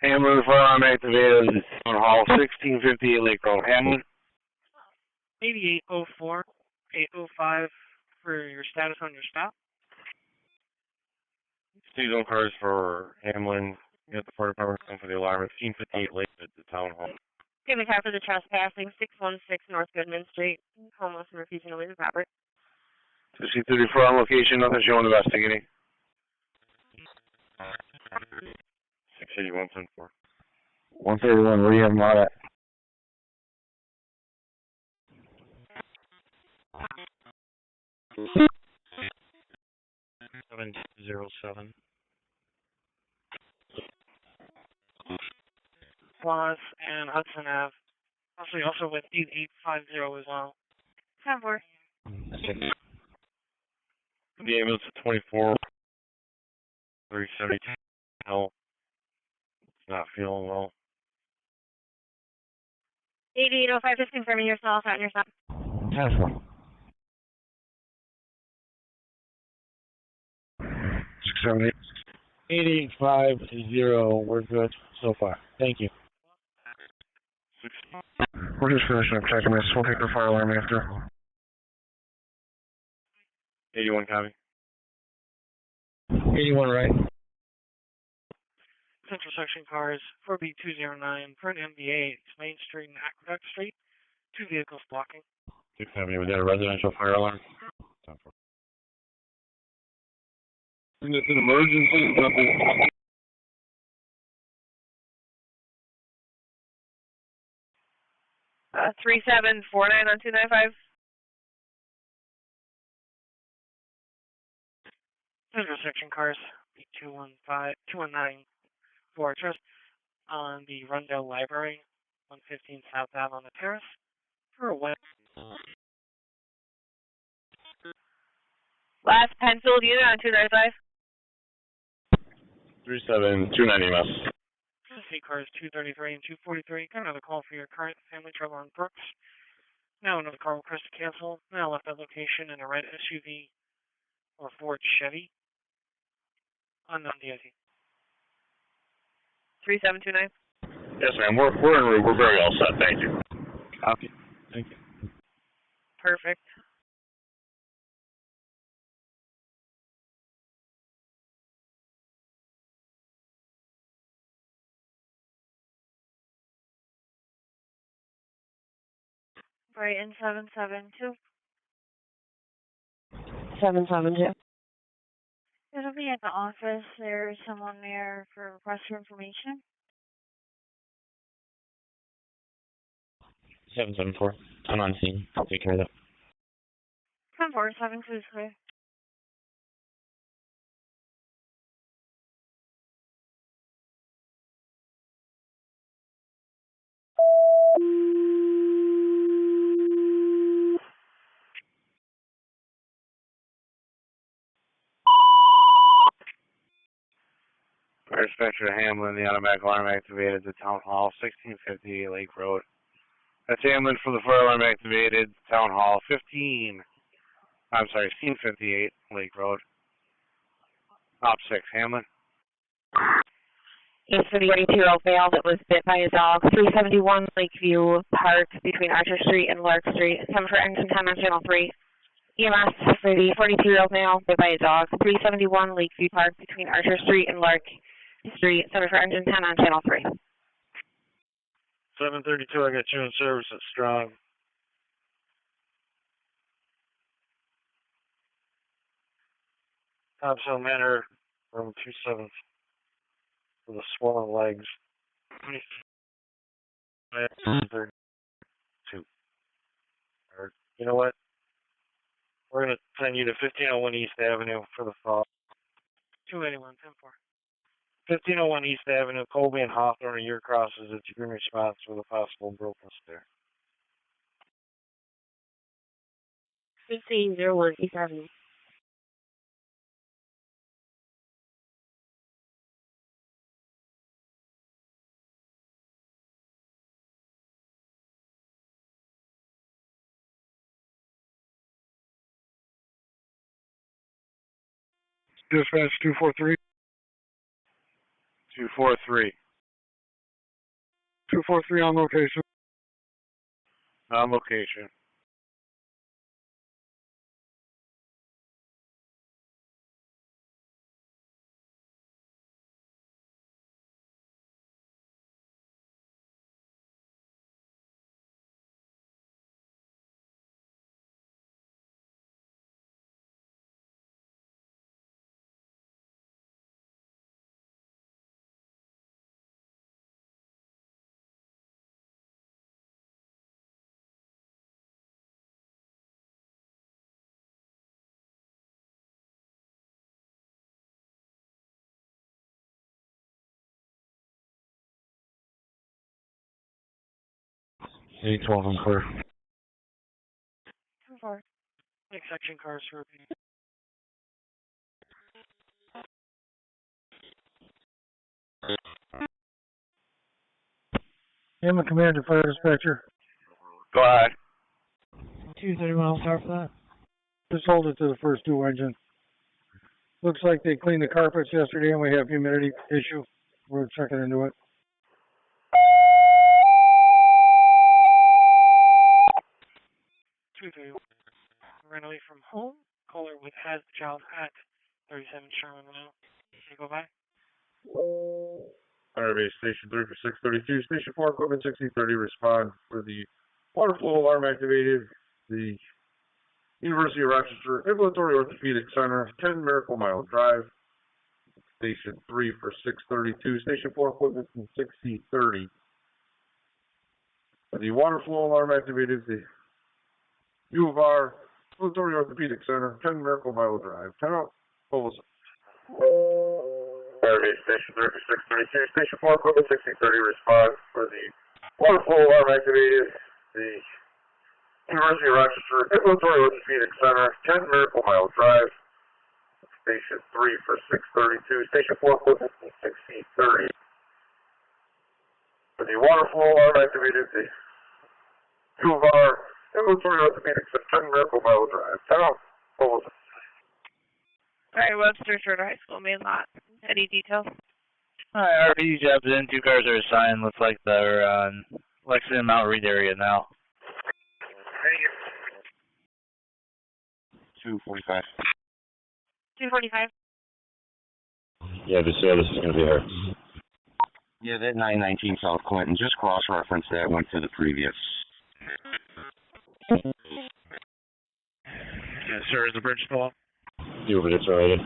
Hamlin, firearm activated, Town Hall, 1658 Lake Road. Hamlin? 8804, 805 for your status on your stop. Seasonal cars for Hamlin. You got the fire department come for the alarm at 1558 Lake at the Town Hall. Give a car for the trespassing, 616 North Goodman Street. Homeless and refusing to leave the property. 6034 on location, nothing showing investigating. 681, 10-4. 131, where do you have them out at? $707. Plus and Hudson Ave. Also with 8850 as well. 10-4. The ambulance at 24, 372. No, it's not feeling well. 8805, just confirming yourself out on your stop. 10-4. 678. 8850, we're good so far. Thank you. We're just finishing up checking this. We'll take the fire alarm after. 81 copy. 81 right. Central section cars 4B209, front MBA, Main Street and Aqueduct Street. 2 vehicles blocking. 670, was that a residential fire alarm? It's an emergency. 3749 on 295. Central section cars B219 for trust on the Rundell Library, 115 South Ave on the terrace for a wet. Last penfield unit on 295. 3729 EMS. State cars 233 and 243. Got another call for your current family trouble on Brooks. Now another car request to cancel. Now left that location in a red SUV or Ford Chevy. Unknown DOT. 3729. Yes, ma'am. We're en route. We're very all set. Thank you. Copy. Thank you. Perfect. Brighton 772. 772. It'll be at the office. There's someone there for a request for information. 774. I'm on scene. I'll take care of that. 1047 is clear. Fire dispatcher to Hamlin, the automatic alarm activated to Town Hall, 1658 Lake Road. That's Hamlin for the fire alarm activated, Town Hall, 1658 Lake Road. Op 6, Hamlin. Yes, for the 42-year-old male that was bit by a dog, 371 Lakeview Park between Archer Street and Lark Street. 7 for engine 10 on channel 3. EMS for the 42-year-old male bit by a dog, 371 Lakeview Park between Archer Street and Lark Street. 7 for engine 10 on channel 3. 732, I got you in service at Strong. Thompson Manor, room 27 for the swollen legs. 32. Or, you know what? We're going to send you to 1501 East Avenue for the fall. 281, 10-4. 1501 East Avenue, Colby and Hawthorne are your crosses. It's your response for the possible brokenness there. 1501 East Avenue. Dispatch 243. 243. 243 on location. On location. A12 on clear. 10-4. Next section cars for repeat. I'm a commander, fire dispatcher. Go ahead. 231, start for that. Just hold it to the first two engines. Looks like they cleaned the carpets yesterday and we have humidity issue. We're checking into it. Ran away from home. Caller with has the child at 37 Sherman now. Can you go by? Fire base station 3 for 632. Station 4 equipment 1630. Respond for the water flow alarm activated. The University of Rochester Ambulatory Orthopedic Center, 10 Miracle Mile Drive. Station 3 for 632. Station 4 equipment from 6030. The water flow alarm activated. The U of R Ambulatory Orthopedic Center, 10 Miracle Mile Drive. 10 out. Fire base station 3 for 632. Station 4 equipment 1630. Respond for the water flow alarm activated. The University of Rochester Ambulatory Orthopedic Center, 10 Miracle Mile Drive. Station 3 for 632. Station 4 equipment 6030. For the water flow alarm activated. The U of R Ambulatory Orthopedic Center, 10 Miracle Mile Drive. 10 out. Alright, Webster Shorter High School main lot. Any details? Alright, RP jobs in. 2 cars are assigned. Looks like they're on Lexington Mount Reed area now. 245. 245. Yeah, this is going to be her. Yeah, that 919 South Clinton. Just cross-reference that went to the previous. Yes, sir. Is the bridge still up? Do but it's already.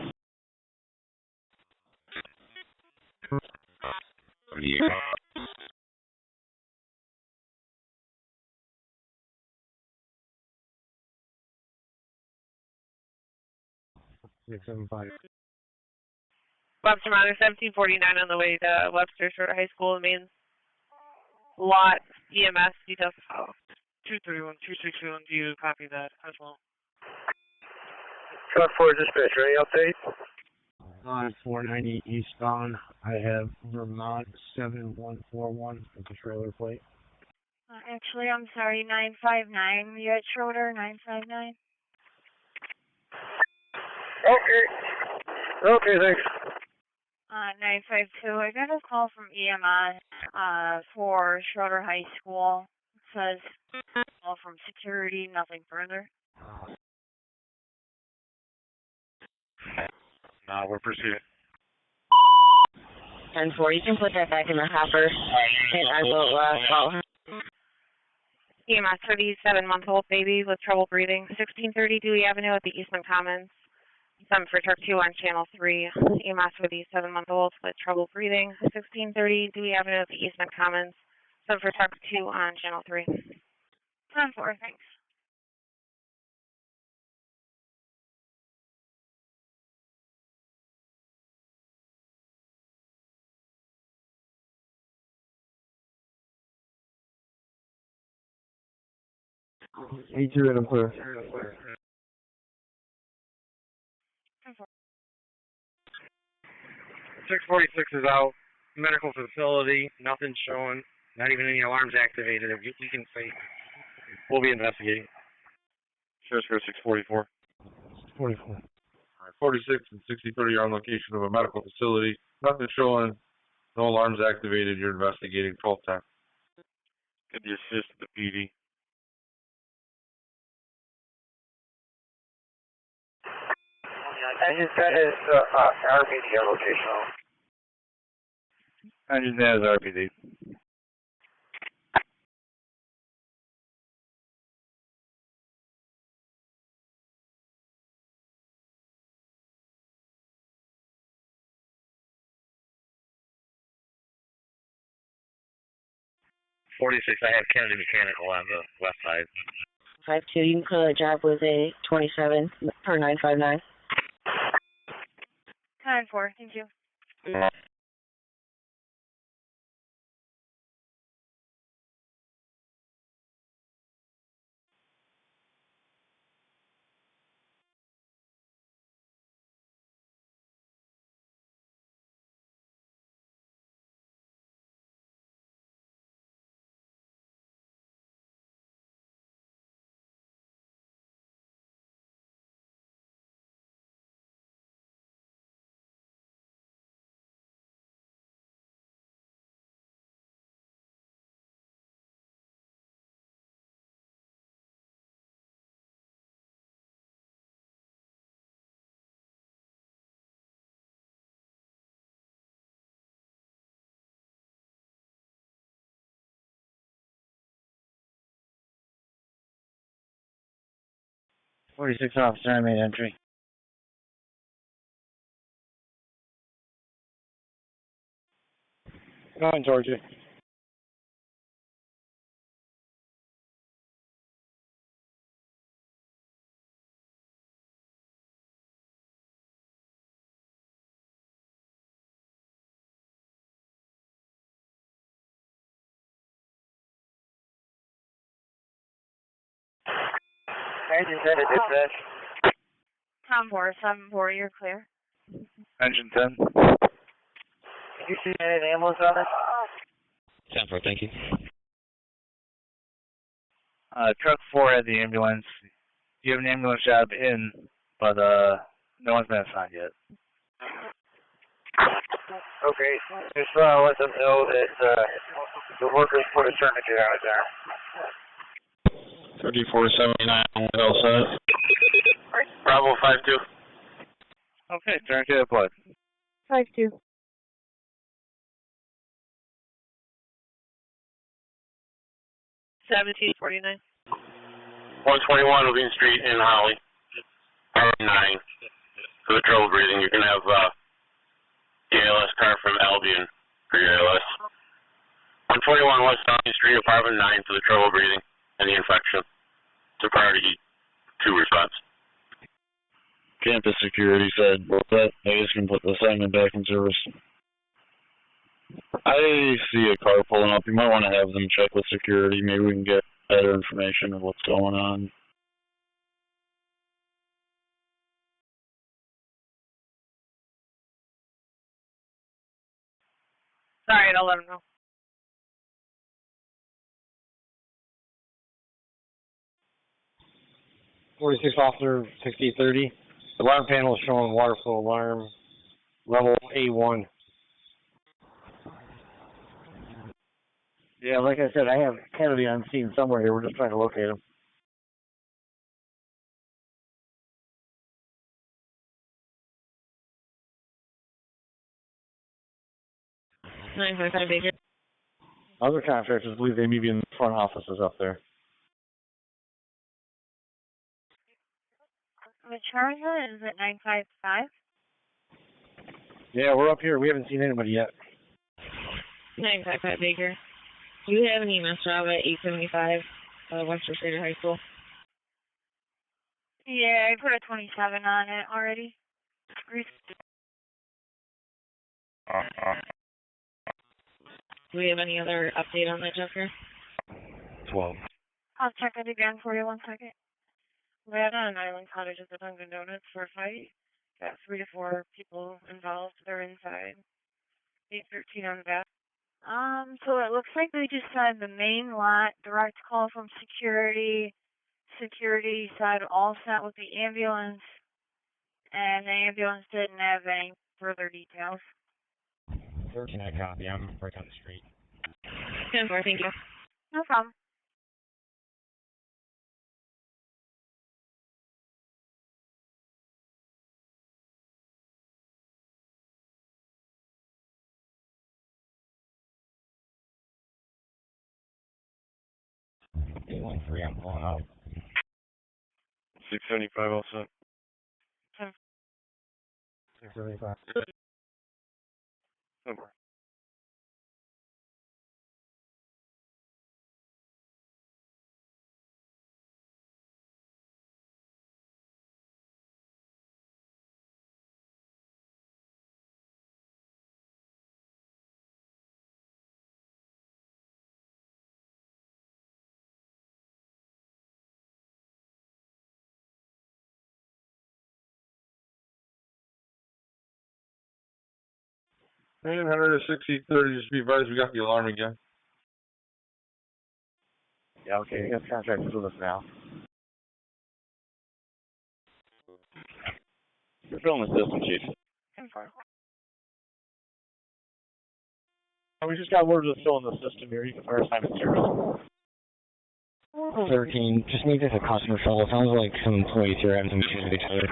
Webster Minor 1749 on the way to Webster Shorter High School main lot. EMS details. 231, 261. Do you copy that as well? Truck 4 dispatcher, any update? On 490 eastbound, I have Vermont 7141 as the trailer plate. Actually, I'm sorry, 959. You at Schroeder, 959? Okay, thanks. 952. I got a call from EMS for Schroeder High School. It says call from security, nothing further. We're proceeding. 10-4. You can put that back in the hopper. And I will call EMS for the 7-month-old baby with trouble breathing. 1630 Dewey Avenue at the Eastman Commons. 7 for truck 2 on channel 3. EMS for the 7-month-old with trouble breathing. 1630 Dewey Avenue at the Eastman Commons. 7 for truck 2 on channel 3. 10-4, thanks. A2 and I'm clear. 646 is out. Medical facility. Nothing showing. Not even any alarms activated. If you can say, we'll be investigating. Sheriff's Square 644. 44. 46 and 6030 are on location of a medical facility. Nothing showing. No alarms activated. You're investigating 1210. to assist the PD. Engine 10 is RPD rotational. Engine 10 is RPD. I have Kennedy Mechanical on the west side. 5-2, you can clear the job with a 27 per 959. 10-4, thank you. Officer, I made entry. 9 Georgia. Engine 10 is dispatch. 10-4, 7-4, you're clear. Engine 10. Did you see any ambulance on it? 10-4, thank you. Truck 4 had the ambulance. You have an ambulance job in, but no one's been assigned yet. Okay, just let them know that the workers put a tourniquet on it there. 3479, all set. Bravo 5-2. Okay, tourniquet applied. 5-2. 1749. 121 Levine Street in Holly. R9. For the trouble breathing, you can have the ALS car from Albion for your ALS. 121 West Levine Street, apartment 9 for the trouble breathing and the infection. To priority 2 response. Campus security said, that I just can put the segment back in service. I see a car pulling up. You might want to have them check with security. Maybe we can get better information of what's going on. Sorry, I'll let him know. Officer, 6030. The alarm panel is showing water flow alarm, level A1. Yeah, like I said, I have Kennedy on scene somewhere here. We're just trying to locate him. Other contractors believe they may be in the front offices up there. The charger is at 955. Yeah, we're up here. We haven't seen anybody yet. 955 Baker. You have an EMS job at 875 Westchester High School. Yeah, I put a 27 on it already. Do we have any other update on that, Jessica? 12. I'll check it again for you, 1 second. We had an island cottage at the Dunkin' Donuts for a fight. Got 3 to 4 people involved. They're inside. 813 on the back. So it looks like they just said the main lot, direct call from security. Security said all set with the ambulance, and the ambulance didn't have any further details. 13, I copy. I'm right down the street. 10-4, thank you. No problem. I'm pulling out. 675 also. 675. And 160-30, just be advised, we got the alarm again. Yeah, okay, you got contractors with us now. You're filling the system, Chief. 10-4. We just got word to fill in the system here. You can fire assignment service. 13, just needs a customer trouble. Sounds like some employees here having some issues with each other.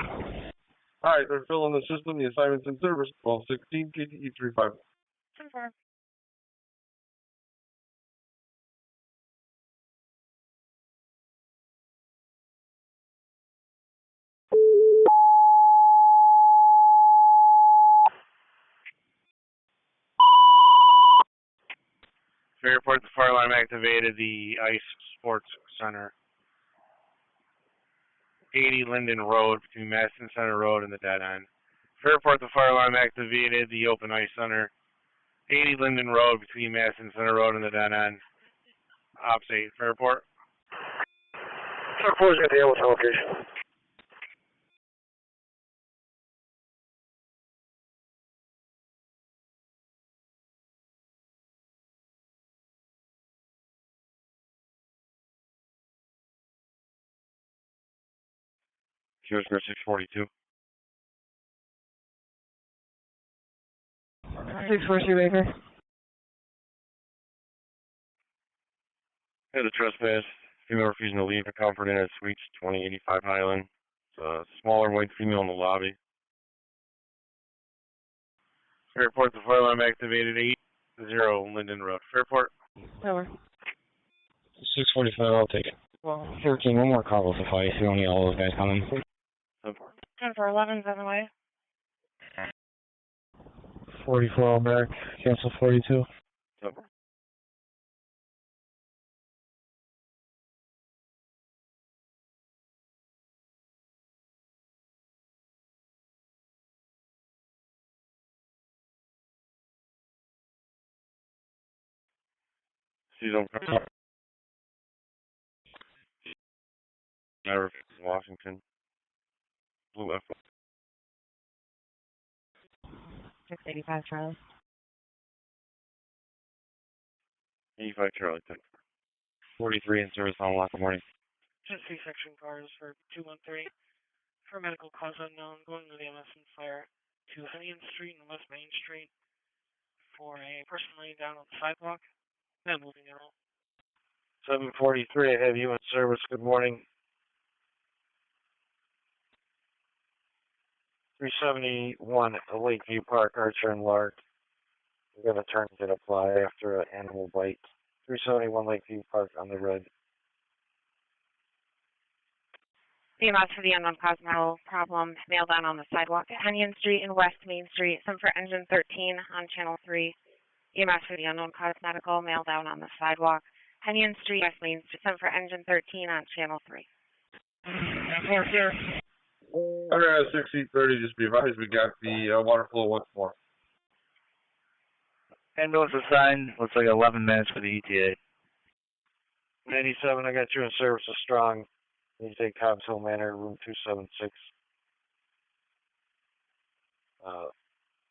Alright, they're filling the system, the assignment's in service, 1216 KTE 35. 10-4. Fairport, the fire alarm activated the Ice Sports Center. 80 Linden Road between Madison Center Road and the dead end. Fairport, the fire alarm activated the Open Ice Center. 80 Linden Road between Madison Center Road and the dead end. Ops 8, Fairport. Truck 4's got the Hamilton location. QS 642. 642 Baker. Had a trespass. Female refusing to leave her comfort in at Suites 2085 Highland. It's a smaller white female in the lobby. Fairport, the fire alarm activated 80 Linden Road. Fairport. Over. 645, I'll take it. Well, 13, one more call will suffice. We don't need all those guys coming. 10-4. 11's on the way. 44, all back. Cancel 42. She's on Washington. Blue F. 685 Charlie. 85 Charlie. 43 in service on lock morning. Just C-section cars for 213. For medical cause unknown, going to the EMS and fire to Henrietta Street and West Main Street for a person laying down on the sidewalk. And moving it all. 743, I have you in service. Good morning. 371 at Lakeview Park, Archer and Lark. We're going to turn to apply after an animal bite. 371 Lakeview Park on the red. EMS for the unknown cause metal problem, mail down on the sidewalk at Henrietta Street and West Main Street, some for engine 13 on channel 3. EMS for the unknown cause medical, mail down on the sidewalk, Henrietta Street, West Main Street, some for engine 13 on channel 3. Alright, 60-30, just be advised, we got the water flow once more. Ambulance assigned, looks like 11 minutes for the ETA. 97, I got you in service of Strong. You take Cobb's Hill Manor, room 276.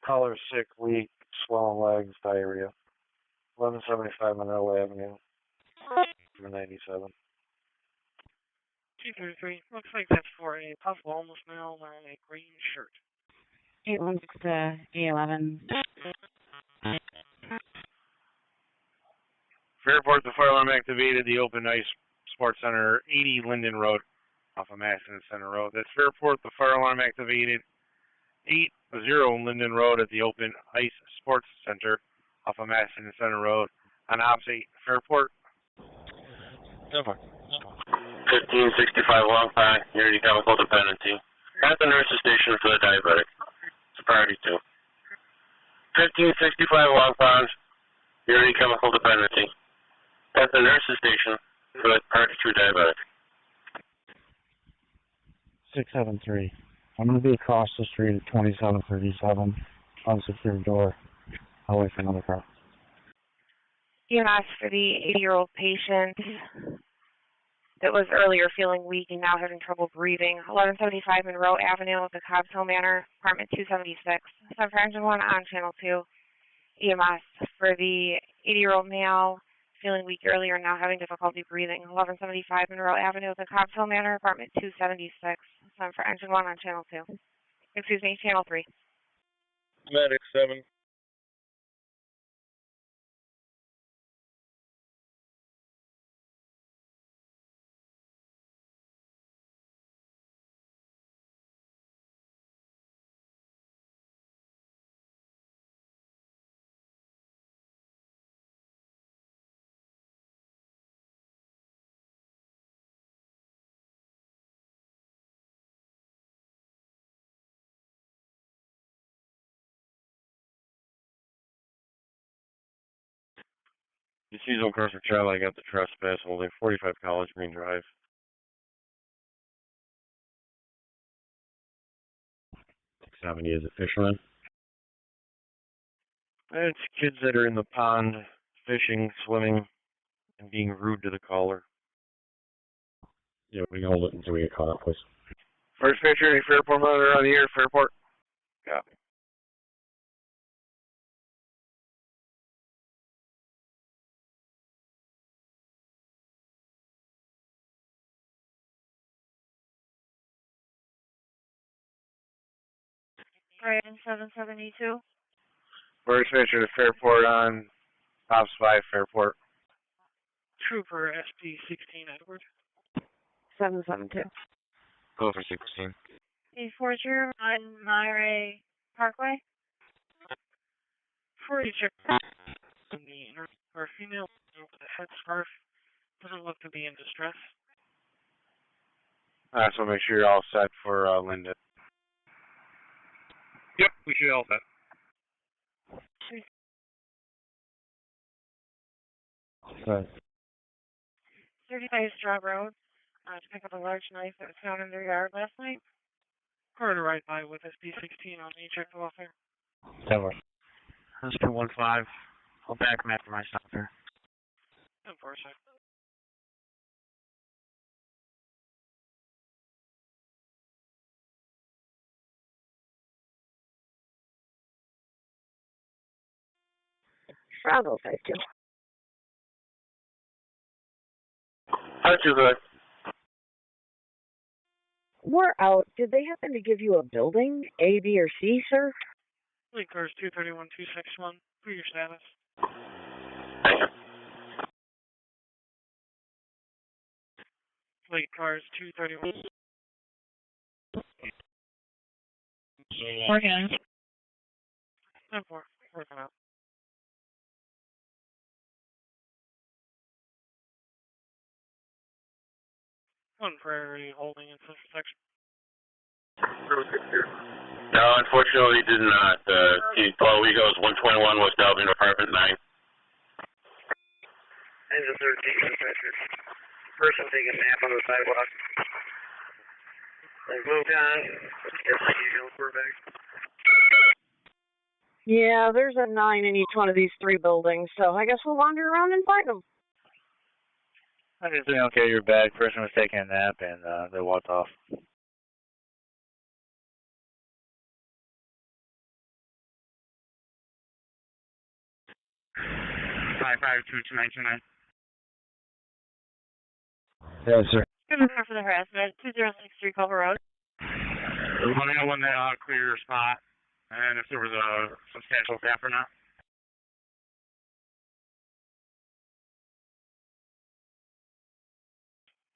Caller sick, weak, swollen legs, diarrhea. 1175 Monroe Avenue. 97. 233. Looks like that's for a possible homeless male wearing a green shirt. 816 to A11. Fairport, the fire alarm activated. The open ice sports center, 80 Linden Road, off of Maston Center Road. That's Fairport, the fire alarm activated. 80 Linden Road at the open ice sports center, off of Maston Center Road, on opposite Fairport. 1565 Long Pine, Unity Chemical Dependency. At the nurse's station for the diabetic. It's priority 2. 1565 Long Pond, Unity Chemical Dependency. At the nurse's station for the priority 2 diabetic. 673. I'm going to be across the street at 2737, unsecured door, away from another car. EMS for the 80-year-old patient that was earlier feeling weak and now having trouble breathing. 1175 Monroe Avenue, the Cobbs Hill Manor, apartment 276. Send for engine 1 on channel 2. EMS for the 80-year-old male feeling weak earlier and now having difficulty breathing. 1175 Monroe Avenue, the Cobbs Hill Manor, apartment 276. Send for engine 1 on channel 2. Excuse me, channel 3. Medic 7. Deceased person child, I got the trespass holding 45 College Green Drive. 670 is a fisherman. It's kids that are in the pond, fishing, swimming, and being rude to the caller. Yeah, we can hold it until we get caught up, please. First picture, any Fairport monitor on the air, Fairport. Copy. Brian 772. First picture to Fairport on Ops 5, Fairport. Trooper SP 16 Edward. 772. Go for 16. 840 on Monroe Parkway. Before you check the or female with a headscarf doesn't look to be in distress. So make sure you're all set for Linda. Yep, we should all set. 35 Straw Road. To pick up a large knife that was found in their yard last night. Car to ride by with SP 16 on me. Check the welfare. 10. That's 215. I'll back him after my stop here. 10-4, sir. Bravo 52. Hi, too good. We're out. Did they happen to give you a building, A, B, or C, sir? Fleet cars 231, 261. For your status. Thank you. Fleet cars 231. Morgan. 10-4. Working out. One priority holding in central section. No, unfortunately, did not. Paul Wegos, 121 West Albion, apartment 9. Engine 13, dispatcher. Person taking a nap on the sidewalk. They moved on. Yeah, there's a 9 in each one of these 3 buildings, so I guess we'll wander around and find them. I just think, okay, you're back. Person was taking a nap and they walked off. 5522929. Yes, sir. For the harassment, 2063 Culver Road. Let me know when they clear your spot and if there was a substantial gap or not.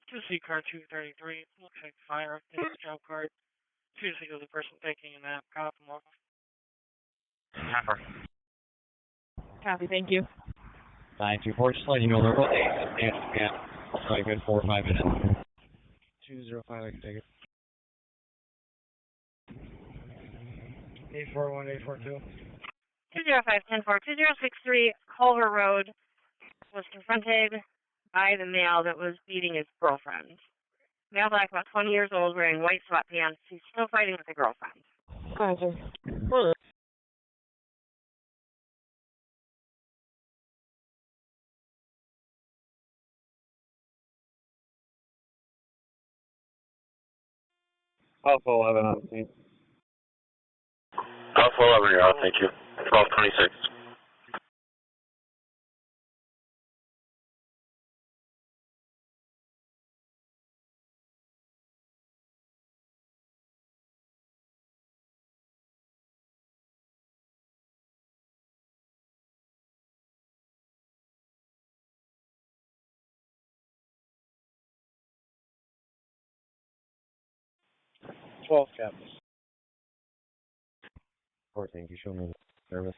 2C car 233. Looks like fire. Takes job card. 2C was the person taking a nap. Cop him off. Copy, thank you. 924, just letting you know they're both and so I good 4 or 5 minutes. 205, I can take it. 841, 842. 205-10-4, 2063 Culver Road was confronted by the male that was beating his girlfriend. Male black, about 20 years old, wearing white sweatpants. He's still fighting with a girlfriend. Gotcha. 11 on the scene. Alpha 11, you're out, thank you. 1226. Captain. 14, you show me the service.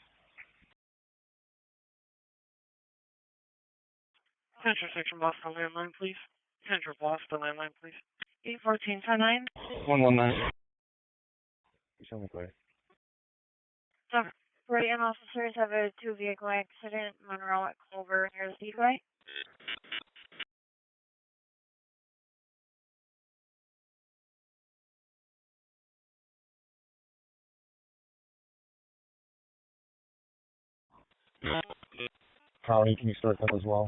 Central Section Boston landline, please. Central Boston landline, please. 814-10-9. 119. You show me clear. Right, and officers have a two-vehicle accident, Monroe at Culver near the Speedway. Howdy, can you start that as well?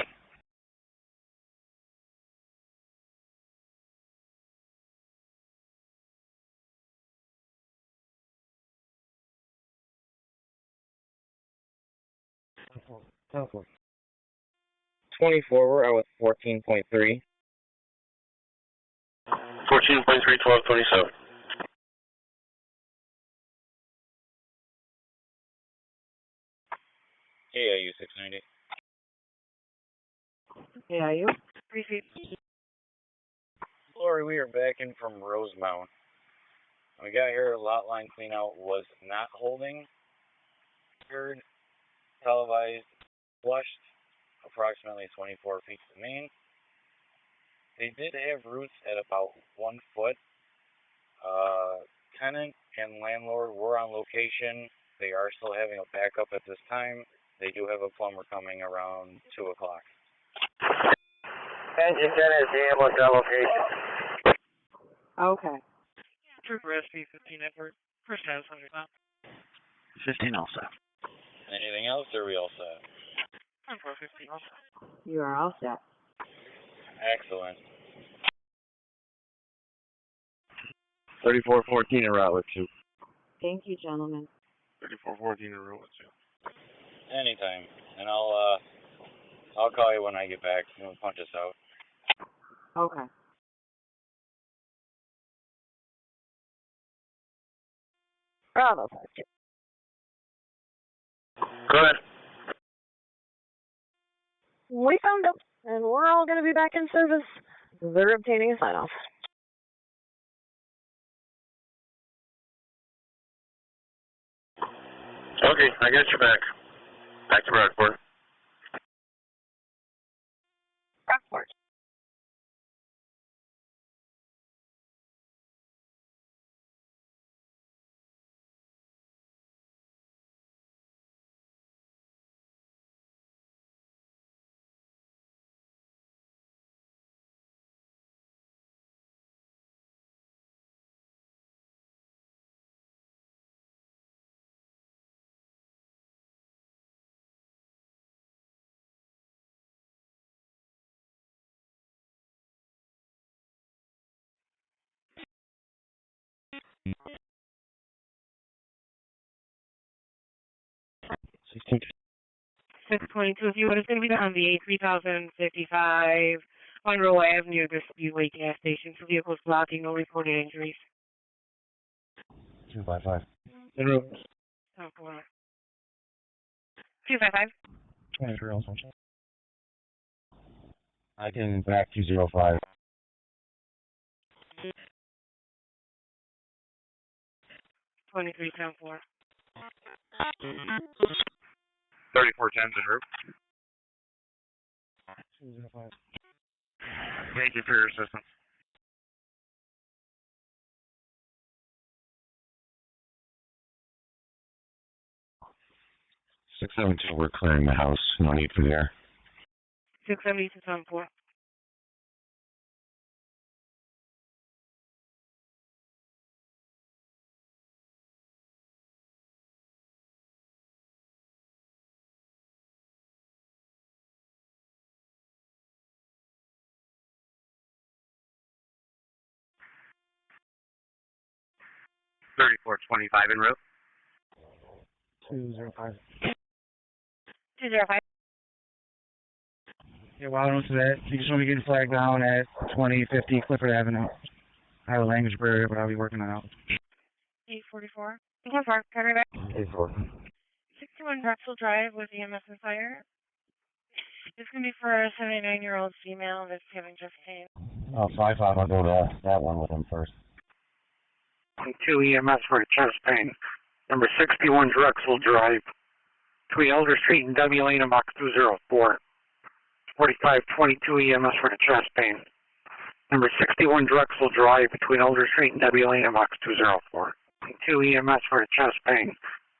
Telephone. 24, we're out with 14.3. 14.3, 1227. AIU 690. Yeah, you? 3 feet. Lori, we are back in from Rosemount. When we got here, lot line cleanout was not holding. Heard televised flushed approximately 24 feet to the main. They did have roots at about 1 foot. Tenant and landlord were on location. They are still having a backup at this time. They do have a plumber coming around 2 o'clock. Engine 10 is the ambulance on location. Okay. Trooper SP 15 effort. First house 100 pounds. 15 also. Anything else, or are we all set? 10-4, 15 also. You are all set. Excellent. 3414 in Route 2. Thank you, gentlemen. 3414 in Route 2. Anytime. And I'll call you when I get back and we'll punch us out. Okay. Bravo. Go ahead. We found them, and we're all going to be back in service. They're obtaining a sign-off. Okay, I got your back. Back to Brockport. Brockport. Sixteen. 622, if you would, it's going to be on the A3055 Monroe Avenue, the Speedway gas station. So vehicles blocking, no reported injuries. 255. En route. Oh, come on. 255. 23 also. I can back 205. 2310-4. 3410 en route. 205. Thank you for your assistance. 672, we're clearing the house. No need for the air. 670 to 10-4. en route. 205. 205. Yeah, well, I don't know that. You just want me getting flagged down at 2050 Clifford Avenue. I have a language barrier, but I'll be working on it out. 844. 844. Cover back. 84. 61 Drexel Drive with EMS and fire. It's going to be for a 79-year-old female that's having chest pain. Oh, so I thought I'll go to that one with him first. 2 EMS for chest pain. Number 61 Drexel Drive. Between Elder Street and W Lane and box 204. 4522 EMS for the chest pain. Number 61 Drexel Drive between Elder Street and W Lane and box 204. 2 EMS for the chest pain.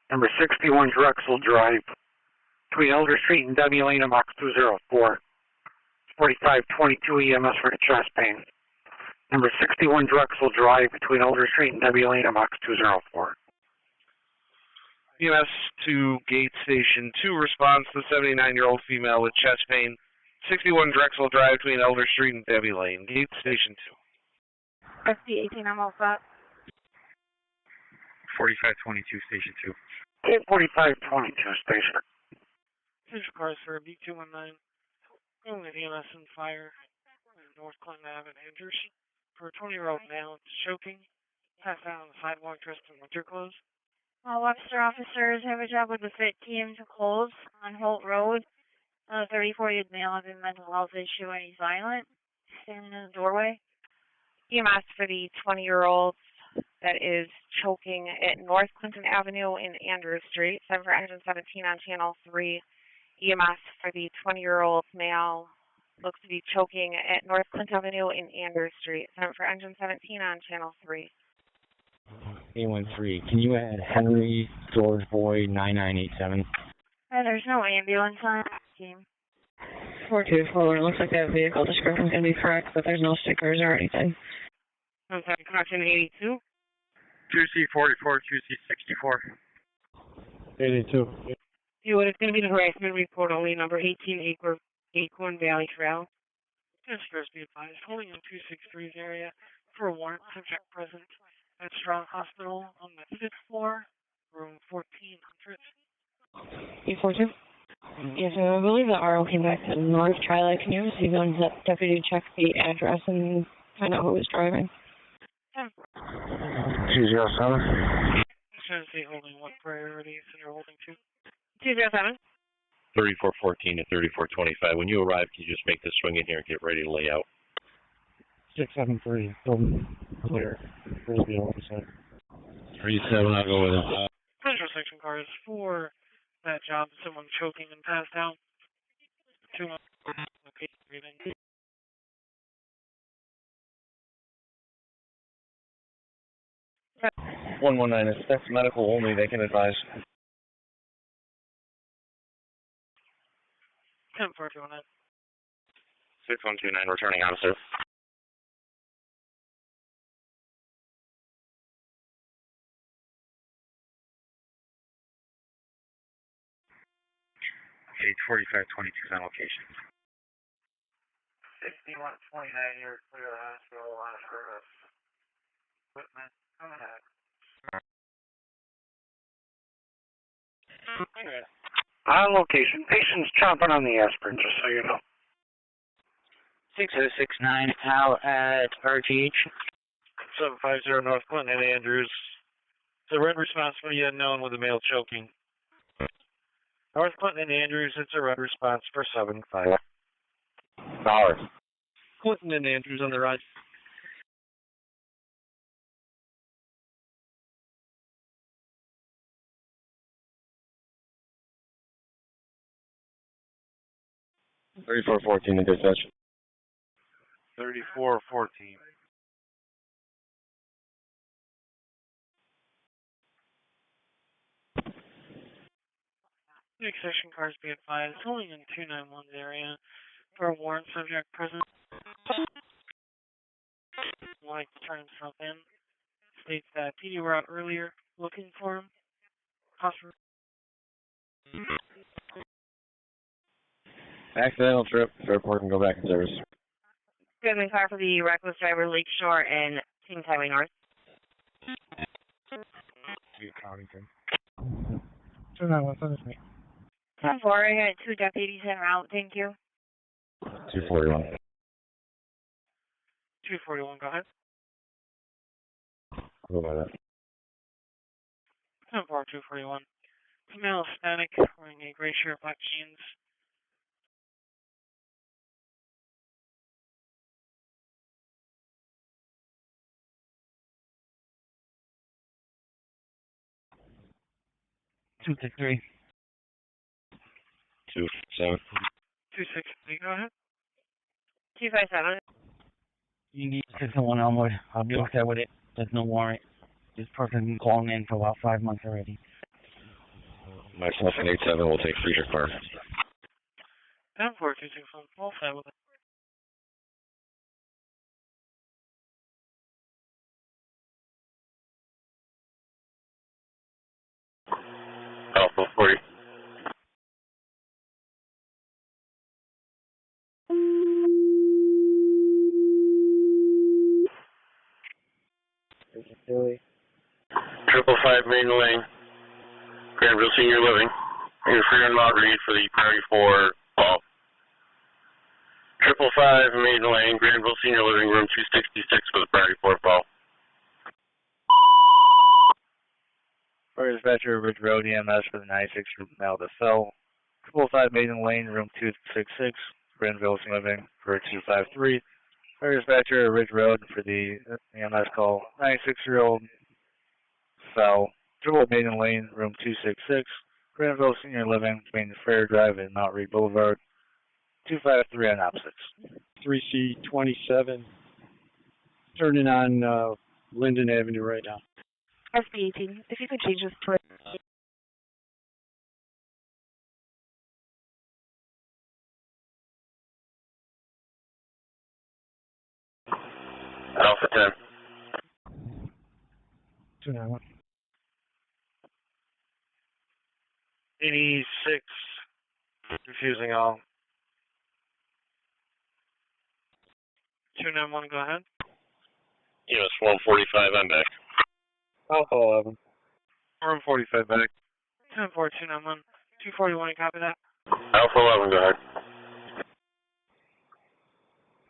Number 61 Drexel Drive between Elder Street and W Lane and box 204. 4522 EMS for the chest pain. Number 61 Drexel Drive between Elder Street and W Lane and box 204. EMS to Gate Station 2 response to 79-year-old female with chest pain. 61 Drexel Drive between Elder Street and Debbie Lane. Gate Station 2. SC 18, I'm all set. 4522 Station 2. 4522 Station. Central cars for B219. Going with EMS and fire in North Clinton Ave and Andrews. For a 20-year-old male, choking. Passed out on the sidewalk dressed in winter clothes. All Webster officers have a job with the FIT team to close on Holt Road. 34-year-old male having mental health issue and he's violent. Standing in the doorway. EMS for the 20-year-old that is choking at North Clinton Avenue in Andrews Street. 7 for engine 17 on channel 3. EMS for the 20-year-old male looks to be choking at North Clinton Avenue in Andrews Street. 7 for engine 17 on channel 3. 813. Can you add Henry George Boy 9987? There's no ambulance on the team. 424. Looks like that vehicle description can be correct, but there's no stickers or anything. I'm sorry, caution 82. QC44, QC64. 82. See what it's going to be the harassment report only, number 18 Acorn Valley Trail. Just first be advised, holding in 263's area for a warrant subject present at Strong Hospital on the 5th floor, room 1400. 842. Yes, I believe the RO came back to North Tri-Lite. Can you see them that deputy check the address and find out who was driving? 207. Trying to see holding what priorities you're holding to. 207. 3414 to 3425. When you arrive, can you just make the swing in here and get ready to lay out? 673. Clear. Frisbee on the side. 37, I'll go with it. Central section cars for that job, someone choking and passed out. 2 okay, breathing. 119, if that's medical only, they can advise. 10429. 6129, returning officer. Okay, 4522 on location. 6129, you're clear hospital on service. Equipment, come ahead. On location, patient's chomping on the aspirin, just so you know. 6069 out at RTH. 750 North Clinton and Andrews. It's a red response for the unknown with a male choking. North Clinton and Andrews, it's a red response for 7-5. Dollars. Clinton and Andrews on the right. 3414 to dispatch. 3414. Unication cars be advised, holding in 291's area for a warrant subject present. Like to turn himself in. States that PD were out earlier looking for him. Hospital. Accidental trip. Fairport can go back in service. Goodman car for the reckless driver, Lakeshore and Kings Highway North. County thing. 291, send it to me. 10-4, I got 2 deputies en route, thank you. 241. 241, go ahead. I'll go by that. 10-4, 241. Female Hispanic, wearing a gray shirt, black jeans. Two six three. 27. 263, go ahead. 257. You need 601 Elmwood. I'll be okay with it. There's no warrant. This person's been calling in for about 5 months already. Myself and 87 will take Freezer car. 10-4, 261, full side with it. Alpha 40. Triple five main lane, Granville Senior Living. You're free on Mount Reed for the priority 4 call. Triple five main lane, Granville Senior Living, room 266 for the priority 4 call. For dispatcher, Ridge Road, EMS for the 96 group mail to cell. 5 Maiden Lane, room 266, Granville Senior Living for 253. For dispatcher, Ridge Road for the EMS call, 96-year-old cell. 5 Maiden Lane, room 266, Granville Senior Living between Fair Drive and Mount Reed Boulevard. 253 on opposites. 3C27, turning on Linden Avenue right now. SB18, if you could change this to Alpha 10. 291. 86, refusing all. 291, go ahead. EMS 145, I'm back. Alpha 11. Room 45 back. 10-4, 291. 241, copy that. Alpha 11, go ahead.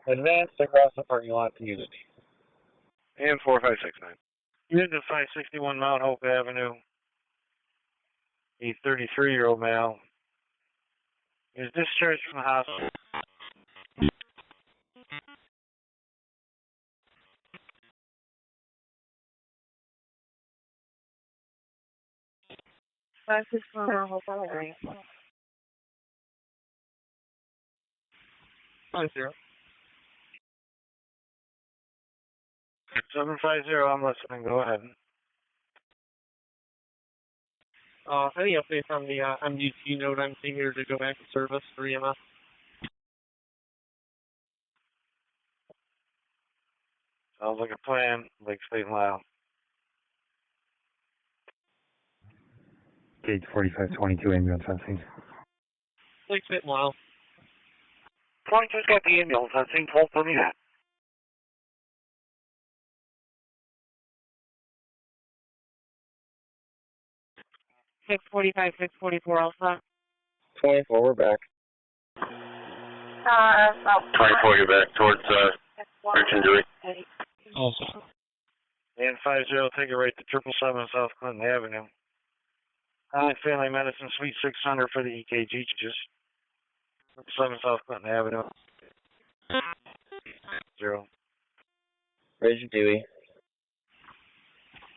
Advanced across the parking lot to Unity. And 4569. Unit 561 Mount Hope Avenue. A 33-year-old male is discharged from the hospital. Mount Hope Avenue. 50. 750, I'm listening. Go ahead. Any update from the MDT node I'm seeing here to go back to service for EMS? Sounds like a plan. Lake State Mile. Gauge 4522 ambulance on scene. Lake State Mile. 22's got the ambulance on scene. 12 for me that. 645, 644 Alpha. 24, we're back. 24, you're back towards Rich and Dewey. Also. And 50, take it right to 777 South Clinton Avenue. Family Medicine Suite 600 for the EKG just 7 South Clinton Avenue. 0. Rich and Dewey.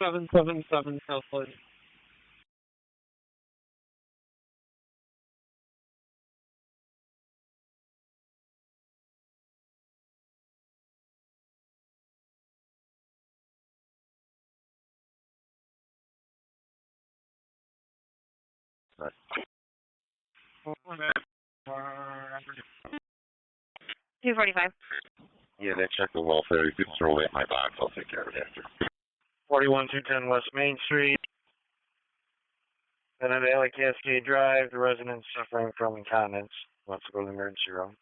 777 South Clinton. Right. 245. Yeah, that check the welfare. You can throw it in my box. I'll take care of it after. 41210 West Main Street. Then at Alley Cascade Drive, the resident suffering from incontinence wants to go to the emergency room.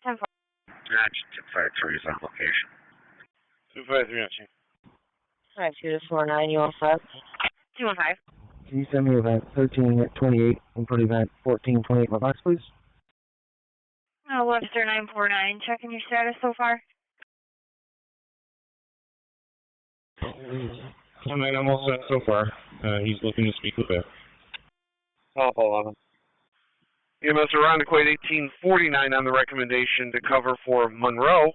10-4. That's 253 is on location. 253 on scene. Alright, 249, you all set? 215. Can you send me event 1328 and put event 1428 in my box, please? Webster 949. Checking your status so far. I'm all set so far. He's looking to speak with that. Top 11. EMS Irondequoit 1849 on the recommendation to cover for Monroe.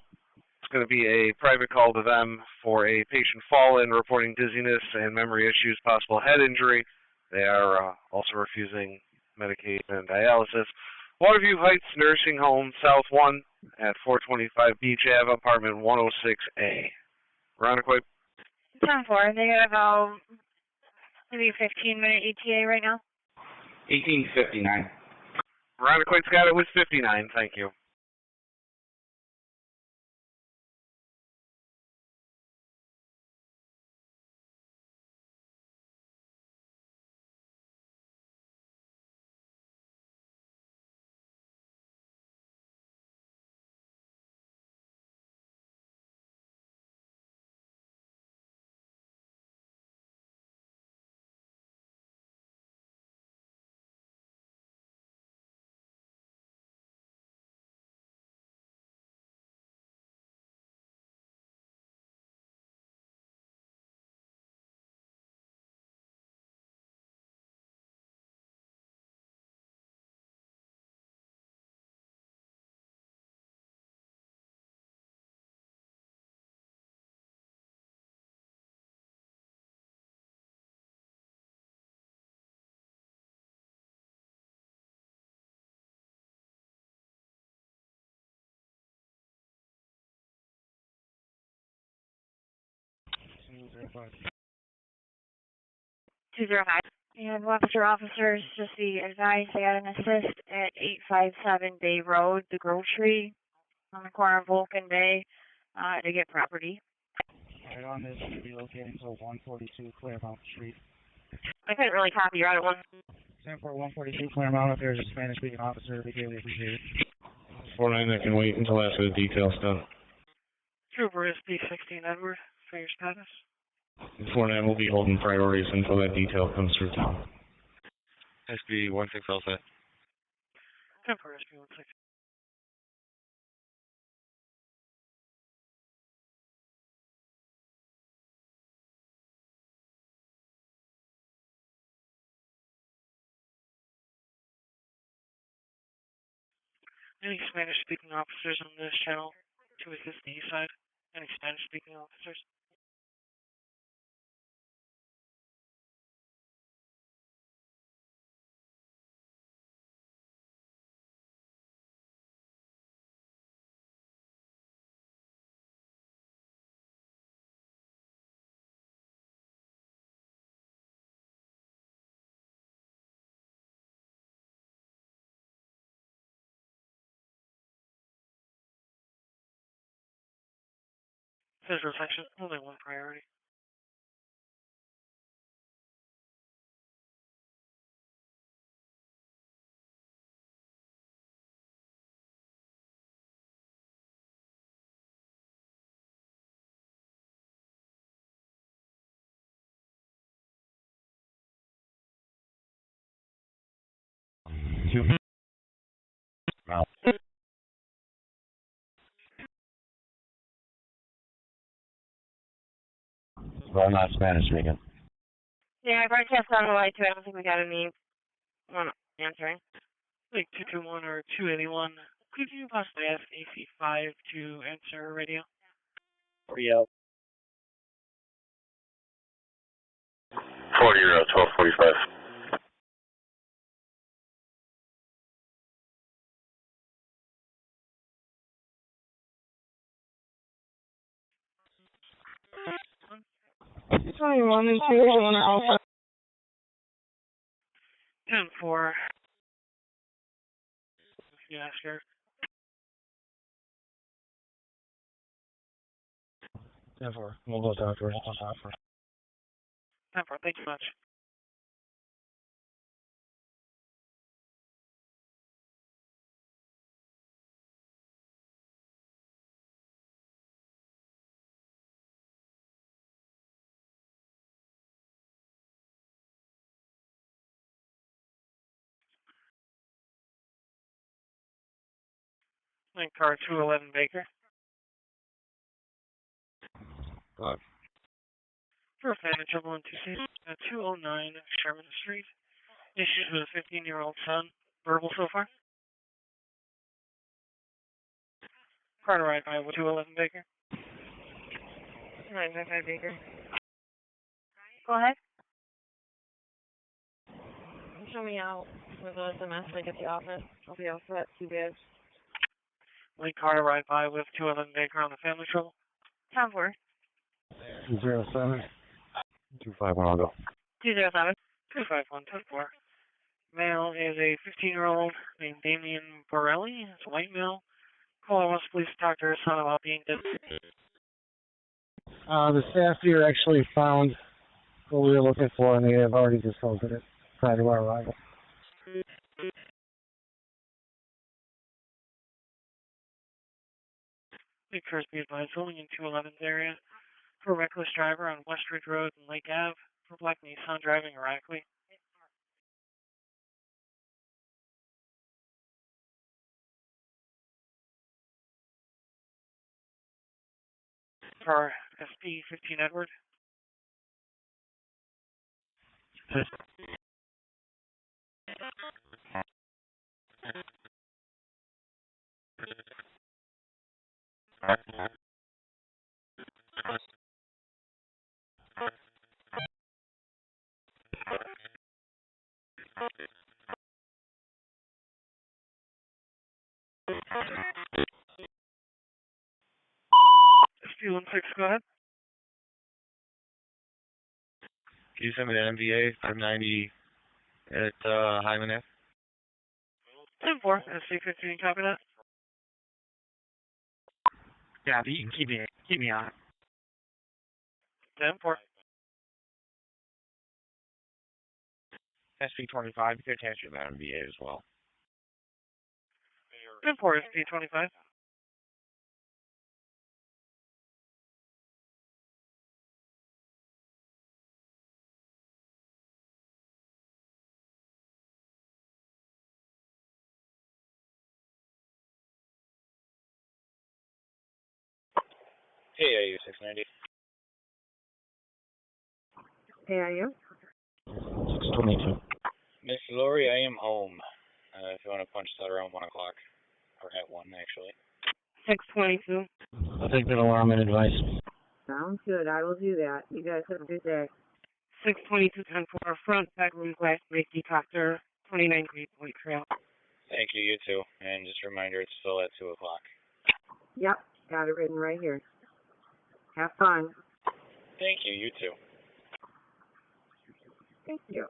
It's going to be a private call to them for a patient fall-in reporting dizziness and memory issues, possible head injury. They are also refusing medication and dialysis. Waterview Heights Nursing Home, South 1 at 425 Beach Ave, apartment 106A. Irondequoit. 10-4. They got about maybe a 15-minute ETA right now. 1859. Irondequoit's got it with 59, thank you. Two zero five. And Webster officers just be advised they got an assist at 857 Bay Road, the grocery on the corner of Vulcan Bay, to get property. Right on this to be located until 142 Claremont Street. I couldn't really copy your other one. Stand for 142 Claremont. If there's a Spanish-speaking officer, we greatly appreciate it. 49, that can wait until after the detail's done. Trooper SB 16 Edward, for your status. 49 will be holding priorities until that detail comes through town. SB 16 all set. 10-4 SB 16. Any Spanish-speaking officers on this channel to assist the east side? Any Spanish-speaking officers? Visual section, only one priority. Well, not Spanish speaking. Yeah, I broadcast on the light too. I don't think we got any one answering. Like 221 or 281. Could you possibly ask AC5 to answer radio? 3 out. 40 1245. Sorry, 1 and 2, 1 are all set. 10-4. Yeah, sure. 10-4. We'll go doctor. 10-4. Thank you much. Link car 211 Baker. 5. For family trouble in 209 Sherman Street. Issues with a 15-year-old son. Verbal so far? Car to ride by with 211 Baker. 955 Baker. Go ahead. Show me out with the SMS like at the office. I'll be all set. Too bad. Link car to ride by with 211 Baker on the family trouble. 10-4. 207. 251, I'll go. 207. 251 10-4. Male is a 15-year-old named Damian Borelli. It's a white male. Call us, please talk to her son about being dead. The staff here actually found what we were looking for, and they have already disposed of it prior to our arrival. Please first be advised, only in 211's area. For a reckless driver on Westridge Road and Lake Ave. For black Nissan driving erratically. For SP 15 Edward. SP 16, go ahead. Can you send me the MVA 590 at Hyman F? 10-4, SP 15, copy that. Yeah, but you can keep me on it. 10-4. SP25, you can attach your MVA as well. 10-4, SP 25. KIU 690. KIU? 622. Miss Lori, I am home. If you want to punch that around 1 o'clock. Or at 1, actually. 622. I'll take that alarm and advice. Sounds good. I will do that. You guys have a good day. 622 10-4, front back room glass, make decoctor, 29 Great Point Trail. Thank you, you too. And just a reminder, it's still at 2 o'clock. Yep, got it written right here. Have fun. Thank you, you too. Thank you.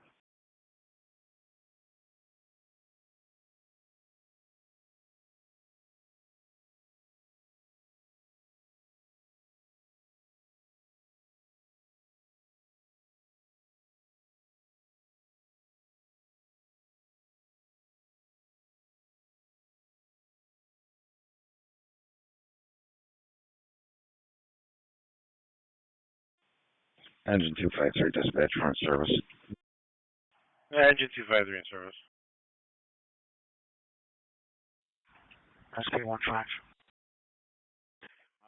Engine 253, dispatch front service. Engine 253 in service. SP 15.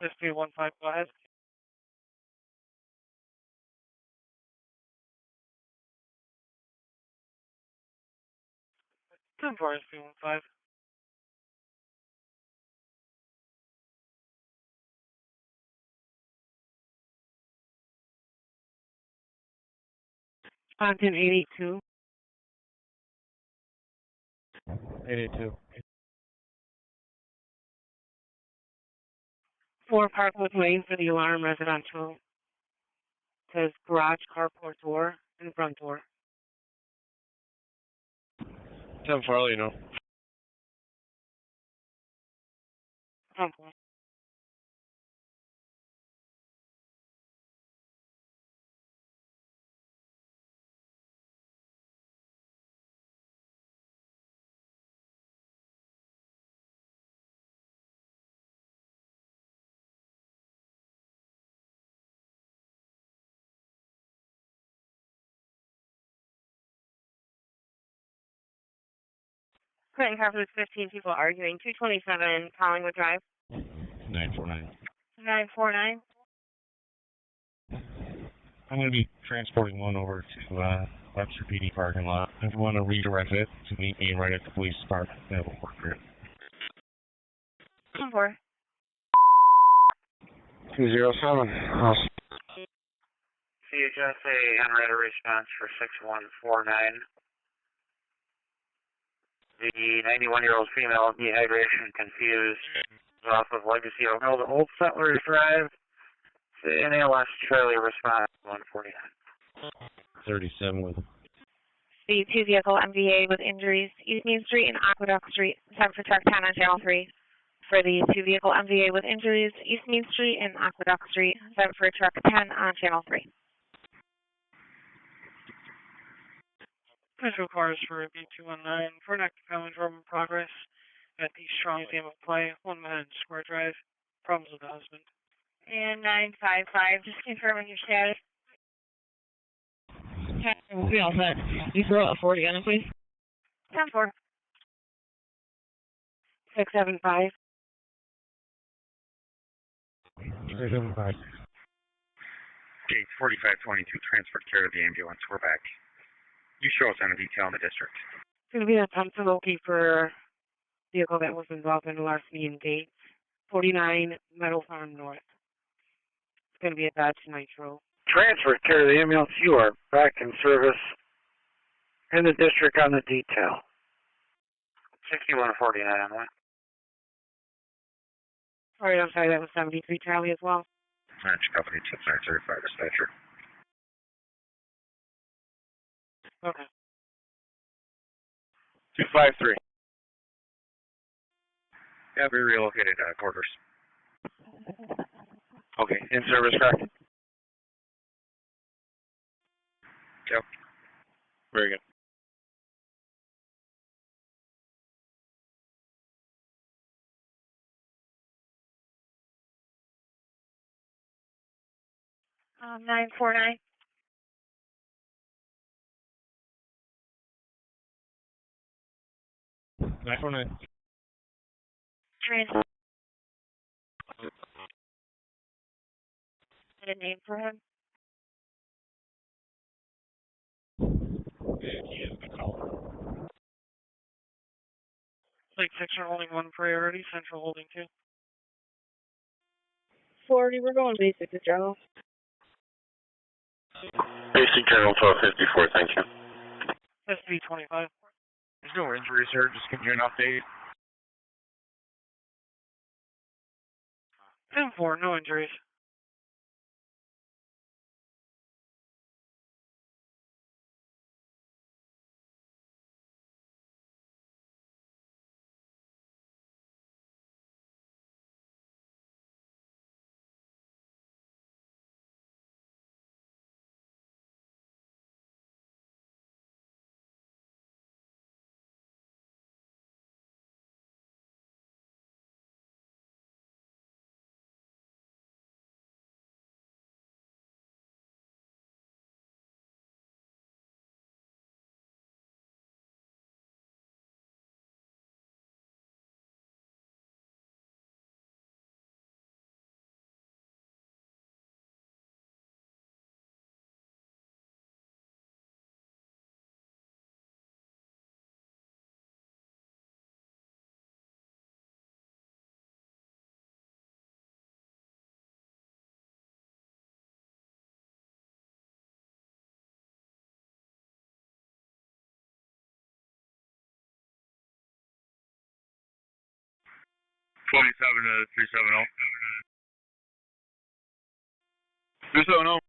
SP 15, go ahead. Ten four SP 15. Content 82. 82. 4 Parkwood Lane for the alarm residential. Says garage, carport door, and front door. 10-4, I'll let you know. 10-4. Current car with 15 people arguing. 227 Collingwood Drive. 949. 949. I'm going to be transporting one over to Webster PD parking lot. If you want to redirect it to meet me right at the police park, that will work for you. 4. 207. CHSA Henrietta response for 6149. The 91-year-old female, dehydration, confused, is off of Legacy Hill to Old Settlers Drive. NALS Charlie response 149. 37 with The 2-vehicle MVA with injuries, East Main Street and Aqueduct Street, 7 for truck 10 on channel 3. For the 2-vehicle MVA with injuries, East Main Street and Aqueduct Street, 7 for truck 10 on channel 3. Visual cars for B219 for an active common room in progress at the Strong Game of Play, 1 Mendon Square Drive. Problems with the husband. And 955, just confirming your status. Okay, we'll be all set. You throw a 40 on it, please. 10-4. 675. 675. Gate 4522, transferred care of the ambulance. We're back. You show us on a detail in the district. It's going to be that Penfield for vehicle that was involved in the larceny in Gates, 49 Meadow Farm North. It's going to be a Dodge Nitro. Transfer care of the ambulance. You are back in service in the district on the detail. 6149 on that. Sorry, I'm sorry, that was 73 Charlie as well. Match company 2935 dispatcher. Okay. 253. Yeah, we relocated quarters. Okay, in service, correct? Yep. Very good. Um, 949. 949. Transfer. A name for him? Lake 6 are holding 1 priority, Central holding 2. 40, we're going basic to Joe. Basic General 1254, thank you. SB 25. There's no injuries here, just giving you an update. 10-4, no injuries. To 370. 370.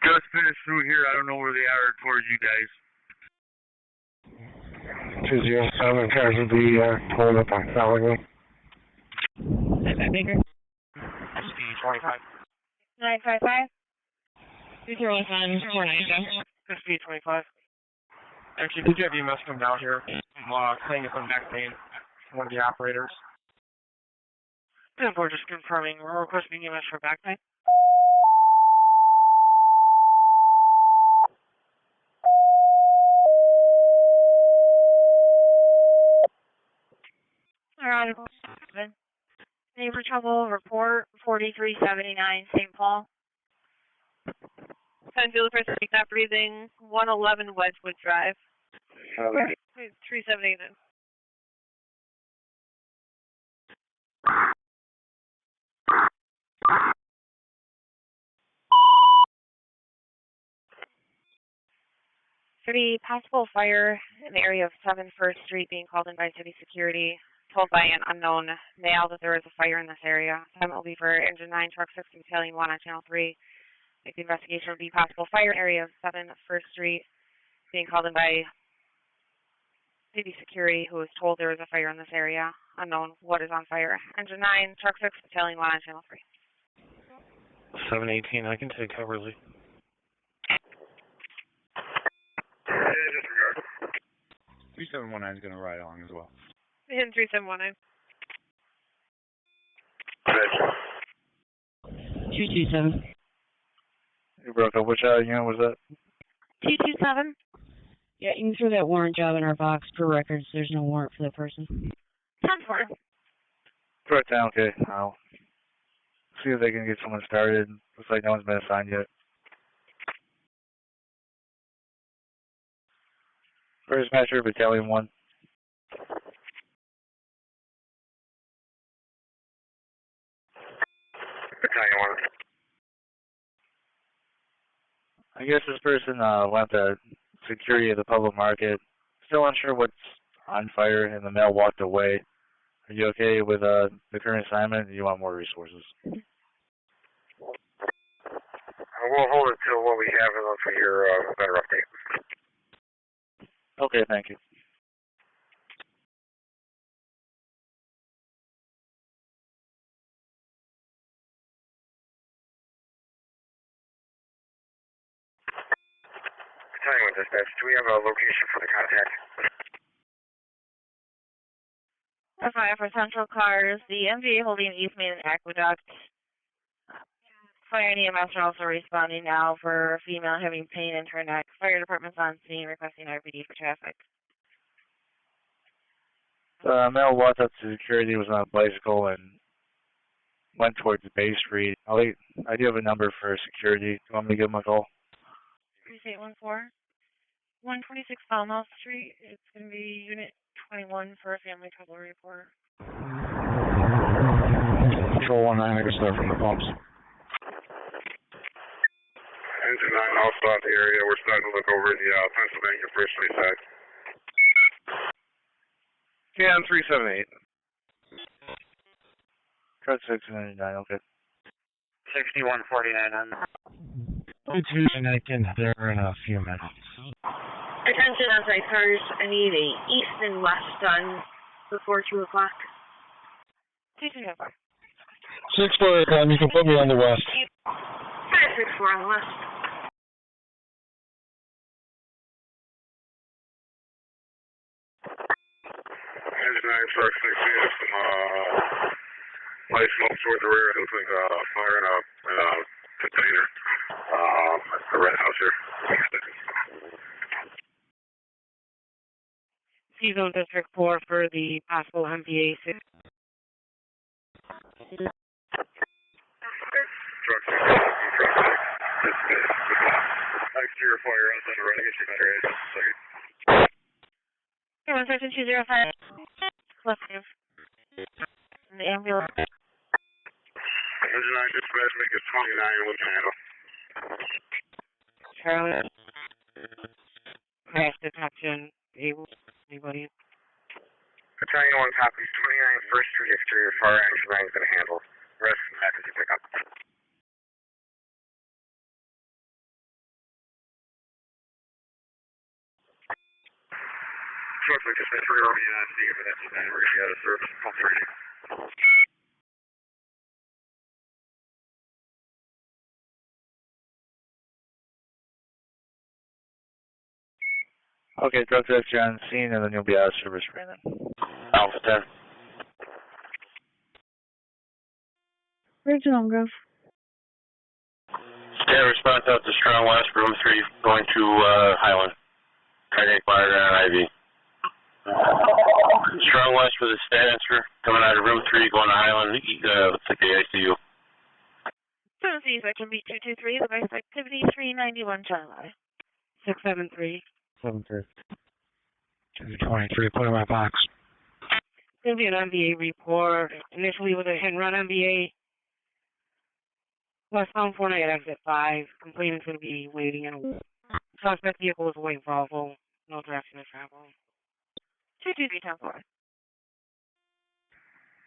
Just finished through here. I don't know where they are towards you guys. 207 cars will be pulling up on Alleyway. Baker. Speed 25. 955. 201. Speed 25. Actually, did you have EMS come down here? Claiming some back pain. One of the operators. And we're just confirming. We're requesting EMS for back pain. Around 7. Neighbor trouble, report 4379 St. Paul. Penfield person not breathing, 111 Wedgwood Drive. Okay. 378 then. For the possible fire in the area of 7 First Street being called in by city security, told by an unknown male that there is a fire in this area. Time will be for Engine 9, Truck 6, Battalion 1 on Channel 3. The investigation will be possible fire in the area of 7 First Street being called in by city security who was told there was a fire in this area. Unknown what is on fire. Engine 9, Truck 6, Battalion 1 on Channel 3. 718, I can take Coverly. 3719 is going to ride along as well. In 3719. 227. You broke up. Which unit was that? 227. Yeah, you can throw that warrant job in our box. Per records, there's no warrant for that person. 10-4. Right down. Okay. I'll see if they can get someone started. Looks like no one's been assigned yet. First Dispatcher, Battalion 1. Battalion 1. I guess this person went to security of the public market. Still unsure what's on fire, and the male walked away. Are you okay with the current assignment, or do you want more resources? We'll hold it till what we have and look for your better update. Okay, thank you. Battalion 1 Dispatch, do we have a location for the contact? FIF for Central Cars, the MVA holding East Main Aqueduct. Fire and EMS are also responding now for a female having pain in her neck. Fire department's on scene requesting RPD for traffic. Male walked up to security, was on a bicycle, and went towards Bay Street. I do have a number for security. Do you want me to give him a call? 3814. 126 Falmouth Street. It's going to be Unit 21 for a family trouble report. Control 19, I can start from the pumps. Engine 9 also out the area. We're starting to look over the Pennsylvania First Street side. Yeah, I'm 378. Truck 699, okay. 6149 on. And I can there in a few minutes. Attention on site cars, I need a east and west done before 2 o'clock. 225. 6-4, you can put me on the west. 564 on the west. Engine 9 Truck 6 is light smoke towards the rear. It looks like a fire in a container. That's the red house here. C-Zone District 4 for the possible MPA 6. Truck 6. Exterior fire outside the red. I guess you better hit. Okay, 17205. Left move. And the ambulance. Engine 9 Dispatch, make it 29 with handle. Charlotte. Crash detection. Anybody? Battalion 1 copies 29 First Street exterior fire. Engine 9 is going to handle. Rest of the message you pick up. Truck like dispatcher already negative at that 9, we're going to be out of service, pump ready. Okay, drug test, you're on scene, and then you'll be out of service right then. Alpha 10. Bridge Grove. Standard response out to Strong West, room 3, going to Highland. Cardiac monitor and IV. Strong West for the stat answer, coming out of room 3, going to Highland, looks like the ICU. 7C, section B223, device activity 391 Charlie. 673. 7-3. 223, put in my box. Going to be an MVA report. Initially with a hit and run MVA. Westbound 49 at exit 5. Complainant's going to be waiting in a suspect vehicle is away Bravo. No direction to travel. 223 10-4.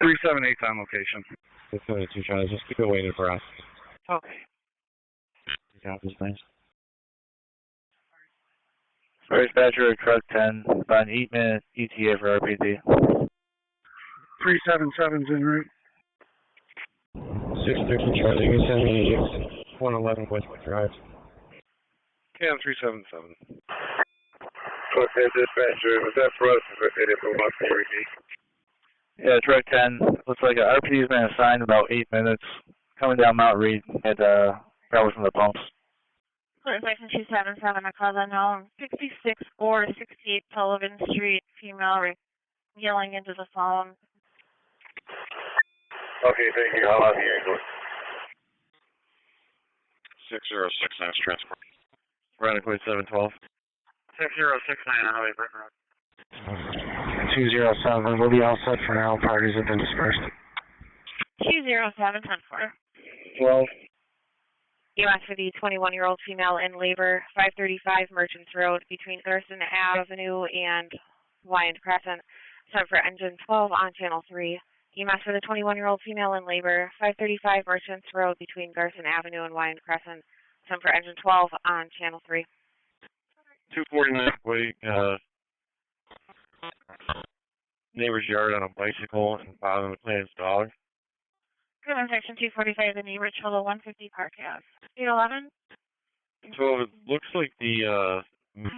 378 on location. 672, Charlie. Just keep it waiting for us. Okay. Copies, thanks. Sorry, dispatcher, truck 10, about an 8-minute ETA for RPD. 377's en route. 630, Charlie. You can send me 111 Westwood Drive. Yeah, 377. Truck 10 dispatcher, was that for us? They didn't move up to RPD. Yeah, truck 10, looks like an RPD has been assigned about 8 minutes. Coming down Mount Reed, had problems from the pumps. Section 277, I call that now. 66 or 68 Sullivan Street, female yelling into the phone. Okay, thank you. I'll have the ambulance. 606, nice transport. Radical 712. 6069 Highway Britain Road. 207, we'll be all set for now. Parties have been dispersed. 207 10-4. 12. EMS for the 21-year-old female in labor, 535 Merchants Road between Thurston Avenue and Wyand Crescent. Sent for engine 12 on channel 3. EMS for the 21-year-old female in labor, 535 Merchants Road between Garson Avenue and Wyand Crescent. Sent for engine 12 on channel 3. 249 way, neighbor's yard on a bicycle and bothering to play his dog. Good on section 245, the neighbor Cholo 150 Park Ave. 811. So it looks like the, It's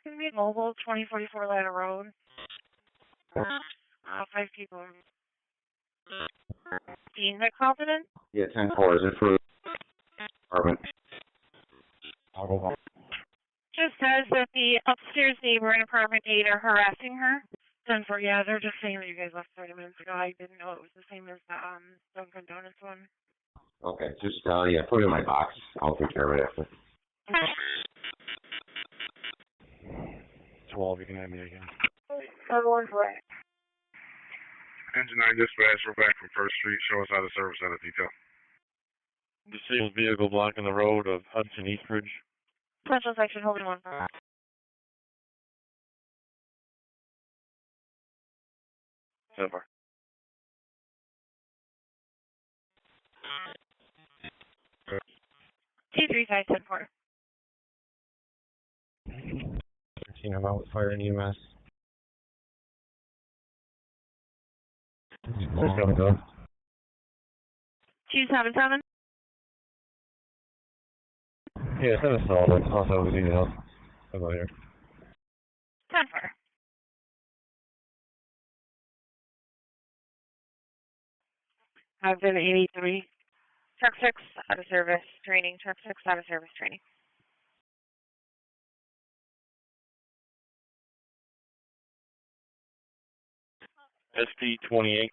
going to be mobile, 2044 Ladder Road. 5 people. Dean that called it in? Yeah, 10-4. Is it for apartment? I'll go home. Just says that the upstairs neighbor in apartment 8 are harassing her. 10-4, yeah, they're just saying that you guys left 30 minutes ago. I didn't know it was the same as the Dunkin' Donuts one. Okay, just, yeah, put it in my box. I'll take care of it after. 12, you can have me again. Everyone's right. Engine 9 dispatch, we're back from 1st Street. Show us how to service out of detail. Disabled vehicle blocking the road of Hudson Eastridge. Central section holding 1. 7-4. 235 10-4. 13, I'm out with fire and EMS. Let's go. 277. Yeah, send us all the also with emails. I'll go here. 10-4. I've been 83. Truck 6 out of service training. Truck 6 out of service training. SP28.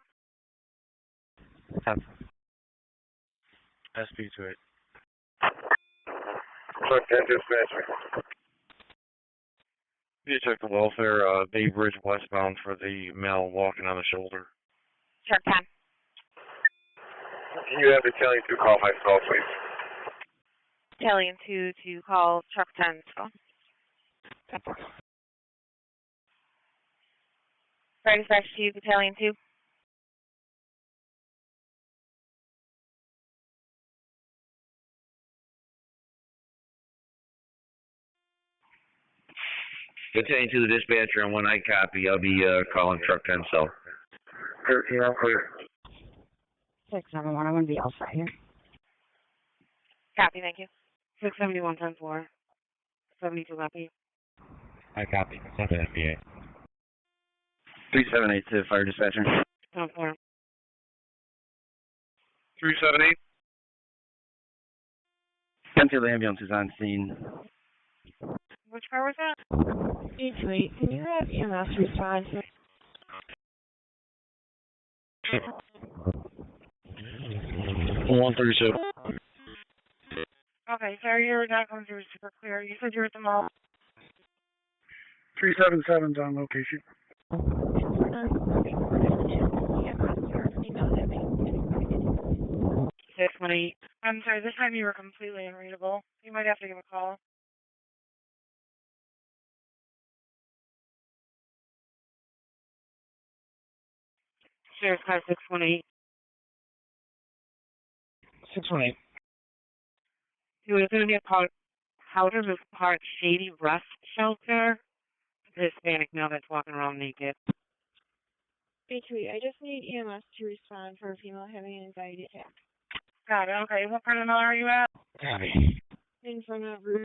SP28. Truck 10 dispatch. You check the welfare, Bay Bridge westbound for the male walking on the shoulder. Truck 10. Can you have the Italian 2 call my call, please? Battalion 2 to call truck 10. So. Fire dispatch to Battalion 2. Attending to the dispatcher on 1-9 copy. I'll be calling truck 10 cell. 13, I'm clear. 671, I'm going to be outside here. Copy, thank you. 671, 10-4. 72 copy. I copy. Something FBA. 378 to fire dispatcher. 10-4. 378. Penfield ambulance is on scene. Which car was that? 828, can you have EMS respond to 132. Okay, sorry, you're not coming through super clear. You said you were at the mall. 377's on location. 618. I'm sorry, this time you were completely unreadable. You might have to give a call. Sheriff's car 618. 618. It was going to be a Powder's Park Shady Rest Shelter. The Hispanic male that's walking around naked. 828, I just need EMS to respond for a female having an anxiety attack. Got it, okay. What part of the mall are you at? Copy. In front of room.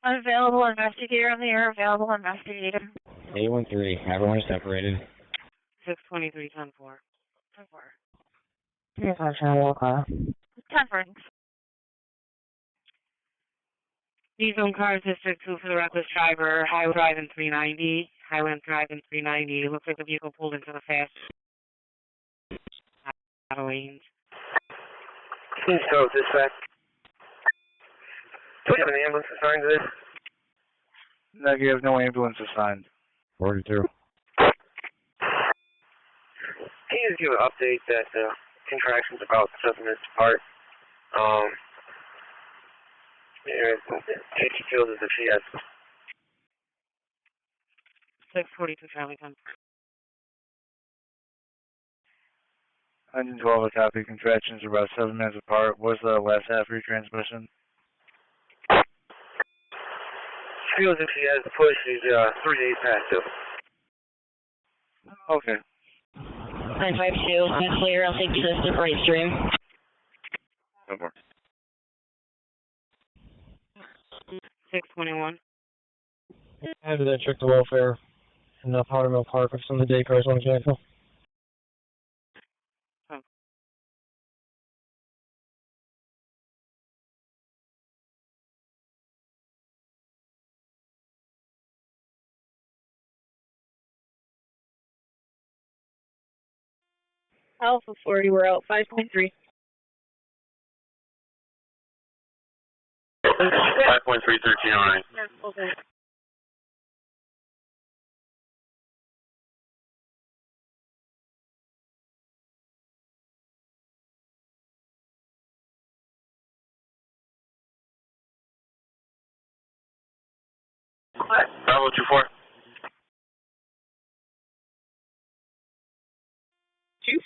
Available investigator on the air. Available investigator. 813. Everyone's separated. 623, 10-4. 10-4. Yes, I'm trying to walk off. 10-4. These own cars, District 2 for the reckless driver. Highway driving 390. Highland driving 390. Looks like the vehicle pulled into the fast lanes. Please go, dispatch. Do we have an ambulance assigned to this? Negative, no ambulance assigned. 42. Can you just give an update that contraction's about 7 minutes apart? She feels as if she has 642, Charlie 10. 112, a copy. Contractions are about 7 minutes apart. What's the last half of your transmission? She feels as if she has to push. She's 3 days past it. Okay. 952, Miss Lear, I'll take this to right stream. No more. 621. I had to check the welfare in Powder Mill Park with some of the day cars on the vehicle. Alpha 40, we're out 5.3. 5.3, 1309. Okay. Bravo 24.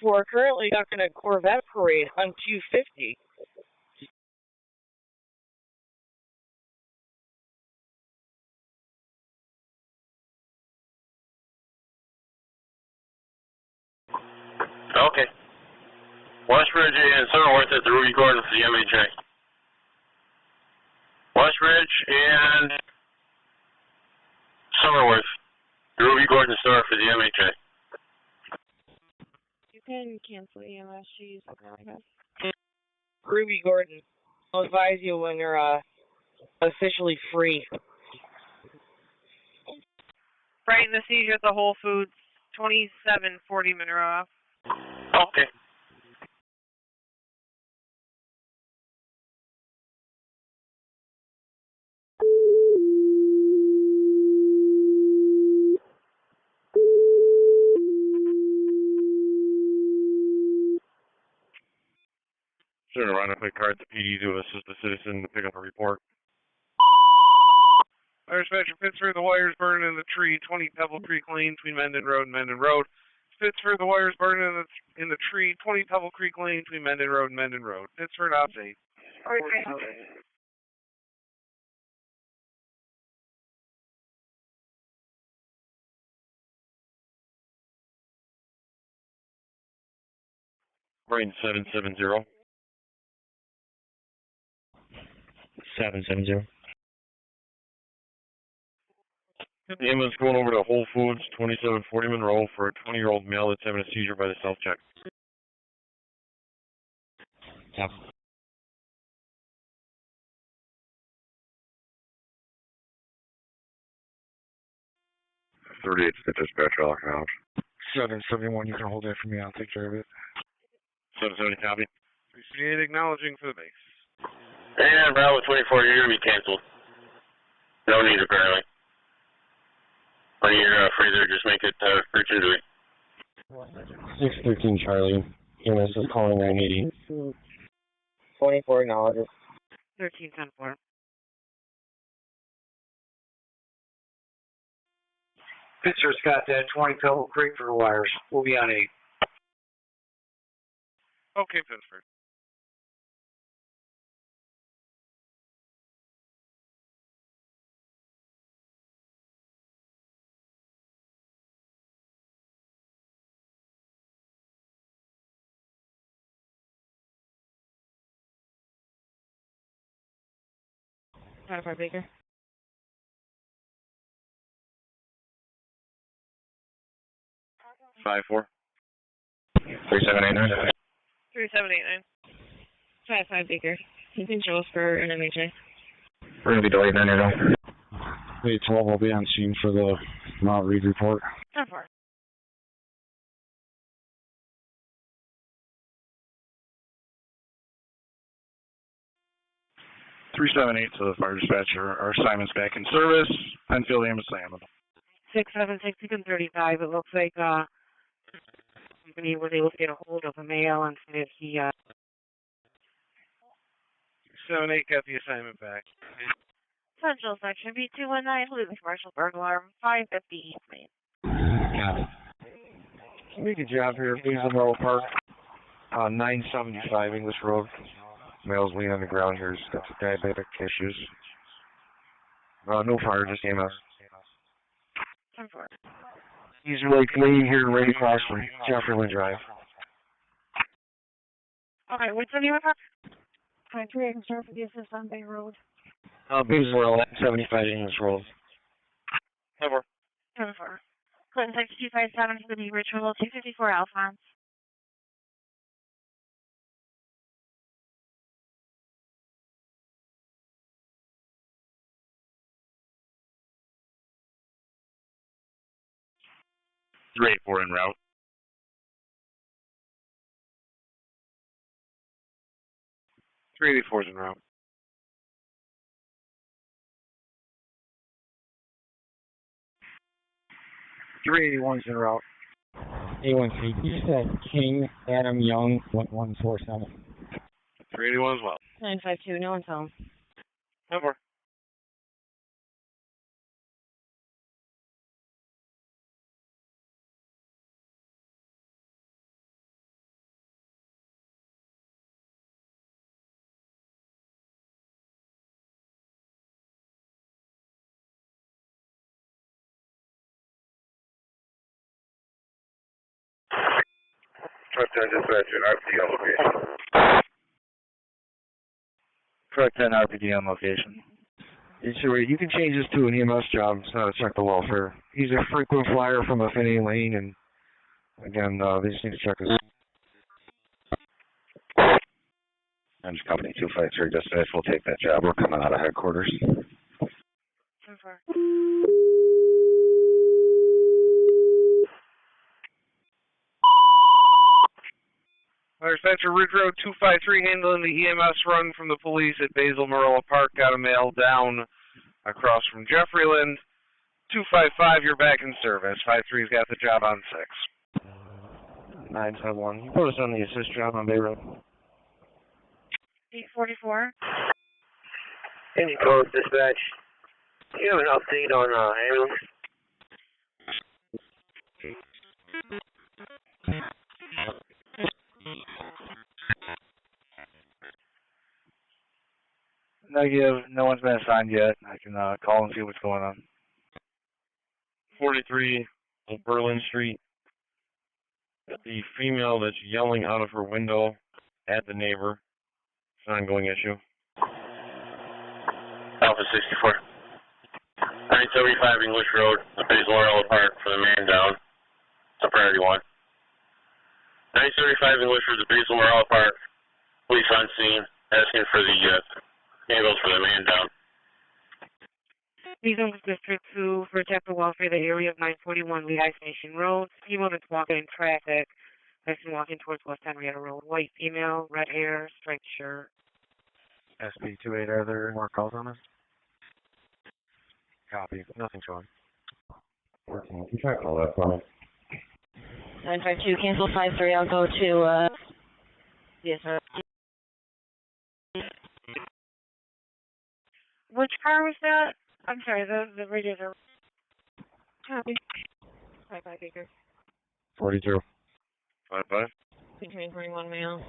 2-4, currently ducking a Corvette parade on 250. Okay. Westridge and Summerworth at the Ruby Gordon for the MHA. Westridge and Summerworth, the Ruby Gordon store for the MHA. You can cancel EMS, she's Ruby Gordon. I'll advise you when you're officially free. Right in the seizure at the Whole Foods, 2740 Monroe. Okay. Turn around and put card at the PD to assist the citizen to pick up a report. Fire dispatcher Pittsford, the wires burning in the tree, 20 Pebble Creek Lane between Mendon Road and Mendon Road. Pittsford, the wires burning in the tree, 20 Pebble Creek Lane between Mendon Road and Mendon Road. Pittsford, ops 8. Brain 770. 770. EMS going over to Whole Foods, 2740 Monroe, for a 20-year-old male that's having a seizure by the self-check. Yep. .38 to the dispatcher, locking out. 771, you can hold that for me. I'll take care of it. 770 copy. 368 acknowledging for the base. And Bravo 24, you're going to be canceled. No need apparently. When you're free there, just make it reach into it. 613 Charlie. EMS is calling 980. 24 acknowledges. 1310-4. Pittsford's got that 20 Pebble Creek for wires. We'll be on 8. Okay, Pittsford. Five Baker. Five four. 3789. 3789. 5 Baker. You can show us for an MHA. We're going to be delayed 980. 812 will be on scene for the Mount Reed report. 10-4. To the fire dispatcher. Our assignment's back in service. Penfield EMS Salmon. 676, you can 35. It looks like company was able to get a hold of a male and said he 78 got the assignment back. Central Section B219, Louis commercial burglar, 550 East Main. Got it. Make a job here, Basil Monroe Park. 975 English Road. Male's laying on the ground here. He's got diabetic issues. No fire, just EMS. 10-4. He's really laying here right across from Jefferson Drive. Okay, what's the name of it? 5-3, I can start for the assist on Bay Road. Basil 75 English Road. 10-4. 10-4. Clinton 6257 to the New Ritual, 254 Alphonse. Great, 4 en route. Three 84's en route. 381's en route. A1C, you said King Adam Young 1147. 381 as well. 952, no one's home. 10-4. Truck 10 dispatcher, RPD on location. Truck 10 RPD on location. You can change this to an EMS job. It's not a check the welfare. He's a frequent flyer from Affinity Lane, and again, they just need to check his. I'm just company 253 dispatch. We'll take that job. We're coming out of headquarters. 10-4. Fire dispatcher Ridge Road 253 handling the EMS run from the police at Basil Monroe Park. Got a male down across from Jeffreyland. 255, you're back in service. 53's got the job on 6. 971. You put us on the assist job on Bay Road. 844. Any code dispatch? Do you have an update on ambulance? Negative. No one's been assigned yet. I can call and see what's going on. 43 Berlin Street. The female that's yelling out of her window at the neighbor. It's an ongoing issue. Alpha 64. 975 English Road, the Basil Oil Park for the man down. It's a priority one. 975 English Road, the Basil Oil Park. Police on scene, asking for the ambulance for the man down. These are District 2 for protect the welfare of the area of 941 Lehigh Station Road. Female that's walking in traffic. That's been walking towards West Henrietta Road. White female, red hair, striped shirt. SB28, are there more calls on this? Copy. Nothing showing. Can you try to call that for me? 952, cancel 53. I'll go to, yes, sir. Which car was that? I'm sorry, the radios are... Copy. 55 acres. 42. 55. Between 21 male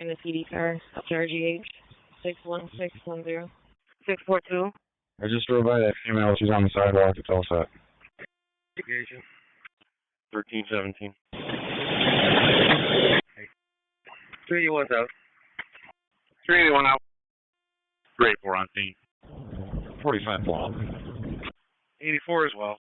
in the PD car, RGH 61610. 642. I just drove by that female. She's on the sidewalk. It's all set. Unication. 1317. 381's out. 381 out. Great, we're on scene. 45 block. 84 as well.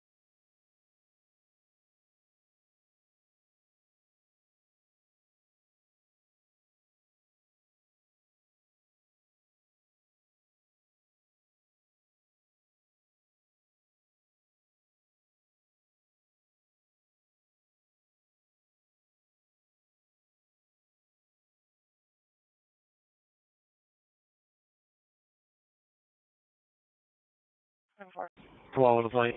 Follow the flight.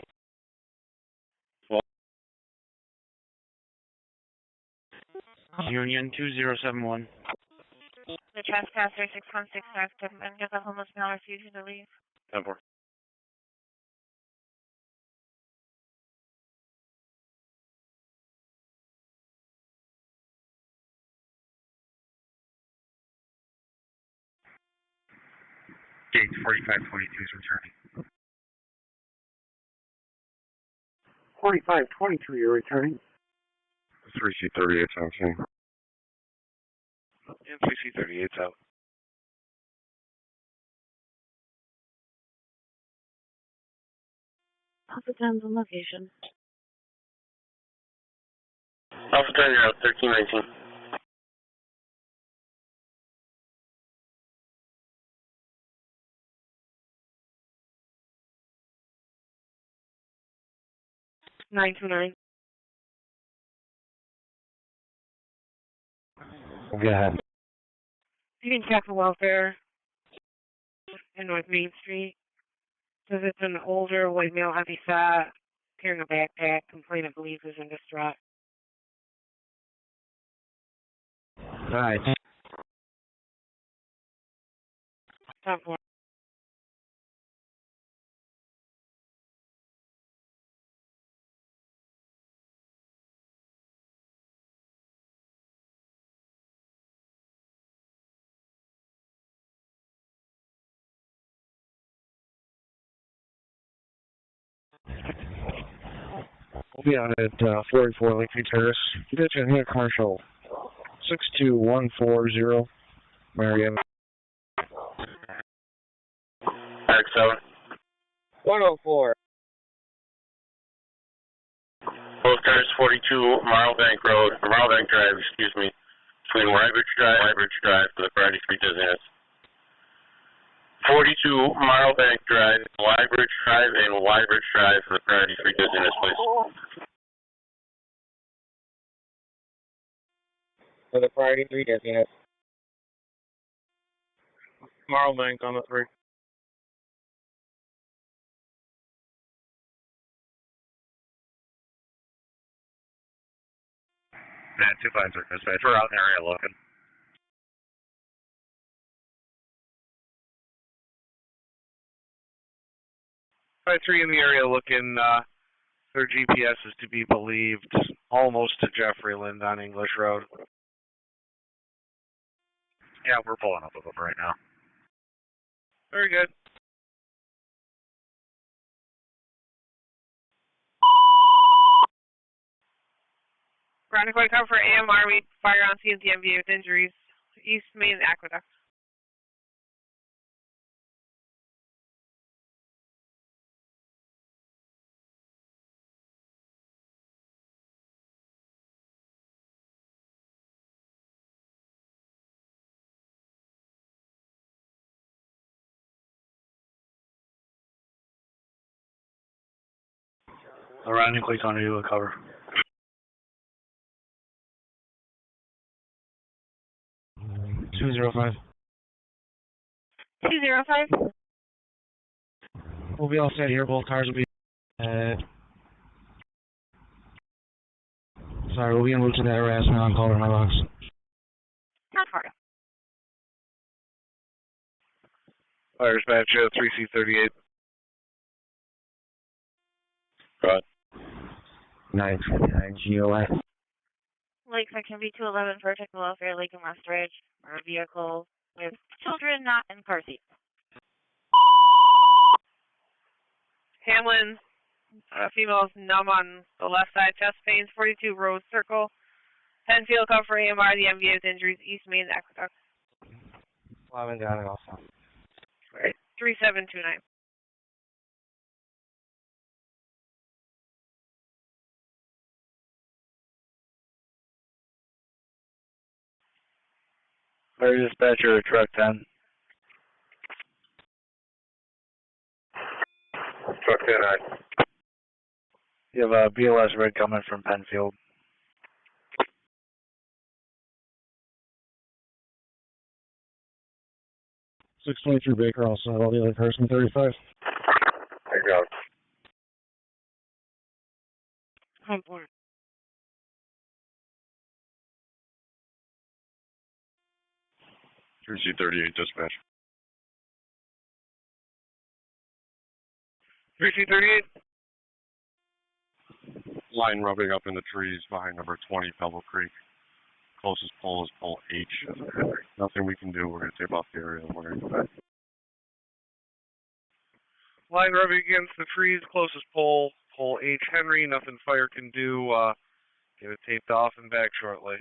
Union 2071. The trespasser 616 active and get the homeless male refusing to leave. 10-4. Gate 4522 is returning. 4522, you're returning. 3C38's on scene. And 3C38's out. Alpha 10's on location. Alpha 10, you're out, 1319. Nine two nine. Go ahead. You can check the welfare in North Main Street. Says it's an older white male, heavy fat, carrying a backpack. Complainant believes is in distraught. Alright. 10-4. We'll be out at 44 Lakeview Terrace. Condition here, commercial 62140, Marietta. RX7. 104. Both cars 42 Marlbank Road, or Marlbank Drive, excuse me, between Rybridge Drive for the priority street designates. 42 Marlbank Drive, Wybridge Drive, and Wybridge Drive for the priority street designates, please. For the priority 3 designates. Marlbank on the 3. That 25 are dispatch. We're out in the area looking. 253 in the area looking, their GPS is to be believed almost to Jeffreyland on English Road. Yeah, we're pulling up with them right now. Very good. Ground Quake cover for AMR, we fire on scene at the MVA with injuries. East Main Aqueduct. Ground Quake on you, cover. 205. 205. We'll be all set here. Both cars will be. Sorry, we'll be en route to that harassment on call in my box. Not far. Fire dispatch 3C38. Right. 959 GOI. Lake section B211 for technical welfare, Lake and West Ridge, or a vehicle with children not in car seats. Hamlin, female's numb on the left side, chest pains, 42 Rose Circle. Penfield cover for AMR, the MVA with injuries, East Main Aqueduct. Climbing down and also. Right. 3729. Fire dispatcher, truck 10. Truck 10-9. You have a BLS red coming from Penfield. 623 Baker also. All the other cars from 35. There you go. Homeport. 3C38 dispatch. 3C38. Line rubbing up in the trees behind number 20 Pebble Creek. Closest pole is pole H. Nothing we can do. We're going to tape off the area and we're going to go back. Line rubbing against the trees, closest pole, pole H. Henry, nothing fire can do. Get it taped off and back shortly.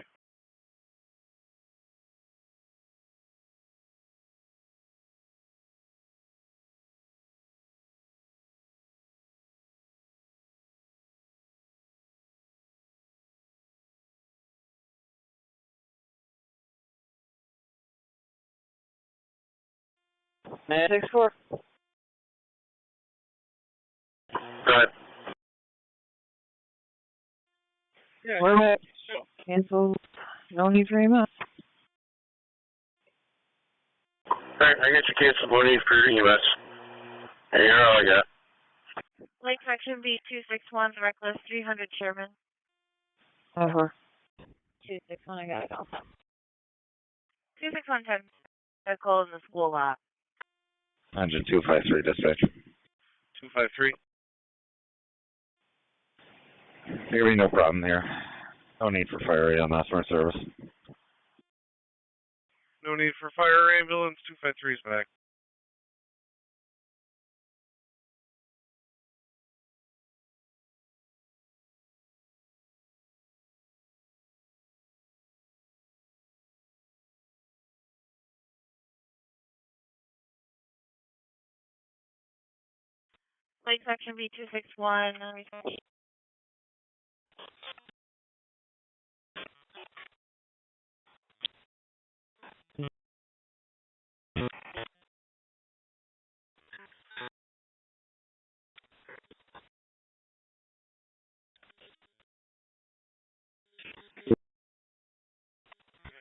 Man, 6-4. Go ahead. Yeah. We're at cancel. No need for EMS. Alright, I got your cancel money for EMS. And you're all I got. Lake section B261 reckless 300 Sherman. Over. 261, I got it also. 26110. Vehicle in the school lot. Engine 253 dispatch. 253. There will be no problem here. No need for fire EMS for service. No need for fire ambulance. 253's back. Lake section B261.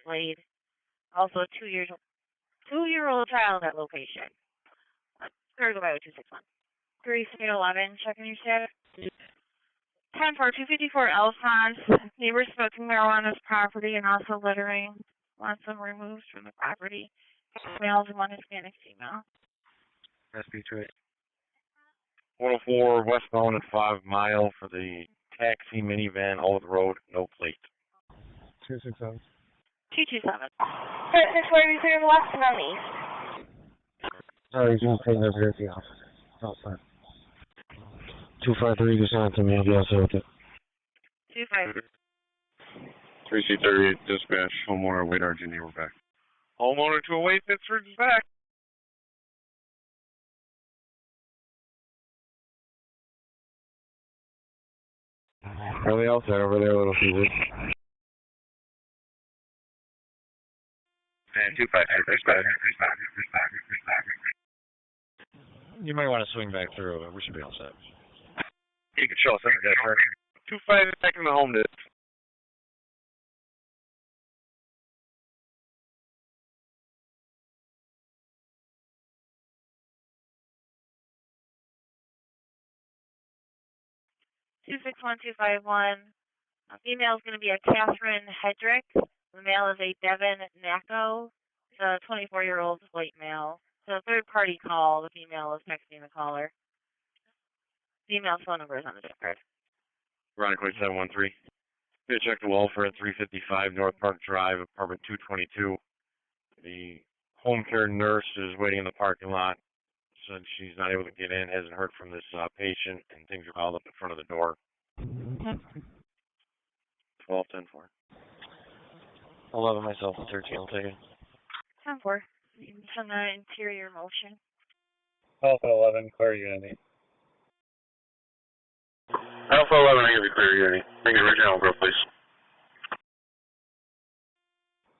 Laid. Also a 2-year-old child at location. Clear go by with 261. 311, checking your status. 10-4, 254 Alphonse. Neighbors smoking marijuana on his property and also littering. Wants them removed from the property. Males and one Hispanic female. SB28. 104 westbound at 5 Mile for the taxi minivan, Old Road, no plate. 267. 227. 643 west and on east. Sorry, he's not paying over here at the office. Outside. 253, just on to me, I'll be outside with it. 25. 3C38 dispatch, homeowner await Argentina, we're back. Homeowner to await Pittsford is back. Early outside over there, little Caesar. And 253 dispatch. You might want to swing back through, but we should be all set. You can show us something different. 25 back in the home disc. Two 61251. Female is going to be a Catherine Hedrick. The male is a Devin Nacko. It's a 24-year-old white male. So third-party call. The female is texting the caller. Female's phone number is on the deck card. Veronica 713. Gonna check the welfare at 355 North Park Drive, apartment 222. The home care nurse is waiting in the parking lot. Said she's not able to get in, hasn't heard from this patient, and things are piled up in front of the door. 12-10-4. 11 myself, 13, I'll take it. 10-4. You can send the interior motion. Alpha 11, clear unity. Alpha 11, I give you clear unity. Bring the original growth, please.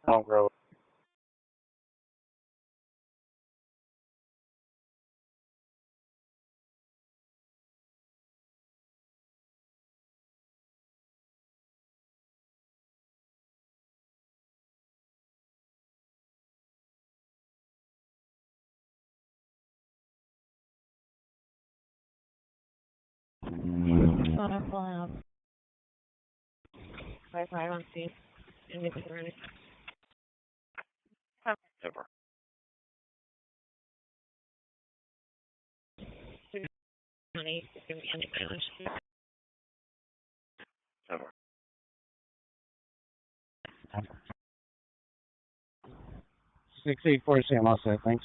Elm Grove. I'm pulling up. 5 on Steve. And make it ready. 10-4. Money, it's going to be any mileage. 10-4. 684, Sam, all set, thanks.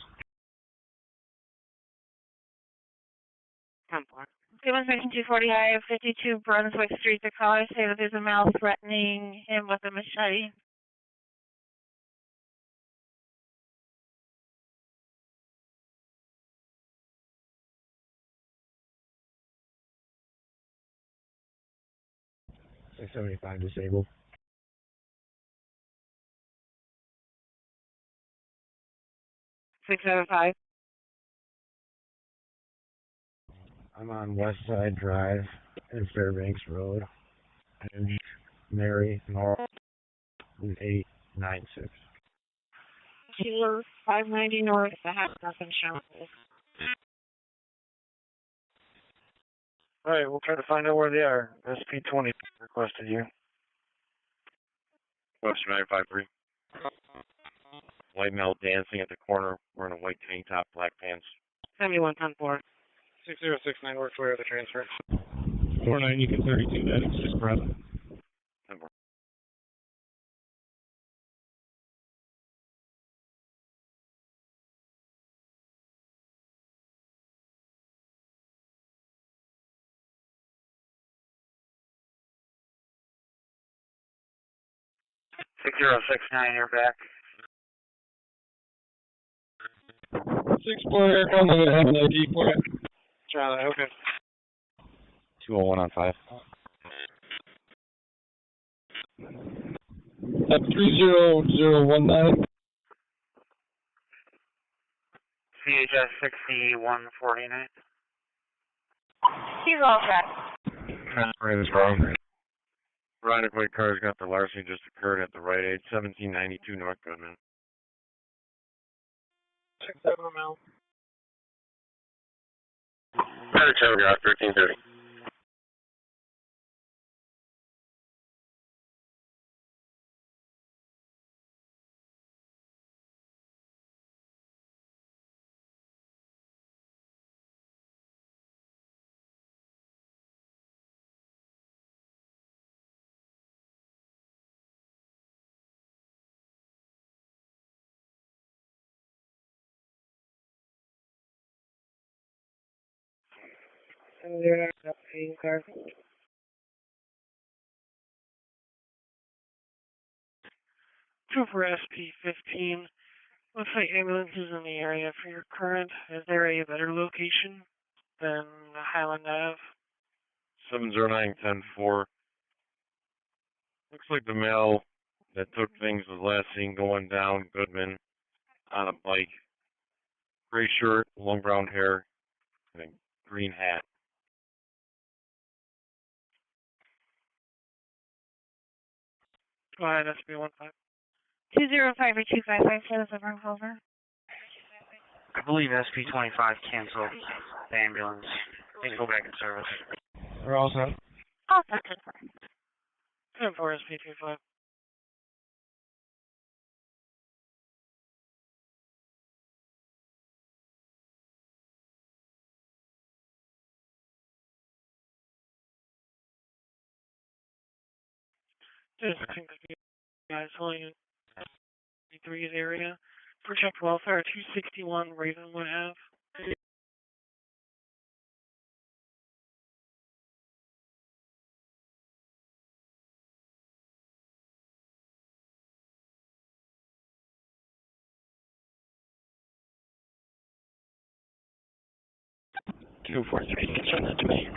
10-4. Demonstration 245, 52 Brunswick Street. The caller say that there's a male threatening him with a machete. $675 disabled. 675. I'm on West Side Drive and Fairbanks Road. And Mary North 896. Sheila 590 North, the house nothing shown. Alright, we'll try to find out where they are. SP20 requested you. Western 953. White male dancing at the corner, wearing a white tank top, black pants. 71-10-4. 6069 works where the transfer. 49, you can 32, that is just present. 10-4. You're back. 6-4, I'm going to have an ID for it. Charlie, okay. 201 on 5. Up 30019. CHS 6149. He's all set. Right is wrong. Veronica White car's got the larceny just occurred at the Rite Aid, 1792 North Goodman. 67 mile. Telegraph 1330. Trooper SP-15. Looks like ambulance is in the area for your current. Is there a better location than Highland Ave? 709-10-4. Looks like the male that took things was last seen going down Goodman on a bike. Gray shirt, long brown hair, and a green hat. Go ahead, SB-15. 205 or 255 for the suburban over. I believe SP-25 canceled the ambulance. They can go back in service. We're all set. Oh, that's it. 10-4 SP-25. Just think that you guys holding in the 3's area. Protect welfare 261 Ravenwood Ave. Two 43, you can send that to me.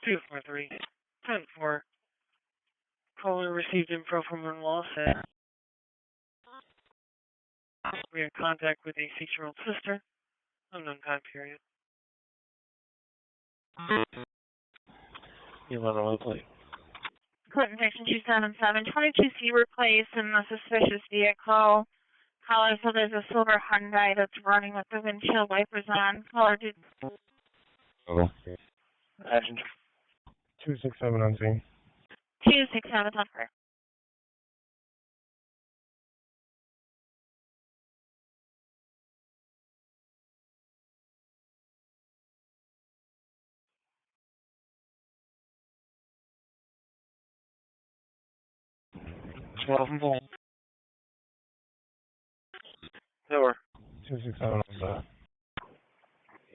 Two 4-3. 10-4. Caller received info from Monroe. Said we had contact with a 6-year-old sister. Unknown time period. 11 plate. Clinton section 277. 22C replaced in the suspicious vehicle. Caller said there's a silver Hyundai that's running with the windshield wipers on. Caller did. Oh. Action. 267 on scene. 267 on her. Full. Tower. 267 on set.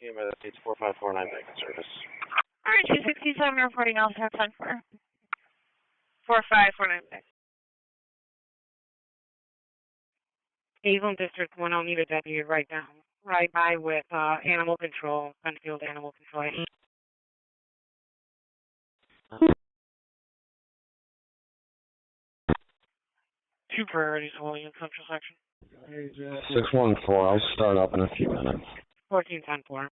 EMS 4549 back in service. Alright, 267 reporting all set on 4. 4549 back. Avon District 1, I'll need a deputy right now. Right by with animal control, penfield animal control. Two priorities holding in central section. 614, I'll start up in a few minutes. 14-10-4.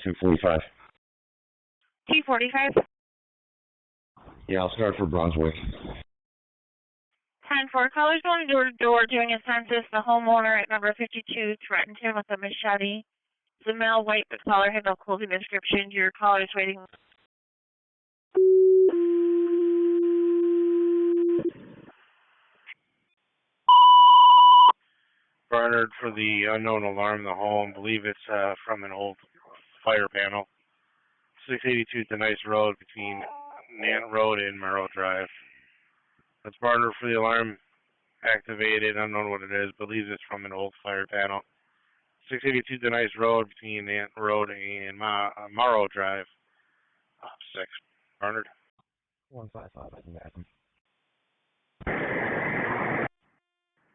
$245. T45. Yeah, I'll start for Brunswick. 10-4. Callers going door to door doing a census. The homeowner at number 52 threatened him with a machete. The male white, but caller had no clothing description. Your caller is waiting. Barnard for the unknown alarm in the home. Believe it's from an old fire panel. 682 Denise Road between Nant Road and Monroe Drive. That's Barnard for the alarm activated. Unknown what it is. Believes it's from an old fire panel. 682 Denise Road between Nant Road and Monroe Drive. 6. Barnard. 155, I can back him.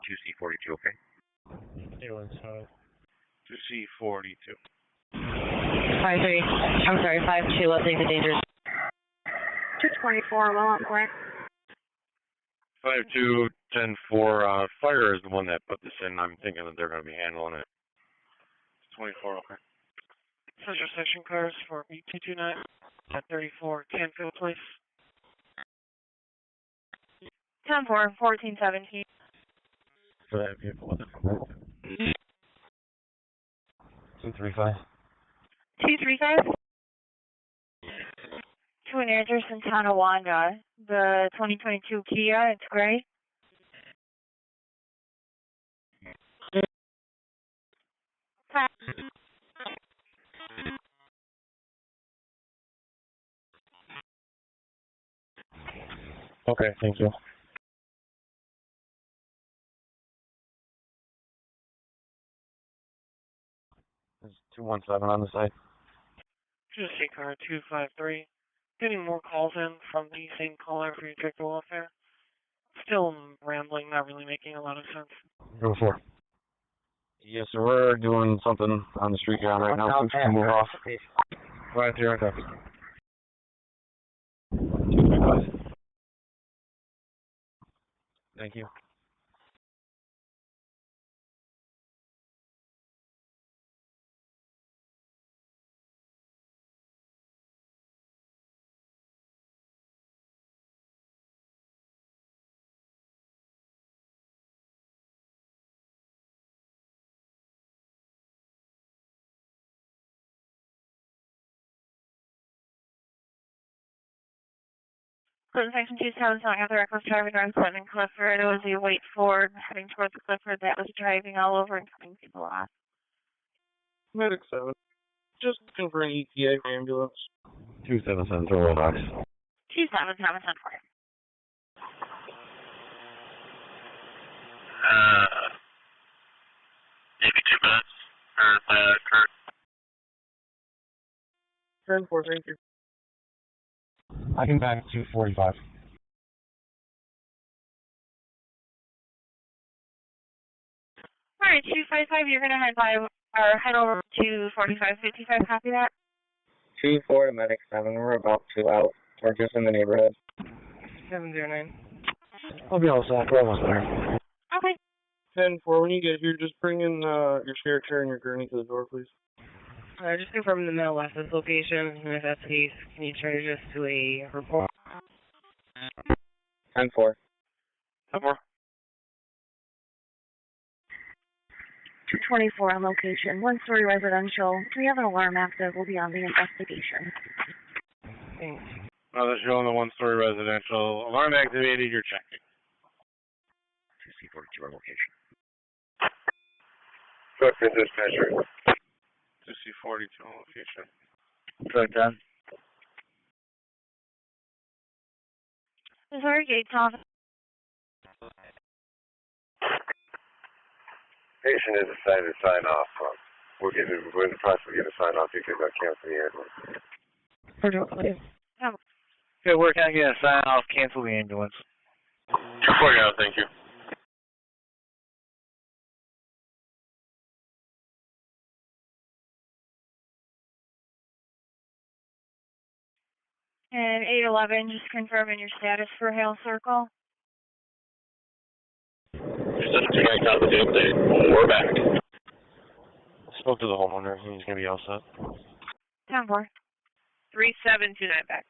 2C42, okay? inside. 2C42. 53. I'm sorry, 52. Let's take the danger. 224. Well, for it. 52-10-4. Fire is the one that put this in. I'm thinking that they're going to be handling it. 24, okay. Central section cars for B229 at 34 Canfield Place. 10-4. 1417. For that vehicle with it. 235. 235? To an address in Tonawanda, the 2022 Kia, it's gray. Okay, thank you. There's 217 on the side. Just car 253. Getting more calls in from the same caller for your check the welfare. Still rambling, not really making a lot of sense. Go for. Yes, sir. We're doing something on the street ground right now. Please can move off. Right here, right there. 235. Thank you. Clinton Section 27 not got the reckless driving on Clinton and Clifford. It was a white Ford heading towards Clifford that was driving all over and cutting people off. Medic 7. Just looking for an ETA ambulance. 277 throw box. 27 Thomas on Ford. Maybe 2 minutes. Kurt. 10-4, thank you. I can back 245. Alright, 255, you're gonna head over to 4555, copy that? 2-4 to Medic 7, we're about to out. We're just in the neighborhood. 709. I'll be all set. We're almost there. Okay. 10-4, when you get here, just bring in your share chair and your gurney to the door, please. Just confirming the Middle West's location, and if that's the case, can you charge us to a report? 10-4. 10-4. 224 on location, one-story residential. We have an alarm active. We'll be on the investigation. Thanks. Another showing the one-story residential. Alarm activated, you're checking. 2C42 on location. Truck and dispatcher. 2C42 on location. Truck 10. Missouri Gates office. Patient has decided to sign off. We're in the process of getting a sign off because I cancel the ambulance. Okay, where can I get a sign off? Cancel the ambulance. 240 out, thank you. And 811, just confirming your status for Hale Circle. Just tonight, top of the update. We're back. Spoke to the homeowner. He's going to be all set. 10-4. 3729 back.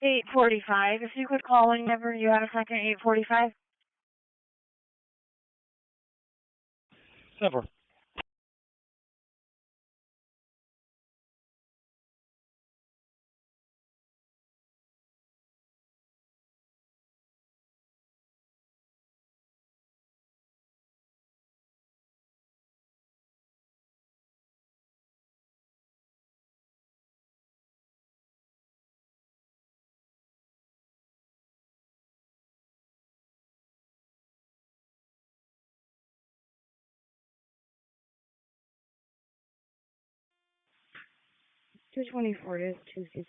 8:45. If you could call whenever you have a second, 8:45. 7-4. $224 is Tuesday,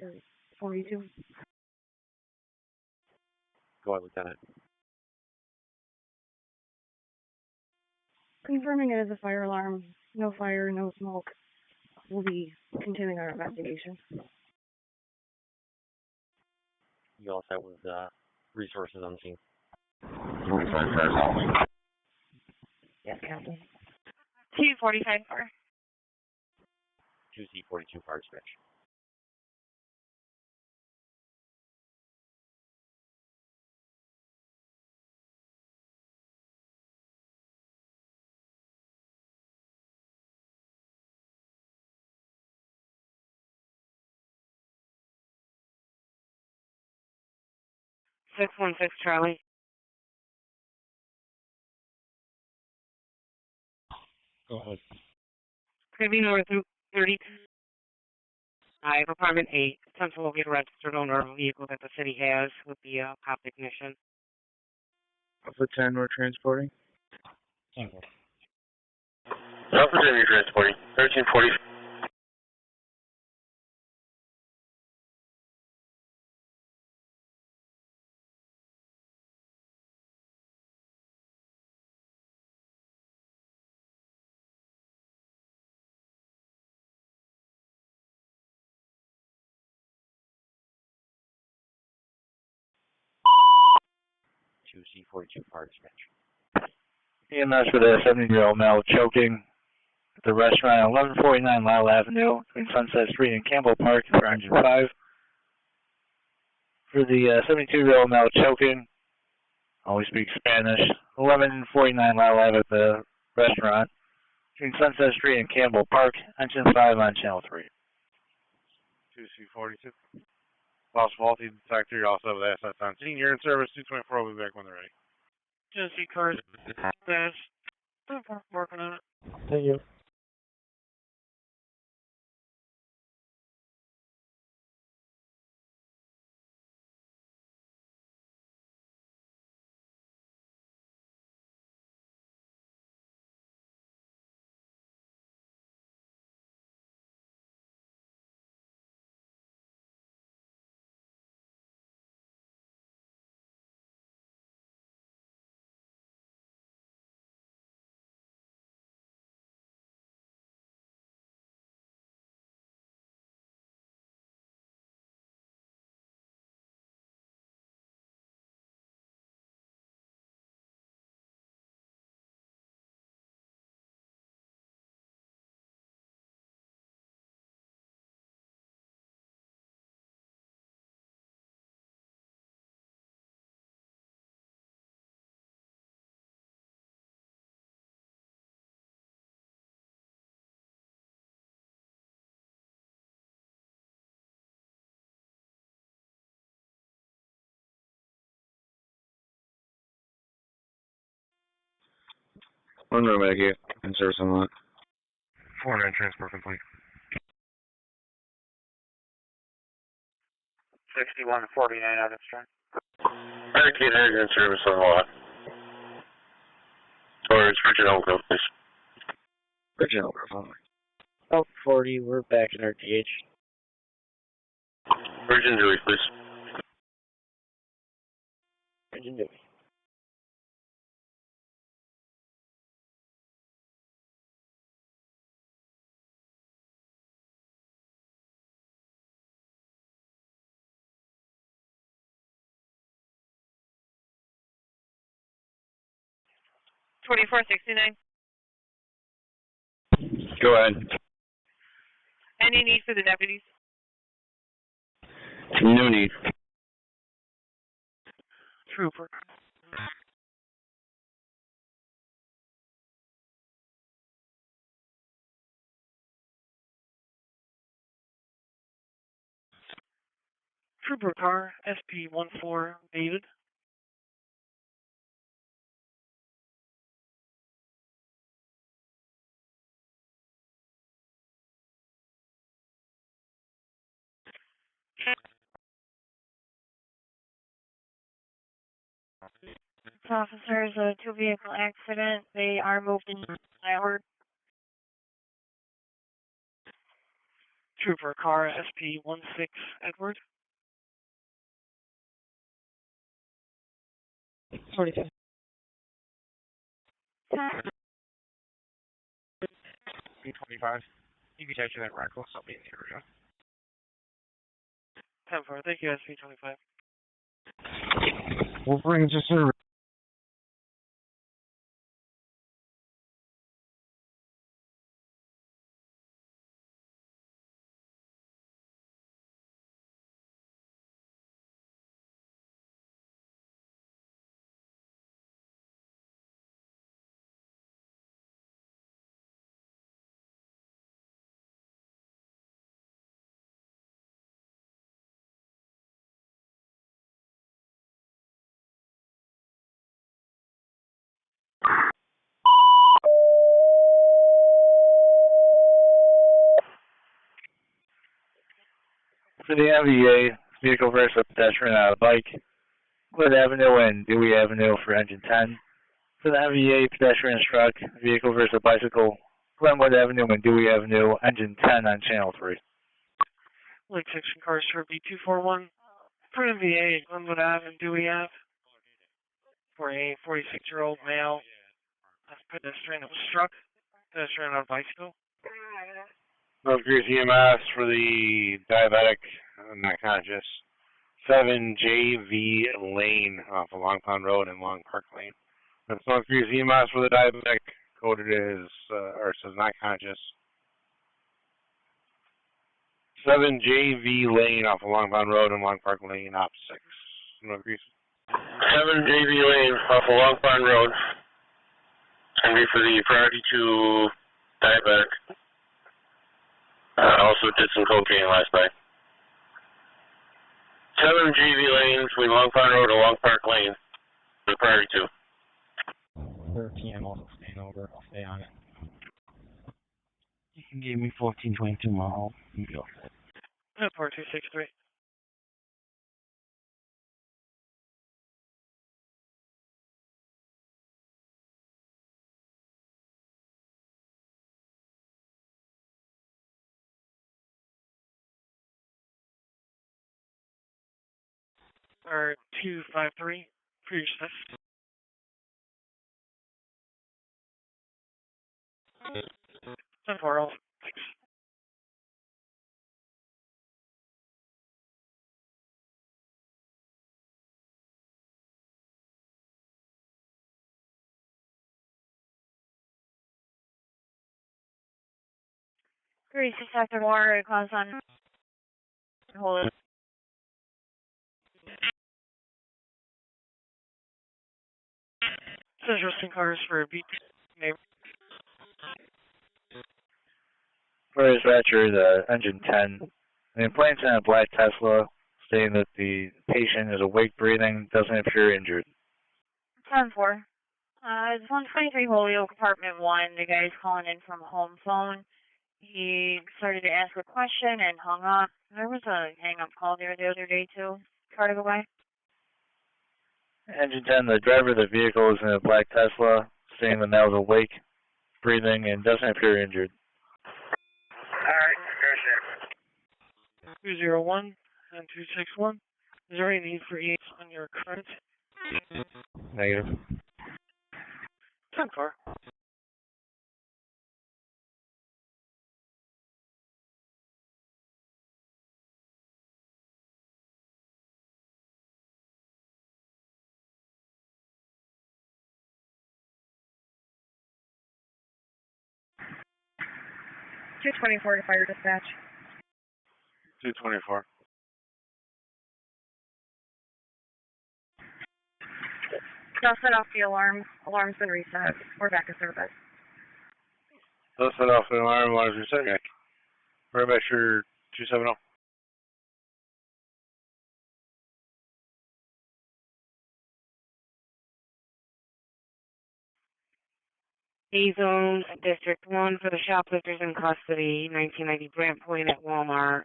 42. Go ahead, Lieutenant. Confirming it as a fire alarm. No fire, no smoke. We'll be continuing our investigation. You all set with resources on the scene? Yes, Captain. 2:45 car. 2C42 fire dispatch. $616 Charlie. Go ahead. Could be North Route 32. I have apartment 8. Attempt to locate a registered owner of a vehicle that the city has with the cop ignition. Alpha 10, we're transporting. 10-4. Alpha 10, you're transporting. 1340. C42 fire dispatch. EMS with a 70-year-old male choking at the restaurant at 1149 Lyle Avenue between Sunset Street and Campbell Park for engine 5. For the 72-year-old male choking, always speak Spanish, 1149 Lyle Ave at the restaurant between Sunset Street and Campbell Park, engine 5 on channel 3. 2C42. Lost faulty detector. You also have the assets on scene. You're in service. 224. We'll be back when they're ready. 2C cars. Dash. Working on it. Thank you. Monroe back here. In service on lot. 409 transport complete. 6149 out of strength. Barricade area in service on the lot. Or it's Richard Holcomb, please. Virgin over. About 40, we're back in RTH. Virgin Dewey, please. Virgin Dewey. $24.69. Go ahead. Any need for the deputies? No need. Trooper. Trooper car, SP-14 David. Officers, a two-vehicle accident. They are moved in Edward. Trooper car, SP-16 Edward. 45. B-25. Unication at Reckless. I'll be in the area. 10-4, thank you, SP-25. We'll bring to service. For the MVA, vehicle versus a pedestrian on a bike, Glen Avenue and Dewey Avenue for engine 10. For the MVA, pedestrian struck, vehicle versus a bicycle, Glenwood Avenue and Dewey Avenue, engine 10 on channel 3. Lake section cars for B241. For MVA, Glenwood Ave and Dewey Ave. For a 46-year-old male, a pedestrian that was struck, pedestrian on a bicycle. North Greece EMS for the diabetic, not conscious. 7JV Lane off of Long Pond Road and Long Park Lane. That's North Greece EMS for the diabetic. Coded as, or says not conscious. 7JV Lane off of Long Pond Road and Long Park Lane, op 6. North Greece. 7JV Lane off of Long Pond Road. And be for the priority to diabetic. Also did some cocaine last night. 7JV Lane between Long Pond Road and Long Park Lane. The priority to. 13, also staying over. I'll stay on it. You can give me 1422 Monroe. You go. Airport 263. Or 253 for your shift. And for all. Thanks. Grease sector more, it calls on hold. Says resting cars for B2 neighbor. For dispatcher, the engine 10. The complaint's in a black Tesla, stating that the patient is awake breathing, doesn't appear injured. 10-4. It's 123 Holyoke, apartment 1. The guy's calling in from a home phone. He started to ask a question and hung up. There was a hang-up call there the other day, too. Try to go by. Engine 10, the driver of the vehicle is in a black Tesla, stating that now is awake, breathing, and doesn't appear injured. Alright, 201 and 261. Is there any need for EMS on your current? Negative. 10-4. $224 to fire dispatch. 224. Just set off the alarm. Alarm's been reset. We're back to service. Let's set off the alarm. Alarm's reset back. Right back your 270. A-Zone, District 1 for the shoplifters in custody, 1990 Brant Point at Walmart.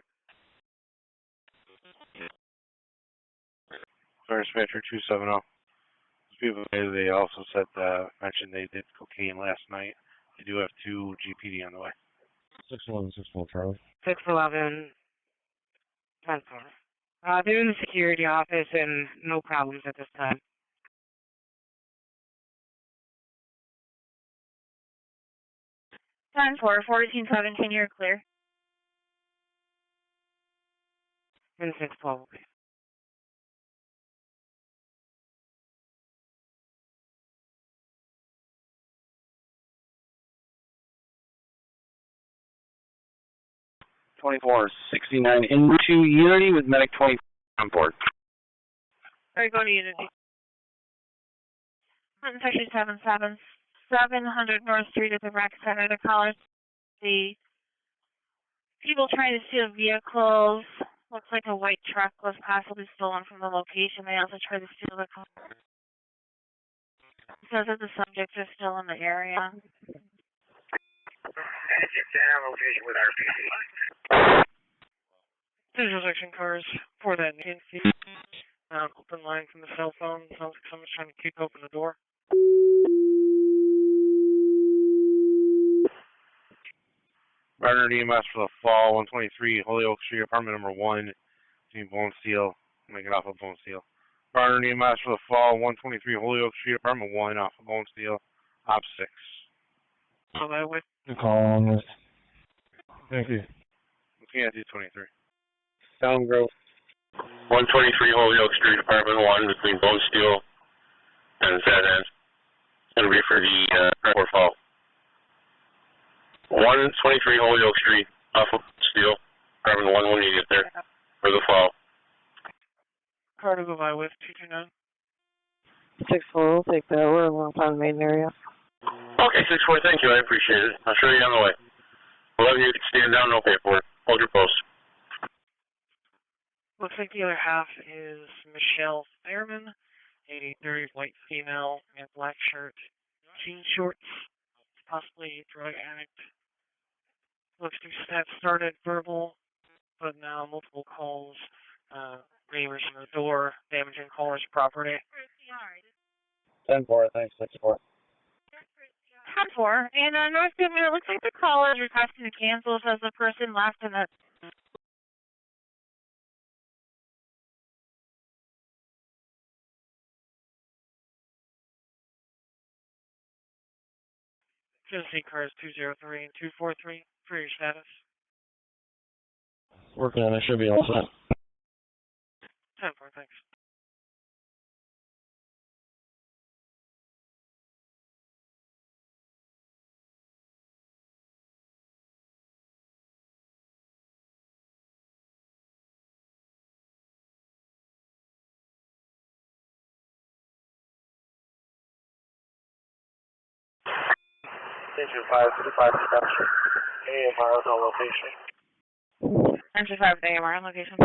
Dispatcher 270. People, they also said, mentioned they did cocaine last night. They do have 2 GPD on the way. 611, 612, Charlie. 611, 10-4. They're in the security office and no problems at this time. 10-4, 1417, you're clear. And 612, okay. (2469) into Unity with medic 24 on board. Alright, go to Unity. Section 777, 700 North Street at the rec center. The callers, the people trying to steal vehicles. Looks like a white truck was possibly stolen from the location. They also tried to steal the car. It says that the subjects are still in the area. Location with RPD. Intersection cars for that agency. Open line from the cell phone. Sounds like someone's trying to kick open the door. Barnard EMS for the fall, 123 Honeoye Street, apartment number 1, between Bone Steel. Make it off of Bone Steel. Barnard EMS for the fall, 123 Honeoye Street, apartment 1, off of Bone Steel, op 6. So that would. Good call on this. Thank you. Looking at 23. Sound Grove. 123 Honeoye Street, apartment 1, between Bone Steel and ZN. It's going to be for the airport fall. 123 Honeoye Street, off of Steel, apartment 1 when you get there, for the fall. Car to go by with 229. 6-4, we'll take that. We're along the main area. Okay, 6-4, thank you, I appreciate it. I'll show you on the way. 11, you can stand down, no paperwork. Hold your post. Looks like the other half is Michelle Fairman, 83, white female, in black shirt, jean shorts, possibly a drug addict. Looks to have started verbal, but now multiple calls, neighbors in the door, damaging caller's property. 10-4, thanks, 6-4. 10-4, and North Goodman, it looks like the caller is requesting to cancel, says the person left in the... Tennessee cars 203 and 243 for your status. Working on it. Should be all set. 10-4, thanks. Station 555 reception. AMR is on location. Entry 5 with AMR on location.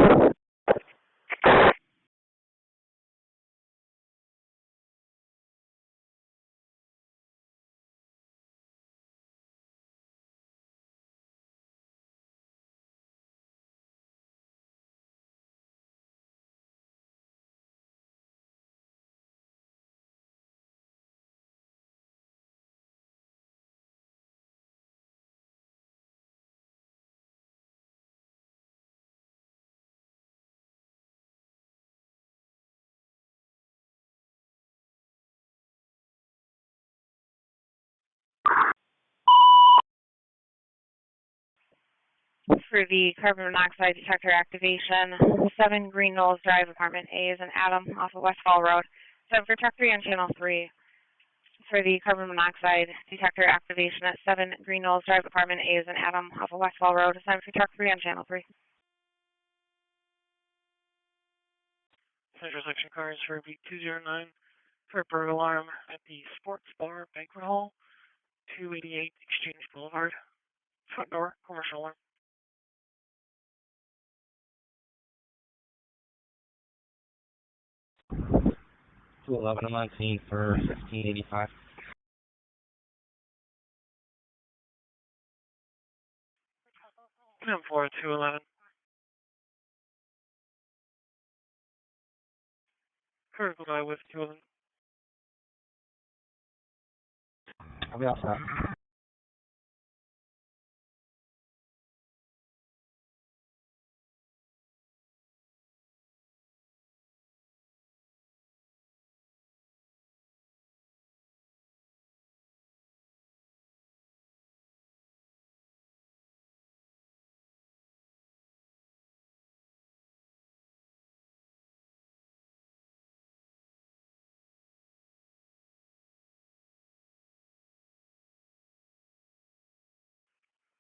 For the carbon monoxide detector activation, 7 Green Knolls Drive, apartment A is an Adam off of Westfall Road. 7 for truck 3 on channel 3. For the carbon monoxide detector activation at 7 Green Knolls Drive, apartment A is an Adam off of Westfall Road. 7 for truck 3 on channel 3. Central section cars for B209 Fairport alarm at the Sports Bar Banquet Hall, 288 Exchange Boulevard. Front door, commercial alarm. 211, I'm on scene for 1685. I'm for 211. Critical die with 211. I'll be outside.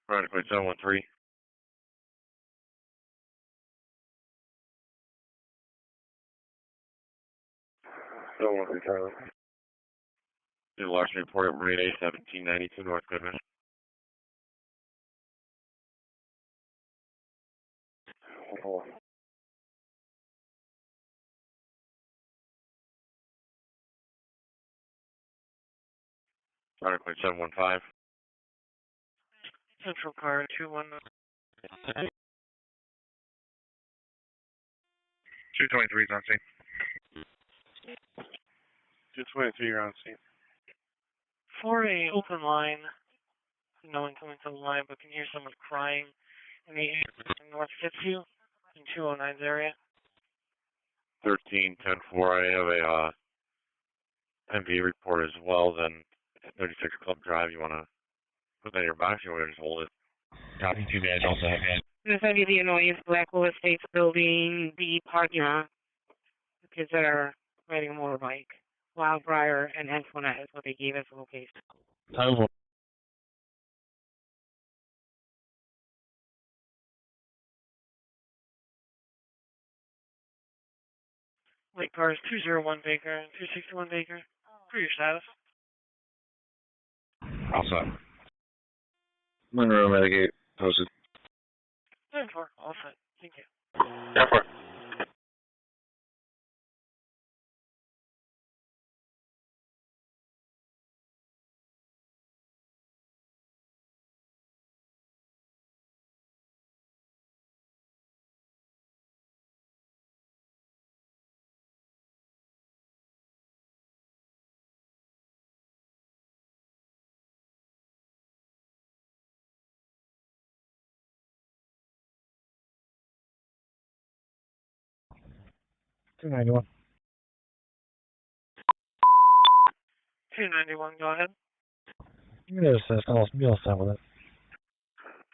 Right, quite 713. 713, Charlie. Did a larceny report at Marine A 1792 North Goodman. Right, quite 715. Central car 219. 223 is on scene. 223, you're on scene. For a open line, no one coming to the line, but can hear someone crying in the North Pittsfield in 209's area. 13-10-4, I have a MV report as well, then 36 Club Drive, you want to put that in your box, or you want to just hold it? Copy, 2 badge, also have that. This is the Illinois Blackwell Estates building, the parking lot. The kids that are riding a motorbike. Wildbriar and Antoinette is what they gave us the location. Times 1. Lake cars 201 Baker and 261 Baker. For your status. Outside. Monroe, Medicaid, posted. 10-4, all set. Thank you. 10-4. $291. 291, go ahead. You can assist. I'll be all set with it.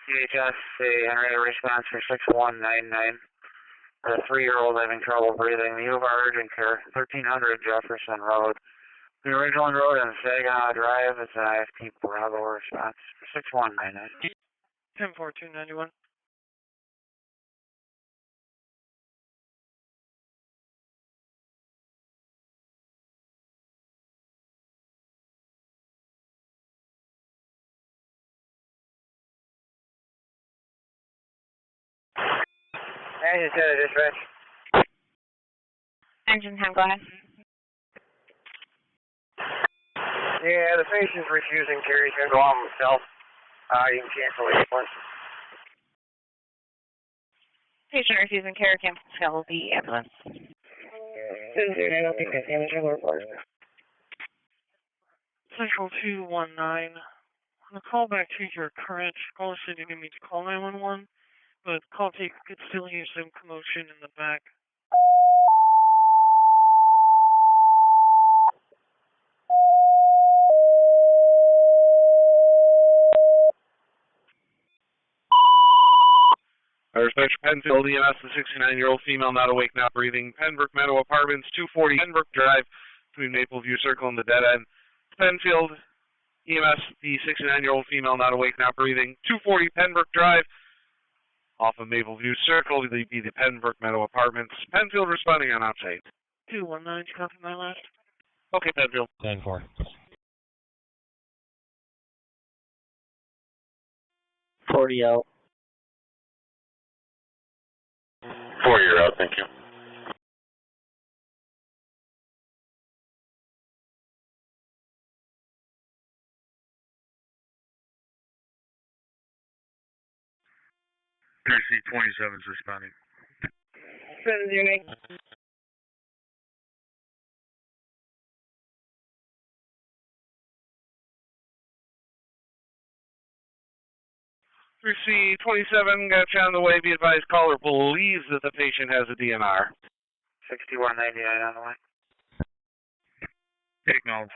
CHS, henrietta response for 6199. A 3-year-old having trouble breathing. The U of R urgent care, 1300 Jefferson Road. The original road on Saginaw Drive is an IFT Bravo response for 6199. 10-4, 291. Engine 10, dispatch. Engine 10, go ahead. Yeah, the patient's refusing care. He's going to go on himself. You can cancel the appointment. Patient refusing care, cancel the ambulance. I don't think that's damage or report. Central 219. On the call back to your current caller said you didn't mean to call 911, but call taker could still hear some commotion in the back. Dispatch Penfield, EMS, the 69-year-old female not awake, not breathing. Pembroke Meadow Apartments, 240 Pembroke Drive, between Mapleview Circle and the dead end. Penfield, EMS, the 69-year-old female not awake, not breathing. 240 Pembroke Drive, off of Mapleview Circle, the Pembroke Meadow Apartments. Penfield responding on outside. 219, copy my last. Okay, penfield. 10-4. 40 out. 4, you're out, thank you. NRC 27's responding. Send unit. 3C27, got you on the way. Be advised, caller believes that the patient has a DNR. 6199 on the way. Acknowledge.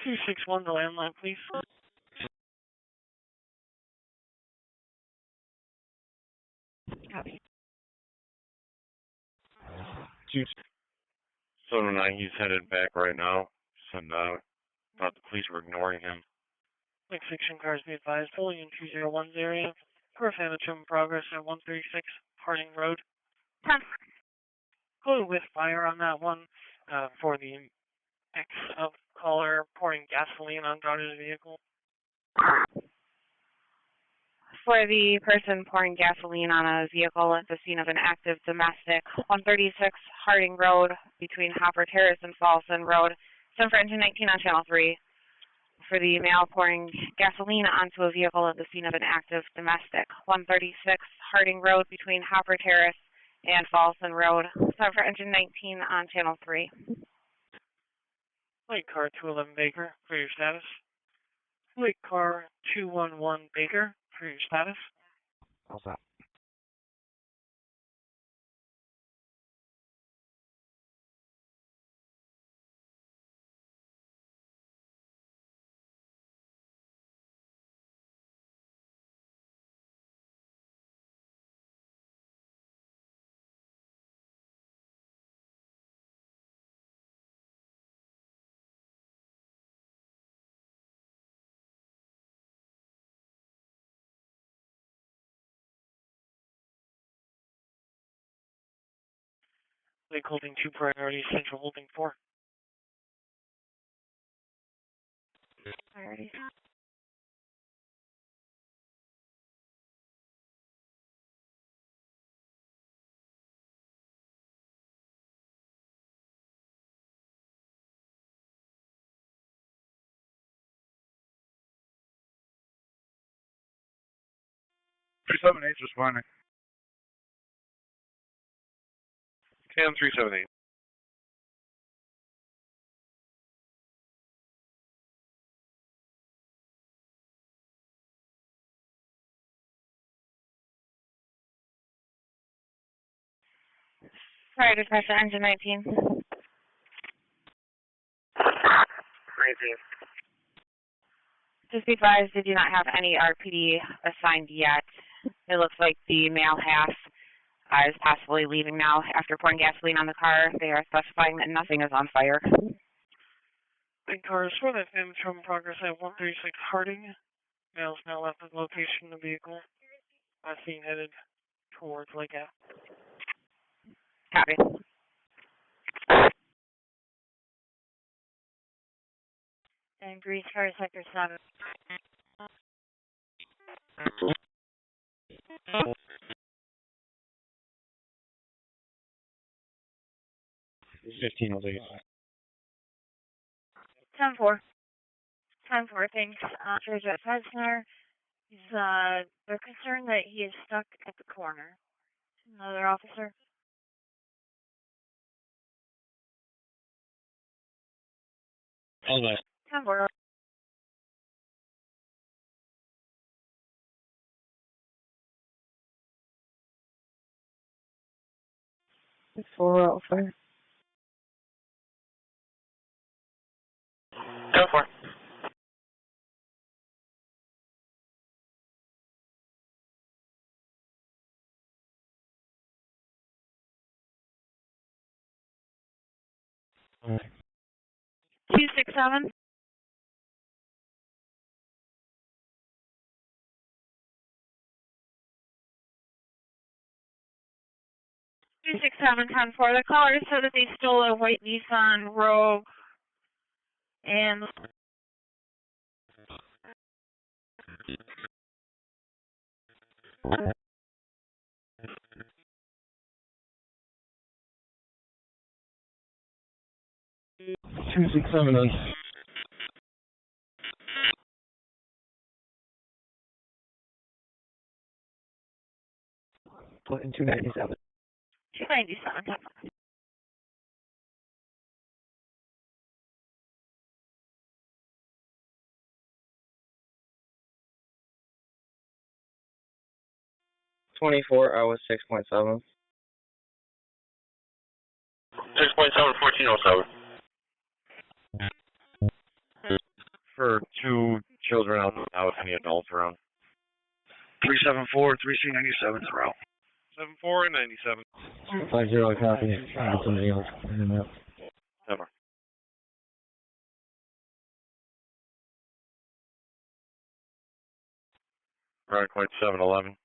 Two six one, the landline, please. Copy. 279, he's headed back right now. And thought the police were ignoring him. Like section cars be advised, pulling in 201's area. Core damage in progress at 136 Harding Road. 10. Go with fire on that one for the ex of caller pouring gasoline on daughter's vehicle. For the person pouring gasoline on a vehicle at the scene of an active domestic, 136 Harding Road between Hopper Terrace and Falson Road. Send for engine 19 on channel 3. For the male pouring gasoline onto a vehicle at the scene of an active domestic, 136 Harding Road between Hopper Terrace and Falson Road. Send for engine 19 on channel 3. Flight car 211 Baker for your status. Flight car 211 Baker for your status. How's that? Lake holding 2 priority, central holding 4. Priority. Three 378's responding. Cam 378. Sorry to press engine 19. 19. Just be advised, they do not have any RPD assigned yet. It looks like the male half is possibly leaving now after pouring gasoline on the car. They are specifying that nothing is on fire. Lake cars for that damage from progress at 136 Harding. Male's now left the location of the vehicle. Being headed towards Lake Ave. Copy. And Grease Car Sector 7. Fifteen will take it. 10-4. 10-4, thanks. George at Side Center. They're concerned that he is stuck at the corner. Another officer. All that. 10-4. It's 405. Go for it. 267. 267-10-4. The caller said that they stole a white Nissan Rogue and 267 on. Put in 297. 297. 24 hours 6.7. 6.7, 1407. For 2 children out without any adults around. 374, 3C97 throughout. 74 and 97. 50 copy. Somebody else. Never. Right, quite 711.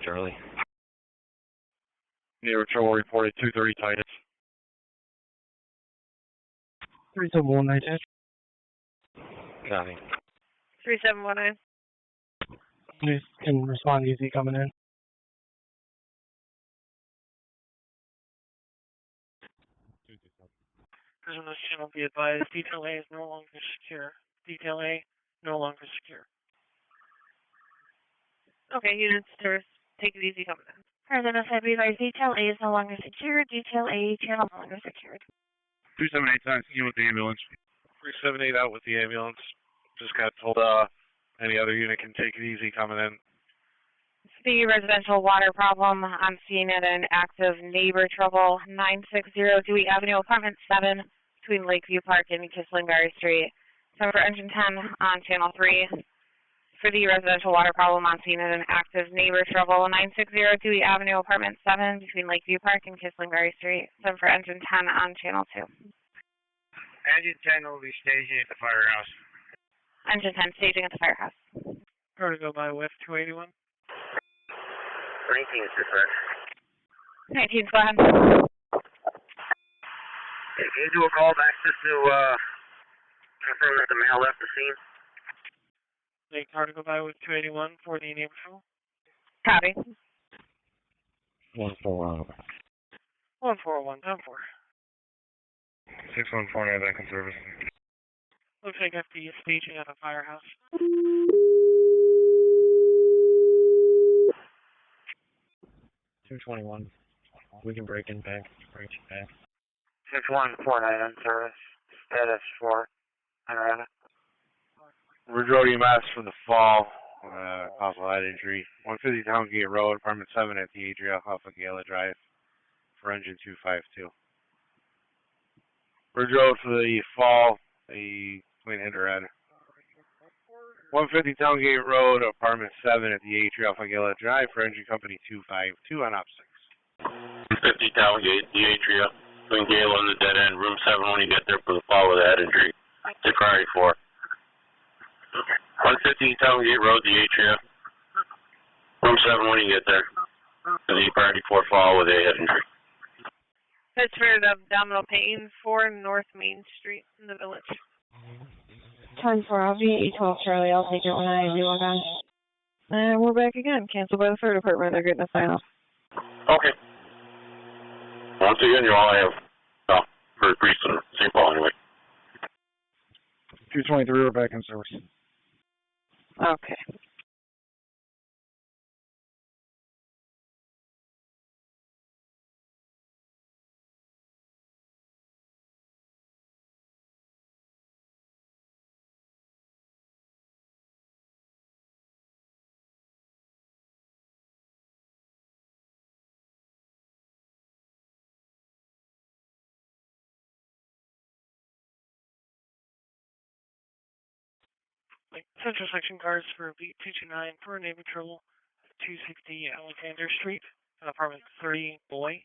Charlie. Neighbor trouble reported 230 Titus. 3719. Copy. 3719. Please can respond easy coming in. Prison this channel be advised, detail A is no longer secure. Detail A, no longer secure. Okay, units to take it easy coming in. President said, be advised, detail A is no longer secure. Detail A, channel no longer secured. 278 times in with the ambulance. 378 out with the ambulance. Just got told any other unit can take it easy coming in. The residential water problem on scene at an active neighbor trouble, 960 Dewey Avenue, apartment 7, between Lakeview Park and Kislingar Street. Time for engine 10 on channel 3. For the residential water problem on scene at an active neighbor trouble, 960 Dewey Avenue, apartment 7, between Lakeview Park and Kislingar Street. Time for engine 10 on channel 2. Engine 10 will be stationed at the firehouse. Engine 10 staging at the firehouse. Car to go by with 281. 19 is correct. 19, go ahead. Can you do a call back just to confirm that the male left the scene? The car to go by with 281 for the neighbor trouble. Copy. 141. 141, 10-4. 614 back in service. Looks like FD is staging at the firehouse. 221. We can break in back. 6149 in service. Status for henrietta. Ridge Road EMS for the fall. Possible head injury. 150 Towngate Road, apartment 7 at the Adria off of Gala Drive for engine 252. Ridge Road for the fall, a clean henrietta. 150 Towngate Road, apartment 7 at the Atria off of Gala Drive for engine company 252 on op 6. 50 Towngate, the Atria, between Gale and the dead end, room 7 when you get there for the fall with the head injury. To Cry 4. 150 Towngate Road, the Atria, room 7 when you get there. To the Party 4 fall with a head injury. Pittsford abdominal pain, 4 North Main Street in the village. 10-4, I'll be 12 Charlie. I'll take it when I do again. And we're back again. Canceled by the fire department. They're getting a sign off. Okay. Once again, you all have for Priest and St. Paul anyway. 223, we're back in service. Okay. Central section cars for beat 229 for neighbor trouble. 260 Alexander Street, in apartment 3, boy.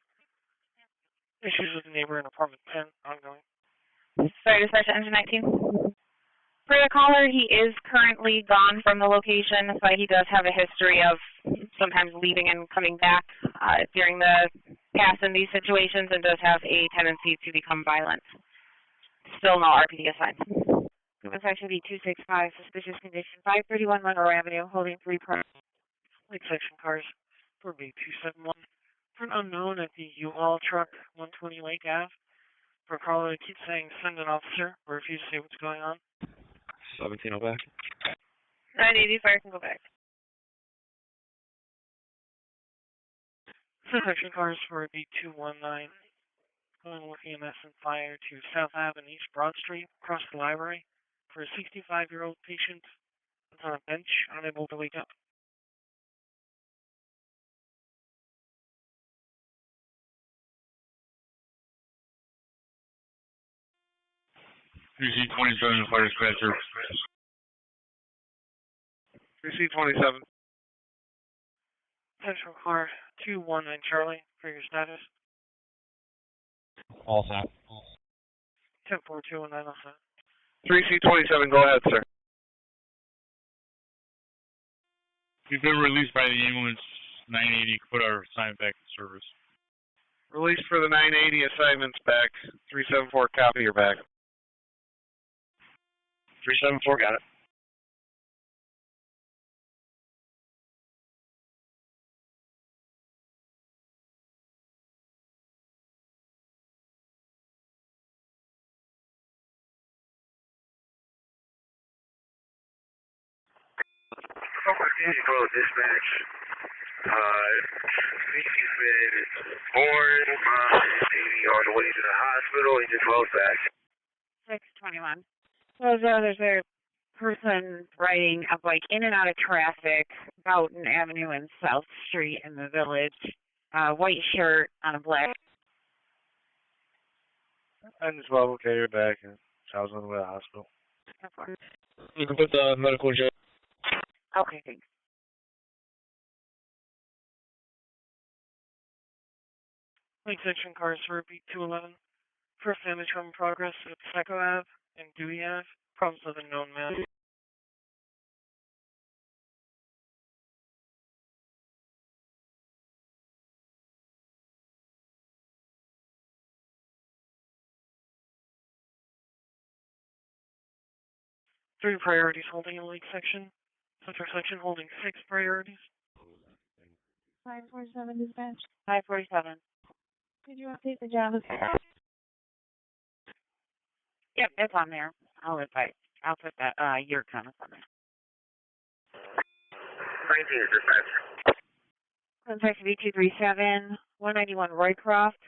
Issues with the neighbor in apartment 10, ongoing. Sorry, dispatch to engine 19. For the caller, he is currently gone from the location, but he does have a history of sometimes leaving and coming back during the past in these situations and does have a tendency to become violent. Still no RPD assigned. Suspect should be 265, suspicious condition, 531 Monroe Avenue, holding 3 Lake section cars for B271. For an unknown at the U-Haul truck, 120 Lake Ave. For a caller that keeps saying, send an officer, or refuse to say what's going on. 17 back. 980, fire can go back. Section cars for B219. Going with EMS and fire to South Ave and East Broad Street, across the library. For a 65-year-old patient that's on a bench, unable to wake up. 3C27 fire dispatcher. 3C27. Central car 219 Charlie for your status. All set. 10-4-219 all set. 3C27, go ahead, sir. We've been released by the ambulance 980. Put our assignment back in service. Release for the 980 assignments back. 374, copy, you're back. 374, got it. Road dispatch. CC said born, mom, baby on the way to the hospital. He just closed back. 621. So there's a person riding a bike in and out of traffic, Boughton Avenue and South Street in the village. White shirt on a black. I'm just well, okay, you're back. I was on the way to the hospital. You can put the medical jet. Okay, thanks. Lake section cars for B211. First damage home progress at Psycho Ave and Dewey Ave. Problems with a known man. Three priorities holding in Lake section. Central section holding 6 priorities. 547 dispatch. 547. Could you update the job? Yep, it's on there. I'll put that your comments on there. 19 is dispatch. Contact B237 191 Roycroft.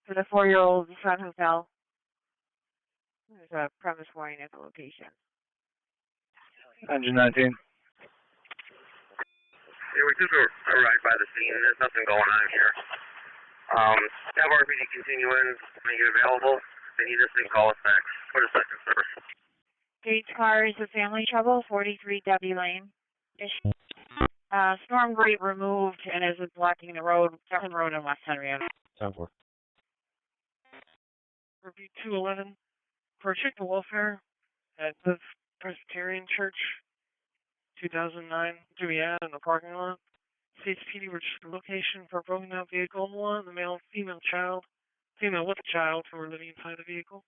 For the 4-year-old Sun Hotel. There's a premise warning at the location. Engine 19. Yeah, we took a ride by the scene. There's nothing going on here. Have RPD continue in, make it available. If they need us, they can call us back. Put a second service. Gates car is a family trouble, 43 W Lane. Storm grate removed and is blocking the road, Second Road in West Henrietta. 10-4. For B211. For check the welfare at the Presbyterian Church, 2009, Dewey Ave in the parking lot. States PD registered location for a broken down vehicle in the lot, the male and female with a child who were living inside the vehicle.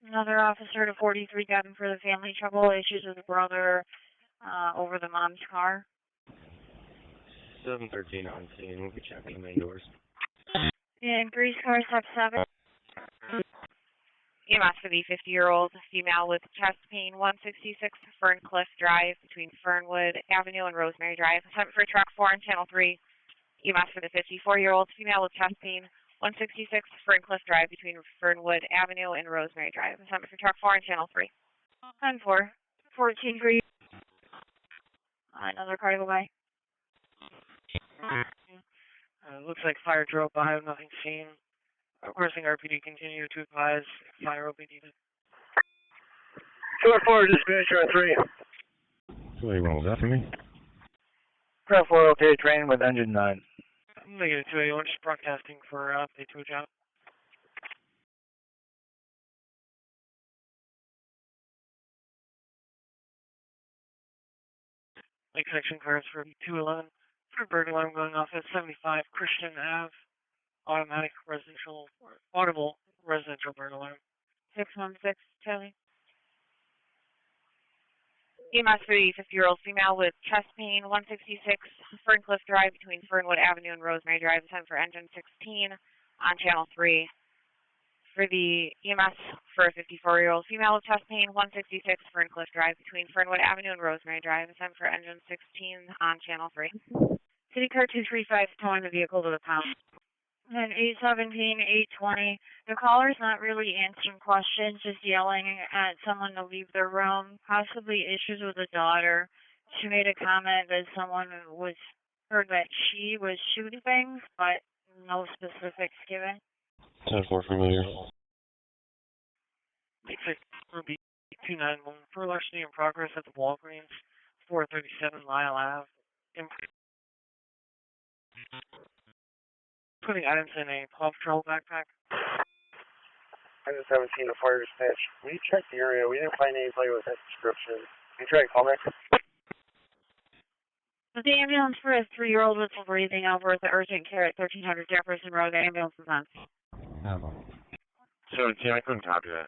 Another officer to 43 got in for the family trouble, issues with the brother over the mom's car. 713 on scene. We'll be checking the main doors. And grease car, step 7. EMS for the 50-year-old female with chest pain, 166 Ferncliff Drive between Fernwood Avenue and Rosemary Drive. Attempt for truck 4 on channel 3. EMS for the 54-year-old female with chest pain, 166 Ferncliff Drive between Fernwood Avenue and Rosemary Drive. Attempt for truck 4 on channel 3. 10-4. 14 grease. Another car to go by. Looks like fire drove by, nothing seen. Requesting RPD continue to advise fire will be needed. 2-4, dispatch on 3. 281, was that for me? Craft 4 okay, train with engine 9. Negative 281, just broadcasting for update to a job. Lake section cars for 211. For bird alarm going off at 75 Christian Ave. Automatic residential, audible residential bird alarm. 616, Charlie. EMS for the 50-year-old female with chest pain, 166 Ferncliff Drive between Fernwood Avenue and Rosemary Drive, 10 for engine 16 on channel 3. For the EMS for a 54-year-old female with chest pain, 166 Ferncliff Drive between Fernwood Avenue and Rosemary Drive, 10 for engine 16 on channel 3. City car 235 towing the vehicle to the pound. And 817, 820. The caller's not really answering questions, just yelling at someone to leave their room. Possibly issues with a daughter. She made a comment that someone heard that she was shooting things, but no specifics given. 10-4 familiar. 291 for larceny in progress at the Walgreens, 437 Lyle Ave. Putting items in a Paw Patrol backpack. Engine 17 to fire dispatch. We checked the area. We didn't find anybody with that description. We tried callback. The ambulance for a 3-year-old with some breathing over at the urgent care at 1300 Jefferson Road. The ambulance is on. 17, I couldn't copy that.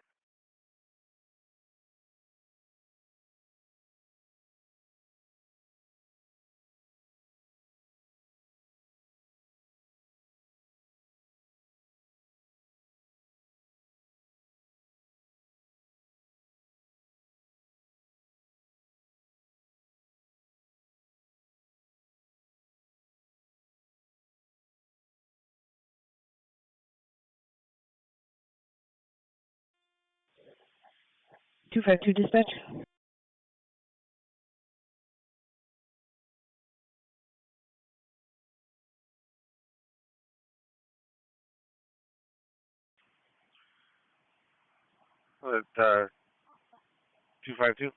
Two 252 dispatch. With 252.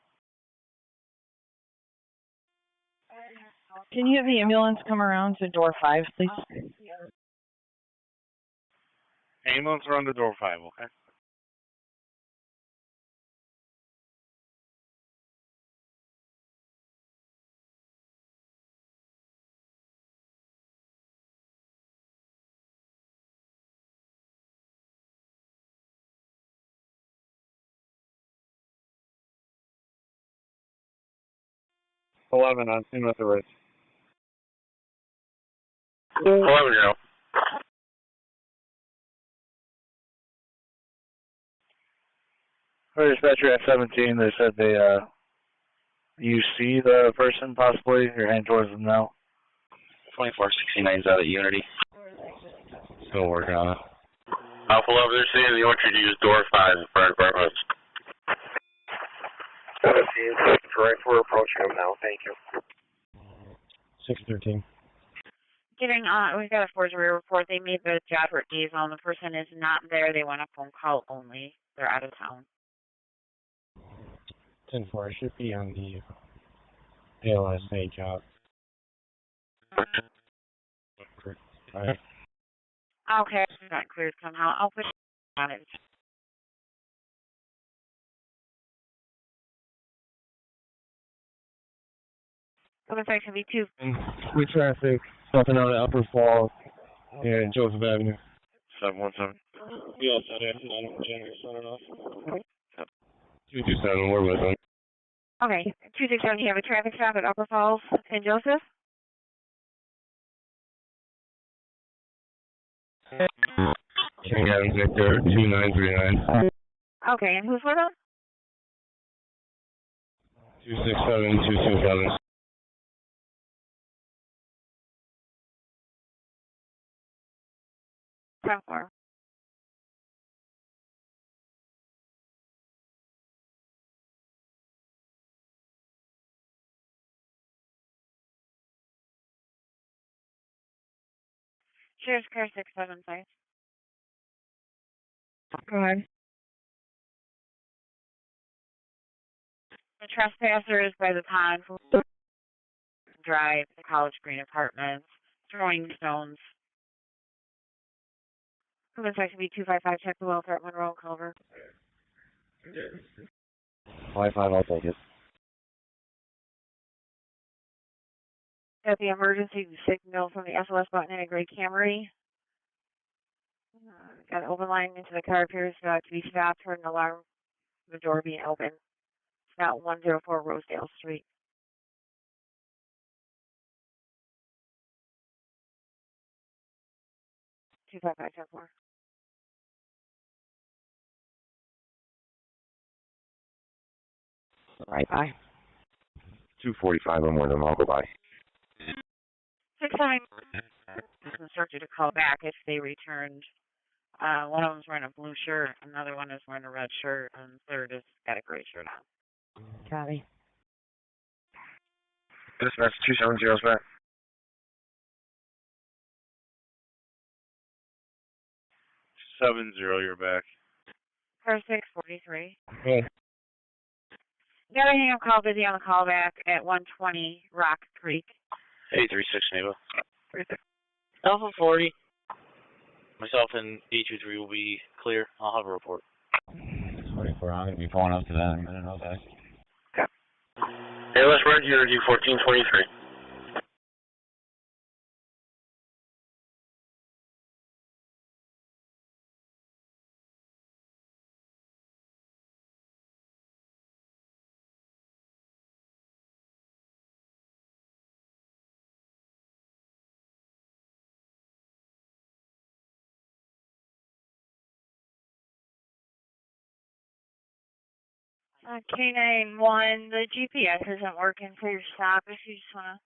Can you have the ambulance come around to door 5, please? Ambulance around to door 5, okay? $11 on scene with the race. 11-0. For dispatcher at 17, they said you see the person possibly, you're heading towards them now. 2469's out at Unity. Still working on it. Alpha 11, they're saying the orchard used door 5 in fire departments. 17, correct. We're approaching them now. Thank you. 613. We've got a forgery report. They made the job for D zone. The person is not there. They want a phone call only. They're out of town. 10-4, I should be on the ALSA job. Alright. Okay, got cleared somehow. I'll put on it. What if I can be 2? With traffic, something out of Upper Fall and Joseph Avenue. 717. We also had an accident on January started off. 227, we're with them. Okay, 267, you have a traffic stop at Upper Falls and Joseph? King Adams Victor, 2939. Okay, and who's with them? 267, 227. Somewhere. Sheriff's car 675. Go ahead. The trespasser is by the pond, Drive, the College Green Apartments, throwing stones. Common section B 255, check the welfare at Monroe, Culver. 5-5, I'll take it. Got the emergency signal from the SOS button in a gray Camry. Got an open line into the car, appears to be stopped, heard an alarm, the door being open. It's now 104 Rosedale Street. 255, 10-4. Right by. 245 or more than I'll go by. 6-9. Instructed to call back if they returned. One of them's wearing a blue shirt, another one is wearing a red shirt, and the third has got a gray shirt on. Copy. Dispatch 270's back. 70, you're back. Car 643. Hey. Got a hang up call, busy on the callback at 120 Rock Creek. 836 neighbor. Alpha 40. Myself and 823 will be clear. I'll have a report. 44, I'm going to be pulling up to that in a minute, okay? Hey, let's run here, D1423. K91, the GPS isn't working for your stop. If you just want to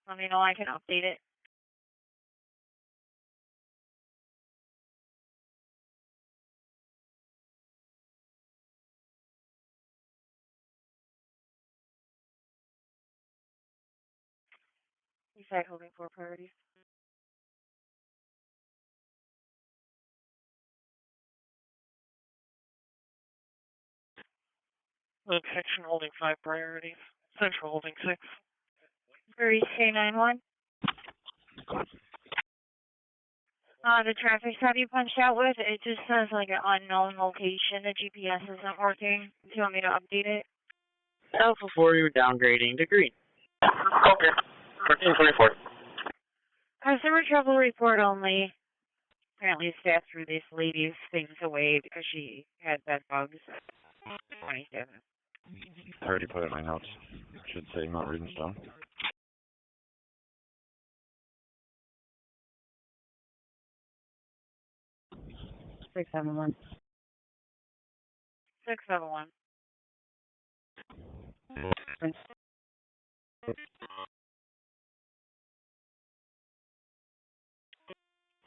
let me know, I can update it. You said holding 4 priorities. Location holding 5 priorities. Central holding 6. Grease K91. The traffic stop you punched out with, it just says like an unknown location. The GPS isn't working. Do you want me to update it? Alpha 4, you're downgrading to green. Okay. 1324. Customer trouble report only. Apparently staff threw this lady's things away because she had bed bugs. 27. I already put it in my notes. Should say not reading stone. 671. 671.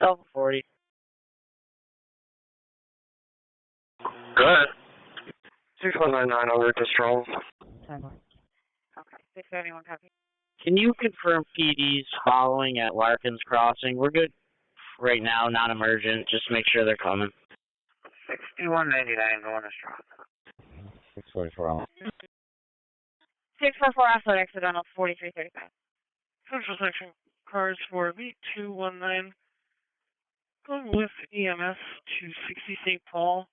Alpha 40. Go ahead. 6199 over to Strong. Okay, 671 copy. Can you confirm PD's following at Larkin's Crossing? We're good right now, non-emergent. Just make sure they're coming. 6199 going to Strong. 644 on. 644 offload accidental 4335. Central section cars for V219. Going with EMS to 60 St. Paul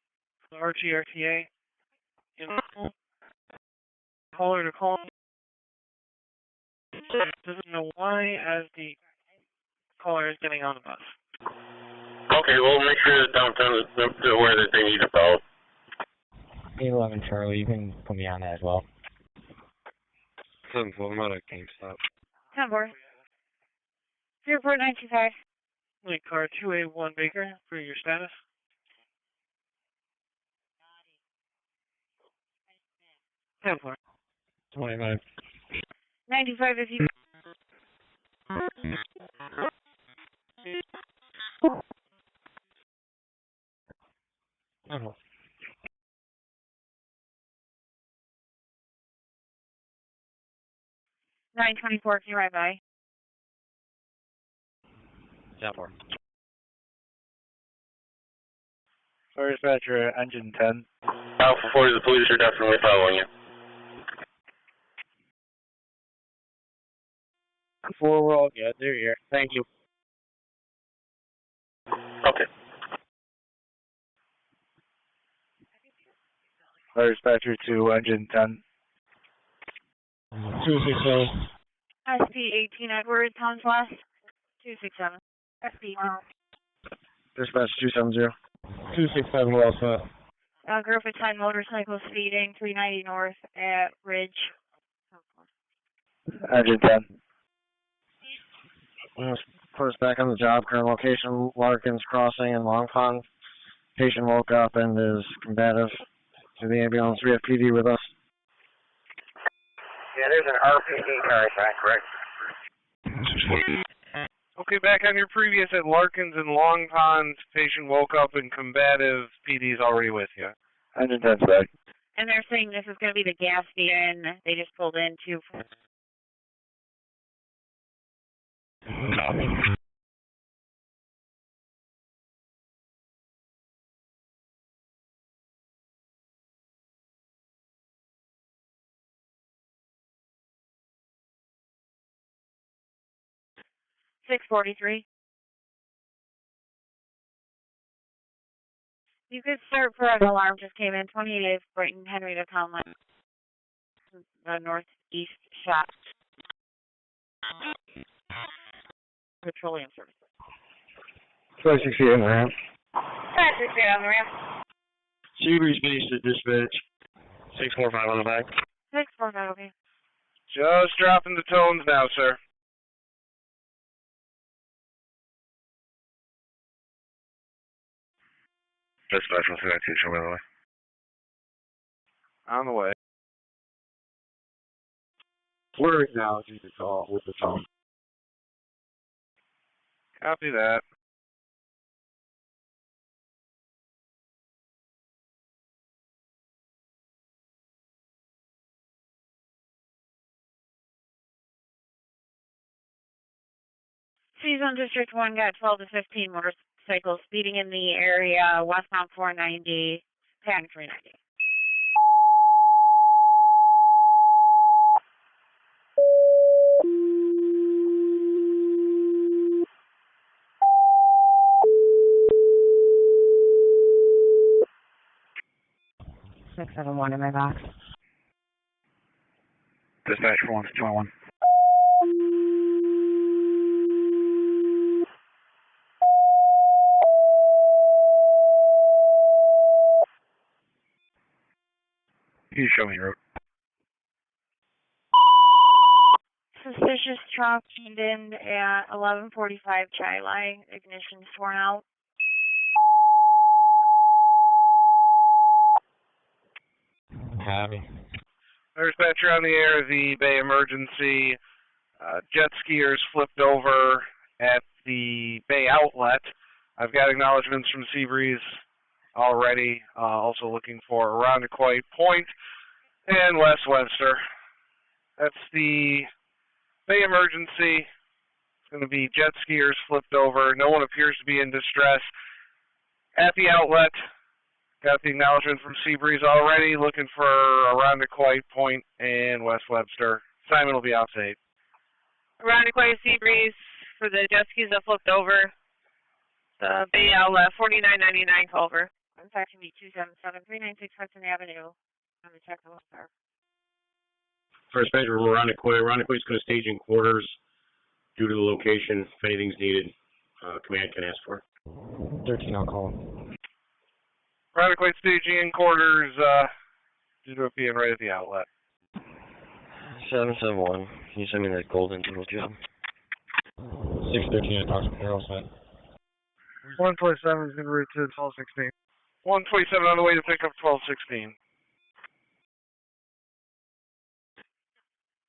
for the RTRTA. Caller to call. Doesn't know why as the caller is getting on the bus. Okay, well, make sure that downtown is aware that they need a follow. 811 Charlie, you can put me on that as well. 10-4, I'm at a GameStop. 10-4. Fairport 925. Link car 2A1 Baker for your status. 10-4. 29. 95 if you... Oh. 924, can you ride by? 10-4. Sorry, dispatcher, engine 10. Alpha 4, the police are definitely following you. We're all good. They're here. Thank you. Okay. Fire dispatcher to engine 10. 267. SP 18 Edward, Towns West, 267. SP 1. Dispatch 270. 267 well set. Group of 10 motorcycle speeding, 390 north at Ridge. Engine 10. Put us back on the job. Current location, Larkins Crossing in Long Pond. Patient woke up and is combative to the ambulance. We have PD with us. Yeah, there's an RPD car back, correct? Okay, back on your previous at Larkins and Long Pond, patient woke up and combative. PD's already with you. Engine 10's back. And they're saying this is going to be the gas station. They just pulled into. Copy. $643. You could start for an alarm just came in. 28 Brighton, Henrietta Conley. Northeast shop. Petroleum services. 568 on the ramp. 568 on the ramp. Seabreeze base at dispatch. 645 on the back. 645, okay. Just dropping the tones now, sir. Dispatch 132, show me the way. On the way. We're acknowledging the call with the tone. Copy that. Season District 1 got 12 to 15 motorcycles speeding in the area, westbound 490, pattern 390. $671 in my box. Dispatch for 121. You show me your route. Suspicious truck in at 1145 Chai Line. Ignition's torn out. Copy. Dispatcher on the air, the Bay emergency. Jet skiers flipped over at the Bay outlet. I've got acknowledgments from Seabreeze already. Also looking for Irondequoit Point and West Webster. That's the Bay emergency. It's going to be jet skiers flipped over. No one appears to be in distress at the outlet. Got the acknowledgement from Seabreeze already. Looking for Irondequoit Point and West Webster. Simon will be out safe. Irondequoit Seabreeze for the jet skis that flipped over. The Bay outlet, 4999 Culver. Contact me 277-396 Hudson Avenue. I'm going to check the car. First measure from Irondequoit. Irondequoit's going to stage in quarters due to the location. If anything's needed, command can ask for. 13, I'll call. Irondequoit staging in quarters due to it being right at the outlet. 771. Can you send me that golden doodle job? 613, I talked to Carol set. 127 is en route to 1216. 127 on the way to pick up 1216.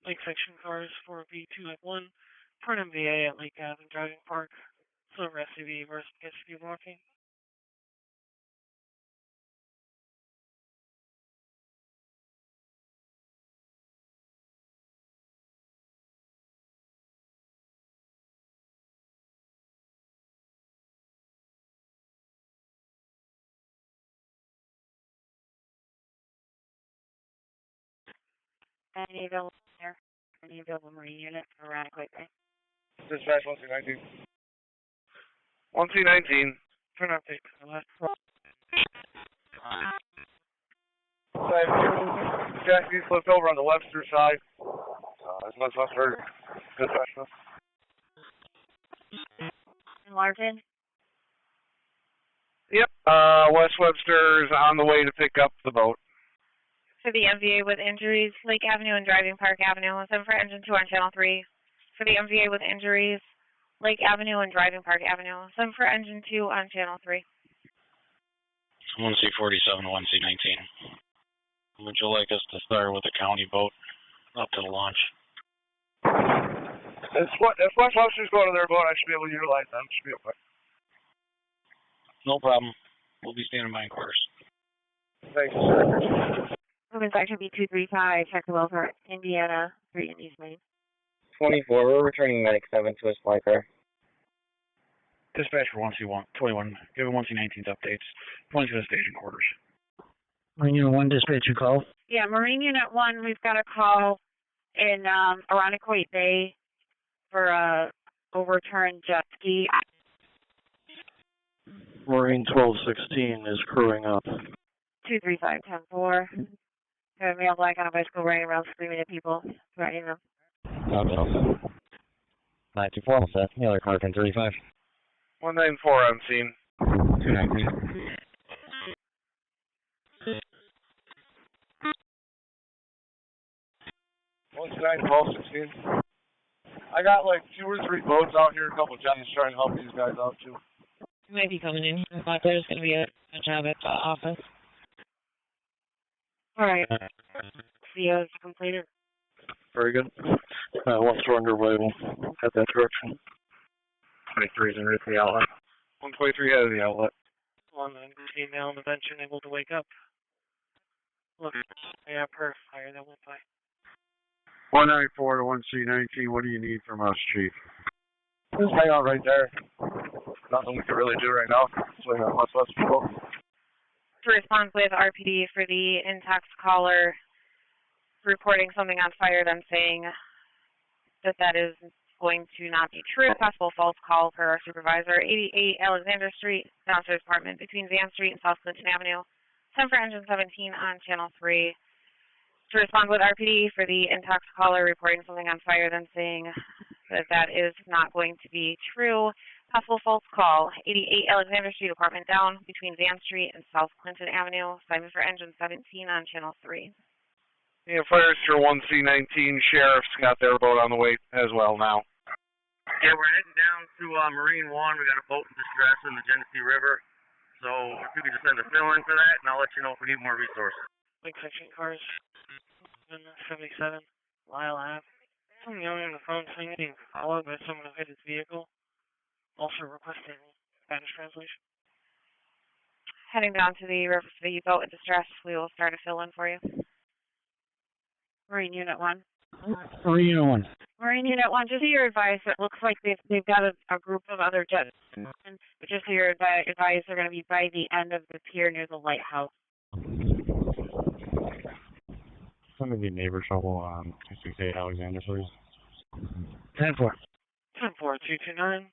Lake section cars 4B2 at 1. Turn MVA at Lake Ave and Driving Park. Silver SUV versus SUV blocking. Any available there? Any available Marine unit for Irondequoit Bay? Dispatch 1C19. 1C19. For an update. Jackie flipped over on the Webster side. This one's Webster. Dispatch. Larkin? Yep. West Webster's on the way to pick up the boat. For the MVA with injuries, Lake Avenue and Driving Park Avenue. 7 for engine 2 on channel 3. For the MVA with injuries, Lake Avenue and Driving Park Avenue. 7 for engine 2 on channel 3. 1C47 to 1C19. Would you like us to start with the county boat up to the launch? If West Webster's going to their boat, I should be able to utilize them. Should be okay. No problem. We'll be standing by in quarters. Thank you, sir. Moving section B235, check the well for Indiana, 3 in East Main. 24, we're returning medic 7 to a supply car. Dispatch for 1C21, give 1C19's updates. Going to the station quarters. Marine Unit 1, dispatch your call. Yeah, Marine Unit 1, we've got a call in Irondequoit Bay for a overturned jet ski. Marine 1216 is crewing up. 235-10-4. Got a male black on a bicycle riding around screaming at people, threatening them. Okay. 924, what's that? The other car, 1035. 194 on scene. 219. I got like 2 or 3 boats out here, a couple of Johnny's trying to help these guys out too. You might be coming in. I thought there's going to be a job at the office. All right. CO's completed. Very good. Once we're underway, we'll head that direction. 23 is in route to the outlet. 123 head of the outlet. 119 now on the bench and able to wake up. Look, yeah, perf, higher than 1.5. 194 to 1C19, what do you need from us, Chief? Just hang out right there. Nothing we can really do right now. Swing on West people. To respond with RPD for the intox caller reporting something on fire, them saying that is going to not be true. Possible false call per our supervisor. 88 Alexander Street, downstairs apartment between Van Street and South Clinton Avenue. 10 for engine 17 on channel 3. To respond with RPD for the intox caller reporting something on fire, them saying that is not going to be true. Possible false call. 88 Alexander Street, apartment down between Van Street and South Clinton Avenue. 7 for engine 17 on channel 3. Yeah, fires for 1C19. Sheriff's got their boat on the way as well now. Yeah, we're heading down to Marine 1. We got a boat in distress in the Genesee River. So if you could just send a fill-in for that, and I'll let you know if we need more resources. Lake section cars. 77, Lyle Ave. Some young on the phone saying being followed by someone who hit his vehicle. Also requesting Spanish translation. Heading down to the river for the boat in distress. We will start a fill-in for you. Marine Unit 1. Marine Unit 1. Marine Unit 1, just so you're advised, it looks like they've got a group of other jets. But just so you're advised, they're going to be by the end of the pier near the lighthouse. Some of the neighbor trouble on 268 Alexander, please. 10-4. 10-4, 229.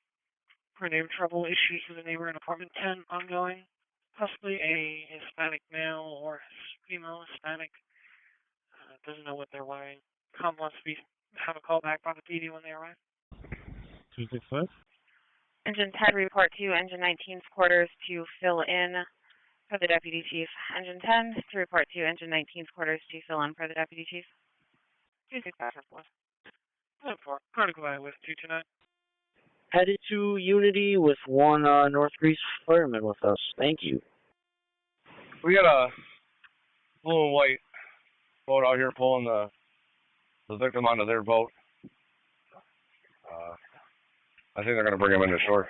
For neighbor trouble, issues with a neighbor in apartment 10 ongoing. Possibly a Hispanic male or female Hispanic. Doesn't know what they're wearing. Wants to have a call back by the PD when they arrive. 265? Engine 10 report to Engine 19's quarters to fill in for the Deputy Chief. Engine 10 to report to Engine 19's quarters to fill in for the Deputy Chief. 265, 10-4. 10-4. Car to go by with 229. Headed to Unity with one North Greece fireman with us. Thank you. We got a blue and white boat out here pulling the victim onto their boat. I think they're going to bring him into shore.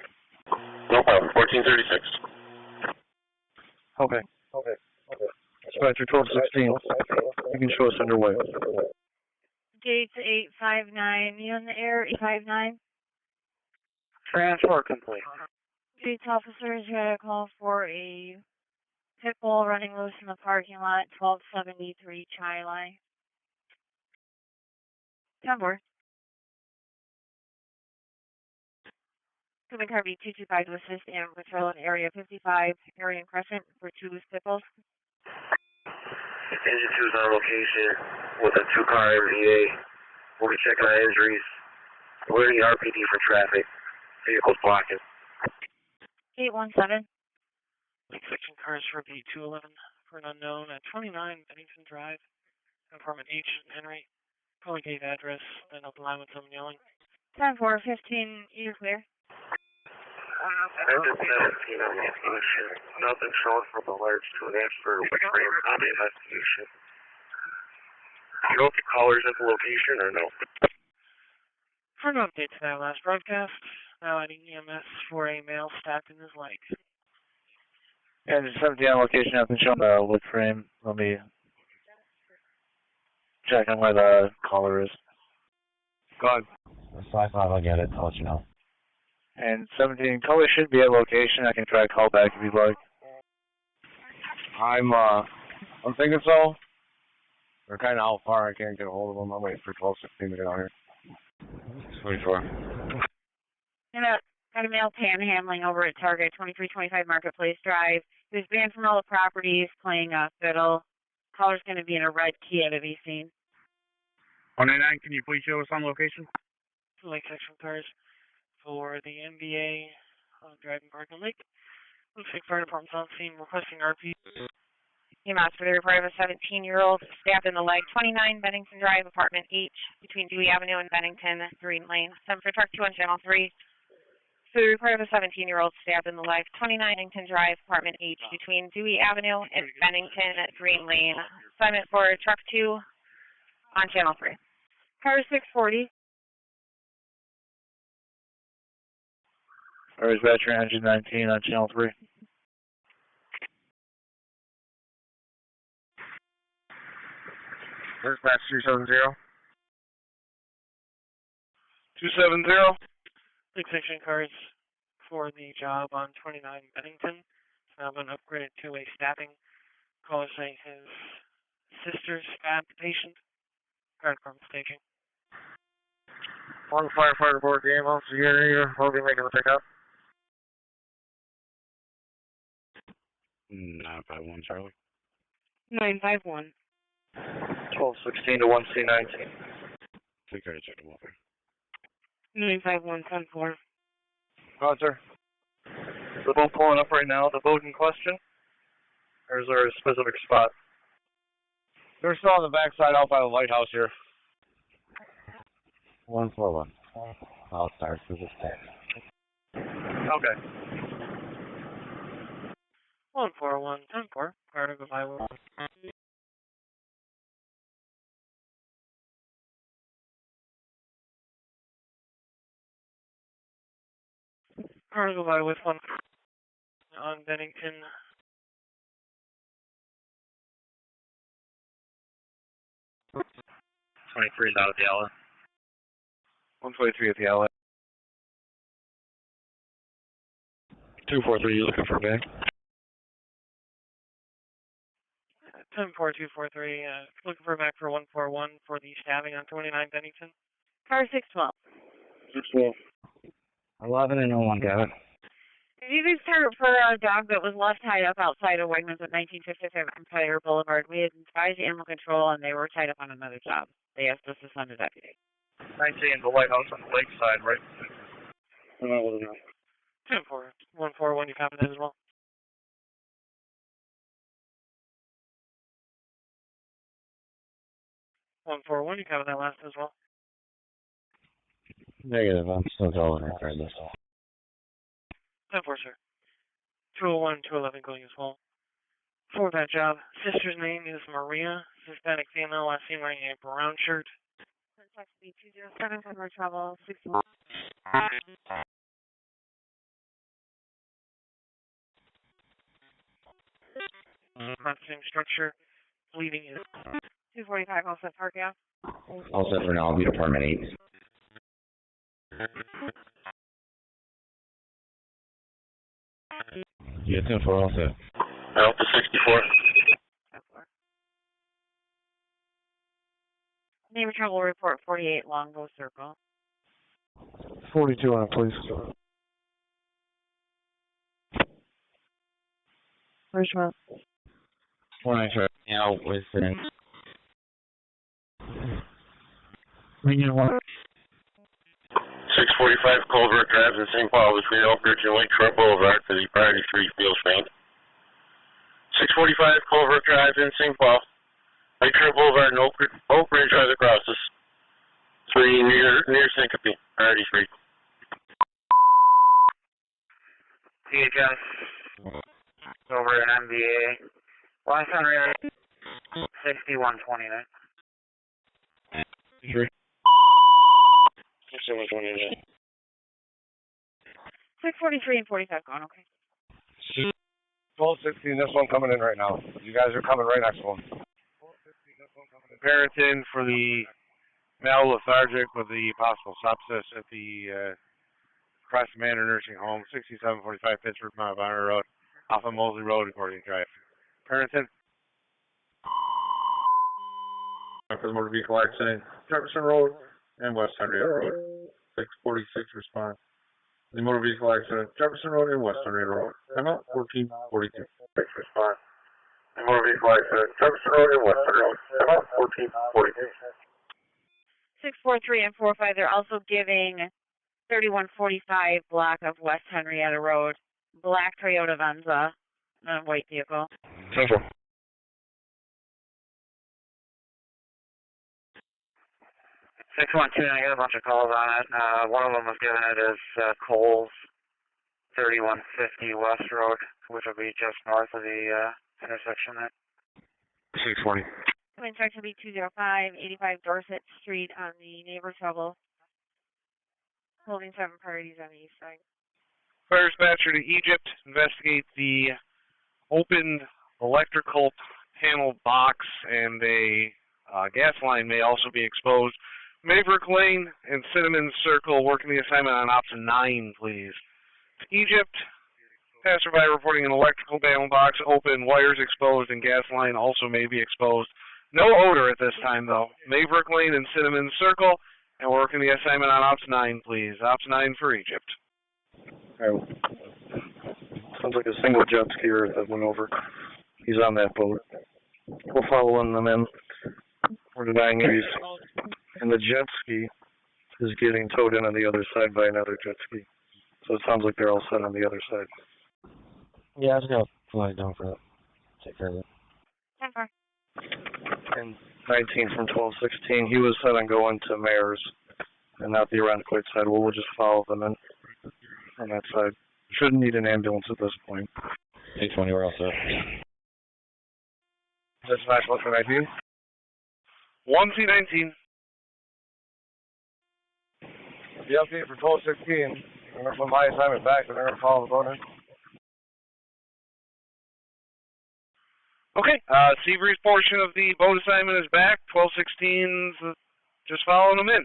No problem. 1436. Okay. Dispatcher 1216. You can show us underway. Gates 859. You in the air? 859. Transport complete. Gates officers, you had a call for a pit bull running loose in the parking lot, 1273 Chili. 10-4. Human car B225 to assist animal control in area 55, area and Crescent for 2 Stipples. Engine 2 is on location with a 2-car MVA. We'll be checking on injuries. Alerting RPD for traffic. Vehicles blocking. 817. Section cars for B211 for an unknown at 29 Bennington Drive, apartment H, Henry. Calling gate address, then open line with someone yelling. 10-4-15, you're clear. Engine 17 on location. Nothing showing from the large to an answer which frame on the investigation. You know if the caller's at the location or no? For an update to that last broadcast, now adding EMS for a male stabbed in his leg. Engine 17 on location, nothing showing the wood frame. Let me check on where the caller is. Go on. So I thought I'll get it. I'll let you know. And 17, caller should be at location. I can try to call back if you'd like. I'm thinking so. They're kind of out far. I can't get a hold of them. I'm waiting for 1216 to get out here. 24. And got a male panhandling over at Target, 2325 Marketplace Drive. He was banned from all the properties, playing a fiddle. Caller's going to be in a red Kia to be seen. 199, can you please show us on location? Lake section cars for the NBA driving parking lake. Looks like fire department's on scene requesting RP. EMS for the report of a 17-year-old stabbed in the leg, 29 Bennington Drive, apartment H, between Dewey Avenue and Bennington, Green Lane. 7 for truck 2 on channel 3. For the report of a 17-year-old stabbed in the leg, 29 Bennington Drive, apartment H, between Dewey Avenue and Bennington, Green Lane. Assignment for truck 2 on channel 3. Car 640. Or is veteran engine 19 on channel 3? Dispatch 270. 270. Lake section cars for the job on 29 Bennington. It's now been upgraded to a stabbing. Caller saying his sister stabbed the patient. Fire department staging. One firefighter aboard the ambulance. We'll be making the pickup. 951, Charlie. 951. 1216 to 1C19. Take care of check the welfare. 951, 10-4. Roger. The boat pulling up right now. The boat in question? Or is there a specific spot? They're still on the backside out by the lighthouse here. 141. I'll start through this text. Okay. 141, 10-4. Fire to go by with. Fire to go by with 1 on Bennington. 's out of the outlet. 123 at the outlet. 243, you looking for a bag? 10-4, 243. Looking for a back for 141 for the stabbing on 29 Bennington. Car 612. 612. 11 and 01, got it. Did you guys start for a dog that was left tied up outside of Wegmans at 1955 Empire Boulevard? We had advised animal control and they were tied up on another job. They asked us to send a deputy. 19, the lighthouse on the lakeside, right? 10-4, 141, you copy that as well? $141, you copy that last as well? Negative, I'm still going regardless. 10-4, sir. 201, 211 going as well. For that job, sister's name is Maria, Hispanic female, last seen wearing a brown shirt. Contact B207 for travel 6. Same structure. Bleeding is 245, all set, park out. All set for now. I'll be at apartment 8. Yeah, 10-4, all set. Alpha 64. Name of travel report 48 Longbow Circle. 42 on it, please. Richmond. 193. Now within. Union 1. 645 Culvert Drive in St. Paul between Oak Ridge and Lakeshore Boulevard for the priority 3 field spank. 645 Culvert Drive in St. Paul. Lakeshore Boulevard and Oak Ridge are the crosses. 3 near Syncope, priority 3. THS over at MBA. Last Henrietta 6129. 3. 6129. 643 and 45 gone, okay. 1216, this one coming in right now. You guys are coming right next one. Parrington for the male lethargic with the possible sepsis at the Cross Manor Nursing Home, 6745 Pittsford, Monroe Road, off of Mosley Road, according to Drive. Parrington. For the motor vehicle accident, Jefferson Road and West Henrietta Road. 646 response. The motor vehicle accident, Jefferson Road and West Henrietta Road. I'm out 1442. 6 response. The motor vehicle accident, Jefferson Road and West Henrietta Road. I'm out 1442. 643 and 45, they're also giving 3145 block of West Henrietta Road, black Toyota Venza, a white vehicle. 10-4. 612, I got a bunch of calls on it. One of them was given it as Coles 3150 West Road, which will be just north of the intersection there. 640. Coming check to be 205, 85 Dorset Street on the neighbor trouble. Holding 7 priorities on the east side. Fire dispatcher to Egypt, investigate the opened electrical panel box, and a gas line may also be exposed. Maverick Lane and Cinnamon Circle, working the assignment on option 9, please. To Egypt, passerby reporting an electrical panel box open, wires exposed, and gas line also may be exposed. No odor at this time, though. Maverick Lane and Cinnamon Circle, and working the assignment on option 9, please. Option 9 for Egypt. Alright. Sounds like a single jet skier that went over. He's on that boat. We're following them in. We're denying these. And the jet ski is getting towed in on the other side by another jet ski. So it sounds like they're all set on the other side. Yeah, I was going to fly down for that. Take care of it. 10-4. And 19 from 1216, he was set on going to Mayor's and not the Irondequoit side. Well, we'll just follow them in on that side. Shouldn't need an ambulance at this point. 820, we're all set. Dispatch, what's the ID? 1C19. The update for 1216. I'm going to put my assignment back, and they're going to follow the boat in. Okay, Seabreeze portion of the boat assignment is back. 1216's just following them in.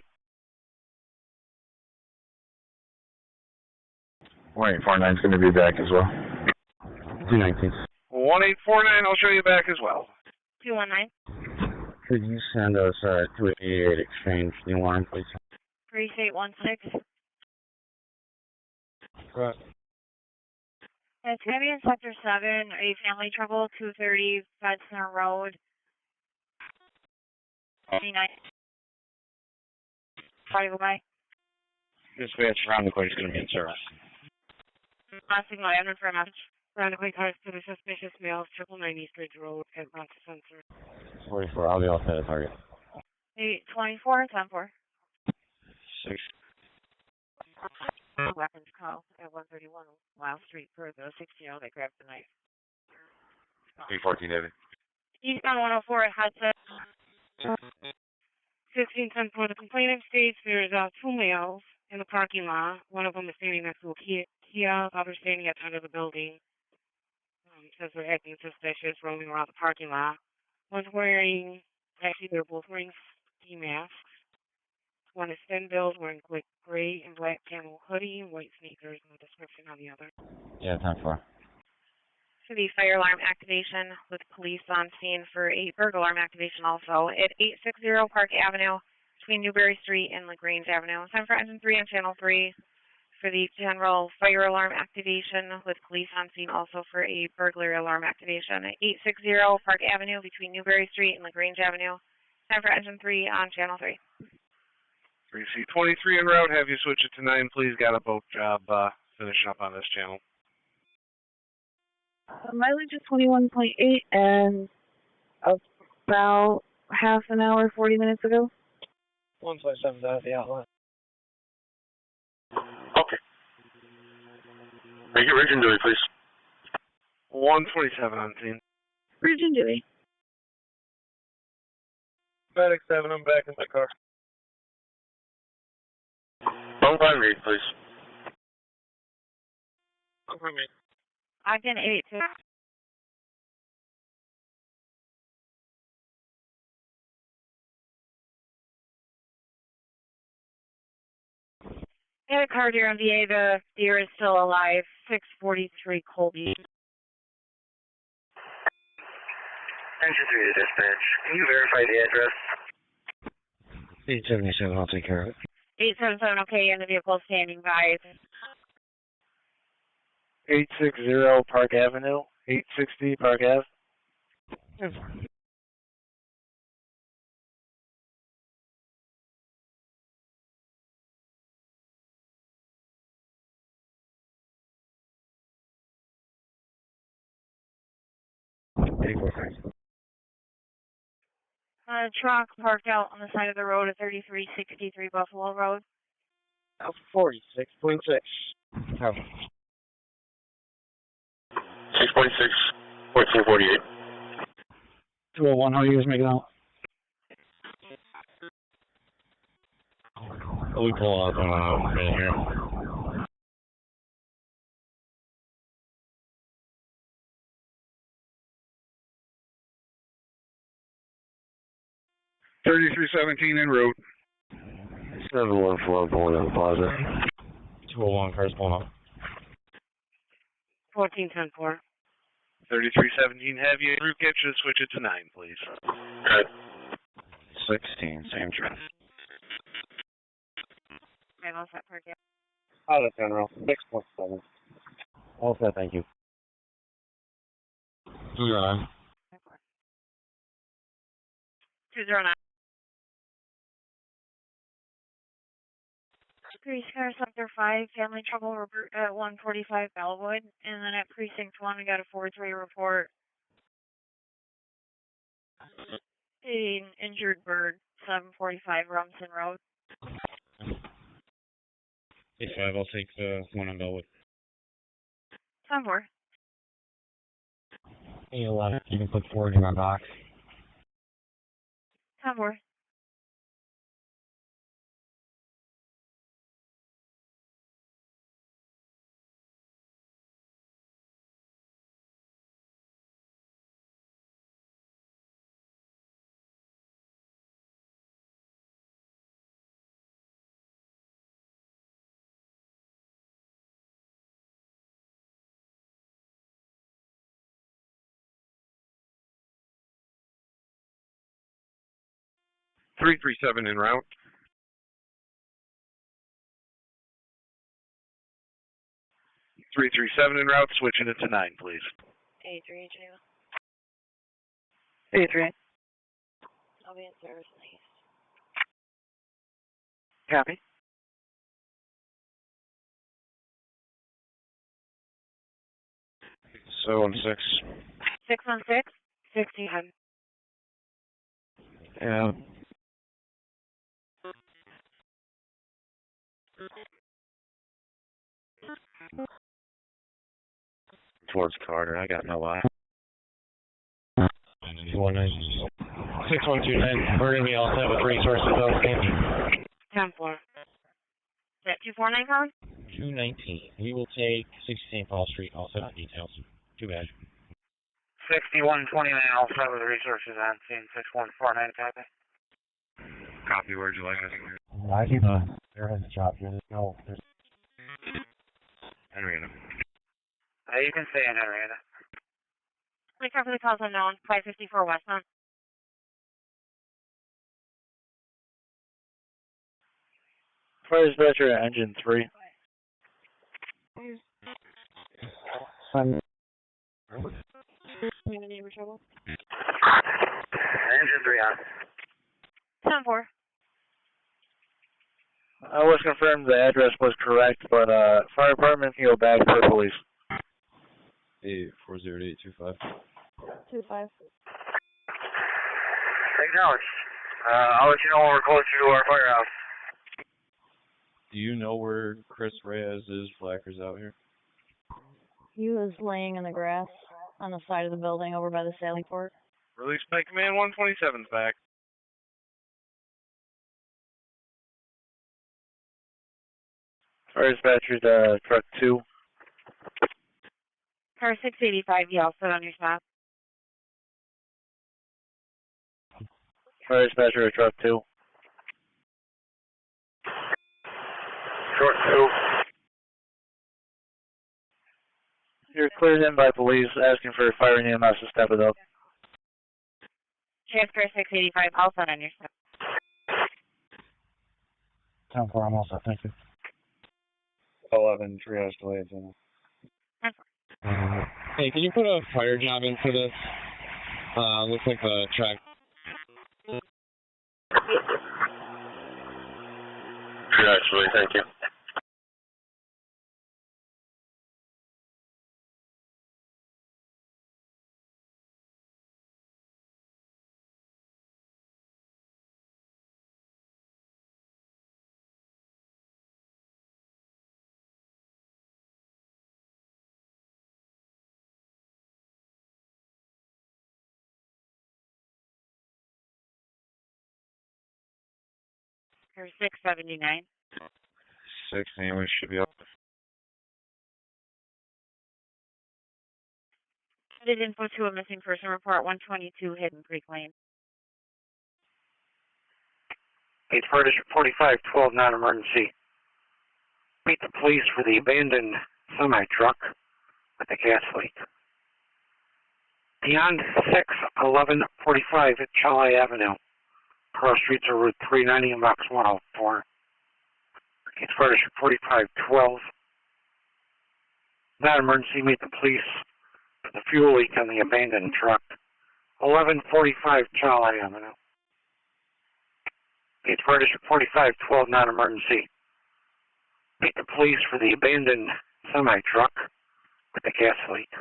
1849's going to be back as well. 219. 1849, I'll show you back as well. 219. Could you send us 288 exchange the alarm, please? 3816. Right. It's going to be in Sector 7, a family trouble, 230 Fedson Road. 29. Sorry, go by. Dispatch, Roundequoit is going to be in service. Last signal, admin for a message. Roundequoit cars to the suspicious males, 999 East Ridge Road at Rochester. 44, I'll be all set at target. 824, 10-4. 6. Weapons call at 131 Wild Street for the 16-year-old that grabbed the knife. 814, David. Eastbound 104 at Hudson. 1610 for the complainant states there's 2 males in the parking lot. One of them is standing next to a Kia, the other standing at the end of the building. Says they're acting suspicious, roaming around the parking lot. One's wearing, actually they're both wearing ski masks. One is thin-billed, wearing gray and black camel hoodie and white sneakers, no description on the other. Yeah, 10-4. To the fire alarm activation with police on scene for a burglar alarm activation also at 860 Park Avenue between Newberry Street and LaGrange Avenue. Time for engine 3 on channel 3. for the general fire alarm activation with police on scene also for a burglary alarm activation at 860 Park Avenue between Newberry Street and LaGrange Avenue. Time for engine 3 on channel 3. 3C23 en route. Have you switch it to 9, please. Got a boat job finishing up on this channel. Mileage is 21.8 and about half an hour, 40 minutes ago. 157 out of the outlet. Okay. Make it Region Dewey, please. 127 on scene. Region Dewey. Medic 7, I'm back in my car. Phone climb read, please. Over me. Ogden 82. I had a car deer on VA. The deer is still alive. 643 Colby. Engine 3 to dispatch. Can you verify the address? 877, I'll take care of it. 877, okay, and the vehicle standing by. 860 Park Avenue. 860 Park Ave. Truck parked out on the side of the road at 3363 Buffalo Road. 46.6. 6.6, 1448. 201, how are you guys making out? We pull up right here. $3317 en route. 714 pulling in the plaza. 201 cars pulling up. 1410-4. 3317, have you through kitchen, switch it to 9, please. Good. 16, same trip. I lost that part, yeah. Out of general. 6.7. All set, thank you. 209. 209. Police car sector 5, family trouble at 145 Bellwood, and then at precinct 1 we got a 4-3 report. An injured bird, 745 Rumson Road. 85, I'll take the one on Bellwood. 10-4. 811, you can put 4 in my box. 10-4. 337 en route. 337 en route, switching it to 9, please. 83, J. 83. I'll be in service in the east. Copy. So on 6. 616, 16. Yeah. Towards Carter, I got no eye. 6129. We're going to be all set with resources, though. Thank you. 10-4. Is that 249 code? 219. We will take 60 St. Paul Street, all set on details. Too bad. 6129, all set with resources on scene. 6149, copy. Copy, where'd you like us? I think there is a job here. There's Henrietta. You can stay in Henrietta. We cover the cause unknown, 554 westbound. Fire dispatcher at engine 3. Sun. Neighbor trouble. Engine 3 on. 10-4. I was confirmed the address was correct, but fire department can go back for police. 840-825. 2-5. Acknowledged. I'll let you know when we're close to our firehouse. Do you know where Chris Reyes is? Flacker's out here. He was laying in the grass on the side of the building over by the sailing port. Release by command 127's back. Fire dispatcher to truck 2. Car 685, you all set on your stop. Fire dispatcher to truck 2. Short 2. You're cleared in by police asking for fire and EMS to step it up. Transfer 685, all set on your stop. 10-4, I'm all set, thank you. 11, triage delayed. Hey, can you put a fire job in for this? Looks like the track. Triage delayed, thank you. Car 679. 6 ambulance should be up. Added info to a missing person report 122 Hidden Creek Lane. 8 Fire District 45, 12 non-emergency. Meet the police for the abandoned semi-truck with a gas leak. Beyond 6/11/45 at Chali Avenue. Cross streets are Route 390 and Box 104. 8 Fire District 45, 12. Non-emergency, meet the police for the fuel leak on the abandoned truck. 1145 Chali Avenue. 8 Fire District 45, 12 non-emergency. Meet the police for the abandoned semi-truck with a gas leak.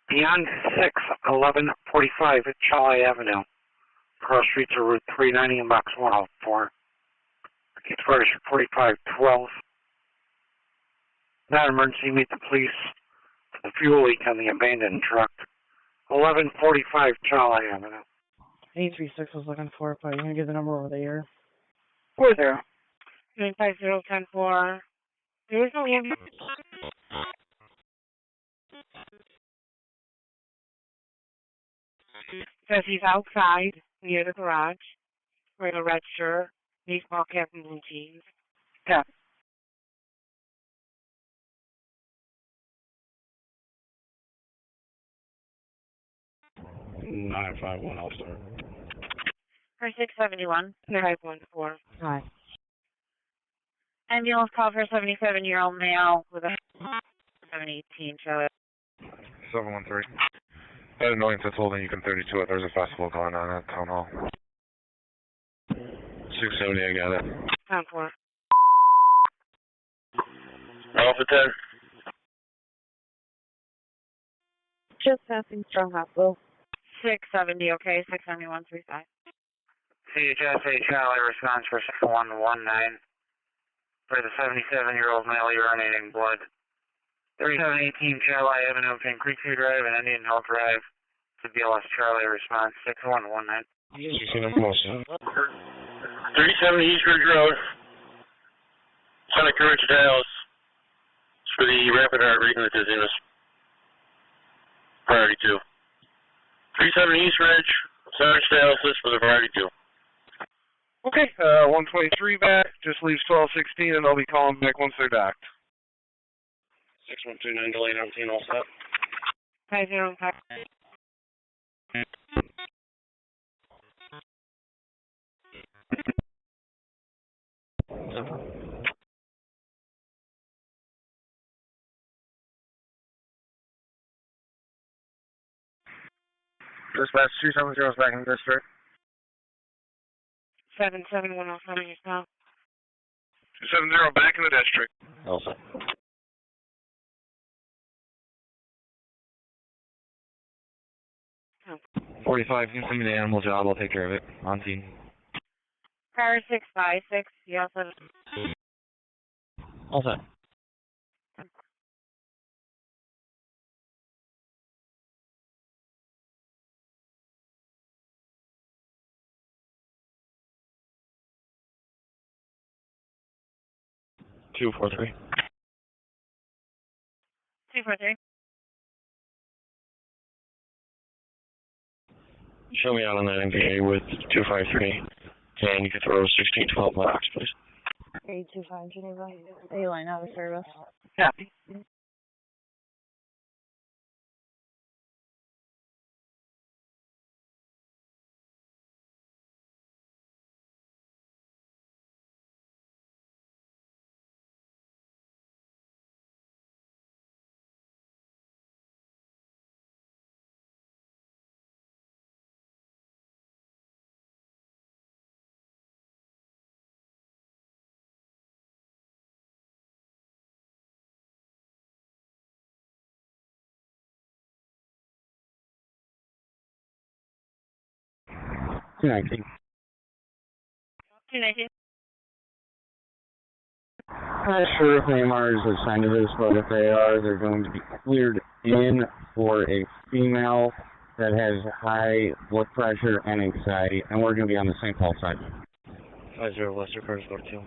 Beyond 6/11/45 at Chali Avenue. Cross streets are Route 390 and Box 104. 8 Fire District 45, 12. Non-emergency, meet the police for the fuel leak on the abandoned truck. 1145 Chali Avenue. 836 was looking for it, but you're going to give the number over the air. 40. 950-10-4. There is no ambulance. Says he's outside near the garage, wearing a red shirt, baseball cap, and blue jeans. Yeah. Nine five one. I'll start. Car 671, 514. Hi. Ambulance call for a 77-year-old male with a 718 show. 713. I had an annoyance that's holding Yukon 32. There's a festival going on at Town Hall. 670, I got it. 10-4. Alpha 10. Just passing Strong Hospital. 670, okay, 67135. CHSA Charlie response for 6119. For the 77-year-old male urinating blood. 3718 Charlie Avenue, between Creekview Drive and Indian Hill Drive. To BLS Charlie response 6119. 370 East Ridge Road. Sonic Courage Dallas. It's for the rapid heart rate and the dizziness. Priority 2. 370 East Ridge. Sonic Dallas for the priority 2. Okay, 123 back. Just leaves 1216, and they'll be calling back once they're docked. 6129 delayed on scene, all set. 505. Dispatch 270 is back in the district. 77107 yourself. 270 back in the district. Also. Oh. 45, you can send me the animal job, I'll take care of it. On scene. Car 656, you also... All set. Two, 4, 3. 243. Show me out on that MVA with 253. And you can throw 1612 box, please. 825 Geneva. A-line out of service. Copy. Two 19. 219. Not sure if AMRs are assigned to this, but if they are, they're going to be cleared in for a female that has high blood pressure and anxiety, and we're going to be on the St. Paul side. 50 Lester, cars go to 2.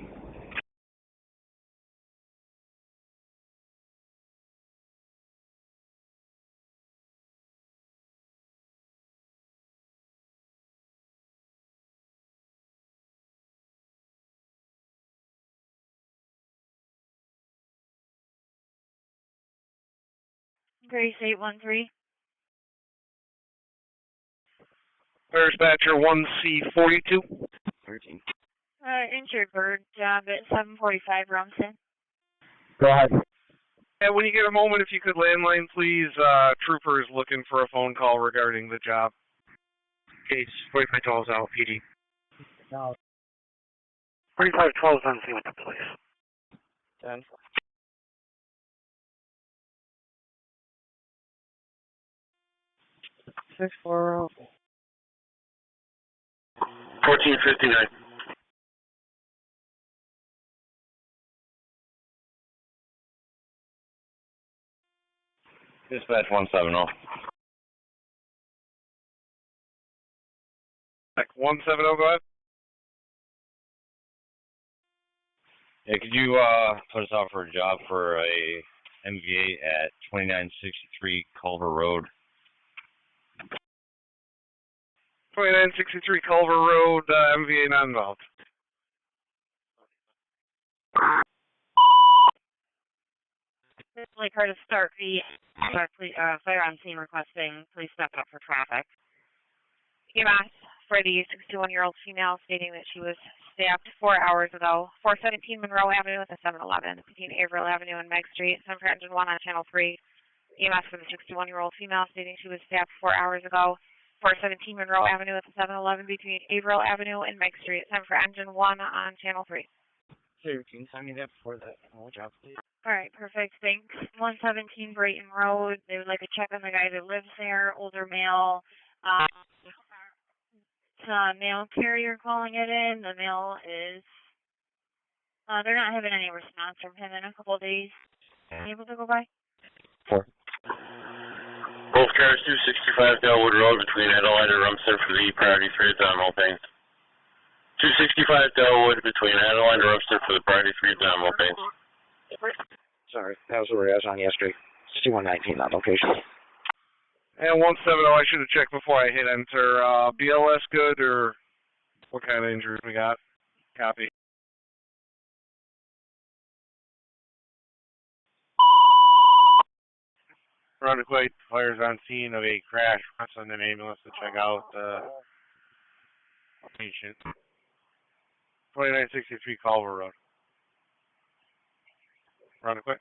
Grace 813. Dispatcher 1C42. 13. Injured bird job at 745 Rumson. Go ahead. Yeah, when you get a moment, if you could landline, please. Trooper is looking for a phone call regarding the job. Case 4512 out, PD. No. 4512 is on scene with the police. 10. 640. 1459. Dispatch 170. Like 170, go ahead. Yeah, could you put us out for a job for a MVA at 2963 Culver Road? 2963 Culver Road, MVA not involved. Like her to start the fire on scene requesting please step up for traffic. EMS for the 61-year-old female stating that she was stabbed 4 hours ago, 417 Monroe Avenue at the 7-Eleven between Averill Avenue and Meg Street. Send for engine 1 on channel 3. EMS for the 61-year-old female stating she was stabbed 4 hours ago, 417 Monroe Avenue at the 7-Eleven between Averill Avenue and Meg Street. Send for engine 1 on channel 3. Hey, can you send me that before that job, please? All right, perfect. Thanks. 117 Brayton Road. They would like to check on the guy that lives there, older male. It's a mail carrier calling it in. The mail is, they're not having any response from him in a couple of days. Are you able to go by? 4. Both cars 265 Delwood Road between Adelaide and Rumson for the priority 3 demo paint. 265 Delwood between Adelaide and Rumson for the priority 3 demo paint. Sorry, that was where I was on yesterday. 6119, that location. And 170, I should have checked before I hit enter. BLS good, or what kind of injuries we got? Copy. Round Quake, fires on scene of a crash. Send an ambulance to check out the patient. 2963 Culver Road. Round Quake.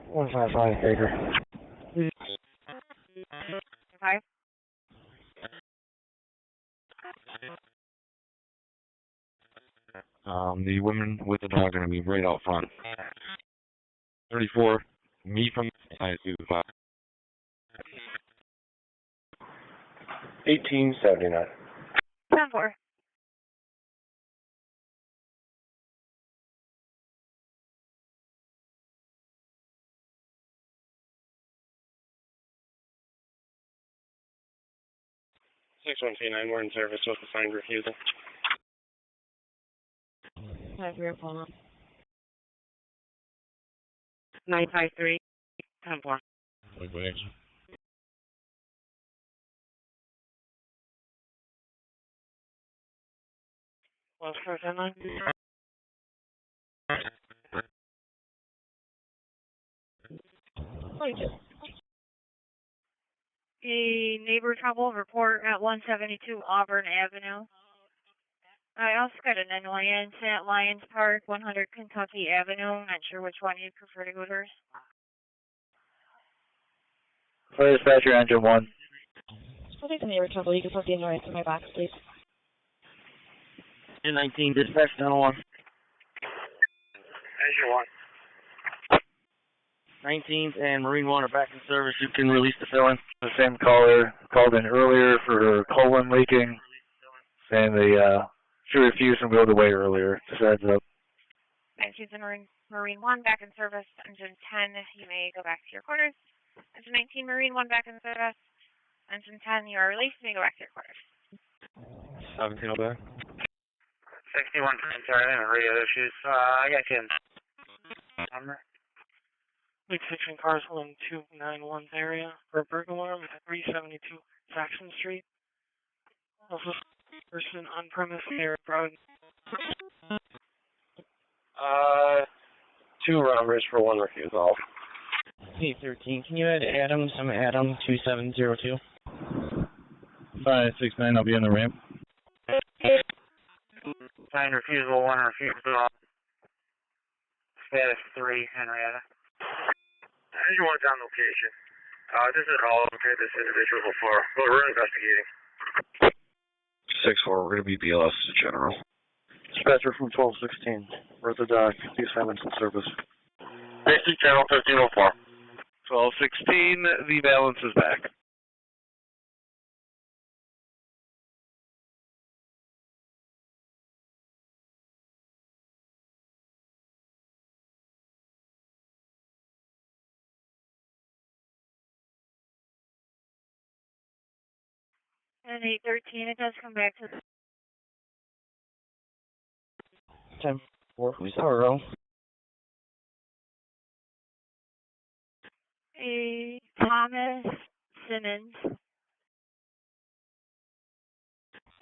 155 Baker. 5. The women with the dog are going to be right out front. 34, me from side to 5. 1879. 10-4. We're in service with assigned refusal. 5-3, 953, 10-4. Wait, wait. Well, for 10-9. A neighbor trouble report at 172 Auburn Avenue. I also got an annoyance at Lions Park, 100 Kentucky Avenue. Not sure which one you'd prefer to go first. Fire dispatcher, engine 1. I'll take the neighbor trouble. You can put the annoyance in my box, please. 19, dispatch, channel 1. Engine 1. 19th and Marine 1 are back in service. You can release the fill-in. The same caller called in earlier for her colon leaking, saying she refused and wheeled away earlier. Just heads up. 19th and Marine 1 back in service. Engine 10, you may go back to your quarters. Engine 19, Marine 1 back in service. Engine 10, you are released. You may go back to your quarters. 17 over there. 61, sorry, I didn't radio issues. I got you. Big 16 cars in 291 area for a burglar alarm at 372 Saxon Street. Also, person on premise near Broad. 2 robbers for 1 refusal. Hey, 13, can you add Adams? I'm Adam 2702. 569, I'll be on the ramp. Signed refusal, 1 refusal. Status 3, Henrietta. Engine 1's on location. This is all okay, this individual before. Well, we're investigating. 6-4, we're going to be BLS General. Dispatcher from 1216. We're at the dock. The assignment's in service. Basic channel 1504. 1216, the balance is back. And 813, it does come back to the 10-4, who's Monroe? a Thomas Simmons.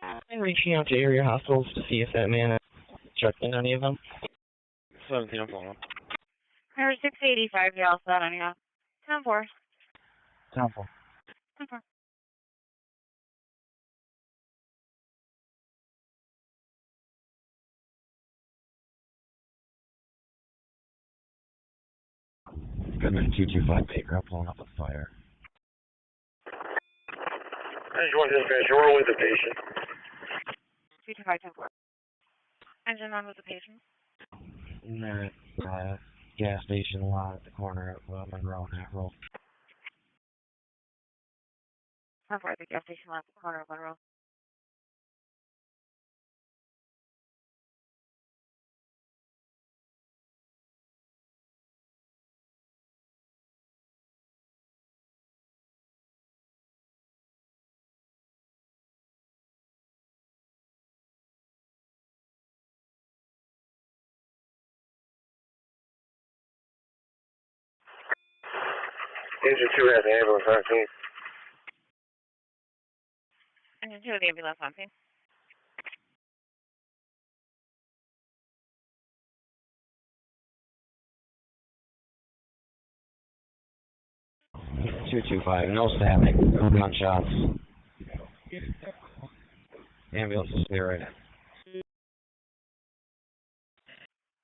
I'm reaching out to area hospitals to see if that man has checked in any of them. 17, I'm following. Number 685, you're all set on you. 10-4. 10-4. 10-4. Goodman 225 Baker, pulling up a fire. Engine 1 dispatch, we're with the patient. 225, 10-4. Engine 1 with the patient. In that gas station lot at the corner of Monroe and April. 10-4 at the gas station lot at the corner of Monroe. Engine 2 has an ambulance on scene. Engine 2 of the ambulance on scene. .225, no stabbing, no gunshots. Ambulance is there right now.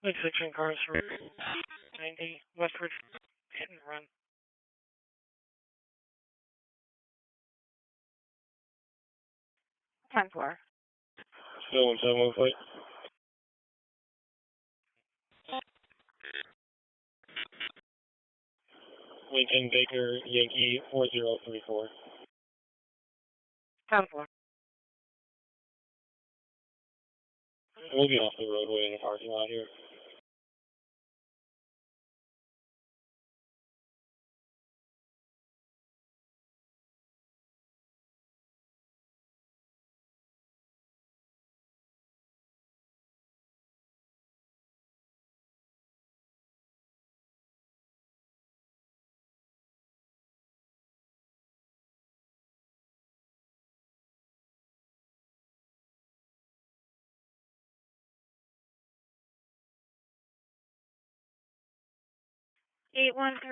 Big 16 cars for 90 westward hit and run. 10-4. Still in 715. Lincoln Baker Yankee 4034. 10-4. We'll be off the roadway in the parking lot here.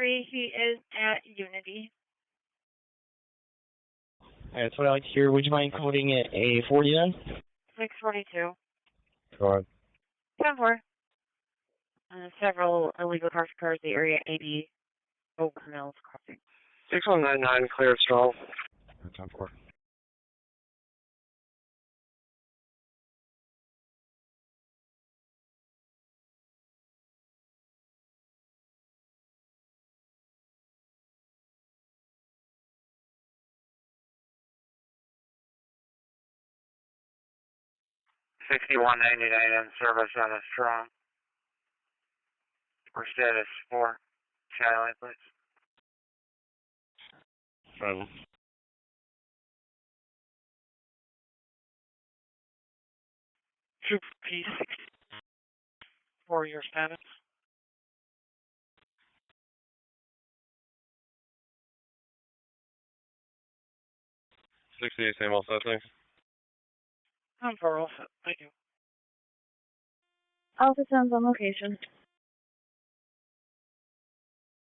He is at Unity. That's what I like to hear. Would you mind coding it a 40 then? 642. Go ahead. 10-4. Several illegal parked cars in the area, 80 Oak Mills Crossing. 6199, clear Stroll. 10-4. $61.99 in service on a strong. For status 4. Channel please. Travel. Troop P6 for your status. 68, same all set, thanks. 10-4, all set. Thank you. Alpha 10's on location.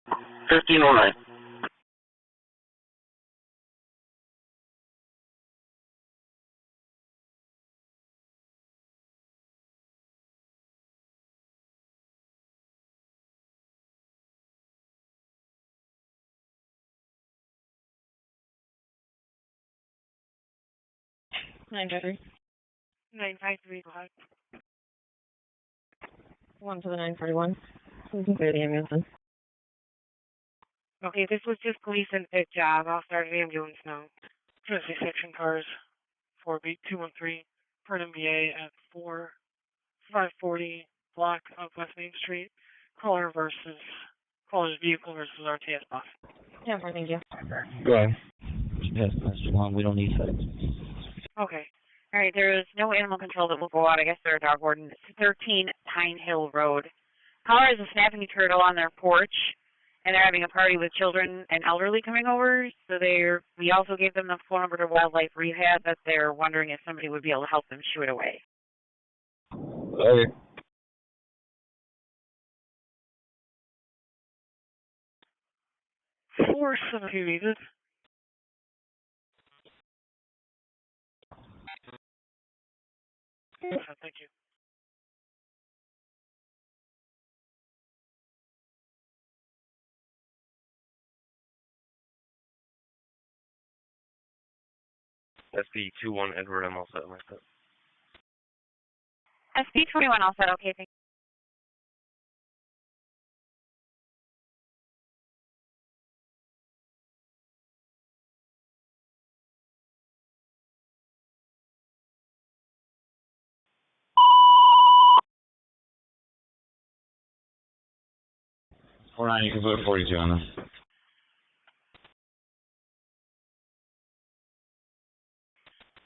1509. Nine 953, go ahead. 1 to the 941. We can clear the ambulance. Okay, this was just police and pit job. I'll start an ambulance now. Tennessee section cars 4B213 for an MBA at 540 block of West Main Street. Caller's vehicle versus RTS bus. 10-4, thank you. Go ahead. Yes, that's long. We don't need that. Okay. All right, there is no animal control that will go out. I guess they're a dog warden. It's 13 Pine Hill Road. Caller has a snapping turtle on their porch, and they're having a party with children and elderly coming over. So we also gave them the phone number to Wildlife Rehab that they're wondering if somebody would be able to help them shoo it away. Okay. Force if you needed. Thank you. SP21 Edward, I'm all set with that. SP21 all set, okay, thank you. You can put 42 on them.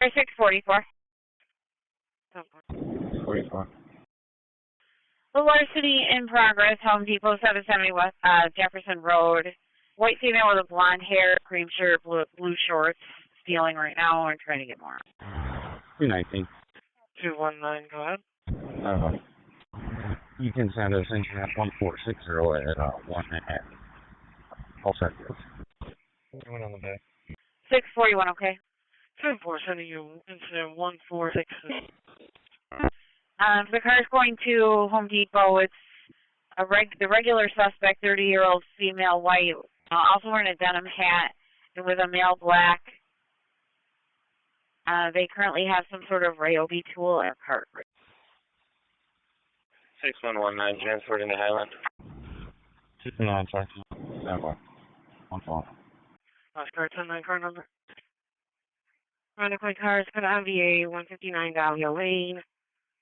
644. 44. The Larceny in progress, Home Depot, 770 West Jefferson Road. White female with a blonde hair, cream shirt, blue shorts, stealing right now and trying to get more. 219. 219, go ahead. You can send us internet 1460 at 1.5. All set. One on the back. 641, okay. 10-4, sending you incident 1466. The car's going to Home Depot. It's the regular suspect, 30-year-old female, white, also wearing a denim hat and with a male black. They currently have some sort of Ryobi tool in their cart. 6119, transferred into Highland. 229, sorry. 1-4. Last car, 10-9 car number. Running point cars, cut on VA 159 Dahlia Lane.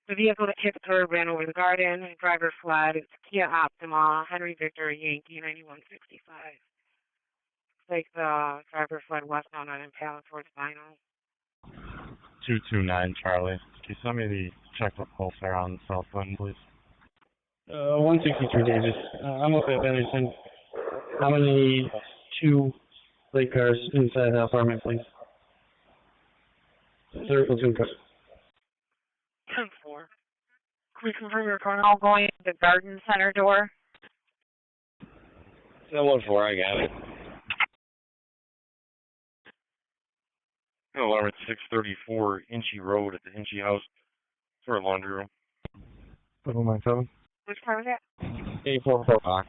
The vehicle that hit the curb ran over the garden. Driver fled. It's Kia Optima, Henry Victor, Yankee 9165. Like the driver fled westbound on Impala towards Vinyl. 229 Charlie. Can you send me the checkbook welfare on the cell phone, please? 163 Davis. I'm okay with Anderson. How many 2 late cars inside the apartment, please? Circle 2 cars. 10-4. Can we confirm your car? All going to the garden center door. 1-4, I got it. Alarm at 634 Inchy Road at the Inchy House for a laundry room. 797. Which car was that? 844 box.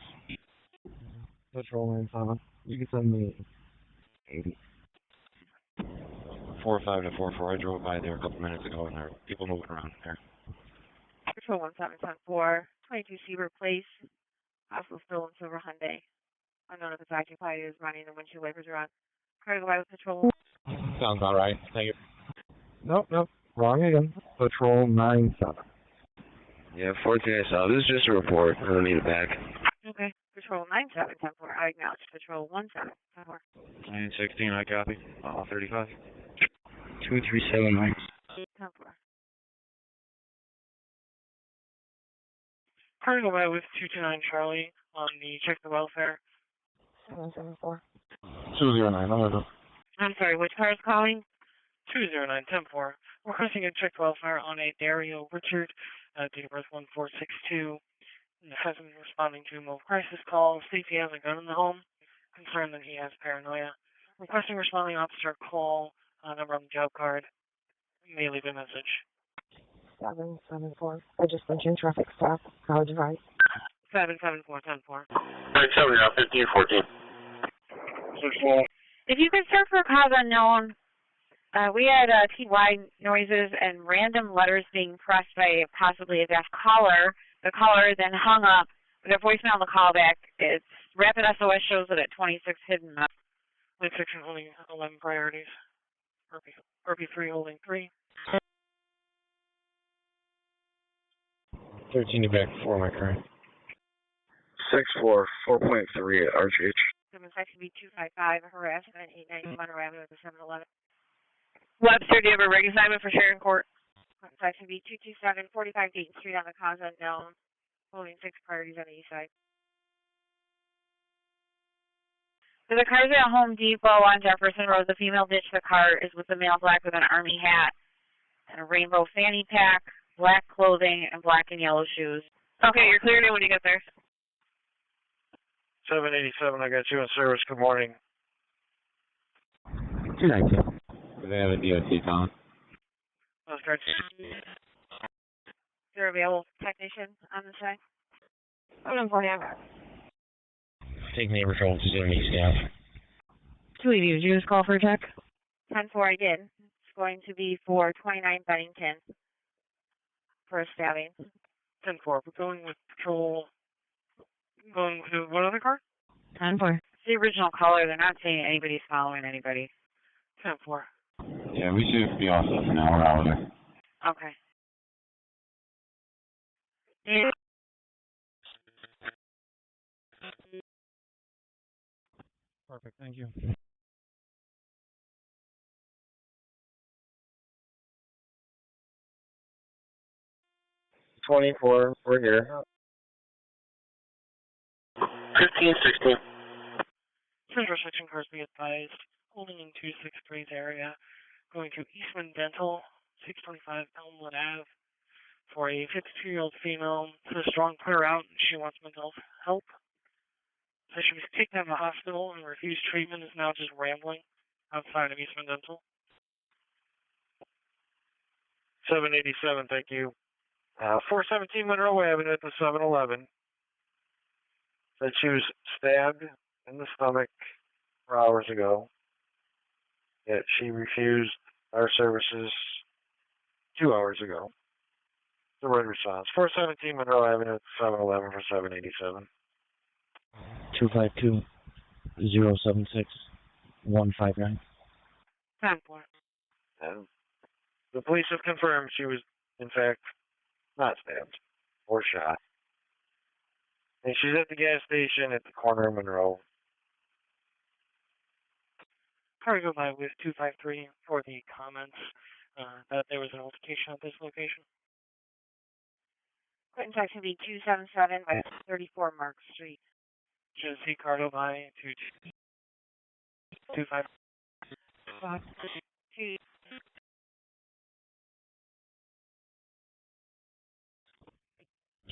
Patrol 97. You can send me 80. 45 to 44. I drove by there a couple minutes ago and there were people moving around there. Patrol 1710-4, 22 Seaver Place. Also stolen silver Hyundai. Unknown if it's occupied is running. The windshield wipers are on. Car to go by with patrol. Sounds all right. Thank you. Nope. Wrong again. Patrol 97. Yeah, 14 I saw. This is just a report. I don't need it back. Okay. Patrol 9710-4. I acknowledge. Patrol 1710-4. 916, I copy. 35. 2379. 10-4. Car to go by with 229 Charlie on the check the welfare. 774. 209. I'm gonna go. I'm sorry, which car is calling? 209 10-4. Requesting a check welfare on a Dario Richard, date of birth 1462. Has been responding to a mobile crisis call. States he has a gun in the home. Concerned that he has paranoia. Requesting responding officer call, number on the job card. You may leave a message. 774. I just went in traffic stop. How would you write? 774 10-4. 97 now, 1514. 6-4. If you could search for a cause unknown, we had TY noises and random letters being pressed by possibly a deaf caller. The caller then hung up with a voicemail on the callback. It's Rapid SOS shows it at 26 hidden. Lane section holding 11 priorities. RP3 holding 3. 13 to back 4, my current. 6-4, 4.3 at RGH. 7-255, harassment, 890 Monroe Avenue at the 7-Eleven. Webster, do you have a rig assignment for Sharon Court? 227, 45 Dayton Street on the cause unknown, holding 6 priorities on the east side. So the car's at Home Depot on Jefferson Road. The female ditched the car is with the male black with an army hat and a rainbow fanny pack, black clothing, and black and yellow shoes. Okay, you're cleared in when you get there. 787, I got you in service. Good morning. 292. Do they have a DOT calling? Those cards. Is there available technician on the side? I'm going to have Take neighbor patrol to 70 staff. 280. Did you just call for a check? 10-4, I did. It's going to be for 29 Bennington for a stabbing. 10-4. We're going with patrol. Going to what other car? 10-4. It's the original caller. They're not saying anybody's following anybody. 10-4. Yeah, we should be all set for now. We're out of there. Okay. Yeah. Perfect, thank you. 24, we're here. 1516. Central section cars be advised. Holding in 263's area. Going to Eastman Dental, 625 Elmwood Ave. For a 52-year-old female. It's a strong clear out. She wants mental help. So she was taken out of the hospital and refused treatment. Is now just rambling outside of Eastman Dental. 787, thank you. 417 Monroe Avenue at the 7-Eleven. Said she was stabbed in the stomach 4 hours ago. Yet she refused our services 2 hours ago. The right response. 417 Monroe Avenue at the 7-Eleven for 787. 252. 076159. 10-4. And the police have confirmed she was, in fact, not stabbed or shot. And she's at the gas station at the corner of Monroe. Car go by with 253 for the comments that there was an altercation at this location. Clinton section B 277 by 34 Mark Street. Genesee car go by 225.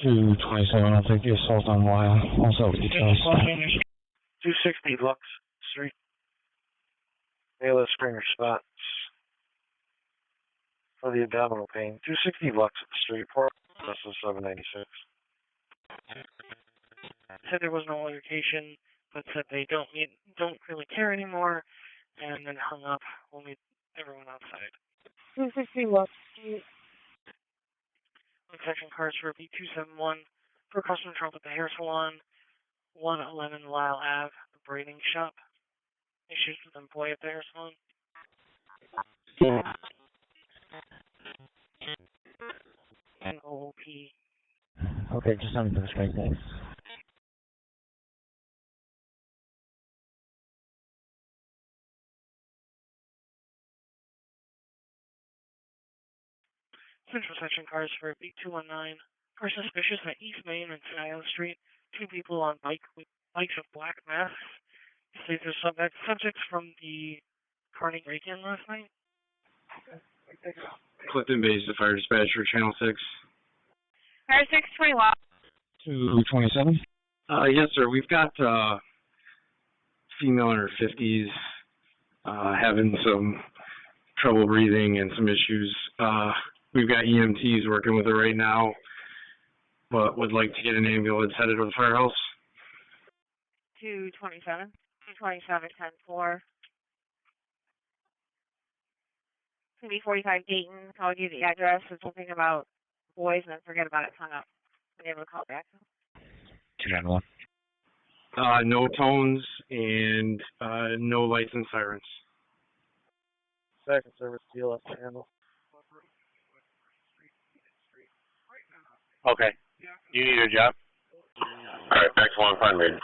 227, I'll take the assault on Wild. Also with the trust. 260 Lux Street. ALS Springer spots for the abdominal pain. 260 Lux Street, Port. This is 796. Said there was no altercation, but said they don't really care anymore, and then hung up. We'll meet everyone outside. 260 Lux Street. Section cars for B271 for customer trouble at the hair salon, 111 Lyle Ave, the braiding shop. Issues with employee at the hair salon. And OP. Okay, just on the straight, thanks. Central section cars for B219 are suspicious at East Main and Skyler Street. 2 people on bikes with black masks. These are subjects from the Carney break-in last night. Clifton Bay's the fire dispatcher, Channel 6. Fire 621. 227? Yes, sir. We've got female in her 50s having some trouble breathing and some issues. We've got EMTs working with her right now, but would like to get an ambulance headed to the firehouse. 227. 227, 10-4. CB45 Dayton called you the address, said something about boys, and then forget about it, hung up. Were you able to call back? 291. No tones and no lights and sirens. Second service, DLS to handle. Okay. You need a job? Alright, back to one fine maiden.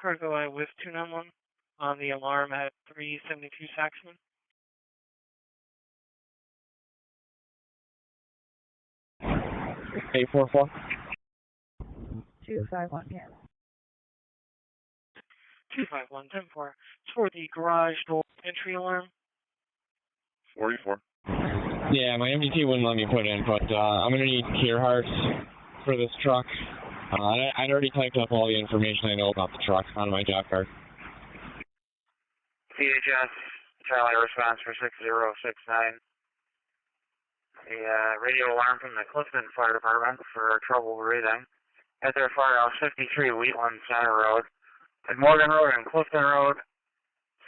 Cargo with 291 on the alarm at 372 Saxman. Eight 4-4. 251, yeah. 251, 10-4. It's for the garage door entry alarm. 44. Yeah, my MDT wouldn't let me put in, but I'm going to need tier hearts for this truck. I'd already typed up all the information I know about the truck on my job card. CHS, Charlie response for 6069. A radio alarm from the Clifton Fire Department for trouble breathing at their firehouse, 53 Wheatland Center Road. At Morgan Road and Clifton Road,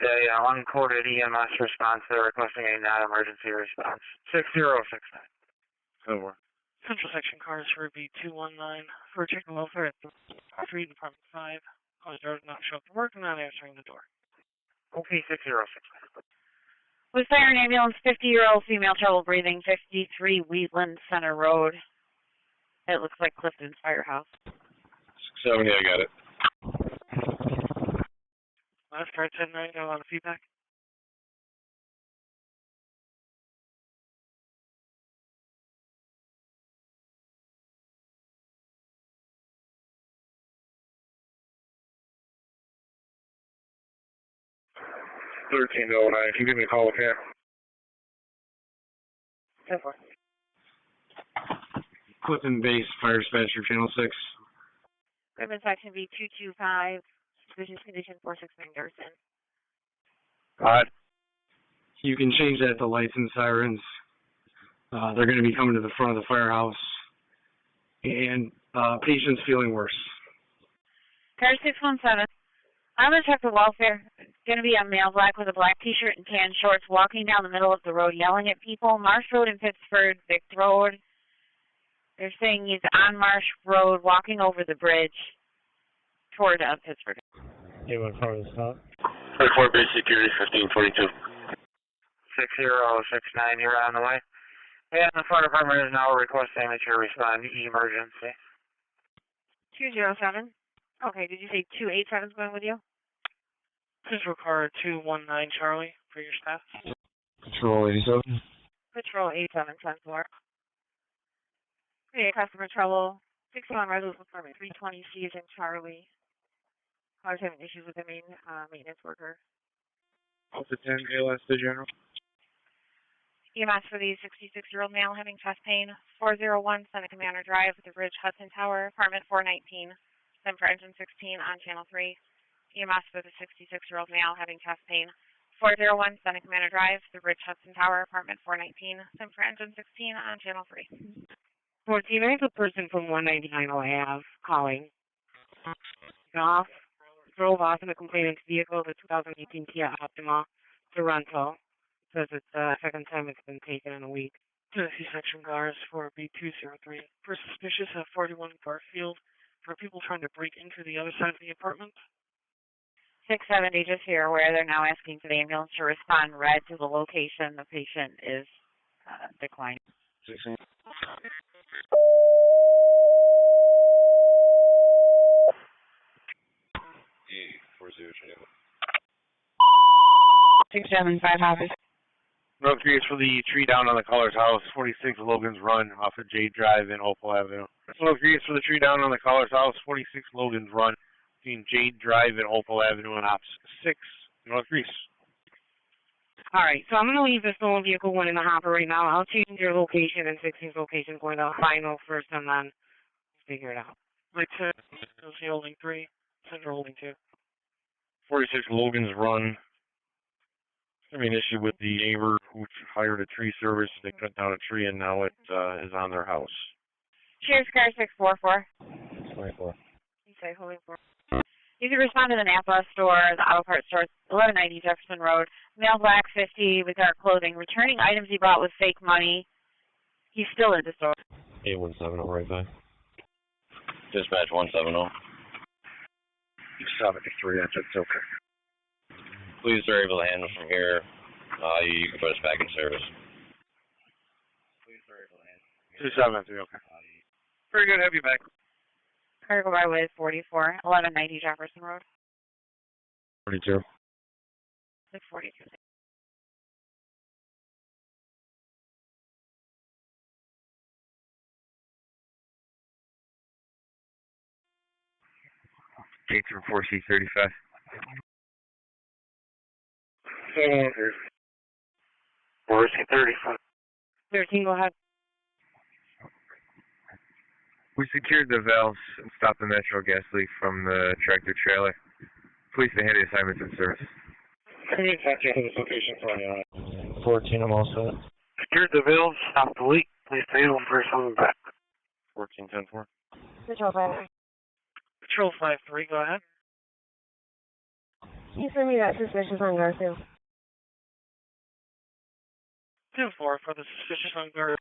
the uncoded EMS response, they're requesting a non-emergency response. 6069. Over. Central section cars for B219 for chicken welfare at 3 Department 5. Cause driver did not show up to work and not answering the door. OK 6069. With fire and ambulance, 50-year-old female trouble breathing, 53 Wheatland Center Road. It looks like Clifton's firehouse. 670, I got it. Last card 10-9, got a lot of feedback. $13.09. Can you give me a call, okay? 10-4. Clifton Base, fire dispatcher, Channel 6. Ribbon section B225, suspicious condition 469 Garrison. God. You can change that to lights and sirens. They're going to be coming to the front of the firehouse. And patient's feeling worse. Car 617. I'm going to check the welfare. It's going to be a male black with a black t-shirt and tan shorts walking down the middle of the road yelling at people. Marsh Road in Pittsford, Vic Road. They're saying he's on Marsh Road walking over the bridge. toward Pittsford. You went for the stop. 24 base security, 1542. 6069, you're on the way. And the fire department is now requesting that you respond to emergency. 207. Okay, did you say 287 is going with you? Please require 219 Charlie for your staff. Patrol 87. Patrol 8710-4. Okay, customer trouble. 61 residents apartment 320 C's in Charlie. Cars having issues with the maintenance worker. Alpha 10 ALS to general. EMS for the 66-year-old male having chest pain. 401 Seneca Manor Drive, the Ridge Hudson Tower, apartment 419. Stem for engine 16 on channel 3. EMS for the 66-year-old male having chest pain. 401 Seneca Manor Drive, the Ridge Hudson Tower, apartment 419. Stem for engine 16 on channel 3. 14, there's a person from 199 Ave calling. Drove off in a complainant's vehicle, the 2018 Kia Optima, to rental. Says it's the second time it's been taken in a week. Tennessee section cars for B203. For suspicious at 41 Garfield. For people trying to break into the other side of the apartment. 670 just here, where they're now asking for the ambulance to respond red to the location. The patient is declining. 670. $675 office. Road crews for the tree down on the caller's house, 46 Logan's Run off of Jade Drive and Opal Avenue. Road crews for the tree down on the caller's house, 46 Logan's Run between Jade Drive and Opal Avenue and Ops 6 North Greece. All right, so I'm going to leave this stolen vehicle one in the hopper right now. I'll change your location and 16's location going to final first, and then figure it out. Like 10, LC holding 3, Center holding 2. 46 Logan's Run. I mean, issue with the neighbor who hired a tree service. They cut down a tree and now it is on their house. Cheers, car 644. 24. You say holding 4. You can respond to the Napa store, the auto parts store, 1190 Jefferson Road. Male black 50 with dark clothing. Returning items he bought with fake money. He's still at the store. 8170 right back. Dispatch 170. 73, that's okay. Please are able to handle from here. You can put us back in service. Please are able to handle. 273, okay. Very good, have you back. Cargo Byway 44, 1190 Jefferson Road. 42. 642. Gates from 4C35. 4C35. 13, go ahead. We secured the valves and stopped the natural gas leak from the tractor trailer. Police ahead of assignments in service. Can you attach to this location for you? 14, I'm all set. Secured the valve, stopped the leak. Please stay home for some back. 14, 10-4. Patrol 5. Patrol 5-3, go ahead. You send me that suspicious on Garfield. 10-4 for the suspicious on guard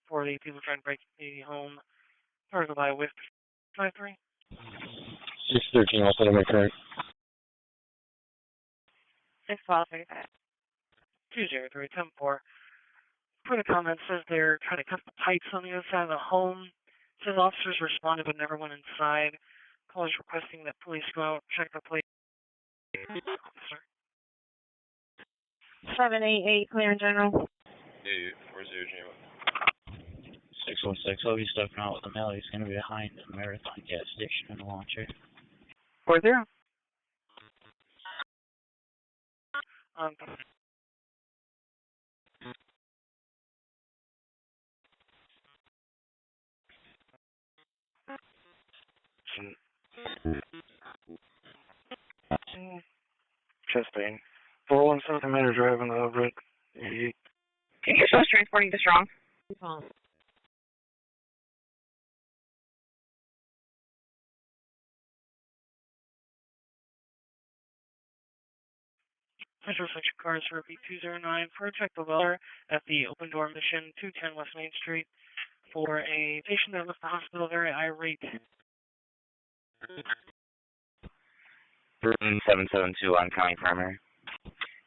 for the people trying to break the home. Cargo by with 5-3. 613, I'll set up my current. 612, 35. 203, 10-4. For the comment says they're trying to cut the pipes on the other side of the home. Says officers responded but never went inside. Callers requesting that police go out, check the place. 788, clear in general. 616, I'll be stepping out with the mail. He's going to be behind the Marathon gas station in the launcher. 40. Chest pain. 417 Manor Drive on the road. 88. Can you show us transporting to Strong? Central section cars for B209 for a check the weller at the Open Door Mission 210 West Main Street for a patient that left the hospital very irate. Room 772 on County Primary.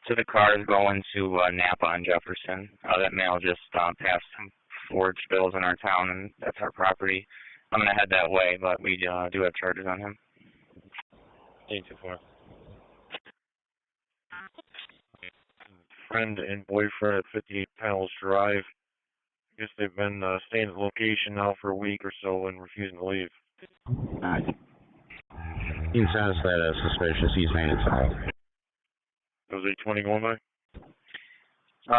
So the car is going to Napa on Jefferson. That mail just passed some forged bills in our town, and that's our property. I'm going to head that way, but we do have charges on him. 824. Friend and boyfriend at 58 Panels Drive. I guess they've been staying at the location now for a week or so and refusing to leave. He's satisfied as suspicious. He's made it solid. Was 820 going by?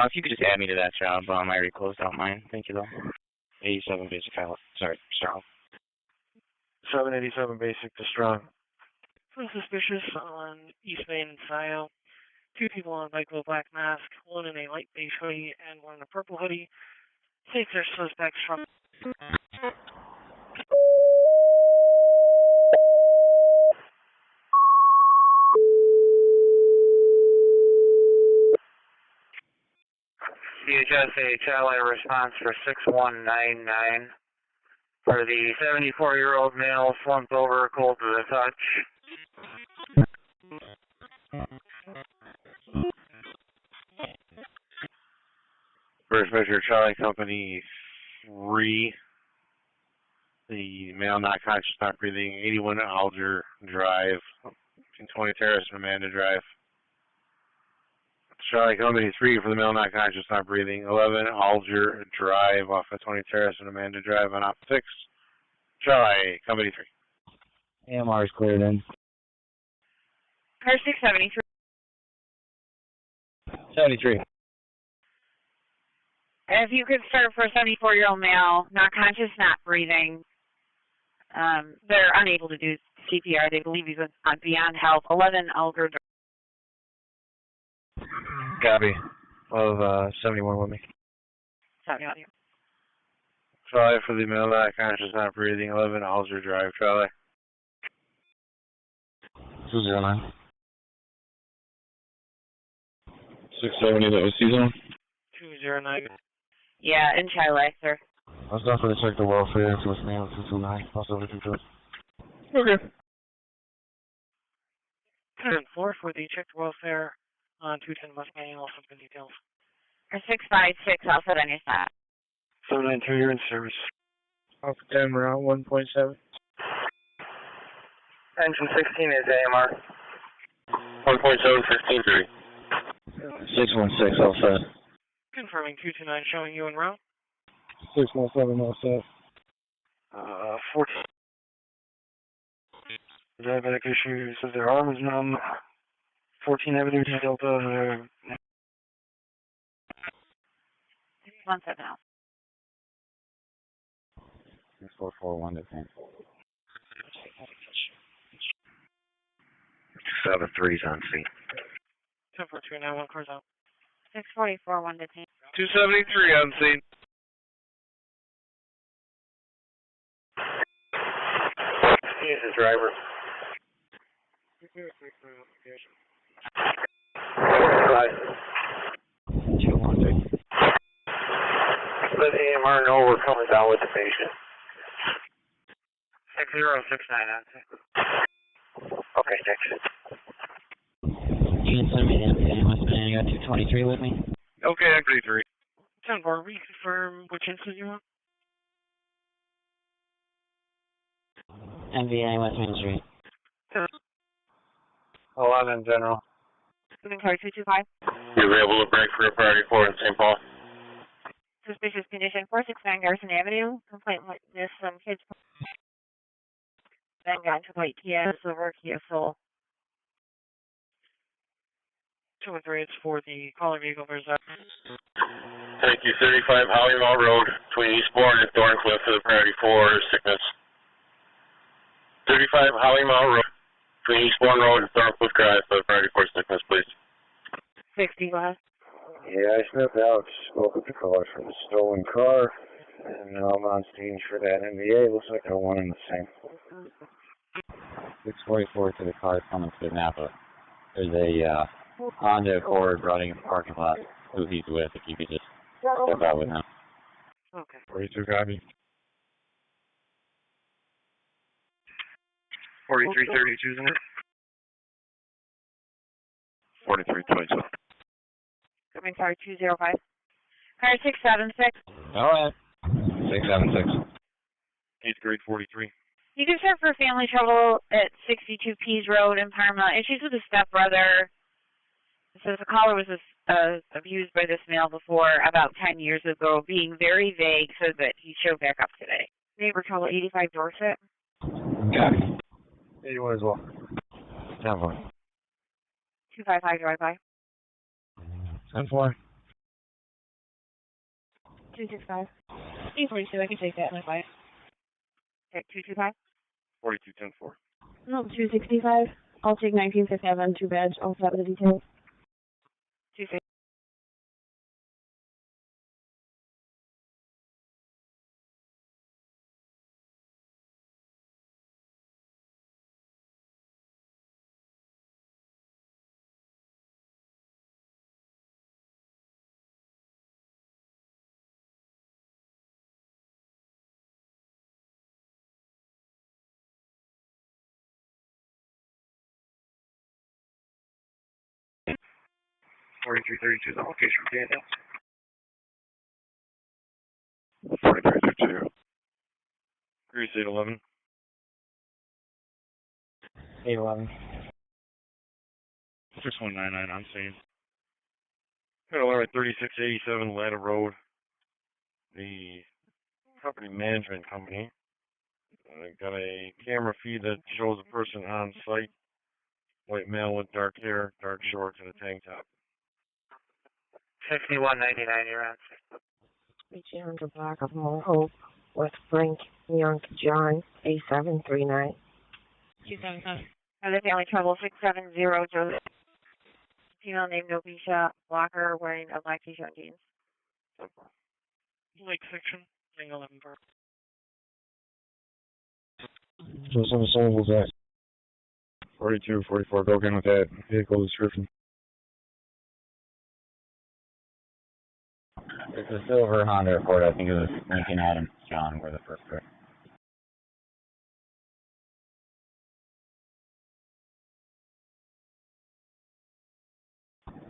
If you could just add me to that job, I already closed out mine. Thank you, though. 87 basic pilot. Sorry, strong. 787 basic to strong. So suspicious on East Main and Scioto. 2 people on a bike with a black mask, 1 in a light beige hoodie and 1 in a purple hoodie. States they're suspects from... DHS a satellite response for 6199 for the 74-year-old male slumped over, cold to the touch. First measure, Charlie Company 3. The male not conscious, not breathing, 81 Alger Drive, between 20 Terrace and Amanda Drive. Charlie Company 3 for the male not conscious, not breathing, 11 Alger Drive off of 20 Terrace and Amanda Drive on op 6. Charlie Company 3. AMR is cleared in. Car 673. 73. If you could start for a 74-year-old male, not conscious, not breathing. They're unable to do CPR. They believe he's on beyond help. 11 Alger Drive. Gabby of 71 with me. Sorry. Charlie for the male not conscious, not breathing, 11 Alger Drive, Charlie. 209. 670, that was seasonal. 209. Yeah, in Chile, sir. I was going for the check the welfare. It's with me on 229. Possibly 212. Okay. 10-4 for the checked welfare on 210 West Main, also for details. Or 656, I'll put on your side. 793, you're in service. Alpha 10, we're on 1.7. Engine 16 is AMR. 1.7, 15-3. 616, all set. Confirming 229 showing you en route. 617, all set. 14. Diabetic issues of their arm is numb. 14 evidence Delta. 617 out. 6441 to 10. 273's on scene. 10-4-291, cars out. 644, 1 to 10. 273 on scene. He's the driver. Let AMR know we're coming down with the patient. 6069 on scene. Okay, thanks. You can send me that MVA West Bend. You got 223 with me? Okay, I'm 33. 10-4, reconfirm which incident you want? MVA West Main Street. 11 General. Car 225. You were able to break for a priority 4 in St. Paul. Suspicious condition 469 Garrison Avenue. Complaint witness some kids then got into white Kia Silver, Kia Soul. 2 and 3, it's for the caller vehicle. There's Thank you. 35 Holly Mall Road between Eastbourne and Thorncliffe for the priority 4 sickness. 35 Holly Mall Road between Eastbourne Road and Thorncliffe Drive for the priority 4 sickness, please. 60 left. Yeah, I stepped out, spoke with the caller for the stolen car, and now I'm on stage for that NBA. Looks like they're one and the same. 644 to the car coming to Napa. There's a Honda Accord running in the parking lot. Who he's with, if you could just step out with him. okay. 42 copy. 4332, isn't it? 4322. Coming car 205. Car 676. Alright. 676. 8th grade 43. You can check for family trouble at 62 Pease Road in Parma. Issues with his stepbrother. It says the caller was abused by this male before about 10 years ago, being very vague, says that he showed back up today. Neighbor trouble 85 Dorset. Got it. 81 as well. 10-4. 255 drive-by. 10-4. 265. 842, I can take that, my five. Okay, 225. 4210-4. No, 265. I'll take 1957, 2 badge, all set with the details. 250. $43.32 the location for Daniels. 4332. Grease 811. 811. 6199 on scene. Got a line at 3687 Ladder Road. The property management company got a camera feed that shows a person on site. White male with dark hair, dark shorts, and a tank top. 6199, you're on. 1800 block of Monroe with Frank Young John, A739. 277. Other family trouble 670 Joseph. Female named Nobisha Blocker wearing a black t-shirt and jeans. Lake section, 911 Park. So some was that. 42, 44, go again with that vehicle description. It's a silver Honda Accord. I think it was Lincoln Adams John were the first pair.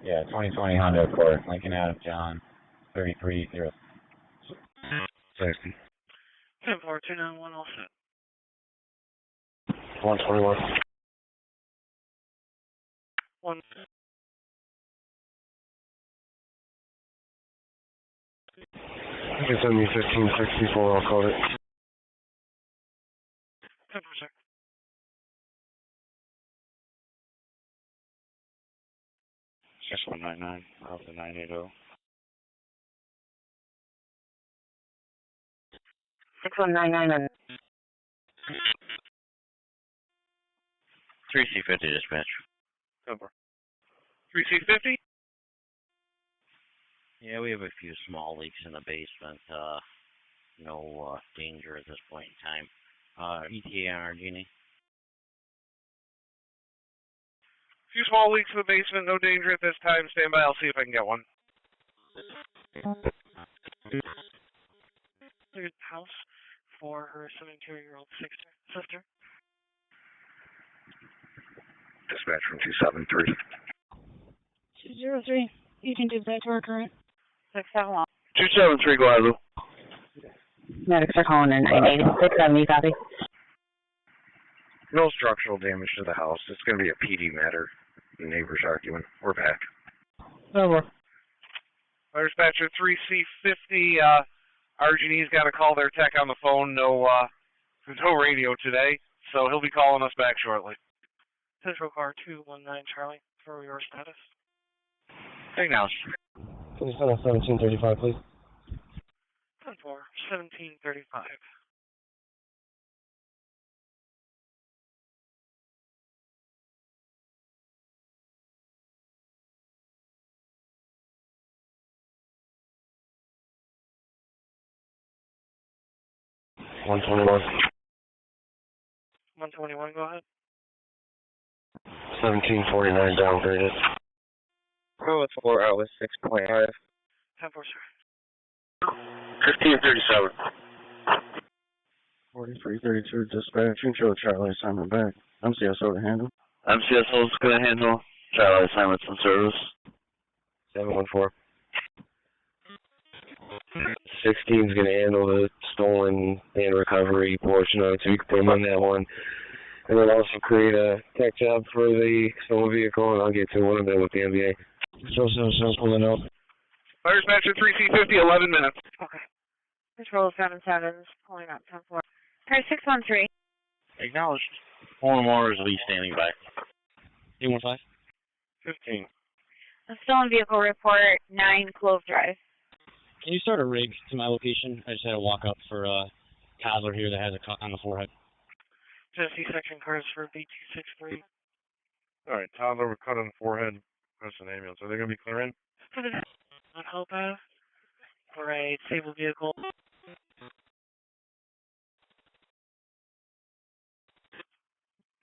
Yeah, 2020 Honda Accord. Lincoln Adams John, 3306. 60. 10291 all set. 121. 1. You can send me 1564, I'll call it. 10%. Just 199, off the 980. 6199 and 3C50 dispatch. 3C50? Yeah, we have a few small leaks in the basement. No danger at this point in time. ETA on our genie. Few small leaks in the basement, no danger at this time. Stand by, I'll see if I can get one. Cleared the house for her 72-year-old sister. Dispatch from 273. 203. You can dispatch our current. 671. 273, go ahead, Lou. Medics are calling in 98670, copy. No structural damage to the house. It's going to be a PD matter. The neighbors arguing. We're back. Over. Our dispatcher 3C50, Argenie's got to call their tech on the phone. No radio today, so he'll be calling us back shortly. Central car 219 Charlie, for your status. Acknowledged. Can you send us 1735, please? 1735. $121. 121, go ahead. 1749 downgraded. Oh, it's 4 hours, 6.5. 10-4, sir. 1537. 4332 dispatch. Intro Charlie assignment back. MCSO to handle. MCSO's going to handle. Charlie assignments and service. 714. 16's going to handle the stolen and recovery portion of it, so you can put them on that one. And then also create a tech job for the stolen vehicle, and I'll get to one of them with the NBA. So pulling out. Fire dispatcher 3C50, 11 minutes. Okay. Patrol 77's pulling up 10-4. Car 613. Acknowledged. Homeoye is Lee standing by. 815. 15. A stolen vehicle report, 9 Clove Drive. Can you start a rig to my location? I just had to walk up for a toddler here that has a cut on the forehead. Tennessee section cars for B263. All right, toddler with cut on the forehead. That's an ambulance. Are they going to be clearing? For the on Hopa for a disabled vehicle.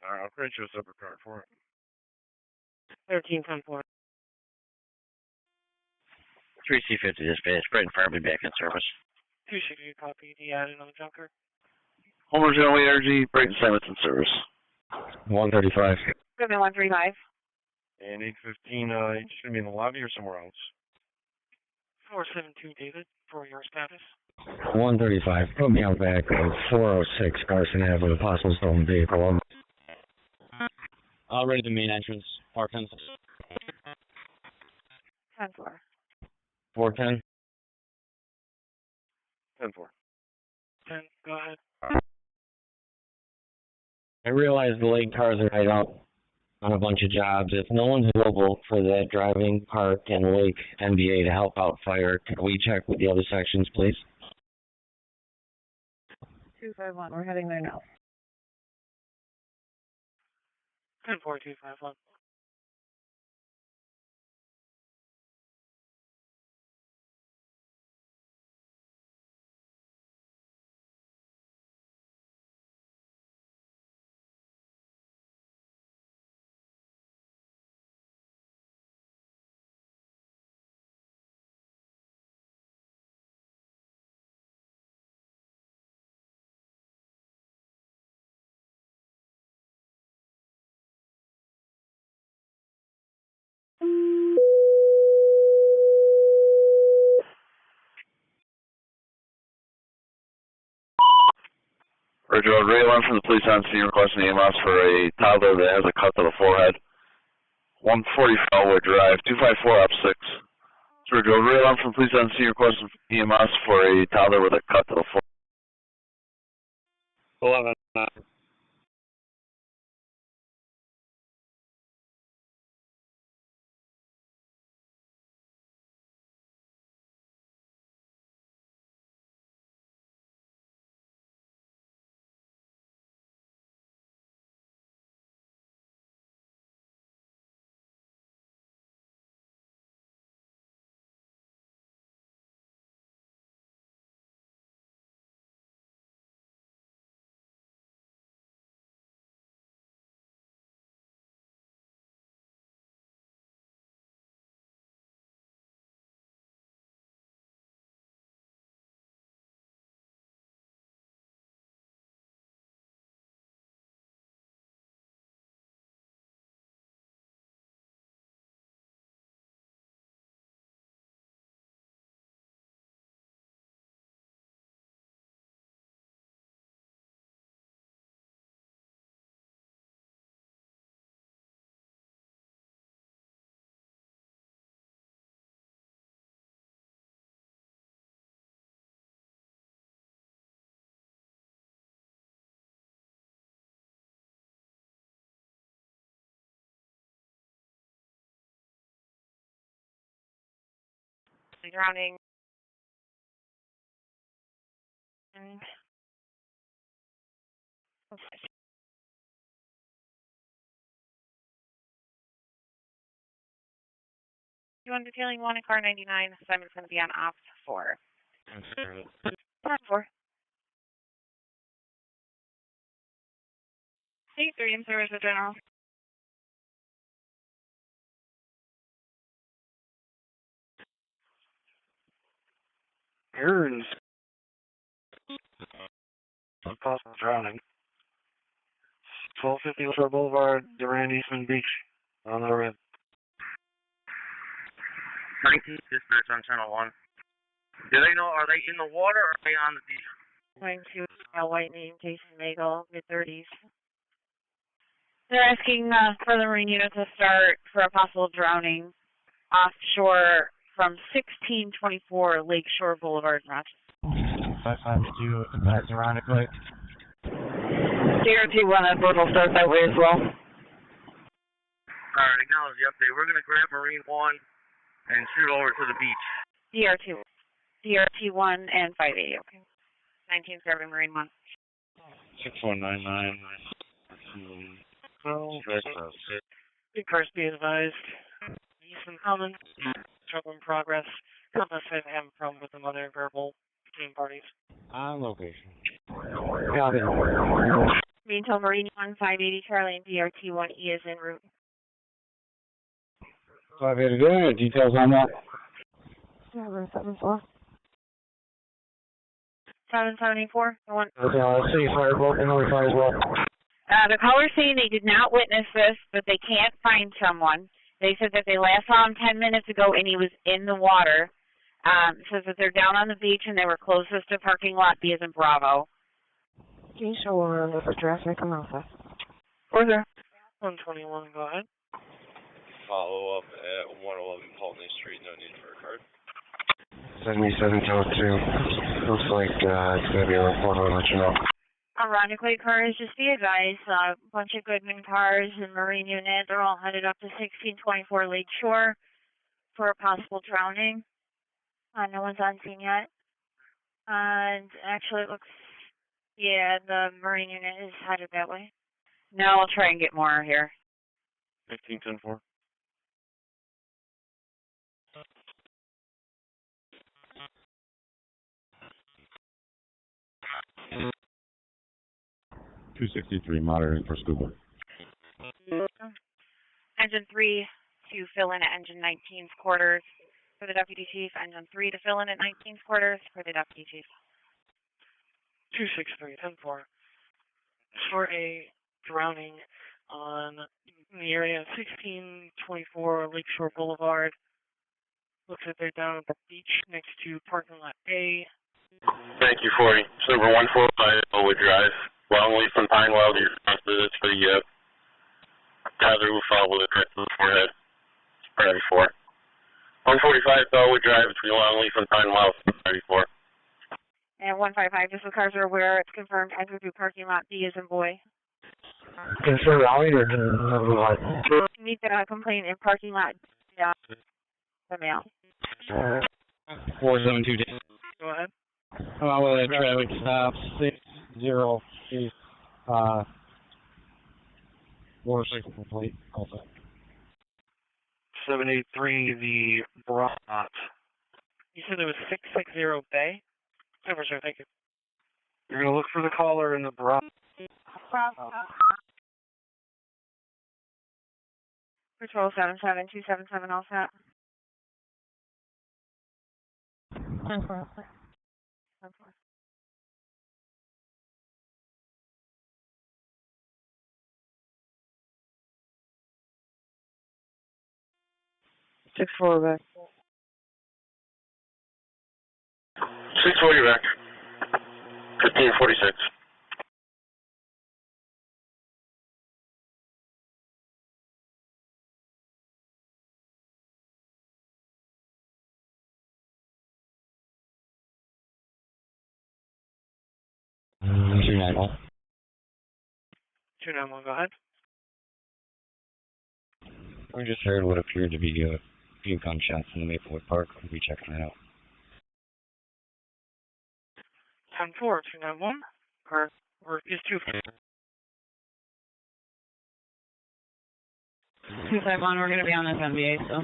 All right, I'll create you a separate card for it. 13-10-4. 3C50 dispatch. Bright and Fire be back in service. 260 copy. The added on the junker. Homer's General Energy, Brighton assignments and service. 135. Equipment 135. And 815, you just going to be in the lobby or somewhere else? 472 David for your status. 135. Put me out back of 406 Carson Ave with a possible stolen vehicle. Ready to the main entrance. Park 10. 10-4. 410. 10-4. 10, go ahead. I realize the late cars are tied up on a bunch of jobs. If no one's available for that driving, park, and lake NBA to help out fire, can we check with the other sections, please? 251. We're heading there now. 10-4-2-5-1. Roger, Raylan from the police on scene requesting EMS for a toddler that has a cut to the forehead. 140 Fellwood Drive, 254 up 6. Roger, Raylan from the police on scene requesting EMS for a toddler with a cut to the forehead. 11. Drowning. You want detailing 1 in car 99. Simon's going to be on ops 4. 10-4. 8-3 in service of general. Here's possible drowning. 1250 Shore Boulevard, Durand, Eastman Beach, on the red. 19 dispatch on channel 1. Do they know, are they in the water or are they on the beach? Going to white name, Jason Nagel, mid-30s. They're asking for the Marine unit to start for a possible drowning offshore from 1624 Lakeshore Boulevard in Rochester. 552, advise ironically. DRT1 at Port will start that way as well. Alright, acknowledge the update. We're going to grab Marine 1 and shoot over to the beach. DRT1 and 580, okay. 19's grabbing Marine 1. 6199. Big cars be advised. Eastern Common. Trouble in progress. Compass said having a problem with the mother verbal between parties. On location. Got it. Marine till Marine 1, 580 Charlie and DRT1E is en route. 580 doing it. Details on that? 774. 774. The one. Okay, let's see. Firebolt and notify as well. The caller's saying they did not witness this, but they can't find someone. They said that they last saw him 10 minutes ago and he was in the water. Says that they're down on the beach and they were closest to parking lot B as in Bravo. Can you show for traffic and Alpha? Order. 121, go ahead. Follow up at 111 Pulteney Street, no need for a card. 7702. Looks like it's going to be a report. I'll let you know. Ironically, cars, just be advised, a bunch of Goodman cars and Marine unit, they're all headed up to 1624 Lakeshore for a possible drowning. No one's on scene yet. And actually it looks, yeah, the Marine unit is headed that way. No, I'll try and get more here. 1510-4. $263 monitoring for scuba. Engine 3 to fill in at engine 19's quarters for the deputy chief. Engine 3 to fill in at 19's quarters for the deputy chief. 263, 10-4. For a drowning on the area of 1624 Lakeshore Boulevard. Looks like they're down at the beach next to parking lot A. Thank you, 40. It's number 145 Elwood Drive. Longleaf and Pinewell, your visits for the Tyler who fell with a direct to the forehead. Priority 4. 145 Elwood Drive between Longleaf and Pinewell, priority 4. And 155, just so cars are aware, it's confirmed enter through parking lot B as in boy. Concern rally or what? Meet the complaint in parking lot B, the mail. 472. Go ahead. Well, traffic stop 608. 46 complete. Also. 783, the Brockport. You said it was 660 Bay? Over, sir, thank you. You're going to look for the caller in the Brockport. Patrol 77277 all set. 10-4. 10-4. 6-4 back. 640 back. 1546. $291. 291, go ahead. We just heard what appeared to be a few gunshots in the Maplewood Park. We'll be checking it out. 10-4, 291. Car is 2. 251, we're going to be on this NBA, so.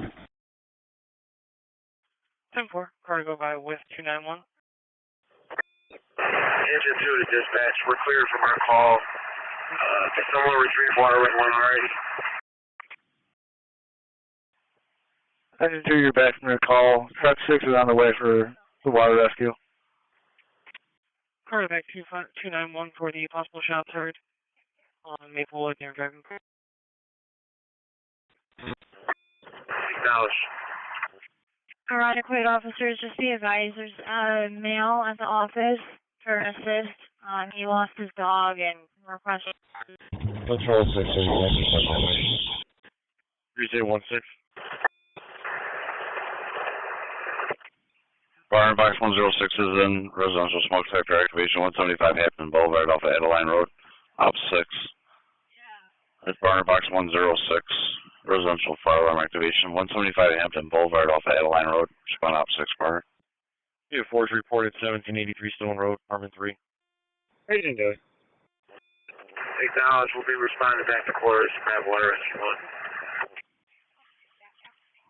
10-4, car to go by with 291. Engine 2 to dispatch, we're clear from our call. Can someone retrieve water with one already? Engine 2, you're back from your call. Truck 6 is on the way for the water rescue. Car back 291 for the possible shots heard on Maplewood near Dragon Creek. Acknowledge. Adequate officers, just be advised there's a male at the office for an assist. He lost his dog and requested. Control 6, so 3016. Bar and Box 106 is in residential smoke detector activation 175 Hampton Boulevard off of Adeline Road, op 6. It's Bar and Box 106, residential fire alarm activation 175 Hampton Boulevard off of Adeline Road, respond op 6 bar. You have force reported 1783 Stone Road, apartment 3. How you doing, Joey? Acknowledge, we'll be responding back to quarters. Grab water rescue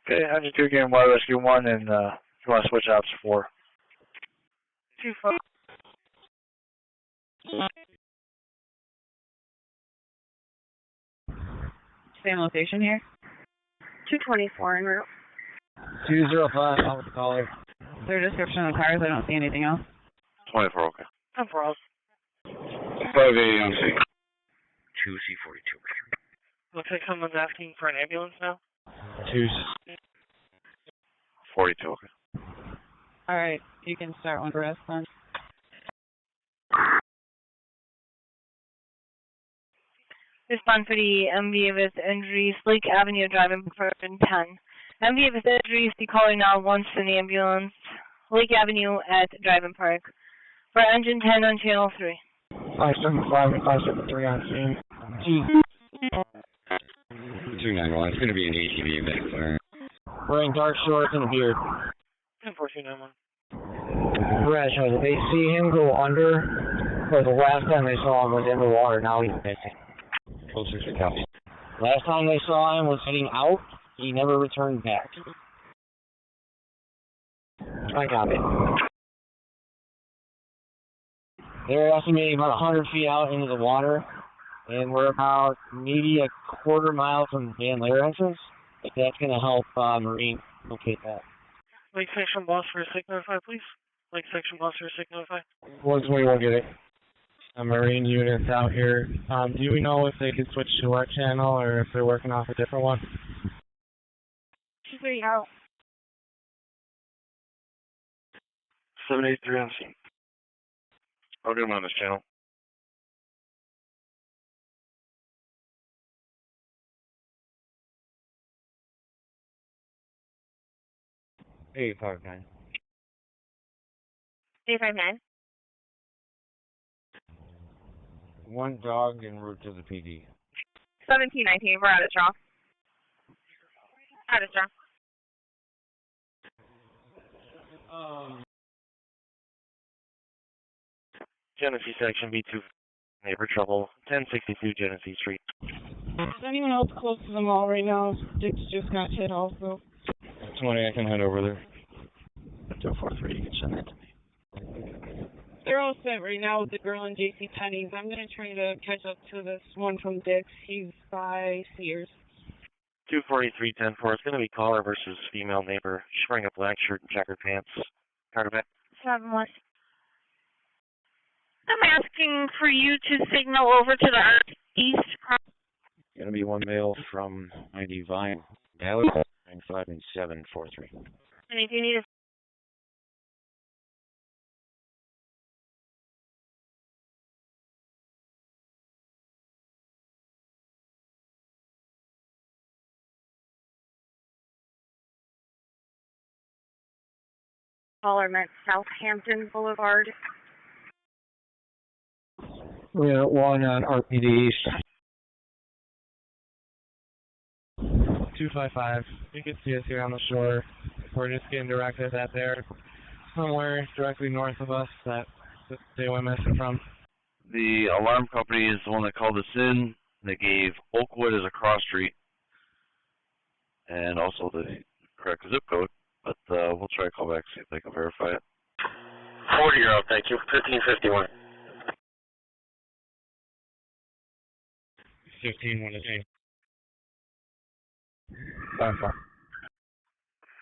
1. Okay, I'm just doing water rescue 1, and if you want to switch ops 4. 2-4. Same location here? 224 en route. 205, I'll call her. Is there a description of the cars? I don't see anything else. 24, okay. 10-4. 580 on scene. 2C42. Looks like someone's asking for an ambulance now. 242, okay. Alright, you can start one for us then. Respond for the MV of his injuries, Lake Avenue driving for 10. MV of his injuries, be calling now once in the ambulance. Lake Avenue at Driving Park. For engine 10 on channel 3. 575 and 573 on scene. 291, it's going to be an ATV event, sir. Wearing dark shorts and a beard. 10-4-291. Bradshaw, did they see him go under? Or the last time they saw him was in the water, now he's missing. Closer to county. Last time they saw him was heading out, he never returned back. I got it. They're estimating about 100 feet out into the water, and we're about maybe a quarter mile from Van Lair entrance. If that's going to help Marine locate that. Lake Section Boss for a SIG notify, please. Lake Section Boss for a SIG notify. 121, get it. Marine units out here. Do we know if they can switch to our channel or if they're working off a different one? 2-3 out. 783 on scene. I'll get him on this channel. Eight 5-9. 859. One dog en route to the PD. 1719, we're out of straw. Out of straw. Genesee Section B2, neighbor trouble, 1062 Genesee Street. Is anyone else close to the mall right now? Dick's just got hit also. 20, I can head over there. 243, you can send that to me. They're all set right now with the girl in J.C. Penney's. I'm going to try to catch up to this one from Dick's. He's by Sears. 243 10-4. It's going to be caller versus female neighbor. She's wearing a black shirt and checkered pants. Carter back. 7-1. I'm asking for you to signal over to the east. Going to be one male from ID Vine, Dallas, 95743. And if you need a caller meant Southampton Boulevard. We're at one on RPD East. 255. You can see us here on the shore. We're just getting directed at there. Somewhere directly north of us that they went missing from. The alarm company is the one that called us in. They gave Oakwood as a cross street and also the correct zip code. But we'll try to call back, see if they can verify it. 40-year-old, thank you. 1551. 15, what is it?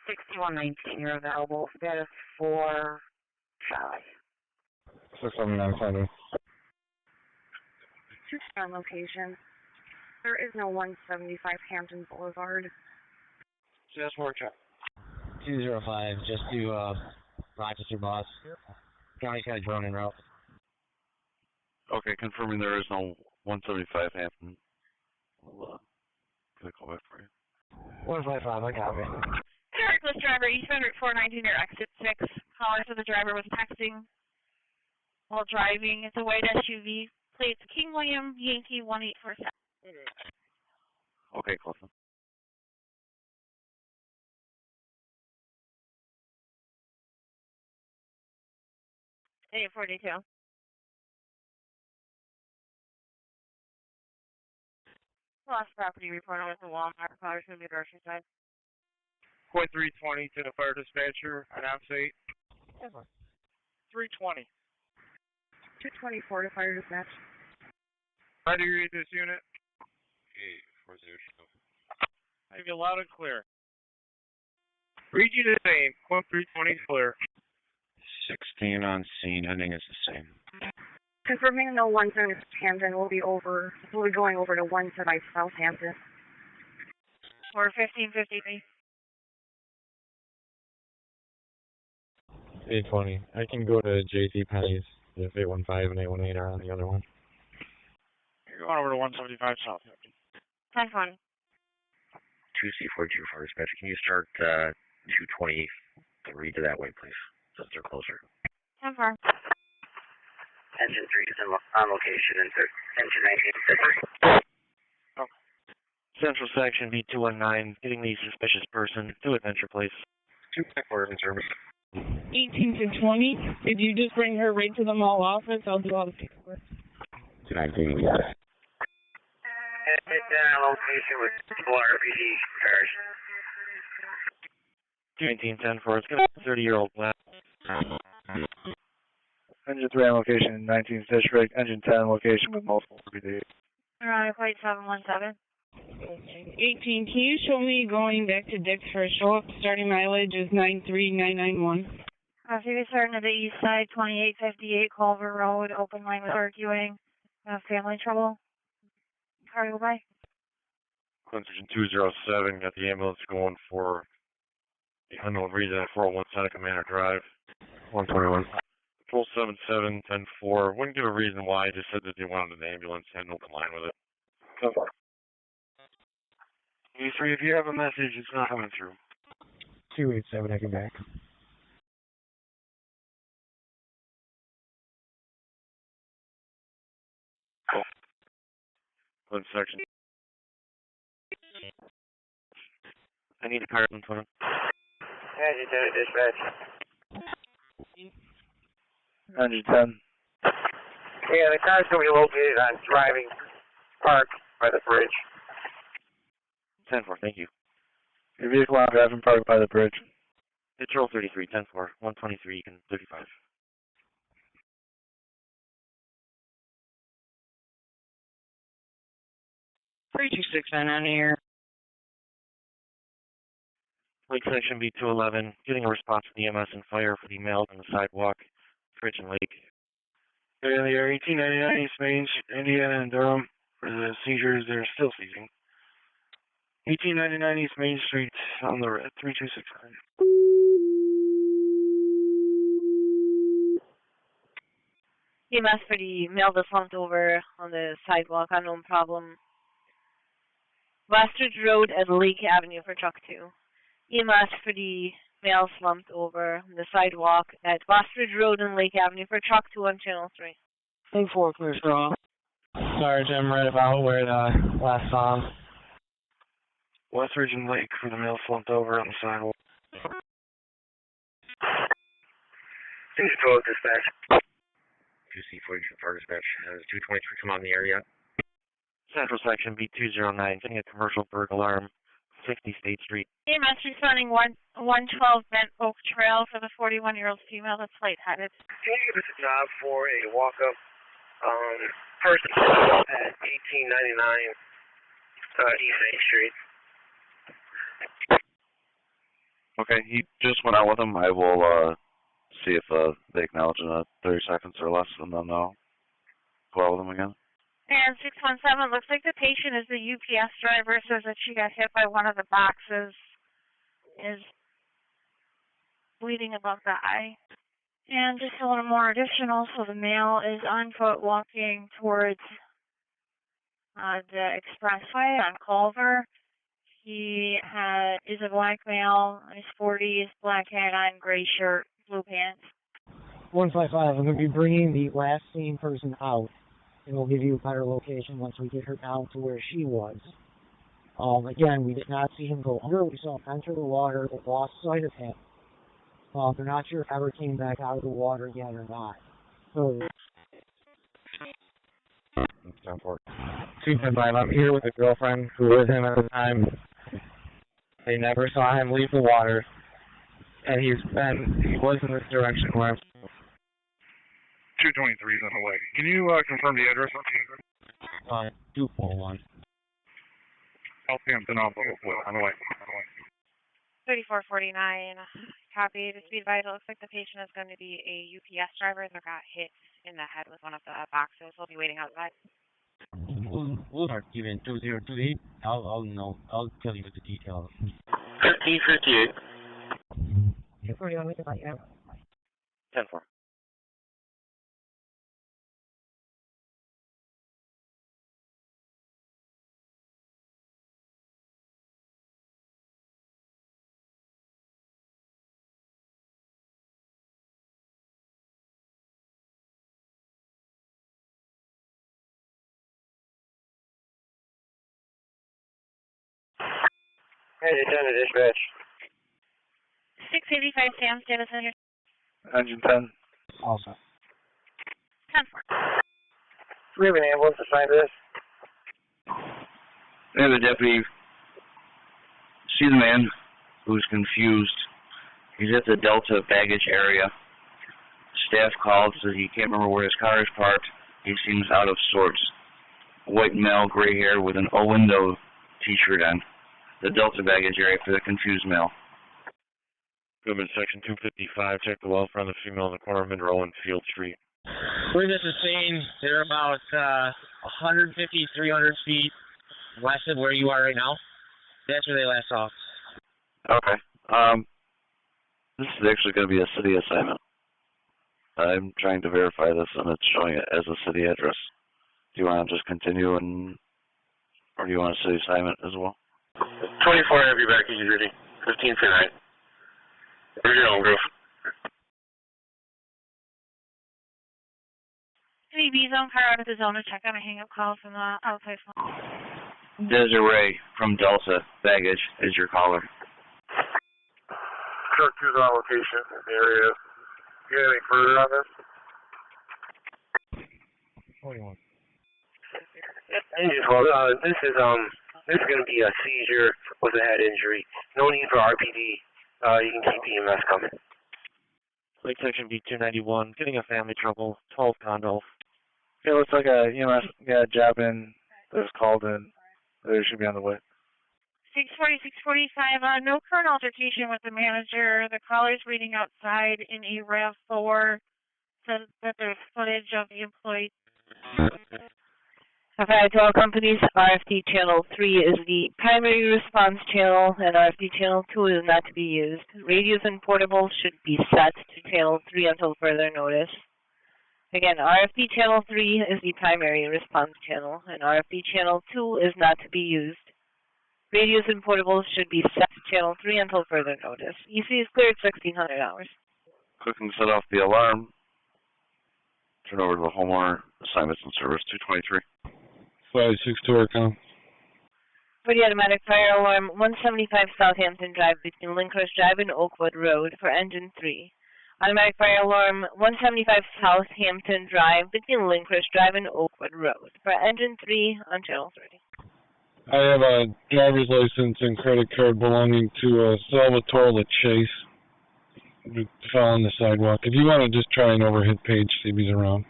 6119, you're available. Status for Charlie. 6797. On location. There is no 175 Hampton Boulevard. Just more check. 205, just to Rochester boss. County's got a drone en route. Okay, confirming there is no 175 happening. I'll get a call back for you. 155, I got it. Reckless driver, eastbound Route 419 near exit 6. Caller said the driver was texting while driving. It's a white SUV. Plates King William Yankee 1847. Okay, close. 842. Lost property report with the Walmart. Caller's going to be grocery side. Point 320 to the fire dispatcher, announce 8. 320. 224 to fire dispatch. How do you read this unit? 840. I have you loud and clear. Read you the same. Point 320 is clear. 16 on scene, ending is the same. Confirming no 175 Hampton will be going over to 175 Southampton. Or 1553. 820. I can go to JC Penney's if 815 and 818 are on the other one. You're going over to 175 Southampton. 1020. 2C424 dispatch. Can you start 223 to that way, please? Since they're closer. 10-4. Engine 3 is on location and engine 19. Oh. Central section B219, getting the suspicious person to Adventure Place. 254 in service. 18 to 20. Did you just bring her right to the mall office? I'll do all the paperwork. 219, we got it. It's on location with full RPD cars. 219-10-4, it's going to be a 30-year-old black. Engine 3 on location in 19th District. Engine 10 on location with multiple RPD. Around plate 717. 18, can you show me going back to Dick's for a show up? Starting mileage is 93991. So you're starting to the east side, 2858 Culver Road, open line with arguing. Family trouble. Car go by. Clinton 207, got the ambulance going for the unknown reason at 401 Seneca Manor Drive. 121. Patrol 77-10-4. Wouldn't give a reason why, just said that they wanted an ambulance, had no line with it. Cover. E3, if you have a message, it's not coming through. 287, I can back. One section. I need a car in front of. Engine 10 dispatch. Engine 10. Yeah, the car's going to be located on driving park by the bridge. 10-4, thank you. Your vehicle on driving park by the bridge. Patrol 33, 10-4, 123, you can 35. 3269 on air. Lake section B211, getting a response from the EMS and fire for the males on the sidewalk, Fridge and Lake. They're in the area 1899 East Main, Indiana and Durham for the seizures. They're still seizing. 1899 East Main Street on the red, 3269. EMS for the male that's slumped over on the sidewalk, unknown problem. Westridge Road at Lake Avenue for truck 2. EMS for the male slumped over on the sidewalk at Westridge Road and Lake Avenue for truck 2 on channel 3. 10-4, clear for all. Sorry, Jim, right about where the last song. Westridge and Lake for the male slumped over on the sidewalk. 212 dispatch. 2C4 dispatch. 223 come on the area. Central section B209, getting a commercial burglar alarm, 60 State Street. EMS responding 112 Bent Oak Trail for the 41-year-old female that's lightheaded. Can you give us a job for a walk-up person at 1899 East 8th Street? Okay, he just went out with him. I will see if they acknowledge in 30 seconds or less, and then I'll go out with him again. And 617, looks like the patient is the UPS driver, says that she got hit by one of the boxes. Is bleeding above the eye. And just a little more additional, so the male is on foot walking towards the expressway on Culver. He is a black male, in his 40s, black hat on, gray shirt, blue pants. 155, I'm going to be bringing the last seen person out, and we'll give you a better location once we get her down to where she was. Again, we did not see him go under. We saw him enter the water, but lost sight of him. They're not sure if he ever came back out of the water again or not. So, 255, I'm here with a girlfriend who was with him at the time. They never saw him leave the water, and he was in this direction where I'm 223 is on the way. Can you confirm the address? 241. Southampton on the way. 3449, copy. The speed vital. Looks like the patient is going to be a UPS driver that got hit in the head with one of the boxes. We'll be waiting outside. We'll start giving 2028. I'll tell you the details. 1358. 10-4. Hey, attend to dispatch. 685 Sam, status in here. Engine 10. Also. 10-4. We have an ambulance assigned to this. We have a deputy. See the man who's confused. He's at the Delta baggage area. Staff called, says he can't remember where his car is parked. He seems out of sorts. White male, gray hair with an O-window t-shirt on. The Delta baggage area for the confused male. Goodman, section 255. Check the welfare on the female in the corner of Monroe and Field Street. Witness is seen. They're about 150, 300 feet west of where you are right now. That's where they last saw. Okay. This is actually going to be a city assignment. I'm trying to verify this, and it's showing it as a city address. Do you want to just continue, or do you want a city assignment as well? 24, have you back at duty. 15 for night. Where's your home group? Any B-zone car out of the zone to check on a hang-up call from the outside phone. Desiree from Delta baggage is your caller. Truck 2's on location in the area. You got anything further on this? 41. This is going to be a seizure with a head injury. No need for RPD. You can keep EMS coming. Lake section B291, getting a family trouble, 12 condo. It looks like a EMS got a job in that was called in. They should be on the way. 640, 645, no current altercation with the manager. The caller's waiting outside in a RAV4. Says that there's footage of the employee. Okay, to all companies, RFD Channel 3 is the primary response channel, and RFD Channel 2 is not to be used. Radios and portables should be set to Channel 3 until further notice. Again, RFD Channel 3 is the primary response channel, and RFD Channel 2 is not to be used. Radios and portables should be set to Channel 3 until further notice. EC is cleared 1600 hours. Quick and set off the alarm. Turn over to the homeowner. Assignments and service 223. 562 Arcon. For the automatic fire alarm, 175 Southampton Drive between Linkhurst Drive and Oakwood Road for engine 3. Automatic fire alarm, 175 Southampton Drive between Linkhurst Drive and Oakwood Road for engine 3 on channel 30. I have a driver's license and credit card belonging to Salvatore Chase. He fell on the sidewalk. If you want to just try an overhead page, see if he's around.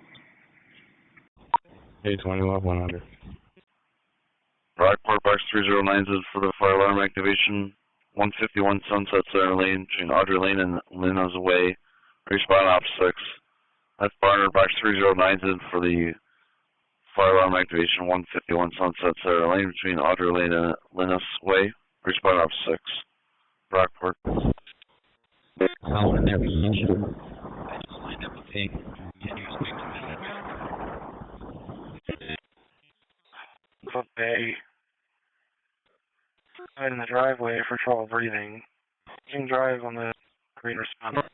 821 100. Brockport box 309 is for the fire alarm activation. 151 Sunset Center Lane between Audrey Lane and Linna's Way. Respawn op 6. That's Barnard box 309 is for the fire alarm activation. 151 Sunset Center Lane between Audrey Lane and Linna's Way. Respawn op 6. Brockport. Solid have the issue. I just lined up a ping. Can you speak to me? Put Bay out in the driveway for trouble breathing. You can drive on the green response.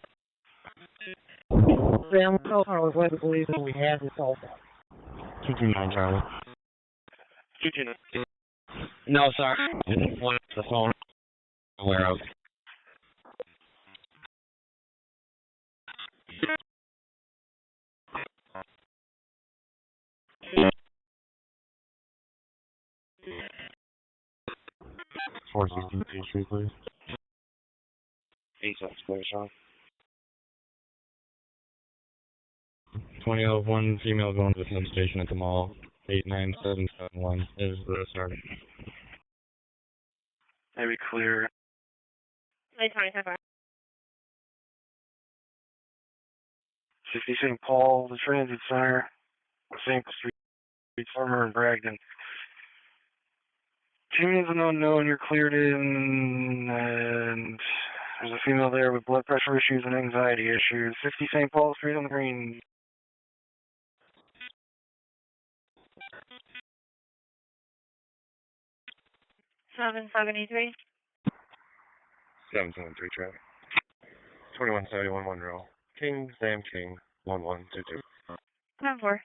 Sam, how far was led to believe that we had this all done? 229 Charlie. 229. No, sorry. I didn't want the phone. Aware of. Four 16th Street, please. 8 Square, Sean. 2001 female going to the substation at the mall. 89771 is the sergeant. Maybe clear. 925. 60 St. Paul, the Transit Center, St. Street, Farmer and Bragdon. Two is an unknown, you're cleared in, and there's a female there with blood pressure issues and anxiety issues. 60 St. Paul Street on the green. Seven 73. 773 traffic. 2171 Monroe. King, Sam King, 1122. 10-4.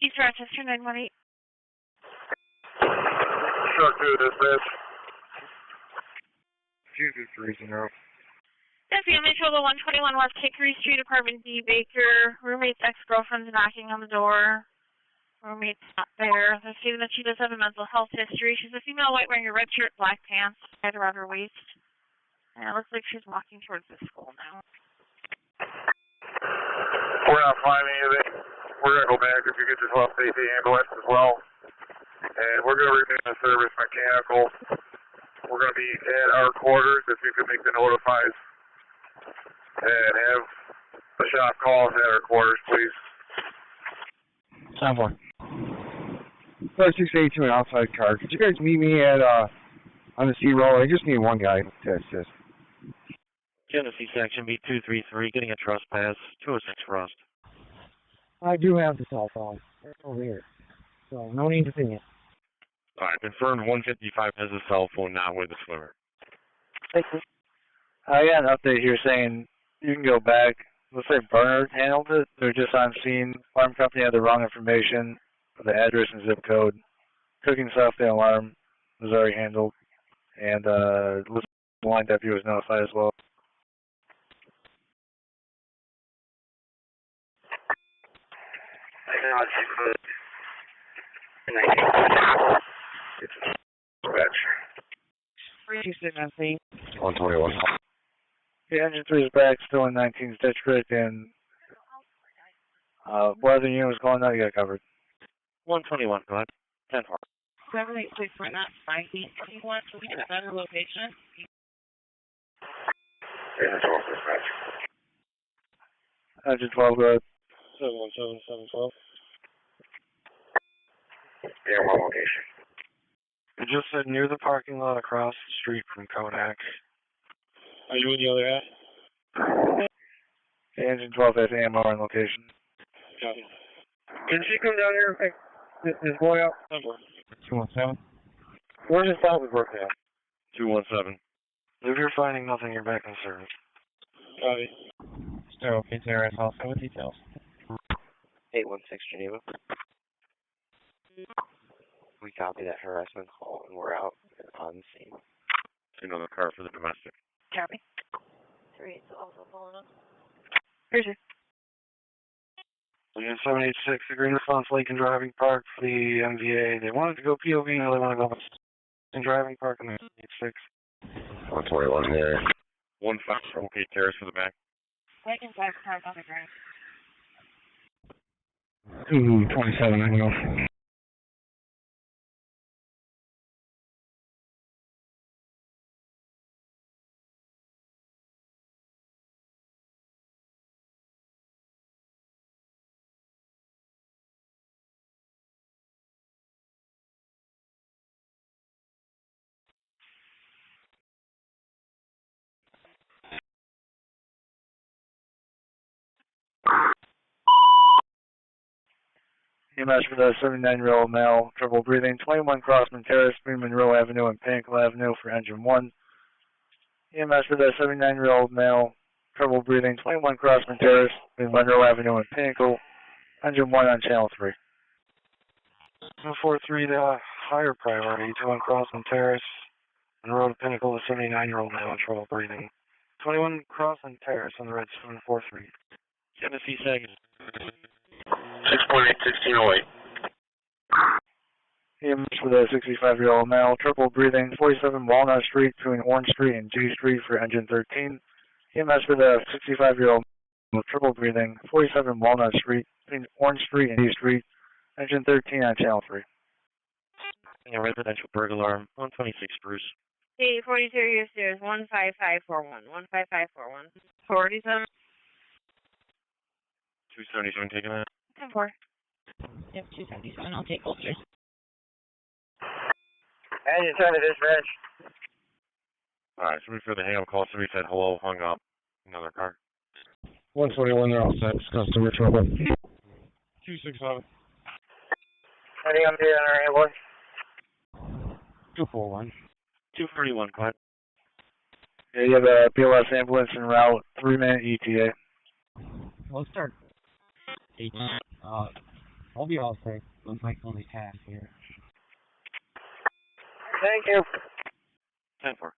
East Rochester 918. Truck 2 dispatch. 223 Yes, family total 121 West Hickory Street, apartment D, Baker. Roommate's ex-girlfriend's knocking on the door. Roommate's not there. They're stating that she does have a mental health history. She's a female white wearing a red shirt, black pants, tied around her waist. And it looks like she's walking towards the school now. We're not finding anything. We're going to go back if you get yourself safety ambulance as well. And we're going to remain the service mechanical. We're going to be at our quarters if you could make the notifies. And have the shop calls at our quarters, please. Time for 682 an outside car. Could you guys meet me at on the C roll? I just need one guy to assist. Genesee section B233, getting a trespass, 206 Frost. I do have the cell phone. It's over here. So no need to ping it. Alright, confirmed 155 has a cell phone, not with the swimmer. Thank you. I got an update here saying you can go back. Looks like Bernard handled it. They're just on scene. Alarm company had the wrong information for the address and zip code. Cooking stuff, the alarm was already handled. And the line deputy was notified as well. Dispatch. 121. The engine 3 is back, still in 19's ditch creek, and weather unit was going out, you got covered. 121, go ahead. 10-4. 786 for not 5 feet. If you want to get a better location. Engine 12, go ahead. 717, 712. Yeah, one location. It just said near the parking lot across the street from Kodak. Are you in the other half? The engine 12 has AMR on location. Copy. Can she come down here and pick this boy up? 217. Where's his dog working at? 217. If you're finding nothing, you're back in service. Copy. Still okay, Sarah, also with details. 816 Geneva. We copy that harassment call and we're out on scene. Another car for the domestic. Copy. 3 is also pulling up. Here's your. 786, the green response Lincoln Driving Park for the MVA. They wanted to go POV, now they want to go in Driving Park in the 86. 121 here. 15 okay, Terrace for the back. Lincoln Driving Park on the ground. 227, I know. EMS for the 79-year-old male, trouble breathing, 21 Crossman Terrace, between Monroe Avenue and Pinnacle Avenue for engine 1. EMS for the 79-year-old male, trouble breathing, 21 Crossman Terrace, between Monroe Avenue and Pinnacle, engine 1 on channel 3. 243 to higher priority, 21 Crossman Terrace, Monroe to Pinnacle, the 79-year-old male in trouble breathing. 21 Crossman Terrace on the red 743. Tennessee second. 6.8, 1608. EMS for the 65-year-old male, triple breathing, 47 Walnut Street between Orange Street and G Street for engine 13. EMS for the 65-year-old male, triple breathing, 47 Walnut Street between Orange Street and G Street, engine 13 on channel 3. A residential burglar, 126 Spruce. 842 Houston, 15541. 15541. 47. 277 taking that. 10-4. Yep, 277. I'll take both yours. And you turn to dispatch. Alright, somebody for the hang-up call, somebody said hello, hung up. Another car. 121, they're all set. Customer trouble. 267. Anything on our ambulance? 241. 241, Clint. Yeah, you have a BLS ambulance en route, 3-minute ETA. We'll start. I'll be all safe. Looks like only half here. Thank you. 10-4.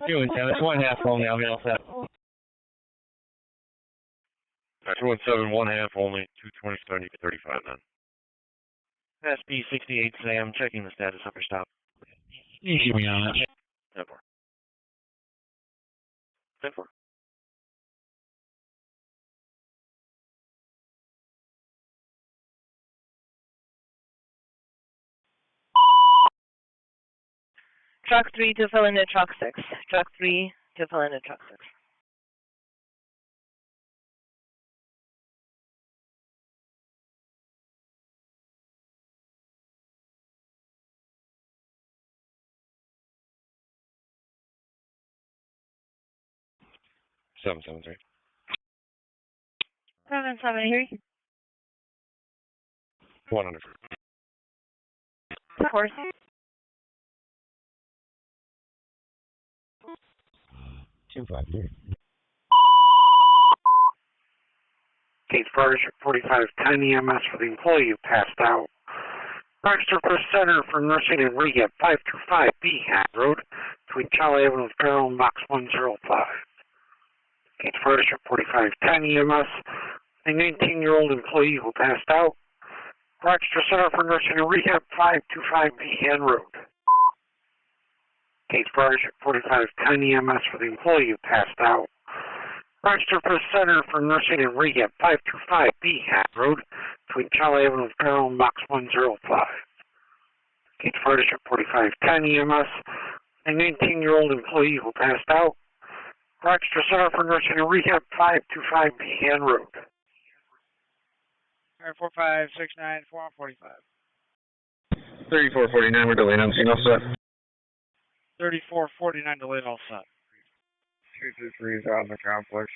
Doing 10. It's 1.5 only. I'll be all set. 217, 1.5 only, 227, 35 then. SB 68 Sam, checking the status upper stop. You should be on it. 10-4. 10-4. Truck 3 to fill in the truck 6. Truck 3 to fill in the truck 6. Seven, 3. 773. 100. Of course. 253. Case Partnership 4510 EMS for the employee who passed out. Rochester First Center for Nursing and Rehab 525B Hat Road between Charlie Avenue and Farrell and Box 105. Case Partnership 4510 EMS, a 19-year-old employee who passed out. Rochester Center for Nursing and Rehab 525B Hand Road. Case Partnership 4510 EMS for the employee who passed out. Rochester First Center for Nursing and Rehab 525B Hat Road between Charlie Avenue and Farrell and Box 105. Case Partnership 4510 EMS, a 19-year-old employee who passed out. Rochester Center for Nursing and Rehab 525B Hand Road. Alright, 4569, 4145. 3449, we're delayed on scene, all set. 3449 delayed, all set. 223 is out in the complex.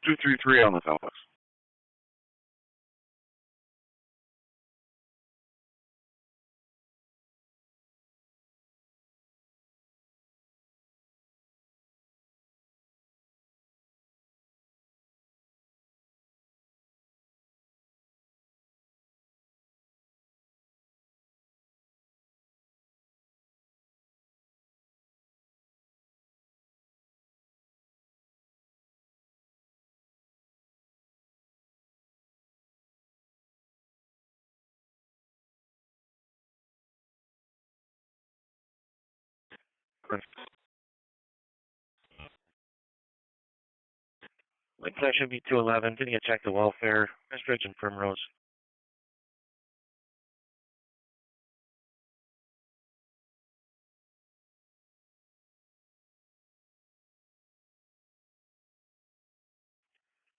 233 on the complex. Lake section be 211, getting a check to welfare, Westridge and Primrose.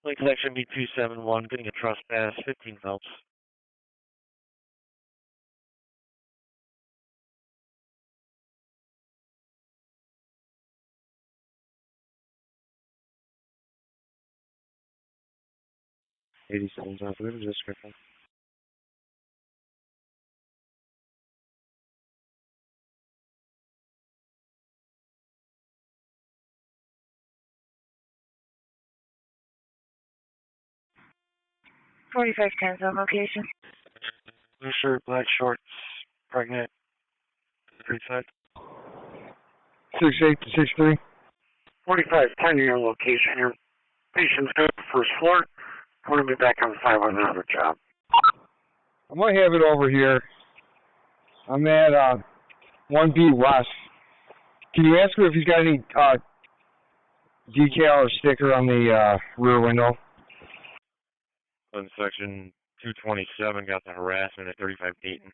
Lake section be 271, getting a trespass, 15 Phelps. $87 off. What is this description? $45.10 on location. Blue shirt, black shorts, pregnant, street side. 6'8" to 6'3". 4510, your location. Your patient's good, first floor. I'm going to be back on 5 on another job. I might have it over here. I'm at 1B West. Can you ask him if he's got any decal or sticker on the rear window? On section 227, got the harassment at 35 Dayton.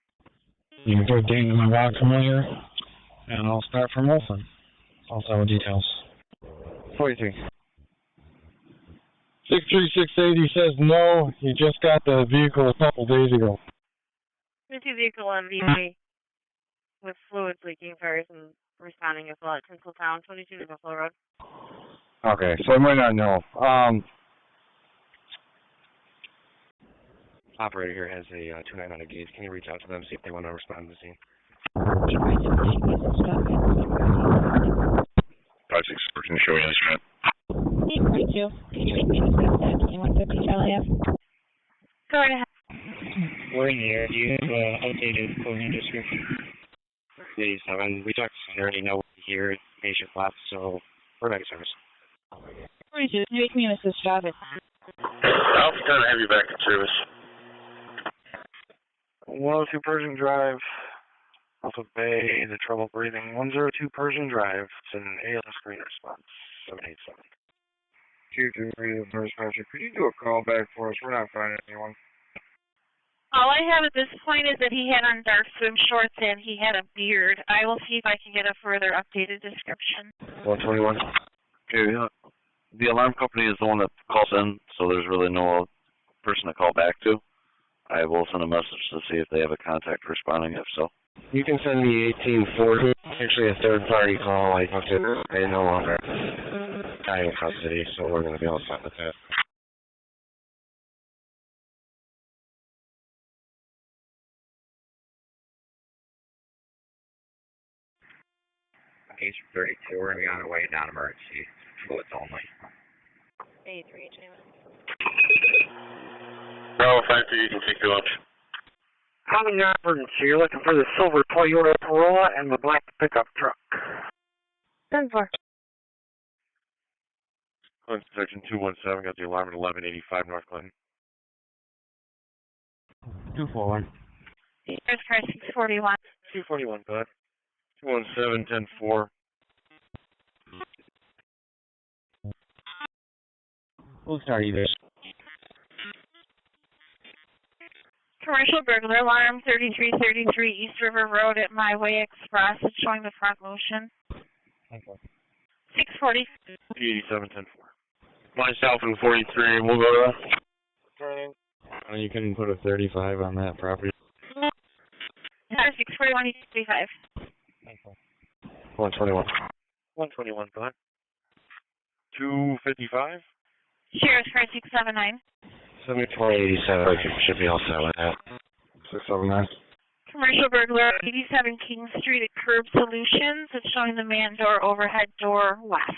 You can put Dayton in my box familiar, and I'll start from Wilson. Also with details. 43. 63680 says no, he just got the vehicle a couple days ago. 22 vehicle MVP with fluids leaking, fires and responding as well at Tinseltown, 22 to Buffalo Road. Okay, so I might not know. Operator here has a 299 gauge. Can you reach out to them, see if they want to respond to the scene? 5-6, can you show me this trip? Thank you. Go right ahead. We're in here. Do you have updated clothing description? 87. We talked to already know here, patient left, so we're back to service. 42, can you make me an assist traffic? Alpha 10, I have you back in service. 102 Persian Drive, Alpha Bay, into trouble breathing. 102 Persian Drive, it's an ALS screen response, 787. 223, the first passenger. Could you do a call back for us? We're not finding anyone. All I have at this point is that he had on dark swim shorts and he had a beard. I will see if I can get a further updated description. 121. Okay, the alarm company is the one that calls in, so there's really no person to call back to. I will send a message to see if they have a contact responding, if so. You can send me 1840. Actually, a third-party call. I talked to they no longer dying custody, so we're going to be all set with that. Case 32, we're going to be on our way down emergency. Fluids only. 83, Bravo 52, you can take your lunch. How many emergency? You're looking for the silver Toyota Corolla and the black pickup truck. 10-4. On section 217, got the alarm at 1185 North Clinton. 241. Here's car 641. 241, bud. 217, 10-4. We'll start either. Commercial burglar alarm 3333 East River Road at My Way Express. It's showing the front motion. 640. 87, 10-4. Myself and 43, we'll go to Turning. You can put a 35 on that property. 641 East 35. 121. 121, bud. 255. Sheriff's car 679. 7487. Should be all set with that. 679. Commercial burglar 87 King Street at Curb Solutions. It's showing the man door overhead door west.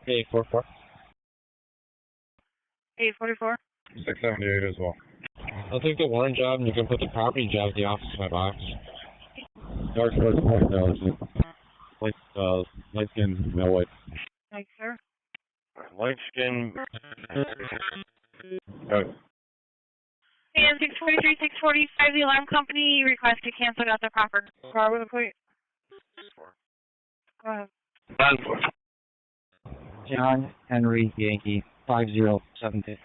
844. 844. 678 as well. I'll take the warrant job, and you can put the property job at the office in my box. Dark short, no, light skin, no white. Thanks, sir. Light skin. And 643, 645, the alarm company request to cancel out the proper car with a plate. Go ahead. John Henry Yankee 5072.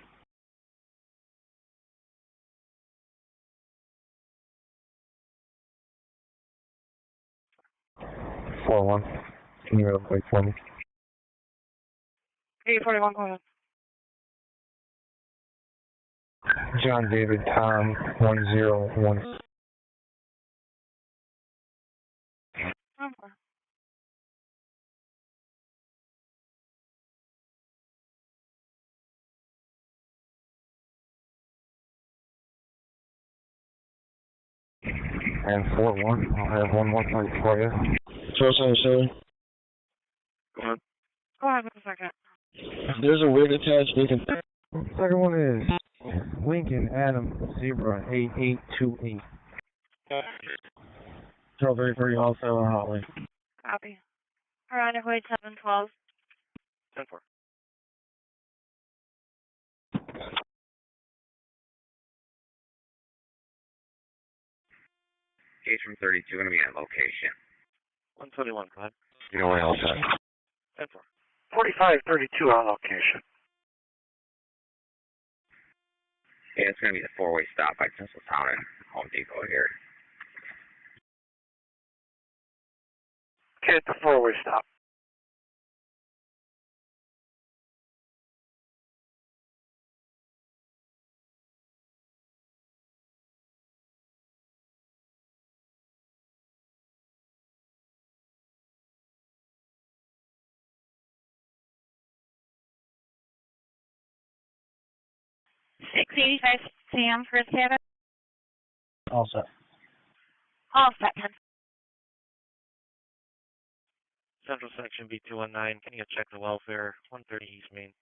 4-1. Can you real quick for me? 841, go ahead. John David Tom 101. Okay. And 4-1. I'll have one more point for you. 477. Go ahead. Go ahead with the second. There's a wig attached. We can. Second one is Lincoln Adam Zebra 8828. Charles 33 also on hotline. Copy. Veronica Wade 712. 10-4. Case from 32 going to be on location. 121, go ahead. You know what else? 10-4. 4532 on location. Yeah, it's going to be the four-way stop by Tinseltown and Home Depot here. Okay, at the four-way stop. Sam, first cabin. All set. All set, 10. Central Section B219. Can you check the welfare? 130 East Main.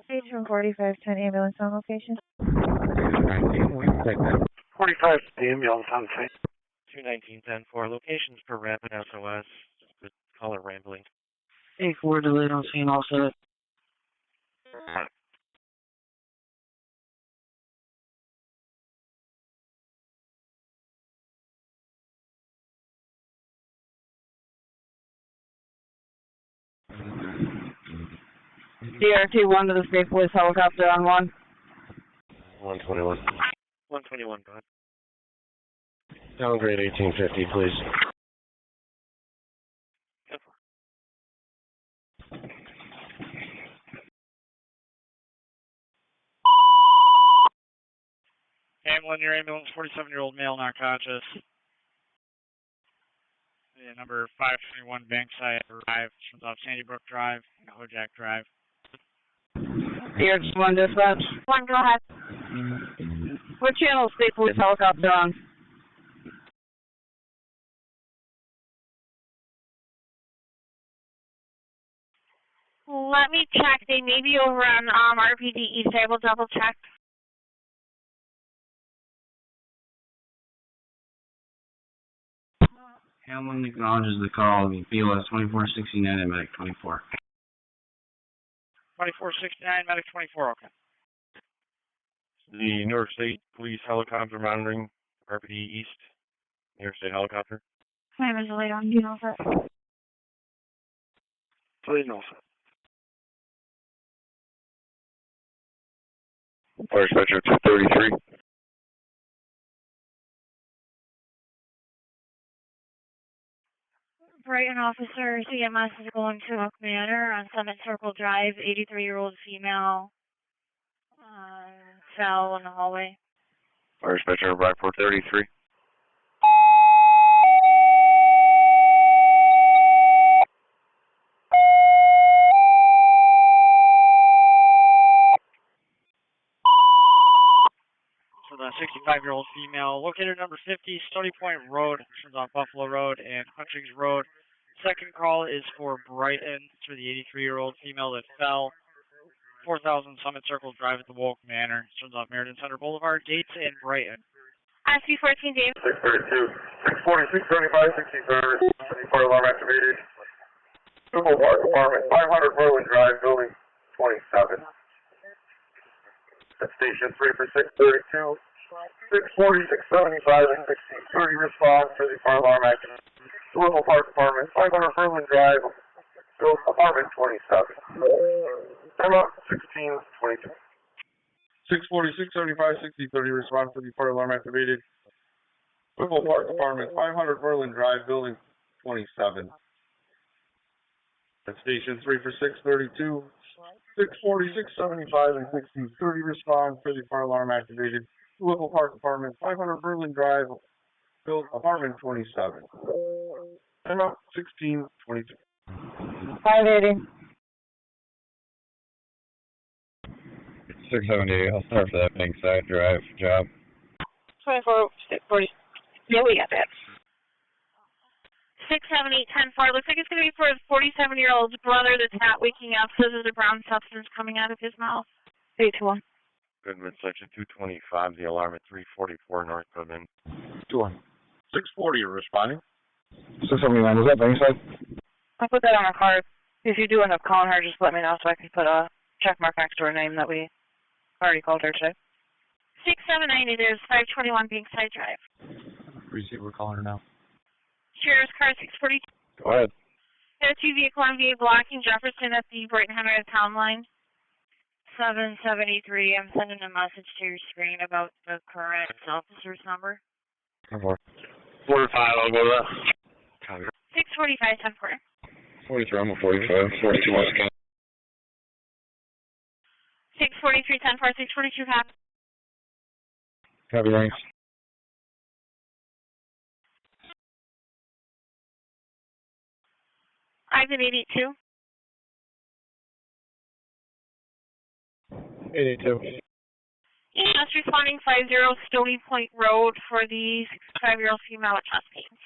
Page from 4510 ambulance on location. 45 the ambulance on site. 219-10-4. Locations per rapid SOS. Just caller rambling. 8-4 delayed on scene. All set. DRT-1 to the State Police helicopter on 1. 121. 121, go ahead. Downgrade 1850, please. Ambulance, your ambulance, 47-year-old male narcoticus. Yeah, number 521 Bankside arrived, turns off Sandy Brook Drive, Hojack Drive. DRT-1 dispatch. 1, go ahead. What channel is State Police helicopter on? Let me check. They may be over on RPD East. I will double check. Hamlin acknowledges the call. BOS 2469 and Medic 24. 2469, Medic 24, okay. The New York State Police helicopter monitoring, RPD East, New York State helicopter. My name is Leon. Do you know that? Please no, sir. Fire Dispatcher 233. Brighton officer, CMS is going to Oak Manor on Summit Circle Drive. 83-year-old female fell in the hallway. Fire Dispatcher Brockport 33. So the 65-year-old female, located number 50, Stony Point Road, turns off Buffalo Road and Hutchings Road. Second call is for Brighton, it's for the 83-year-old female that fell. 4000 Summit Circle Drive at the Woke Manor, turns off Meriden Center Boulevard, Gates in Brighton. SB14 James. 632, 640, 635, 63, 74 alarm activated. Google Park Alarm at 500 Merlin Drive, building 27. At station 3 for 632, 640, 675, and 60. 30 response for the fire alarm activated. Google Park Apartment, 500 Merlin Drive, Build apartment 27. Time out 1622. 646, 75, 60, 30, respond for the fire alarm activated. Whipple Park Apartment, 500 Berlin Drive, Building 27. At station 3 for 632, 646, 75, and 60, 30, respond for the fire alarm activated. Whipple Park Apartment, 500 Berlin Drive, Build Apartment 27. Time out 1622. 580. 670, I'll start for that Bankside Drive job. 24, 40. Yeah, we got that. 678-10-4. Looks like it's going to be for his 47-year-old brother that's not waking up. Says there's a brown substance coming out of his mouth. 821. Goodman, section 225, the alarm at 344 North Goodman. 2-1. 640, you're responding. 679, was that Bankside? I'll put that on our card. If you do end up calling her, just let me know so I can put a check mark next to her name that we already called her today. 6790, there's 521 Bankside Drive. Receive, we're calling her now. Sheriff's car 642. Go ahead. Got a 2 vehicle MVA blocking Jefferson at the Brighton Henrietta town line. 773, I'm sending a message to your screen about the current officer's number. 10-4. 4 to 5, I'll go to that. 645, 10-4. 43, I'm a 45. 42 once again. 643, 10-4, 642, copy. Copy, thanks. Ivan 882. 882. EMS responding 50 Stony Point Road for the 65-year-old female with chest pains.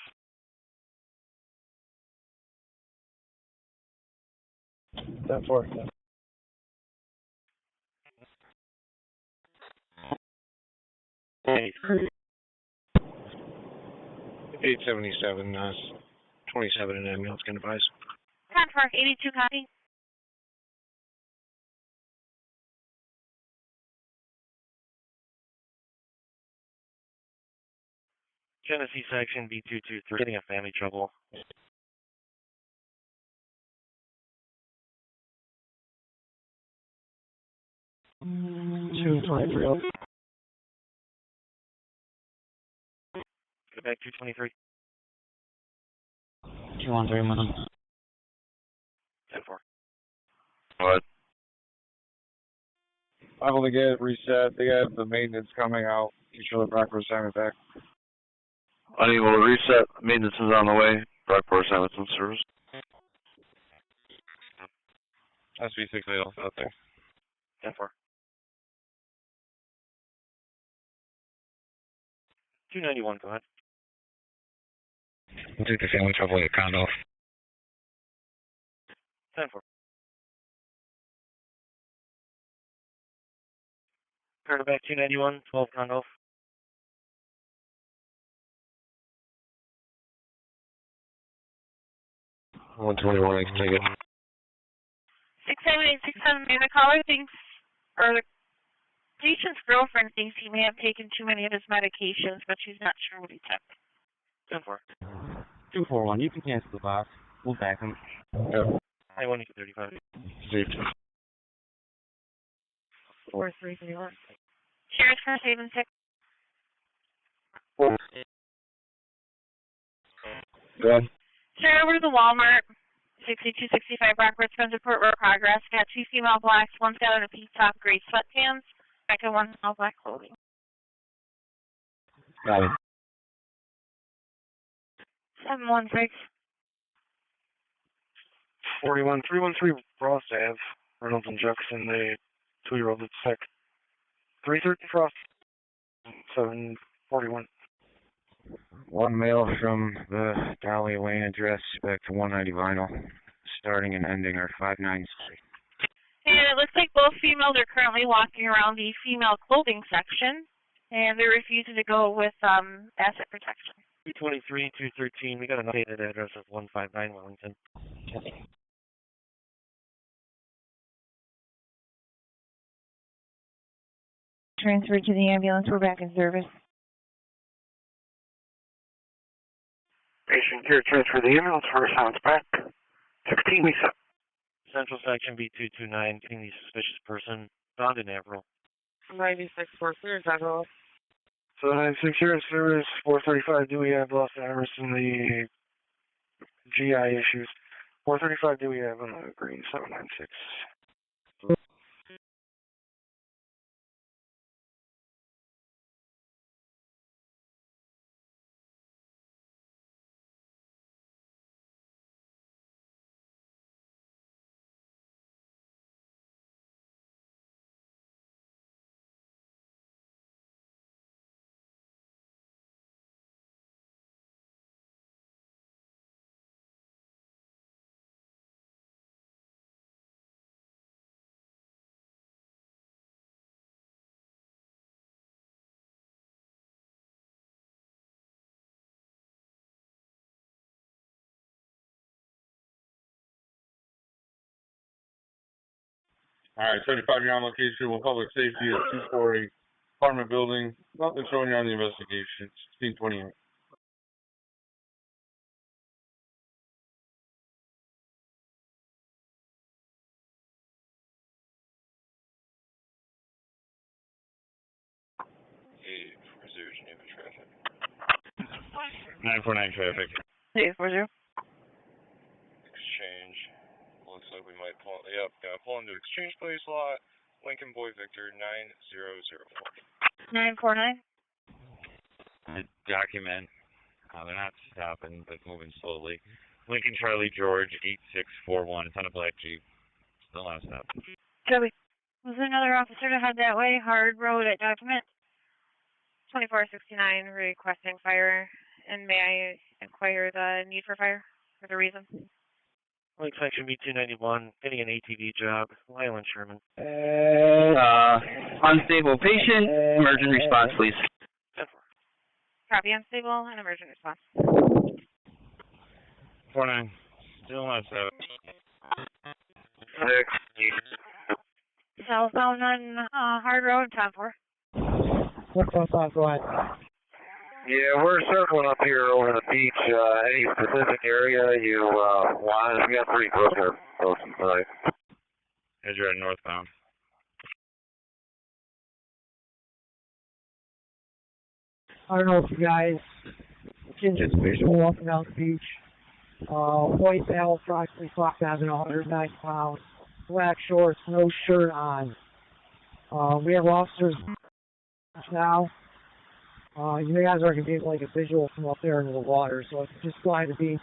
That 4. 877, 27 in ambulance, can advise. 10-4, 82, copy. Tennessee section B223, getting a family trouble. Two 23. Go back 223. 213, madam. 10-4. What? I'm able to get it reset. They got the maintenance coming out. You show the Brockport assignment back. Unable to reset. Maintenance is on the way. Brockport assignments in service. SB68 also out there. 10-4. 291, go ahead. We'll take the family trouble at condo. 10-4. Turn it back 291, 12 condo. 121, I can take it. 67867, the caller thinks, or the patient's girlfriend thinks he may have taken too many of his medications, but she's not sure what he took. 10-4. 241, you can cancel the box. We'll back him. Yep. I want to 35. Received. 4331. Sheriff's car 76. Go ahead. Turn over to the Walmart. 6265 Brockport, Spencerport, Road Progress. Got 2 female blacks. One's got on a pink top, gray sweatpants. Second one's all black clothing. Got it. 716. 41, 313 Frost Ave. Reynolds and Jefferson, the 2-year-old that's sick. 330 Frost. 741. One mail from the Dolly Lane address back to 190 Vinyl, starting and ending our 593. And it looks like both females are currently walking around the female clothing section, and they're refusing to go with asset protection. 223, 213. We got an updated address of 159 Wellington. Transferred to the ambulance. We're back in service. Patient care transfer the ambulance for assignments back. 16 we set. Central Section B229, getting the suspicious person found in April. 9643, is that all? So 96 here in service, 435, do we have lost Amherst in the GI issues? 435, do we have on the green 796? Alright, 75 you're on location with public safety at 240 apartment building. Nothing showing you on the investigation. 1628. Traffic. 949 traffic. 840. Exchange. Looks like we might pull. Yep, pull into exchange place lot. Lincoln Boy Victor 9004. 949. Document. They're not stopping, but moving slowly. Lincoln Charlie George 8641. It's on a black Jeep. Still not stopping. Joey. Was there another officer to head that way? Hard road at document. 2469 requesting fire. And may I inquire the need for fire or the reason? Lake Section B291, getting an ATV job. Lyle Sherman. Unstable patient, emergent response, please. Copy, unstable and emergent response. 49. Still not stopping. 6. Southbound on Hard Road, 10-4. Go ahead. Yeah, we're circling up here over the beach. Any specific area you want? We got 3 close here. Right. As you're heading northbound. I don't know if you guys can just visual up and down the beach. White male, approximately 5'7", 109 pounds, black shorts, no shirt on. We have officers now. You guys are going to be like a visual from up there into the water, so if you just fly the beach,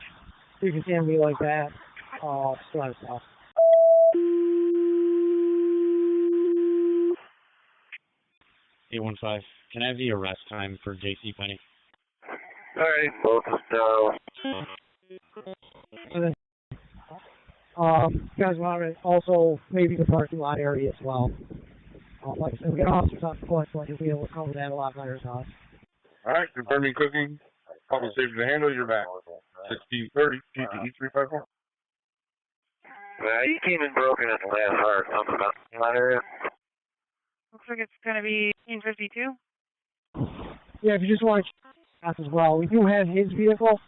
you can see me like that. Just let us know. $815. Can I have the arrest time for J.C. Penney? Alright, focus And then, you guys want to also maybe the parking lot area as well. Like I said, we got officers on foot, so you'll be able to cover that a lot better than us. Alright, confirming cooking. Public safety to handle, you're back. 1630, PTE 354. You came in broken at the last heart. Something about that area. Looks like it's going to be 1852. Yeah, if you just want to check us as well. We do have his vehicle,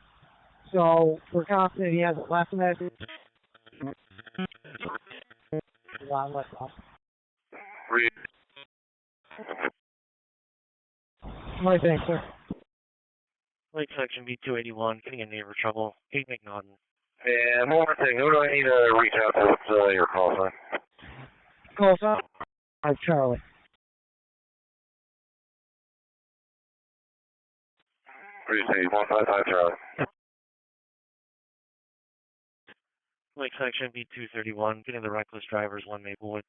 so we're confident he hasn't left in that. A lot less off. All right, thanks, sir. Lake Section B281, getting in neighbor trouble. 8 McNaughton. And one more thing, who do I need to reach out to with your call sign? Call sign? I'm Charlie. What do you say, 155 Charlie? Lake Section B231, getting the reckless drivers, 1 Maplewood.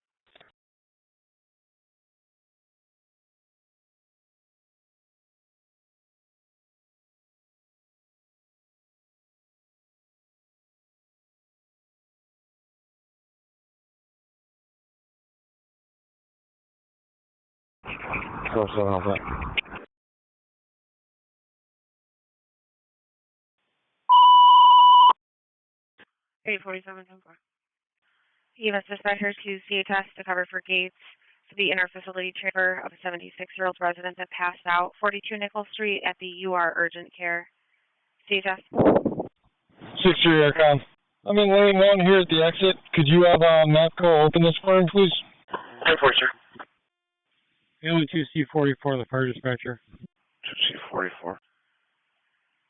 Close enough. 847, 10-4. EMS dispatcher to CHS to cover for Gates for the inter-facility transfer of a 76-year-old resident that passed out, 42 Nickel Street at the UR Urgent Care. CHS. 6-3 Aircom. I'm in lane 1 here at the exit. Could you have MAPCO open this for me, please? 10-4, sir. Alien 2C44, the fire dispatcher. 2C44.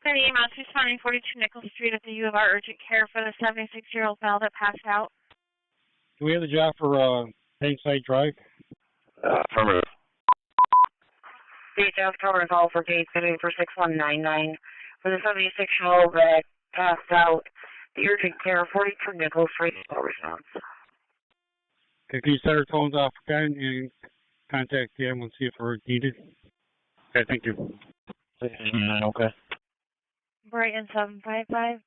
Then EMS responding 42 Nickel Street at the U of R urgent care for the 76-year-old male that passed out. Do we have the job for Bankside Drive? Affirmative. DHS covering call for case pending for 6199 for the 76-year-old that passed out. The urgent care 42 Nickel Street. No response. Okay, can you set our tones off again and contact the ambulance, see if we're needed? Okay, thank you. Okay. Brighton 755.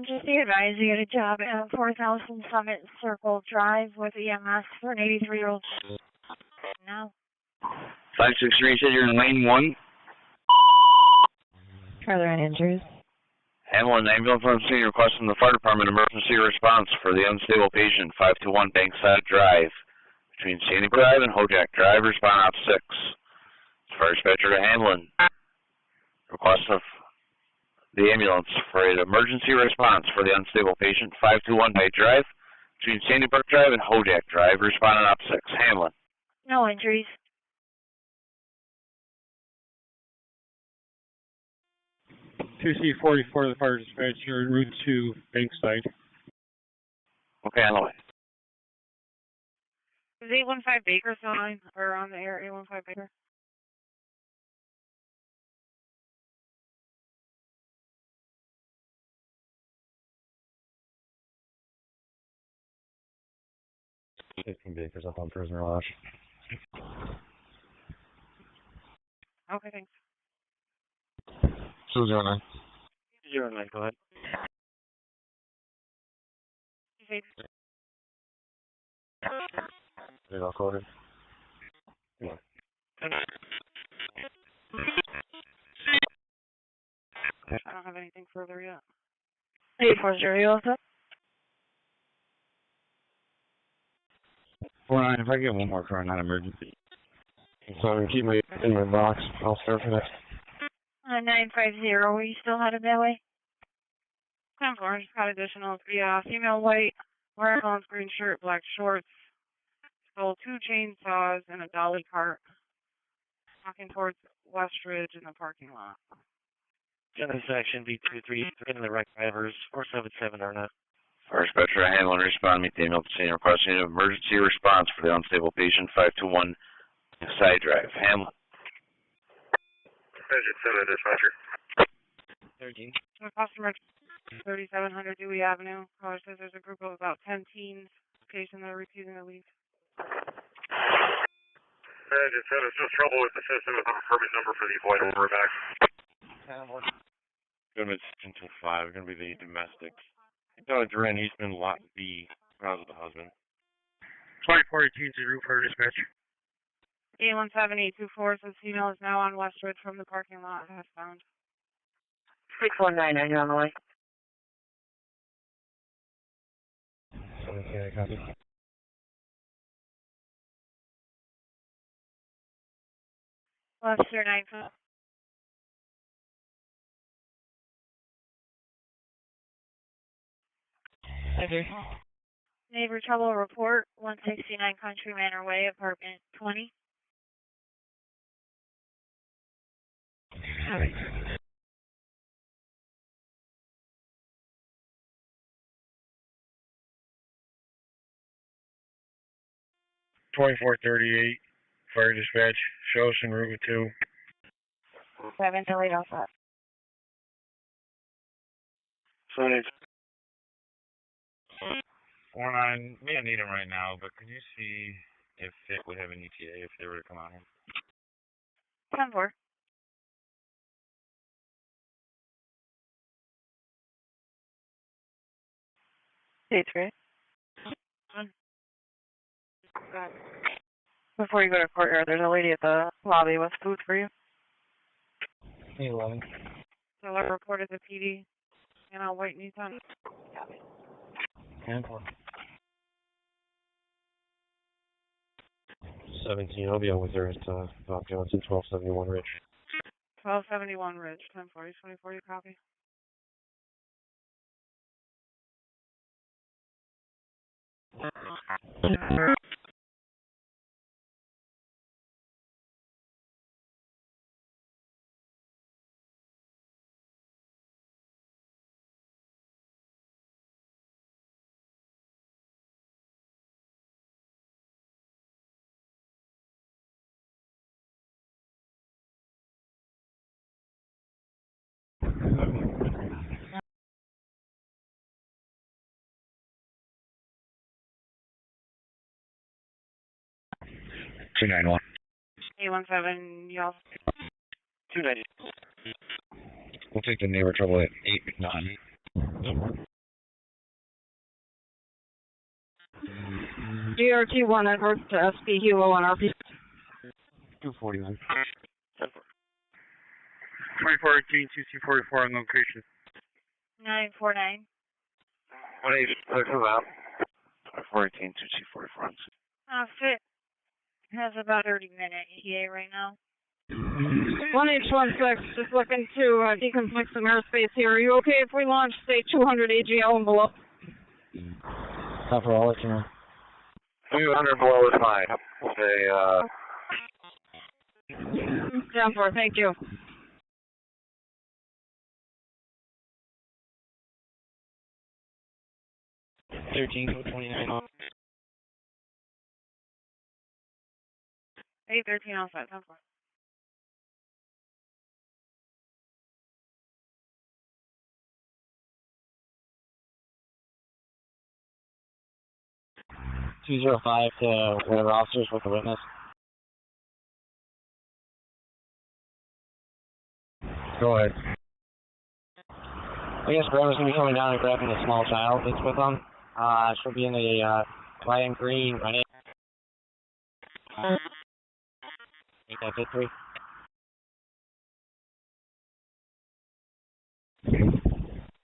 Just be advised you get a job at 4000 Summit Circle Drive with EMS for an 83-year-old. No. 563, you said you're in lane 1? Are there any injuries? Handle an ambulance on scene requesting the fire department emergency response for the unstable patient, 521 Bankside Drive, between Sandy Drive and Hojak Drive, respond op 6. Fire dispatcher to Hamlin. Request of the ambulance for an emergency response for the unstable patient, 521 Bay Drive, between Sandy Brook Drive and Hojak Drive, responding op 6. Hamlin. No injuries. 2C44, the fire dispatcher, en route to Bankside. Okay, on the way. Is 815 Baker still on, or on the air, 815 Baker? Baker's up on Prisoner Lodge. Okay, thanks. 209. 09, go ahead. They all coded. Yeah. I don't have anything further yet. 840, you also? 49, if I get one more car, not emergency. So I'm going to keep my in my box. I'll start for that. 950, are you still headed that way? 10-4, just got additional. Yeah, female white, wearing on green shirt, black shorts, stole 2 chainsaws and a dolly cart, walking towards Westridge in the parking lot. Intersection B233 in the right drivers, 477 or not. Fire dispatcher to Hamlin, respond, meet the ambulance scene, requesting an emergency response for the unstable patient, 521 Side Drive. Hamlin. Engine 7, dispatcher. 13. Customer 3700 Dewey Avenue. Caller says there's a group of about 10 teens. Location they're refusing to leave. Engine 7, there's no trouble with the system with a permit number for the void over back. Gonna be until 5. Gonna be the domestics. Duran Eastman, Lot B. Rouse with the husband. 2042 to roof fire dispatch. 817-824 says female is now on Westwood from the parking lot. Has found. 6199, you're on the way. Okay, copy. Webster 9. Neighbor trouble report, 169 Country Manor Way, apartment 20. Okay. 2438, fire dispatch, show us en route 2. 7 delayed outside. 49, may not need him right now, but can you see if it would have an ETA if they were to come on him? 10-4. Date's great. Before you go to courtyard, there's a lady at the lobby with food for you. 11. So I reported the PD and I'll wait Nissan. 10-4. 17, I'll be on with her at Bob Johnson, 1271 Ridge. 1271 Ridge, 1040, 2040 copy. $291. 817, y'all. 290. We'll take the neighbor trouble at 8-9. DRT 1 Amherst to SP Hilo on RP. 249. 2418 2C44 on location. 949. 186 about. 418 2C44. Fit has about 30-minute ETA right now. 1H16, just looking to deconflict some airspace here. Are you okay if we launch, say, 200 AGL and below? Not for all, let you know. 200 below is fine. Say, 10-4, thank you. $13, 29 off. 813 outside, 10-4. $205 to one of the officers with the witness. Go ahead. I guess Grandma's gonna be coming down and grabbing the small child that's with them. She'll be in the white and green, right? 853.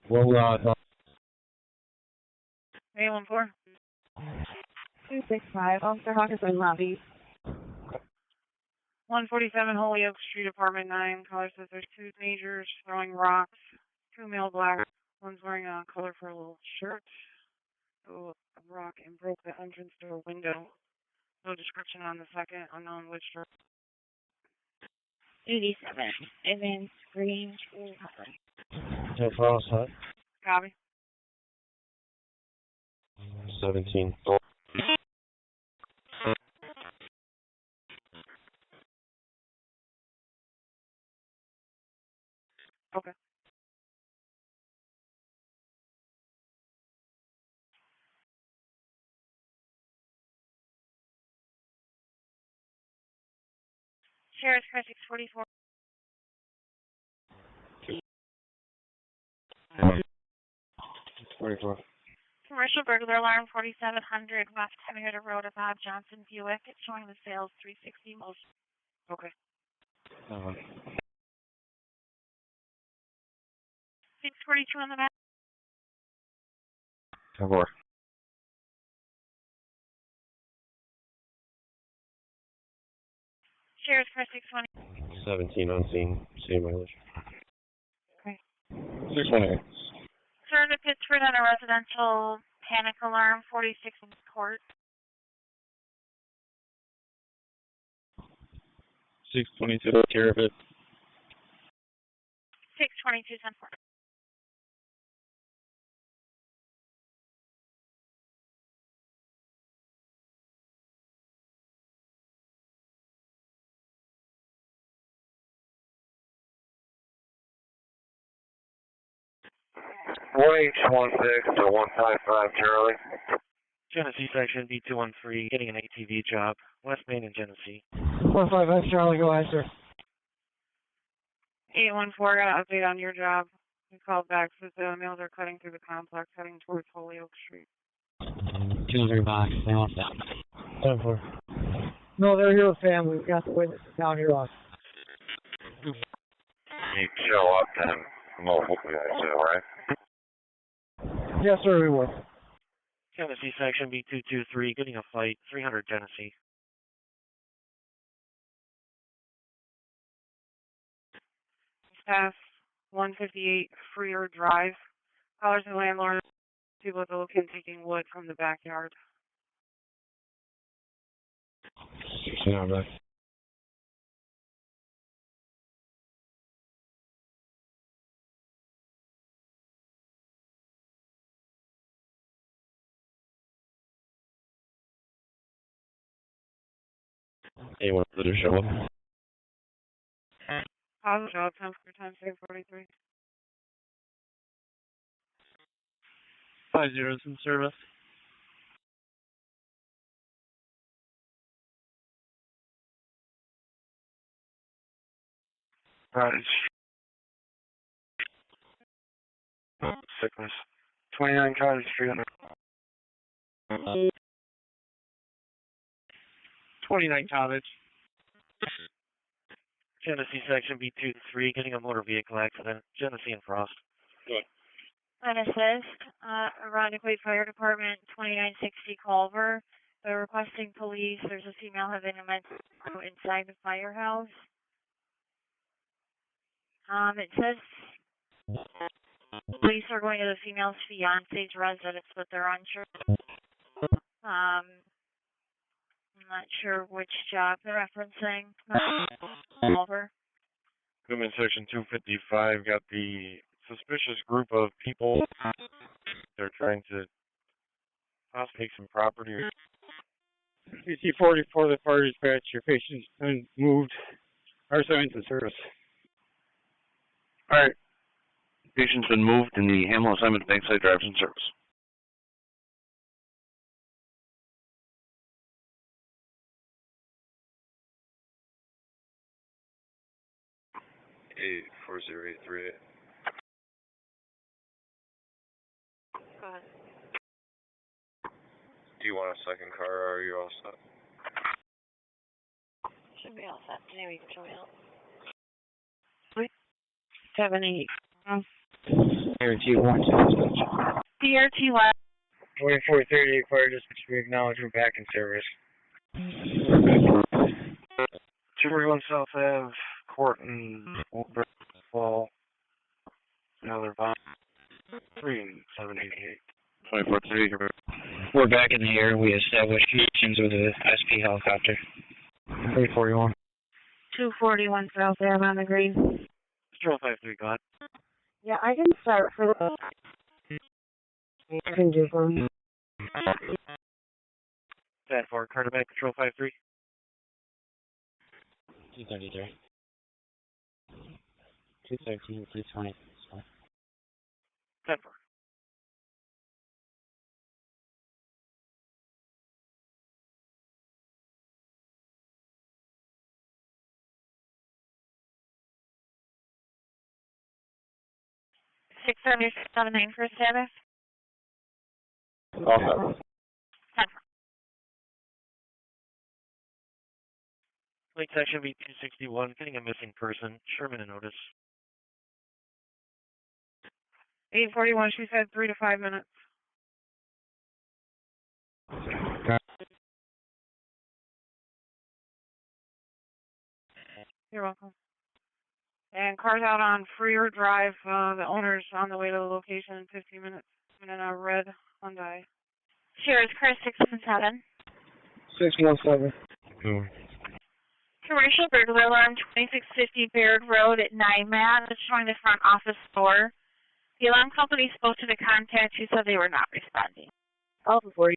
We'll 814. 265, Officer Hawkinson, lobby. 147 Honeoye Street, apartment 9. Caller says there's two teenagers throwing rocks. Two male blacks. One's wearing a colorful shirt. A rock and broke the entrance door window. No description on the second. Unknown which door. 87, Evans, Green, School, Hotline. So far, sir. Copy. 17. Okay. Sheriff's Car 644. 44. Commercial burglar alarm 4700 West Henrietta Road of Bob Johnson Buick. It's showing the sales 360 most. Okay. 642 on the back. 10-4. Sheriff's Car 620. 17 on scene. Same mileage. Okay. 618. Sir, to Pittsford on a residential panic alarm 46 in court. 622, take care of it. 622 10-4. H16 to 155 Charlie. Genesee section B213, getting an ATV job. West Main and Genesee. 155 Charlie, go ahead, sir. 814, got an update on your job. We called back, says the males are cutting through the complex, heading towards Honeoye Street. 205, they want that. 10-4. No, they're here with family. We got the witnesses down here on. You show up then. Well, hopefully I say, alright? Yes, sir, we will. Genesee section B223, getting a fight, 300 Genesee. Staff 158 Freer Drive. Callers and landlords, people at the location taking wood from the backyard. Yeah, but anyone further show up? Positive, 10 for 10-43. 50 is in service. Sickness. 29 Cottage Street. 29 Cottage. Genesee section B23, getting a motor vehicle accident. Genesee and Frost. Good. An assist, Ironically Fire Department, 2960 Culver. They're requesting police. There's a female having a mental inside the firehouse. It says police are going to the female's fiance's residence, but they're unsure. I'm not sure which job they're referencing. Over. Equipment section 255 got the suspicious group of people. They're trying to possibly take some property. PC-44, the fire dispatch, your patient's been moved. Our signs in service. Alright. Patient's been moved and the Hamlin assignment Bankside Drive's in service. 40838. Go ahead. Do you want a second car or are you all set? Should be all set. Maybe show me out. 78. DRT 1. DRT 1. 2438 fire dispatch, we acknowledge we're back in service. 241 South Ave, Court and Fall. Another bomb. 3788. 2438. We're back in the air. We established connections with the SP helicopter. 341. 241 South Ave on the green. 053, go ahead. Yeah, I can start for the... I can do for him. Bad for Carter back, Control 53. 233. 213, 320. Bad for. Six 779 for status. Also. Lake section B261, getting a missing person. Sherman a notice. 841, she said 3 to 5 minutes. You're welcome. And cars out on Freer Drive. The owner's on the way to the location in 15 minutes. And in a red Hyundai. Sheriff's Car 617. 617. Commercial burglar alarm 2650 Baird Road at 9-Man. It's showing the front office door. The alarm company spoke to the contact who said they were not responding. Alpha 40.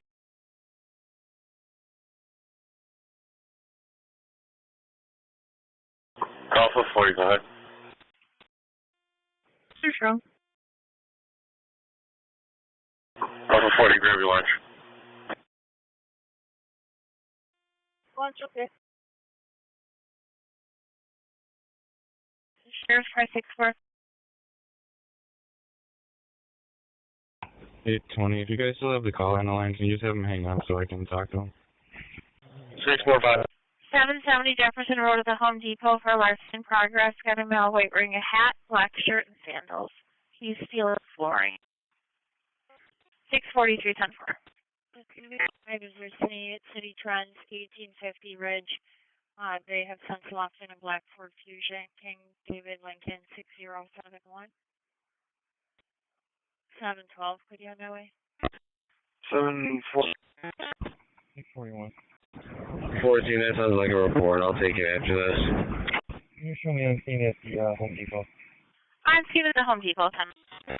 Alpha 40, go ahead. True. Alpha 40, grab your lunch. Lunch, okay. Sheriff's Car 64. 820. If you guys still have the call on the line, can you just have them hang up so I can talk to them? 645. 770 Jefferson Road at the Home Depot for larceny in progress. Got a male white wearing a hat, black shirt, and sandals. He's stealing flooring. 643 10-4. I was listening at City Trends, 1850 Ridge. They have since locked in a black Ford Fusion, King David Lincoln 6071. 712, could you on my way? 741. 14, that sounds like a report. I'll take it after this. Can you show me on scene at the Home Depot? I'm seen at the Home Depot. 10.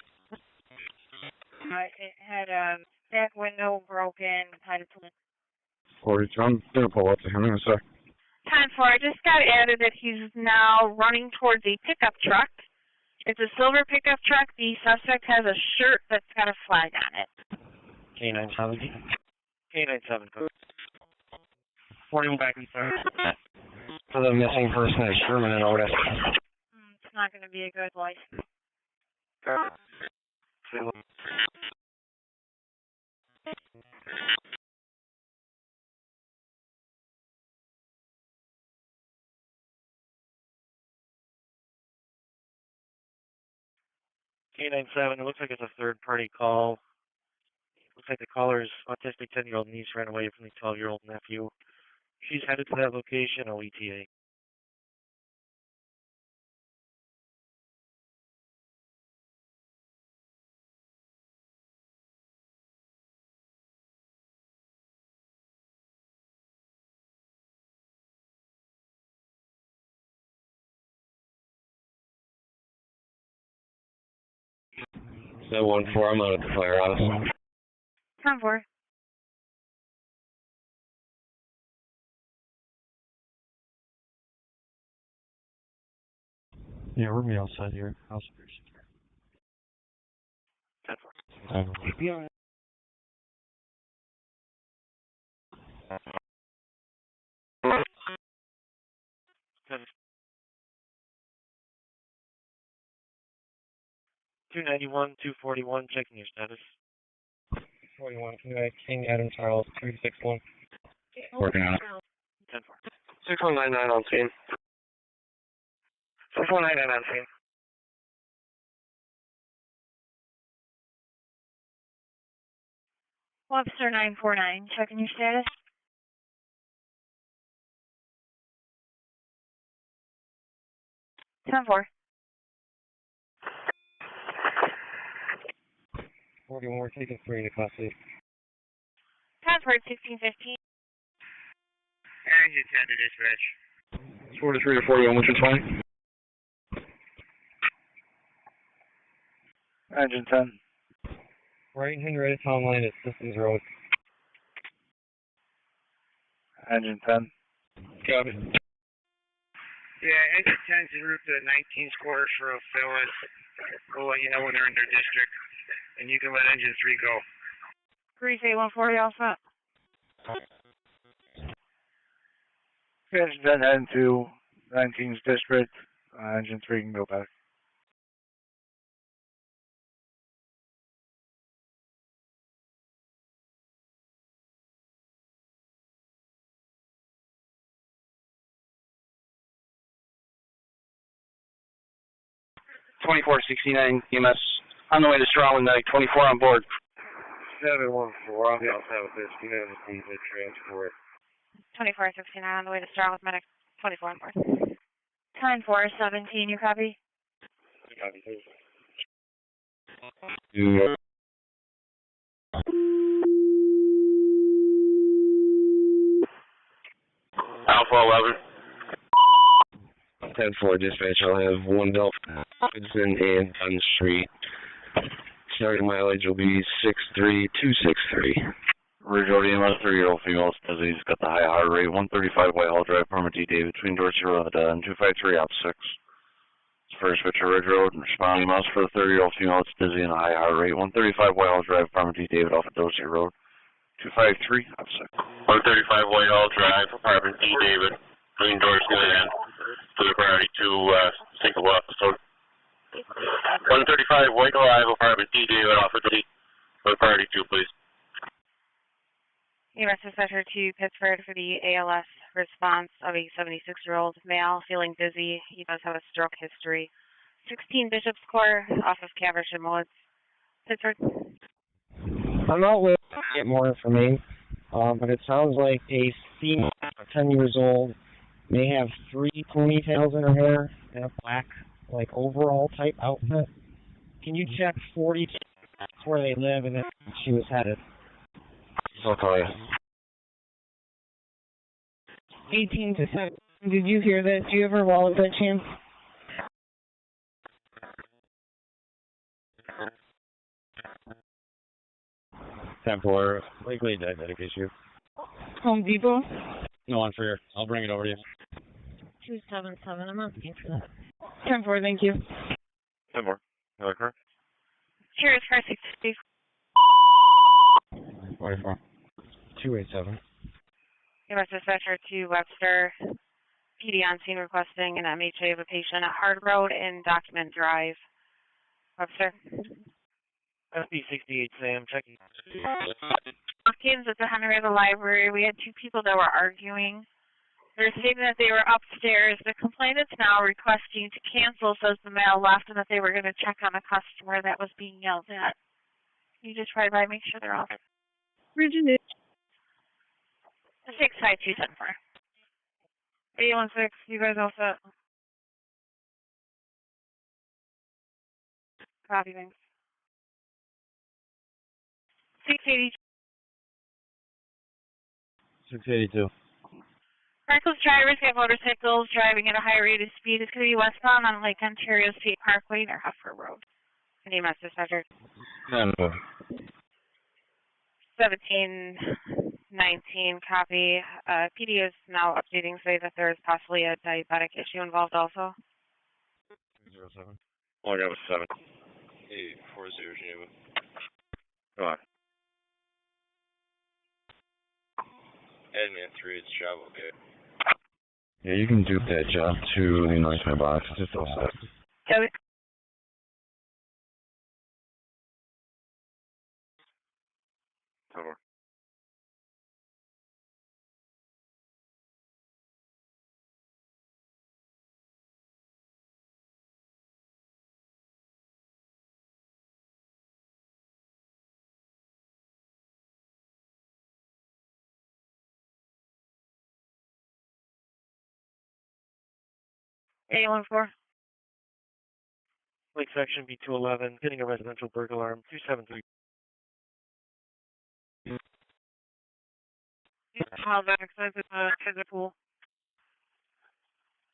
It had a back window broken, had a 42, I'm gonna pull up to him in a sec. 10-4, I just got added that he's now running towards a pickup truck. It's a silver pickup truck. The suspect has a shirt that's got a flag on it. K97. K97. 41 back and forth. For the missing person is Sherman and Otis. It's not going to be a good license. K97, it looks like it's a third-party call. Looks like the caller's autistic 10-year-old niece ran away from the 12-year-old nephew. She's headed to that location, OETA. So 1-4, I'm out at the firehouse. 10-4. Yeah, we're gonna be outside here. House Be on it. $291, $241, checking your status. 41, King Adam Charles, 361. Working on it. 10-4. 6199 on scene. 6199 on scene. Webster 949, checking your status. $10-4. 41, we're taking 3 to class 8. 10-4, 1615. Engine 10 to dispatch. 43 to 41, what's your 20? Engine 10. Right Henrietta town line at Systems Road. Engine 10. Copy. Yeah, engine 10's en route to the 19 square for a fill-in. We'll let you know when they're in their district. And you can let engine 3 go. Grease 8140, all set. Engine 10 heading to 19's district. Engine 3 can go back. $24.69 EMS on the way to Strong with 24 on board. 714, I'll be outside with this. You know, the transport. 2469 on the way to Star with medic. 24 on board. 10-4, 17, you copy? Copy. Yeah. Alpha 11. 10-4 dispatch, I'll have 1 Delta Hudson and Dunn Street. Starting mileage will be 63263. Ridgewood EMS, 3-year-old female, Stizzy's got the high heart rate, 135 Whitehall Drive, Permit D Day between Dorsey Road and 253 op 6. First switcher Ridge Road, responding EMS for the 30-year-old female, it's Dizzy and a high heart rate, 135 Whitehall Drive, Permit D David off of Dorsey Road, 253 op 6. 135 Whitehall Drive, apartment D David, between Dorsey and to the priority 2 single episode. 135 Whitehall Drive, apartment D David off of D, for priority 2, please. EMS dispatcher to Pittsford for the ALS response of a 76-year-old male feeling dizzy. He does have a stroke history. 16 Bishop's Court off of Caversham Woods. Pittsford. I'm not willing to get more information, but it sounds like a female, 10 years old, may have 3 ponytails in her hair and a black, like, overall type outfit. Can you check 40 where they live and then she was headed? I'll call you. 18 to 7. Did you hear that? Do you have her wallet by chance? 10-4, likely diabetic issue. Home Depot? No one for here. I'll bring it over to you. 277. I'm not looking for that. 10-4, thank you. 10-4. Another car? Cheers, car 60. 44. 287. EMS dispatcher to Webster. PD on scene requesting an MHA of a patient at Hard Road and Document Drive. Webster. SB68 Sam, checking. Kids at the Henrietta Library, we had two people that were arguing. They're stating that they were upstairs. The complainant's now requesting to cancel, says the male left, and that they were going to check on a customer that was being yelled at. Can you just try by, make sure they're all set? Virginia. 65274. 816, you guys all set? Copy, thanks. 680. 682. Reckless drivers get motorcycles driving at a high rate of speed. It's going to be westbound on Lake Ontario State Parkway near Huffer Road. EMS dispatcher. 10-4. 1719, copy. PD is now updating, say that there is possibly a diabetic issue involved also. 07. All I got was 7. 840 Geneva. Come on. Admin 3, it's travel, okay? Yeah, you can dupe that job to the noise box. It's just all set. Got it. Over. A14. Lake section B211, getting a residential burglar alarm, 273. How's that excited to the pool?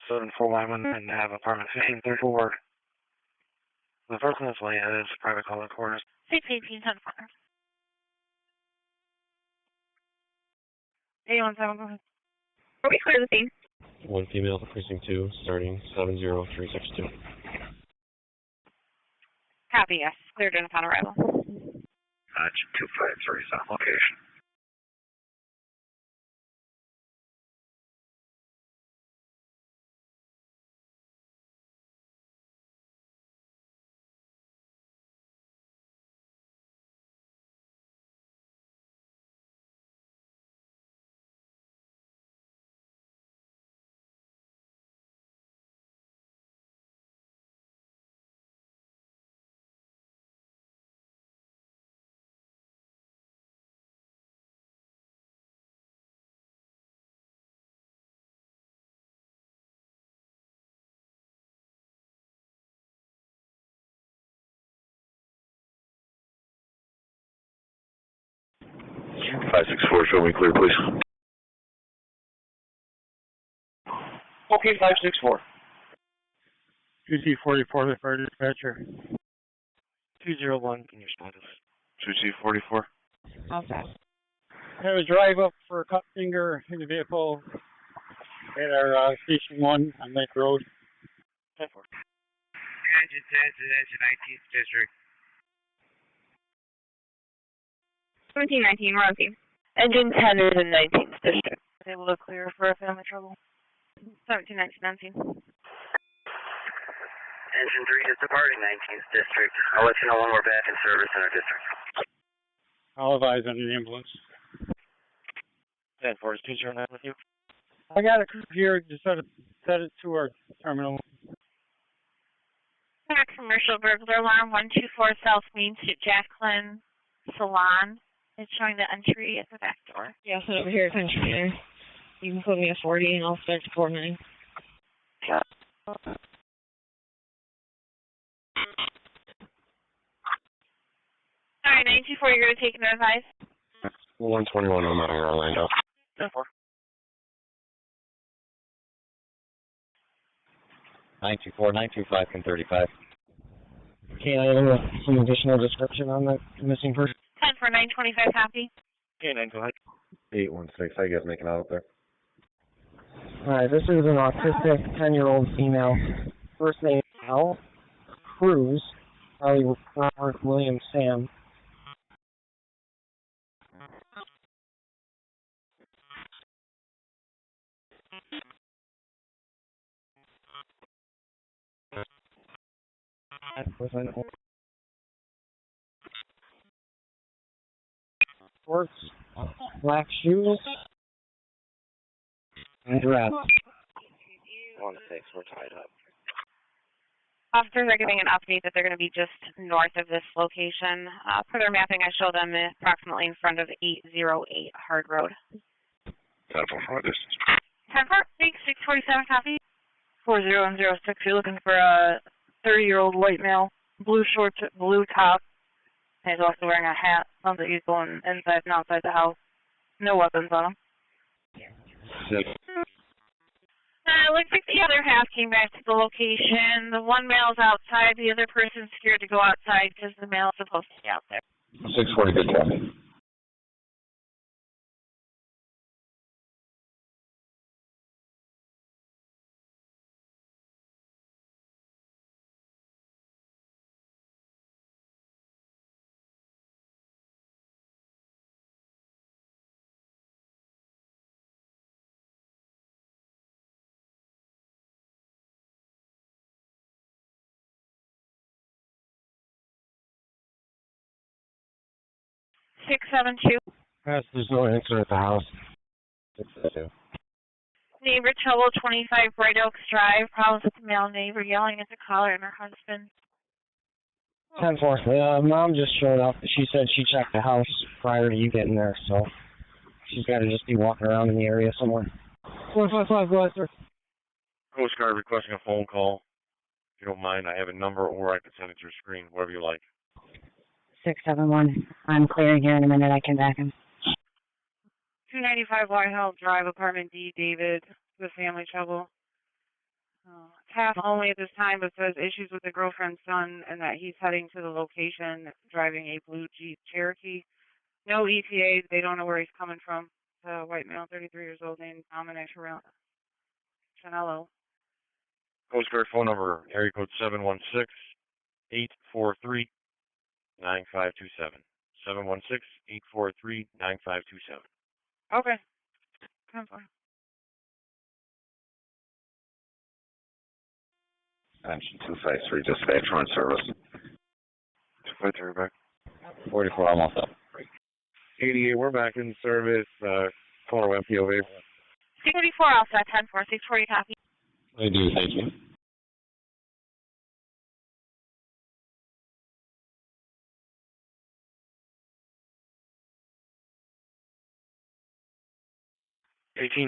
7411 have apartment 1534. The person that's late is private call quarters. 618, 10-4. 817, go ahead. Are we clear the scene? One female, precinct 2, starting 70362. Copy, yes. Cleared in upon arrival. 253, south location. Show me clear, please. Okay, 564. 2C44, the fire dispatcher. 201, can you respond to this? 2C44. Okay. I have a drive up for a cut finger in the vehicle at our Station 1 on Lake Road. 10-4. Engine 19th District. 1719, we're on scene. Engine 10 is in 19th District. Able to clear for a family trouble. 1719. Engine 3 is departing 19th District. I'll let you know when we're back in service in our district. I'll advise on the ambulance. 10-4, is 209 with you? I got a crew here, just set it to our terminal. Commercial burglar alarm 124 South Main Street, Jacqueline Salon. It's showing the entry at the back door. Yeah, so over here, attention. You can put me at 40 and I'll start to 49. Yeah. Alright, 924, you're going to take an advice? 121 on my Orlando. 10-4. 924-925 1035. K9 with some additional description on the missing person. 10 for 925, copy. K9, go ahead. 816, how you guys making out up there? Alright, this is an autistic 10-year-old female. First name Al Cruz, Charlie Robert William Sam. Shorts, black shoes, and dress. 16, we're tied up. Officers are giving an update that they're going to be just north of this location. Per their mapping, I show them approximately in front of 808 Hard Road. 10 for distance. 10 for 647, copy. 4006, you're looking for a 30-year-old white male, blue shorts, blue top. He's also wearing a hat. Sounds like he's going inside and outside the house. No weapons on him. 6. Looks like the other half came back to the location. The one male's outside. The other person's scared to go outside because the male's supposed to be out there. 640, good copy. Six, 672. Yes, there's no answer at the house. 672. Neighbor trouble 25 Bright Oaks Drive. Problems with the male neighbor yelling at the caller and her husband. 10-4. Mom just showed up. She said she checked the house prior to you getting there, so she's got to just be walking around in the area somewhere. 455, go ahead, sir. Coast Guard requesting a phone call. If you don't mind, I have a number, or I can send it to your screen, whatever you like. 671. I'm clearing here in a minute. I can back him. 295 Whitehall Drive, Apartment D, David, with family trouble. Half only at this time, but says issues with the girlfriend's son and that he's heading to the location driving a blue Jeep Cherokee. No ETA. They don't know where he's coming from. White male, 33 years old, named Dominic Chanello. Coast Guard phone number, area code 716-843-9527. 716-843-9527. Okay. Come on. Attention 253, dispatch run service. 253, back. 44, almost up. 88, we're back in service. Corner MPOV. 644, also at 10-4, 640, copy. I do, thank you.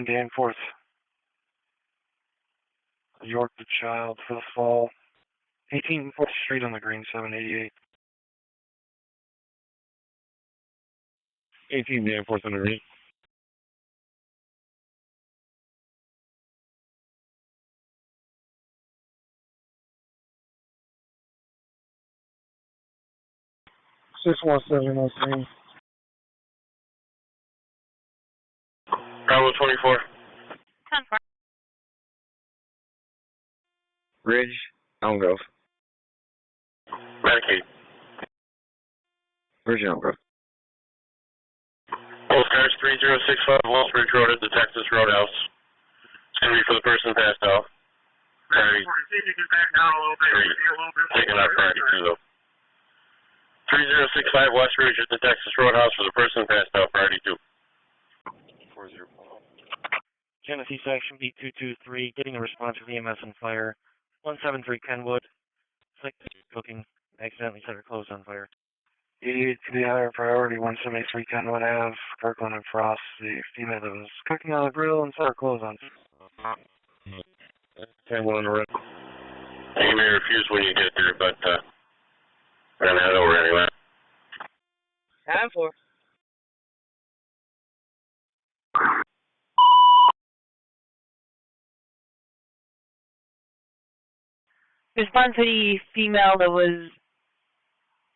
Danforth. York the child for the fall. 18 4th Street on the green, 788. 18 Danforth underneath. Bravo 24. Ten four. Ridge, Elm Grove. Medicaid. Where's your Elm Grove? Postcards 3065 Walls Ridge Road at the Texas Roadhouse. It's going to be for the person passed out. Priority. Taking out priority too, though. 3065 West Ridge at the Texas Roadhouse for the person passed out. Priority 2. 40. Tennessee Section B223, getting a response from EMS and fire. 173 Kenwood. It's like cooking. Accidentally set her clothes on fire. 88 to the higher priority, 173 Kenwood Ave, Kirkland and Frost. The female that was cooking on the grill and set her clothes on. Kenwood on the red. You may refuse when you get there, but we're going to head over anyway. 10-4. Response to the female that was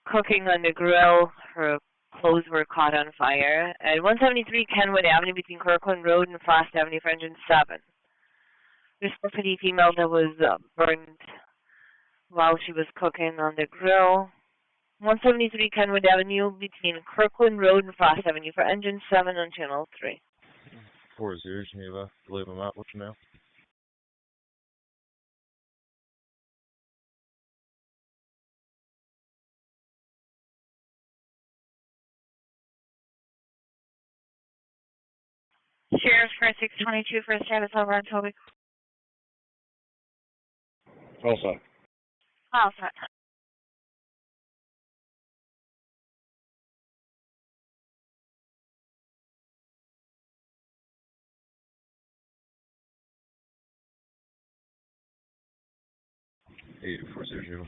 cooking on the grill. Her clothes were caught on fire at 173 Kenwood Avenue between Kirkland Road and Frost Avenue for engine 7. Response to the female that was burned while she was cooking on the grill. 173 Kenwood Avenue between Kirkland Road and Frost Avenue for engine 7 on channel 3. 40, Geneva, believe I'm out. What's your name? Sheriff's for 622 for status over on Toby. All set. All set. Eight 400.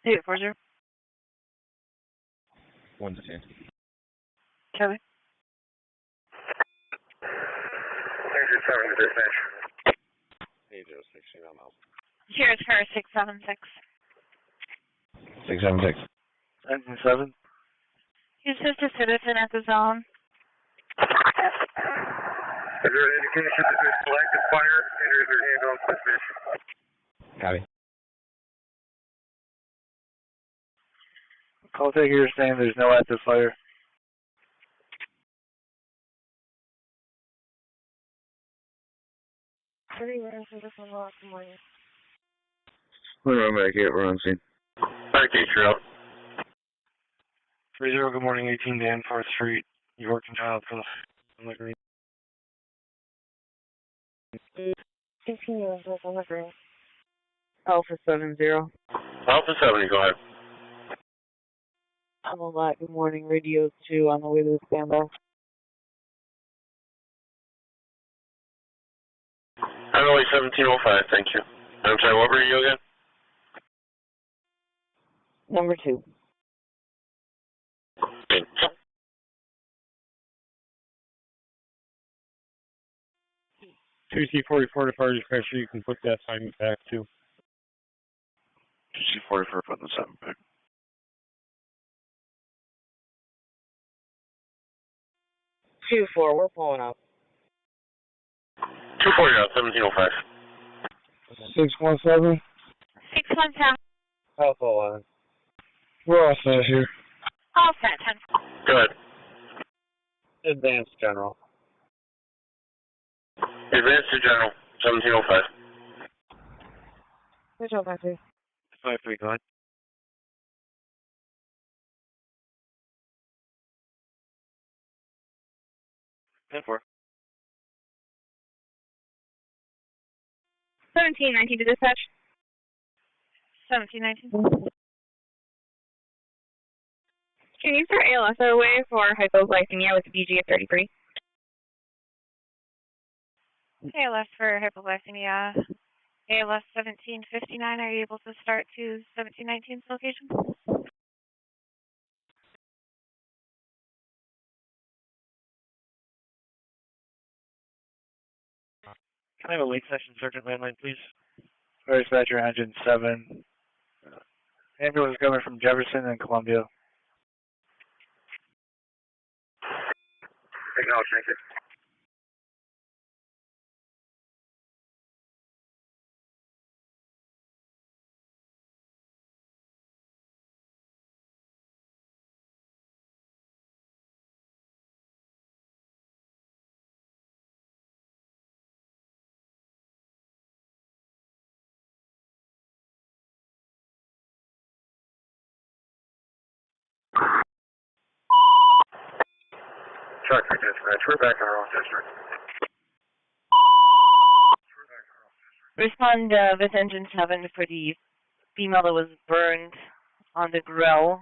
840. 110. Toby. Engine 7 to dispatch. 806, I'm out. Sheriff's for 676. 676. Engine 7. He assist a citizen at the zone. Is there an indication that there's selective fire and is there ambulance dispatch? Copy. Call taker is saying there's no active fire. Monroe, back here, we're on scene. Back to you, 30, good morning, 18 Danforth Street, York and Child for the green. 18 years old on the green. Alpha 70. Alpha 70, go ahead. I'm a lot. Good morning, radio 2 on the way to the standby. Honeoye 1705, thank you. I'm sorry, what were you again? Number 2. Okay. 2C44 to fire dispatcher, you can put that assignment back too. 2C44, putting the 7 back. 2-4, we're pulling up. 240 out, 1705. 617. 617. Alpha 11. We're all set here. All set, 10. Go ahead. Advanced General. Advance to General, 1705. Good job, Matthew. 5-3, go ahead. And 4. 1719 to dispatch. 1719. Can you start ALS our way for hypoglycemia with BG of 33? ALS for hypoglycemia. ALS 1759, are you able to start to 1719's location? Can I have a late session Sergeant landline, please? Fire dispatcher, engine 7. Ambulance coming from Jefferson and Columbia. Acknowledge, thank you. Truck for dispatch, we're back in our own district. Respond with engine 7 for the female that was burned on the grill.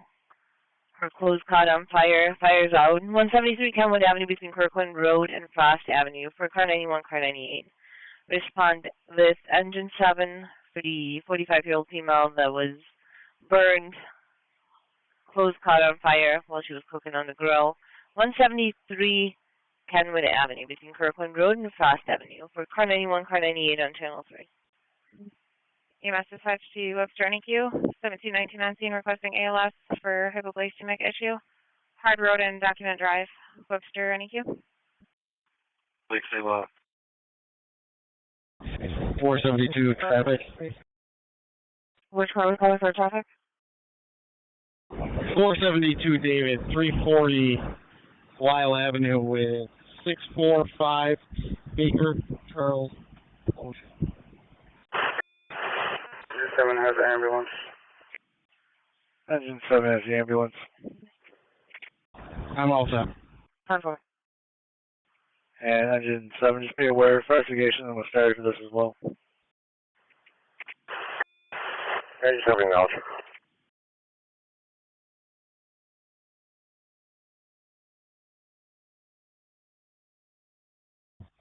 Her clothes caught on fire. Fire's out. 173 Kenwood Avenue between Kirkland Road and Frost Avenue for car 91, car 98. Respond with engine 7 for the 45-year-old female that was burned. Clothes caught on fire while she was cooking on the grill. 173 Kenwood Avenue between Kirkland Road and Frost Avenue for car 91, car 98 on channel 3. EMS dispatch to Webster NEQ, 1719 on scene requesting ALS for hypoglycemic issue. Hard Road and Document Drive, Webster NEQ. Please say what? 472 traffic. Which car was calling for traffic? 472 David, 340 Lyle Avenue with 645 Baker Charles. 7 has the ambulance. Engine 7 has the ambulance. I'm all set. 10-4. And Engine 7, just be aware, investigation was started for this as well. Engine 7 out.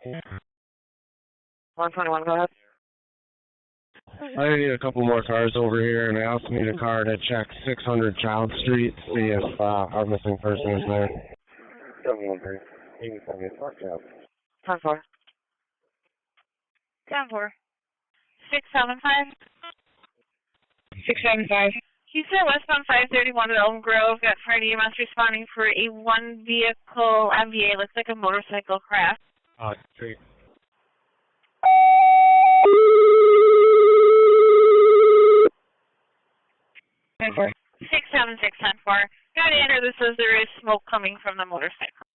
Yeah. 121, go ahead. I need a couple more cars over here, and I also need a car to check 600 Child Street, see if our missing person is there. 713. 10-4. 10-4. 675. 675. Houston westbound 531 at Elm Grove. Got fire EMS responding for a one vehicle MVA. Looks like a motorcycle crash. Street. 10-4. 676 10-4. Got to enter. This says there is smoke coming from the motorcycle.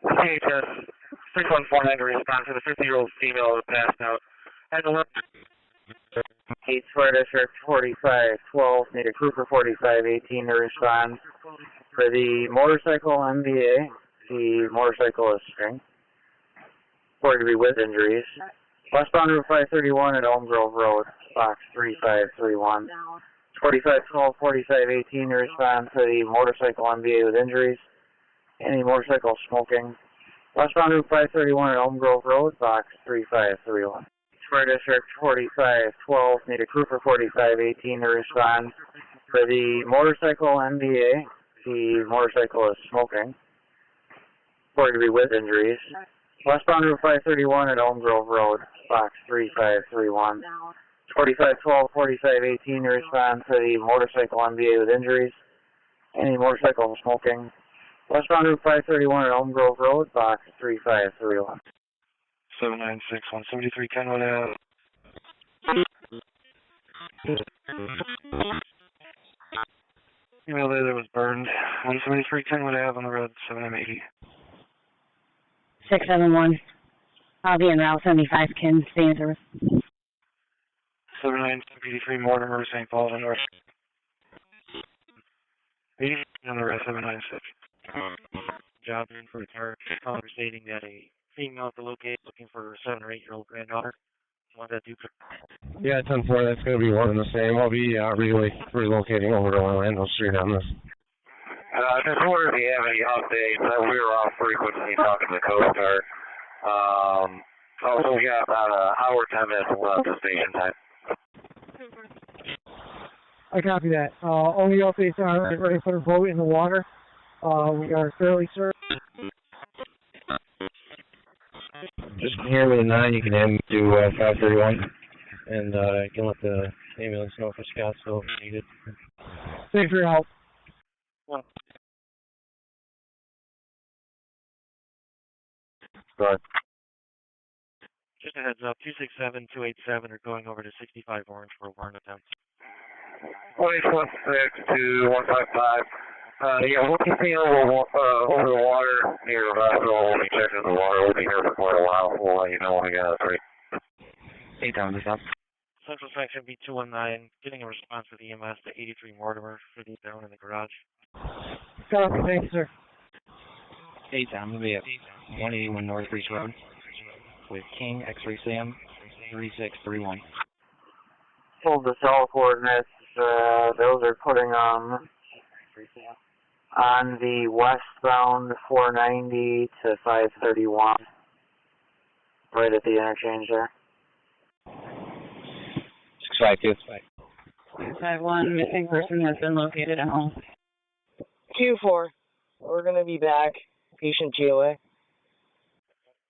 CHS 6149 to respond to the 50-year-old female that passed out. And the East Fire District 4512, need a crew for 4518 to respond. For the motorcycle MVA, the motorcycle is string. 4 to be with injuries. Westbound Route 531 at Elm Grove Road, box 3531. 4512, 4518 to respond to the motorcycle MVA with injuries. Any motorcycle smoking. Westbound Route 531 at Elm Grove Road, box 3531. Fire District 4512, need a crew for 4518 to respond. For the motorcycle MVA, the motorcycle is smoking. 4 to be with injuries. Westbound Route 531 at Elm Grove Road, box 3531. 4512, 4518 to respond to the motorcycle MVA with injuries. Any motorcycle smoking. Westbound Route 531 at Elm Grove Road, box 3531. 796 173 Kenwood Ave. Email there was burned. 173 Kenwood Ave on the road, 7M80. 671. I'll be in Route 75, Ken, stay in service. 7983 Mortimer, St. Paul, the North. 83 on the road, 796. Job for a car stating that a female at the location looking for her 7 or 8-year-old granddaughter. Want that do? Yeah, 10-4, that's going to be one and the same. I'll be relocating over to Orlando Street on this. Just wondering if you have any updates. We were off frequency talking to the Coast Guard. Also, we got about an hour, 10 minutes left of station time. I copy that. Only updates are ready to put a boat in the water. We are fairly certain. Just here with a 9, you can hand to 531, and you can let the ambulance know for Scottsville if needed. Thanks for your help. Go ahead. Just a heads up, 267, 287 are going over to 65 Orange for a warrant attempt. 116 to 155. Yeah, we'll continue over the water near the hospital. We'll be checking the water. We'll be here for quite a while. We'll let you know when we get a 3. 8 down, this up. Central Section B219, getting a response for the EMS to 83 Mortimer for the down in the garage. Copy, thanks, sir. 8 down, we'll be at 181 North Breach Road with King, X-Ray Sam, 3631. Hold the cell coordinates. Those are putting on the westbound 490 to 531, right at the interchange there. 652. 51, missing person has been located at home. 2-4, we're going to be back. Patient GOA.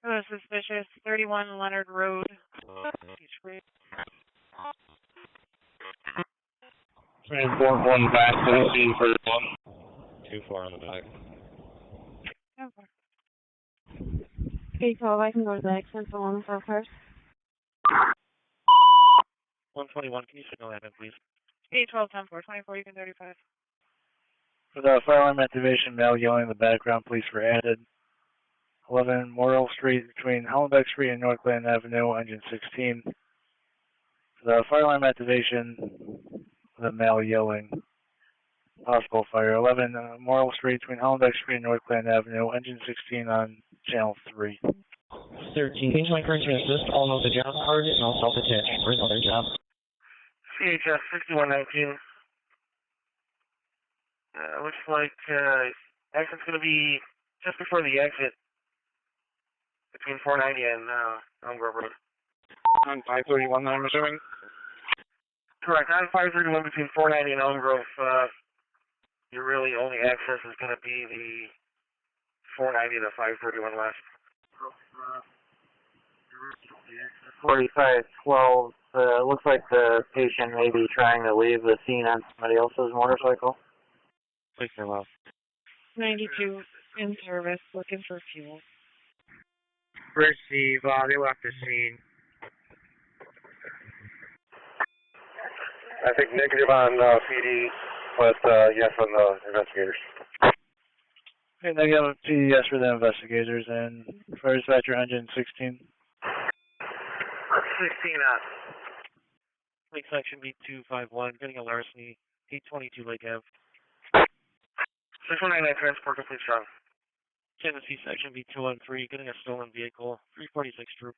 Oh, suspicious. 31 Leonard Road. Transport one back to the scene for one. Too far on the back. Okay, 12, I can go to the accident for 145. 121, can you signal that in, please? 812 10-4, 24, you can 35. For the fire alarm activation, male yelling in the background, police were added. 11 Monroe Street between Hollenbeck Street and North Glen Avenue, engine 16. For the fire alarm activation, the male yelling, possible fire. 11 Monroe Street between Hollenbeck Street and North Glen Avenue, engine 16 on channel 3. 13, change my current to assist, all know the job target, and I'll self-attach for another job. CHS 6119. Looks like exit's going to be just before the exit between 490 and Monroe Road. On 531, I'm assuming? Correct. On 531 between 490 and Elm Grove, your really only access is going to be the 490 to 531 west. 4512, looks like the patient may be trying to leave the scene on somebody else's motorcycle. Please turn left. 92 in service, looking for fuel. Receive, they left the scene. I think negative on PD, but yes on the investigators. Okay, negative PD, yes for the investigators, and fire dispatcher engine 16. 16 up. Lake section B251, getting a larceny, 822 Lake Ave. 6199 transport complete strong. Tennessee section B213, getting a stolen vehicle, 346 troop.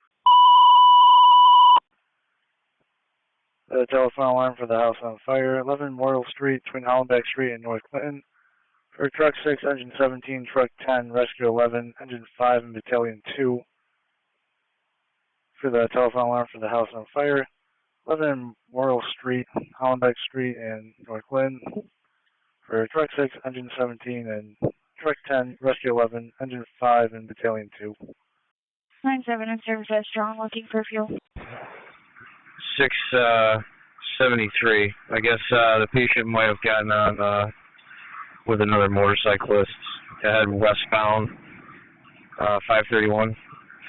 The telephone alarm for the house on fire, 11 Morrill Street between Hollenbeck Street and North Clinton. For truck 6, engine 17, truck 10, rescue 11, engine 5, and battalion 2. For the telephone alarm for the house on fire, 11 Morrill Street, Hollenbeck Street, and North Clinton. For truck 6, engine 17, and truck 10, rescue 11, engine 5, and battalion 2. 97 in service at strong, looking for fuel. 673. I guess the patient might have gotten on with another motorcyclist to head westbound, 531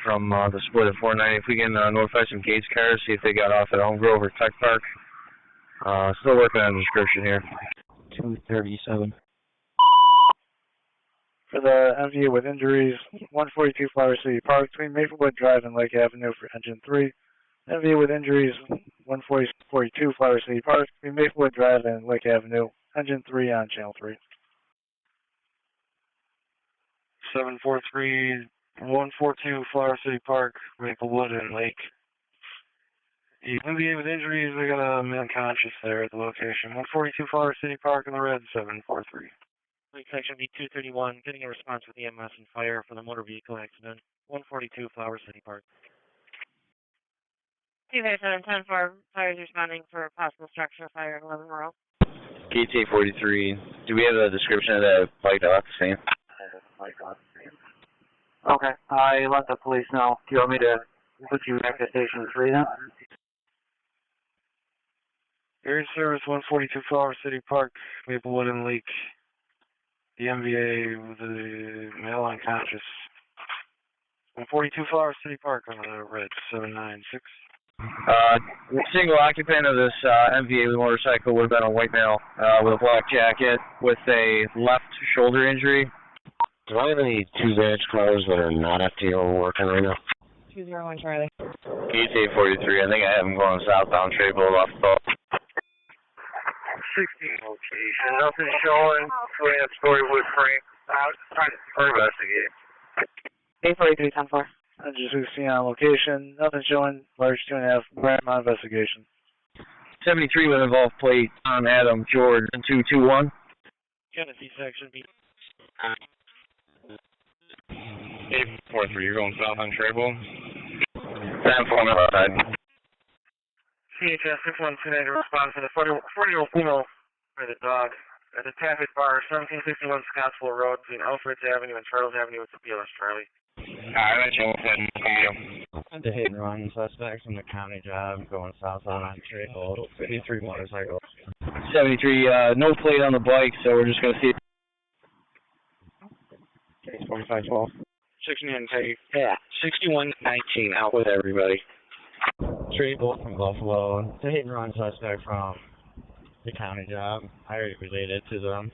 from the split at 490. If we can notify some Gates cars, see if they got off at Elm Grove or Tech Park. Still working on the description here. 237. For the MVA with injuries, 142 Flower City Park between Maplewood Drive and Lake Avenue for engine 3. MVA with injuries, 142 Flower City Park between Maplewood Drive and Lake Avenue, engine 3 on channel 3. 743 142 Flower City Park, Maplewood and Lake. The MVA with injuries, we got a man conscious there at the location. 142 Flower City Park in the red, 743. Lake section B231, getting a response with EMS and fire for the motor vehicle accident. 142 Flower City Park. 237 10-4, fires responding for a possible structure fire at 11 Monroe. Gates 843. Do we have a description of that bike that left the scene? Okay, I let the police know. Do you want me to put you back to station 3 then? Air service 142 Flower City Park, Maplewood and Lake. The MVA with the male unconscious. 142 Flower City Park on the red, 796. The single occupant of this MVA motorcycle would have been a white male with a black jacket with a left shoulder injury. Do I have any 2 badge cars that are not FTO working right now? 201 Charlie. Gates 843. I think I have him going southbound trade boat off the boat. 16 location, nothing showing. We have Storywood frame. Trying to investigate. 843 10-4. Engine 16 on location, nothing showing, large 2.5, grandma investigation. 73 with involved plate on Adam George 221. Tennessee section B. 843, you're going south on Trable? 10-4 left side. CHS 612 to respond to the 40-year-old female for the dog at the Taffet Bar, 1751 Scottsville Road between Alfred's Avenue and Charles Avenue with the BLS Charlie. Alright, that's all. The hit and run suspect from the county job going southbound on Trail, 53 motorcycle. 73, no plate on the bike, so we're just going to see. Case 4512. 69 take. Yeah, 6119 out with everybody. Straight bolt from Buffalo. The hit and run suspect from the county job. I already related to them.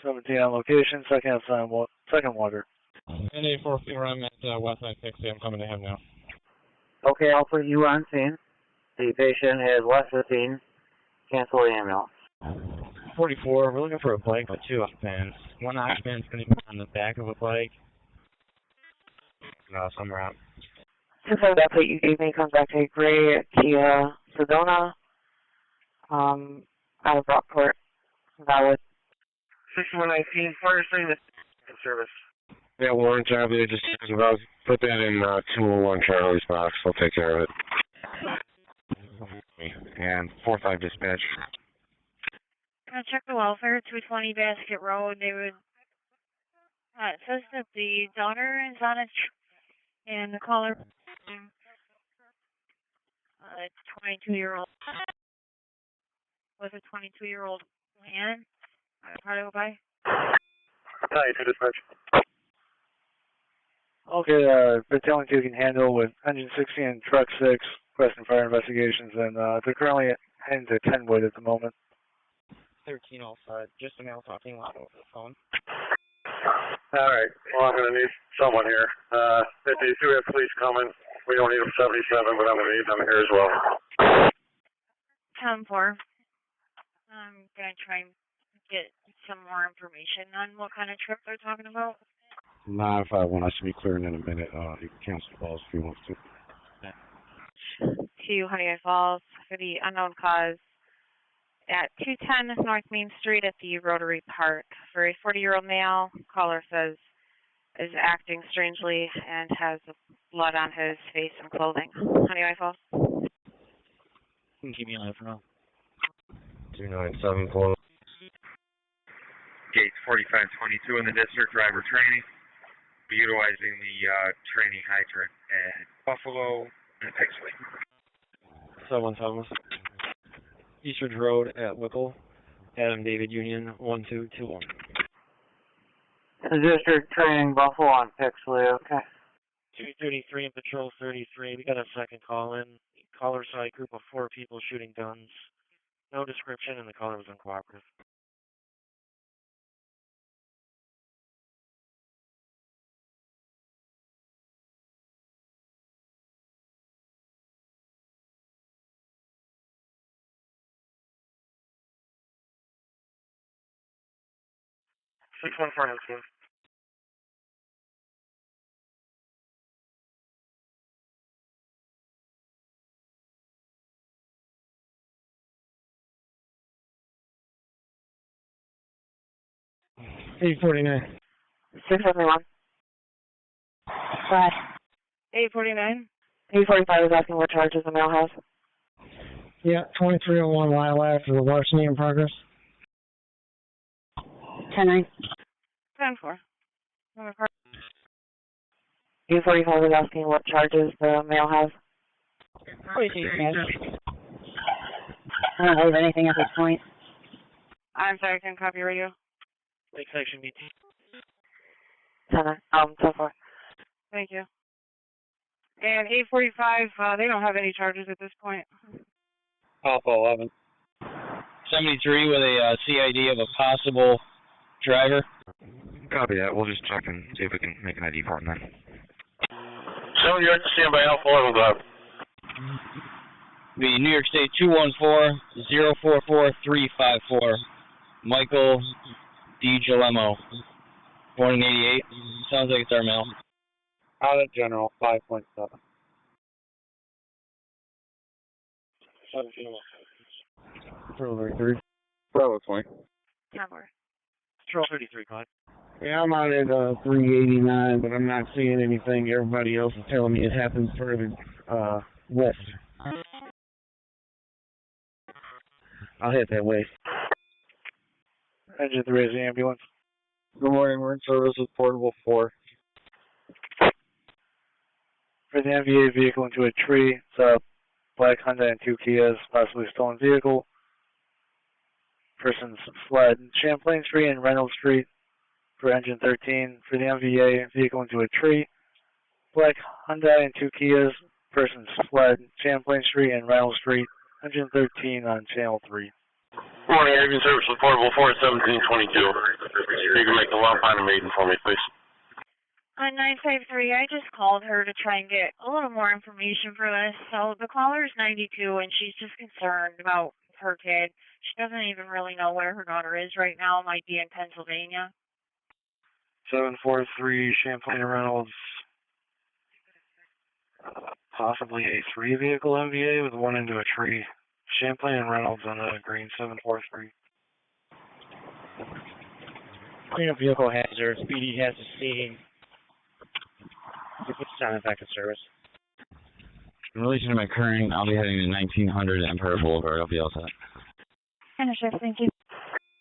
17 on location, second water. NA44, I'm at Westside 60. I'm coming to him now. Okay, I'll put you on scene. The patient is less than 15. Cancel the ambulance. 44, we're looking for a bike with two occupants. One occupant's going to be on the back of a bike. No, somewhere out. Since that plate you gave me comes back to a gray Kia Sedona, out of Brockport. Valid. 6119, fire stream is service. Yeah, Warren Charlie just about put that in 201 Charlie's box. I'll take care of it. And 45 dispatch. Gonna check the welfare, 220 Basket Road. They would. It says that the daughter is on a and the caller, 22-year-old, was a 22-year-old man. How to go by? Hi, to dispatch. Okay, battalion 2 can handle with engine 60 and truck 6, requesting fire investigations, and they're currently heading to Kenwood at the moment. 1305, just a male talking loud over the phone. Alright, well, I'm going to need someone here. If you do have police coming, we don't need them 77, but I'm going to need them here as well. 10-4. I'm going to try and get some more information on what kind of trip they're talking about. 951, I should be clearing in a minute. You can cancel calls if you want to. To Honeoye Falls for the unknown cause at 210 North Main Street at the Rotary Park for a 40-year-old male. Caller says is acting strangely and has blood on his face and clothing. Honeoye Falls. You can keep me on it for now. 297 close. Gate 4522 in the district, driver training. Be utilizing the training hydrant at Buffalo and Pittsford. 717. Eastridge Road at Whipple. Adam David Union 1221. The district training Buffalo on Pixley, okay. 233 and Patrol 33. We got a second call in. Caller saw a group of 4 people shooting guns. No description, and the caller was uncooperative. Six one four team. $849. 671. Hi. 849. 845 is asking what charges the male has. Yeah, 2301 Lilac for the larceny in progress. 10-9. 10-4. 845 is asking what charges the male has. I don't have anything at this point. I'm sorry, I couldn't copy radio. Lake section BT. 10-4. Thank you. And 845, they don't have any charges at this point. Alpha 11. 73 with a CID of a possible driver. Copy that. We'll just check and see if we can make an ID for him then. 7, you're at standby, Alpha 11, Bob. The New York State 214-044-354. Michael DiGiolemo. Born in 88. Sounds like it's our male. Out of General 5.7. 33. Bravo 20. 10-4. Patrol 33, go ahead. Yeah, I'm out at 389, but I'm not seeing anything. Everybody else is telling me it happens further west. I'll head that way. Engine 3 is the ambulance. Good morning, we're in service with Portable 4. For the MVA vehicle into a tree, it's a black Hyundai and 2 Kias, possibly stolen vehicle. Persons fled Champlain Street and Reynolds Street for engine 13. For the MVA vehicle into a tree, black Hyundai and 2 Kias. Persons fled Champlain Street and Reynolds Street, engine 13 on channel 3. Morning, Avian Service with Portable 41722. You can make the walk on a maiden for me, please. On 953, I just called her to try and get a little more information for this. So the caller is 92, and she's just concerned about her kid. She doesn't even really know where her daughter is right now. It might be in Pennsylvania. 743 Champlain Reynolds. Possibly a 3 vehicle MVA with one into a tree. Champlain and Reynolds on the green 743. Clean up vehicle hazard. Speedy has the scene. It's on back in service. In relation to my current, I'll be heading to 1900 Empire Boulevard. I'll be all set. Finish it, thank you.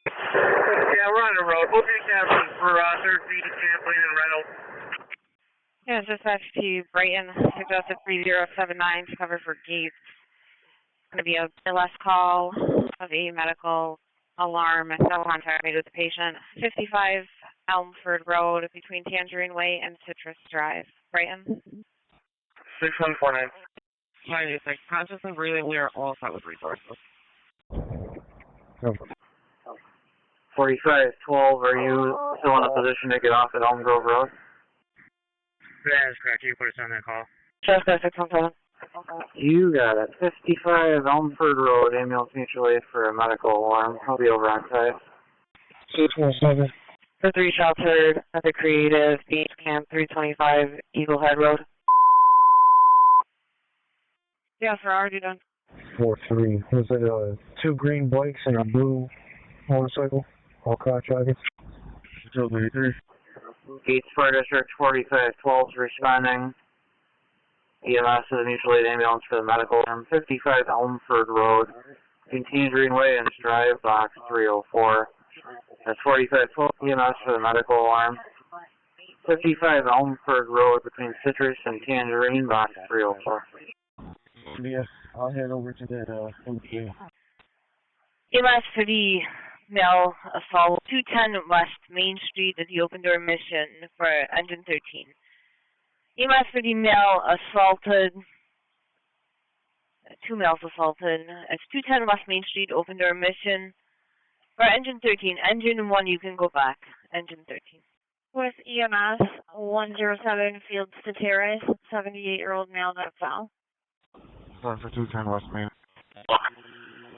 Yeah, we're on the road. We'll take that for 13 Champlain and Reynolds. Yeah, dispatch to Brighton, suggested 3079 to cover for Gates. Going to be a BLS call of a medical alarm. No contact made with the patient. 55 Elmford Road between Tangerine Way and Citrus Drive. Brighton. 6149. 96. Consciously breathing. We are all set with resources. 4512, are you still in a position to get off at Elm Grove Road? That is correct. You put us on that call. Just 617. You got it. 55 Elmford Road, ambulance mutual aid for a medical alarm. I'll be over on site. 617. For 3 sheltered at the Creative Beach Camp 325 Eagle Head Road. Yes, we're already done. 4-3. Was it 2 green bikes and a blue motorcycle? All caught driving. 233. Gates Fire District 4512 is responding. EMS is a mutual aid ambulance for the medical alarm. 55 Elmford Road, between Tangerine Way and Drive, box 304. That's 4512 EMS for the medical alarm. 55 Elmford Road, between Citrus and Tangerine, box 304. Yeah, I'll head over to that MPA. EMS for the male assault 210 West Main Street at the open door mission for engine 13. EMS for the male assaulted, 2 males assaulted. It's 210 West Main Street, open door mission for engine 13. Engine 1, you can go back. Engine 13. With EMS 107 Fields to Terrace, 78-year-old male that fell. Sorry for 210 West Main.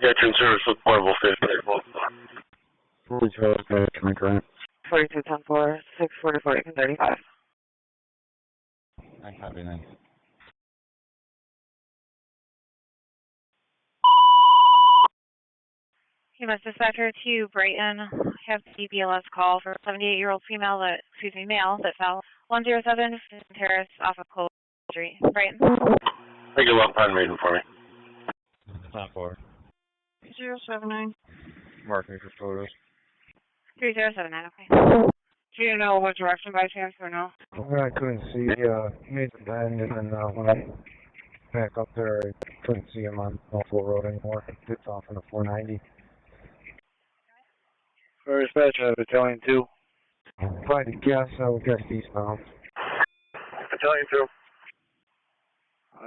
Veteran Service with Portable 50. 42, coming correct. 4210 644 35. I copy that. EMS dispatcher to Brighton. Have the BLS call for a 78-year-old male that fell 107 Terrace off of Cole Street. Brighton. Make a walk on maiden for me. Top 4. 079. Mark me for photos. 3079, okay. Do you know what direction by chance or no? I couldn't see, made the bend, and then when I back up there, I couldn't see him on Monroe Road anymore. It's off on the 490. For dispatch, Battalion 2. If I had to guess, I would guess eastbound. Battalion 2.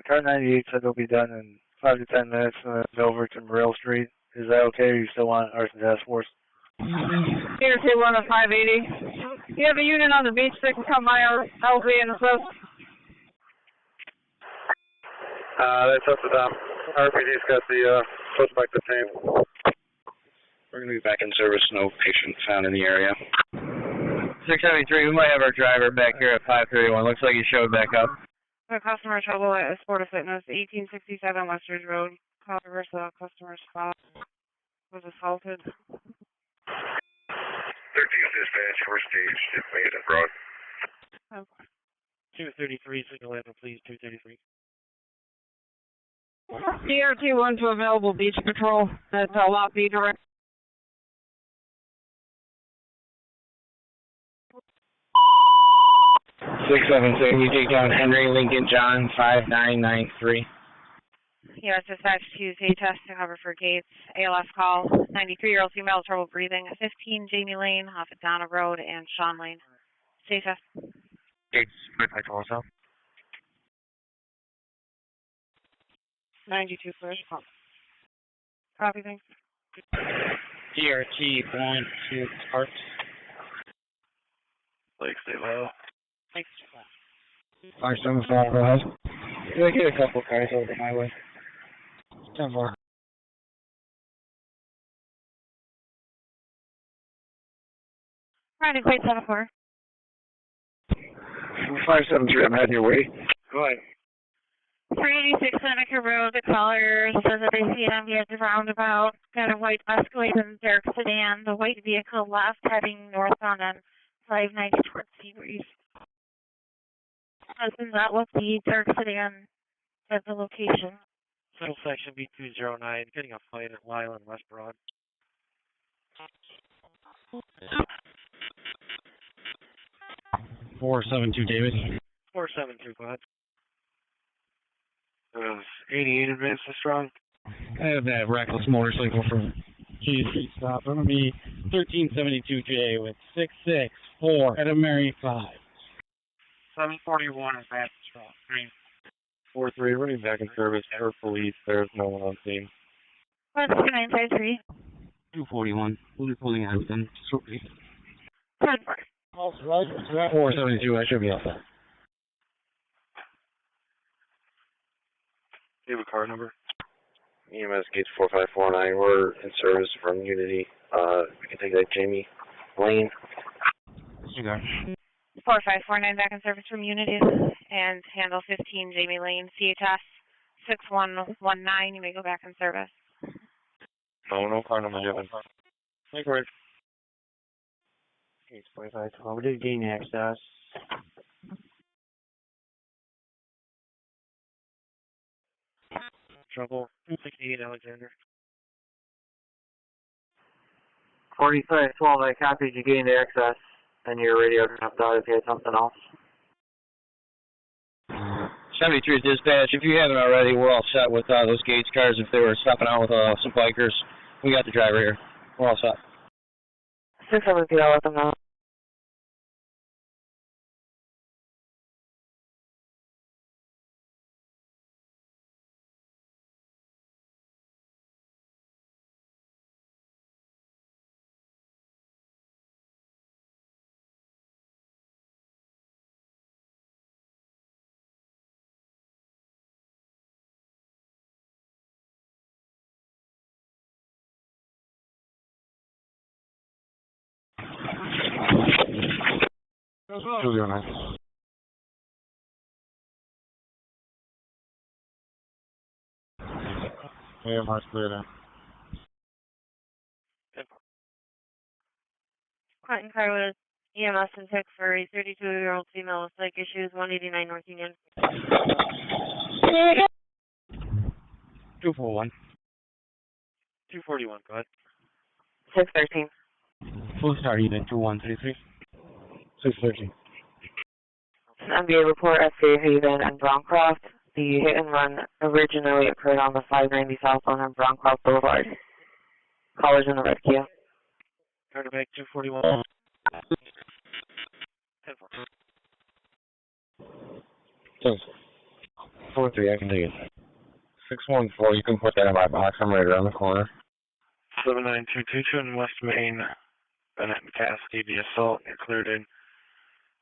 Car 98 said they'll be done in 5 to 10 minutes, and then it's over to Monroe Street. Is that okay, or you still want Arson Task Force? Here, T1 to 580. You have a unit on the beach that can come by our LV and assist. That's up to them. RPD's got the suspect detained. We're going to be back in service. No patient found in the area. 673, we might have our driver back here at 531. Looks like he showed back up. The customer trouble at Sport of Fitness, 1867 Westridge Road. Call reverse the customer's spot. Was assaulted. 13 dispatch, first stage, Maiden Road. 233, signal level, please, 233. DRT1 to available beach patrol at Lot B direct. 676, you take down Henry Lincoln John 5993. U.S. dispatch to test to cover for Gates. ALS call. 93-year-old female, trouble breathing. 15 Jamie Lane off of Donna Road and Sean Lane. Test. Gates, I told myself. 92 first. Copy, thanks. DRT going to Parks. Lake, stay low. Thanks. 574, go ahead. Yeah, get a couple cars over the highway. 10-4. Riding Quake 74. 573, I'm heading your way. Go ahead. 386 Seneca Road, the caller says that they see an MVS roundabout. Got a white Escalade and dark sedan. The white vehicle left heading northbound on 590 towards Seabreeze. Doesn't that look the dark sedan at the location? Middle section B209, getting a flight at Lyle and West Broad. 472, David. 472, go ahead. 88 advanced to strong. I have that reckless motorcycle from G Street stop. I'm going to be 1372J with 664 at a Mary 5. 741 advanced to strong. 43, running back in service for police. There's no one on scene. 953. 241. We'll be pulling out then shortly. 10-4. 472, I should be outside. Do you have a car number? EMS Gates 4549. We're in service from Unity. We can take that Jamie Lane. You got 4549 back in service from Unity and handle 15 Jamie Lane. CHS 6119. You may go back in service. No car number given. Thank you. Gates 4512. We did gain access. Trouble 268 Alexander. 4512, I copied you gained access, and your radio dropped out if you had something else. 73 dispatch, if you haven't already, we're all set with those Gates cars. If they were stopping out with some bikers, we got the driver here. We're all set. 670, I'll let them know. Julian, nice. Yeah, much clear Clinton car with EMS and tech for a 32-year-old female with psych issues, 189 North Union. 241. 241, go ahead. 613. Full start unit 2133. 613. MBA report at Fairhaven and Browncroft. The hit and run originally occurred on the 590 southbound on Browncroft Boulevard. Callers in the red queue. Turn to back 241. 10-4. 43, I can take it. 614, you can put that in my box. I'm right around the corner. 79222 in West Main. Bennett and Cassidy, the assault cleared in.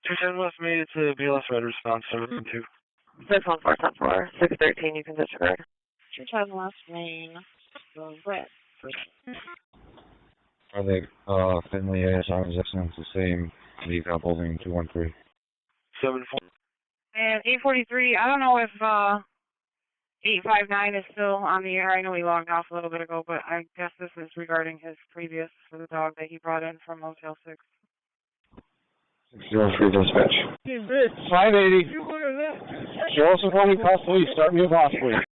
210 West Main, it's a BLS red response, 712. 614-10-4. 613, you can disregard. 210 West Main, red. Are they Finley ASI resistance the same leave up holding 213? 74. And 843, I don't know if 859 is still on the air. I know he logged off a little bit ago, but I guess this is regarding his previous for the dog that he brought in from Motel 6. 603 dispatch. 580. Look at that. You also call me Boss Police. Start me a Boss Police.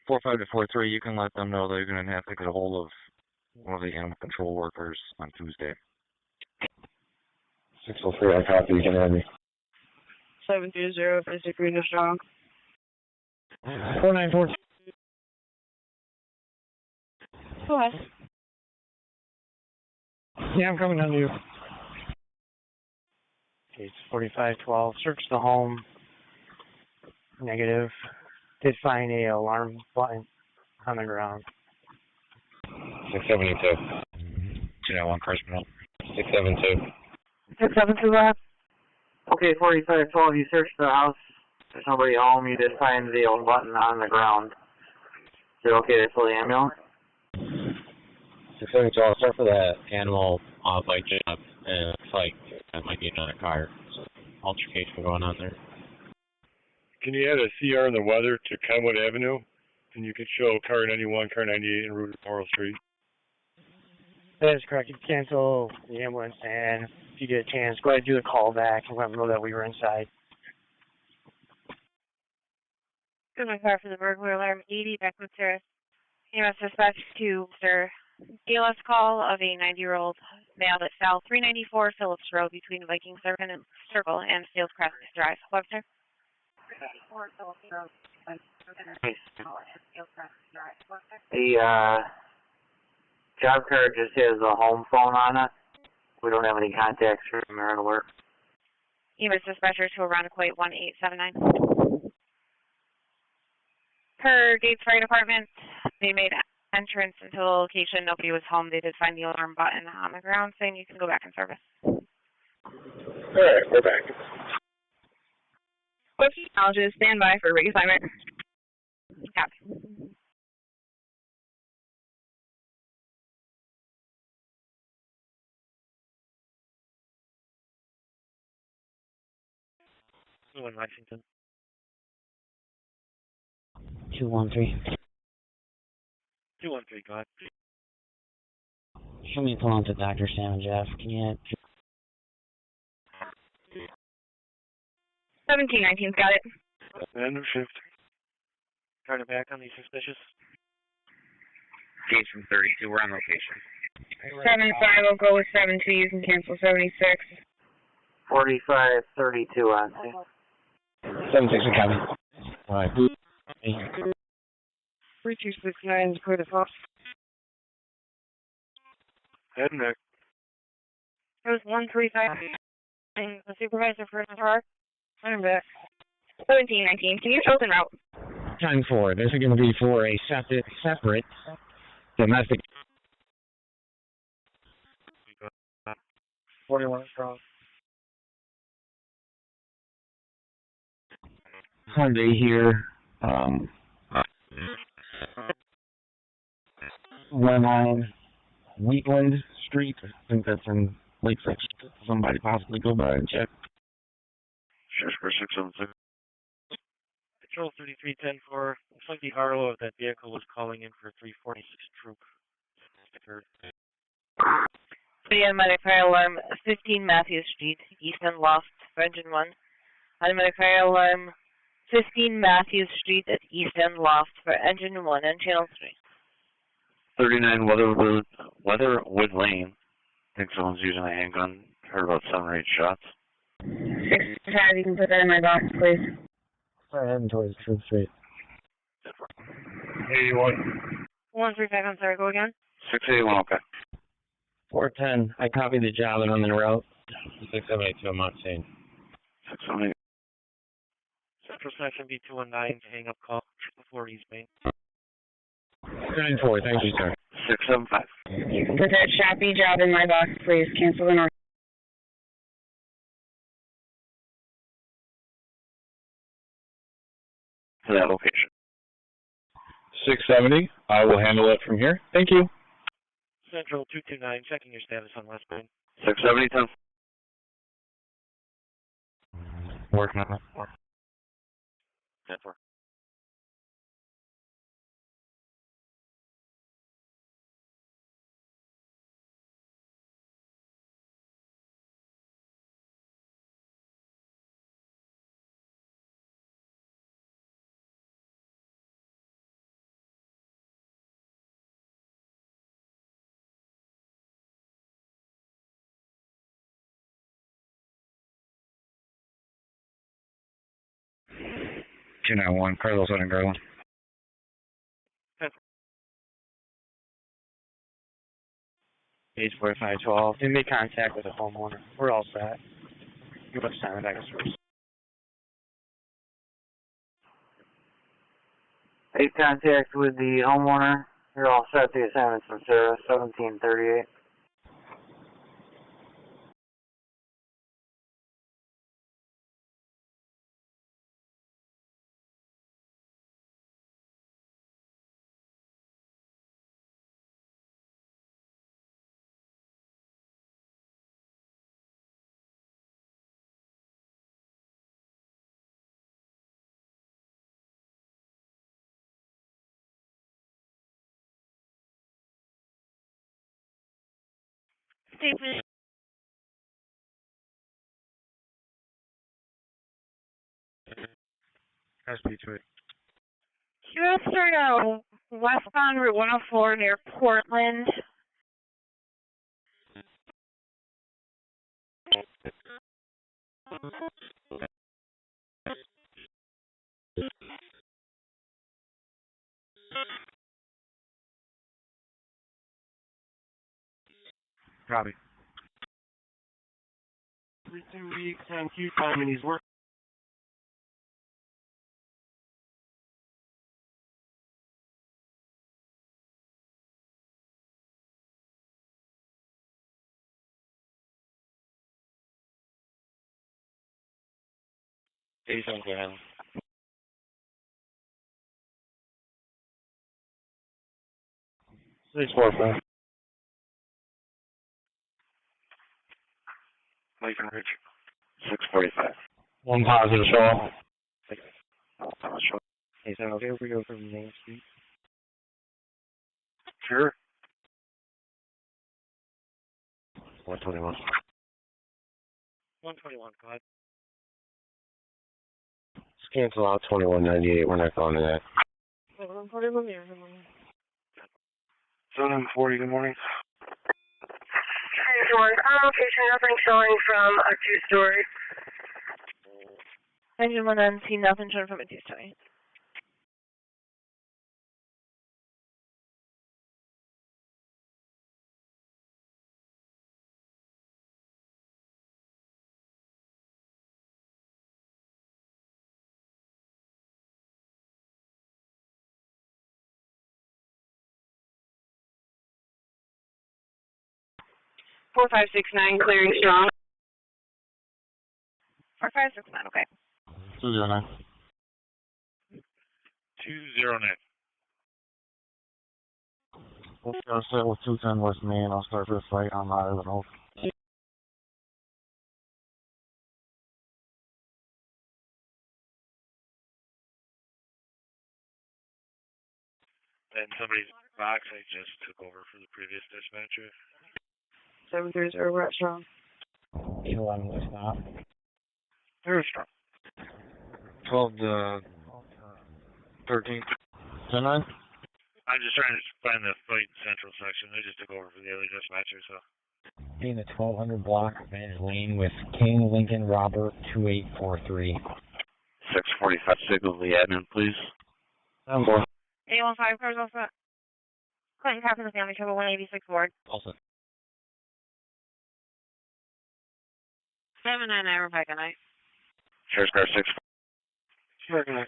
45-43, you can let them know they're going to have to get a hold of one of the animal control workers on Tuesday. 603, I copy, you can have me. 720, basic reader strong. 494. Go ahead. Yeah, I'm coming down to you. Okay, it's 4512. Search the home. Negative. Did find a alarm button on the ground. 672. 291, correspondent. 672. 672, lab. Okay, 4512, you searched the house. There's nobody home. You did find the old button on the ground. Is it okay to fill the ambulance? 672, I'll start for that animal bike job, and it looks like that might be another car. So, altercation going on there. Can you add a CR in the weather to Kenwood Avenue? And you can show car 91, car 98 en route to Monroe Street. That is correct. You can cancel the ambulance, and if you get a chance, go ahead and do the call back and let them know that we were inside. Good my car for the burglar alarm 80 Beckwood Terrace. EMS dispatch to Mr. DLS call of a 90-year-old male at South 394 Phillips Road between Viking Circle and Salescrest Drive. Webster? The job card just has a home phone on it. We don't have any contacts from Merit Alert. EMS dispatcher to Irondequoit 1879. Per Gates Fire Department, they made entrance into the location. Nobody was home. They did find the alarm button on the ground saying you can go back in service. Alright, we're back. Quick challenges, stand by for reassignment. Copy. In Lexington. 213. 213, go ahead. Show me pull on to Dr. Sam and Jeff. Can you add 1719's got it. And shift. Turn it back on these suspicious. Case from 32, we're on location. 75 will go with 72, you can cancel 76. 4532 on scene. 76 and coming. Alright. 3269 is clear to false. Head and neck. It was 135. And the supervisor for the car. I'm back. 1719, can you chosen route? time 4? This is going to be for a separate domestic. 41 strong. Sunday here. 19 Wheatland Street. I think that's in Lake Section. Somebody possibly go by and check. Sure, 676. Patrol 3310 for, looks like the RO of that vehicle was calling in for 346 troop. Automatic fire alarm 15 Matthews Street, East End Loft, for engine 1. Automatic fire alarm 15 Matthews Street at East End Loft for engine 1 and channel 3. 39 Weatherwood Lane. I think someone's using a handgun. Heard about 7 or 8 shots. 65, you can put that in my box, please. Sorry, heading towards Troop Street. 81. 135, I'm sorry, go again. 681, okay. 410, I copied the job and I'm en route. 6782, I'm not seeing. 678. Central Section B219 to hang up call before East Main. 94, thank you, sir. 675. You can put that Shopee job in my box, please. Cancel the north. To that location. 670, I will handle it from here. Thank you. Central 229, checking your status on West Main. 670, 10. Working on it. 10-4. 291, Carlos and Garland. Page 4512. They made contact with the homeowner. We're all set. You must sign it, I guess, first. Made contact with the homeowner. You're all set. The assignment's from Sarah, 1738. Stephen. SB2. QS westbound Route 104 near Portland. Copy. 3 weeks and Q time and he's working. Jason, go ahead. Six, 4, 5. Mike and Rich. 645. One positive show. Is that okay if we go from Main Street? Sure. 121. 121, go ahead. Let's cancel out 2198. We're not going to that. 141 here. 740, good morning. Location, nothing showing from a two-story. Engine 1 on scene, nothing showing from a two-story. Four, 5, 6, 9, clearing strong. 4, 5, 6, 9, okay. 209. 209. Let's go set with 210 West Main. I'll start this fight on the island. And somebody's box I just took over for the previous dispatcher. 730, we're at strong. 11 was not. Very strong. 12 to 13. 10-9? I'm just trying to find the fight central section. I just took over for the other dispatcher, so. In the 1200 block of Vantage Lane with King Lincoln Robert 2843. 645 signal the admin, please. 4. 815, cars all set. Clinton, copy the family, trouble 186 Ward. Also. 799, we're back at night. Sheriff's car 6. Sure, good night.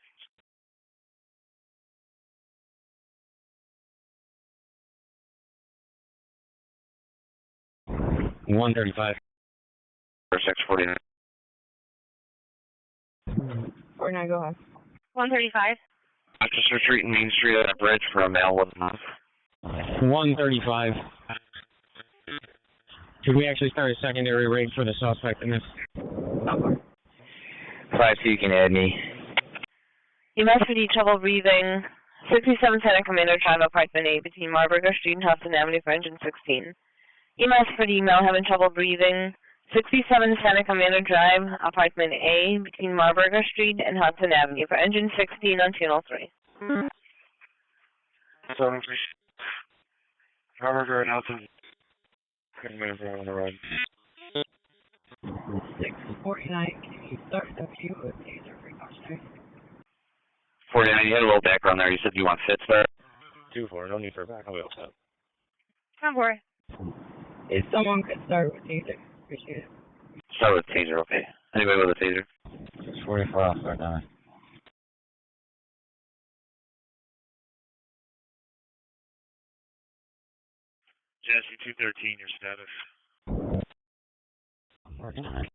135. 649. 49, go ahead. 135. Rochester Street and Main Street at a bridge from Elwood North. 135. Should we actually start a secondary raid for the suspect in this? 5, you can add me. EMS for the trouble breathing. 67 Santa Commander Drive, Apartment A, between Marburger Street and Hudson Avenue for engine 16. EMS for the male having trouble breathing. 67 Santa Commander Drive, Apartment A, between Marburger Street and Hudson Avenue for engine 16 on channel 3. 7 3. Hamburger and Hudson. Couldn't move on the road. 649, can you start the queue with taser frequency? 49, you had a little background there. You said you want fit start? 2-4, no need for a back. I'll be all set. 10-4. If someone could start with taser, appreciate it. Start with taser, okay. Anybody with a taser? 44 off right now. Jesse 213, your status. 49.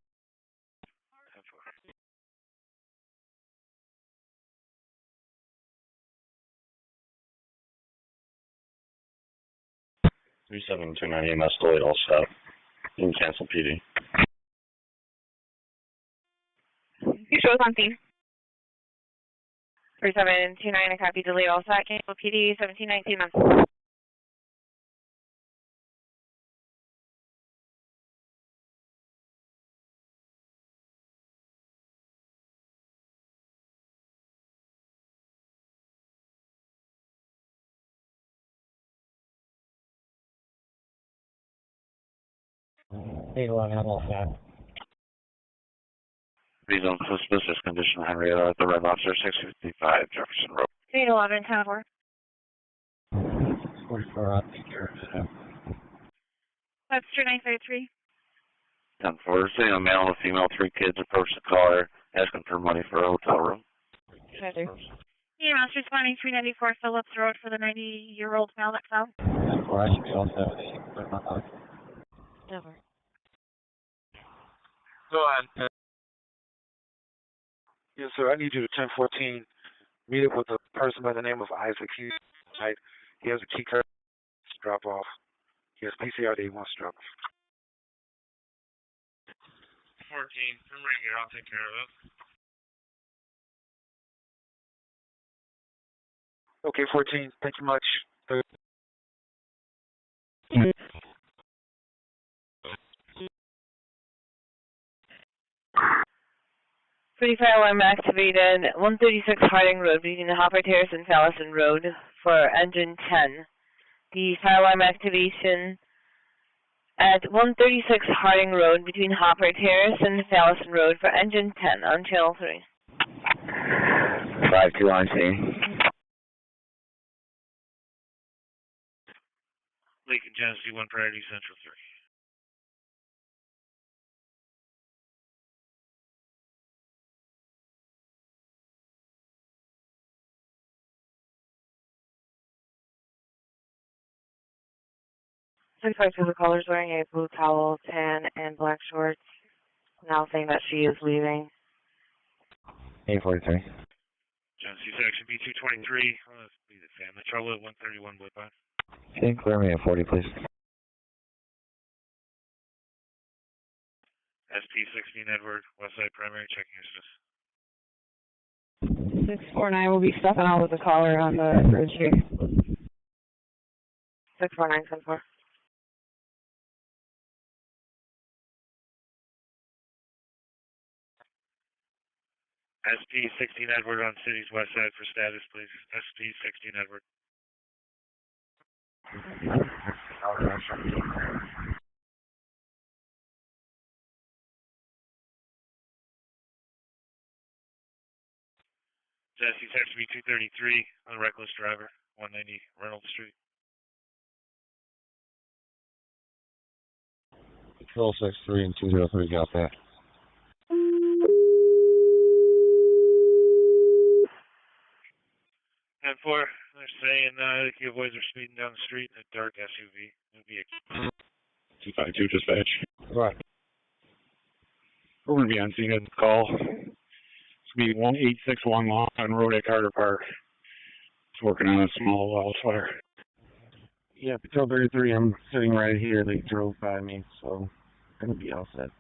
3729 EMS delayed all stop. You can cancel PD. You show us on scene. 3729, I copy, delete all set, cancel PD, 1719 on. Hey, I'm all set. Rezone suspicious condition, Henrietta at the Red Lobster, 655 Jefferson Road. 811, 10-4. 44 off, take care of it. That's 2953. 10-4, saying a male and a female, 3 kids approached the caller, asking for money for a hotel room. EMS responding 394 Phillips Road for the 90-year-old male that fell. 4, I should be all set with it. Never. Go on. Yes, sir. I need you to 1014. Meet up with a person by the name of Isaac. He has a key card to drop off. He has PCR that he wants to drop off. 14. I'm right here. I'll take care of it. Okay, 14. Thank you much. 35 alarm activated, 136 Harding Road between the Hopper Terrace and Fallison Road for engine 10. The fire alarm activation at 136 Harding Road between Hopper Terrace and Fallison Road for engine 10 on channel 3. 5-2 on scene. Lincoln Genesee 1 Priority Central 3. Six five two, the caller's wearing a blue towel, tan, and black shorts. Now saying that she is leaving. 843. Genesee section B223. Let's be the family trouble at 131 Woodbine. Okay, clear me at 40, please. SP 16 Edward, Westside Primary, checking your status. 649 will be stepping out with the caller on the bridge here. 64974. SP 16 Edward on City's West Side for status, please. SP 16 Edward. Jesse section B233 on reckless driver, 190 Reynolds Street. Control 63 and 203 got that. And 4, they're saying you boys are speeding down the street in a dark SUV. It'll be a 252 dispatch. Right. We're going to be on scene at the call. It's going to be 1861 Long on Road at Carter Park. It's working on a small wildfire. Yeah, Patrol 33, I'm sitting right here. They drove by me, so I'm going to be all set.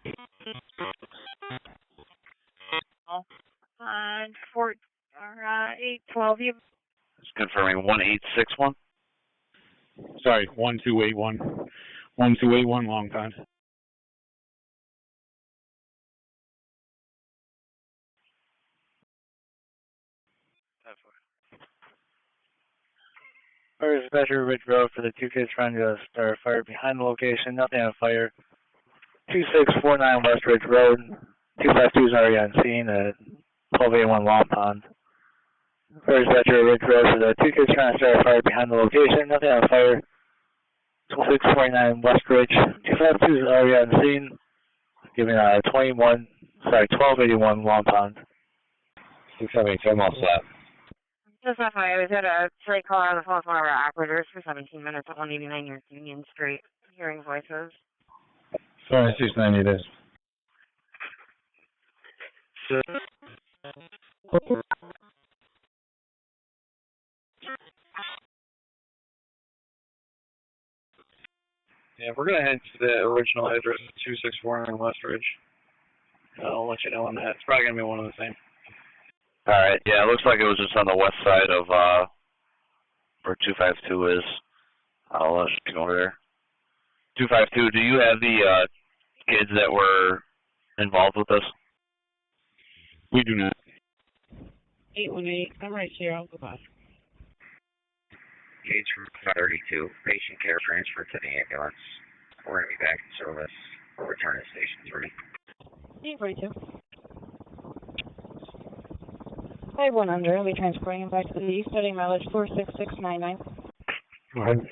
On 812, you. Just confirming 1861. Sorry, 1281. 1281 Long Pond. Fire dispatcher, Ridge Road for the 2 kids trying to start a fire behind the location. Nothing on fire. 2649 West Ridge Road. 252 is already on scene at 1281 Long Pond. Fire dispatcher, Ridge Road for the 2 kids trying to start a fire behind the location. Nothing on fire. 649 West Ridge. 252 is already on the scene. Giving 1281 Long Pond. 672, I'm all set. Just FYI, I was at a straight call on the phone with one of our operators for 17 minutes at 189 North Union Street, hearing voices. 690 it is. Yeah, we're gonna head to the original address, 2649 West Ridge. I'll let you know on that. It's probably gonna be one of the same. Alright, yeah, it looks like it was just on the west side of, where 252 is. I'll let you go over there. 252, do you have the, kids that were involved with this? We do not. 818, I'm right here, I'll go by. Gauge from 32, patient care transfer to the ambulance. We're going to be back in service. We'll return to station 3. 842. 51 under, I'll be transporting him back to the east, setting mileage 46699. Go ahead.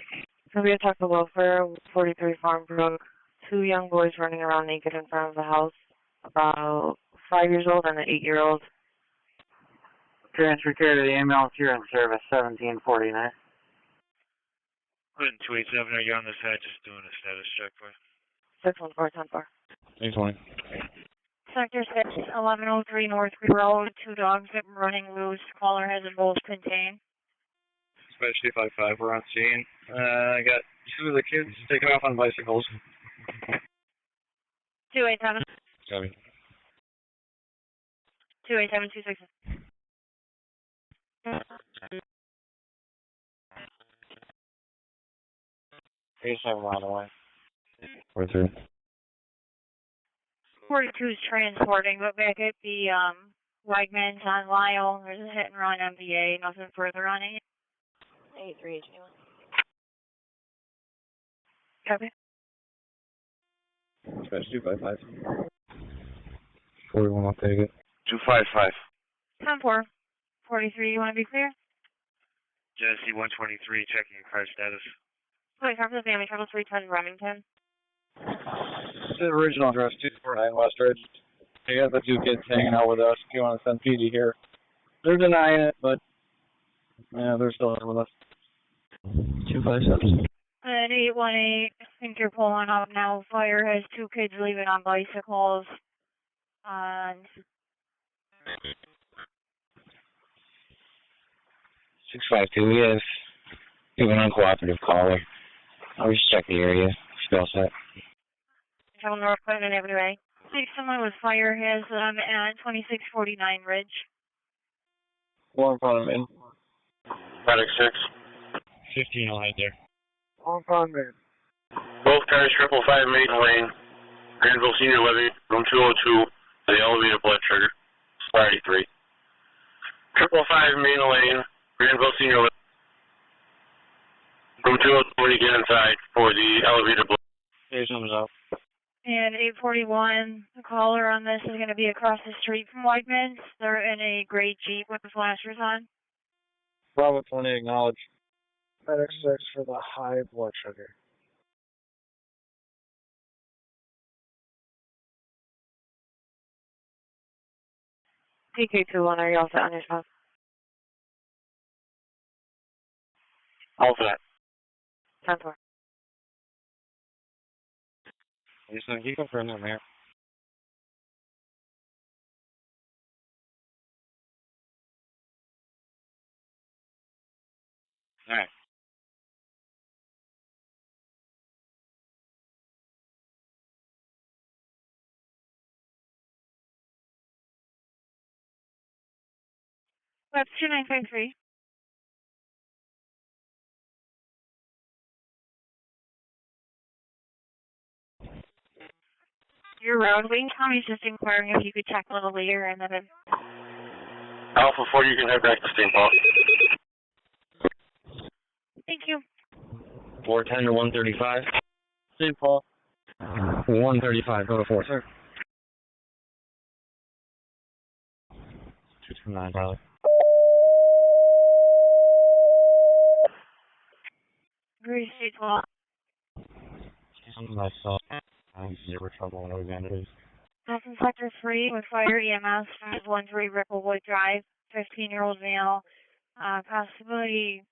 So we attacked the welfare, 43 Farm Brook. 2 young boys running around naked in front of the house, about 5 years old and an 8-year-old. Transfer care to the ambulance here in service, 1749. 287, are you on the side just doing a status check for you? 614-10-4. 820. Sector 6, 1103 North Green Road. 2 dogs that were running loose. Caller has them both contained. Especially 55, we're on scene. I got 2 of the kids taken off on bicycles. 287. Copy. 287, 26. 87 on the way. 43. 42 is transporting, but back at the Wegmans on Lyle, there's a hit and run MVA, nothing further on it. 83, Copy. Dispatch 255. 41, I'll take it. 255. 10-4. 43, you want to be clear? Genesee 123, checking your car status. Wait, cover the family, travel 310 Remington. The original address, 249 West Ridge. I got the 2 kids hanging out with us. If you want to send PD here. They're denying it, but yeah, they're still here with us. 257. At 818, I think you're pulling up now. Fire has 2 kids leaving on bicycles. 652, we have an uncooperative caller. I'll just check the area. Still set. Travel North Clinton Avenue A. I think someone with fire has at 2649 Ridge. One front in. Medic 6. 15, I'll hide there. One front in. Both cars, 555 Maiden Lane, Granville Senior Living, room 202, to the elevated blood trigger, 33. 555 Maiden Lane, Granville Senior Living, room 202 when you get inside for the elevated blood. Station's up. And 841, the caller on this is going to be across the street from Wegmans. They're in a gray Jeep with the flashers on. Bravo 20, acknowledge. Medic 6 for the high blood sugar. PK21, are you all set on your spot? All set. 10-4. Just can you confirm that, Mayor? All right. That's 2953. Your road, Wayne County's just inquiring if you could check a little later and then. Alpha 4, you can head back to St. Paul. Thank you. 410 to 135. St. Paul. 135, go to 4. Sir. 229, Charlie. 3C12. Myself, I'm zero trouble in Alexander. That's in Sector 3 with Fire EMS, 513 Ripplewood Drive, 15-year-old male. Possibility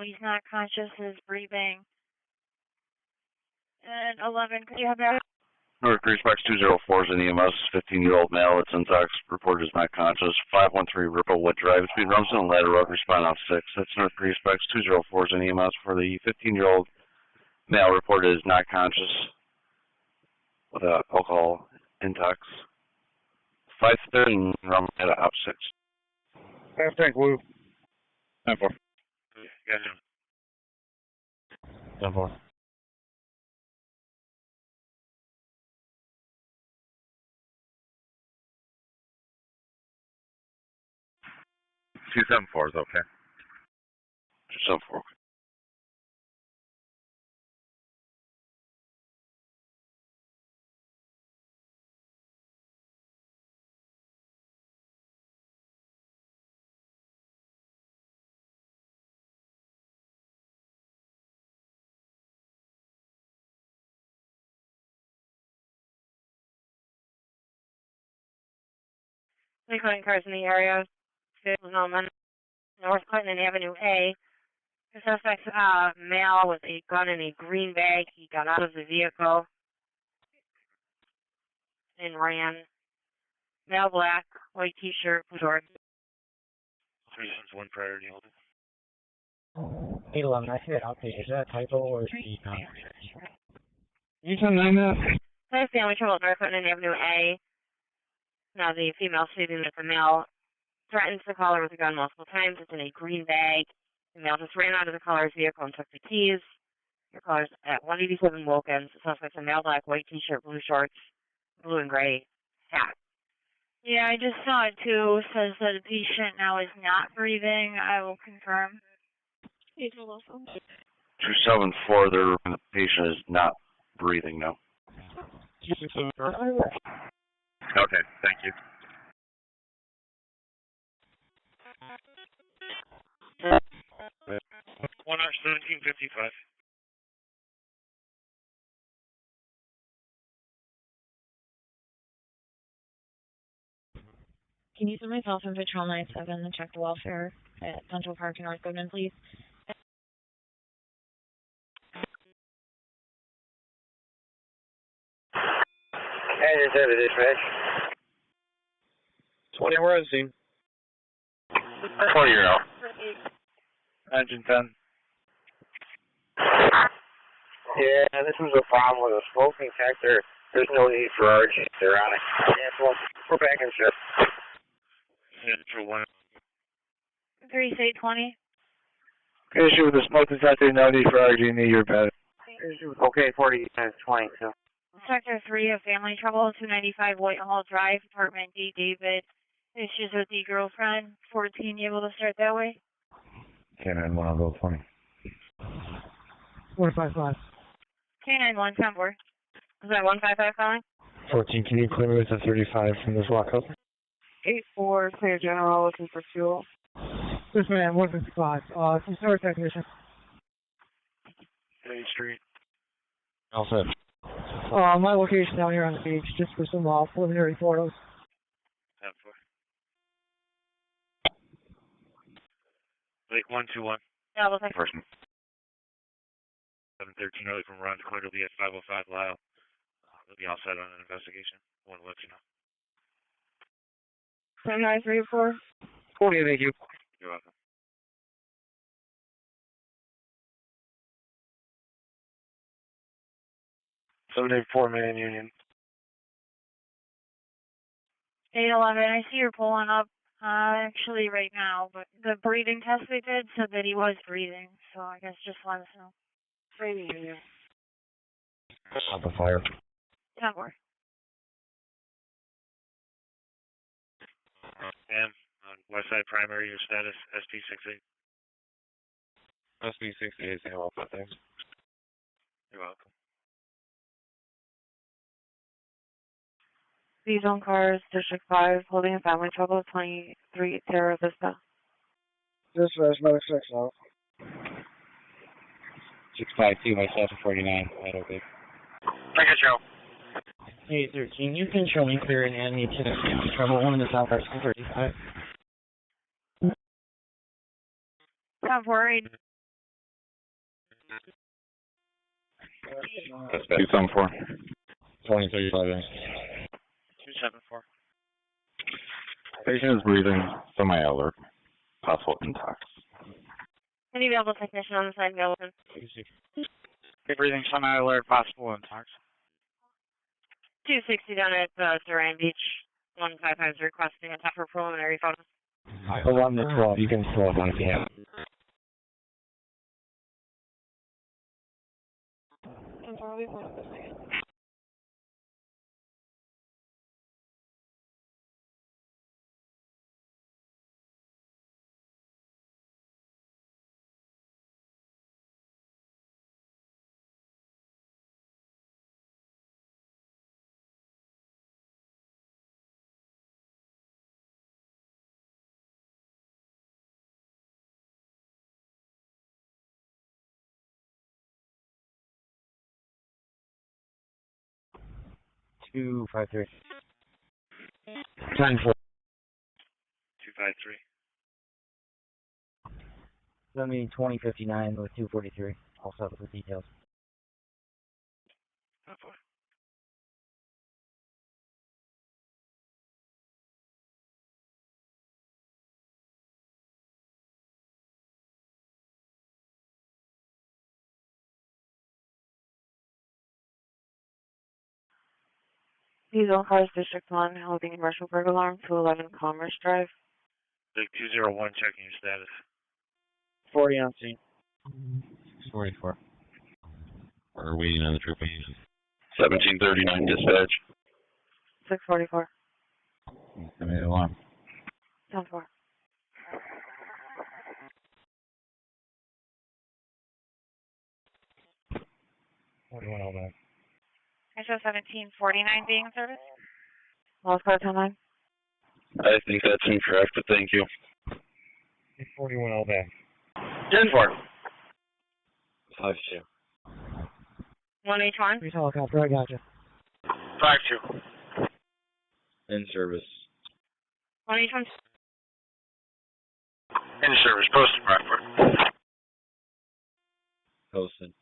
he's not conscious, is breathing. And 11, could you have that? North Greasebox 204 is an EMS, 15-year-old male. It's intox. Reported is not conscious. 513 Ripplewood Drive between Rumson and Ladder Road. Respond out 6. That's North Greasebox 204 is an EMS for the 15-year-old male. Reported is not conscious with alcohol intox. 513 Rumson at op 6. Hashtag blue. 10-4. Gotcha. 10-4. Two 7-4 is okay. 274. Including cars in the area. North Clinton Avenue A. The suspect's male with a gun in a green bag. He got out of the vehicle and ran. Male black, white t-shirt, blue shorts. 3-1 priority hold. 811, I see that update. Is that a typo or is it not? You can name that? That's family trouble at North Clinton Avenue A. Now the female stating that the male threatens the caller with a gun multiple times. It's in a green bag. The male just ran out of the caller's vehicle and took the keys. Your caller's at 187 Wilkins. The suspect's a male black, white t-shirt, blue shorts, blue and gray hat. Yeah, I just saw it too. Says that the patient now is not breathing. I will confirm. 274, the patient is not breathing now. Okay, thank you. One hour 17:55. Can you send myself and Patrol 97 and check the welfare at Central Park in North Ogden, please? Henrietta dispatch. 20, we're on scene. 20-year-old. Engine 10. Yeah, this was a problem with a smoke detector. There's no need for urgent. They're on it. Yeah, well, we're back in shift. Central 1. 3C20. Issue with the smoke detector, no need for RG, need your bed. Okay, 40 times 22. Sector 3 of family trouble, 295 Whitehall Drive, apartment D. David. Issues with the girlfriend. 14, you able to start that way? K91, I'll go 20. 155. K91, 10-4. Is that 155 calling? 14, can you clear me with a 35 from this walkout? 8-4, clear general, looking for fuel. This man, 155. Some service technician. A Street. All set. My location down here on the beach, just for some preliminary photos. 10-4. Lake 121. Yeah, we'll take Person. 713 early from Ron Court will be at 505 Lyle. They'll be all set on an investigation. Want to let you know. 10934. 40, thank you. You're welcome. Sunday 4-man union. 811, I see you're pulling up, actually right now, but the breathing test we did said that he was breathing, so I guess just let us know. Breathing union. Stop the fire. 10-4. And on West Side Primary, your status SP68. SP68, say hello, thanks. You're welcome. These own cars, District 5, holding a family trouble, 23 Terra Vista. Dispatch, medic 6 out. 652 by 749. Right, okay. I got you. 813, you can show me clear and add me to the trouble one in the south arts 35. Not worried. 274. 2035. 274. Patient is breathing, semi-alert, possible intox. Any available technician on the side available? Breathing semi-alert, possible intox. 260 down at Duran Beach. 155 is requesting a tougher preliminary photos. Go on the 12. You can throw it on if you have. Two, 5, 3. 10, 4. 253. Let me 2059 with 243. I'll set up the details. Diesel Cars District 1, holding commercial burglar alarm, 211 Commerce Drive. Big 201, checking your status. 40 on scene. 44. We're waiting on the troop. 1739 dispatch. 644. Alarm. 10-4. What do you want that? I show 1749 being in service. Last car 10-9. I think that's incorrect, but thank you. 41 all back. 10-4. 5-2. 1H1. 3 helicopter, I got you. 5-2. In service. 1H1. In service, posted Brockport. Posted.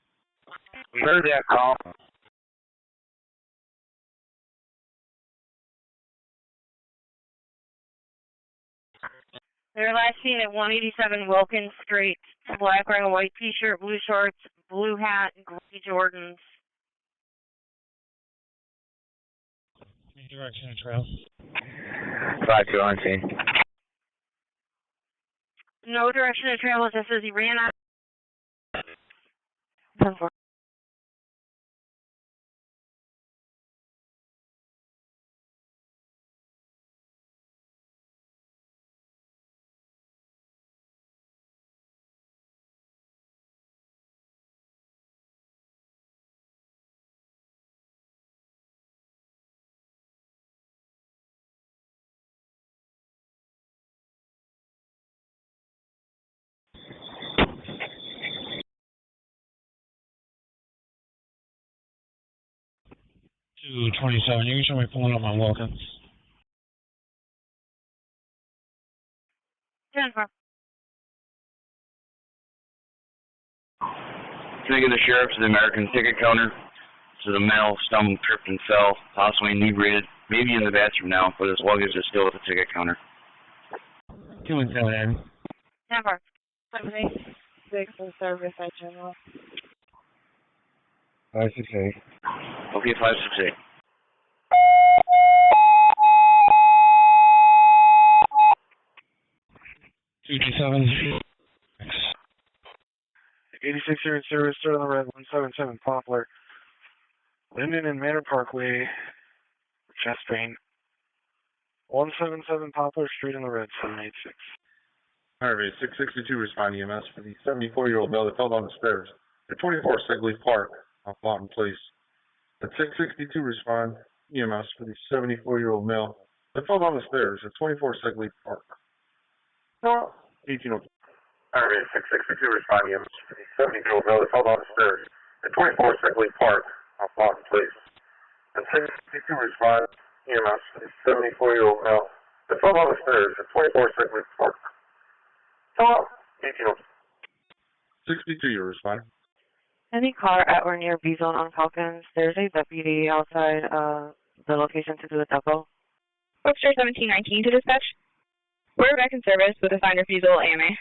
We heard that call. They're last seen at 187 Wilkins Street. Black wearing a white t-shirt, blue shorts, blue hat, gray Jordans. Direction of trail. 5-2 on scene. No direction of travel, it just says he ran out. 10-4. Two 27. You can show me pulling up on Wilkins. 10-4. Taking the sheriff to the American ticket counter. To the male, stumbled, tripped, and fell, possibly inebriated, maybe in the bathroom now, but his luggage is still at the ticket counter. 2 and 7. 10-4. 6 in service at General. 568. Okay, 568. Two 7. 86 here in service, start on the red, 177 Poplar. Linden and Manor Parkway, chest pain. 177 Poplar Street in the red, 786. Harvey, 662 respond EMS for the 74-year-old male that fell down the stairs at 24 Sigley Park off Mountain Place. At 662 respond EMS for the 74-year-old male that fell down the stairs at 24 Sigley Park. 1802. Alright, 662 responding. 70-year-old male that fell down the stairs at 24 Sigley Park off Lawton Place. And 662 respond EMS, a 74-year-old male that fell down the stairs at 24 Sigley Park. Hello, 18. 62, you respond. Any car at or near B zone on Falcons, there's a deputy outside the location to do a depot. Rochester 1719 to dispatch. We're back in service with assigned refusal AMA.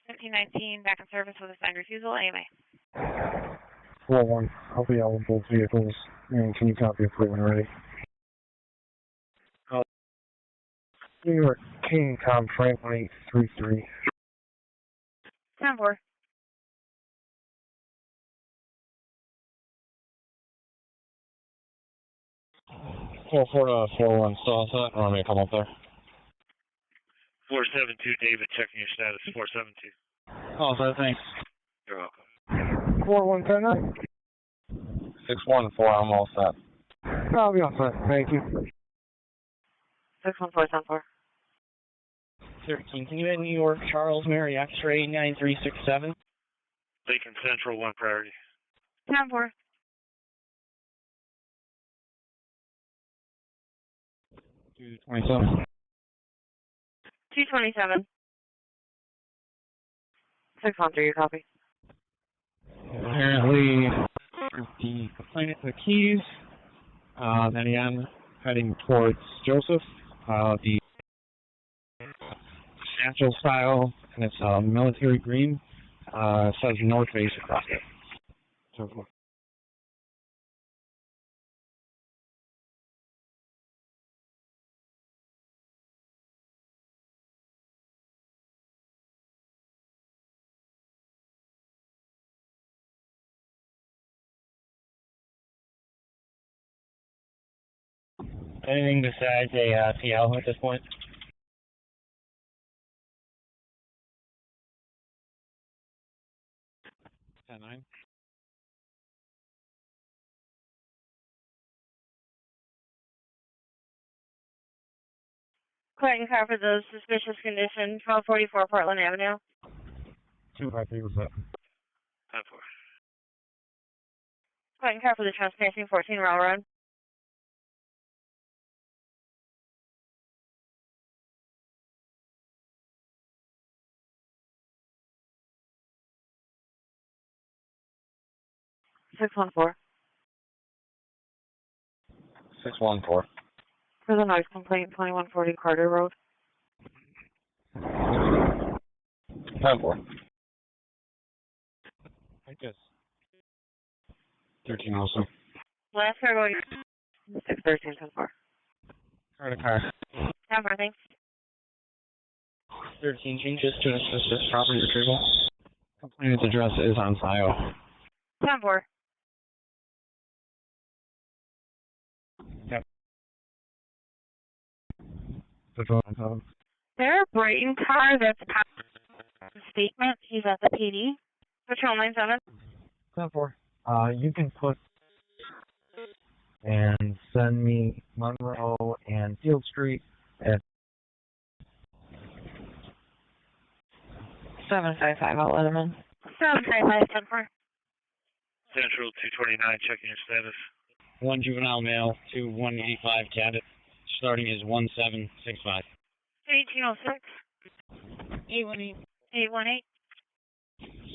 1719, back in service with assigned refusal, AMA. 4-1, I'll be out with both vehicles. And can you copy a plate when ready? New York King Tom Franklin 833. 10-4. Four 4-1, still on set. Want me to come up there? 472, David, checking your status. 472. Oh, so thanks. You're welcome. 4110. 614, I'm all set. I'll be all set. Thank you. 614, 10-4. 13, can you hit New York Charles Mary X-ray 9367? Lincoln Central, 1 priority. 10-4. 227. 227. 613, you copy. Apparently, the complainant the keys. Then again, heading towards Joseph. The satchel style, and it's military green. Says North Face across it. So forth. Anything besides a TL at this point? Nine. Clayton car for the suspicious condition, 1244 Portland Avenue. 253 was that. 10-4. Clayton car for the trespassing, 14 Railroad. Six one four. 614. For the noise complaint, 2140 Carter Road. 10-4. I guess. 13 also. Last car going 613, 10-4. Car to car. 10-4, thanks. 13 changes to assist this property retrieval. Complainant's address is on file. 10-4. Yep. There a Brighton car that's a statement. He's at the PD. Patrol 97. 10-4. You can put and send me Monroe and Field Street at 755, I'll let him in. 755, 10-4. Central, 229, checking your status. 1 juvenile male, 2 185 cadet. Starting is 1765. 1806. 818. 818.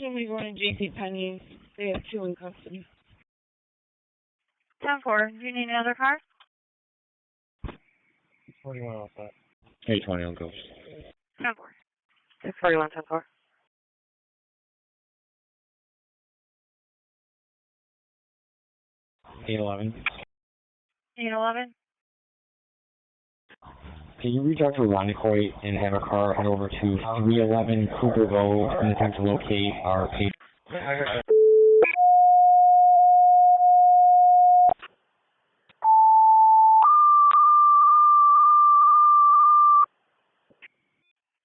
Somebody going to JC Penney's. They have 2 in custody. 10-4. Do you need another car? 41 off that. 820 on Ghost. 10-4. 641, 10-4. 811. 811. Can you reach out to Honeoye and have a car head over to 311 Cooper Road and attempt to locate our patient?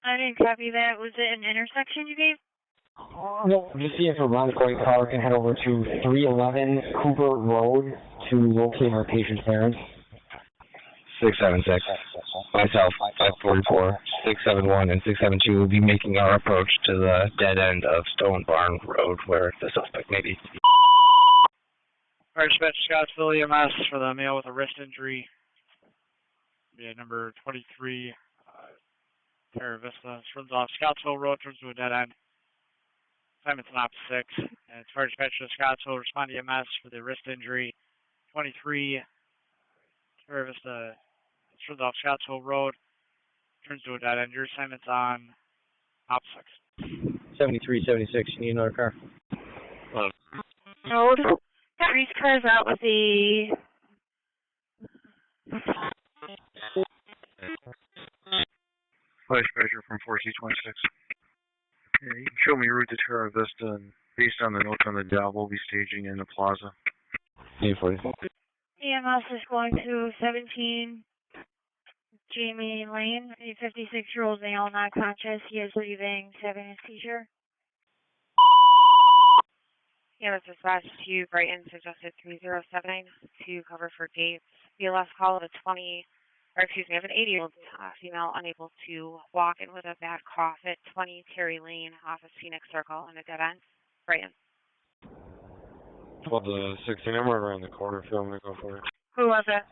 I didn't copy that. Was it an intersection you gave? No, just see if a Honeoye car can head over to 311 Cooper Road to locate our patient's parents. 676. Myself, 544, 671, and 672 will be making our approach to the dead end of Stone Barn Road where the suspect may be. Alright, dispatch Scottsville EMS for the male with a wrist injury. Yeah, number 23, Terra Vista. Runs off Scottsville Road, turns to a dead end. Assignment's an op 6. And it's fire dispatch to Scottsville, respond to EMS for the wrist injury. 23, Terra Vista. Runs off Scottsville Road, turns to a dead end. Your assignment's on op 6. 73, 76, you need another car? Road. Got Reese cars out with the Flash pressure from 4C26. Yeah, you can show me route to Terra Vista, and based on the notes on the job, we'll be staging in the plaza. 844. EMS is going to 17 Jamie Lane, a 56-year-old male, not conscious. He is leaving, having a seizure. EMS dispatch to Brighton suggested 3079 to cover for Gates. BLS call of an 80-year-old female unable to walk and with a bad cough at 20 Terry Lane off of Phoenix Circle in a dead end. Brighton. Well, the 16 I'm right around the corner, so I'm going to go for it. Who was it?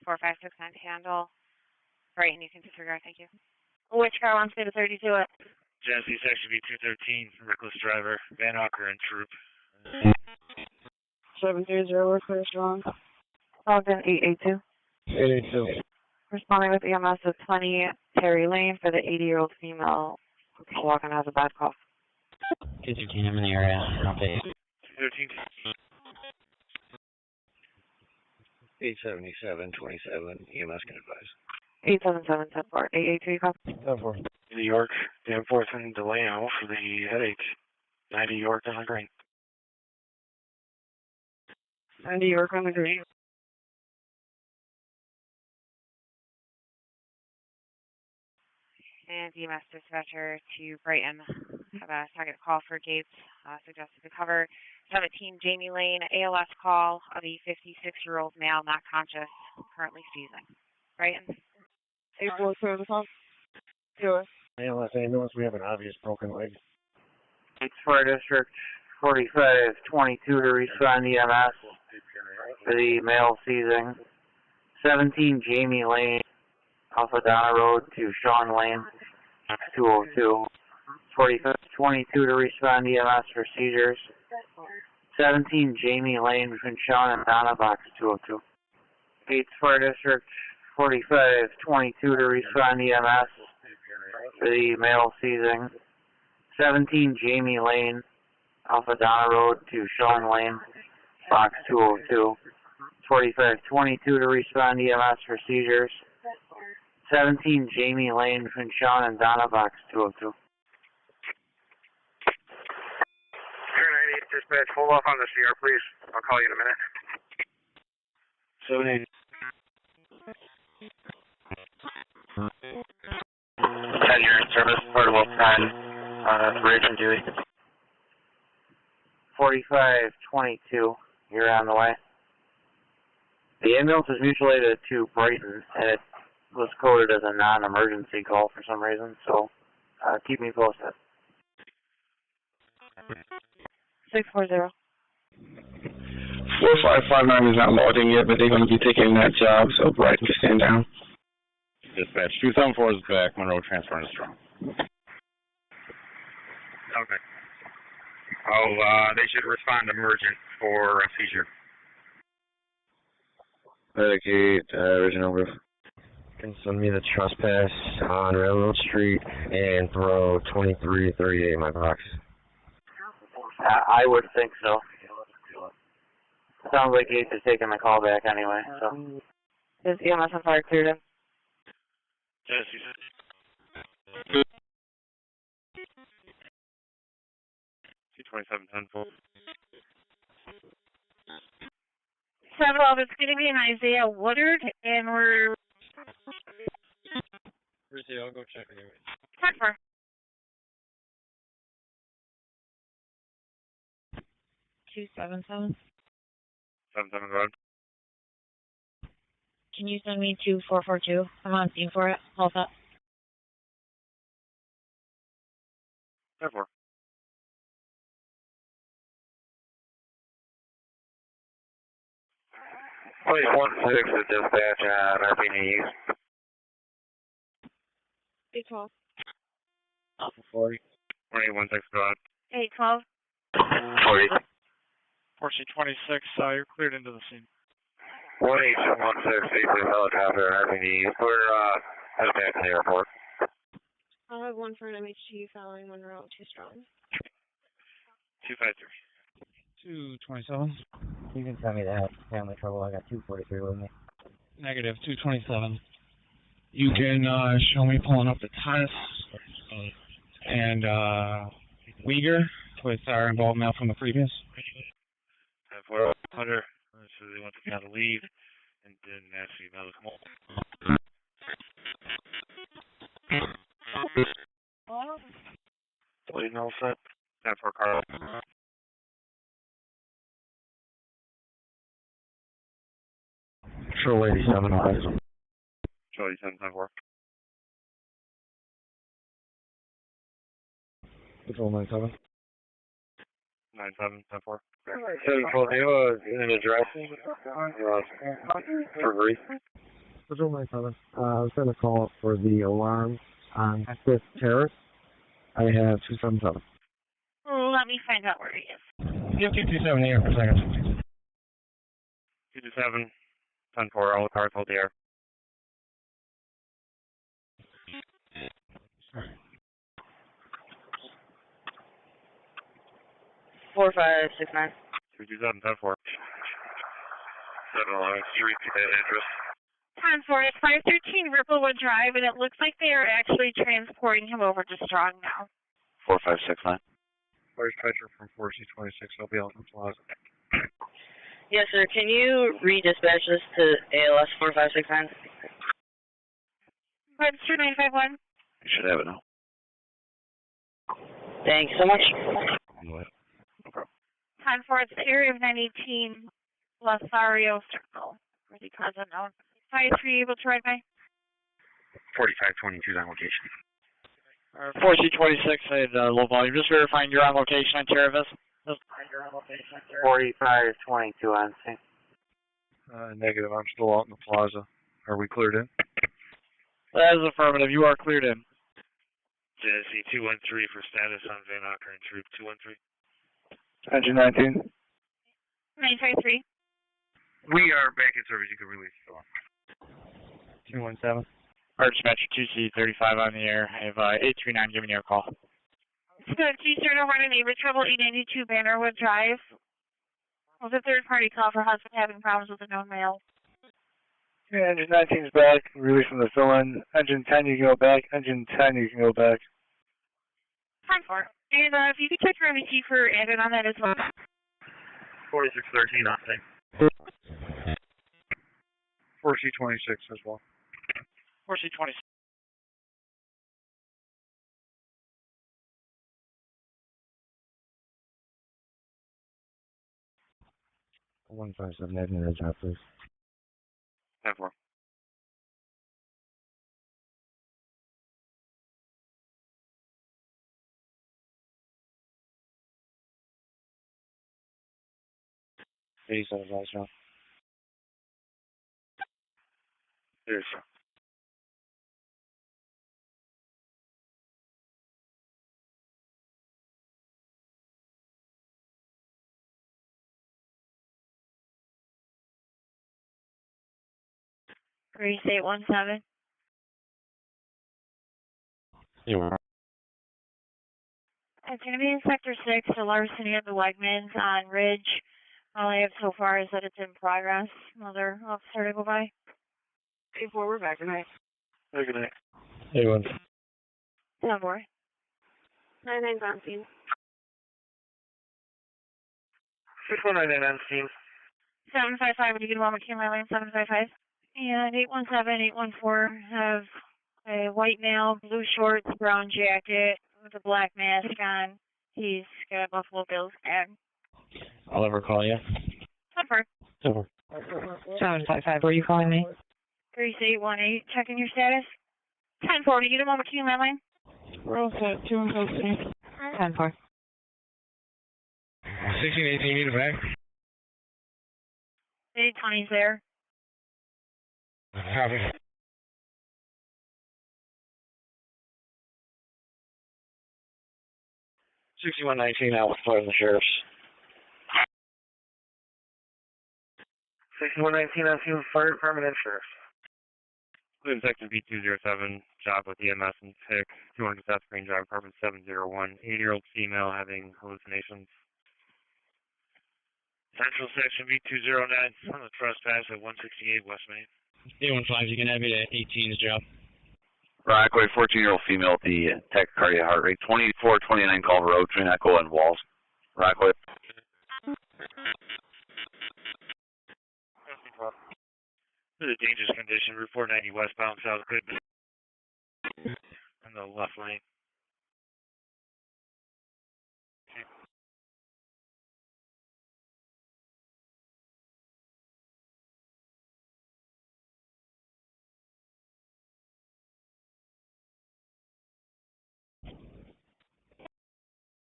4569 handle. Brighton, you can disregard, thank you. Which car wants me to 32 it? Genesee Section B213, reckless driver, Van Auker and Troop. 730, we're clear strong. Ogden 882. 882. Responding with EMS of 20 Terry Lane for the 80-year-old female who can walk and has a bad cough. 213, I'm in the area. Okay. 213. 877, 27, EMS can advise. 877, 10-4, 883, copy. 10-4. New York, Danforth and Delano for the headache. 90 York on the green. 90 York on the green. And EMS dispatcher to Brighton. Have a second call for Gates, suggested to cover 17 Jamie Lane, ALS call of a 56-year-old male not conscious, currently seizing. Brighton. 842 the pump. Do it. ALS ambulance, we have an obvious broken leg. It's Fire District 4522 to respond EMS for the male seizing. 17 Jamie Lane, Alpha Donna Road to Sean Lane, 202. 4522 to respond EMS for seizures. 17 Jamie Lane between Sean and Donna, box 202. 8th Fire District 4522 to respond EMS for the male seizing. 17 Jamie Lane, Alpha Donna Road to Sean Lane, box 202. 4522 to respond EMS for seizures. 17 Jamie Lane between Sean and Donna, box 202. 98 dispatch, hold off on the CR, please. I'll call you in a minute. 78. 10 year in service, portable 10, Bridge and Dewey. 4522, you're on the way. The ambulance is mutual aided to Brighton, and it was coded as a non-emergency call for some reason, so keep me posted. 640. 4559 is not loading yet, but they're going to be taking that job, so Brighton can stand down. Dispatch 274 is back. Monroe transferring to strong. Okay. They should respond emergent for a seizure. Medicate, original roof. Can send me the trespass on Railroad Street and throw 2338 in my box. I would think so. Sounds like Gates is taking the call back anyway, so. Is EMS on fire cleared in? Genesee. 227, 10-4. 712, it's going to be an Isaiah Woodard, and we're... I'll go check anyway. Check for. 277. 77 road. Can you send me to 442? I'm on scene for it. Hold up. 10-4. Please 1-6 to dispatch on RPD. 812. 40. 2816, go ahead. 812. 40. 26, you're cleared into the scene. 1816, speak with helicopter on RPD. We're headed back to the airport. I'll have one for an MHT following Monroe, 2 strong. 253. 227. You can tell me that family trouble. I got 243 with me. Negative 227. You can show me pulling up the test and Uyghur with our involvement from the previous. 10-4. Hunter. So they went to kind of leave and didn't actually know to come on. What do you know, set? 10-4 Carl. Show 87 eyes. Show 87, 10-4. Patrol 97. 97, 10-4. So, do you have an address for brief? Patrol 97. I was going to call for the alarm on 5th Terrace. I have 277. Let me find out where he is. You have 227 here for a second. 227, 10-4, all the cars hold the air. Four, 5, 6, 9. 227, 10-4. 711 Street, that address. 10-4, it's 513 Ripplewood Drive, and it looks like they are actually transporting him over to Strong now. 4569. Where's Pedro from 4C26? I'll be out in the plaza. Yes, sir. Can you redispatch this to ALS 4569? Register 951. You should have it now. Thanks so much. 10-4, it's area of 918 Lothario Circle. For the cause unknown. 53 able to ride by? 4522 on location. 4C26, I had low volume. Just verifying you're on location on Terravis. 4522 on scene. Negative, I'm still out in the plaza. Are we cleared in? That is affirmative. You are cleared in. JSC 213 for status on Van Ocker and Troop 213. Engine 19. 953. We are back in service. You can release the door. 217. Arch Metro 2C35 on the air. I have 839 giving you a call. Good. G0 run a neighbor trouble 892 Bannerwood Drive. Was a third party call for husband having problems with a known male. Yeah, engine 19 is back. Release from the fill-in. Engine 10, you can go back. Engine 10, you can go back. 10-4. And if you could check your MVT for added on that as well. 4613 on thing. 4C26 as well. 4C26. One 57 admin red job, please. 10-4. Yes, sir. Yes. Grease 817. You were. It's going to be in Sector 6, the larceny of the Wegmans on Ridge. All I have so far is that it's in progress. Another officer to go by. 8-4, we're back tonight. Good night. Hey, one. 10-4. 99's on scene. 6199 on scene. 755, would you get a moment to my lane? 755. And 817, 814 have a white male, blue shorts, brown jacket with a black mask on. He's got Buffalo Bills and. I'll ever call you. 10-4. 10-4. 755, were you calling me? 3818, checking your status. 1040, you the moment to landline? We're all set. 2 and 10-4. 1618, need it back. 820's there. Copy. 6119 out with the sheriff's. 6119 on scene with fire department and sheriff's. Detective B207, job with EMS and PIC, 200 South Green Drive, apartment 701, 8-year-old female having hallucinations. Central section B209 on the trespass at 168 West Main. A15, you can have it at 18's job. Rockaway, 14-year-old female with the tachycardia heart rate, 2429 Culver Road, between Echo and Walls. Rockaway. This is a dangerous condition. Route 490 westbound, South Goodman. In the left lane.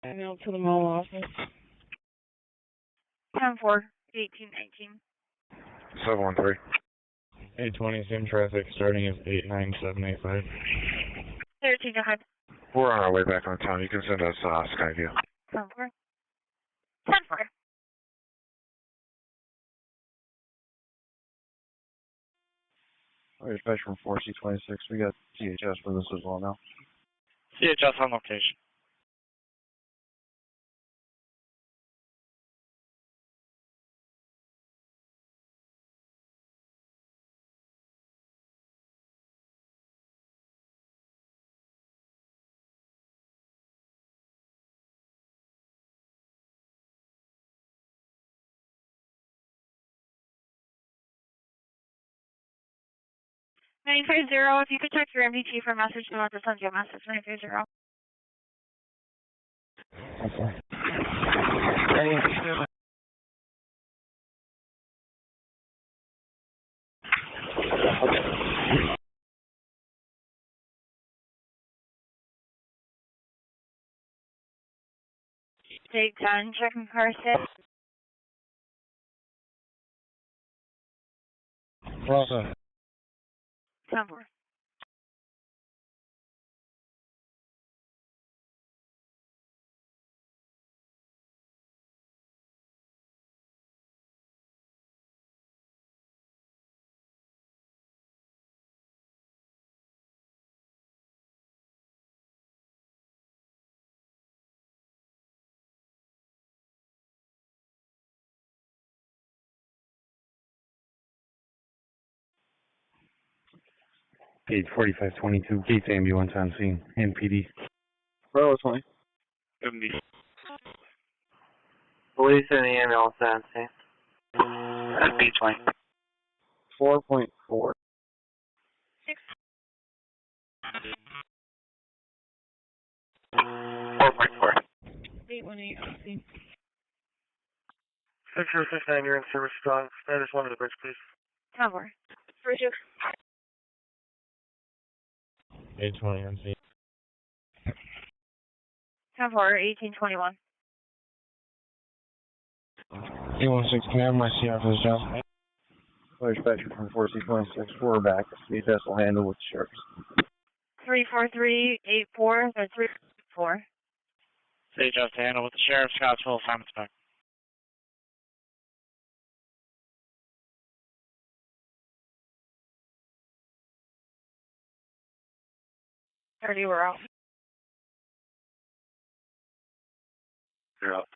And out to the mall office. 10-4, 1819. 713. 820, same traffic, starting at 89785. 13 ahead. We're on our way back on town. You can send us Skyview. 10-4. 10-4. Dispatch from 4C26. We got CHS for this as well now. CHS on location. Nine five zero. If you could check your MDT for message, we'll have to send you a message. 950. State 10, checking car sit. Rosa. 10-4. Page 4522, Gates ambulance on scene, NPD. Bravo 20. Police in the ambulance on scene. At B20. 4.4. 4.4. 818, see. 6069, you're in service strong. Status 1 of the bridge, please. 10-4. 42. 820 on scene. 10-4, 1821. 816, can I have my CR for this job? Dispatcher from 4C26. We're back. CHS will handle with the sheriff's. 34384. That's 344. CHS to handle with the sheriff. Scottsville, assignment spec. 30, we're out. You're up.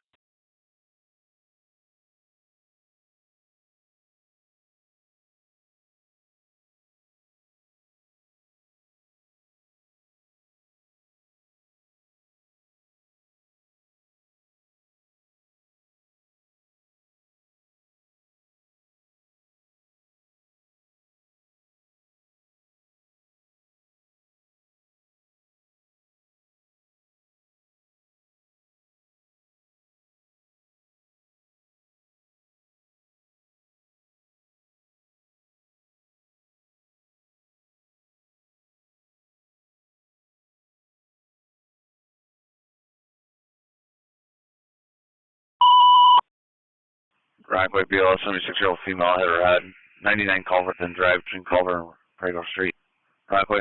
Rockaway BLS, 76-year-old female hit her head. 99 Culver then drive between Culver and Prego Street. Rockaway.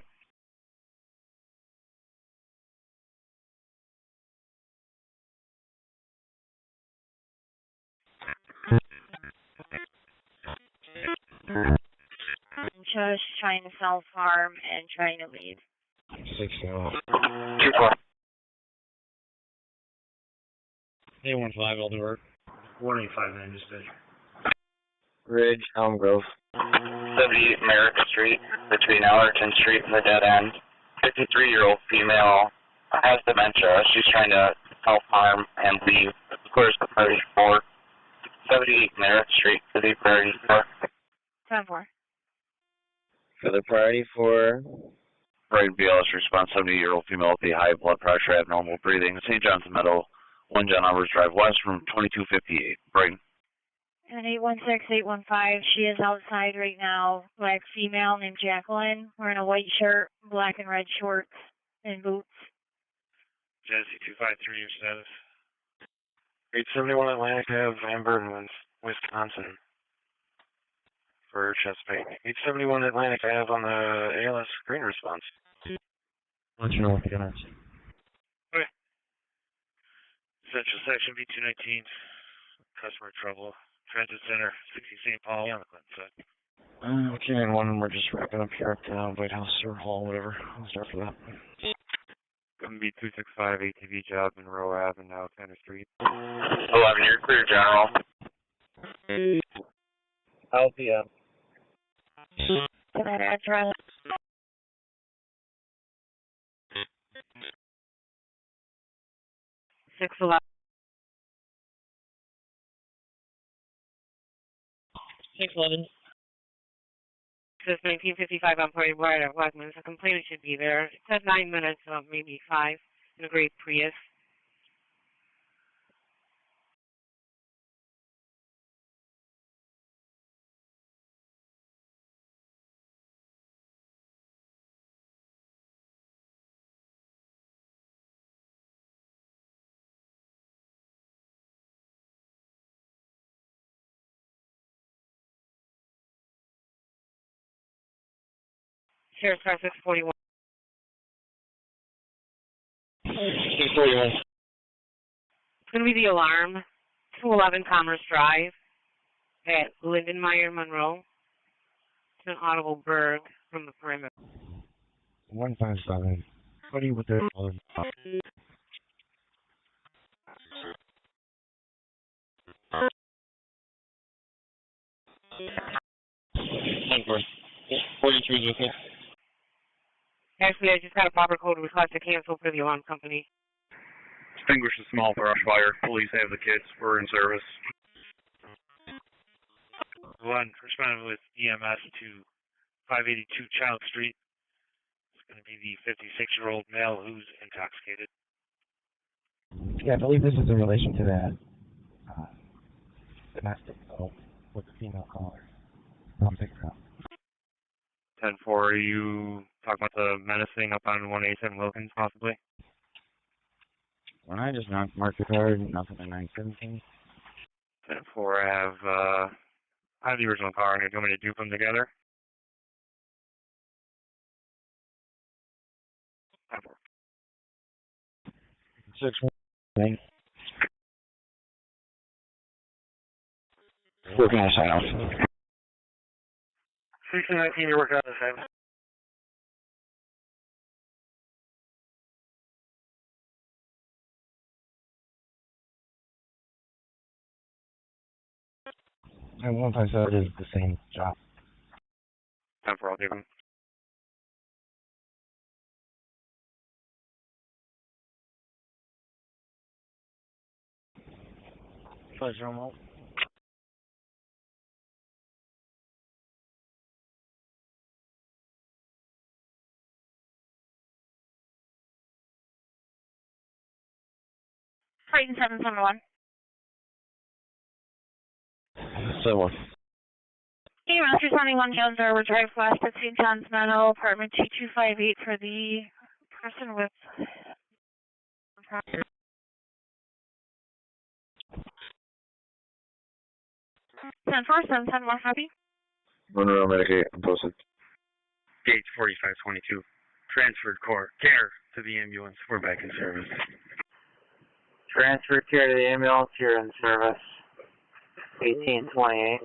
Just trying to self-harm and trying to leave. 6-0. 2-4. A15, I'll do work. 185 dispatch. Ridge, Elm Grove. 78 Merrick Street, between Allerton Street and the dead end. 53-year-old female has dementia. She's trying to self-harm and leave. Clears the priority 4. 78 Merrick Street, city priority 4. 10-4. For the priority 4. Right BLS response, 78-year-old female with a high blood pressure, abnormal breathing. St. John's Meadow, 1 John Albers Drive West, room 2258. Brighton. And 816-815, she is outside right now. Black female named Jacqueline, wearing a white shirt, black and red shorts, and boots. Jesse 253, your status. 871 Atlantic Ave, Van Burden, Wisconsin. For Chesapeake. 871 Atlantic Ave on the ALS green response. Let you know what the gunners. Okay. Central Section B219. Customer trouble. Transit Center, 60 St. Paul on the Clinton side. Okay, and one we're just wrapping up here at White House or Hall, whatever. I'll start for that. Gonna be 265 ATV job Monroe Ave and Alexander Street. 11, you're clear, General. LPM. To that address. Six 11. 611. Says 1955 on Party Board at Wegmans. A complainant should be there. It says 9 minutes, so maybe 5. In a gray Prius. Sheriff's Car 641. 641. It's going to be the alarm. 211 Commerce Drive at Lindenmeyer, Monroe. It's an audible burg from the perimeter. 157. What do you with the other? Actually, I just got a proper code request to cancel for the alarm company. Extinguish the small brush fire. Police have the kits. We're in service. 1, responding with EMS to 582 Child Street. It's going to be the 56-year-old male who's intoxicated. Yeah, I believe this is in relation to that domestic assault with the female caller. I'm taking her out. 10-4, are you talking about the menacing up on 187 Wilkins, possibly? When I just knocked market card, nothing in 917. 10-4, I have the original car, and you want me to dupe them together? 619. Working on a sign off. 1619, you're working on the same. And 157 is the same job. 10-4, I'll dupe them. Pleasure, remote. Triton 771. So what? EMS responding 1 Jones Arbor Drive West at St. John's Meadow, apartment 2258 for the person with 10-4, 7-10-1 copy. Monroe, Medicaid, I'm posted. Gauge 4522. Transferred care to the ambulance. We're back in service. Transfer care to the ambulance, you're in service. 1828.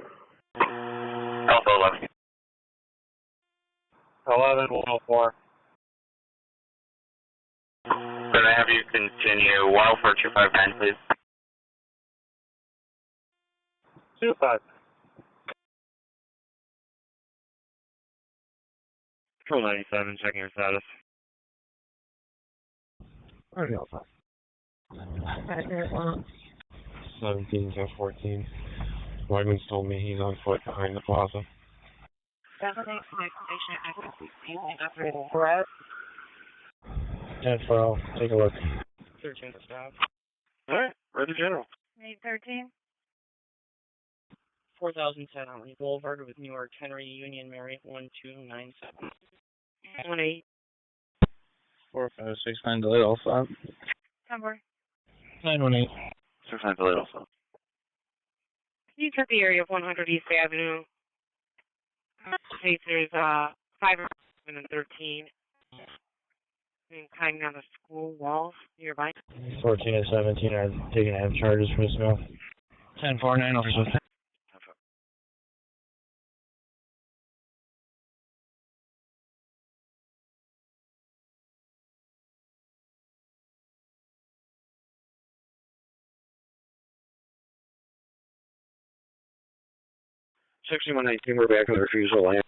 Alpha 11. 11-104. Could I have you continue 104-259, please? 25. Control 97, checking your status. Already all set. 17 to 14. Wyman's told me he's on foot behind the plaza. Brett? 10-4, take a look. 13 to stop. Alright, ready general. 813. 4010 on Lee Boulevard with Newark, Henry, Union, Mary, 1297. 18. 4569 delayed also. 10-4. 918. 69 delayed also. Can you check the area of 100 East Avenue? There's 5 and 13. And climbing on the school walls nearby. 14 and 17 are taking out charges for this mill. 10-4, 9 officers. Section 119, we're back on refusal land.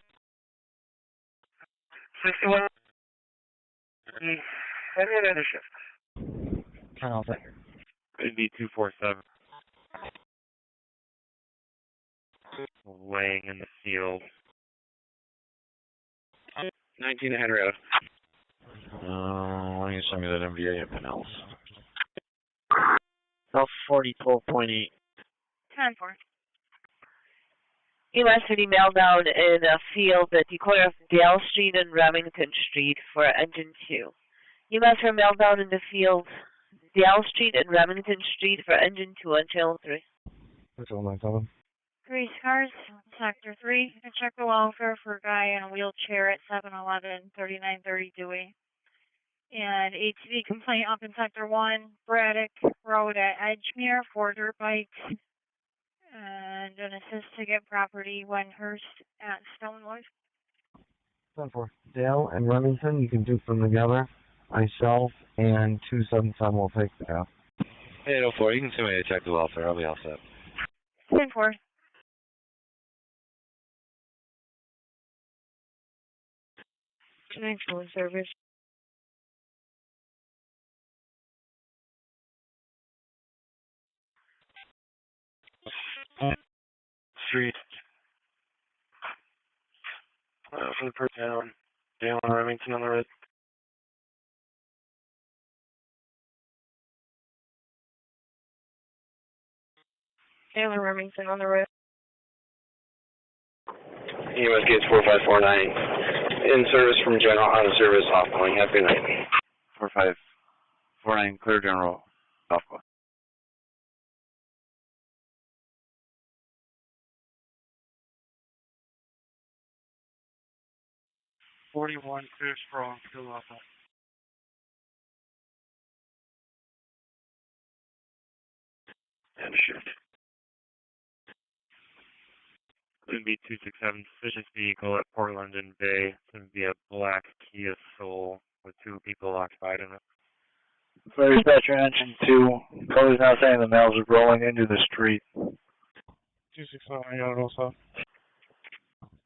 61. Heavy and other shift. Turn off it. It'd be 247. Laying in the field. 19 to Henrietta. Why don't you send me that MVA at Pinellas? South 4012.8. 10-4. EMS City mail down in a field at the corner of Dale Street and Remington Street for engine 2. EMS for mail down in the field Dale Street and Remington Street for engine 2 on channel 3. That's all 97. 3 cars, sector 3. And check the welfare for a guy in a wheelchair at 711-3930 Dewey. And ATV complaint up in sector 1, Braddock Road at Edgemere, 4 dirt bikes. And an assist to get property Wenhurst at Stonewood. 10-4. Dale and Remington, you can do them together. Myself and 277 will take the out. 804, you can send me to check the welfare. I'll be all set. 10-4. Connection service. Street. For the per town. Dale and Remington on the red. Dale and Remington on the road. EMS Gates 4549. In service from General, out of service, off going. Have a good night. 4549, clear general. Off going. 41, clear strong, still off. And shift. It'd be 267, suspicious vehicle at Portland and Bay. It's going to be a black Kia Soul with 2 people occupied in it. Fire dispatcher engine 2. Code is now saying the males are rolling into the street. 269, I got it also.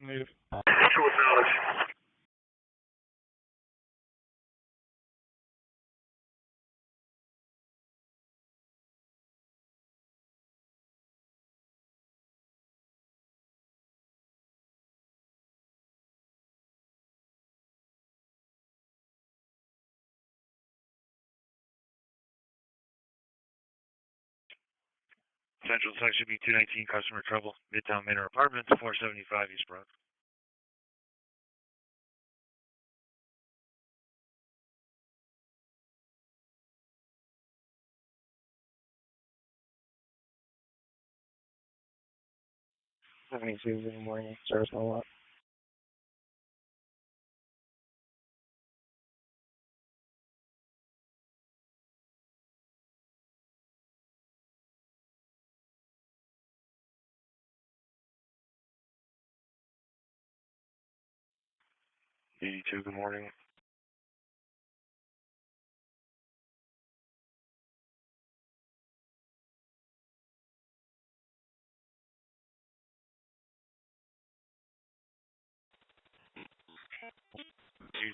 Native. Central section B 219, customer trouble. Midtown Manor Apartments, 475 East Broad. 72, good morning, service no lot. Good morning.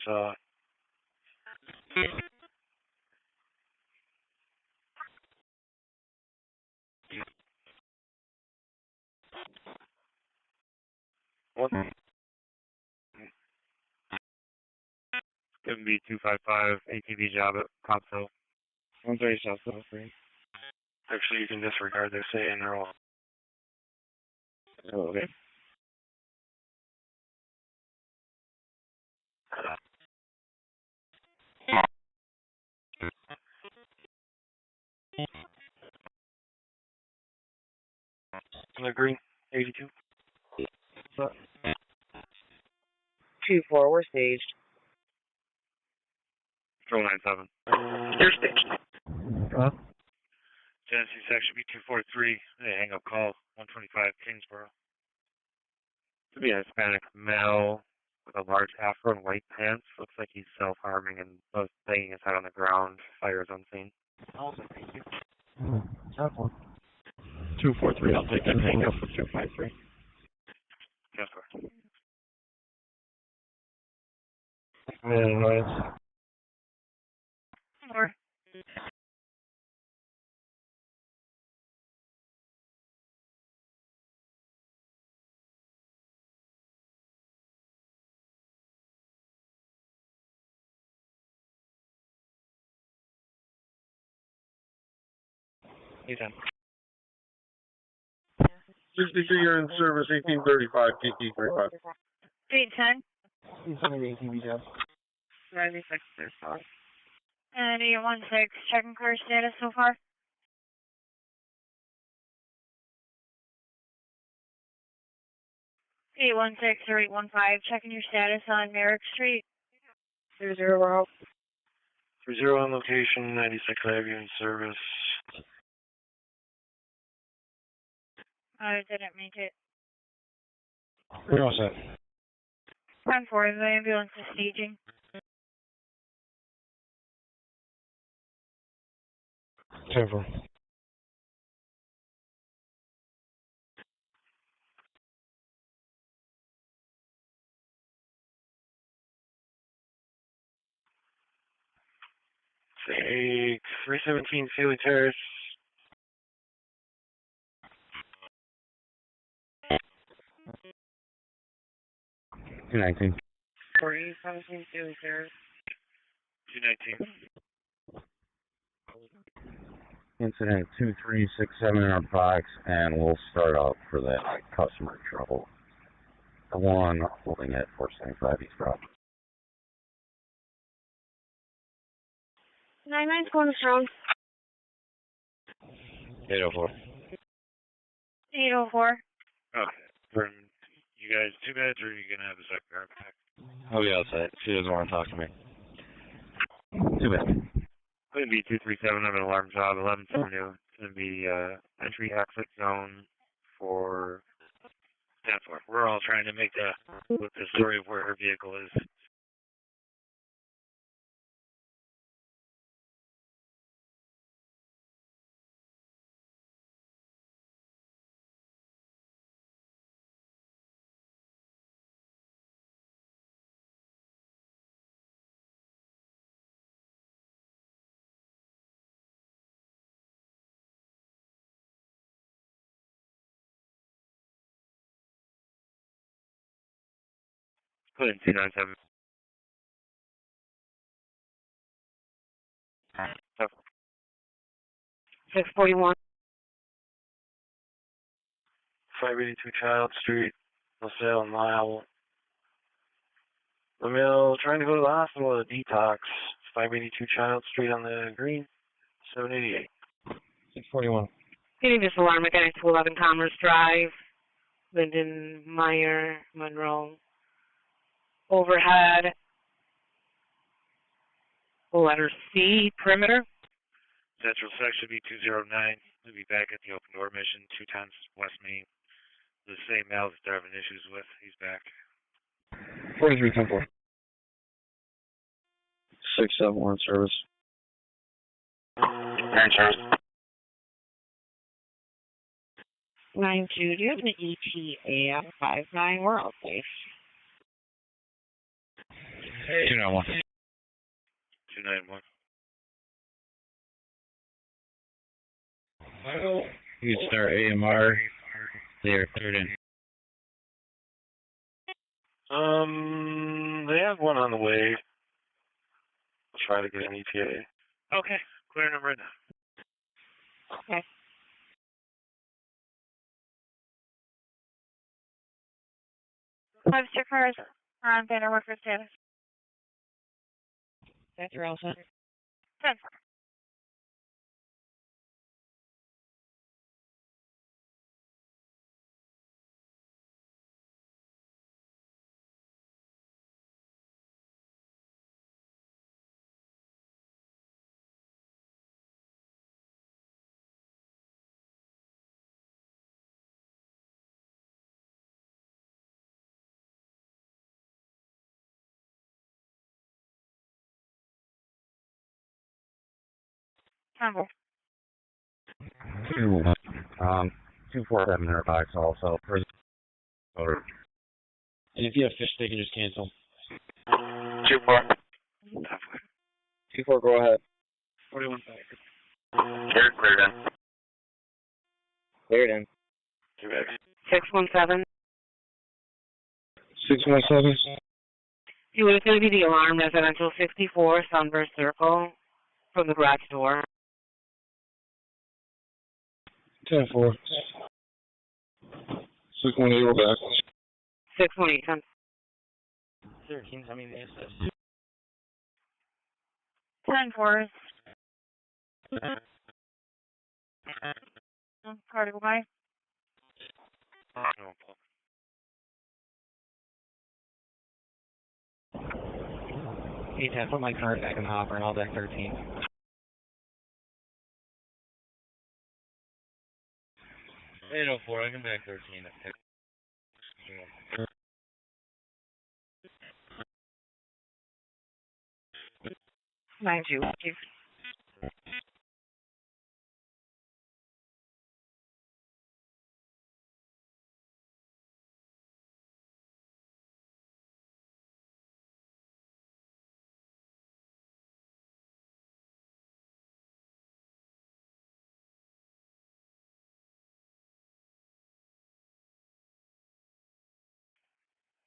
Utah. What? Gonna be 255 ATV job at Popsill. 130 South South Street. Actually, you can disregard this saying they're all. Oh, okay. On the green, 82. What's up? 2-4, we're staged. Control 97. You're staged. Huh? Genesee section B243. Hey, hang up call. 125 Kingsborough. Could be a Hispanic male with a large afro and white pants. Looks like he's self-harming and both banging his head on the ground. Fire is unseen. Awesome, thank you. Tough one. 243, I'll take that hang up for 253. Yes, sir. Noise. Or He's in. 63, you're in service, 1835, KT 35. 810. He's on the ATV job. 96 is far. And 816, checking car status so far. 816 or 815, checking your status on Merrick Street. 30 out. 30 on location, 96 Avenue in service. I didn't make it. We're all set. 10-4, the ambulance is staging. 10-4. Take 317 Sealy Terrace. Two 19. 317 Sealy Terrace. 219. Incident 2367 in our box, and we'll start out for that customer trouble. The one holding at 475 East Broad. 99's going strong. 804. 804. Okay. From you guys 2 beds, or are you gonna have a second guard back? I'll be outside. She doesn't want to talk to me. 2 beds. Going to be 237 of an alarm job, 11th Avenue. It's going to be entry exit zone for Stanford. We're all trying to make with the story of where her vehicle is. Put in 297. 641. 582 Child Street, LaSalle and Lyle. The male trying to go to the hospital with a detox. 582 Child Street on the green. 788. 641. Getting this alarm again to 11 Commerce Drive. Linden, Meyer, Monroe. Overhead, letter C, perimeter. Central section be 209. We'll be back at the open door mission, 2 times West Main. The same male that they're having issues with. He's back. 43-10-4. 6-7-1 service. Parent service. 9-2, do you have an ETA 59? We're all safe. 291. 291. You can start AMR there, third in. They have one on the way. I'll try to get an ETA. Okay, clearing them right now. Okay. Webster cars are on banner worker status. That's your all set. 10-4. Temple. 247 narcotics also. And if you have fish, they can just cancel. 2-4. 2-4, go ahead. 41 Cleared in. Cleared in. 2X. 617. 617. See what is going to be the alarm, residential 64, Sunburst Circle, from the garage door. 10-4. 618, we're back. 618. 13, I mean, yes. 10-4. Car to go by. Hey, put my card back in the hopper and I'll back 13. Hey, 804, I can back 13. 9-2.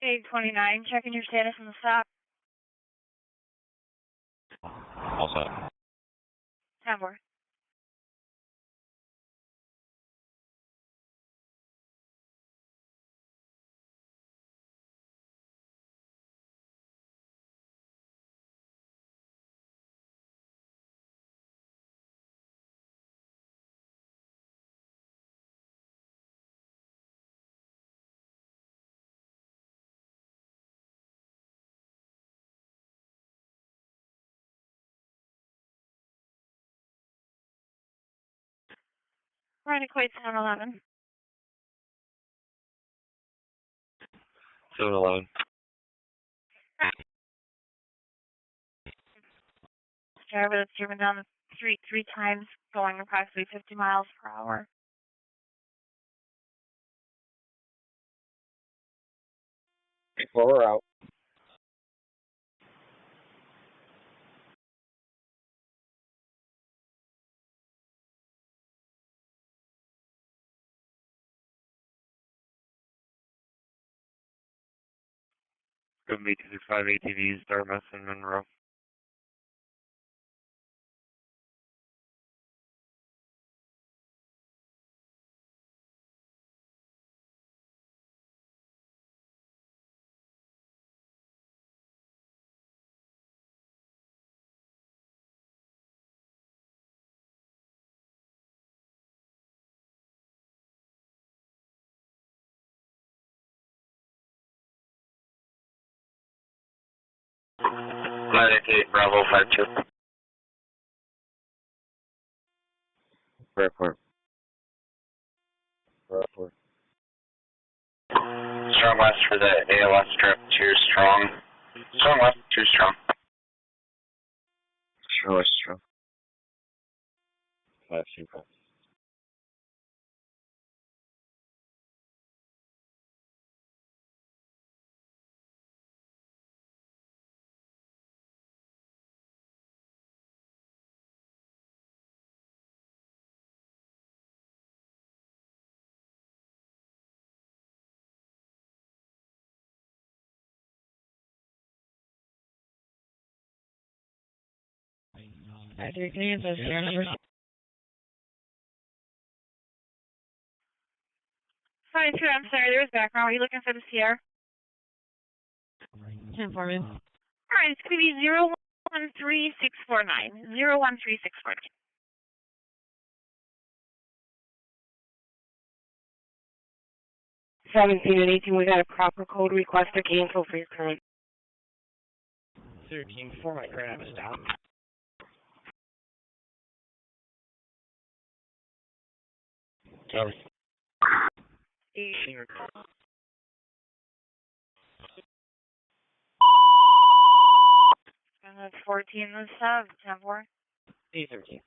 Day 29, checking your status in the stop. All set. 10-4. Ryan equates 10-11. 711. Driver that's driven down the street 3 times, going approximately 50 miles per hour. Well, we're out. Going to be 265 ATVs, Dartmouth and Monroe. Medicaid, Bravo 52. Fairport. Brockport. Strong west for the ALS trip, 2 strong. Strong west, 2 strong. Strong. 525. After can you answer serial number? 52, I'm sorry, there was background. Are you looking for the CR? 10 for me. Alright, it's going to be 013649. 013649. Seventeen and 18, we got a proper code request to cancel for your current. 13 for my grab stop. Cover. 18. 14 the sub, 10-4. 813.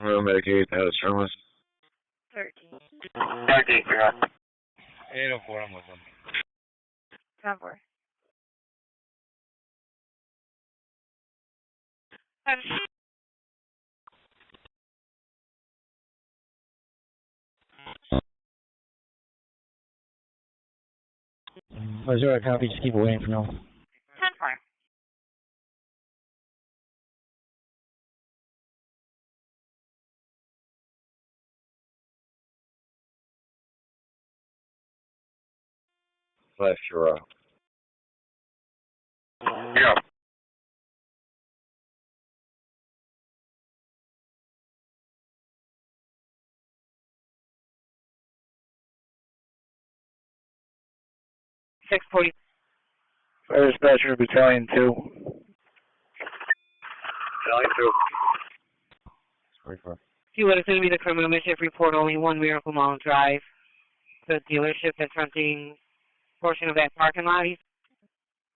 Royal Medicaid, that was strong west. 13. Medicaid, you're up. 804, I'm with them. 10-4. Missouri copy, just keep waiting for now. 10-4. Flash your Yeah. Fire Dispatcher Battalion 2. Battalion 2. 44. See what is going to be the criminal mischief report, only 1 Miracle Mile Drive. The dealership that's renting portion of that parking lot.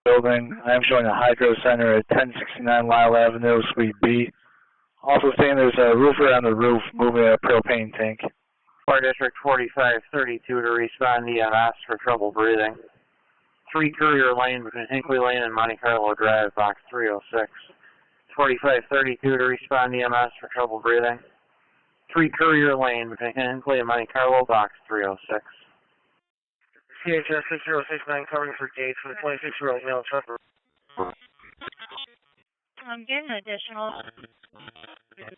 Building. I am showing a hydro center at 1069 Lyle Avenue, Suite B. Also saying there's a roofer on the roof moving a propane tank. Fire District 4532 to respond EMS for trouble breathing. 3 Courier Lane between Hinkley Lane and Monte Carlo Drive, box 306. 4532 to respond EMS for trouble breathing. 3 Courier Lane between Hinkley and Monte Carlo, box 306. CHS 6069 covering for Gates with a 26-year-old male trucker. I'm getting additional. There's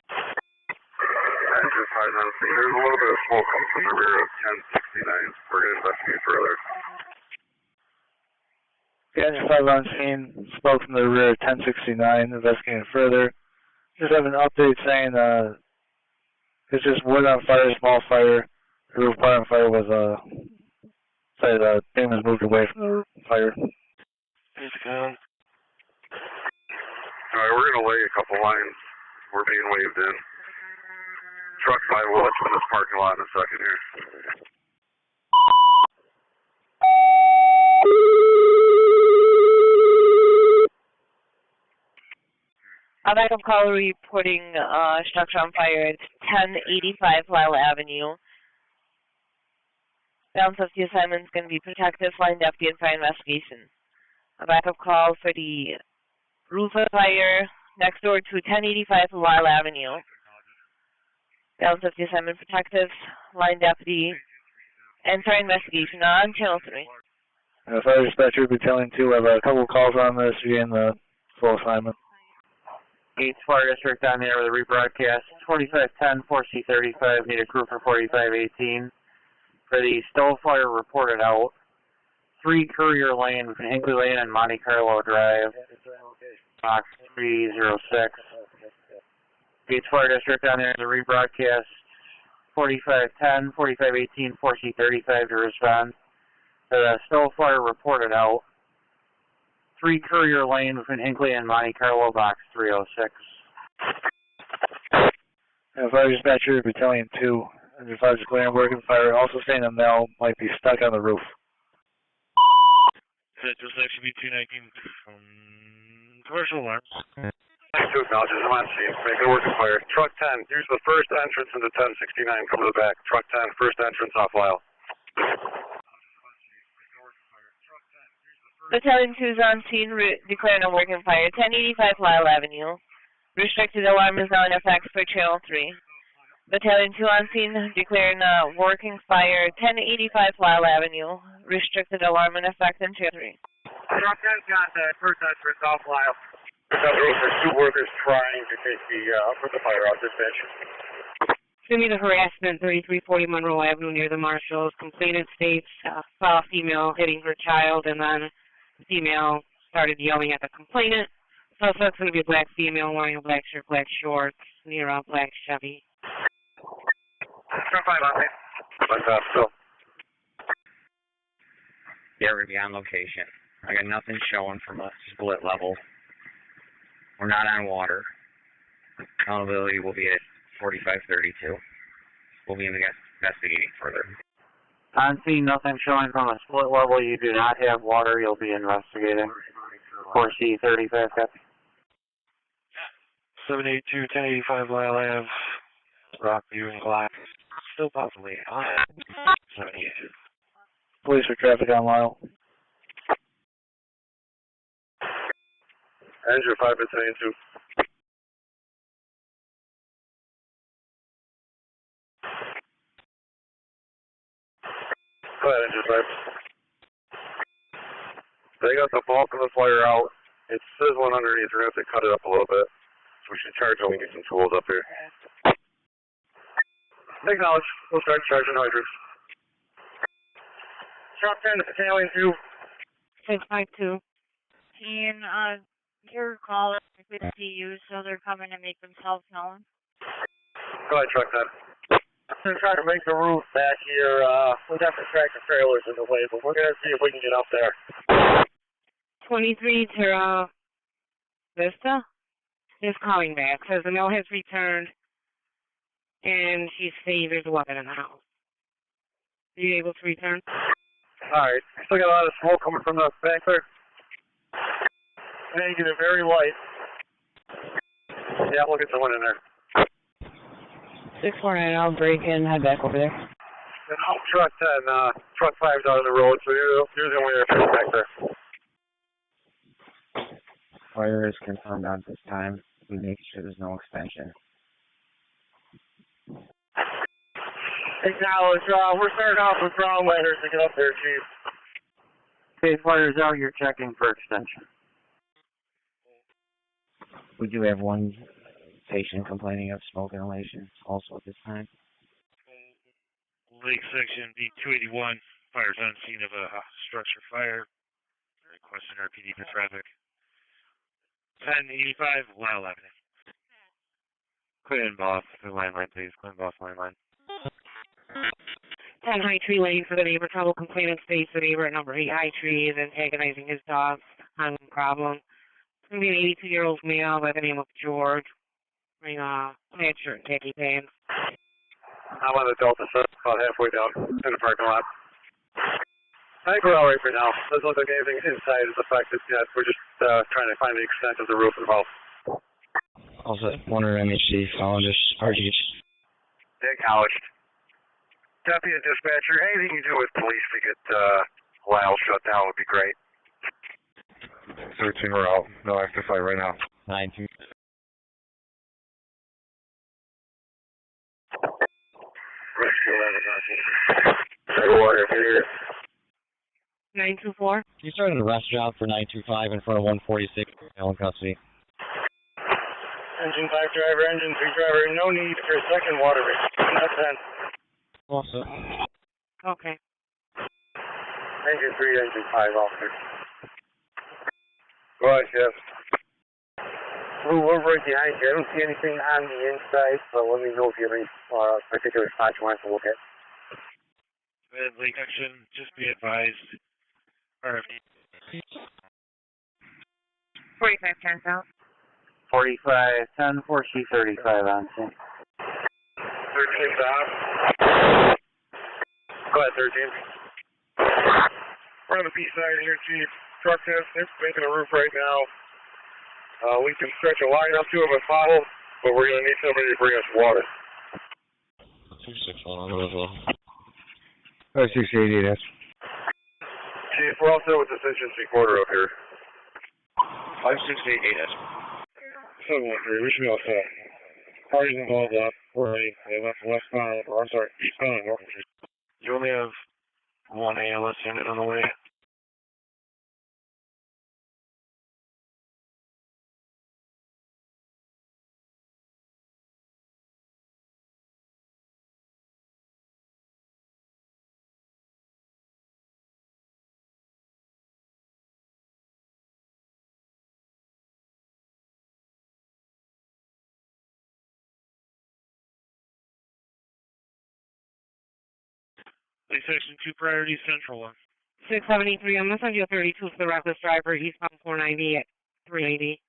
a little bit of smoke coming from the rear of 1069. We're going to investigate further. The engine 5 on scene, smoke from the rear of 1069, investigating further. Just have an update saying it's just wood on fire, small fire. The roof part on fire was say the thing was moved away from the fire. It's gone. Alright, we're going to lay a couple lines. We're being waved in. Truck 5 will let you in this parking lot in a second here. A backup call reporting structure on fire at 1085 Lyle Avenue. Balance of the assignment is going to be protective, line deputy, and fire investigation. A backup call for the roof of fire next door to 1085 Lyle Avenue. Balance of the assignment protective, line deputy, and fire investigation on channel 3. Fire Dispatcher Battalion 2, I have a couple calls on this via the full assignment. Gates Fire District on there with a rebroadcast. 4510, 4C35, need a crew for 4518. For the stove fire reported out. 3 Courier Lane between Hinkley Lane and Monte Carlo Drive, box 306. Gates Fire District on there with a rebroadcast. 4510, 4518, 4C35 to respond. The stove fire reported out. 3 Courier Lane between Hinkley and Monte Carlo, box 306. Fire dispatcher, Battalion 2. Advise declaring working fire. Also saying a male might be stuck on the roof. Central Section B219 commercial alarm. 2 acknowledges I'm on scene. Making a working fire. Truck 10, use the first entrance into 1069. Come to the back. Truck 10, first entrance off Lyle. Battalion 2 is on scene, declaring a working fire. 1085 Lyle Avenue. Restricted alarm is now in effect for Channel 3. Battalion 2 on scene, declaring a working fire. 1085 Lyle Avenue. Restricted alarm in effect in Channel 3. Truck 10's contact. First entrance off Lyle. There's 2 workers trying to take put the fire out. Dispatch. Community harassment, 3340 Monroe Avenue near the Marshalls. Complainant states saw a female hitting her child, and then the female started yelling at the complainant. Suspect's going to be a black female wearing a black shirt, black shorts, near a black Chevy. Truck 5 on me. Still. Yeah, we're going to be on location. I got nothing showing from a split level. We're not on water. Accountability will be at 4532. We'll be investigating further. On scene, nothing showing from a split level. You do not have water. You'll be investigating. 4C35, copy. 782, 1085 Lyle Ave. Rockview and Glass. Still possibly on 782. Police for traffic on Lyle. Andrew 5 Battalion 2. Go ahead, Andrew 5. They got the bulk of the fire out. It's sizzling underneath. We're going to have to cut it up a little bit. So we should charge them and get some tools up here. Acknowledge. We'll start charging hydrants. Truck 10 to Battalion 2. 652. Can your caller with CU so they're coming to make themselves known? Go ahead, Truck 10. We're trying to make the roof back here. We'd have to track the trailers in the way, but we're going to see if we can get up there. 23 Terra Vista is calling back. Says the male has returned, and she's saying there's a weapon in the house. Are you able to return? Alright. Still got a lot of smoke coming from the back there. Negative, very light. Yeah, we'll get someone in there. 649, I'll break in, head back over there. Truck 10, truck 5's out on the road, so you're the only one back there. Fire is confirmed at this time. We make sure there's no extension. Acknowledge, we're starting off with ground ladders to get up there, Chief. Okay, fire's out, you're checking for extension. We do have one patient complaining of smoke inhalation also at this time. Lake Section B281. Fire's on scene of a structure fire. Requesting RPD for traffic. 1085 Lyle Avenue. Clinton Boss, the landline, please. Clinton Boss, landline. 10 High Tree Lane for the neighbor. Trouble complainant states the neighbor at number 8 High Tree is antagonizing his dog. Having a problem. It's going to be an 82-year-old male by the name of George. Wearing a plaid shirt and khaki pants. I'm on the Delta 7, about halfway down in the parking lot. I think we're all right for now. Doesn't look like anything inside is affected yet. We're just trying to find the extent of the roof and house. Also, Warner MHC, just RGH. Acknowledged. Deputy dispatcher, anything you do with police to get Lyle shut down would be great. 13, we're out. No active fight right now. 9-2. Water here. 924. You started an arrest job for 925 in front of 146 in custody. Engine 5 driver, engine 3 driver, no need for a second water break. That's 10. Also. Okay. Engine 3, engine 5, officer. Go ahead, Chef. We're right behind you. I don't see anything on the inside, so let me know if you have any particular spots you want to look at. Lake Section, just be advised. RFD. 4510 south. 4510, 4C35 on scene. 13 stop. Go ahead, 13. We're on the east side here, Chief. Truck test, it's making a roof right now. We can stretch a line up to it with bottles, but we're going to need somebody to bring us water. 261 as well. 688, that's. Chief, we're all set with this agency quarter up here. 5688. 713, we should be all set. Parties involved up. We're ready. They left westbound, or I'm sorry, eastbound and north. You only have one ALS unit on the way. Section 2 priority central one. 673, I'm going to send you a 32 for the reckless driver. Eastbound 490 at 390.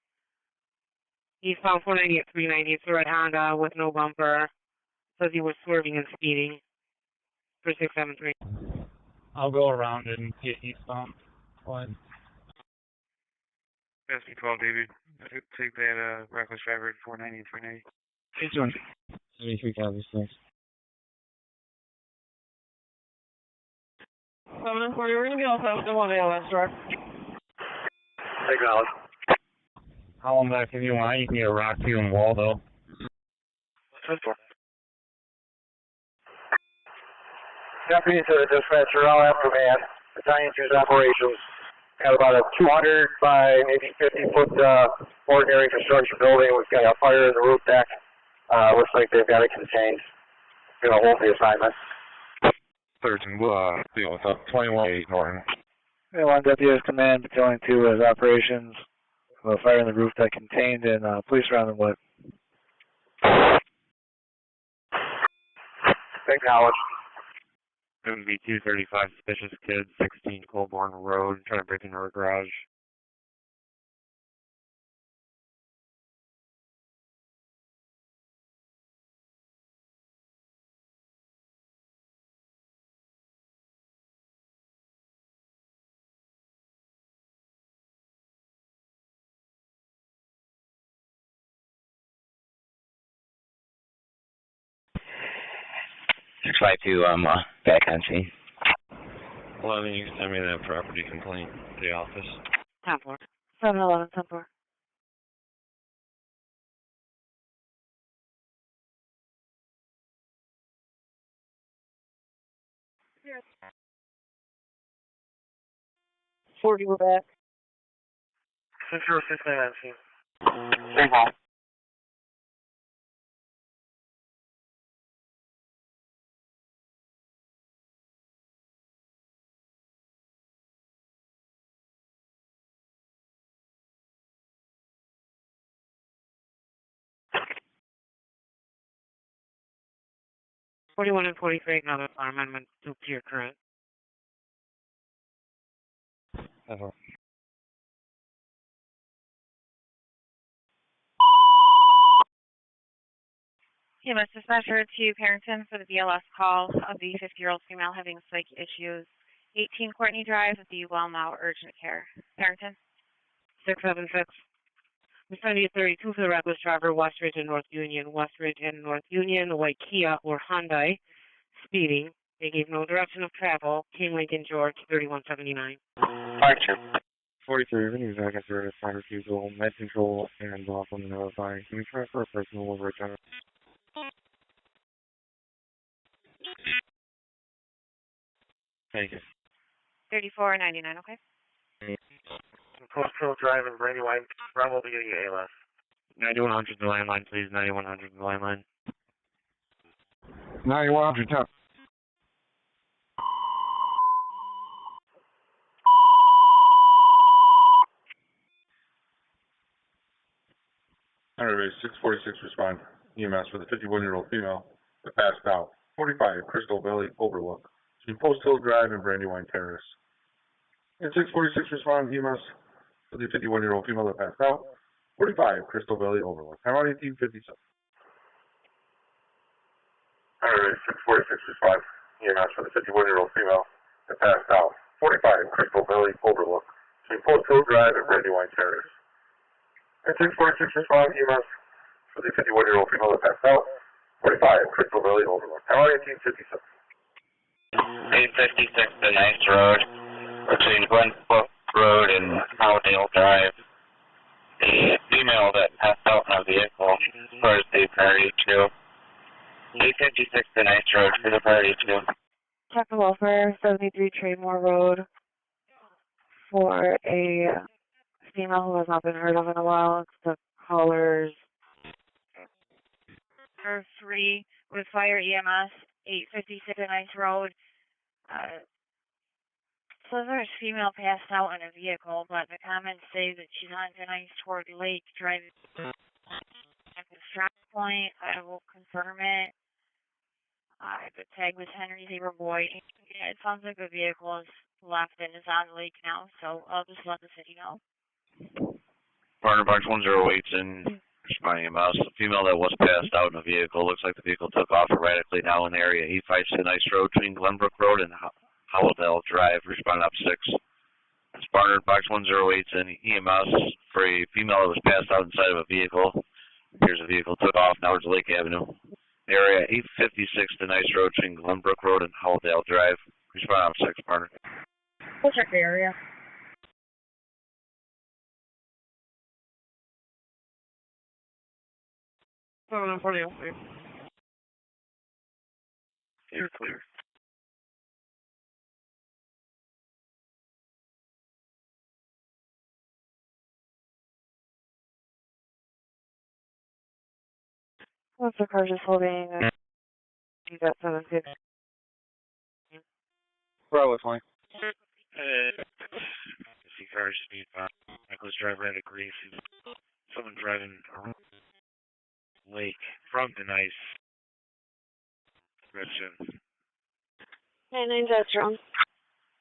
Eastbound 490 at 390. It's a red Honda with no bumper. Says he was swerving and speeding for 673. I'll go around and hit eastbound. Go ahead. SP12, David. Take that reckless driver at 490 and 390. He's doing 73 copies, thanks. 740, we're going to be all set with the one ALS truck. Acknowledge. How long back can you want? You can get a rock hewn wall, though. 10-4. Deputies to the dispatcher, all after man. Battalion 2's operations. Got about a 200 by maybe 50-foot ordinary construction building. We've got a fire in the roof deck. Looks like they've got it contained. Going to hold the assignment. 13, deal with 21-8 Norton. One deputy command, Battalion 2 has operations. Fire in the roof deck contained and police around the wood. Acknowledge. MV 235, suspicious kid, 16 Colborne Road, trying to break into her garage. Six 5-2, I'm back on scene. Well, then you can send me that property complaint to the office. 10-4. 711, 10-4. Yes. 40, we're back. 6069 on scene. Stay home. Forty-one and 43, another amendment to your current. EMS dispatcher to Parrington for the BLS call of the 50-year-old female having psych issues. 18 Courtney Drive, the well now urgent care. Parrington. 676. We send you 32 for the reckless driver, Westridge and North Union. Westridge and North Union, a white Kia or Hyundai, speeding. They gave no direction of travel. King Lincoln George, 3179. Departure. 43, everything's back at service, fire refusal, med control, and off on the notify. Can we try for a personal over a general? Thank you. 3499, okay? Post Hill Drive and Brandywine. Brown will be getting you ALS. 9100 the landline, please. 9100 the landline. 9100, top. Alright, 646 respond. EMS for the 51-year-old female that passed out. 45 Crystal Valley Overlook. Between Post Hill Drive and Brandywine Terrace. And 646 respond. EMS for the 51-year-old female that passed out. 45, Crystal Valley Overlook. Time out 1857. Alright, 646 respond. EMS for the 51-year-old female that passed out. 45, Crystal Valley Overlook. Between Postfield Drive and Brandywine Terrace. And 646 respond. EMS for the 51-year-old female that passed out. 45, Crystal Valley Overlook. Time out 1857. 856 to Nice Road, between Glenbrook Road and Howdale Drive. The female that passed out in a vehicle for the priority 2. 856 to Nice Road for the priority 2. Check the welfare, 73 Trademore Road, for a female who has not been heard of in a while. It's the callers. 3 with Fire EMS, 856 to Nice Road. So there's a female passed out in a vehicle, but the comments say that she's on Nice toward Lake driving at the strap point. I will confirm it. The tag was Henry Zebra Boy. Yeah, it sounds like the vehicle is left and is on Lake now, so I'll just let the city know. Partner Box 108's in responding EMS. The female that was passed out in a vehicle, looks like the vehicle took off erratically now in the area. 856 Nice Road between Glenbrook Road and Howdale Drive, responding up 6. Partner Box 108's in EMS for a female that was passed out inside of a vehicle. Here's a vehicle took off now towards Lake Avenue. Area 856 to Nice Road between Glenbrook Road and Howdale Drive. Respond out 6, partner. We'll check the area. In front of you. You're clear. What's the car just holding? You got 76. Bro, it's fine. See cars speed by. Michael's driver had a grease. Someone driving around Lake from the Nice direction. 99 Jetstrom.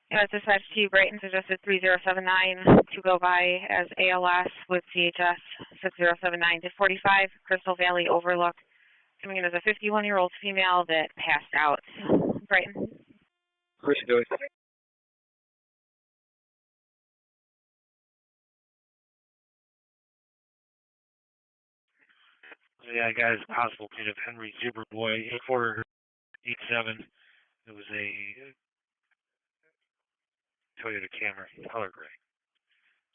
Yeah, it's dispatched to Brighton, suggested 3079 to go by as ALS with CHS 6079 to 45, Crystal Valley Overlook. Coming in as a 51-year-old female that passed out. Brighton. Chris Joyce. Yeah, I got his possible plate of Henry Zebra Boy 8487. It was a Toyota Camry, color gray.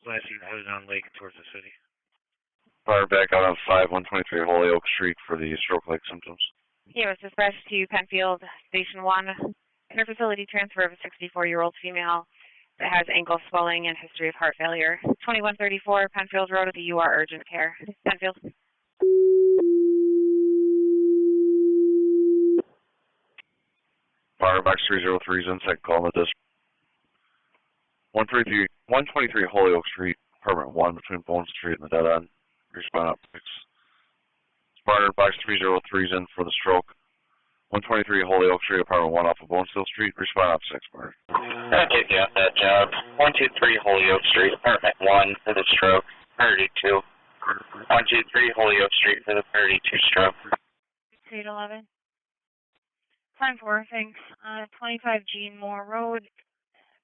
Last seen headed on Lake towards the city. Fire back out on 5123 Honeoye Street for the stroke-like symptoms. Yeah, it was dispatched to Penfield Station 1. Interfacility transfer of a 64-year-old female that has ankle swelling and history of heart failure. 2134 Penfield Road at the UR Urgent Care. Penfield. Fire box 303 is inside calling the district. 123 Honeoye Street, apartment 1 between Bone Street and the dead end. Respond up 6. Spartan box 303 is in for the stroke. 123 Honeoye Street, apartment 1 off of Bonesteel Street. Respond up 6, Spartan. I'll take you off that job. 123 Honeoye Street, apartment 1 for the stroke. Priority 2. 123 Honeoye Street for the priority 2 stroke. 811. Time 4, thanks. 25 Gene Moore Road.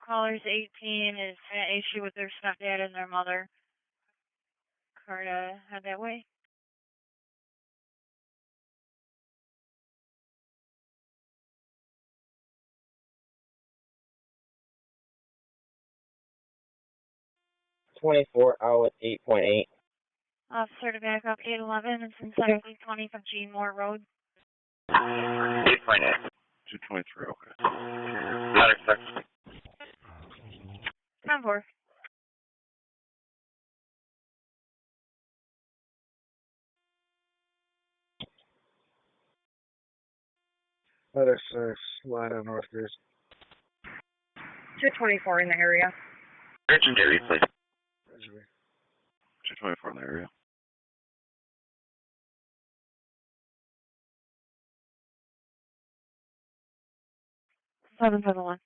Callers 18 is an issue with their stepdad and their mother. Car head that way. Out at 8.8. Officer to back up 811. It's inside 20 from Gene Moore Road. 8.8. 223, okay. Matter 6. Time 4. Letter 6, line on North Greece. 224 in the area. Urgent area, please. 224 in the area. Seven 771.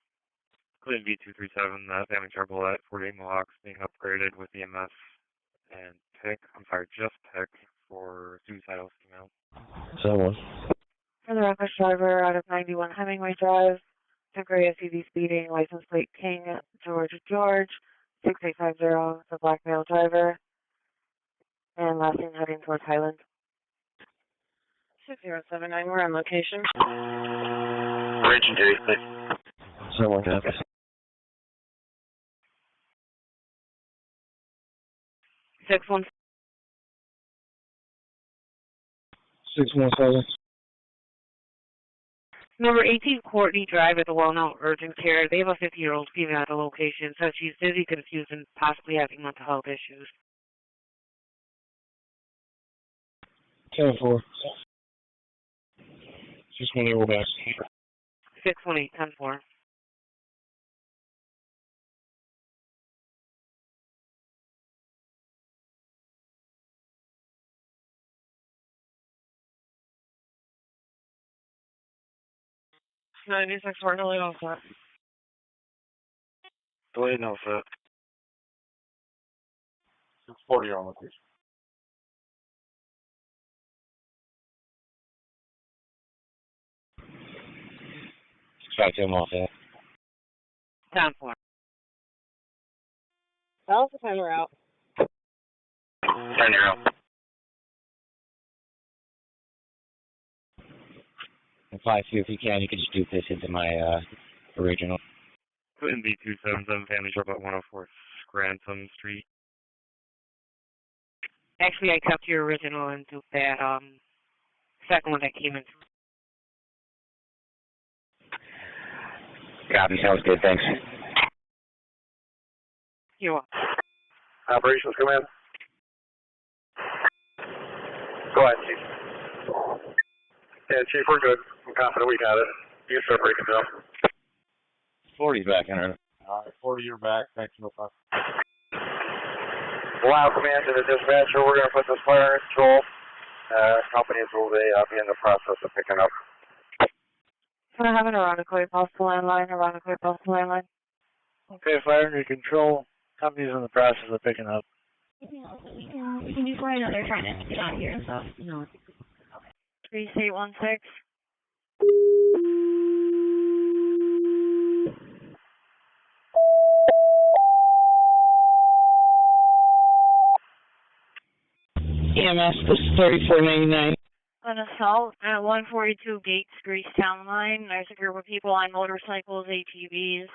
Clean B237, family trouble at 48 Mohawks being upgraded with EMS and just pick for suicidal female. Someone. For the reckless driver out of 91 Hemingway Drive, temporary SUV speeding, license plate King George 6850, the black male driver, and last thing heading towards Highland. 6079, we're on location. Rich and Jason. Someone copies. 617. 617. Number 18 Courtney Drive at the Well-Known Urgent Care. They have a 50-year-old female at the location. Says she's dizzy, confused, and possibly having mental health issues. 10-4. 618, we're back. 618, 10-4. We're delayed all set. Delayed no set. 640 on location. Try to him off that. 10-4. Balance the timer out. 10-0. And 5-2, if you can, you can just dupe this into my original. Clean B277, family trouble at 104 Grantham Street. Actually, I kept your original and duped that second one that came in. Copy, sounds good, thanks. You're welcome. Operations Command. Go ahead, Chief. Yeah, Chief, we're good. I'm confident we got it. You can start breaking down. 40's back in her. All right, 40, you're back. Thanks, no problem. Wow, Command to the dispatcher. We're going to put this fire in control. Companies will be in the process of picking up. Can I have an ironically possible landline? Okay, fire under control. Company's in the process of picking up. We can do fine. They're trying to get out of here and stuff. No. 3816. EMS, this is 3499. An assault at 142 Gates, Grease Town Line. There's a group of people on motorcycles, ATVs.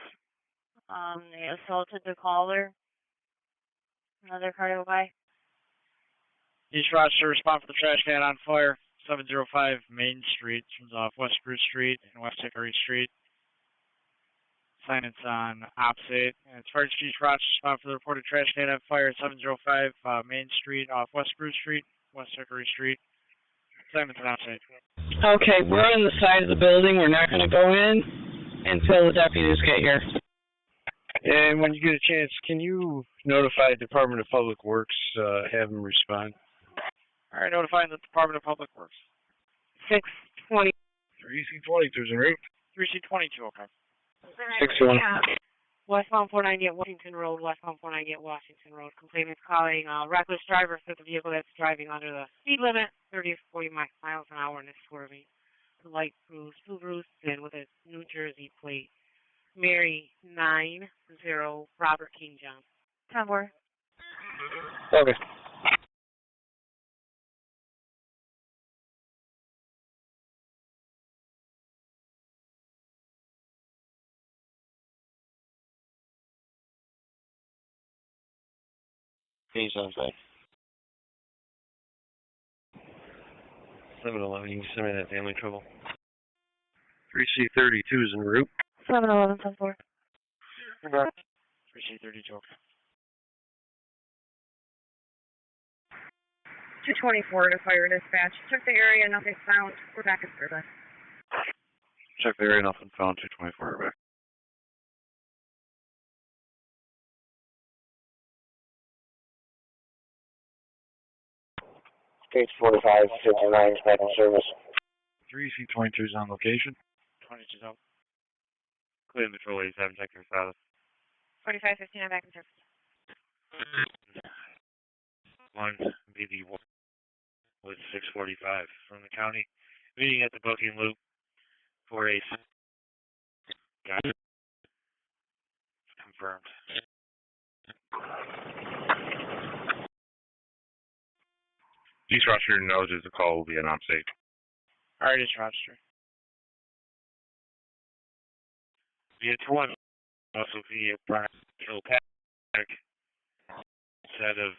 They assaulted the caller. Another car go by. East Rochester, respond for the trash can on fire. 705 Main Street, turns off West Bruce Street and West Hickory Street. Silence on opposite. And it's Fire Chief Rochester, respond for the reported trash can on fire. 705 Main Street off West Bruce Street, West Hickory Street. Silence on opposite. Okay, we're on the side of the building. We're not going to go in until the deputies get here. And when you get a chance, can you notify the Department of Public Works, have them respond? All right, notifying the Department of Public Works. 620. 3C22's en route. 3C22, okay. 61. Westbound 498 Washington Road, westbound 498 Washington Road. Complainant calling reckless driver for the vehicle that's driving under the speed limit, 30 to 40 miles an hour, and is swerving. The light cruise, Subaru and with a New Jersey plate. Mary 90 Robert King John. 10-4. Okay. He's on site. 711, you can send me that family trouble. 3C32's en route. 711, 10-4. 3C32, okay. 224 to fire dispatch. Check the area, nothing found. We're back at service. Check the area, nothing found. 224 back. Stage 45, 59 is back in service. 3C22's on location. 22's out. Clear Patrol 87, check your status. 4515, I'm back in service. 1 BB1 with 645 from the county. Meeting at the booking loop for a confirmed. East Rochester knows that the call will be an safe. Alright, East Rochester. Via 21, also via Brian Kilpatrick, instead of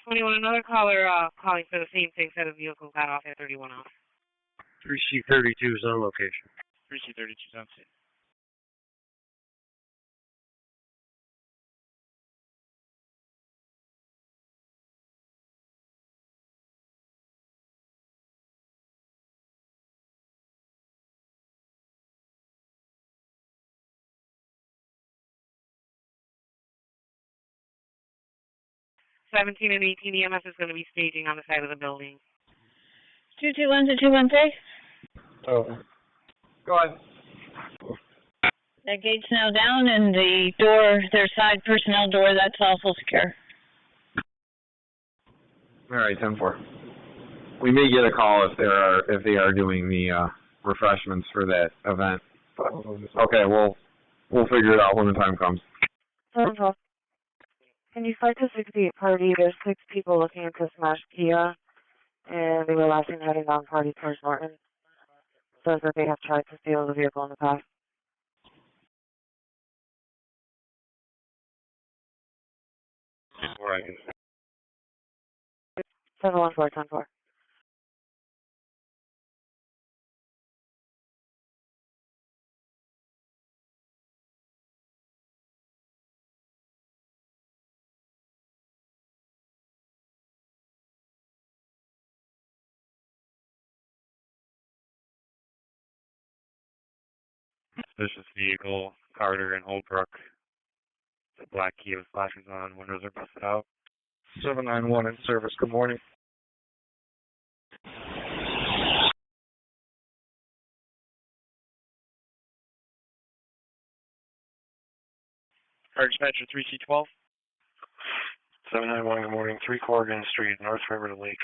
21, another caller calling for the same thing, set of vehicle got off at 31 off. 3C32 is on location. 3C32 is on scene. – 17 and 18 EMS is going to be staging on the side of the building. 221 to 213. Oh. Go ahead. That gate's now down, and the door, their side personnel door, that's also secure. All right, 10-4. We may get a call if they are doing the refreshments for that event. Okay, we'll figure it out when the time comes. 712. Can you flight to 68 party? There's 6 people looking into smashed Kia, and they were last seen heading down party towards Norton. Says that they have tried to steal the vehicle in the past. Right. 714, 10-4. Suspicious vehicle, Carter and Holbrook. The black Kia with flashers on, windows are busted out. 791 in service. Good morning. Fire dispatcher 3C12. 791, good morning. 3 Corrigan Street, North River to Lake.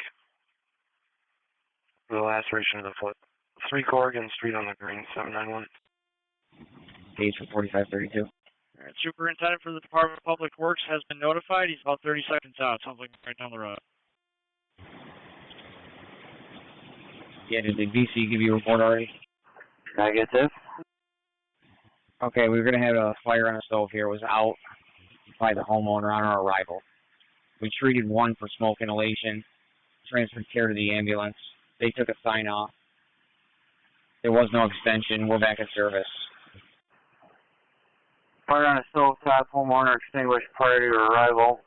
The laceration of the foot. 3 Corrigan Street on the green, 791. Page for 4532. Alright, Superintendent for the Department of Public Works has been notified. He's about 30 seconds out. Sounds like right down the road. Yeah, did the VC give you a report already? Negative. Okay, we were going to have a fire on a stove here. It was out by the homeowner on our arrival. We treated one for smoke inhalation, transferred care to the ambulance. They took a sign off. There was no extension. We're back in service. Fire on a stovetop, homeowner extinguished prior to your arrival.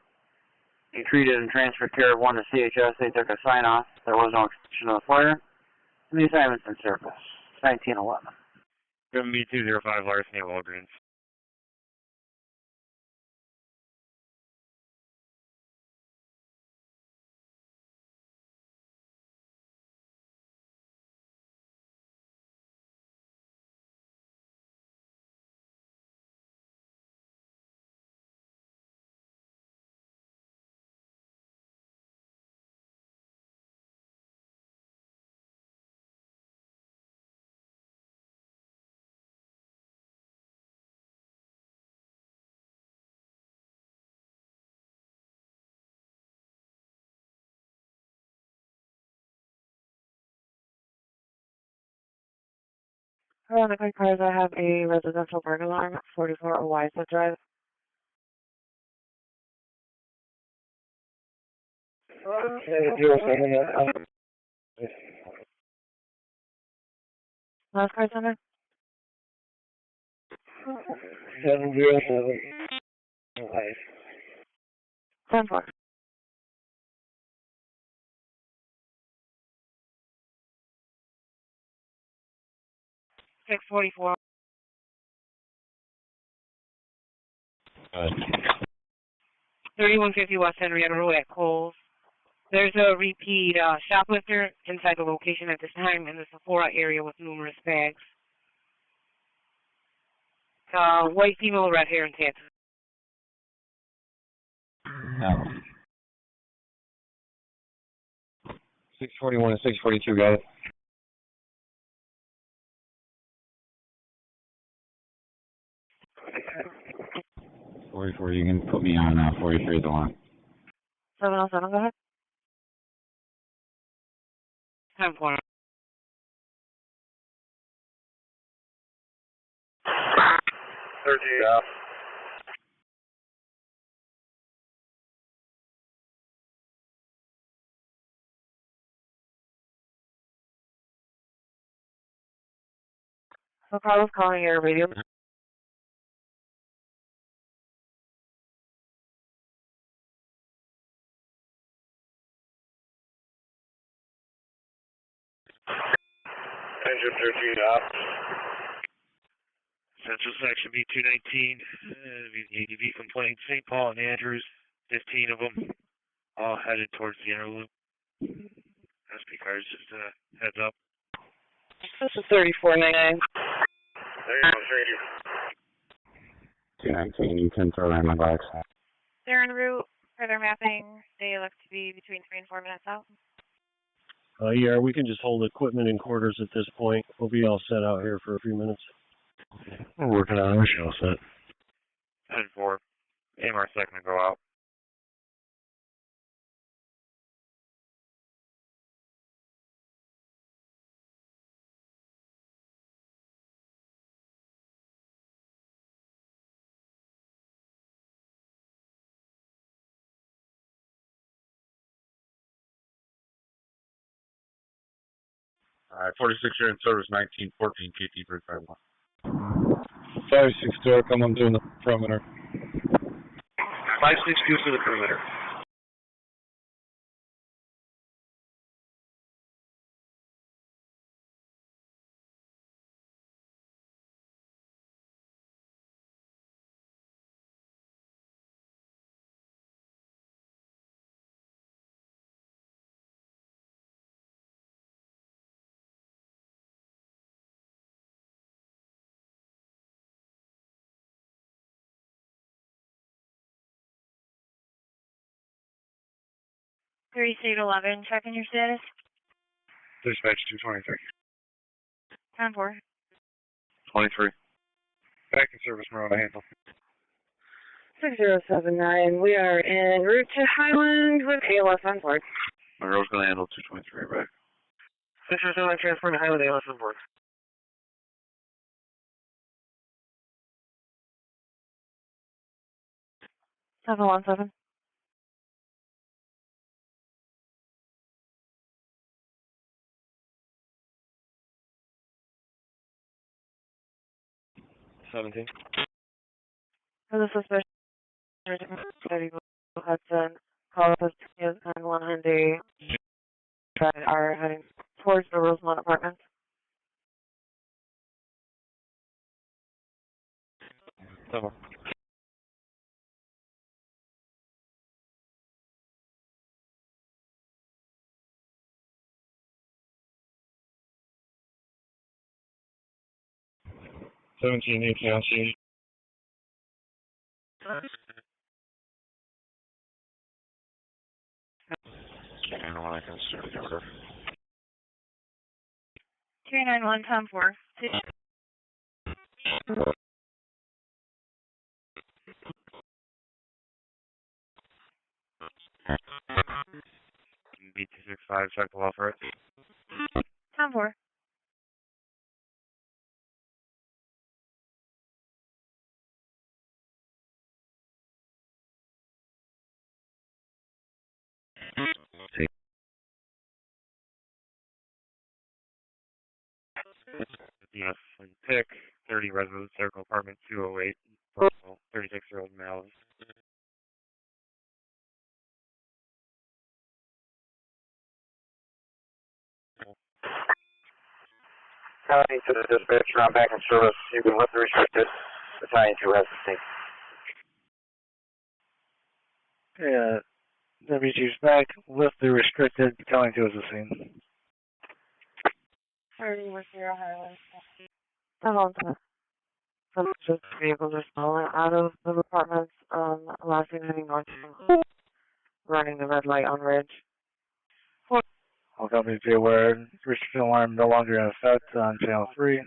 You treated and transferred care of one to CHS. They took a sign off. There was no extension of the fire. And the assignment's in service. 1911. Going to be 205 larceny at Walgreens. On the quick cars, I have a residential burn alarm, 44 Owysa Drive. Last car center? 707. 10-4. Six 44. 3150 West Henrietta Road at Kohl's. There's a repeat shoplifter inside the location at this time in the Sephora area with numerous bags. White female, red hair and tattoos. No. 641 and 642, got it. 44, you can put me on 43 the one. 707, go ahead. 10-4. 13 off. So Carlos calling your radio. Engine 13 off. Central Section B219. ADV complaint. St. Paul and Andrews. 15 of them. All headed towards the inner loop. SP cars, just heads up. This is 3499. There you go, thank you. 219, you can throw in my box. They're en route. Further mapping, they look to be between 3 and 4 minutes out. Yeah, we can just hold equipment in quarters at this point. We'll be all set out here for a few minutes. We're working on our show set. 10-4. Amherst second to go out. Alright, 46 here in service, 1914 KT 351. 562, come on doing the perimeter. 562 for the perimeter. Three State 11, checking your status. Dispatch 223. 10-4. 23. Back in service, Monroe, to handle. 6079. We are en route to Highland with ALS on board. Monroe's going to handle 223 back. 607, transferring to Highland ALS on board. Seven 1-7. $17. For the suspicion, Hudson, call us and 1 Hyundai that are heading towards the Rosemont Apartments. Seven. $17, 18 on CH. I don't want to consider the order. 391, 10-4. B265, check the wall for it. 10-4. Yes, and pick 30 Resolute Circle, apartment 208, 36-year-old male. County to the dispatcher, I'm back in service. You can lift the restricted. Battalion 2 has the scene. Yeah, WG's back. Lift the restricted. Battalion 2 has the scene. 30 with 0 Highway. 7-1-7. Some vehicles are stolen out of the apartments on last evening north, running the red light on Ridge. All companies be aware, restriction alarm no longer in effect on channel 3.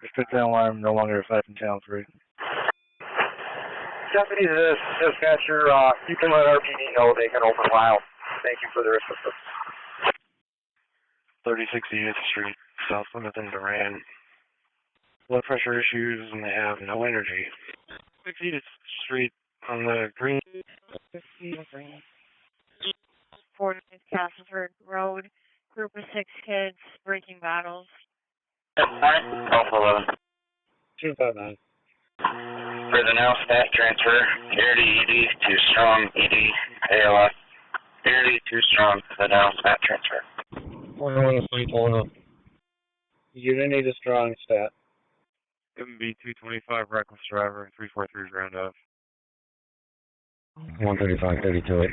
Restricted alarm no longer in effect on channel 3. Deputy to this dispatcher, you can let RPD know they can open file. Thank you for their assistance. 36 Edith Street, South Plymouth and Duran. Blood pressure issues and they have no energy. 6 Edith Street on the green. 40 Castleford Road, group of 6 kids breaking bottles. Alpha 11. 259. For the now stat transfer, air to ED to strong ED ALS. Air to strong for the now stat transfer. 41 pulling up. You didn't need a strong stat. It would be 225 reckless driver, 343 ground off. 135.32.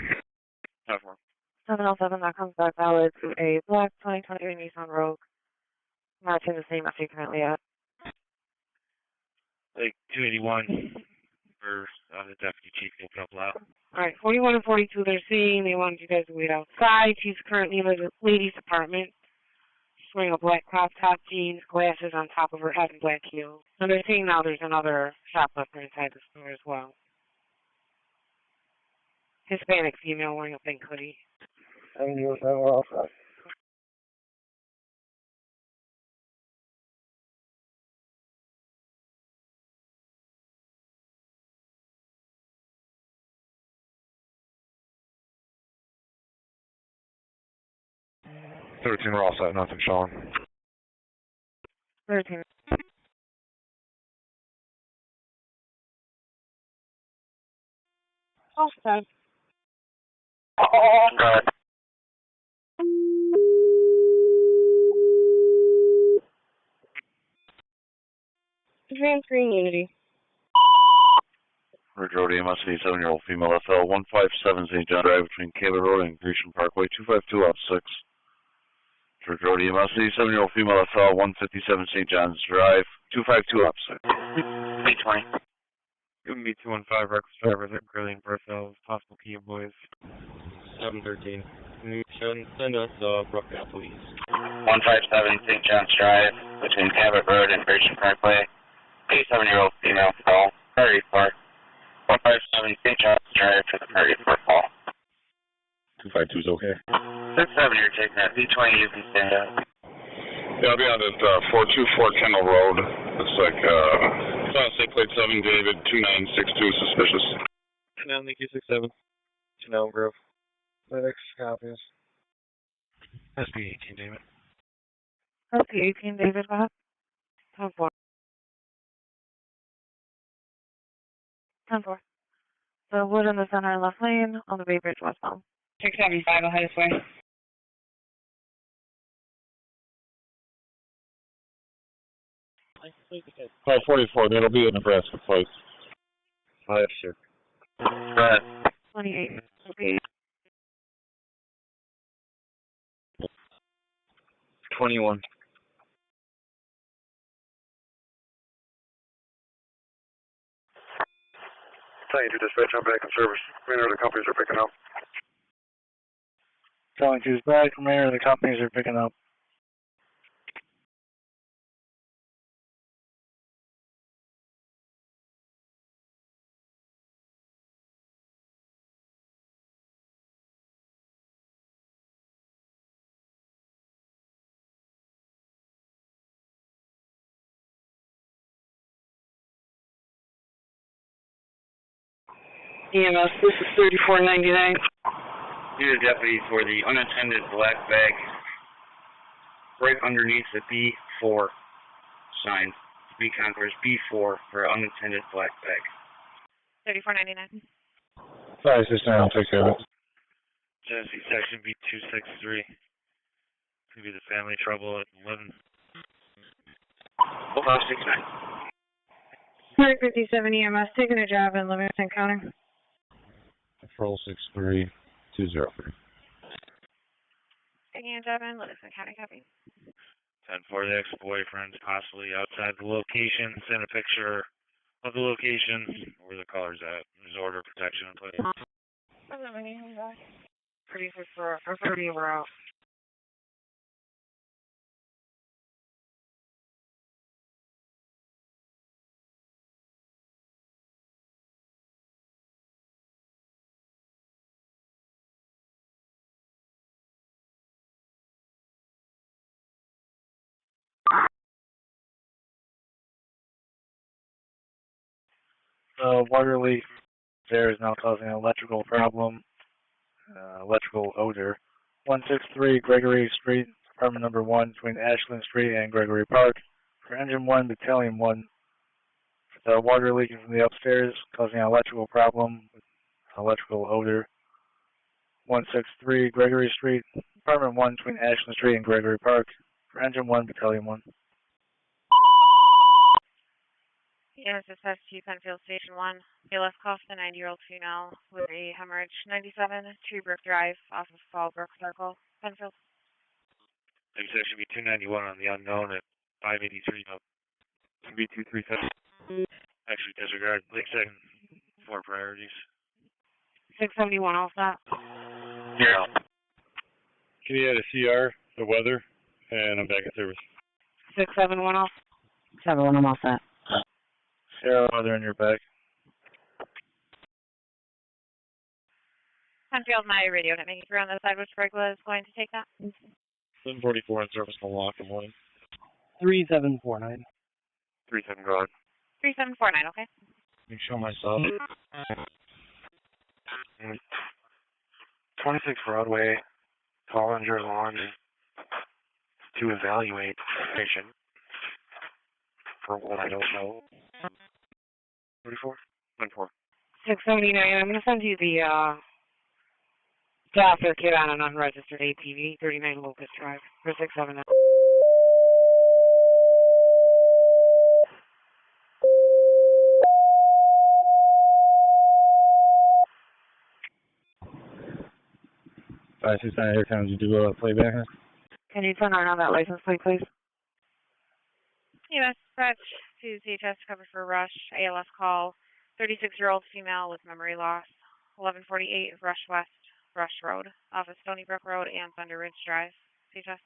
707, that comes back valid to a black 2023 Nissan Rogue. Matching the same as you currently at. Like 281 for the deputy chief will open up loud. Alright, 41 and 42 they're seeing. They wanted you guys to wait outside. She's currently in the ladies' apartment. She's wearing a black crop top, jeans, glasses on top of her head, and black heels. And they're seeing now there's another shoplifter inside the store as well. Hispanic female wearing a pink hoodie. And you we're all set. We're all set, nothing showing. 13. All set. Got it. Advanced Green Unity. Ridge Road EMS 87-year-old female FL 157 St. John Drive between Caleb Road and Grecian Parkway 252 up 6. Ridge Road EMS 87-year-old female FL 157 St. John's Drive 252 up 6. 820. It would be 215 reckless driver at Grilling Berthel's possible Kia boys. 713. Send us brockport, please. 157 St. John's Drive between Cabot Road and Grecian Parkway. 87-year-old female call. Prairie Park. 157 St. John's Drive to the Prairie Park call. 252 is okay. 67, you're taking that. B20, you can stand up. Yeah, I'll be on at 424 Kendall Road. Looks like, it's on state plate 7, David, 2962, suspicious. Canal Nikki 67. Canal Grove. FedEx copies. SB 18, David. SB 18, David, go ahead. 10-4. 10-4. The wood in the center left lane on the Bay Bridge westbound. 675, I'll head this way. Oh, 44, that'll be a Nebraska place. Yes, sir. Go ahead. 28. Okay. 21. Thank you, dispatch. I'm back in service. Remainder of the companies are picking up. Telling two's back, remainder of the companies are picking up. EMS, this is 3499. Due to deputy for the unattended black bag right underneath the B4 sign. B contours B4 for unattended black bag. 3499. Sorry, sister, I'll take care of it. Genesee section B263. Could be the family trouble at 11. 569. 157 EMS, taking a job in Livingston County. Patrol 63203. Taking a job in Livingston County, copy. And for the ex-boyfriend, possibly outside the location, send a picture of the location, where the caller's at. There's order of protection in place. Producers for 30, we're out. The water leak there is now causing an electrical problem, electrical odor. 163 Gregory Street, apartment number 1, between Ashland Street and Gregory Park. For engine 1, battalion 1. The water leaking from the upstairs, causing an electrical problem, electrical odor. 163 Gregory Street, apartment 1, between Ashland Street and Gregory Park. For engine 1, battalion 1. Yes, SST Penfield Station 1. ALS cost a 90-year-old female with a hemorrhage. 97 Treebrook Drive off of Fallbrook Circle, Penfield. There's actually be 291 on the unknown at 583. B237. Actually, disregard. Lakeside for priorities. 671 off that. Yeah. Can you add a CR, the weather, and I'm back in service. 671 off. 7-1, I'm all set. Sarah, weather in your back. Penfield, my radio didn't make it through on the side. Which break was going to take that? 744 on service from lock and morning. 3749. 37, go ahead. 3749, okay. Let me show myself. 26 Broadway, Collinger Lawn to evaluate the patient for what I don't know. 34? 14. 679. I'm going to send you the doctor kit on an unregistered ATV, 39 Locust Drive, for 679. Here comes you do playback. Can you turn on that license plate, please? EMS dispatch to CHS cover for Rush. ALS call. 36-year-old female with memory loss. 1148 Rush West, Rush Road, off of Stony Brook Road and Thunder Ridge Drive. CHS.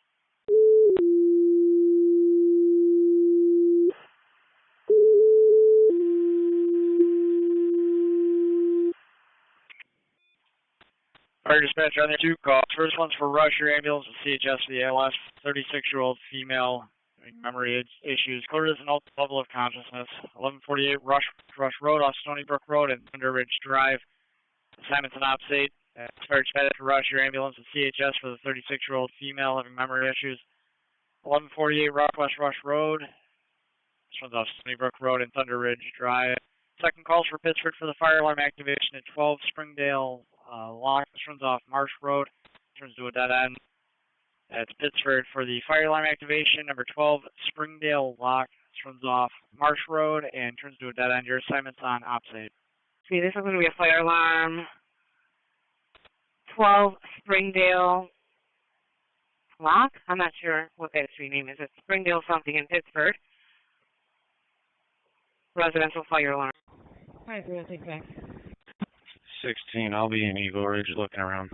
Fire dispatch on there, 2 calls. First one's for Rush, your ambulance at CHS for the ALS. 36-year-old female, memory issues. Clear as an level of consciousness. 1148 Rush Road off Stony Brook Road and Thunder Ridge Drive. Assignments and OPS 8. Fire dispatch for Rush, your ambulance at CHS for the 36-year-old female having memory issues. 1148 West Rush Road. This one's off Stony Brook Road and Thunder Ridge Drive. Second calls for Pittsford for the fire alarm activation at 12 Springdale Lock. This runs off Marsh Road. Turns to a dead end. That's Pittsford for the fire alarm activation. Number 12 Springdale Lock. This runs off Marsh Road and turns to a dead end. Your assignment's on OPS 8. See, this is going to be a fire alarm. 12 Springdale Lock? I'm not sure what that street name is. It's Springdale something in Pittsford. Residential fire alarm. Alright, we're going to take back. 16, I'll be in Eagle Ridge looking around.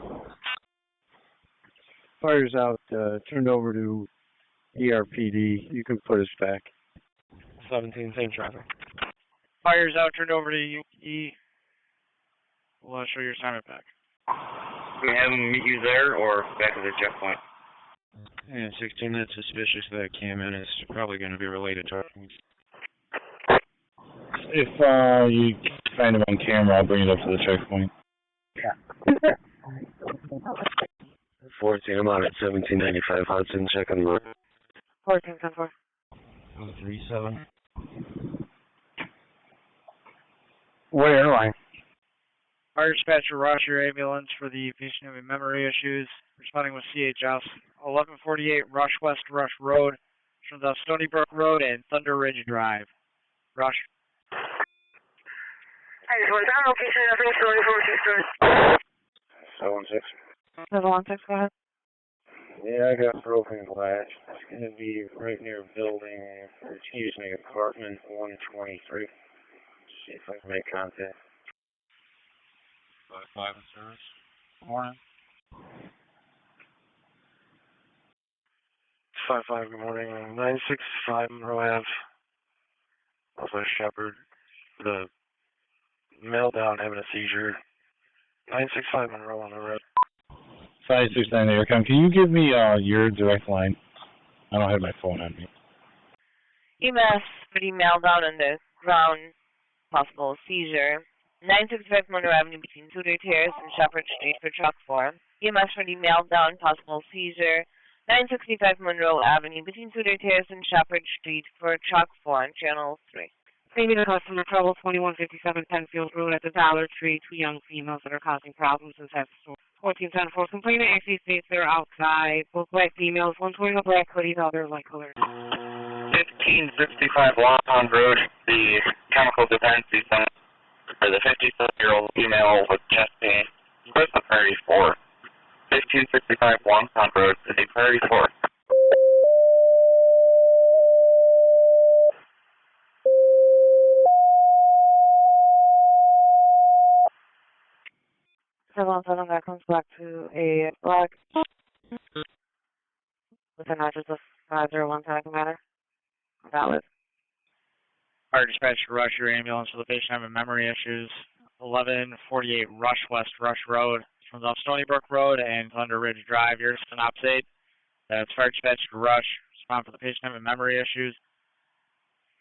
Fire's out, turned over to ERPD. You can put us back. 17, same traffic. Fire's out, turned over to E. We'll show your assignment back. We have them meet you there or back at the checkpoint? Yeah, 16, that's suspicious that came in. It's probably going to be related to our... If you find him on camera, I'll bring it up to the checkpoint. Yeah. 14, I'm out at 1795 Hudson, check on the 14-10-4. 37. What airline? Fire dispatcher, Rush, your ambulance for the patient having memory issues. Responding with CHS. 1148 Rush West Rush Road. Turns off Stony Brook Road and Thunder Ridge Drive. Rush. Hey, so down location, I think Stony Brook, 716. 716, go ahead. Yeah, I got broken glass. It's going to be right near building, excuse me, apartment 123. See if I can make contact. 5-5 in service. Morning. 5-5, good morning. 965 Monroe Ave. Also Shepherd. The male down having a seizure. 965 Monroe on the road. 569 Aircom. Can you give me your direct line? I don't have my phone on me. EMS for the male down on the ground, possible seizure. 965 Monroe Avenue between Tudor Terrace and Shepherd Street for truck 4. EMS for the male down, possible seizure. 965 Monroe Avenue between Tudor Terrace and Shepherd Street for truck 4 on channel 3. Maybe the customer trouble 2157 Penfield Road at the Dollar Tree. 2 young females that are causing problems inside the store. 1410-4 complainant actually states they're outside. Both black females, one's wearing a black hoodie, the other light colored. 1565 Lawton Road, the chemical dependency center for the 57-year-old female with chest pain. Where's the priority 4? 1565 Lawton Road, the priority 4. That comes back to a black with an address of 501 Pelican Manor. Valid. Fire dispatch to rush your ambulance for the patient having memory issues. 1148 Rush West Rush Road. Comes off Stony Brook Road and Thunder Ridge Drive. You're synopsate. That's fire dispatch to rush. Respond for the patient having memory issues.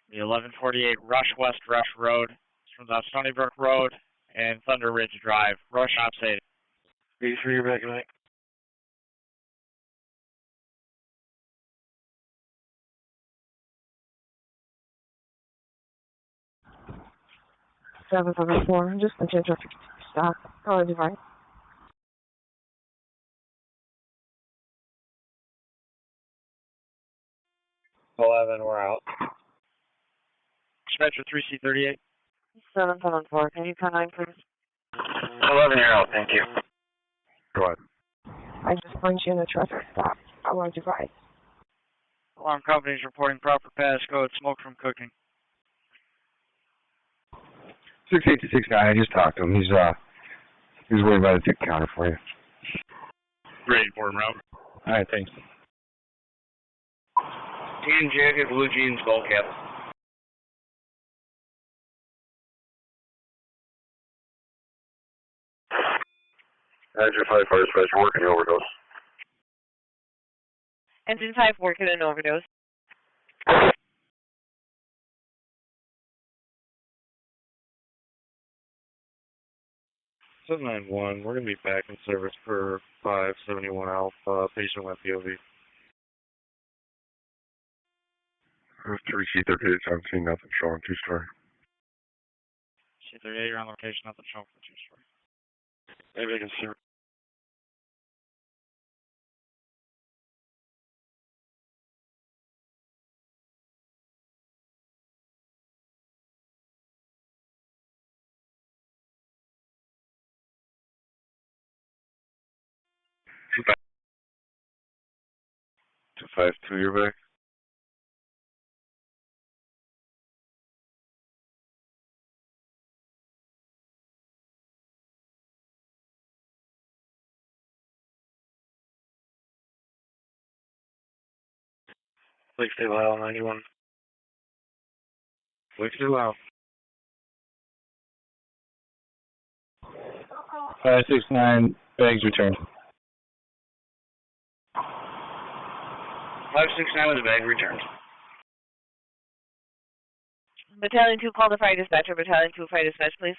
The 1148 Rush West Rush Road. Comes off Stony Brook Road and Thunder Ridge Drive. Rush synopsate. 83, you're back tonight. Seven seven four. Just a change of stop. Oh, device. 11, we're out. Dispatcher 3C38. 774. Can you come 9, please? 11, you're out, thank you. Go ahead. I just punched you in a traffic stop. I want to ride. Alarm companies reporting proper passcode. Smoke from cooking. 6826 guy, I just talked to him. He's worried about a tick counter for you. Ready for him, Rob. All right, thanks. Tan jacket, blue jeans, skull cap. Engine 5 fire dispatch working overdose. Engine 5 working an overdose. 791, we're going to be back in service for 571 Alpha, patient with POV. 3C38, I'm seeing nothing showing 2-story. C38, you're on location, nothing showing for 2-story. Maybe I can see. 252, you're back. Lake State Lyle 91. Lake State Lyle. 569, bags returned. 569 with a bag returned. Battalion 2, call the fire dispatcher. Battalion 2, fire dispatch, please.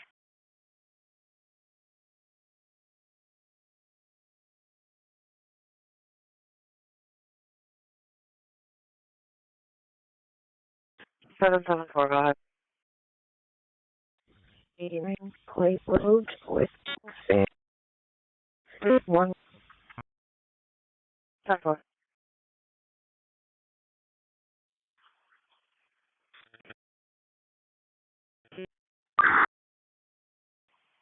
Seven seven four. Go ahead. 89 Clay Road with 1. 10-4.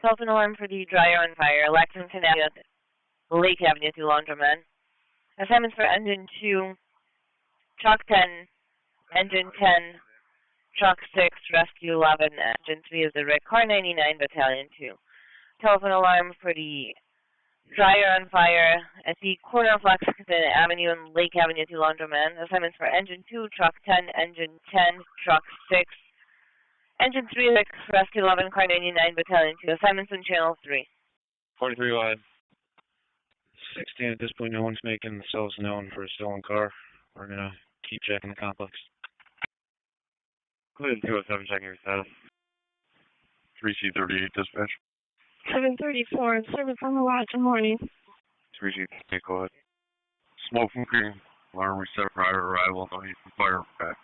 Self-alarm for the dryer on fire. Lexington Avenue, Lake Avenue, 2 laundromen. Assignments for engine 2, truck 10, engine 10, truck 6, rescue 11, engine 3 is the Rick, car 99, battalion 2. Telephone alarm for the dryer on fire at the corner of Lexington Avenue and Lake Avenue to Laundromat. Assignments for engine 2, truck 10, engine 10, truck 6, engine 3, Rick, rescue 11, car 99, battalion 2. Assignments in channel 3. 43 wide. 16 at this point, no one's making themselves known for a stolen car. We're gonna keep checking the complex. Including 207, checking your status. 3C38 dispatch. 734, service on the watch, good morning. 3C38, go ahead. Smoke from cooking. Alarm reset prior to arrival. No need for fire back.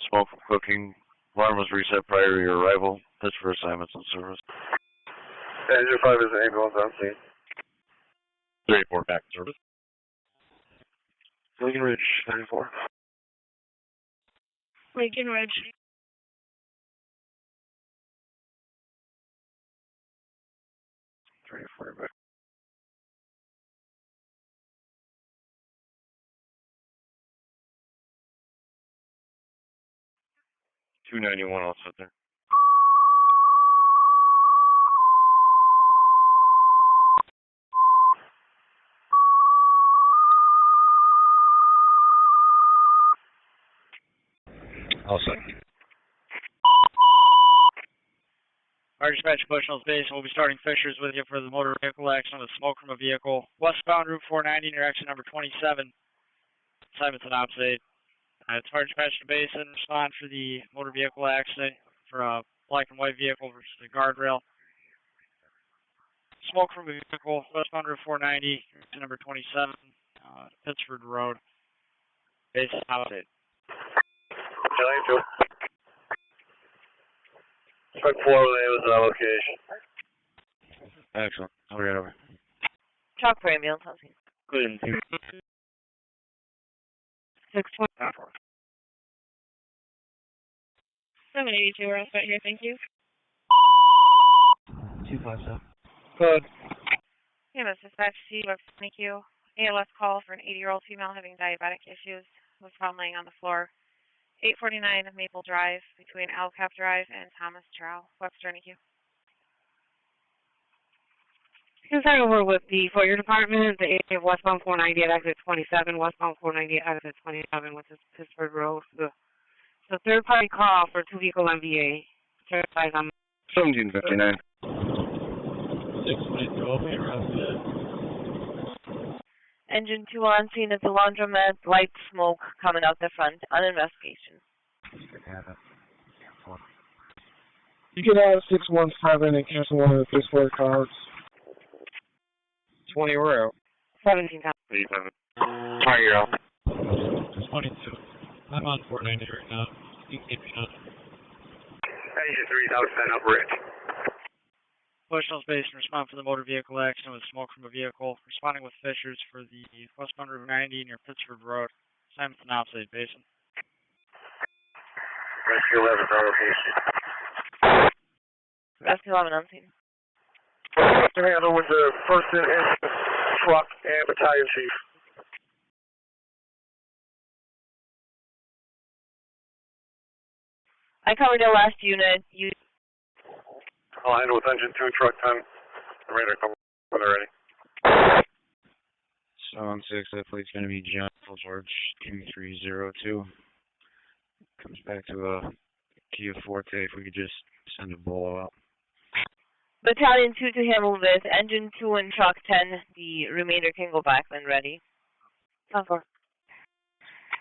Smoke from cooking. Alarm was reset prior to your arrival. That's for assignments and service. Engine 5 is an ambulance on scene. 34 back in service. Lincoln Ridge, 34. Lincoln Ridge. Back. 291, I'll sit there. I'll sit. Our dispatch Bushnell's base, and we'll be starting Fishers with you for the motor vehicle accident with smoke from a vehicle. Westbound Route 490 near exit number 27. Assignments an opposite. It's our dispatch to base and respond for the motor vehicle accident for a black and white vehicle versus the guardrail. Smoke from a vehicle, westbound Route 490, exit number 27, Pittsford Road. Base opposite. Quick 4 was on location. Excellent. I'll get over. Truck for ambulance, I'll see. Good. 620. 782, we're all set here, thank you. 257. Good. EMS dispatch C, thank you. ALS call for an 80-year-old female having diabetic issues was found laying on the floor. 849 Maple Drive between Alcap Drive and Thomas Trow. Webster, thank you. You can start over with the fire department, the area of westbound 490 at exit 27, westbound 490 at exit 27, which is Pittsford Road. The third-party call for two-vehicle MVA. Certified on 1759. 6.2, Engine 2 on scene at the laundromat, light smoke coming out the front, on investigation. You can add 617 and cancel one of the Pittsford cars. 20, we're out. 17 times. 87. Alright, you're out. 22. I'm on 490 right now. You can keep me on. Engine 3000 up Ridge. Bushnell's base and respond for the motor vehicle accident with smoke from a vehicle. Responding with Fishers for the westbound Route 90 near Pittsford Road. Assignments an opposite basin. Rescue 11 on location. Rescue 11 on scene. To handle with the person in the truck and battalion chief. I covered the last unit. I'll handle with engine 2, truck 10. I'm ready to come when they're ready. So on 6, that fleet's going to be John George 2302. Comes back to a Kia Forte. If we could just send a bolo out. Battalion 2 to handle this. Engine 2 and truck 10. The remainder can go back when ready. 4.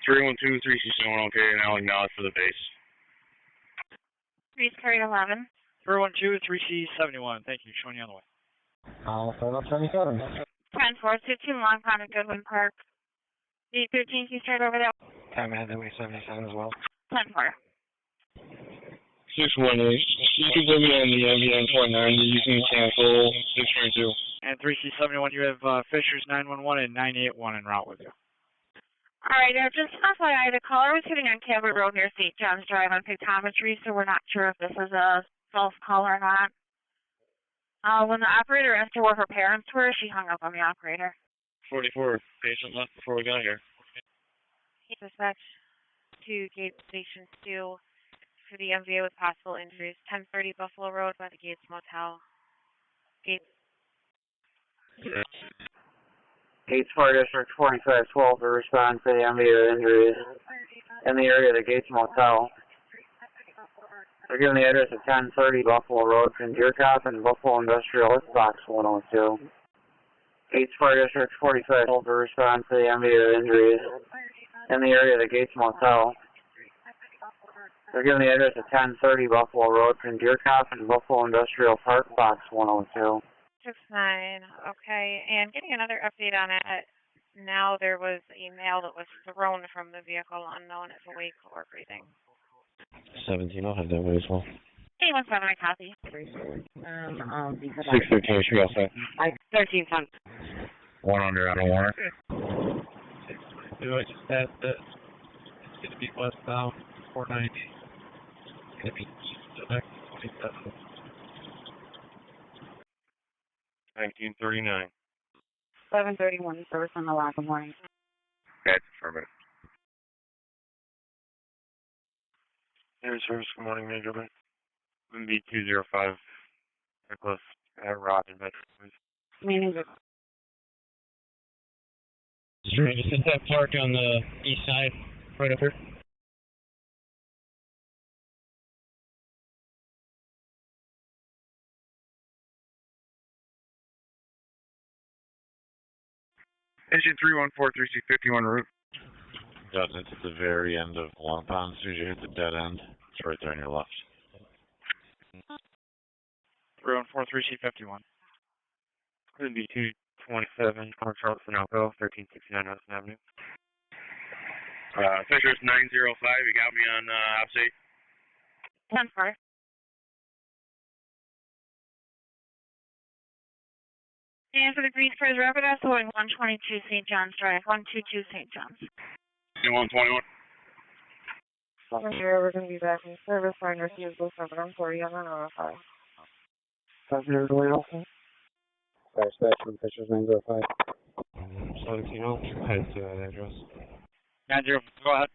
312, 3C71, okay, now acknowledge for the base. 3's carried 11. 312, 3C71, thank you, showing you on the way. I'll set up 77. 10-4, 15 long pond at Goodwin Park. 813, can you start over there? Time ahead that way 77 as well. 10-4. 618. You can give me on the MVN 490. You can cancel 632. And 3C71, you have Fishers 911 and 981 en route with you. All right, just FYI, the caller was hitting on Cabot Road near St. John's Drive on pictometry, so we're not sure if this is a false call or not. When the operator asked her where her parents were, she hung up on the operator. 44, patient left before we got here. Dispatch to Gate Station 2 for the MVA with possible injuries. 1030 Buffalo Road by the Gates Motel. Gates. Gates Fire District 4512 to respond to the MVA injuries in the area of the Gates Motel. They're given the address of 1030 Buffalo Road from Deercop and Buffalo Industrial List Box 102. Gates Fire District 4512 to respond to the MVA injuries in the area of the Gates Motel. They're given the address of 1030 Buffalo Road from Deercop and Buffalo Industrial Park Box 102. 69. Okay, and getting another update on it. Now there was a male that was thrown from the vehicle, unknown if awake or breathing. 17, I'll have that way as well. 817, I copy. 613, should be all set. 13 cents. 1 under, I don't want it. Do it, just that, it's going to be westbound, 490. Going to be east of next 27. 1939. 731 service on the lot. Good morning. Okay, affirmative. Air service, good morning, Major League. B205, Nicholas, Rock and Bedford. Meaning that Just hit that park on the east side, right up here. Engine 314-3C51 route. Dutton, it's at the very end of Long Pond. As soon as you hit the dead end, it's right there on your left. 314-3C51. Could be 227, North Charleston, Alco, 1369 West Avenue. Fisher's 905, you got me on upstate. 10-4. And for the Green Spurs Rapidas, going 122 St. John's Drive, 122 St. John's. 121. Here, we're going to be back in service. Find our vehicle 740 on our 5. 5-0 delay also. Fire dispatch from Fisher's 905. 17, I'll head to that address. 90, go ahead.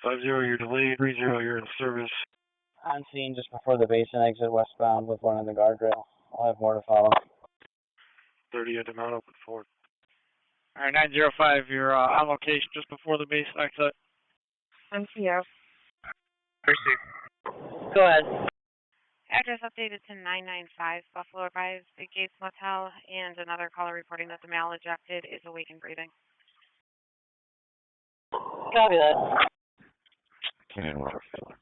50, you're delayed. 30, you're in service. On scene just before the basin exit westbound with one on the guardrail. I'll have more to follow. 30 at the Mount Open Ford. All right, 905, you're on location just before the base exit. MCO. Go ahead. Address updated to 995 Buffalo Rise, Big Gates Motel, and another caller reporting that the male ejected is awake and breathing. Copy that. Canadian Water Filler.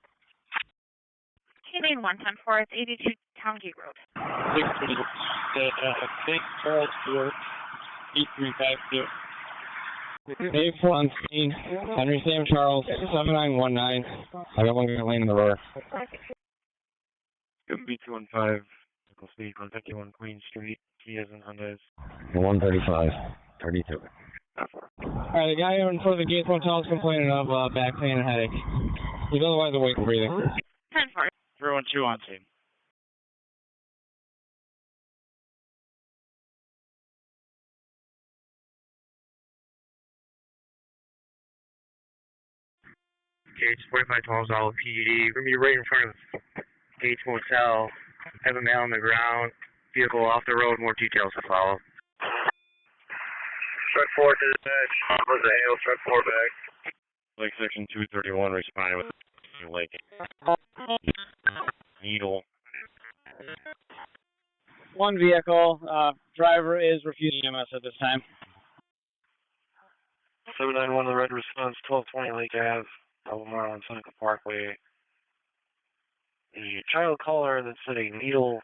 Canadian 110-4, it's 82 Towngate Road. 630, St. Charles Stewart, 8352. Dave on scene, Henry Sam Charles, 7919. I got one guy laying in the road. B215, Nickel Speed, 151 Queen Street, Kias and Hyundais. 135, 32. Alright, the guy in front of the Gates Motel is complaining of back pain and headache. He's otherwise awake and breathing. 10-4. 312 on scene. Gates 4512 All PUD. We're going to be right in front of Gates Motel. Have a male on the ground. Vehicle off the road. More details to follow. Shred 4 to dispatch. Was the hail, Shred 4 back. Lake Section 231 responding with Lake Needle. One vehicle, driver is refusing EMS at this time. 791, the red response, 1220 Lake Ave, Albemarle on Seneca Parkway. The child caller that said a needle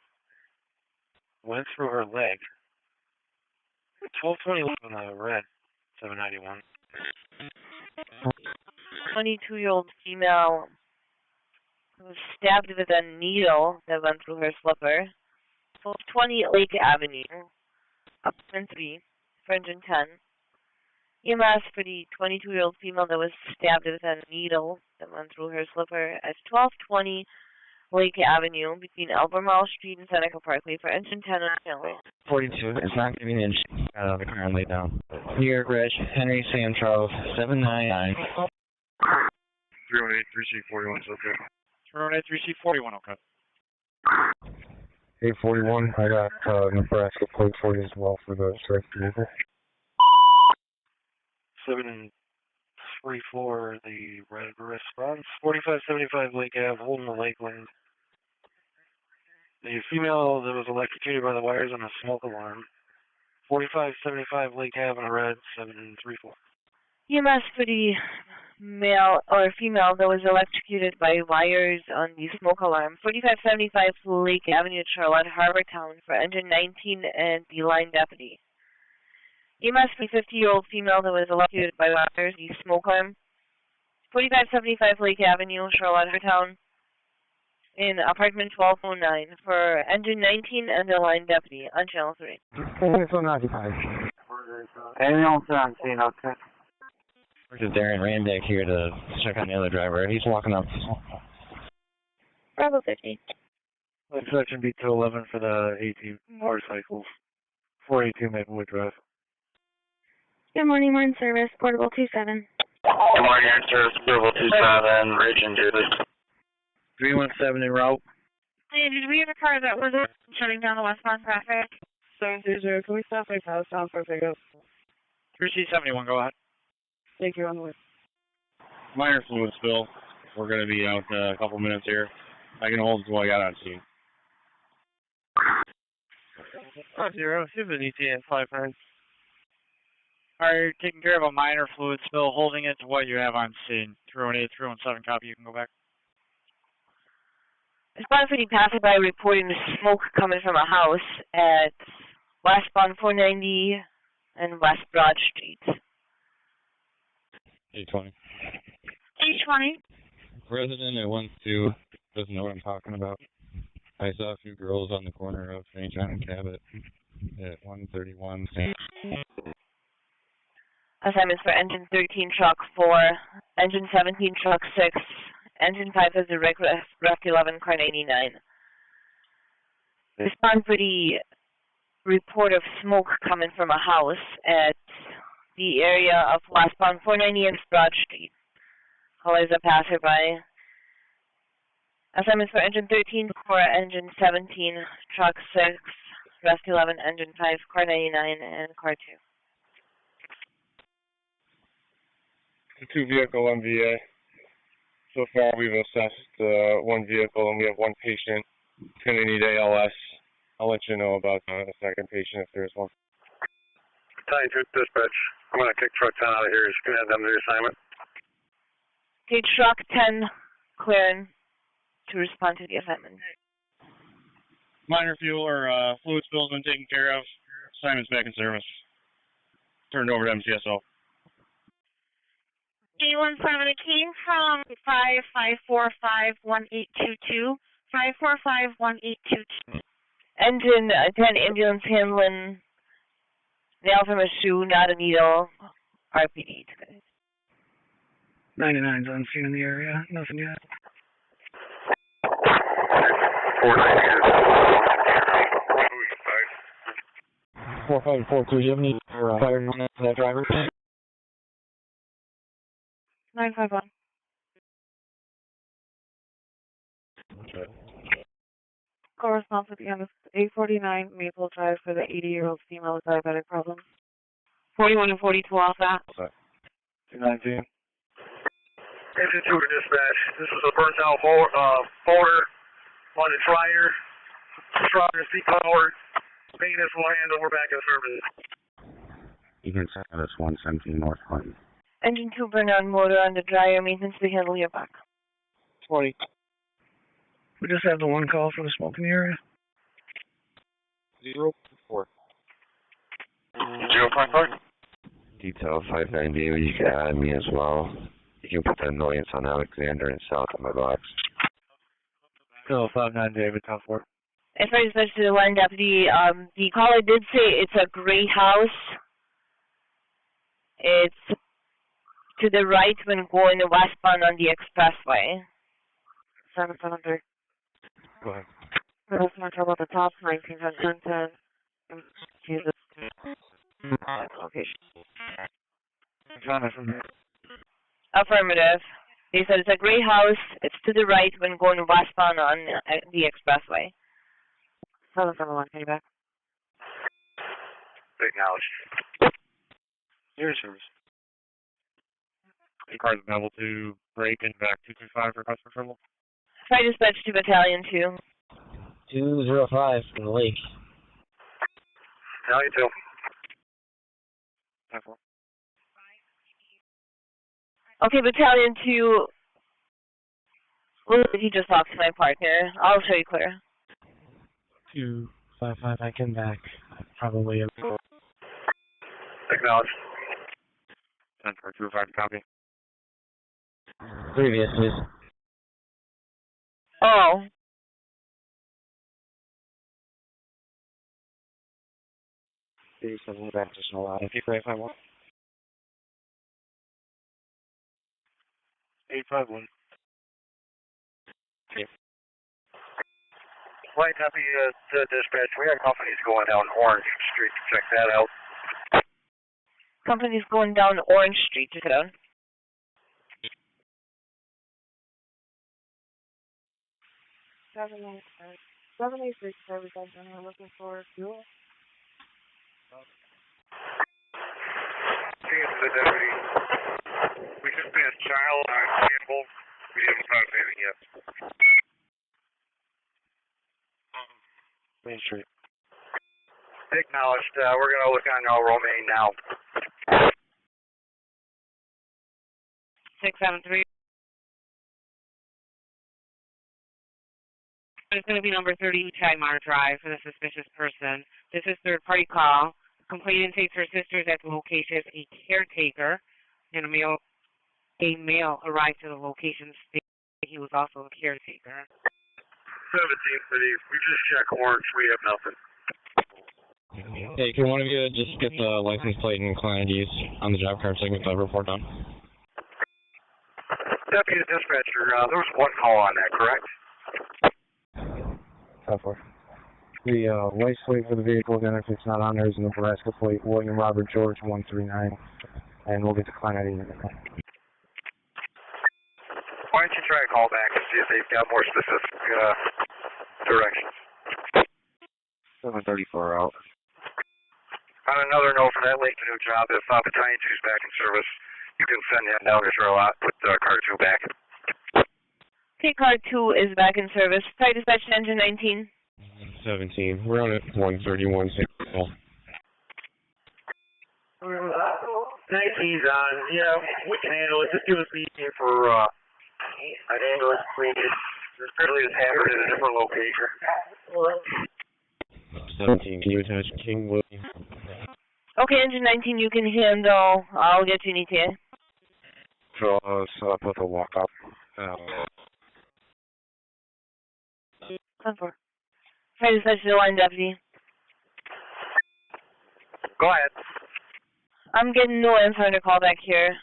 went through her leg. 1220 on the red, 791. 22-year-old female was stabbed with a needle that went through her slipper. 1220 Lake Avenue, Upton 3, for engine 10. EMS for the 22-year-old female that was stabbed with a needle that went through her slipper at 1220 Lake Avenue between Albemarle Street and Seneca Parkway for engine 10 on Highway. 42. It's not giving an inch out of the car and lay down. New York Ridge, Henry Sam Charles, 799. 318-3C41 is okay. 318-3C41, okay. 841, I got Nebraska plate for you as well for the strike vehicle. 734, the red response. 4575 Lake Ave, holding the Lakeland. The female that was electrocuted by the wires on a smoke alarm. 4575 Lake Ave, a red, 734. EMS for the male or female that was electrocuted by wires on the smoke alarm. 4575 Lake Avenue, Charlotte, Harbortown for engine 19 and the line deputy. EMS for the 50-year-old female that was electrocuted by wires, the smoke alarm. 4575 Lake Avenue, Charlotte, Harbortown in apartment 1209 for engine 19 and the line deputy on channel 3. It's unoccupied. Anyone on scene, okay. This is Darren Randick here to check on the other driver. He's walking up. Bravo 50. Section B211 for the 18 motorcycles. 482 Maplewood Drive. Good morning, Martin Service, Portable 27. Good morning, Aaron Service, Portable 27, Ridge and Davis. 317 en route. Hey, did we have a car that was shutting down the westbound traffic? 730, can we stop by Palestine for a pickup? 3C71, go ahead. Thank you, on the way. Minor fluid spill. We're going to be out a couple minutes here. I can hold until I got on scene. 0, give an ETA 59. Alright, taking care of a minor fluid spill, holding it to what you have on scene. 318, 317, copy, you can go back. Respond for the passerby reporting smoke coming from a house at westbound 490 and West Broad Street. 820. 820. Resident at 1-2 doesn't know what I'm talking about. I saw a few girls on the corner of St. John and Cabot at 131. Assignments for engine 13, truck 4, engine 17, truck 6, engine 5 is the rec 11, car 99. Respond for the report of smoke coming from a house at the area of westbound 490 and Broad Street. Call is a passerby. Assignments for engine 13, car engine 17, truck 6, rescue 11, engine 5, car 99, and car 2. The 2-vehicle MVA. So far, we've assessed one vehicle and we have one patient. It's going to need ALS. I'll let you know about the second patient if there's one. Tying to dispatch. I'm going to kick truck 10 out of here. Just going to have them do the assignment. Okay, truck 10 clearing to respond to the assignment. Minor fuel or fluid spill has been taken care of. Assignment's back in service. Turned over to MCSO. A17, it came from 55451822. 5451822. Engine 10 ambulance handling nail from a shoe, not a needle. RPD today. 99's on scene in the area. Nothing yet. 4542, do you have any fire unit for that driver? 951. Okay. Corresponds with the end of 849 Maple Drive for the 80-year-old female with diabetic problems. 41 and 42 off that. 219. Engine 2 to dispatch. This is a burnt out folder on the dryer. Stronger seat power. Maintenance will handle. We're back in service. You can set us 117 North Clinton. Engine 2 burn on motor on the dryer. Maintenance to handle your back. 20. We just have the one call for the smoke in the area. 0-4. 0-5. Detail 590, you can add me as well. You can put the annoyance on Alexander and South on my box. Still 59 David, top 4. As far as the line deputy, the caller did say it's a gray house. It's to the right when going westbound on the expressway. 773. Go ahead. That's Monroe at the top, 1910. Jesus. Location. Affirmative. They said it's a gray house. It's to the right when going westbound on the expressway. 771, can you back? Acknowledged. Your service. The car is available to break and back 225 for customer trouble. Try dispatch to Battalion 2. 205 from the lake. Battalion 2. 10-4. Okay, Battalion 2. Well, he just talked to my partner. I'll show you clear. 255, I can back. Probably. Acknowledged. 10-4, 205, copy. Previous, please. Oh. Something back just a lot. If you pray if I want. 851. Flight copy to dispatch. We have companies going down Orange Street. Check that out. Company's going down Orange Street. Check it out. Seven eight six service engine. We're looking for fuel. The deputy. We just passed Child on Campbell. We haven't found anything yet. Main Street. Acknowledged. We're going to look on Romaine now. 673. It's going to be number 30 Chimar Drive for the suspicious person. This is third-party call. Complainant states her sister is at the location as a caretaker, and a male arrived to the location stating he was also a caretaker. 17 City. We just checked Orange. We have nothing. Hey, can one of you just get the license plate and client use on the job card so I can get the report done? Deputy dispatcher, there was one call on that, correct? 10-4. The license plate for the vehicle, again, if it's not on there, is a Nebraska plate, William Robert George 139, and we'll get the client ID in a minute. Why don't you try to call back and see if they've got more specific directions? 734 out. On another note for that late new job, if Battalion 2 is back in service, you can send him down to Charlotte, put car 2 back. Okay, car 2 is back in service. Try dispatch to engine 19. 17. We're on at 131 signal. 19's on. Yeah, we can handle it. Just give us the ETA for an ambulance. There's apparently this happened at a different location. 17. Can you attach King William? Okay, engine 19, you can handle. I'll get you an ETA. So I'll put the walk up. 10-4. Try to dispatch to the line deputy. Go ahead. I'm getting no answer on the call back here.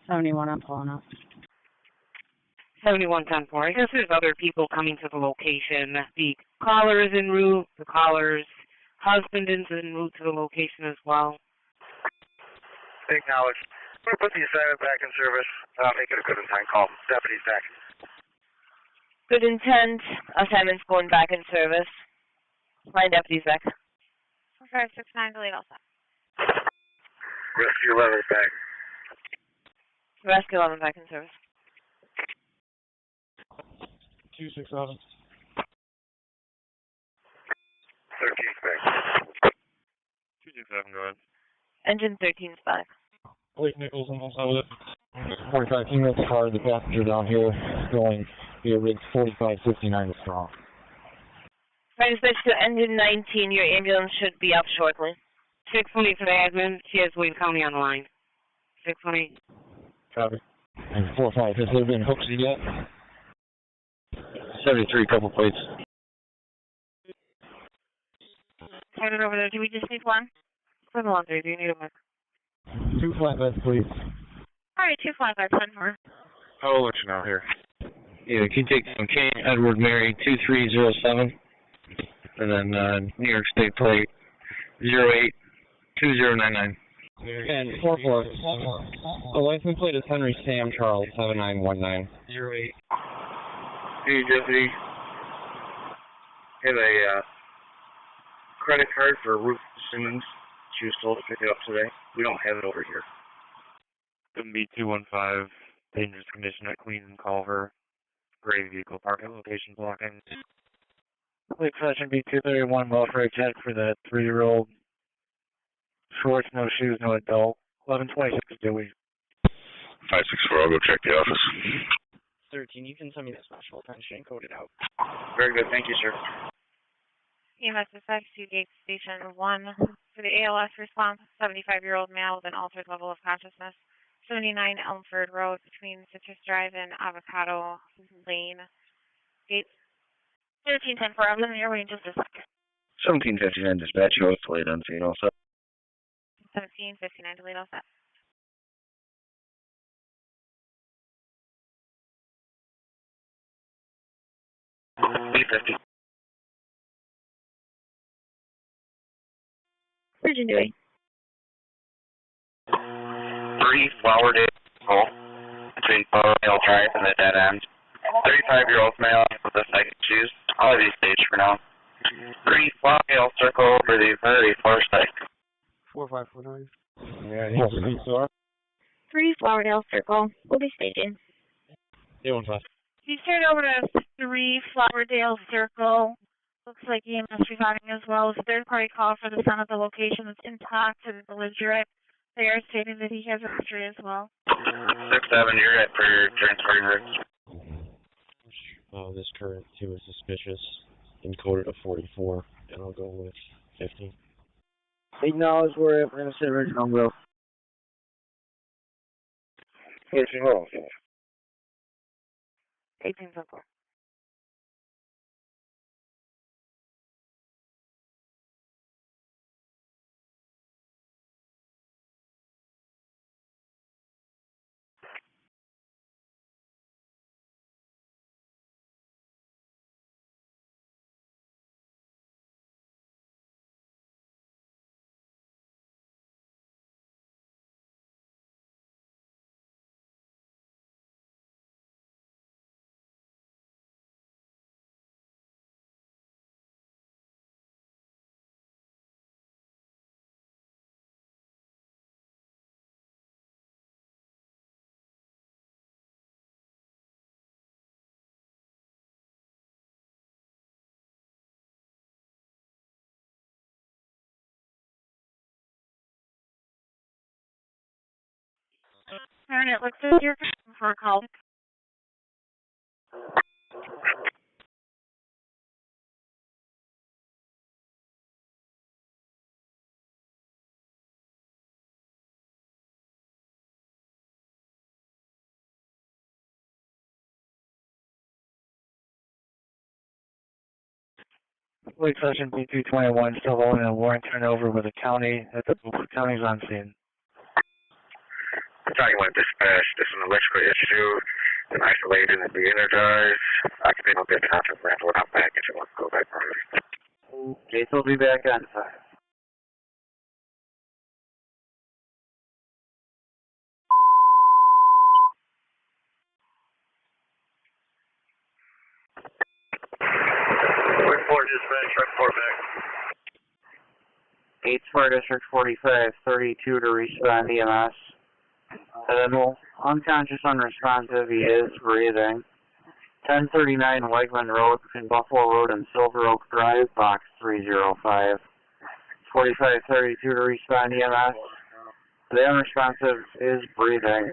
71, I'm pulling up. 7110-4. I guess there's other people coming to the location. The caller is en route. The caller's husband is en route to the location as well. Acknowledged. We're going to put the assignment back in service. Make it a good in-time call. Deputy's back. Good intent. Assignment's going back in service. Line deputy's back. 4569, delete all set. Rescue 11's back. Rescue 11 back in service. 267. 13's back. 227, go ahead. Engine 13's back. Blake Nichols almost out with it. 45, can you get the car, the passenger down here, going via rig 4559 is strong. Try to switch to engine 19. Your ambulance should be up shortly. 618 for the admin. She has Wayne County on the line. 618. Copy. And 45, has there been hooks yet? 73, couple plates. Turn it over there. Do we just need one? 713, do you need a mic? 2 flatbeds, please. Alright, 2 flatbeds, 10-4. I will let you know here. Yeah, can you take some King Edward Mary 2307, and then New York State plate 082099. And 44. The license plate is Henry Sam Charles 7919. 08. Hey, Jesse. Have a credit card for Ruth Simmons. She was told to pick it up today. We don't have it over here. B215, dangerous condition at Queens and Culver. Gray vehicle parking location blocking. Lake Session B231, welfare check for that 3-year-old. Shorts, no shoes, no adult. 1126 Dewey. 564, I'll go check the office. 13, you can send me the special attention and code it out. Very good, thank you, sir. EMS dispatch to Gate Station 1 for the ALS response, 75-year-old male with an altered level of consciousness, 79 Elmford Road between Citrus Drive and Avocado Lane. Gate 1310 for I'm in your range just a second. 1759 dispatch, you have delayed on scene also. 1759 delayed all set. B50. Where'd you doing? 3 Flowerdale between Flowerdale Drive and the dead end. 35-year-old male with a psychic issues. I'll have you staged for now. 3 Flowerdale Circle for the very first psych. 4549. Yeah, he's sore. 3 Flowerdale Circle. We'll be staging. Doing fast. You turn over to 3 Flowerdale Circle. Looks like EMS responding as well as a third-party call for the son of the location that's intact and belligerent. They are stating that he has a history as well. 6-7, you're at for your transporting routes. This current too is suspicious. Encoded at 44, and I'll go with 50. Acknowledge we're going to say original growth. 14 roll. 18 circle. Aaron, it looks like you're coming for a call. Lake Session B221 still holding a warrant turnover with the county. The county's on scene. I'm talking about dispatch. This is an electrical issue. It's isolated and re-energized. Occupant will get contact for we're not back. If you want to go back early. Gates will be back on 5. Report dispatch, report back. Gates for District 45, 32 to respond EMS. Edible, unconscious, unresponsive, he is breathing. 1039 Wegman Road between Buffalo Road and Silver Oak Drive, box 305. 4532 to respond EMS. The unresponsive is breathing.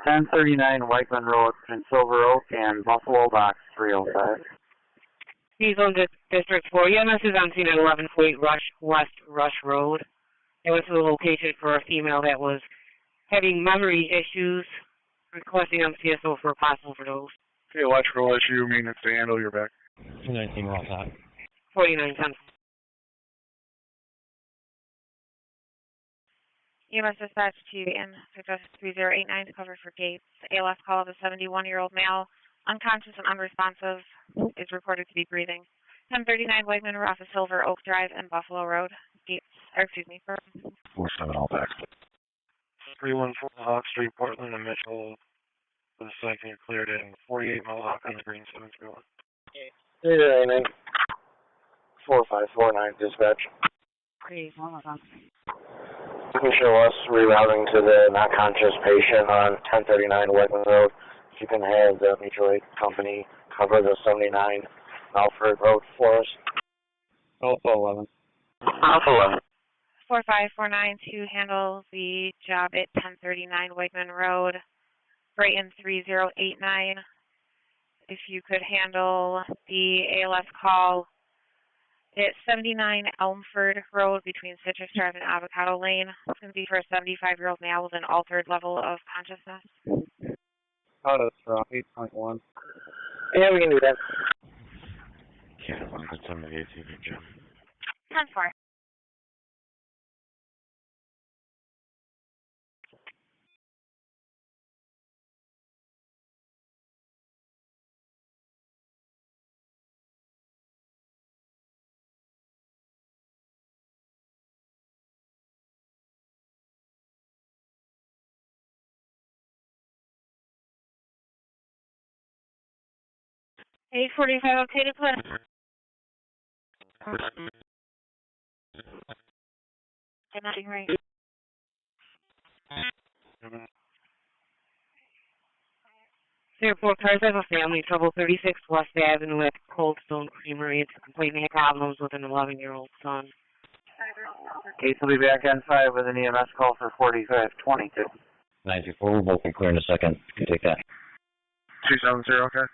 1039 Wegman Road between Silver Oak and Buffalo, box 305. He's on District 4. EMS is on scene at 1148 West Rush Road. It was the location for a female that was having memory issues, requesting MCSO for a possible for those. Okay, electrical issue, maintenance to handle, you're back. 219, we're all set. 4910. EMS dispatch to in suggest 3089 to cover for Gates. ALS call of a 71-year-old male Unconscious and unresponsive. Is reported to be breathing. 1039 Whiteman Road off of Silver Oak Drive and Buffalo Road. For 47 all back. 314 Hawk Street, Portland, and Mitchell. For the second, you're cleared in. 48 Mohawk on the green, 731. 399. 4549 dispatch. Great, one more time. You can show us rerouting to the not conscious patient on 1039 Whiteman Road. If you can have the mutual aid company cover the 79 Alfred Road for us. Alpha 11. Alpha 11. 4549 to handle the job at 1039 Whiteman Road. Brighton 3089. If you could handle the ALS call at 79 Elmford Road between Citrus Drive and Avocado Lane. It's going to be for a 75-year-old male with an altered level of consciousness. Auto straw, 8.1. Yeah, we can do that. Yeah, I'm going to send the AC for Jim. 10-4. Eight 45 okay to put. Nothing right. Fairport cars have a family trouble, 36 West Avenue at Coldstone Creamery. It's a complaint they have problems with an 11-year-old son. Case will be back on 5 with an EMS call for 4522. 94, we're both clear in a second. You can take that. 270, okay.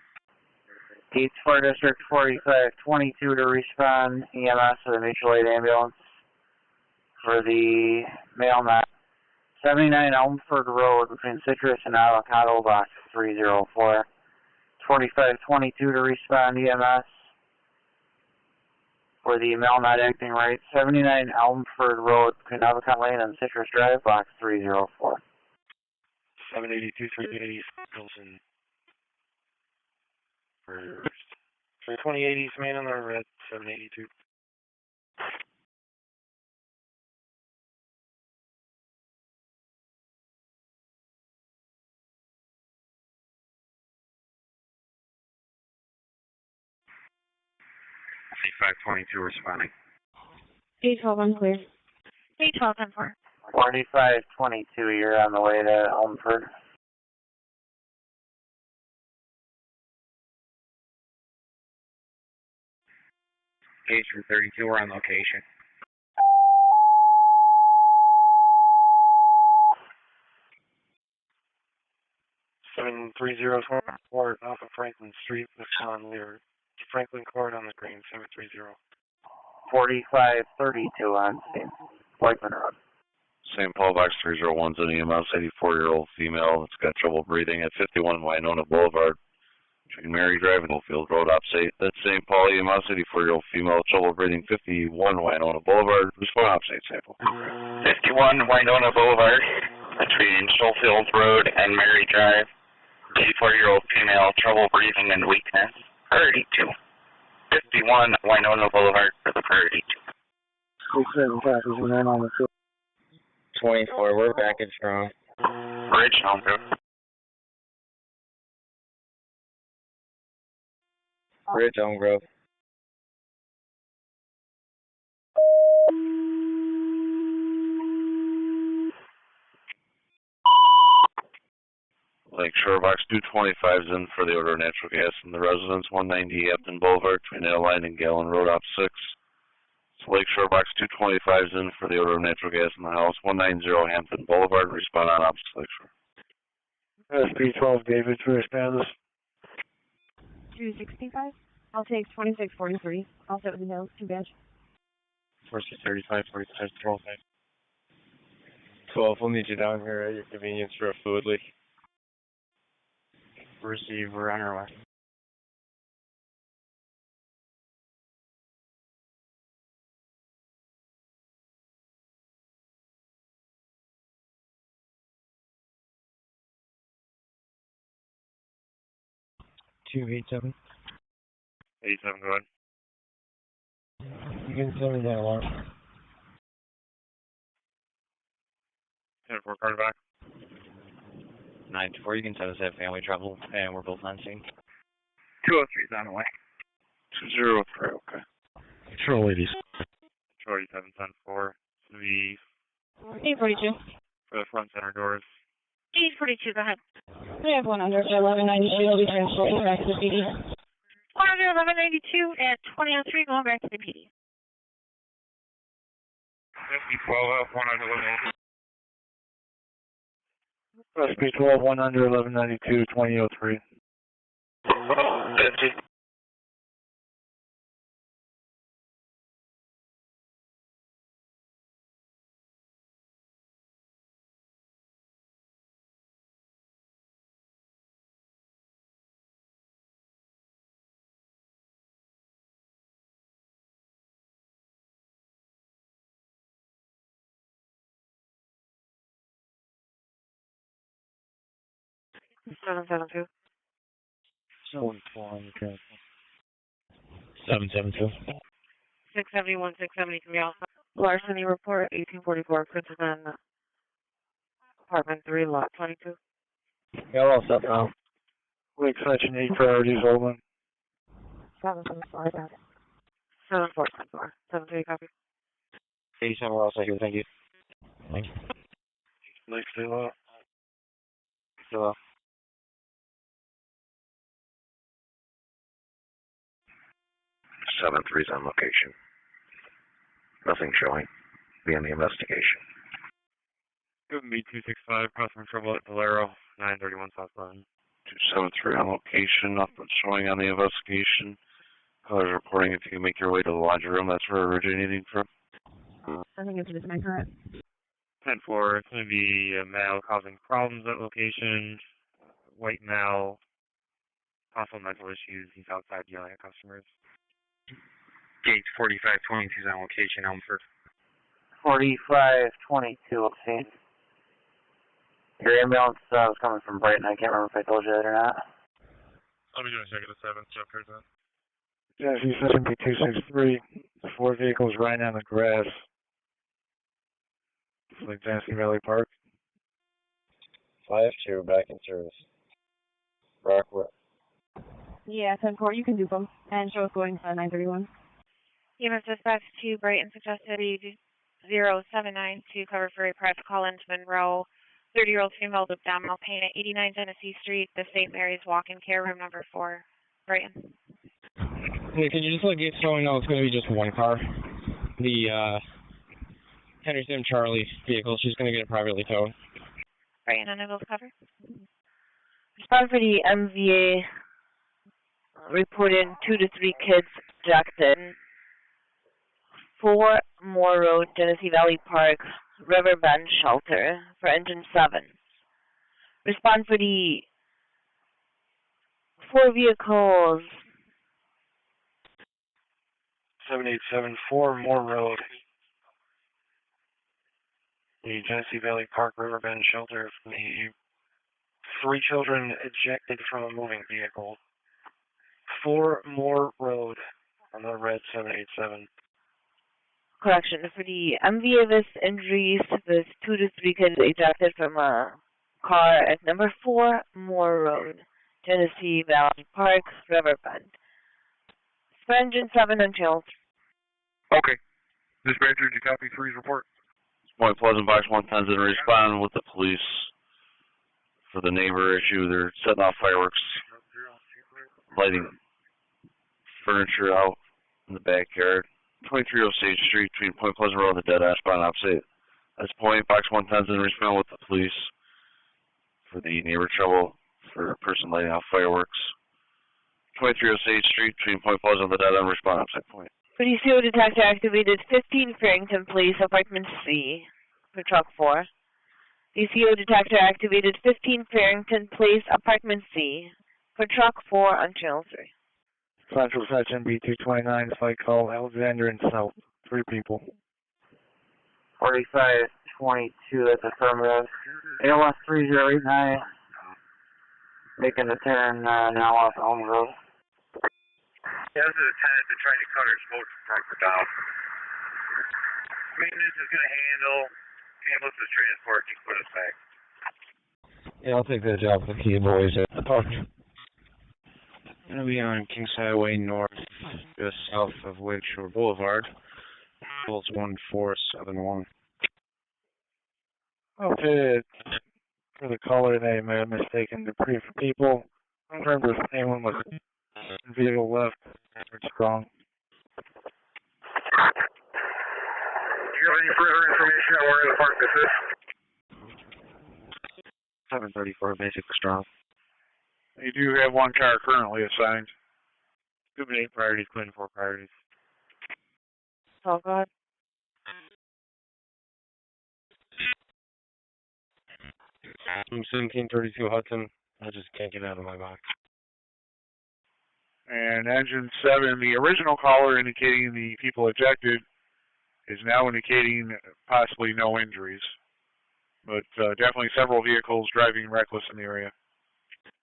Gates 4 District 4522 to respond EMS to the mutual aid ambulance for the male not 79 Elmford Road between Citrus and Avocado, box 304. 4522 to respond EMS for the male not acting right. 79 Elmford Road between Avocado Lane and Citrus Drive, box 304. 782, 380, Wilson. For 28 East Main on the red, 782. C522 responding. 812 unclear. 812 10-4. 4522, you're on the way to Elmford. Gauge from 32, we're on location. Seven 3024 off of Franklin Street with Sean Lear. Franklin Court on the green, 730. 4532 on scene. Whiteman Road. St. Paul box 301's an EMS, 84-year-old female that's got trouble breathing at 51 Winona Boulevard. Between Mary Drive and Oldfield Road opposite. That's St. Paul EMS, 84-year-old female, trouble breathing, 51 Winona Boulevard. Respond opposite sample. 51 Winona Boulevard, between Schofield Road and Mary Drive. 84-year-old female, trouble breathing and weakness. Priority 2. 51 Winona Boulevard for the priority 2. 24, we're back and strong. Bridge, home group. Bridge, Elm Grove. Lakeshore box 225's in for the order of natural gas in the residence, 190 Upton Boulevard, between Airline and Gallon Road, op 6. So Lakeshore box 225's in for the order of natural gas in the house, 190 Hampton Boulevard, respond on opposite Lakeshore. SP12 David, to respond this. 265. I'll take 2643. I'll sit with the hills. 2 badge. 4635, 45, 12. 12, we'll need you down here at your convenience for a fluid leak. Receive, we're on our way. 287. 87, go ahead. You can send me that alarm. 10-4, card back. 9-4, you can send us that family trouble, and we're both on scene. 203 is on the way. 203, okay. Control 80s. Control 87, 10-4. The 842. for the front center doors. 842, go ahead. We have one under 1192, will be transported back to the PD. 1192 at 2003, going back to the PD. 12 up, 1 under 11. SP 12, 1 under 1192, 2003. 50. Seven seven two. 772. 671, 673 Alpha. Larceny report, 1844, Princeton, apartment 3, lot 22. Yeah, we're all set now. Wake section 8 priorities, Ogden. 774, got it. 7474. 73, copy. 87, we're all set here, thank you. Thank you. Lake stay low. Still off. 7-3's on location. Nothing showing. Be on the investigation. Give me 265, customer trouble at Valero, 931 southbound. 273 on location. Nothing showing on the investigation. Callers reporting if you can make your way to the laundry room. That's where we're originating from. I think it's just my current. 10-4, it's going to be a male causing problems at location. White male, possible mental issues. He's outside yelling at customers. Gate 4522 is on location, Elmford. 4522, let's see. Your ambulance was coming from Brighton. I can't remember if I told you that or not. I'll be doing a check at the 7th, so here's that. Genesee section B263. The 4 vehicles riding on the grass. It's like Genesee Valley Park. 5-2, back in service. Brockport. Yeah, 10-4, you can do both. And show us going to 931. EMS dispatch to Brighton suggested 079 to cover for a private call into Monroe. 30-year-old female with abdominal pain at 89 Genesee Street, the St. Mary's walk-in care room number 4, Brighton. Hey, can you just let Gates know it's going to be just one car? The Henry Sim Charlie vehicle, she's going to get it privately towed. Brighton, unable to cover. Respond for the MVA reported 2 to 3 kids abducted. 4 Moore Road, Genesee Valley Park, Riverbend Shelter for engine 7. Respond for the 4 vehicles. 7874 Moore Road. The Genesee Valley Park Riverbend Shelter. The 3 children ejected from a moving vehicle. 4 Moore Road on the red 787. Correction, for the MVA with injuries, there's 2 to 3 kids ejected from a car at number 4 Moore Road, Genesee Valley Park, Riverbend. Engine 7 and channel 3. Okay. Dispatcher, did you copy 3's report? Point Pleasant Box 110's in responding with the police for the neighbor issue. They're setting off fireworks, lighting furniture out in the backyard. 23 Osage Street between Point Pleasant Road and the dead ash spot opposite. That's Point Box 110's in responding with the police for the neighbor trouble for a person lighting off fireworks. 23 Osage Street between Point Pleasant and the dead end respond opposite point. Police CO detector activated 15 Farrington Place, apartment C, for truck 4. The CO detector activated 15 Farrington Place, apartment C, for truck 4 on channel 3. Central section B229, flight call Alexander and South. 3 people. 4522, that's affirmative. ALS 3089. Making the turn now off Elm Road. Yeah, this is a tenant that tried to cut her smoke detector down. Maintenance is going to handle ambulance transport and put us back. Yeah, I'll take that job with the key boys at the park. Gonna be on Kings Highway North, just south of Lakeshore Boulevard. Pulse 1471. Okay, for the caller, they may have mistaken the three for people. I don't remember if anyone was vehicle left. It's wrong. Do you have any further information on where the park this is? 734 basic strong. You do have one car currently assigned. 2-8 priorities, Quinn 4 priorities. Oh, God. I'm 1732 Hudson. I just can't get out of my box. And engine 7, the original caller indicating the people ejected is now indicating possibly no injuries. But definitely several vehicles driving reckless in the area.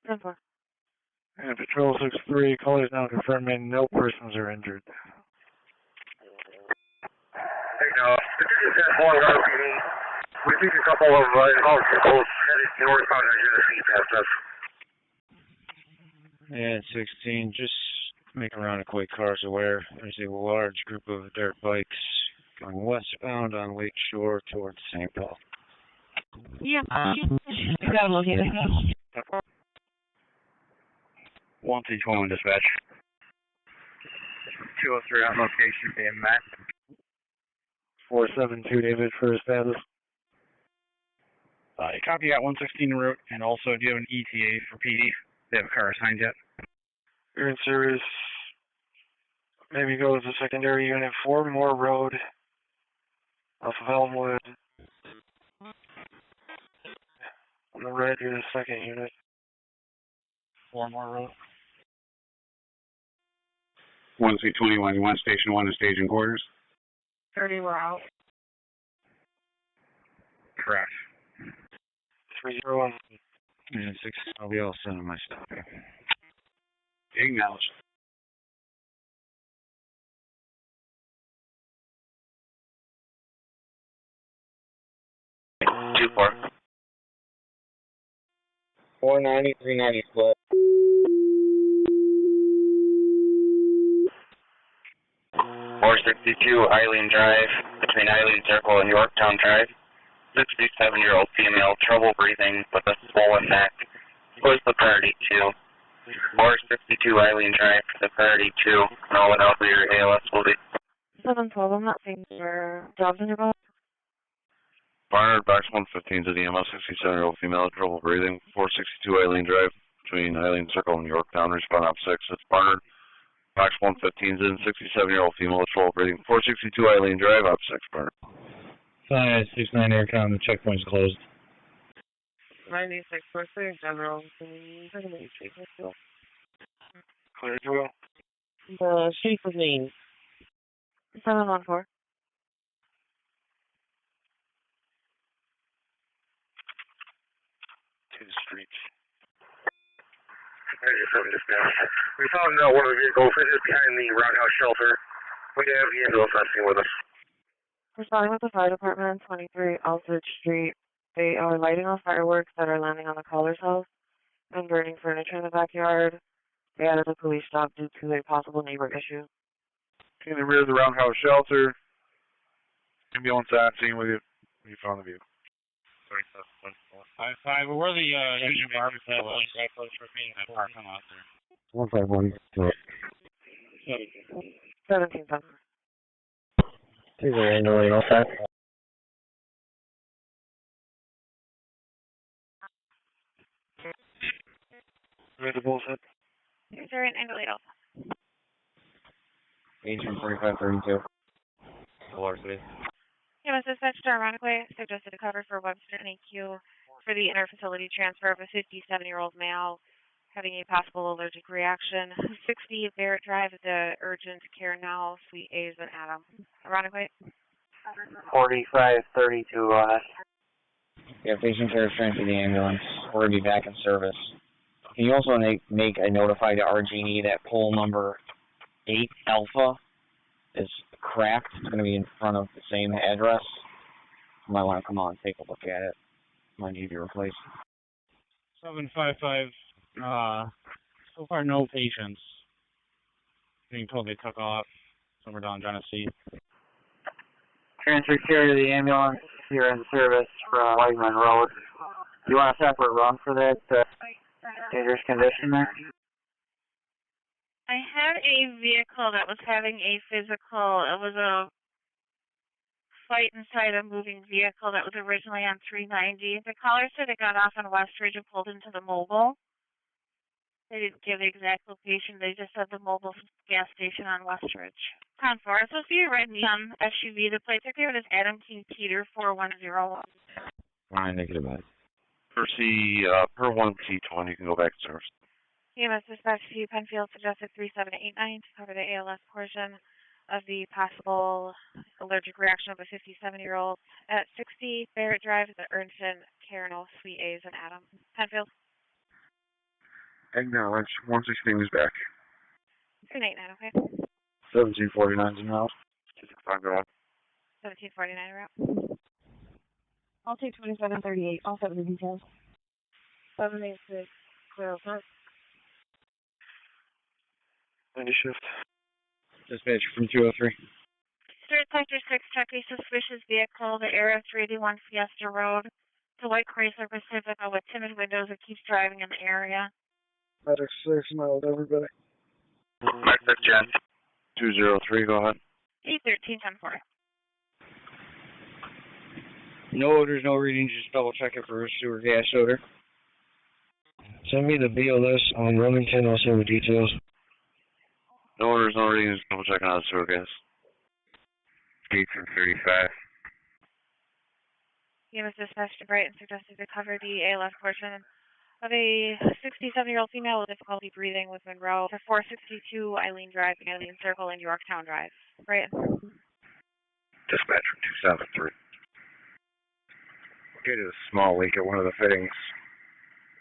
10-4. And Patrol 6-3, caller is now confirming no persons are injured. Hey, now, the tickets have one RPD. We think a couple of involved vehicles headed northbound are going to see past us. Yeah, 16, just make around a quick cars aware. There's a large group of dirt bikes going westbound on Lake Shore towards St. Paul. Yeah. We got him located. 1321 dispatch. 203 on location being met. 472 David for status. Copy at 116 en route, and also do you have an ETA for PD? They have a car assigned yet? You're in service. Maybe go to secondary unit 4 Moore Road off of Elmwood. On the red, you're the second unit. 4 Moore Road. 1C21, you want station 1 to staging quarters? 30, we're out. Correct. 301. Yeah, 6, I'll be all set on my stuff. Acknowledge. Two 4. 490, 390 split. Four 62 Eileen Drive, between Eileen Circle and Yorktown Drive. 67-year-old female, trouble breathing with a swollen neck. Was the priority 2. 462 Eileen Drive, the priority 2. No one else your ALS will be. 712, I'm not seeing your jobs in your boat. Barnard, box 115 to the EMS, 67-year-old female, trouble breathing. 462 Eileen Drive, between Eileen Circle and Yorktown, respond op 6. It's Barnard. Box 115 is in, 67-year-old female, trouble breathing. 462 Eileen Drive, op 6, Barnard. 569 Aircom, the checkpoint's closed. 96, we're clear general. Clear to go. The street was named. 714. Two streets. I just have dispatch. We found one of the vehicles. It is behind the roundhouse shelter. We have the ambulance rescue with us. We're starting with the fire department on 23 Aldridge Street. They are lighting off fireworks that are landing on the caller's house and burning furniture in the backyard. They added a police stop due to a possible neighbor issue. In the rear of the roundhouse shelter. Ambulance on scene with you. You found the vehicle. 5-5, where the engine bar was at, right close for me, I parked them out there. 151. 17 7. These are annually all set. Ready to bull set? Is there an angle also? Agent 4532. Velocity. Yeah, was dispatched ironically suggested a cover for Webster and EQ for the inter-facility transfer of a 57-year-old male having a possible allergic reaction. 60 Barrett Drive is a urgent care now. Suite A is an Adam. Ironically. 4532 on it. Yeah, patient care is trying to the ambulance. We're going to be back in service. Can you also make a notify to RG&E that pole number 8 Alpha is cracked? It's going to be in front of the same address. You might want to come on and take a look at it. Might need to be replaced. 755, so far no patients. Being told they took off somewhere down Genesee. Transfer care to the ambulance. You're in service from Whiteman Road. Do you want a separate run for that dangerous condition there? I had a vehicle that was having a physical. It was a fight inside a moving vehicle that was originally on 390. The caller said it got off on Westridge and pulled into the mobile. They didn't give the exact location. They just said the mobile gas station on Westridge. 10-4. It's supposed to be a red Nissan SUV. The plate ticket is Adam King Peter 4101. Fine, negative about it. Per 1C20, you can go back to service. EMS dispatch to Penfield suggested 3789 to cover the ALS portion of the possible allergic reaction of a 57-year-old at 60 Barrett Drive at the Ernton, Carano, Suite A's, and Adam. Penfield. Acknowledge. 116 is back. 289, okay? 1749 in house. 265, go ahead. 1749 route. I'll take 2738. I'll set the details. 786 05. Any shift. Dispatch from 203. Third Sector 6, check a suspicious vehicle, the area of 381 Fiesta Road. It's a white Chrysler Pacifica with tinted windows that keeps driving in the area. Medic 6, mild, everybody. Medic Jen. 203, go ahead. 813 10-4. No odors, no readings, just double check it for sewer gas odor. Send me the BLS on Remington, I'll send the details. No orders, no readings, double checking on the sewer gas. 1835. EMS dispatched to Brighton suggested to cover the ALS portion of a 67-year-old female with difficulty breathing with Monroe for 462 Eileen Drive, Eileen Circle, and Yorktown Drive. Brighton. Dispatch from 273. Due to a small leak at one of the fittings.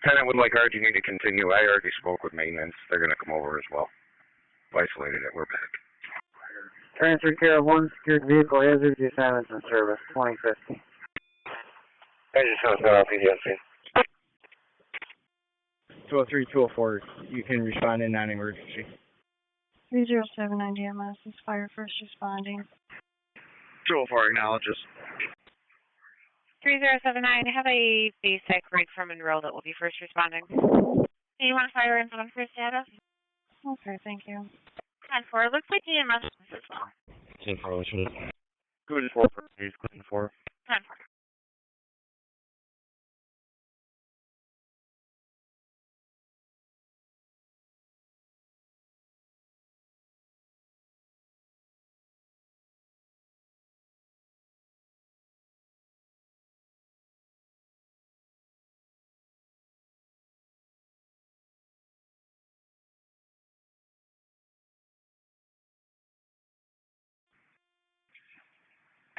Tenant would like RG&E to continue. I already spoke with maintenance. They're going to come over as well. Isolated it. We're back. Transfer care of one secured vehicle hazard to assignments in service, 2050. I just want to start off EDSC. 203, 204, you can respond in non-emergency. 3079 DMS is fire first responding. 204 acknowledges. 3079, I have a basic right from Monroe that will be first responding. Do you want to fire in on first status? Okay, thank you. 10-4, looks like EMS as well. 10-4, which is? Good 4, please. Good 4. 10-4.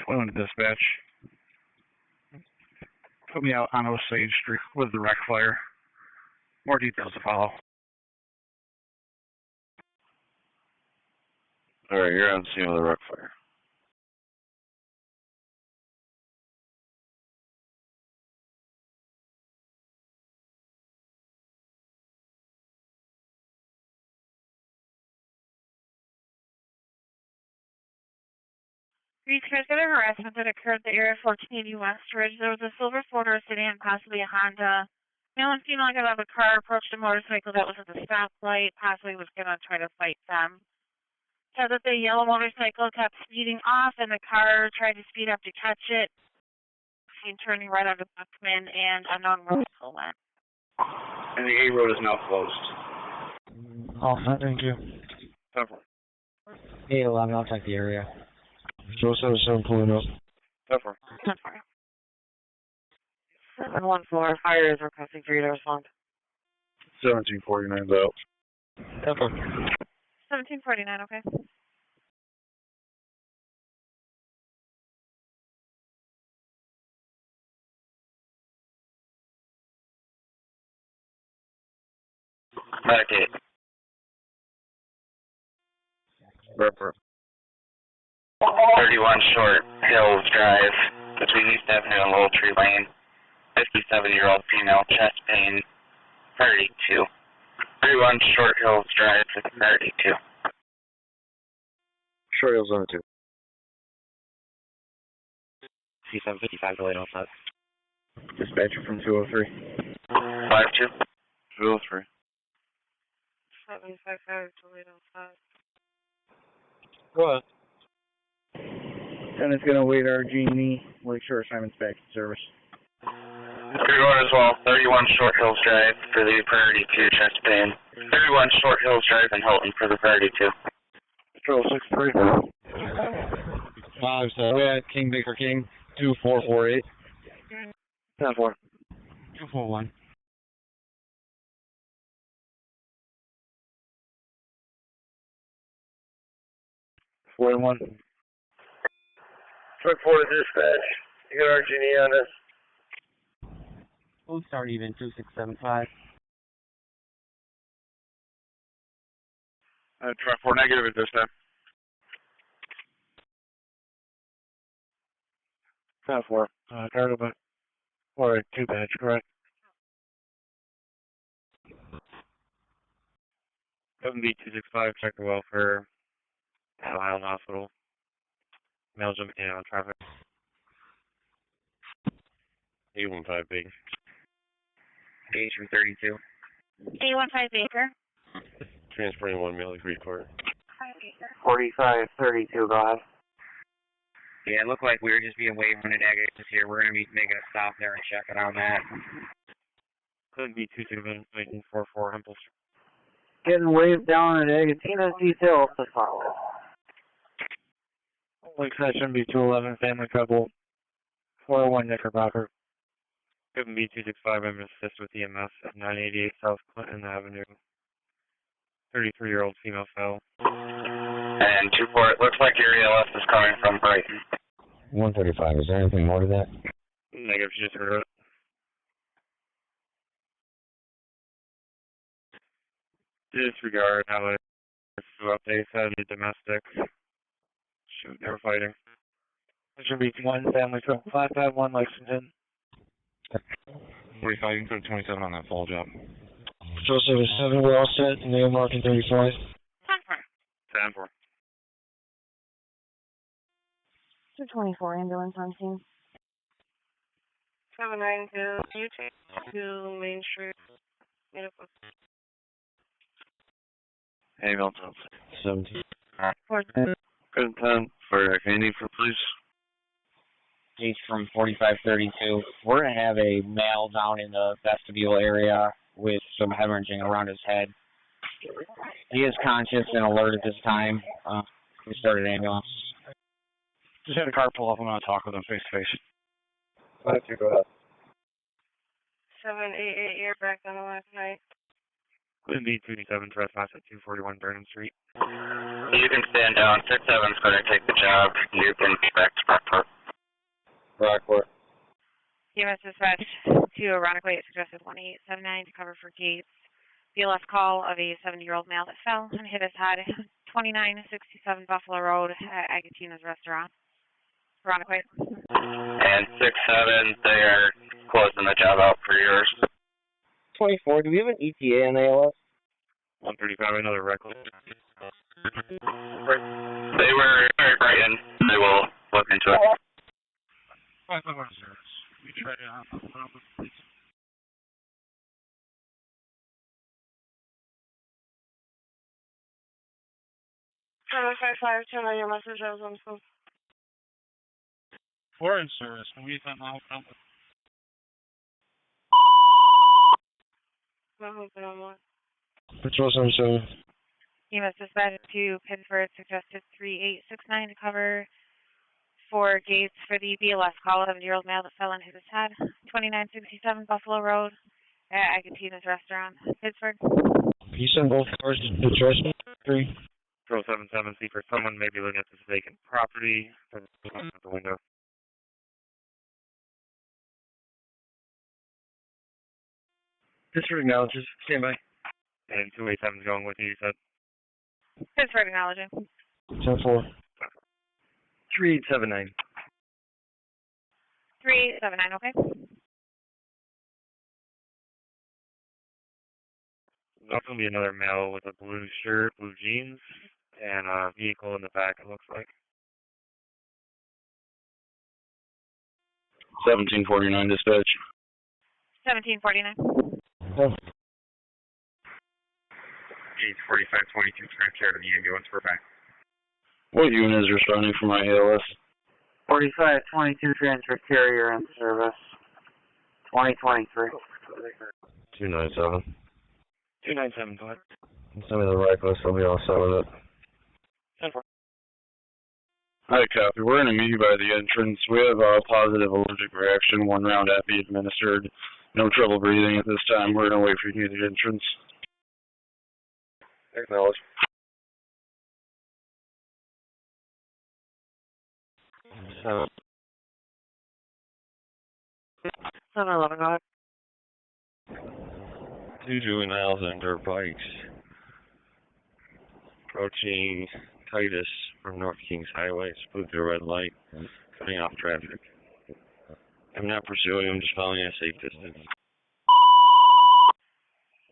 Twin dispatch. Put me out on Osage Street with the wreck fire. More details to follow. Alright, you're on scene with the wreck fire. Transmitted harassment that occurred at the area of 1480 Westridge. There was a silver four-door sedan, possibly a Honda. Male and female got out of the car, approached a motorcycle that was at the stoplight, possibly was going to try to fight them. Said that the yellow motorcycle kept speeding off, and the car tried to speed up to catch it. Seen turning right out of Buckman, and unknown motorcycle went. And the A road is now closed. Oh, thank you. 811, I'll check the area. 077 pulling up. 714, fire is requesting for you to respond. 1749's out. 1749, okay. Back 8. Fairport. 31 Short Hills Drive between East Avenue and Little Tree Lane. 57-year-old female, chest pain, 32. 31 Short Hills Drive to 32. Short Hills on 2. C755 delayed on set. Dispatcher from 203. 52. 203. 755 delayed on set. Go ahead. Tenant's gonna wait our G&E Lakeshore assignments back to service. Good one as well. 31 Short Hills Drive for the priority 2 chest pain. 31 Short Hills Drive in Hilton for the priority 2. Patrol 63. 5, so we at King Baker King, 2448. 10-4. 241. One. Truck 4 to dispatch. You got our G&E on this? We'll start even 2675. Truck 4 negative at this time. 10-4. Cargo by or 2 batch, correct? 7B265, check the welfare. Island Hospital. Male jumping in on traffic. 815 big. Gauge from 32. 815 Baker. Transporting 1 male to Greenport. 4532, go ahead. Yeah, it looked like we were just being waved when it exits here. We're going to be making a stop there and checking on that. Could be 267 1944 Hempel Street. Getting waved down at Agatina, details to follow. Lakeside shouldn't be 211, family couple, 401 Knickerbocker. Could be 265, I'm assist with EMS at 988 South Clinton Avenue. 33-year-old female fell. And 2-4, it looks like your ELS is coming from Brighton. 135, is there anything more to that? Negative, she just heard it. Disregard how it updates said the domestic. Shoot, they were fighting. It should be 1 family couple, 551 Lexington. 45, you can put a 27 on that fall job. Joseph is 7, we're all set, name marking 35. 10-4. 224 ambulance on scene. 792, you take to Main Street. Beautiful. Ambulance 17. Good 10 for can you need for police? Gauge from 4532. We're going to have a male down in the vestibule area with some hemorrhaging around his head. He is conscious and alert at this time. We started ambulance. Just had a car pull up. I'm going to talk with him face to face. 52, go ahead. 788, you're back on the last night. Could be 227 trespass at 241 Vernon Street. You can stand down. 6-7's going to take the job. You can back to brockport. Brockport. EMS dispatch to ironically it suggested 1879 to cover for Gates. BLS call of a 70-year-old male that fell and hit his head. 2967 Buffalo Road at Agatina's restaurant. Ironically. And 6-7, they are closing the job out for yours. 24, do we have an ETA in ALS? 135, another reckless. They were very frightened. They will look into it. 551 service. We tried it out. 755, turn on your message, I was on the phone. Foreign service, can we send out? I'm hoping on one. Patrol 77. EMS dispatch to Pittsford suggested 3869 to cover for Gates for the BLS call. 7-year-old male that fell and hit his head. 2967 Buffalo Road at Agatina's restaurant, Pittsford. Can you send both cars to Detroit? 3. Patrol 77, see for someone maybe looking at this vacant property. At the window. District acknowledges. Stand by. And 287's going with you, you said? Pittsford acknowledging. 10-4. 3879. 3879, okay. There's going to be another male with a blue shirt, blue jeans, and a vehicle in the back, it looks like. 1749 dispatch. 1749. 84522, transfer to the ambulance, we're back. What unit is responding for my ALS? 4522 transfer carrier in service. 2023. 297. 297, go ahead. Send me the right list, I'll be all set with it. 10-4. Hi, copy. We're in a meeting by the entrance. We have a positive allergic reaction, 1 round epi administered. No trouble breathing at this time. We're going to wait for you at the entrance. Acknowledge. So, 7-11, go ahead. 2 juveniles on dirt bikes approaching Titus from North Kings Highway, split through a red light, cutting off traffic. I'm not pursuing them, just following a safe distance.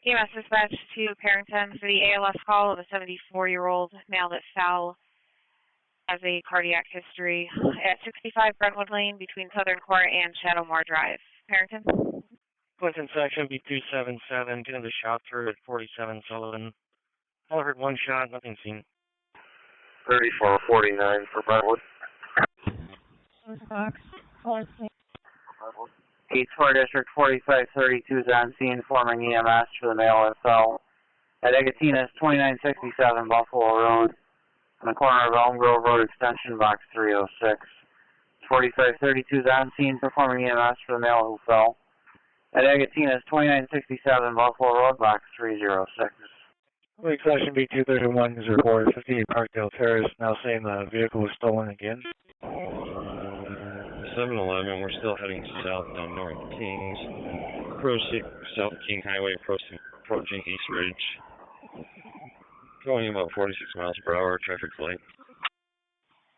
EMS dispatch to Parrington for the ALS call of a 74-year-old male that fell, has a cardiac history at 65 Brentwood Lane between Southern Court and Shadowmore Drive. Parrington? Clinton section B277, getting the shot through at 47 Sullivan. All heard 1 shot, nothing seen. 3449 for Brentwood. 84 District 4532 is on scene, informing EMS for the male that fell at Egatina's 2967 Buffalo Road, on the corner of Elm Grove Road Extension, box 306. 4532 is on scene, performing EMS for the male who fell at Egatina's 2967 Buffalo Road, box 306. Wake Section B231 is reported 58 Parkdale Terrace, now saying the vehicle was stolen again. 7-11, we're still heading south down North Kings. Approaching South King Highway, approaching East Ridge. Going about 46 miles per hour, traffic light.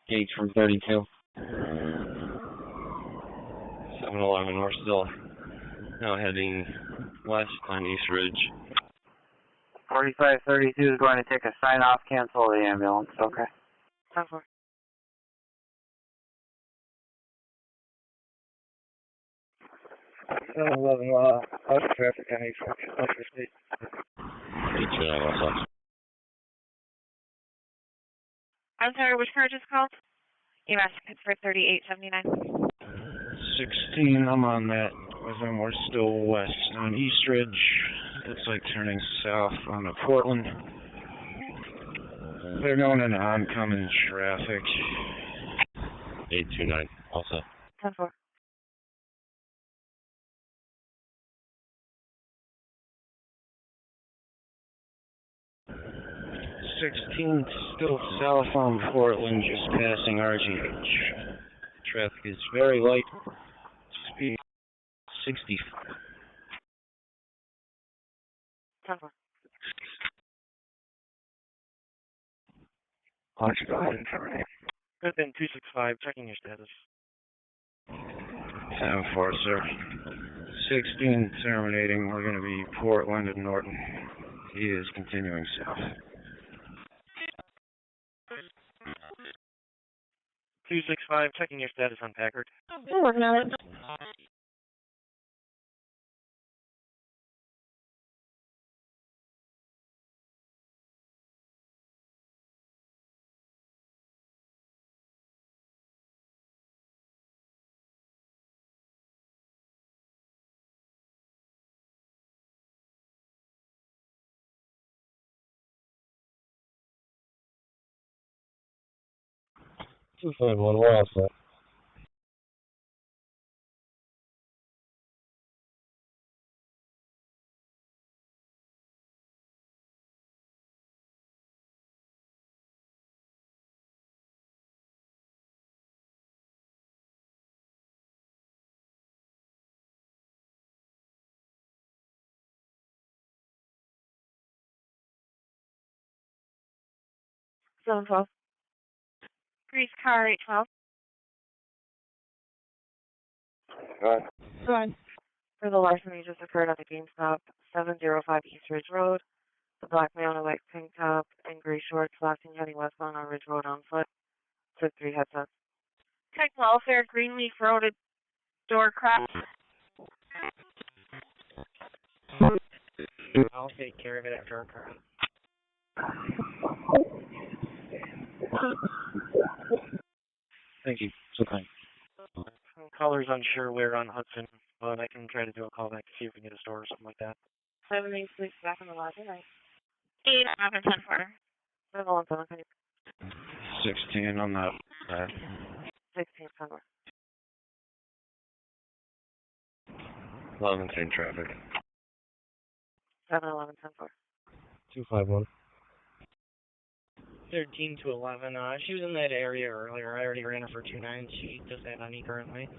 Gates from 32. 7-11, we're still now heading west on East Ridge. 4532 is going to take a sign-off, cancel the ambulance, okay. 10-4. Out traffic on East State. 829 also. I'm sorry, which car just called? EMS Pittsford 3879. 16, I'm on that. We're still west on East Ridge. Looks like turning south onto Portland. They're going into oncoming traffic. 829 also. 10-4. 16, still south on Portland, just passing RGH. Traffic is very light. Speed 60. 10-4. Watch, go ahead and terminate. Good then, 265, checking your status. 10-4, sir. 16, terminating. We're going to be Portland and Norton. He is continuing south. 265, checking your status on Packard. We're working on it. Two 5-1, we're all set. 712. Grease car 812. Go ahead. Go ahead. For the larceny just occurred at the GameStop, 705 East Ridge Road. The black male in a white tank top and gray shorts flashing heading westbound on Ridge Road on foot. Took 3 headsets. Tech Welfare, Greenleaf Road, door crack. I'll take care of it after our car. Thank you. So kind. Caller's unsure where on Hudson, but I can try to do a call back to see if we can get a store or something like that. 786 back in the lobby. 811 717. 16 on that. 16 somewhere. 11 train traffic. 711 10-4. 251. 13 to 11. She was in that area earlier. I already ran her for 29. She does that on E currently.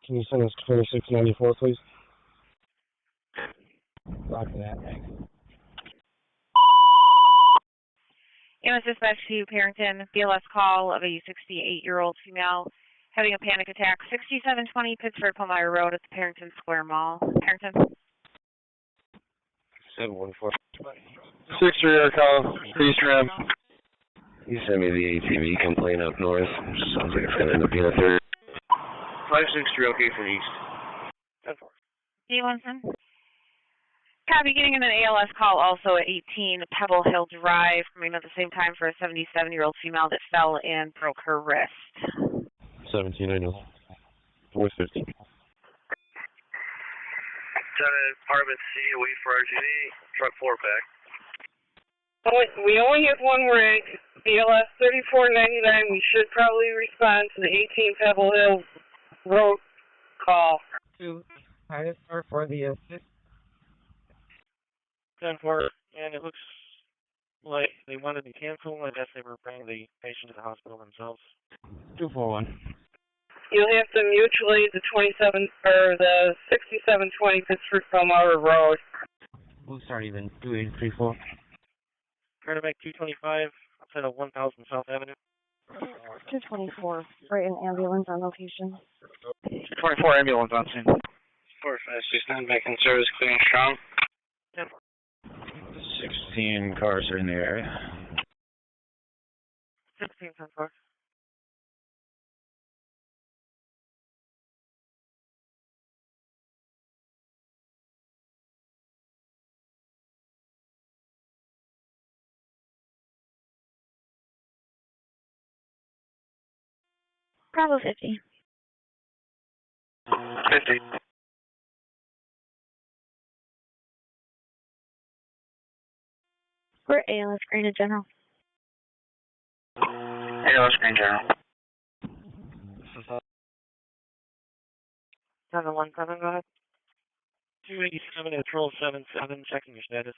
Can you send us 2694, please? Roger that. Thanks. EMS dispatch to Parrington, BLS call of a 68-year-old female having a panic attack, 6720 Pittsford Palmyra Road at the Parrington Square Mall. Parrington. 714. 6-3 call. East Rim. You sent me the ATV complaint up north. Sounds like it's going to end up being a third. 563 okay for east. Wilson. Copy, getting in an ALS call also at 18 Pebble Hill Drive, coming at the same time for a 77-year-old female that fell and broke her wrist. 17, I know. 450. 7 Apartment C, wait for RGD. Truck 4 back. We only have one rig, BLS 3499. We should probably respond to the 18 Pebble Hill Road call. To highest for the assist. 10-4, and it looks like they wanted to cancel. I guess they were bringing the patient to the hospital themselves. 241. You'll have to mutually the 27 or the 6720 Pittsford Palmyra Road. We'll start even 2834. Turn back 225 outside of 1000 South Avenue. 224. Right, an ambulance on location. 24 ambulance on scene. 4569 back in service, clear and strong. 16 cars are in the area. 16 10-4. Bravo 50. 50. We're ALS Green General. ALS Green General. 717, go ahead. 287 Patrol 77, checking your status.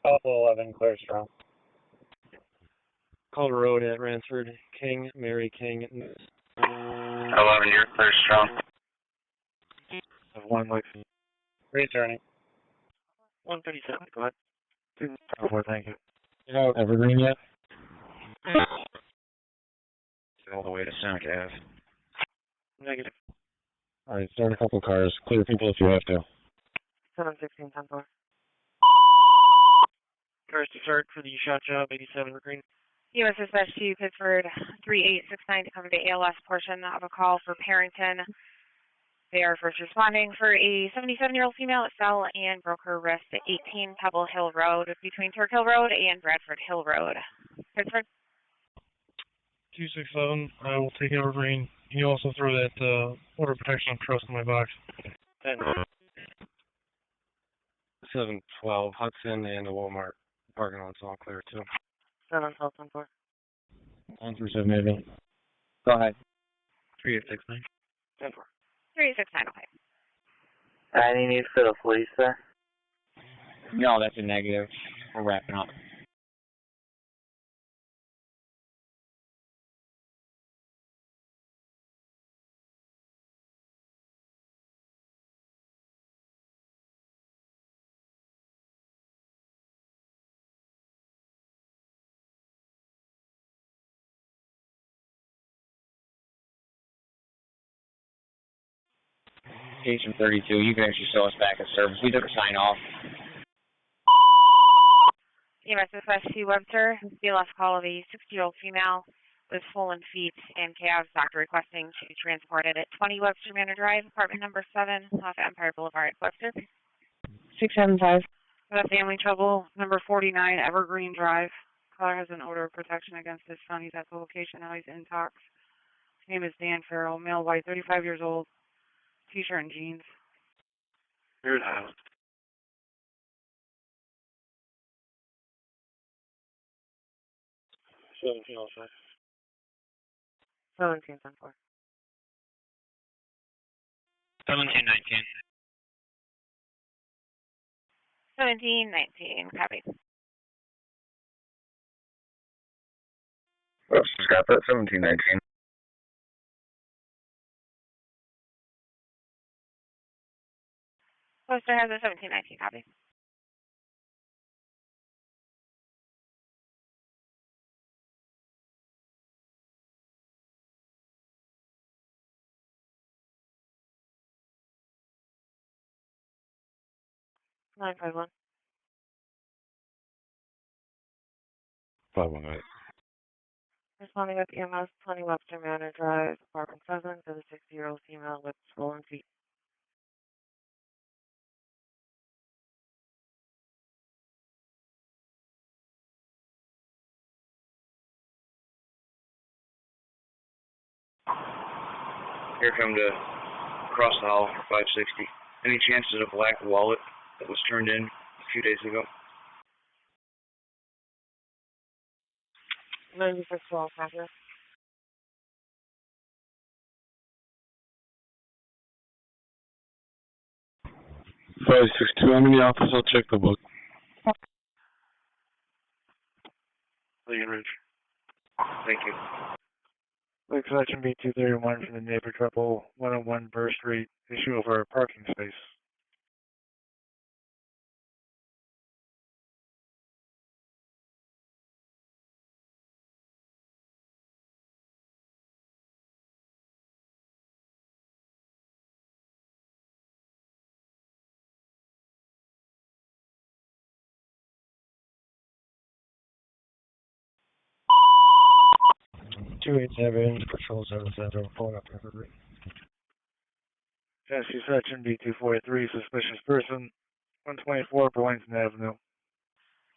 Buffalo 11, clear strong. Calder Road at Ransford, King, Mary King. 11, you're clear strong. Of 1 like Returning. 137, go ahead. 2-4, thank you. You know Evergreen yet? All the way to Sonic Ave. Negative. Alright, start a couple cars. Clear people if you have to. 716 10-4. Cars to start for the shot job, 87 Green. U.S. dispatch to Pittsford 3869 to cover the ALS portion of a call for Parrington. They are first responding for a 77-year-old female that fell and broke her wrist at 18 Pebble Hill Road between Turk Hill Road and Bradford Hill Road. Pittsford. 267, I will take Evergreen. You also throw that order protection trust in my box. 10. 712 Hudson and the Walmart parking lot's all clear too. 712 10-4. 137 Avery. Go ahead. 3869. 10-4. 3869, okay. Any need for the police, sir? No, that's a negative. We're wrapping up. Station 32, you can actually show us back at service. We took a sign off. EMS dispatch to Webster, BLS call of a 60-year-old female with swollen feet and calves. Doctor requesting to be transported at 20 Webster Manor Drive, apartment number 7, off Empire Boulevard, Webster. 675. Got family trouble, number 49, Evergreen Drive. Caller has an order of protection against his son. He's at the location now. He's in talks. His name is Dan Farrell, male, white, 35 years old, t-shirt and jeans. Weird house. $17.05. 1774. 1719. 1719, copy. Webster's got that, 1719. Webster has a 1719, copy. Nine five one. 518. Responding with EMS, 20 Webster Manor Drive, apartment 7, to the 60-year-old female with swollen feet. Here come to cross the hall, 560. Any chances of a black wallet that was turned in a few days ago? 9612, copy. I'm in the office. I'll check the book. Lincoln Ridge. Thank you. Lake Section B231 from the neighbor trouble, 101 Burr Street, issue over a parking space. Patrol service center, pulling up every. Tennessee Section B243, suspicious person, 124 Burlington Avenue.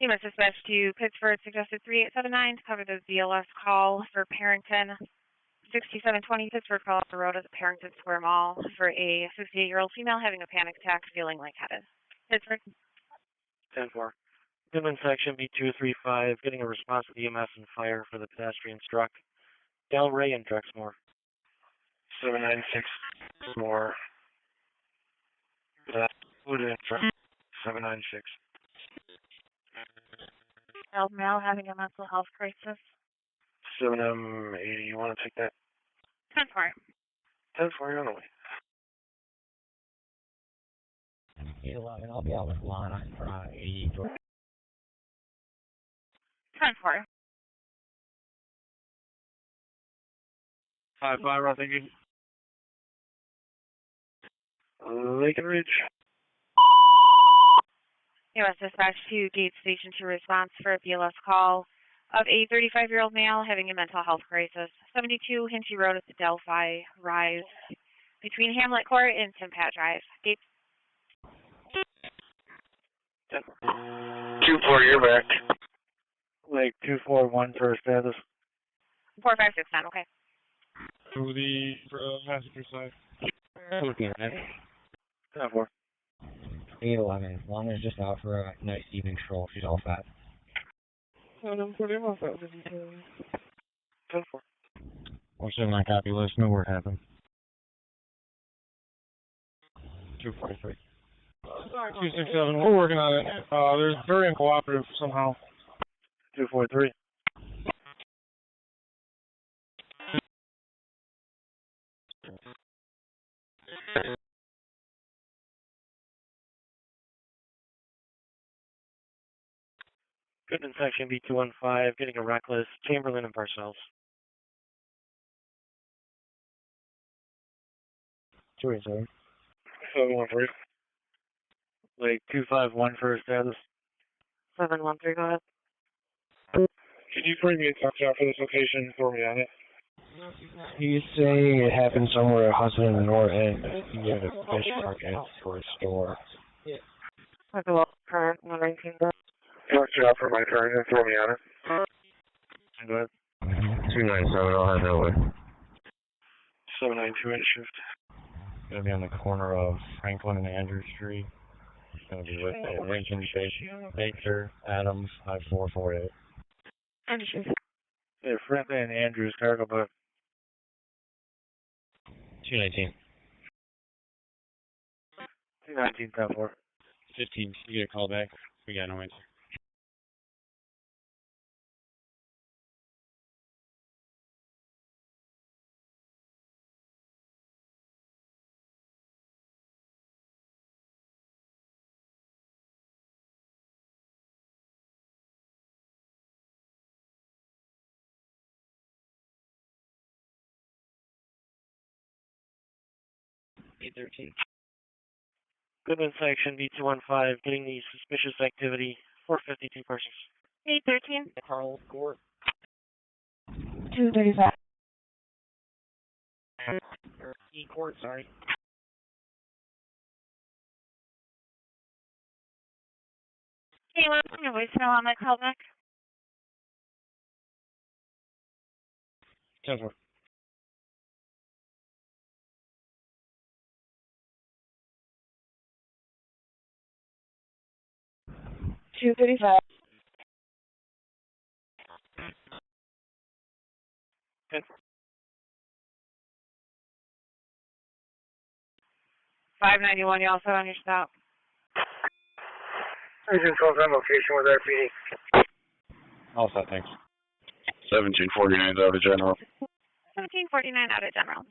EMS dispatch to Pittsford, suggested 3879 to cover the BLS call for Parrington. 6720 Pittsford call off the road at the Parrington Square Mall for a 68-year-old female having a panic attack, feeling lightheaded. Pittsford. 10-4. Goodman Section B235, getting a response with EMS and fire for the pedestrian struck. Del Rey and Drexmore. 796 more. Included in truck. 796. Child male having a mental health crisis. 7M80, you want to take that? 10-4. 10-4, you're on the way. 811, I'll be out with Lana for 80. 10-4. 5-5, I'm thinking. Lincoln Ridge. EMS dispatch to Gate Station to response for a BLS call of a 35-year-old male having a mental health crisis. 72 Hinchy Road at the Delphi Rise between Hamlet Court and Timpat Drive. Gate. 2-4, you're back. Lake 241 for status. 4569, okay. To the passenger side. Looking at it. 10-4. 811, Lana's just out for a nice evening stroll. She's all fat. 10-4. What's in my copy list? No word happened. 243. 267, we're working on it. They're very uncooperative somehow. 243. Goodman Section B215, getting a reckless. Chamberlain and Parcells. 287. 713. Lake 251 for status. 713, go ahead. Can you bring me a touch out for this location for me on it? You say it happened somewhere at Hudson and North End. You had a fish market for a store. That's a lot current, 119. Touch out for my turn and throw me on it. Go ahead. 297, I'll head that way. 792 in shift. Gonna be on the corner of Franklin and Andrew Street. Gonna be with Lincoln, Baker, Adams, 5448. Yeah, Franklin and Andrews, cargo boat. 219. 219, 10-4. 15, you get a call back. We got no answer. Goodman section B215, getting the suspicious activity, 452 persons. 813. Carl Court. 235. E Court, sorry. Hey, you want to your voicemail on that callback? 10-4. $235. $591, you all set on your stop? Agent 12 on location with RPD. All set, thanks. 1749 out of General. 1749 out of General.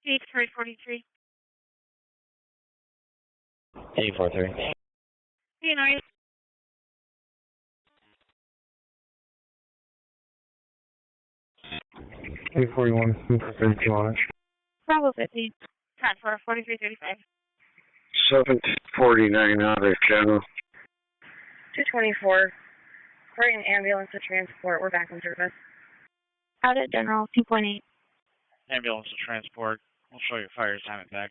Eight 343. 843. You know, 841, 32 on it. Bravo 50. 10 for 4335. 1749 out of General. 224. We're in ambulance to transport. We're back in service. Out at General 2.8. Ambulance to transport. We'll show you fire assignment back.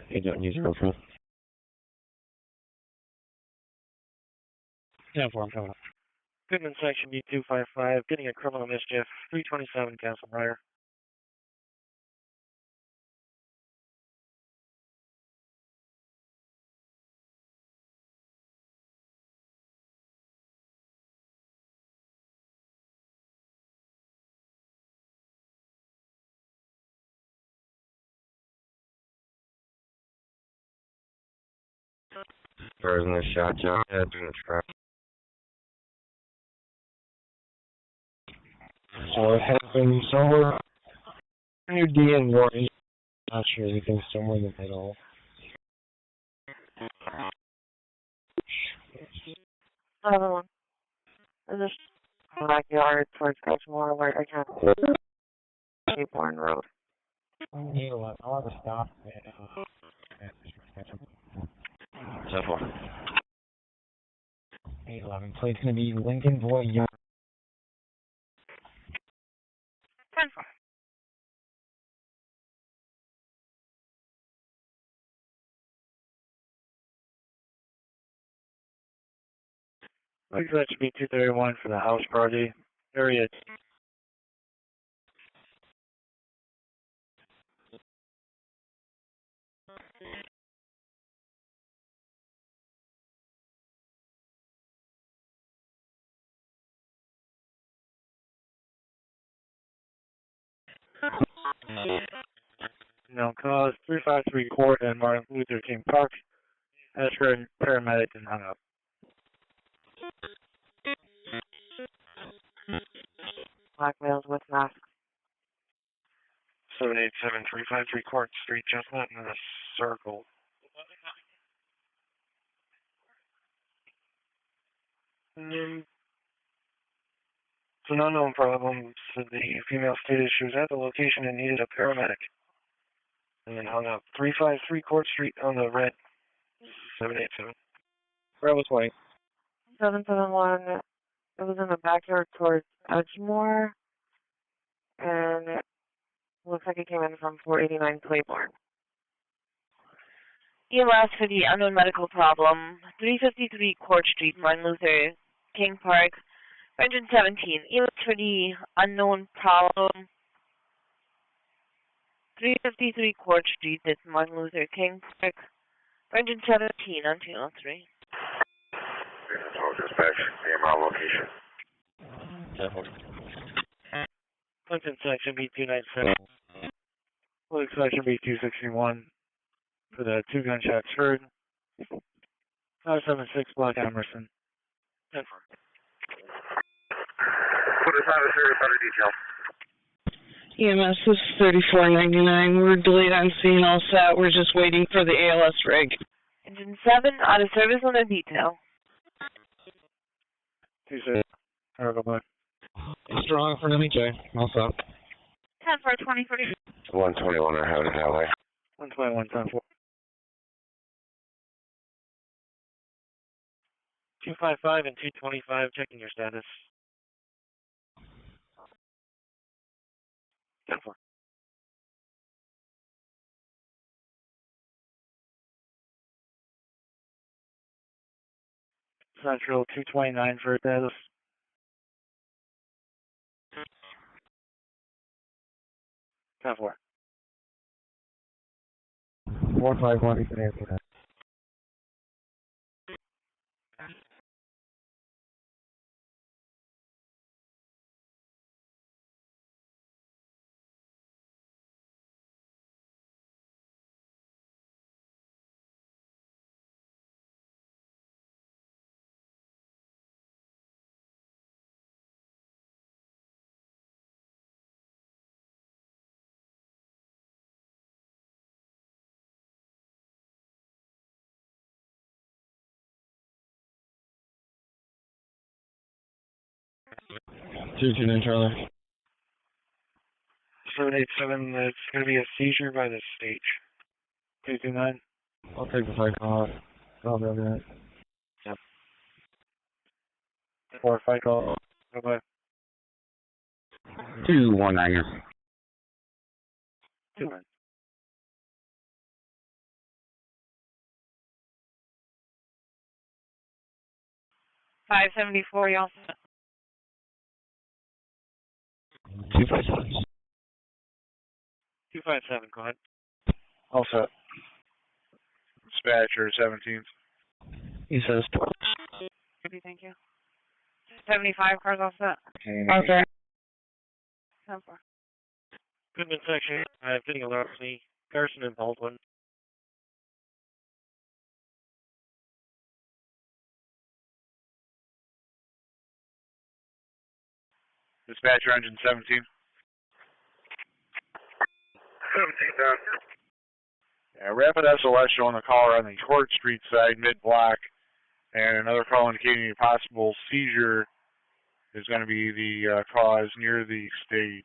Hey, don't use your phone. 10-4, I'm coming up. Goodman section B255, getting a criminal mischief, 327 Castle Briar. Person that shot John head in the truck. So it happened somewhere near DN1. Not sure anything somewhere in the middle. Another one. Is this backyard towards Cushmore where I can't see Bourne Road? I'll have to stop. 10-4. 811. Plate's gonna be Lincoln Boy Young. 10 4. Looks like that should be 231 for the house party. Area. No cause 353 Court and Martin Luther King Park. That's for paramedic and hung up. Black males with masks. 787-353 Court Street, just not in the circle. It's an unknown problem, so the female stated she was at the location and needed a paramedic. And then hung up. 353 Court Street on the red. 787. Bravo 20. 771. It was in the backyard towards Edgemore, and it looks like it came in from 489 Claiborne. EMS for the unknown medical problem, 353 Court Street, Martin Luther King Park, 117. EMS for the unknown problem, 353 Court Street, that's Martin Luther King Park, 117 on 203. Dispatch, AMR location. Clinton Section B297. Police Section B261 for the 2 gunshots heard. 576 Block Emerson. 10-4. Put us on the service under detail. EMS is 3499. We're delayed on scene, all set. We're just waiting for the ALS rig. Engine 7, out of service on a detail. 2-6. Alright, go back. Strong for NHA. All set. 10-4, 2040. 121 or Howden Highway. 121, 10-4. 255 and 225, checking your status. 10-4. Central 229 for status. 10-4. 451, you can answer that. Two Charlie. 787, it's going to be a seizure by the stage. 229. I'll take the 5 call. I'll be over that. Yep. 4 5 call. Bye-bye. 219. 2-9. $574, y'all set. 257. 257, go ahead. All set. Dispatcher 17th. He says 12. Thank you. 75 cars all set. Okay. 10-4. Goodman Section, getting alert me. Garrison and Baldwin. Dispatcher engine 17. 17 down. Yeah, rapid SOS showing the caller on the Court Street side, mid-block, and another call indicating a possible seizure is going to be the cause near the stage.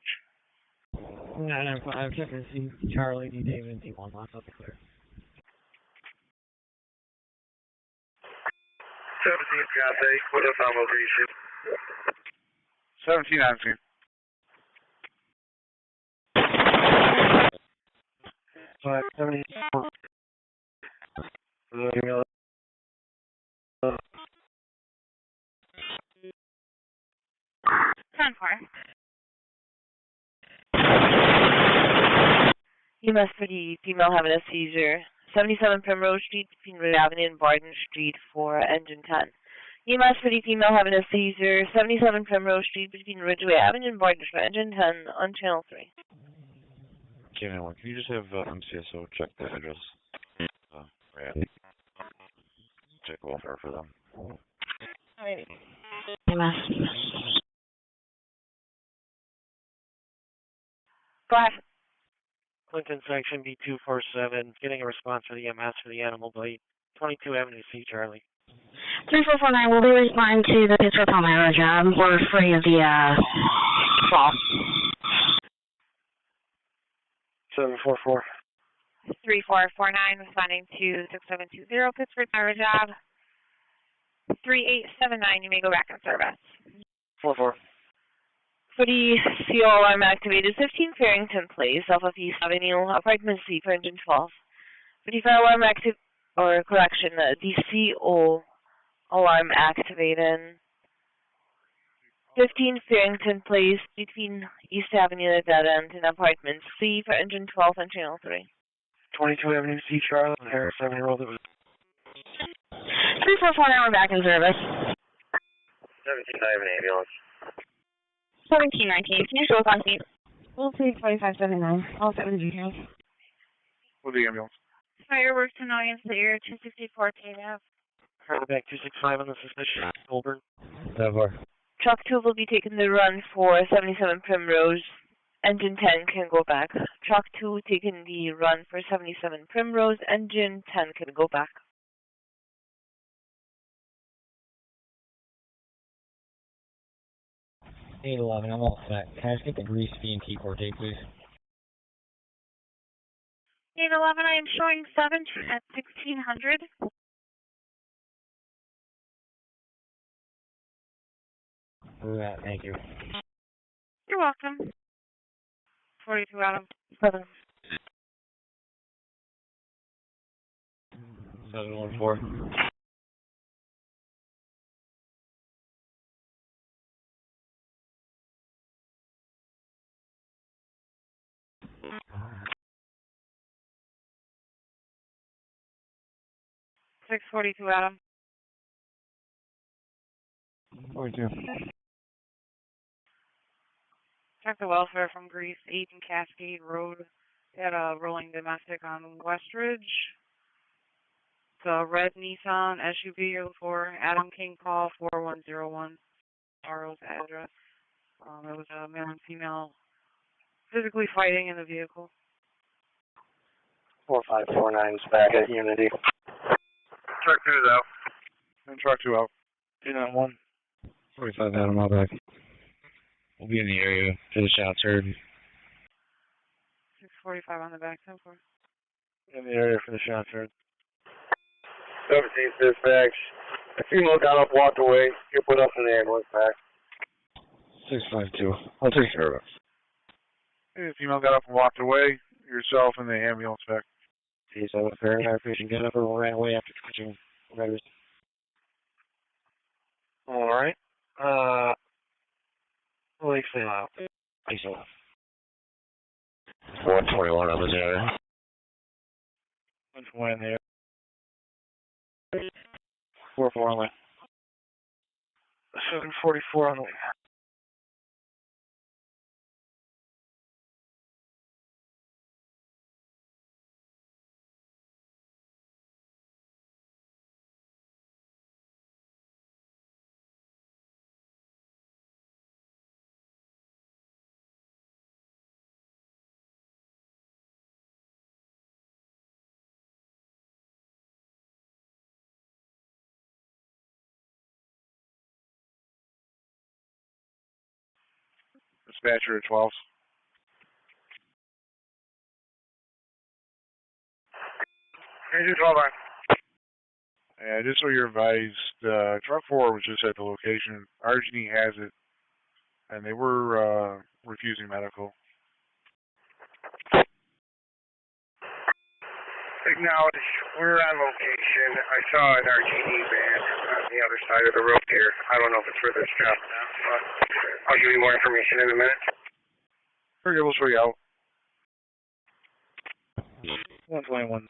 995, checking C. Charlie, D. David, D1, lock up the clear. 17 Cafe, put us on location. 17 on scene. 574. 10-4. EMS for the female having a seizure. 77 Primrose Street between Red Avenue and Barden Street for engine 10. EMS for the female having a seizure. 77 Primrose Street between Ridgeway Avenue and Barden for engine 10 on channel 3. Can you just have MCSO check the address? Right. start for them. Alright. Go ahead. Clinton Section B247, getting a response for the EMS for the animal bite. 22 Avenue C, Charlie. 3449 will be responding to the Pittsford Palmyra job. We're free of the fall. 744. 3449 responding to 6720 Pittsford Palmyra job. 3879, you may go back in service. 44. For the CO alarm activated 15 Farrington Place off of East Avenue, apartment C for engine 12. For the fire alarm the CO alarm activated 15 Farrington Place between East Avenue and Dead End in apartment C for engine 12 and channel 3. 22 Avenue C, Charlie. Harris 7-year-old. 3449, we're back in service. 17 ambulance. 1719, can you show us on seat? We'll take 4579. All set with the details. With the ambulance. Fireworks annoyance to air 264 Ave. Heard back 265 on the suspicion. Goldberg. Truck 2 will be taking the run for 77 Primrose. Engine 10 can go back. Truck 2 taking the run for 77 Primrose. Engine 10 can go back. 811, I'm all set. Can I just get the grease fee and T4 date, please? 811, I am showing 7 at 1600. For that, thank you. You're welcome. 42 Adam. 714. Six 42 Adam. 42. Check the welfare from Greece, 8 and Cascade Road. They had a rolling domestic on Westridge. It's a red Nissan SUV for Adam King Call 4101. Monroe's address. It was a male and female physically fighting in the vehicle. 4549 is back at Unity. Truck 2 is out. And truck 2 out. 291. 45 out of my back. We'll be in the area for the shots heard. 645 on the back, 10-4. In the area for the shots heard. 17 dispatch. A female got up, walked away. You put us in the ambulance back. 652. I'll take care of it. The female got up and walked away. Yourself in the ambulance back. Geez, I was very hard patient got up and ran away after switching riders. Alright. Police out. Police out. 121 on the area. 120 in there. 44 on the way. 744 on the way. Dispatcher at 12. Engine 12 on. Yeah, just so you're advised, truck 4 was just at the location. RG has it, and they were refusing medical. Acknowledge. We're on location. I saw an RGD van on the other side of the road here. I don't know if it's for this job or not, but I'll give you more information in a minute. Okay, we'll show you out. 121.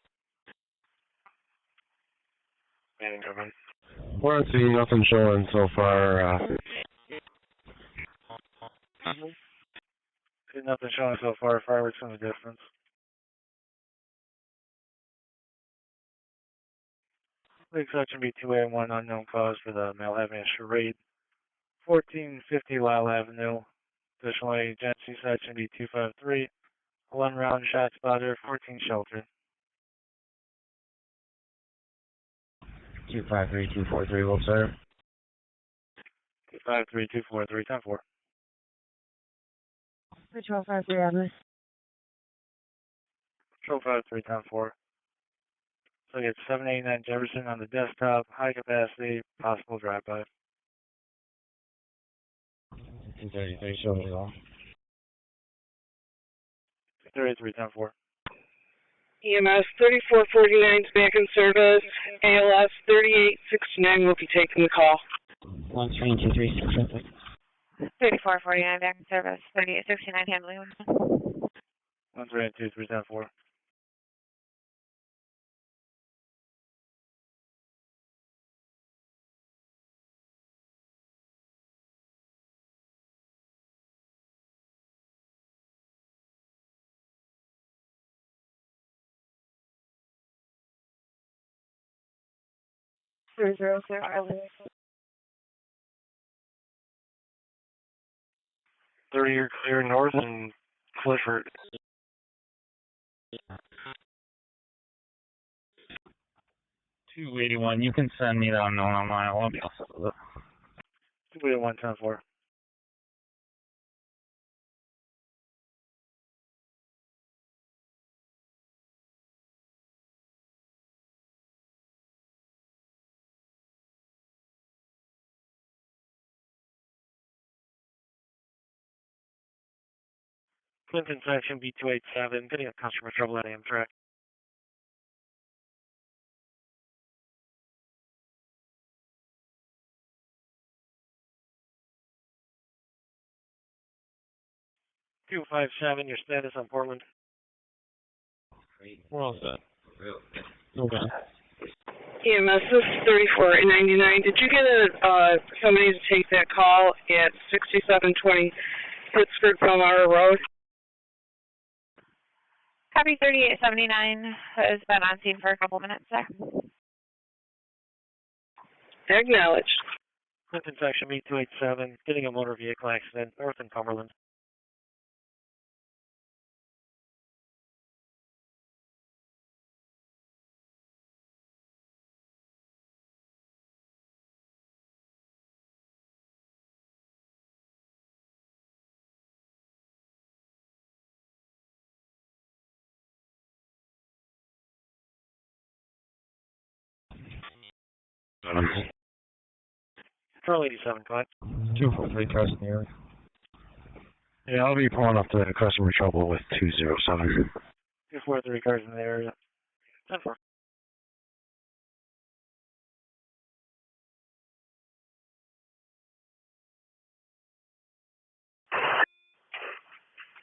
Man, coming. We're not seeing nothing showing so far. See nothing showing so far. Fireworks in the distance. League section B2A and 1 unknown cause for the male having a charade. 1450 Lyle Avenue. Additionally, agency section B253. 1 round shot spotter, 14 shelter. 253243 will serve. 253-243, 10-4. Patrol 53 Adams. Patrol 53, 10-4. So it's 789 Jefferson on the desktop, high capacity, possible drive-by. 233, show me all. 33, 10-4. EMS 3449 is back in service. ALS 3869 will be taking the call. 1 train 236. 3449 back in service. 3869 handling. 1 train 23, 10-4. You're clear north and Clifford. 281, you can send me the unknown on mine. I won't be all set with it. 281, 10-4. Clinton section B287, getting a customer trouble at Amtrak. $257, your status on Portland. We're all set. Okay. EMS this is 3499. Did you get somebody to take that call at 6720 Pittsford Monroe Road? Copy 3879 has been on scene for a couple minutes there. Acknowledged. Clinton section B287, getting a motor vehicle accident north in Cumberland. Control 87, go ahead. 243 cars in the area. Yeah, I'll be pulling up the customer trouble with 207. 243 cars in the area. 10-4.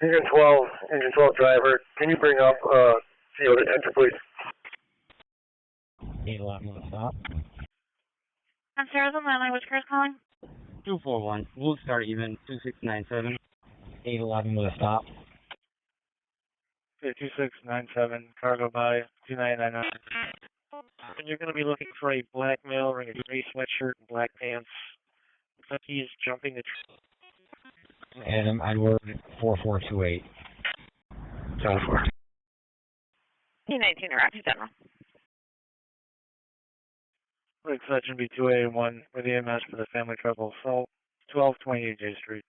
Engine 12 driver, can you bring up CO detention, please? 811 will stop. I'm Sarah's on landline. Which car's calling? 241, we'll start even. 2697. 811 will stop. Okay, 2697, cargo by 2999. And you're going to be looking for a black male wearing a gray sweatshirt and black pants. Looks like he's jumping the Adam, Edward 4428. 10-4. T19 Rocky General. Quick section B2A1 with EMS for the family trouble assault, 1228 J Street.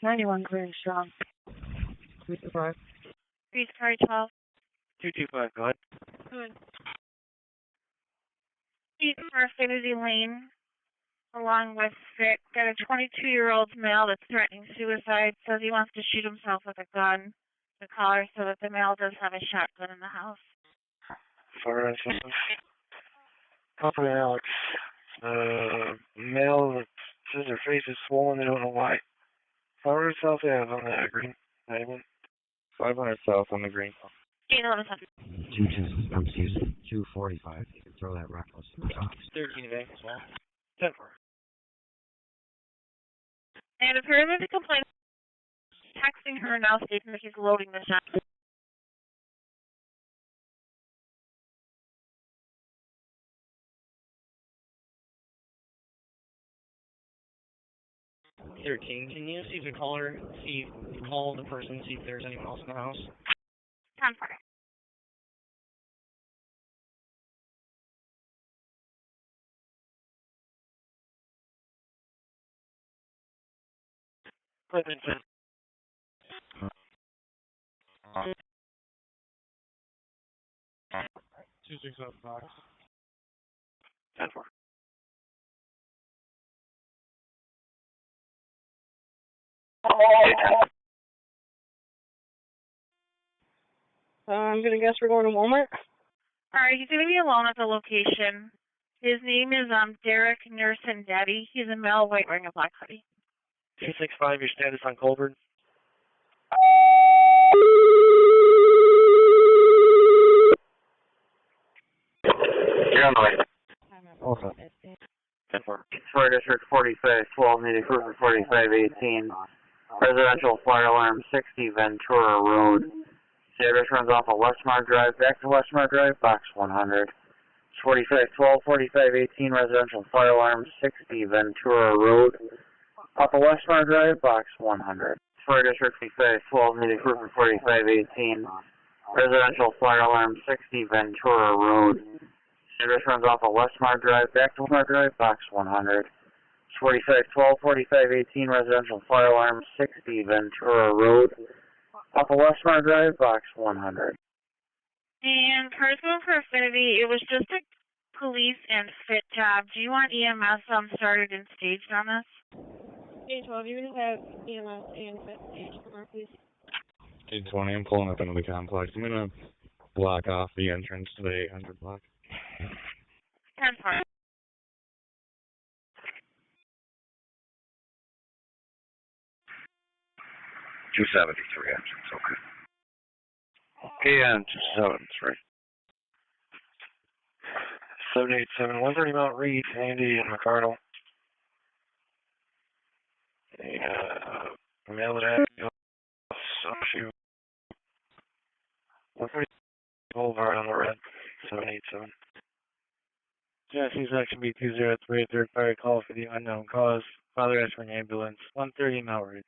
'91 clear and strong. 225. Grease car 12. 225, go ahead. Good. East for Affinity Lane, along with Fit. Got a 22-year-old male that's threatening suicide. Says he wants to shoot himself with a gun. The caller so that the male does have a shotgun in the house. Fire systems. Company Alex. Male face is swollen, they don't know why. 500 South Ave on that green. 500 south on the green. 245. You can throw that reckless. 13 today as well. 10-4. And apparently the complaint texting her now stating that he's loading the shot. Can you see if you call her, call the person, see if there's anyone else in the house? 10-4. Clinton. 2605. 10-4. I'm gonna guess we're going to Walmart. Alright, he's gonna be alone at the location. His name is Derek Nursen Daddy. He's a male, white, wearing a black hoodie. 265, your status on Colburn. You're on the way. Also. 10-4. Fire District 4512, needed crew for 4518. Residential fire alarm 60 Ventura Road. Service runs off of Westmar Drive, back to Westmar Drive, box 100. 4512, 4518, residential fire alarm 60 Ventura Road. Off of Westmar Drive, box 100. Fire District 4512, needed crew for 4518. Residential fire alarm 60 Ventura Road. Service runs off of Westmar Drive, back to Westmar Drive, box 100. 4512, 4518, residential fire alarm 60 Ventura Road. Off of Westmar Drive, box 100. And cars going for Affinity. It was just a police and fit job. Do you want EMS started and staged on this? A12, you can have EMS and fit staged for our police. 820, I'm pulling up into the complex. I'm gonna block off the entrance to the 800 block. 10-4. Okay. And 273. 787, 130 Mount Reed, Andy and Ricardo. Mail it out. Shoot. 130 Boulevard on the red. 787. Jesse's action B203, third party call for the unknown cause. Father asked for an ambulance. 130 Mount Reed.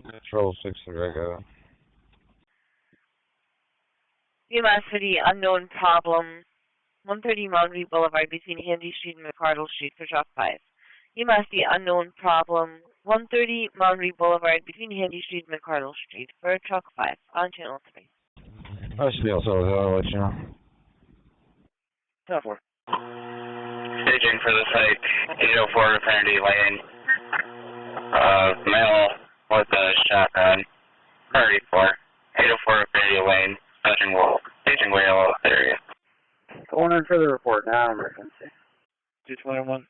Control 63, I got it. EMS for the unknown problem. 130 Monroe Boulevard between Handy Street and McCardle Street for truck 5. EMS the unknown problem. 130 Monroe Boulevard between Handy Street and McCardle Street for truck 5 on channel 3. I should be able to I'll let you know. 10-4. Staging for the site, 804 Affinity Lane. Male with a shotgun, 34. 804 Affinity Lane, staging wheel area. Going in for the report, now emergency. 221.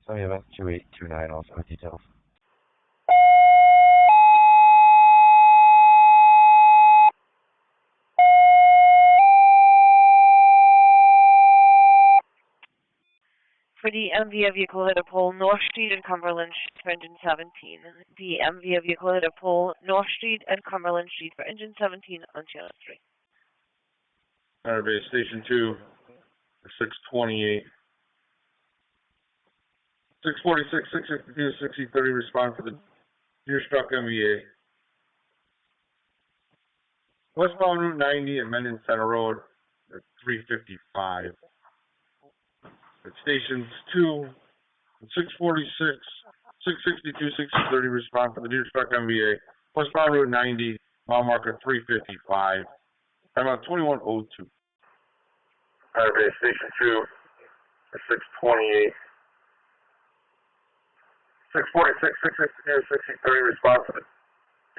So yeah, about 2829 also with details. For the MV vehicle hit a pole North Street and Cumberland Street for engine 17. The MV vehicle hit a pole North Street and Cumberland Street for engine 17 on channel 3. Fire Base Station 2, 628. 646, 662, 6030, respond for the Deerstruck MVA. Westbound Route 90 at Mendon Center Road at 355. At stations 2, 646, 662, 6030, respond for the Deerstruck MVA. Westbound Route 90, mile marker 355. I'm at 2102. Fire Base Station 2, 628. 646, 662, 6030, response to the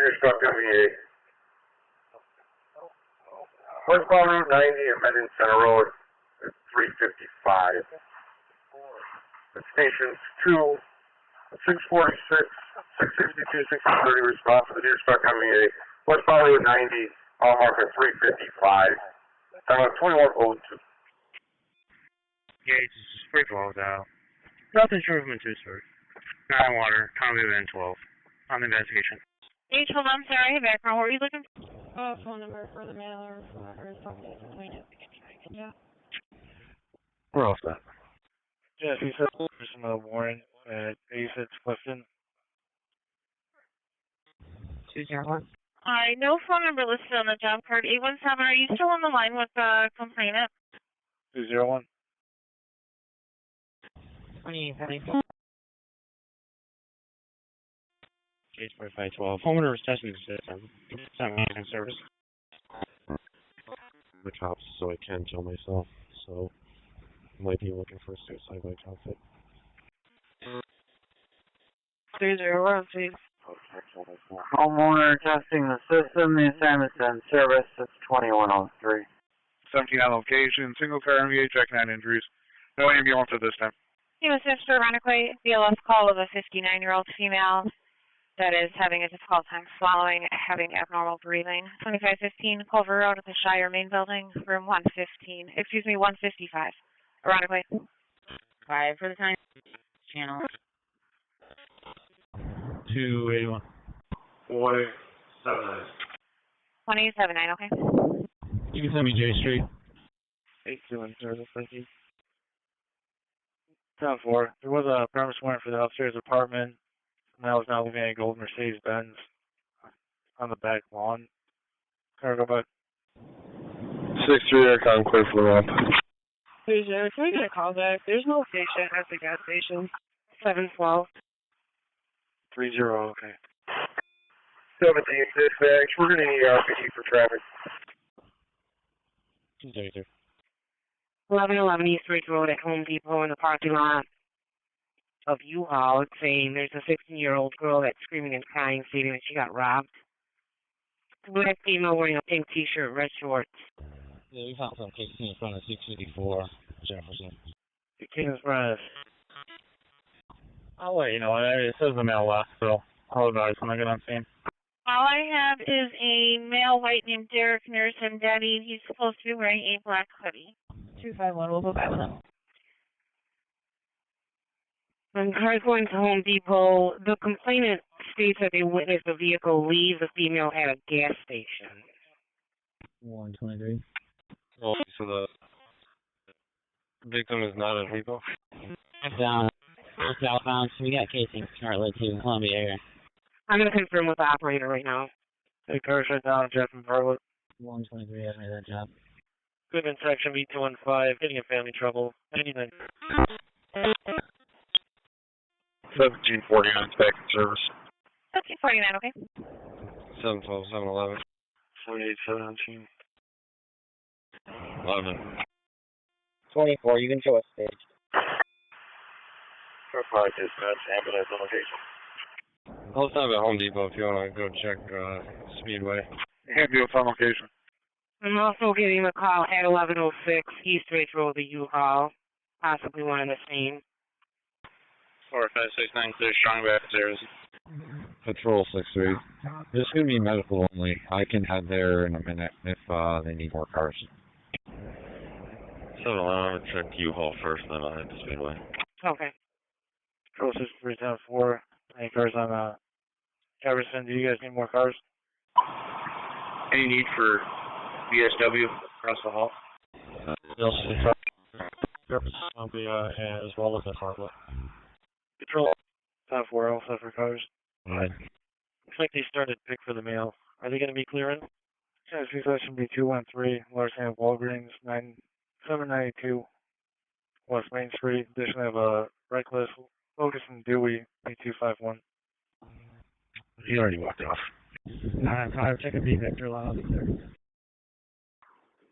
Deerstruck MVA. Westbound Route 90 at Mendon Center Road at 355. At stations 2, 646, 662, 630 response to the deer spot coming a West Hollywood 90, all mark at 355. Time 2102. Gates, 312 dial. Nothing short from a two-story. High water, Tommy Van 12. On the investigation. H, hold on, sorry, background. What were you looking for? Phone number for the mailer or something. Yeah. We're all set. Yes, he said there's another warrant at 86 Clifton. 201. Alright, no phone number listed on the job card. 817, are you still on the line with the complainant? 201. 2844. Case 4512. Homeowner was testing the system. It's not management service. The cops, so I can kill myself. So, might be looking for a suicide by cop fit. 301, please. Homeowner testing the system. The assignment's in service. It's 2103. 17 on location. Single car MVA checking on injuries. No ambulance at this time. He was just ironically BLS call of a 59-year-old female that is having a difficult time swallowing, having abnormal breathing. 2515 Culver Road at the Shire Main Building, room 155. Ironically. 5 for the time. Channel. 281. 2879, okay. You can send me J Street. 82 service, thank you. 10-4. There was a premise warrant for the upstairs apartment. And I was now living in a gold Mercedes-Benz on the back lawn. Cargo butt. 6-3 Aircon, clear for the ramp. 30, can we get a call back? There's no patient at the gas station. 712. 30, okay. 17 dispatch, we're going to need RPD for traffic. 232. 1111 East Ridge Road at Home Depot in the parking lot of U-Haul. It's saying there's a 16-year-old girl that's screaming and crying, stating that she got robbed. Black female wearing a pink t-shirt, red shorts. Yeah, we found some cases in front of 654 Jefferson. The King's Run. I'll let you know. It says the mail left, so I'll advise when I get on scene. All I have is a male white named Derek, nurse and daddy. He's supposed to be wearing a black hoodie. 251, we'll go back with him. When cars going to Home Depot, the complainant states that they witnessed a vehicle leave the female at a gas station. 123. Oh, so the victim is not in Depot? Down. Southbound, so we got casing Charlotte to Columbia area. I'm going to confirm with the operator right now. Hey, car shut down, Jeff and Bartlett. 123 has made that job. Goodman section B215, getting in family trouble. 99. 1749 back in service. 1349, okay. 712, 711. 4817. 11. 24, you can show us stage. Car 5 dispatch, ambulance on location. I'll stop at Home Depot if you want to go check Speedway. Ambulance on location. I'm also getting a call at 1106 East Ridge Road, the U-Haul. Possibly one and the same. 4569 clear, strong back stairs. Patrol 6-3. This is going to be medical only. I can head there in a minute if they need more cars. 711, I'm going to check U-Haul first, then I'll head to Speedway. Okay. Patrol 6310-4. Any cars on Jefferson? Do you guys need more cars? Any need for VSW across the hall? As well as the Fargo. Patrol 10-4, all set for cars. Alright. Looks like they started pick for the mail. Are they going to be clearing? Yeah, section B213, Larson of Walgreens, 792 West Main Street. Additionally, have a Reckless, Focus, and Dewey, B251. He already walked off. I'll check a B Victor Law. I'll be there.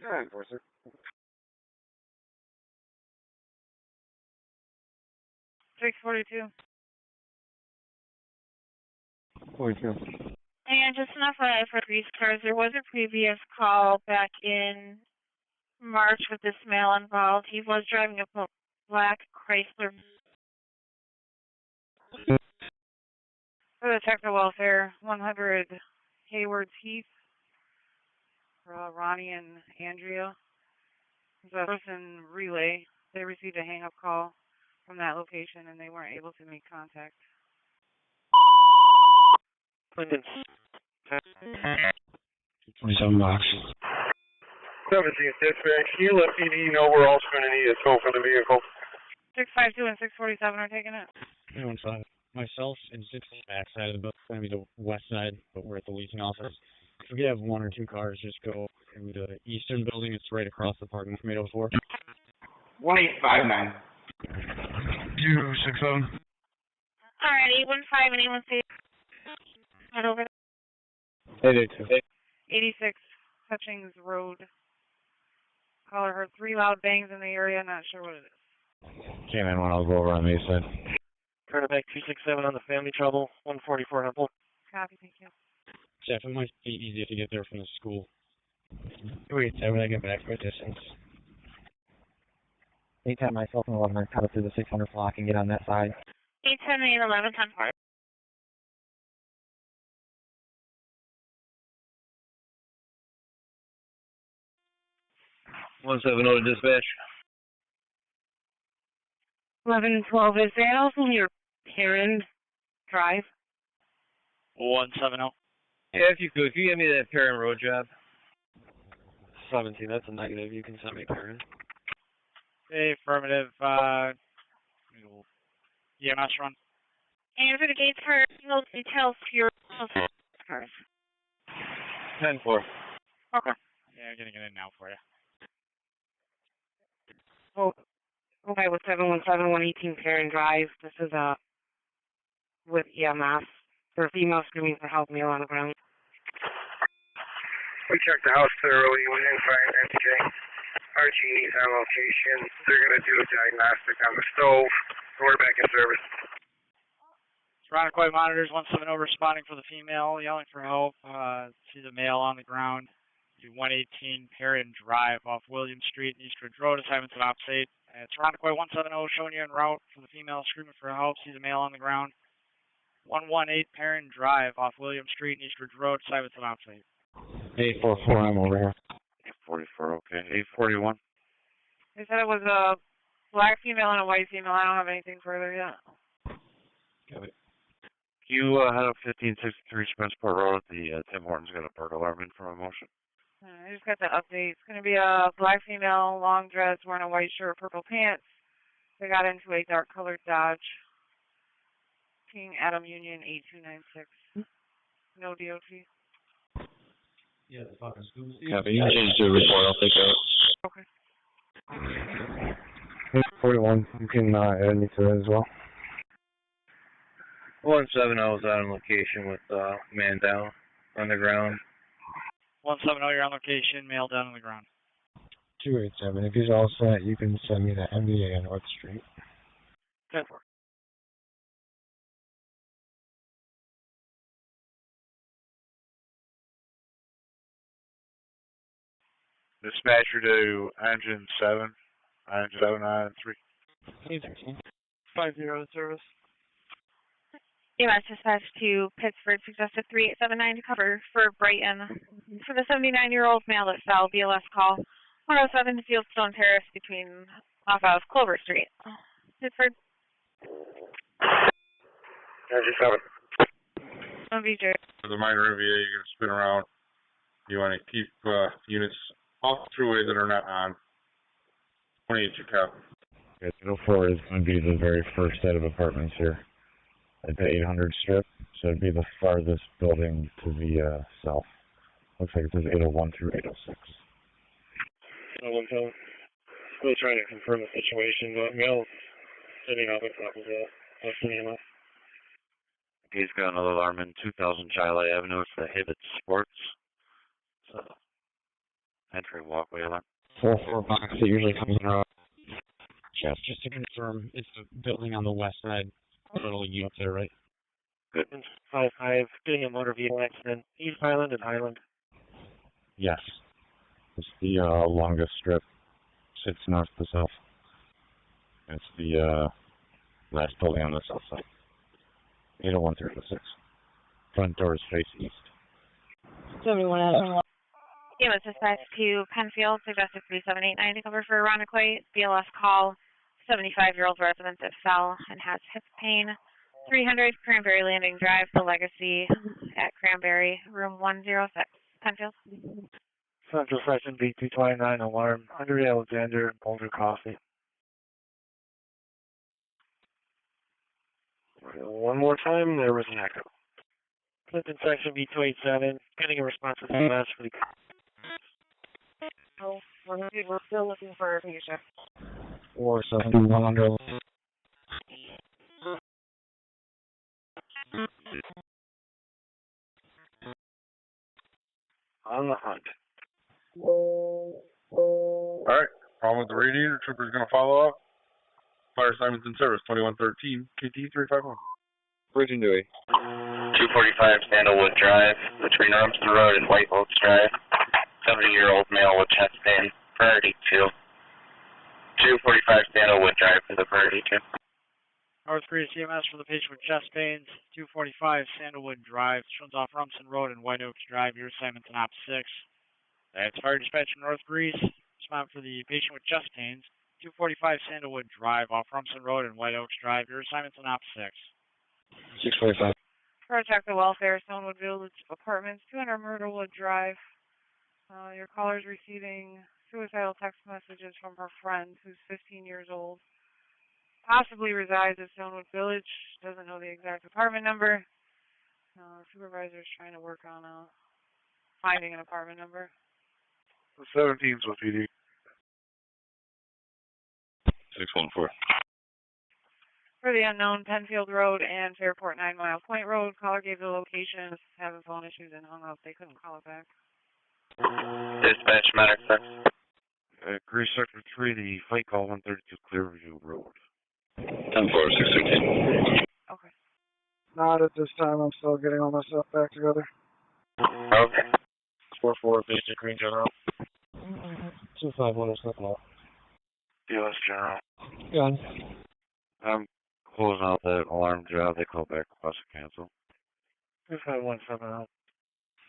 Yeah, enforcer. 642. 42. And just enough for these cars. There was a previous call back in March with this male involved. He was driving a black Chrysler. Detective Welfare, 100 Hayward's Heath, Ronnie and Andrea. The person relay, they received a hang-up call from that location and they weren't able to make contact. Clinton. 27 bucks. 17th dispatch, can you let PD know we're also going to need a tow for the vehicle? 652 and 647 are taking it. 315. Myself and 6 backside of the boat. It's going to be the west side, but we're at the leasing office. If we have 1 or 2 cars, just go to the eastern building. It's right across the parking from 804. 1859. 267. Alright, 815 and 816. Head over Hey, 86 Hutchings Road. Caller heard 3 loud bangs in the area, not sure what it is. Canine one, I'll go over on the east side. Turn it back 267 on the family trouble, 144 Hempel. Copy, thank you. Jeff, it might be easier to get there from the school. 287, I get back for distance. Anytime myself and 11 cut up through the 600 block and get on that side. 810 and 11 10 4. 170 to dispatch. 1112, is that also near Perrin Drive? 170. Yeah, if you could. If you give me that Perrin Road job. 17, that's a negative. You can send me Karen. Okay, affirmative. EMS run. And for the gates for field details for your cars. 10-4. Okay. Yeah, getting it in now for you. Oh, okay, with 717-118 Perrin Drive. This is with EMS. For female screaming for help, male on the ground. We checked the house thoroughly. We didn't find anything. Archie needs on location. They're going to do a diagnostic on the stove. We're back in service. Rockport monitors 170 responding for the female, yelling for help. She's a male on the ground. 118 Perrin Drive off William Street, Eastridge Road. Assignments at Opstate. It's Rockport 170 showing you en route for the female screaming for help. She's a male on the ground. 118 Perrin Drive off William Street, Eastridge Road. Assignments at Opstate. 844, I'm over here. 844, okay. 841. They said it was a black female and a white female. I don't have anything further yet. Got it. You head up 1563 Spencerport Road. The Tim Hortons got a burglar alarm in for a motion. I just got the update. It's going to be a black female, long dress, wearing a white shirt, purple pants. They got into a dark colored Dodge. King Adam Union 8296. No DOT. Yeah, the fucking school. Copy. You can change to a report. I'll take that. Okay. 41. You can add me to that as well. 170 is on location with man down on the ground. 170, you're on location, male down on the ground. 287. If he's all set, you can send me the MBA on North Street. 10-4. Dispatcher to engine 7 on 3. 50 in service. EMS dispatch to Pittsford suggested 3879 to cover for Brighton. For the 79-year-old male that fell, BLS call 107 Fieldstone Terrace off of Clover Street. Pittsford. Engine 7. VJ. For the minor MVA, you're going to spin around. You want to keep units off the throughway that are not on. 28 your cap. Okay, 804 is going to be the very first set of apartments here at the 800 strip, so it'd be the farthest building to the south. Looks like it says 801 through 806. Still trying to confirm the situation, but male sitting up at top of the EMS. He's got another alarm in 2000 Chile Avenue. It's the Hibbett Sports. It's a entry walkway alarm. 44 box that usually comes in around. Jeff, just to confirm, it's the building on the west side. Little you up there, right? Good. 5-5, getting a motor vehicle accident. East Highland and Highland. Yes. It's the longest strip. Sits north to south. It's the last building on the south side. 801 through 806. front doors face east. 71 out. EMS dispatch to Penfield, suggested 3789 to cover for Rochester. BLS call, 75-year-old resident that fell and has hip pain. 300 Cranberry Landing Drive, The Legacy at Cranberry, room 106. Penfield. Central Section B229 alarm, Henry Alexander, Boulder Coffee. One more time, there was an echo. Clinton Section B287, getting a response to the EMS for the... Oh, we're still looking for a patient. 471 Monroe. On the hunt. Alright, problem with the radiator. Trooper's going to follow up. Fire assignments in service, 2113, KT 351. Bridge and Dewey. 245 Sandalwood Drive, between Rumston Road and White Oaks Drive. 70-year-old male with chest pain, priority 2. 245 Sandalwood Drive for the priority 2. North Greece EMS for the patient with chest pains, 245 Sandalwood Drive, runs off Rumson Road and White Oaks Drive. Your assignment's in Op 6. That's fire dispatch from North Greece. Respond for the patient with chest pains, 245 Sandalwood Drive, off Rumson Road and White Oaks Drive. Your assignment's in Op 6. 645. Protect the welfare, Stonewood Village Apartments, 200 Myrtlewood Drive. Your caller is receiving suicidal text messages from her friend who's 15 years old. Possibly resides at Stonewood Village, doesn't know the exact apartment number. Supervisor's trying to work on finding an apartment number. The 17's with PD. 614. For the unknown, Penfield Road and Fairport 9 Mile Point Road. Caller gave the location, having phone issues and hung up. They couldn't call it back. Dispatch medic, sir. Greece Sector 3, the flight call 132 Clearview Road. 10-4, 613. Okay. Not at this time. I'm still getting all my stuff back together. Okay. 4-4, Basic Green General. 251 or something else. DLS General. Gun. I'm closing out that alarm job. They call back request to cancel. 25170.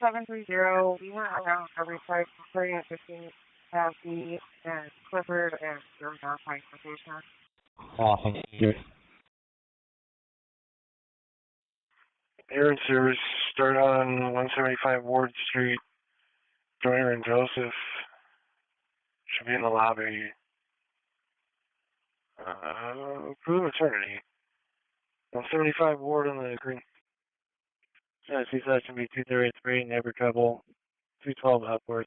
730, we went around every site starting at 15 past the and Clifford and your point location. Awesome. Good. Air and service start on 175 Ward Street. Joyner and Joseph should be in the lobby. Blue Eternity. 175 Ward on the green. Tennessee Section B 2383, neighbor trouble. 212 upward.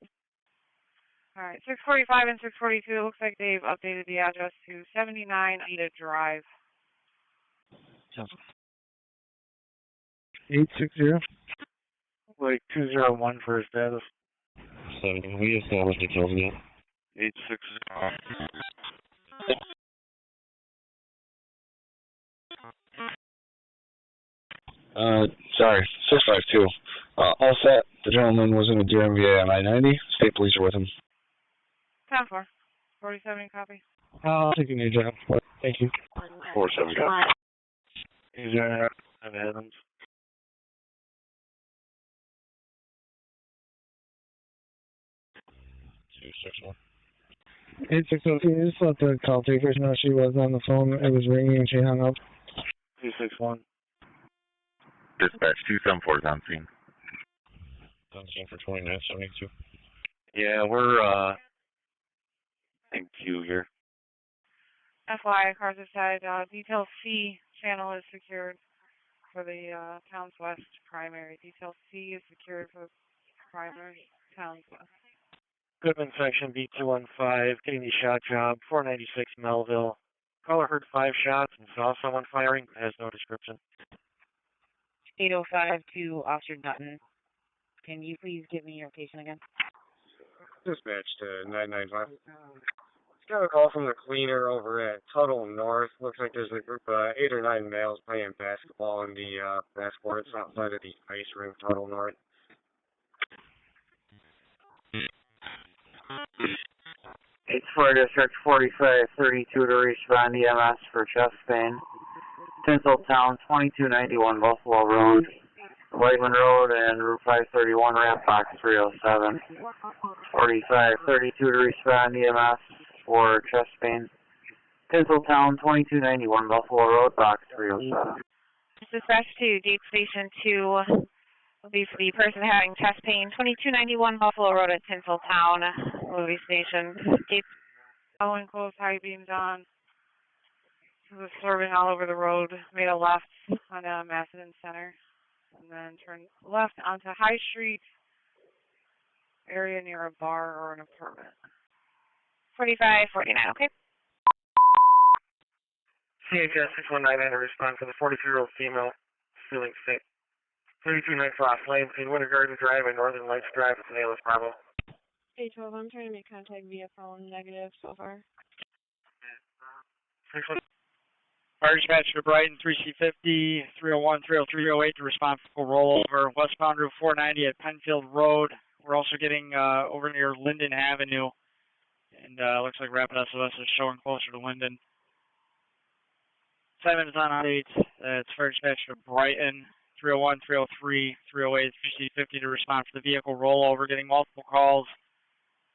Alright, 645 and 642, it looks like they've updated the address to 79 Ada Drive. 860. Like 201 for status. 7, we established the kills again. 860. Sorry, 652. All set. The gentleman was in a DMVA on I-90. State police are with him. 10-4. 47 copy. I'll take a new job. Thank you. 47. Is there Evans? Hey, 602, just let the call takers know she was on the phone. It was ringing and she hung up. 261. Dispatch 274 is on scene. On scene for 2972. Yeah, we're in queue here. FYI, cars aside, Detail C channel is secured for the Towns West primary. Detail C is secured for the primary Towns West. Goodman Section B215, getting the shot job, 496 Melville. Caller heard 5 shots and saw someone firing, but has no description. 805 to Officer Dutton. Can you please give me your location again? Dispatch to 995. Just got a call from the cleaner over at Tuttle North. Looks like there's a group of 8 or 9 males playing basketball in the basketball. It's outside of the ice rink, Tuttle North. It's for District 4532 to respond EMS for chest pain. Tinseltown, 2291 Buffalo Road. Whiteman Road and Route 531, ramp box 307. 4532 to respond, EMS for chest pain. Tinseltown, 2291 Buffalo Road, box 307. Dispatch to Gate Station 2 will be for the person having chest pain, 2291 Buffalo Road at Tinseltown, movie station. Gate. All enclosed high beams on. He was swerving all over the road, made a left on Macedon Center, and then turned left onto High Street area near a bar or an apartment. 4549, okay. CHS 6199 to respond for the 43-year-old female feeling sick. 32 Night Frost Lane between Winter Garden Drive and Northern Lights Drive. It's an ALS Bravo. A12, I'm trying to make contact via phone, negative so far. Fire dispatch to Brighton, 3C50, 301, 303, 08 to respond for full rollover. Westbound Route 490 at Penfield Road. We're also getting over near Linden Avenue. And looks like Rapid SOS is showing closer to Linden. 7 minutes on update. It's fire dispatch to Brighton, 301, 303, 308, 3C50 to respond for the vehicle rollover. Getting multiple calls.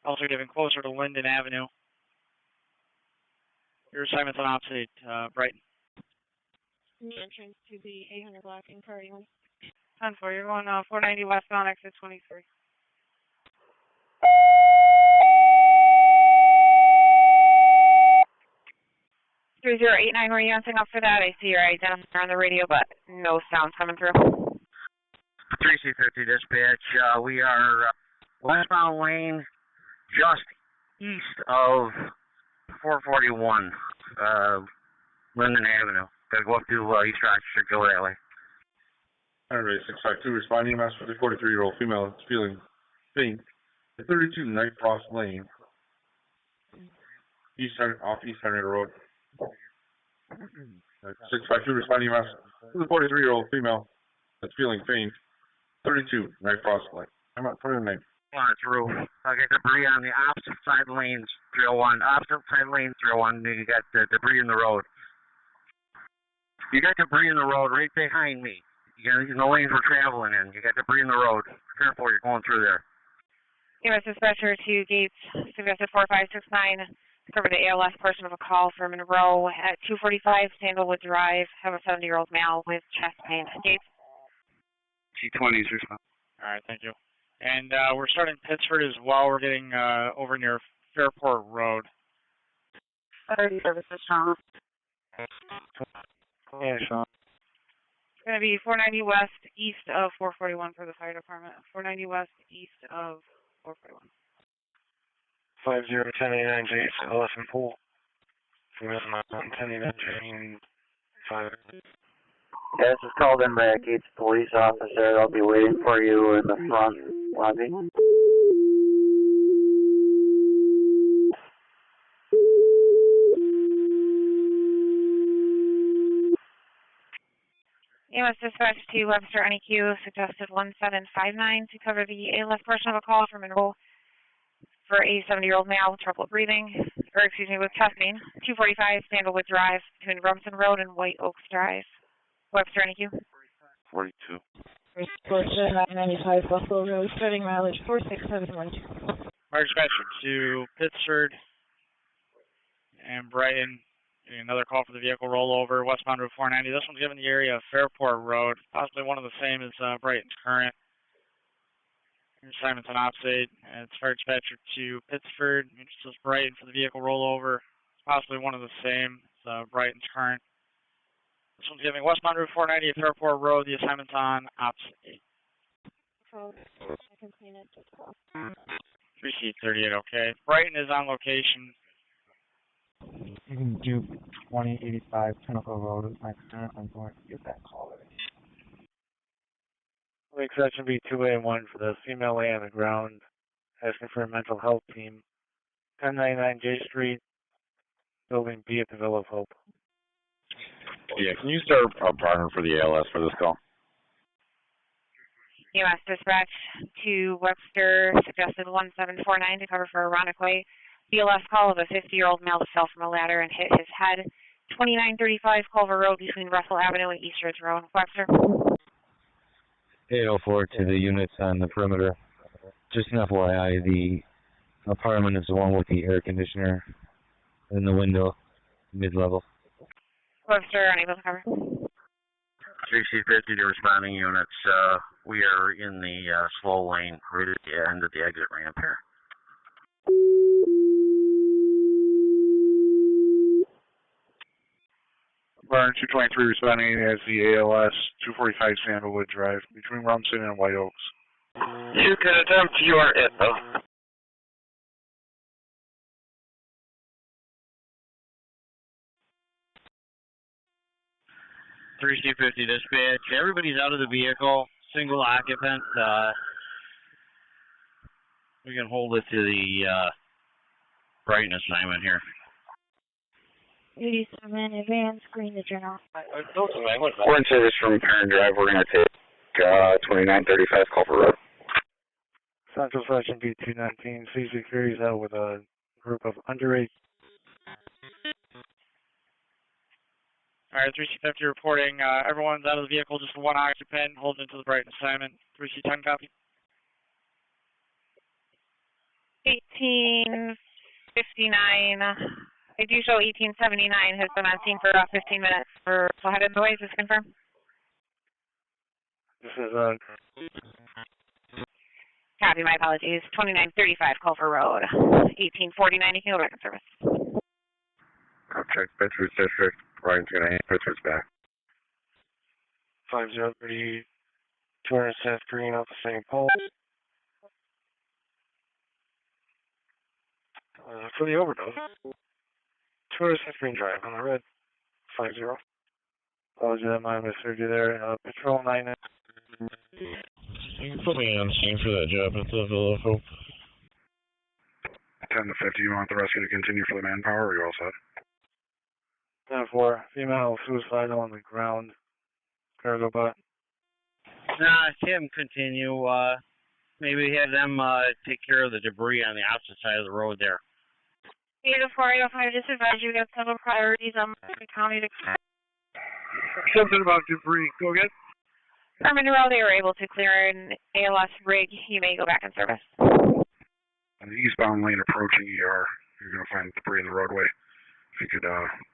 Also getting closer to Linden Avenue. Your assignment's on opposite, Brighton. Entrance to the 800 block in Priority 1. 10-4, you're going 490 westbound, exit 23. Three 3089, were you answering up for that? I see your identifier on the radio, but no sound coming through. 3C50 dispatch. We are westbound lane just east of 441, Linden Avenue. Gotta go up to East Rochester, go that way. Alright, 652, respond EMS for the 43-year-old female that's feeling faint at 32 Night Frost Lane, off East Henrietta Road. 652, respond EMS for the 43-year-old female that's feeling faint, 32 Night Frost Lane. I'm not putting a name. On through. I got debris on the opposite side lanes, 301. Opposite side lane, 301. You got the debris in the road. You got debris in the road right behind me. You got the lanes we're traveling in. You got debris in the road. Careful, you're going through there. EMS dispatcher to Gates, suggested 4569. Cover the ALS portion of a call for Monroe at 245 Sandalwood Drive. Have a 70-year-old male with chest pain. Gates. T20s respond. All right, thank you. And we're starting Pittsford as well. We're getting over near Fairport Road. 30 services, Sean. Yeah, Sean. It's going to be 490 west, east of 441 for the fire department. 490 west, east of 441. 501089 Jace, Ellison Pool. Female Mountain 1089 5. This is called in by a Gates police officer. They'll be waiting for you in the front lobby. EMS dispatch to Webster NEQ, suggested 1759 to cover the ALS portion of a call from Monroe for a 70-year-old male with trouble breathing, with chest pain. 245 Sandalwood Drive between Rumson Road and White Oaks Drive. Webster NEQ. 42. Webster 95 Buffalo Road, starting mileage 46712. Fire dispatcher to Pittsford and Brighton. Getting another call for the vehicle rollover, westbound Route 490. This one's given the area of Fairport Road, possibly one of the same as Brighton's current. Your assignment's on opposite. It's fire dispatcher to Pittsford. This is Brighton for the vehicle rollover. Possibly one of the same as Brighton's current. This one's giving westbound Route 490 at Fairport Road. The assignment's on opposite. 3C38, okay. Brighton is on location. You can do 2085 Pinnacle Road with my current. I'm going to get that call ready. Lake section B 2A1 for the female lay on the ground, asking for a mental health team. 1099 J Street, building B at the Villa of Hope. Yeah, can you start a partner for the ALS for this call? EMS dispatch to Webster, suggested 1749 to cover for a rochester. BLS call of a 50-year-old male that fell from a ladder and hit his head. 2935 Culver Road between Russell Avenue and East Ridge Road. Webster. 804 to the units on the perimeter. Just an FYI, the apartment is the one with the air conditioner in the window, mid-level. Webster, unable to cover. 3C50 to responding units. We are in the slow lane right at the end of the exit ramp here. Barn 223 responding as the ALS 245 Sandalwood Drive between Rumson and White Oaks. You can attempt your it though. Three C50 dispatch. Everybody's out of the vehicle. Single occupant. We can hold it to the brightness assignment here. 87 advance, green to turn off. We're in service from Parent Drive. We're going to take 2935 Culver Road. Central Section B219, CC carries out with a group of underage. Alright, 3C50 reporting. Everyone's out of the vehicle, just one occupant, holding to the brightness assignment. 3C10 copy. 1859. I do show 1879 has been on scene for about 15 minutes for head in the way. Is this confirmed? This is Copy, my apologies. 2935 Culver Road. 1849, you can go back in service. Check Pittsford District. Ryan's going to hand Pittsford's back. 5030, 200 South Green off the same pole. For the overdose, 200 South Green Drive on the red, 50. Apologies, I might have misheard you there. Patrol 9. You can put me on scene for that job at the Villa of Hope. 10 to 50, you want the rescue to continue for the manpower, or are you all set? 10-4, female suicidal on the ground. Cargo butt. Nah, have them continue. Maybe have them take care of the debris on the opposite side of the road there. 804, just advise you we have several priorities on the county to. Something about debris. Go again. For Monroe, they were able to clear an ALS rig. You may go back in service. On the eastbound lane approaching ER, you're going to find debris in the roadway. If you could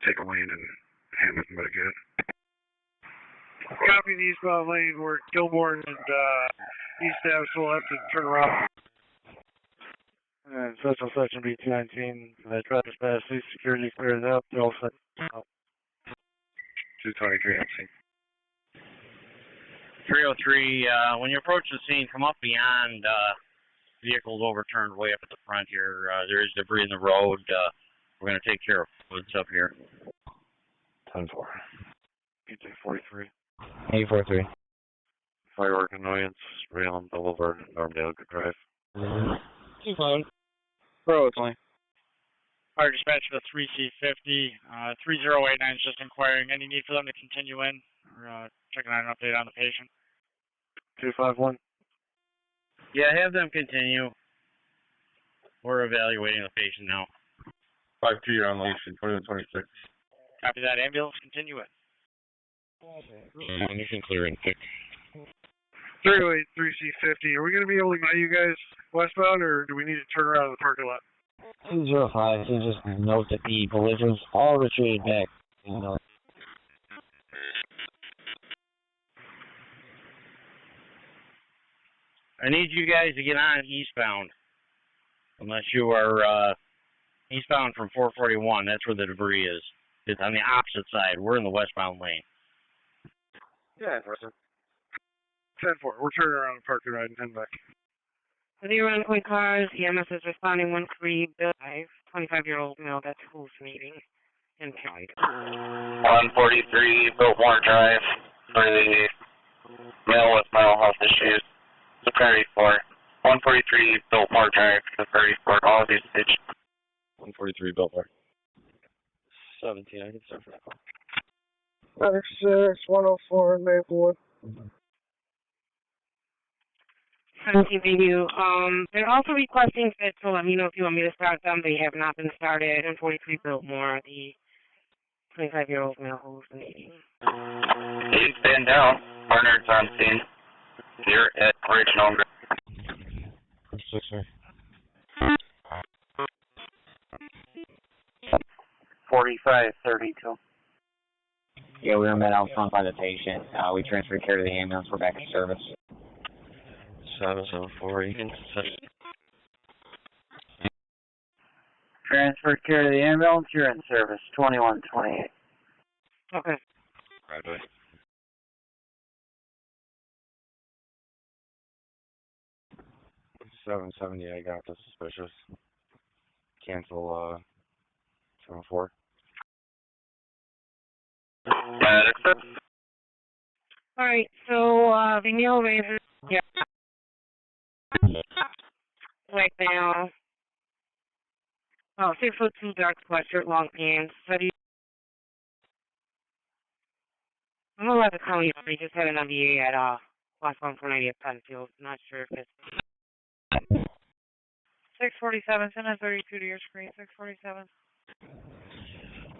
take a lane and hand it and mitigate it. Copy the eastbound lane where Gilmore and East Ave will have to turn around. And Central Section B219, the traffic pass, police security clears up. They're all set. 223 MC. 303, when you approach the scene, come up beyond vehicles overturned way up at the front here. There is debris in the road. We're going to take care of what's up here. 10-4. PT-43. 843. Firework annoyance, rail on Boulevard, Armdale Drive. 2-5. Road. Fire dispatch for 3C50. 3089 is just inquiring. Any need for them to continue in? We're checking out an update on the patient. 251. Yeah, have them continue. We're evaluating the patient now. 5-2, you're on leash, 2126. Copy that. Ambulance, continue it. And you can clear in thick. 308, 3C50. Are we going to be able to get you guys westbound, or do we need to turn around in the parking lot? 205, so just note that the belligerents all retreated back. I need you guys to get on eastbound. Unless you are eastbound from 441. That's where the debris is. It's on the opposite side. We're in the westbound lane. Yeah, person. 10-4. We're turning around and parking right and heading back. 0 point cars, EMS is responding 13 Bill 25-year-old male that's who's meeting in County. 143 Biltmore Drive for the male with mental health issues. The Prairie Fort. 143 Biltmore Drive for the Prairie Fort. All of these stitch. 143 Biltmore. 17, I can start for that call. 104 Maplewood. 17 video. They're also requesting fit, so let me know if you want me to start them. They have not been started. 143 Biltmore, the 25-year-old male who's meeting. He's been down. Partner's on scene. You're at Bridge number. 6, sir. 4532. Yeah, we were met out front by the patient. We transferred care to the ambulance. We're back in service. 774. Transferred care to the ambulance. You're in service. 2128. Okay. Right away. $770. I got the suspicious. Cancel 74. All right, so the male razor, yeah, right now. Oh, 6'2", dark sweatshirt, long pants. I'm gonna let the county. We just had an MBA at West 190 at Penfield. Not sure if it's 647. Send a 32 to your screen. 647.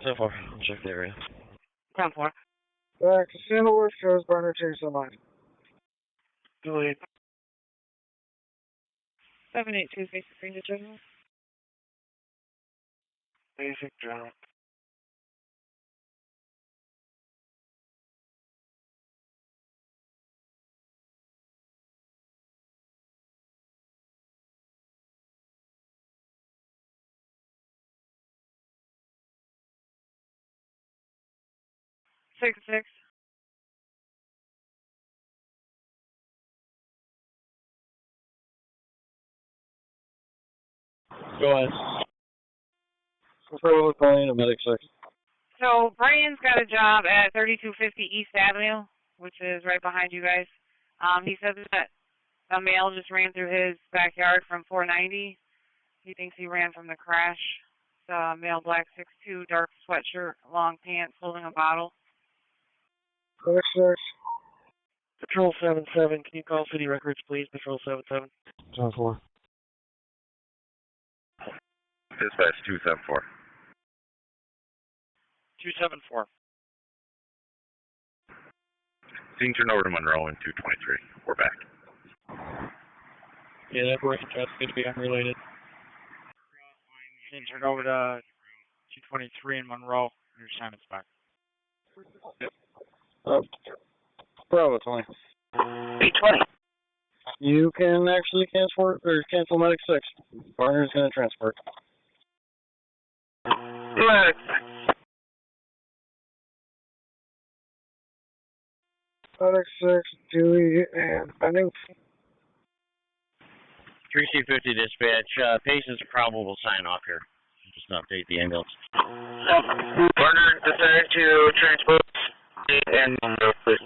10-4. I'll check the area. 10-4. Casino work shows burner chase on line. Delayed. 782 basic range of general. Basic general. Six. Go ahead. Control with calling a medic 6. So Brian's got a job at 3250 East Avenue, which is right behind you guys. He says that a male just ran through his backyard from 490. He thinks he ran from the crash. It's a male, black, 6'2", dark sweatshirt, long pants, holding a bottle. Patrol 77. Can you call city records, please? Patrol 77. 10-4. Dispatch 274. 274. Scene turn over to Monroe in 223. We're back. Yeah, that break job's going to be unrelated. Scene turned over to 223 in Monroe. Your assignment's back. Bravo 20. 820. You can actually cancel medic 6. Partner's going to transport. Medic. Medic 6, Dewey, and pending. 3250 dispatch. Patient's probable sign off here. Just an update the ambulance. Partner decided to transport and please.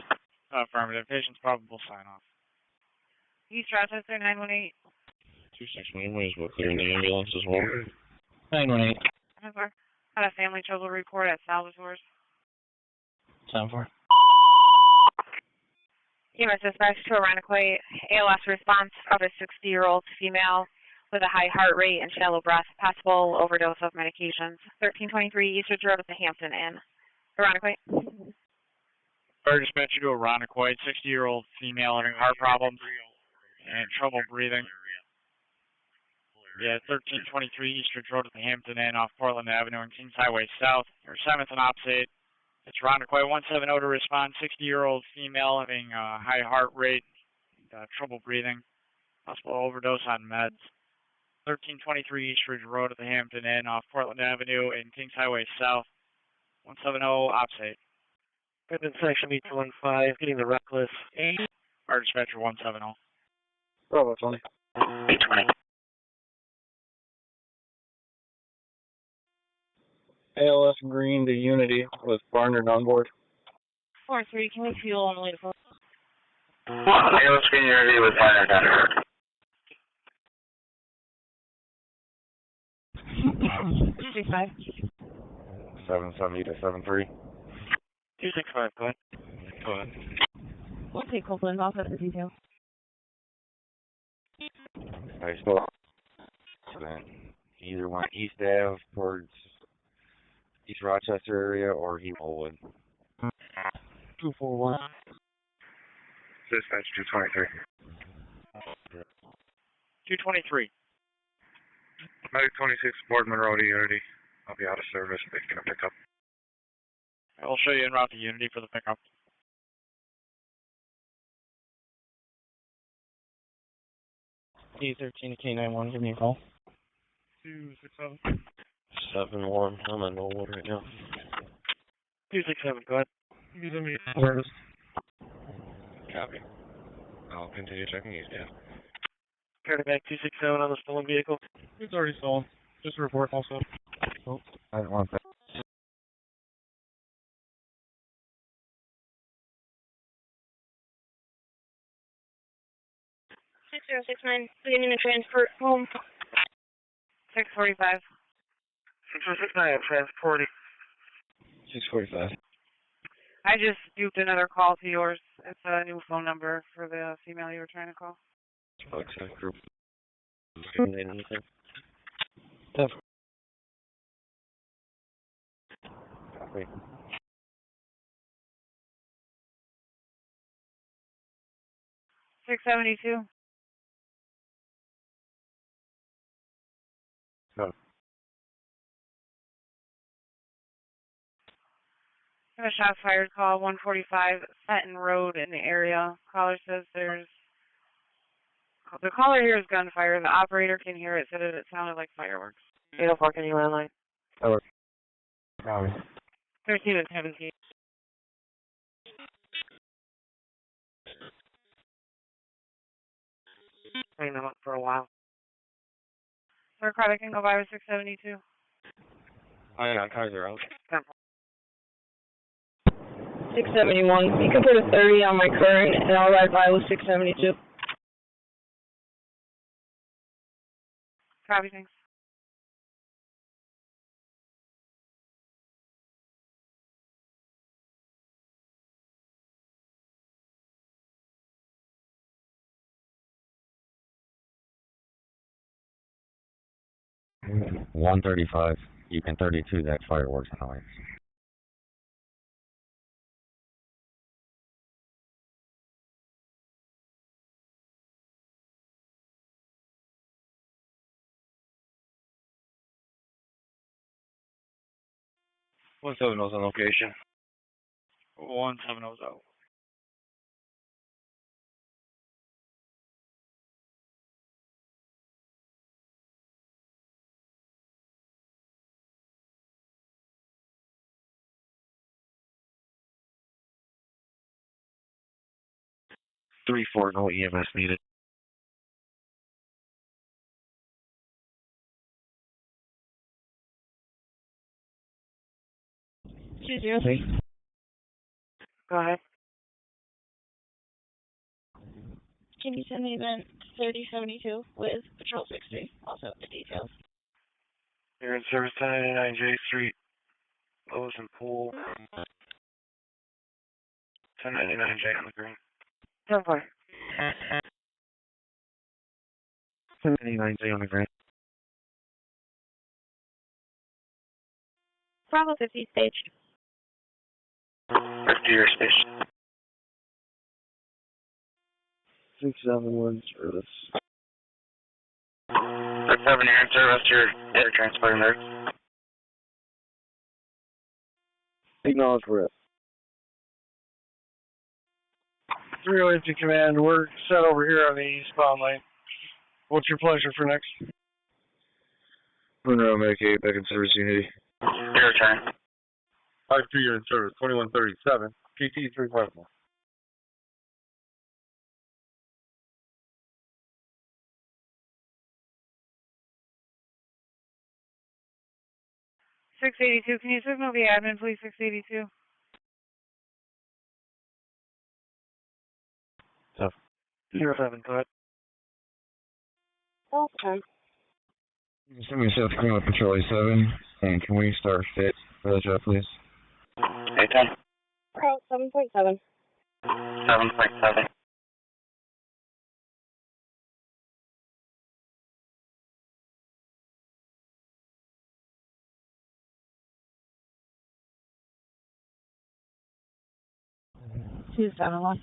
Affirmative. Patient's probable sign off. East Rochester 918. 261. Might as well clear the ambulance as well. 918. Had a family trouble report at Salvator's. 10-4. EMS dispatch to Ironically, ALS response of a 60-year-old female with a high heart rate and shallow breath, possible overdose of medications. 1323 Eastridge Road at the Hampton Inn. Ironically. Fire dispatcher to Ironically, 60-year-old female having heart problems and trouble breathing. Yeah, 1323 Eastridge Road at the Hampton Inn off Portland Avenue and Kings Highway South. Your 7th and opposite. It's Ironically 170 to respond. 60-year-old female having high heart rate, trouble breathing, possible overdose on meds. 1323 Eastridge Road at the Hampton Inn off Portland Avenue and Kings Highway South. 170 opposite. I've been section 815, getting the reckless. Fire dispatcher 170. Bravo 20. 820. ALS green to Unity with Barnard on board. 4-3, can we fuel only for ALS green Unity with Barnard on board. 35. 770 to 73. 265, go ahead. Go ahead. We'll take Copeland's off at the detail. I still either went east Ave towards East Rochester area or Hemowwood. 241. Dispatch 223. 223. Medic 26, Board Monroe to Unity. I'll be out of service, but can I pick up? I will show you en route to Unity for the pickup. D13 to K91, give me a call. 267. 7-1. I'm on Knollwood right now. 267, go ahead. Give me service. Copy. I'll continue checking east, yeah. Carry back 267 on the stolen vehicle. It's already stolen. Just a report also. Oh, I didn't want that. 6069, beginning to transport home. 645. 6069, transporting. 645. I just duped another call to yours. It's a new phone number for the female you were trying to call. Okay, group. Anything? Tough. Wait. $672. No. I have a shots fired call, 145 Fenton Road in the area. Caller says there's... The caller hears gunfire. The operator can hear it. Said it sounded like fireworks. 804, can you landline? Over. 13 and 17. Hang them up for a while. Sir, car that can go by with 672. Oh, yeah, cars are out. 671. You can put a 30 on my current, and I'll ride by with 672. Copy, thanks. Mm-hmm. 135. You can 32 that fireworks noise. One 7 on location. 1700. Three, four, no EMS needed. Go ahead. Can you send me event 3072 with Patrol 60? Also the details. You're in service 1099 J Street. Lowe's and Pool. 1099 J on the green. 10-4. 1099 J on the green. Bravo 50 staged. 50 your station. 671 service. 6-7, you're in service. You're air transporting there. Acknowledge we're at. 308 Command, we're set over here on the eastbound lane. What's your pleasure for next? Monroe, Medicaid, back in service Unity. Your turn. 5-2, you're in service. 2137. PT 354. $682. Can you signal the admin, please? 682. Tough. 07, go ahead. Okay. Send me South Carolina Patrol 7, and can we start fit for the job, please? 810. Route 7.7. 7.7. Two 7-1.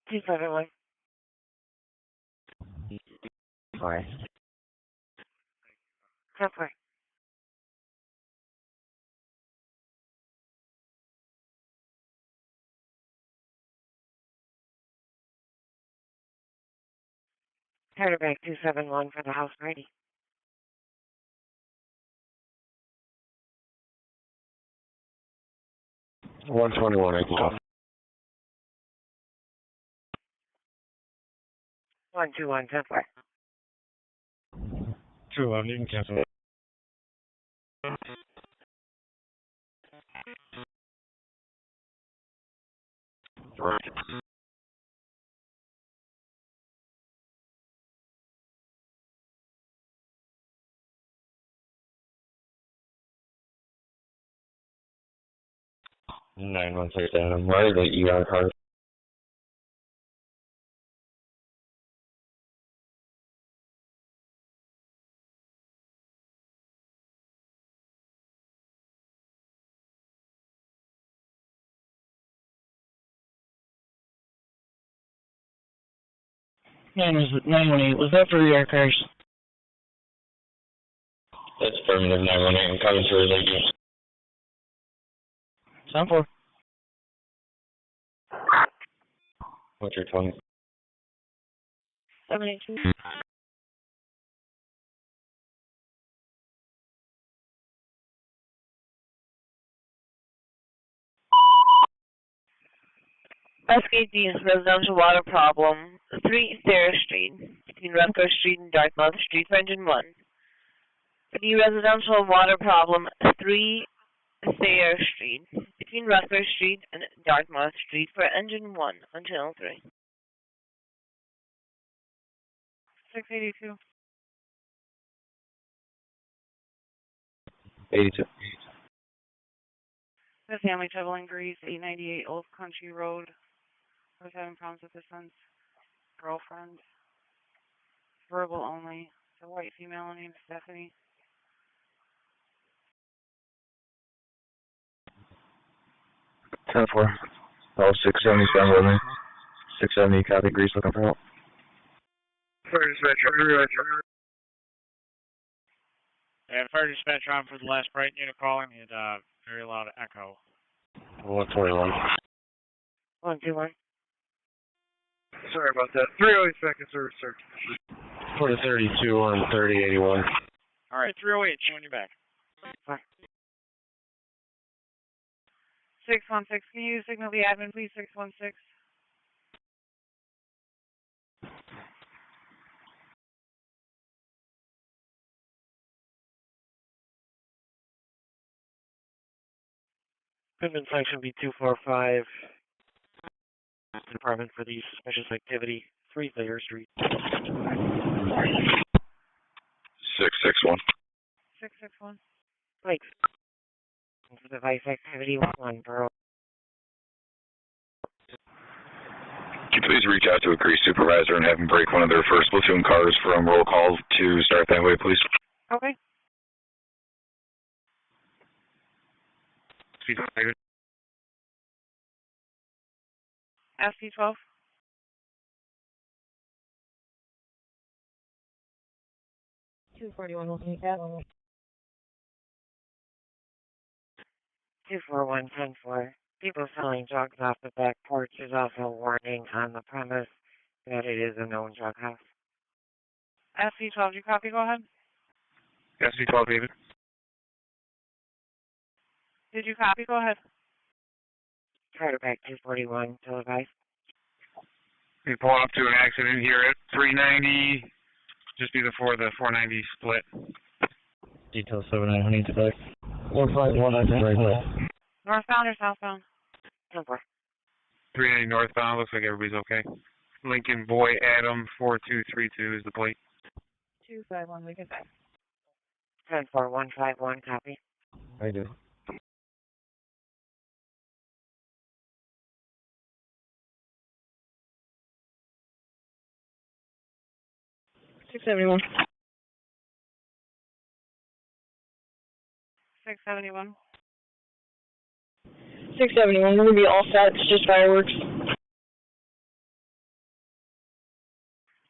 271. Bye. 10-4. Quarterback 271 for the house ready. One 121, I can go. 121, 10-4. 211, you can cancel it. Right. Nine one six Adam. Why are the ER cars? 918, was that for the ER cars? That's affirmative 918. I'm coming through. Thank you. 10-4. What's your tone? 782. SKD residential water problem, 3 Sarah Street, between Rutger Street and Dartmouth Street for engine 1. The residential water problem, 3 Sarah Street, between Rutger Street and Dartmouth Street for engine 1 on channel 3. 682. 82. The family traveling Greece, 898 Old Country Road. Was having problems with his son's girlfriend. Verbal only. It's a white female named Stephanie. Ten four. Oh, 670 stand with me. 670 copy. Grease looking for help. Fire dispatcher on for the last Bright unit calling. He had very loud echo. 121. 121. Sorry about that. 308 seconds, sir. For the 32 on 3081. All right, 308, showing you back. 616. Can you signal the admin, please? 616. Equipment section B245. Department for the suspicious activity, 3 Thayer Street. 661. 661. Wait. For device activity, 1 Monroe. Can you please reach out to a Grease supervisor and have him break one of their first platoon cars from roll call to start that way, please? Okay. SC12. $241 will take that one. 241 10-4. People selling drugs off the back porch is also a warning on the premise that it is a known drug house. SC12, you copy? Go ahead. SC12, David. Did you copy? Go ahead. Quarterback 241, televised. We pulling up to an accident here at 390, just be before the 490 split. Detail 79, honey, to back. 151, I think, right there. Northbound or southbound? 10-4. 390 northbound, looks like everybody's okay. Lincoln Boy Adam 4232 is the plate. 251, we can say. 10-4 151, copy. I do. $671. 671. 671, we're going to be all set. It's just fireworks.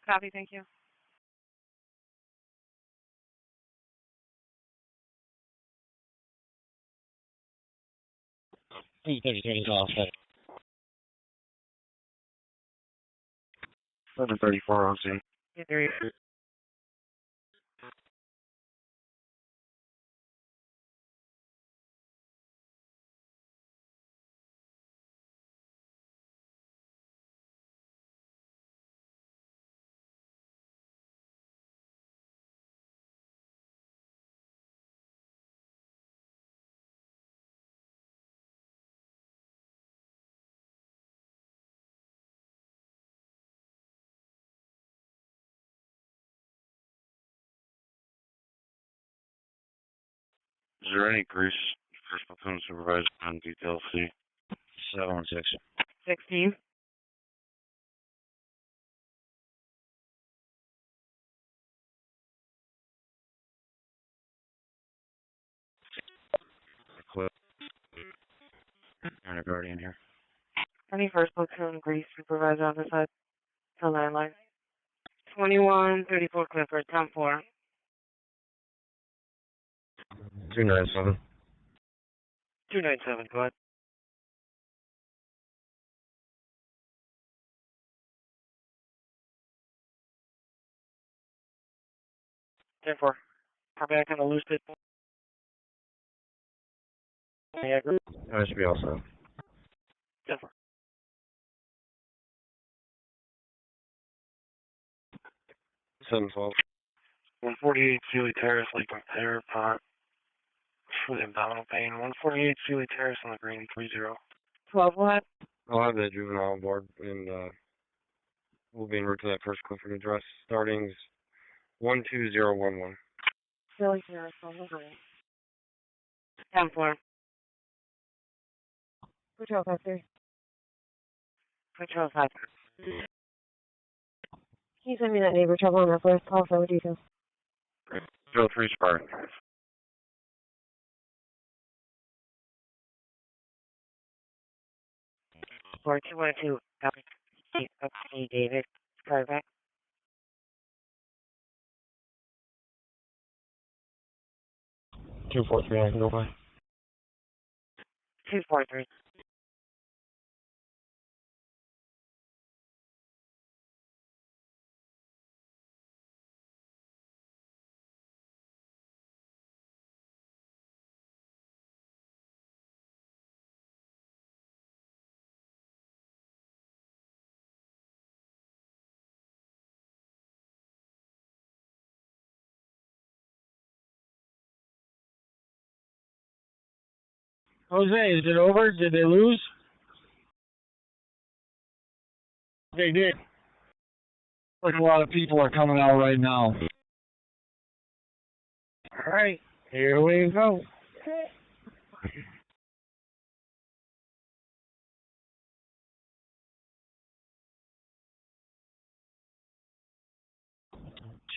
Copy, thank you. P33 is offset. 734 OC. Yeah, there you go. Is there any grease for platoon supervisor on detail C? 716. 16. Clip. And a guardian here. 21st Platoon Grease Supervisor on the side. To landline. 2134 Clifford, 10-4. 297. 297, go ahead. Therefore, are back on the loose pit. Yeah, group. That should be all set. Therefore. 712. 148 Sealy Terrace, Lakeland Fairport. For the abdominal pain. 148 Sealy Terrace on the green, 30. 12 what? I'll have the juvenile on board, and we'll be en route to that first Clifford address. Starting's 12011. Sealy Terrace on the green. 10-4. Patrol 53. Patrol 5. Can you send me that neighbor trouble on that first call for details? 03 Spartan. Four 212. Copy, David. Call back. 243, I can go by. 243. Jose, is it over? Did they lose? They did. Like a lot of people are coming out right now. All right, here we go.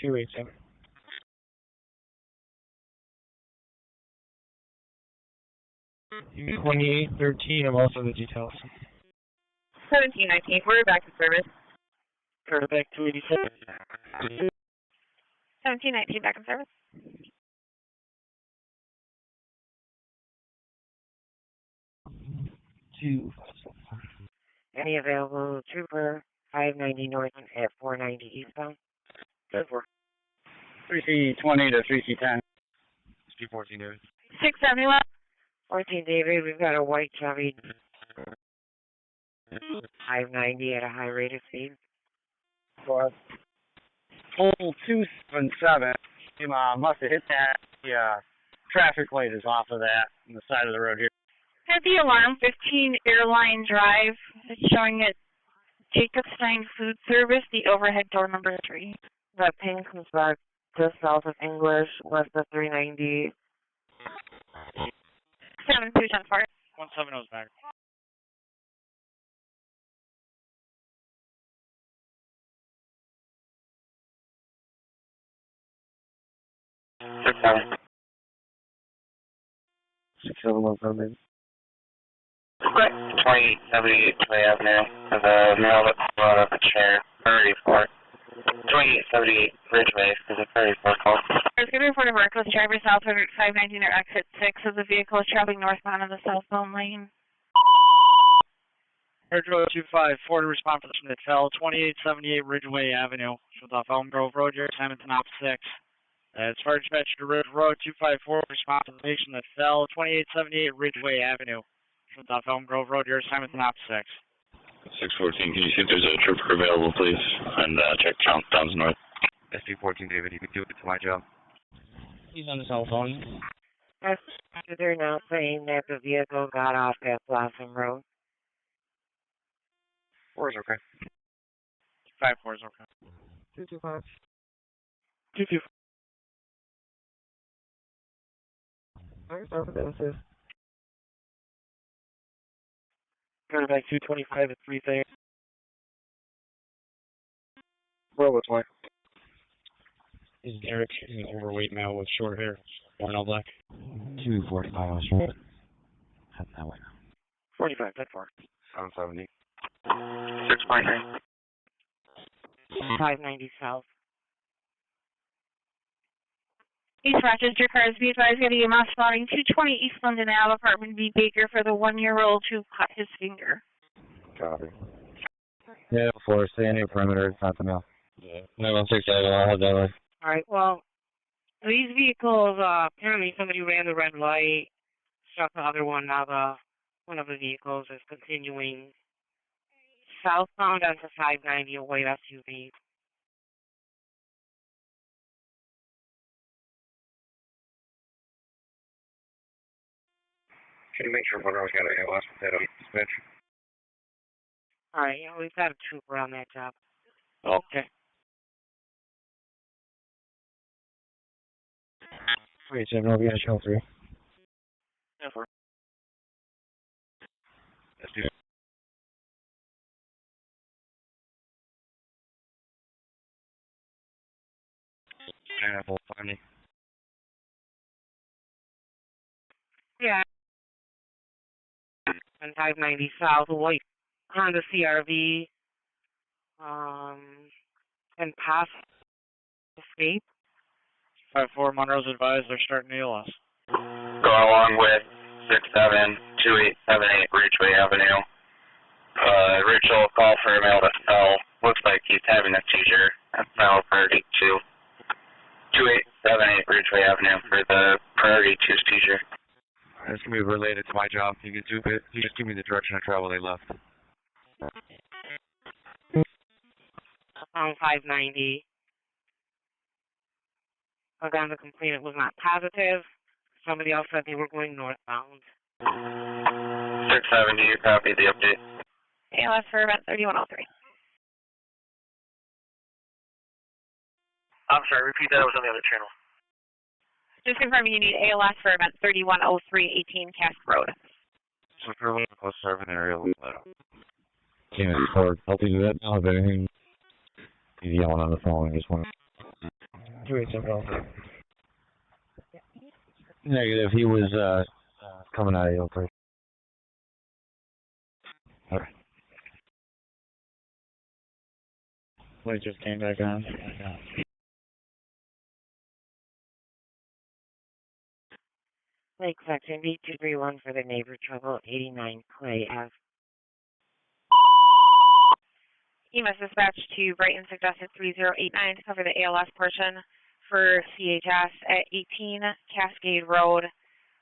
Two 87. 2813 of most of the details. 1719, we're back to service. Turn it back 287. 1719, back in service. Any available trooper 590 north at 490 eastbound? Good for 3C20 to 3C10. 314 David. 671. 14 David, we've got a white Chevy 590 at a high rate of speed. For full 277, you must have hit that. The traffic light is off of that on the side of the road here. At the alarm, 15 Airline Drive. It's showing it Jacobstein Food Service, the overhead door number 3. The ping comes back just south of English, west of 390. 7210 170 is back. Six 717. 2878 Clay Avenue. There's a male that brought up a chair. Ready for it. 2878 Ridgeway for the 34 call. There's going to report a reckless driver southbound Route 519 or exit 6 of the vehicle is traveling northbound on the southbound lane. Ridgeway 254 to respond for the person that fell 2878 Ridgeway Avenue. With off Elm Grove Road, your assignment to op 6. It's fire dispatch to Ridge Road 254 respond to the patient that fell 2878 Ridgeway Avenue. With off Elm Grove Road, your assignment to op 6. 614, can you see if there's a trooper available, please? And check Downs North. SP14, David, you can do it to my job. He's on the cell phone. They're now saying that the vehicle got off at Blossom Road. 4 is okay. 54 is okay. 225. 225. Services. Going back 225 at 330. Roll with what? Is Derek an overweight male with short hair, wearing all black? 245 on straight. Head that way. 45, that's far. 770. 6.9. 590 South. East Rochester cars be advised at EMS spotting 220 East London Ave, apartment B Baker for the 1-year-old who cut his finger. Copy. Yeah, 4, stay in your perimeter, it's not the mail. Yeah. 9167, I'll head that way. Alright, well, these vehicles, apparently somebody ran the red light, struck the other one. Now one of the vehicles is continuing southbound onto 590, a white SUV. Can you make sure Monroe's got an ALS with that dispatch? Alright, yeah, we've got a trooper on that job. Okay. Wait, 7 over here, show 3. Yeah, 4. Let's do it. Pineapple, find me. Yeah. And 590 South, a white Honda CRV, and pass escape. 54 Monroe's advised they're starting ALS. Go along with 672878 Ridgeway Avenue. Ritual call for a male that fell. Looks like he's having a seizure. That's now priority 2. 2878 Ridgeway Avenue for the priority 2 seizure. That's going to be related to my job. You can do it. You just give me the direction of travel they left. 590. Again, the complainant was not positive. Somebody else said they were going northbound. 670, you copy the update. ALS for event 3103. I'm sorry, repeat that. I was on the other channel. Just confirming you need ALS for event 3103, 18 Cask Road. So if you're a little close to urban area, we'll let up. Can't afford help you do that now, if anything. He's yelling on the phone, I just want to... 287. Negative, he was, coming out of the operation. Alright. Light just came back on. Lake section B231 for the neighbor trouble, 89 Clay Ave. EMS dispatch to Brighton suggested 3089 to cover the ALS portion for CHS at 18 Cascade Road.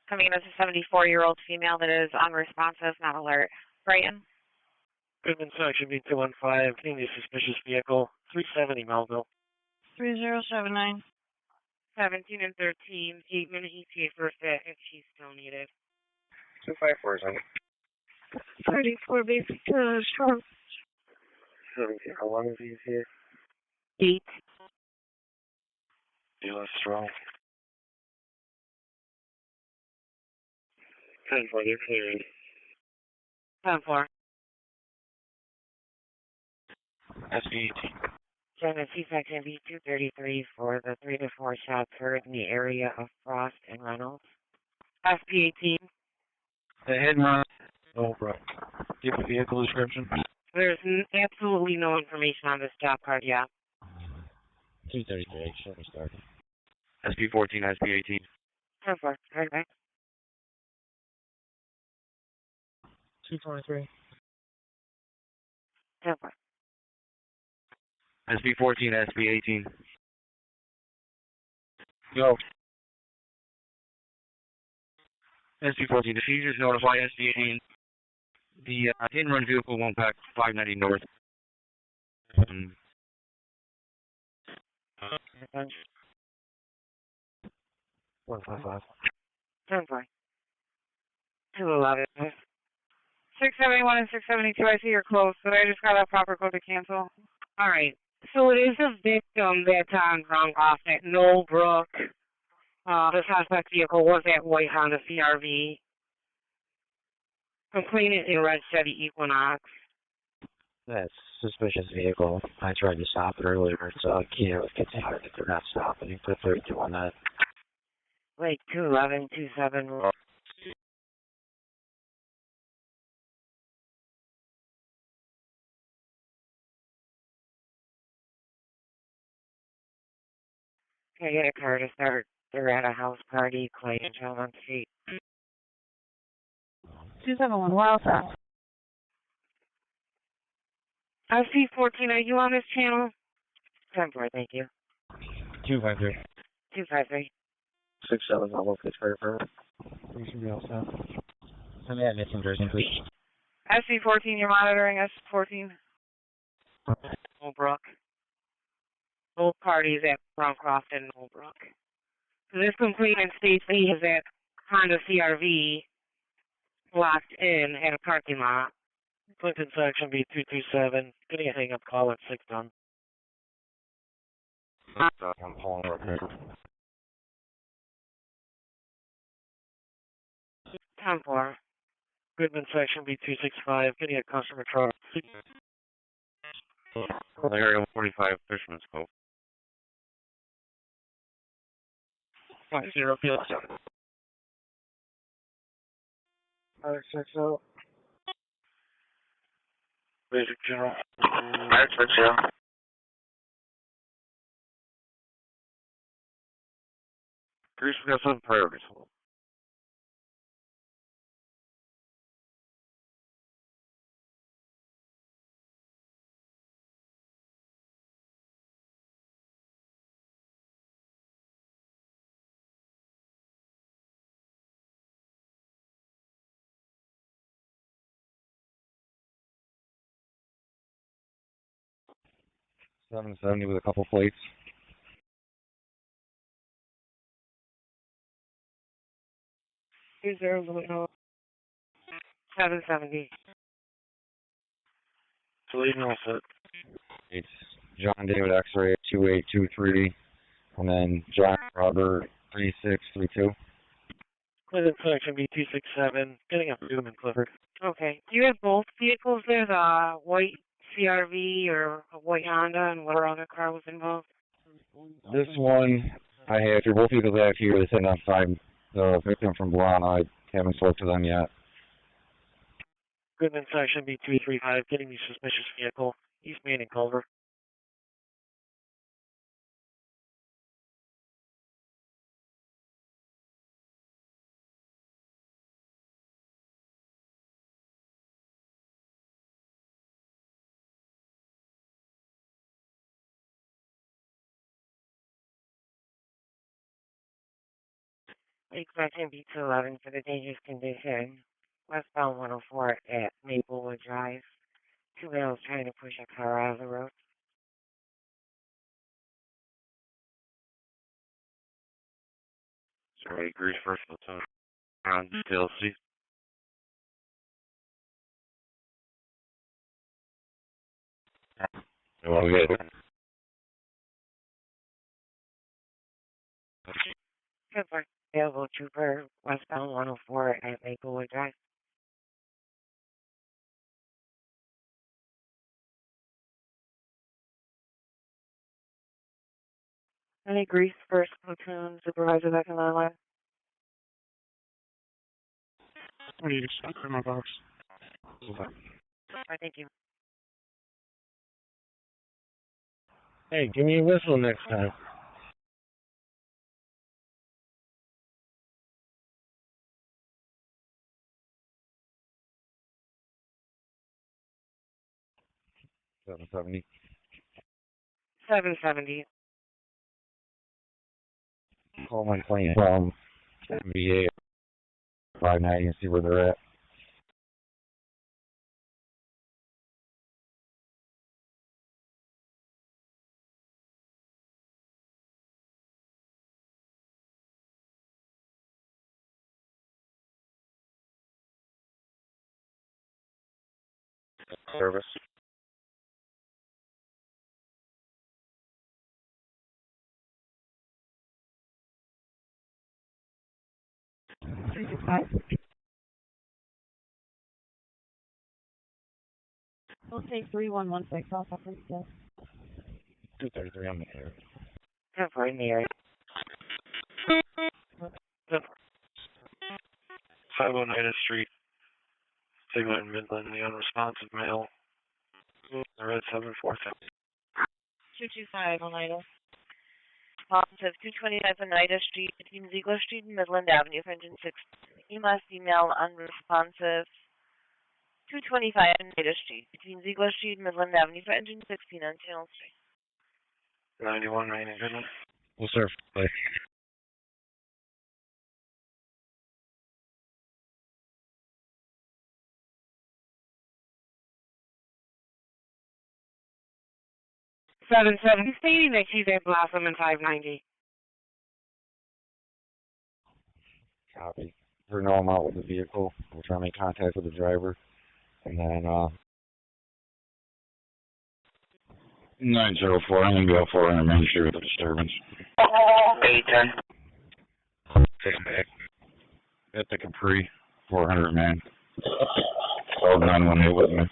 Coming in as a 74-year-old female that is unresponsive, not alert. Brighton. Goodman section B215, seeing the suspicious vehicle, 370 Melville. 3079. 17 and 13, 8-minute ETA first hit if she's still needed. 254 is on. 34 basic strong. 17, how long is he here? 8. ALS strong. 10 for you're clearing. 10-4. SV18. Genesee section B233 for the 3 to 4 shots heard in the area of Frost and Reynolds. SP18. The hit and run. Oh, bro. Give a vehicle description. There's absolutely no information on this job card yet. 233, show me start. SP14, SP18. 10-4, right back. 223. 10-4. SP14, SP18. Go. SP14, defusers notify SP18. The hit and run vehicle won't pack 590 north. 155. 10-4. 211. 671 and 672, I see you're close, but I just got a proper code to cancel. All right. So it is a victim that's on ground off at Knowlbrook. The suspect vehicle was that white Honda CRV. Complainant in red Chevy Equinox. That's suspicious vehicle. I tried to stop it earlier. It's Kia with container that they're not stopping. You put 32 on that. Wait, 211, 27. Okay, get a car to start. They're at a house party, Clay and John on Street. 271, we're all set. SP14, are you on this channel? 10-4, thank you. 253. 253. 67, I'll look this fairport. We should be all set. Send me that missing person, please. SP14, you're monitoring S14. Knowlbrook. Both parties at Browncroft and Knowlbrook. So this complainant states that he has that Honda CRV locked in at a parking lot. Clinton section B227. Getting a hang up call at 6 done. I'm pulling up here. 10-4. Goodman section B265. Getting a customer truck. Area 45, Fisherman's Cove. 50 field 7. Alright, 60. Basic general. Alright, 60. Grease, we got some priorities. $770 with a couple plates. $20 $770. Deleting all set. It's John David X-ray 2823, and then John Robert 3632. Clinton section B267. Getting a Freedom and Clifford. Okay. Do you have both vehicles there, the white CRV or a white Honda, and what other car was involved? This one I have here. Both vehicles I have here. They said on 5. The victim from Blonde, I haven't spoke to them yet. Goodman section B235. Getting the suspicious vehicle. East Main and Culver. Section B211 for the dangerous condition. Westbound 104 at Maplewood Drive. 2 males trying to push a car out of the road. Sorry, Grease first platoon. On TLC. Well, we got it. Good available trooper, westbound 104 at Maplewood Drive. Any Grease first platoon supervisor back in line line? What do you expect in my box? Alright, thank you. Hey, give me a whistle next time. $770. 770. Call my plane from VA 590 and see where they're at. Service. We'll take 3116 off of Princeton. 233 on the air. That's right in the area. 509 Street, Siglet in Midland, the unresponsive male. The red 747. 225 Oneida. Positive 225 Oneida Street between Ziegler Street and Midland Avenue for engine 6. EMS email unresponsive. 225 Oneida Street between Ziegler Street and Midland Avenue for engine 16 on channel 3. 91 Rainy Goodman. We'll serve. Bye. 770 stating that she's at Blossom and 590. Copy. For no, I'm out with the vehicle. We'll try to make contact with the driver. And then, 904, I'm going to go 400 Main Street with a disturbance. 810. Take him back. At the Capri, 400 man. 12918 with me.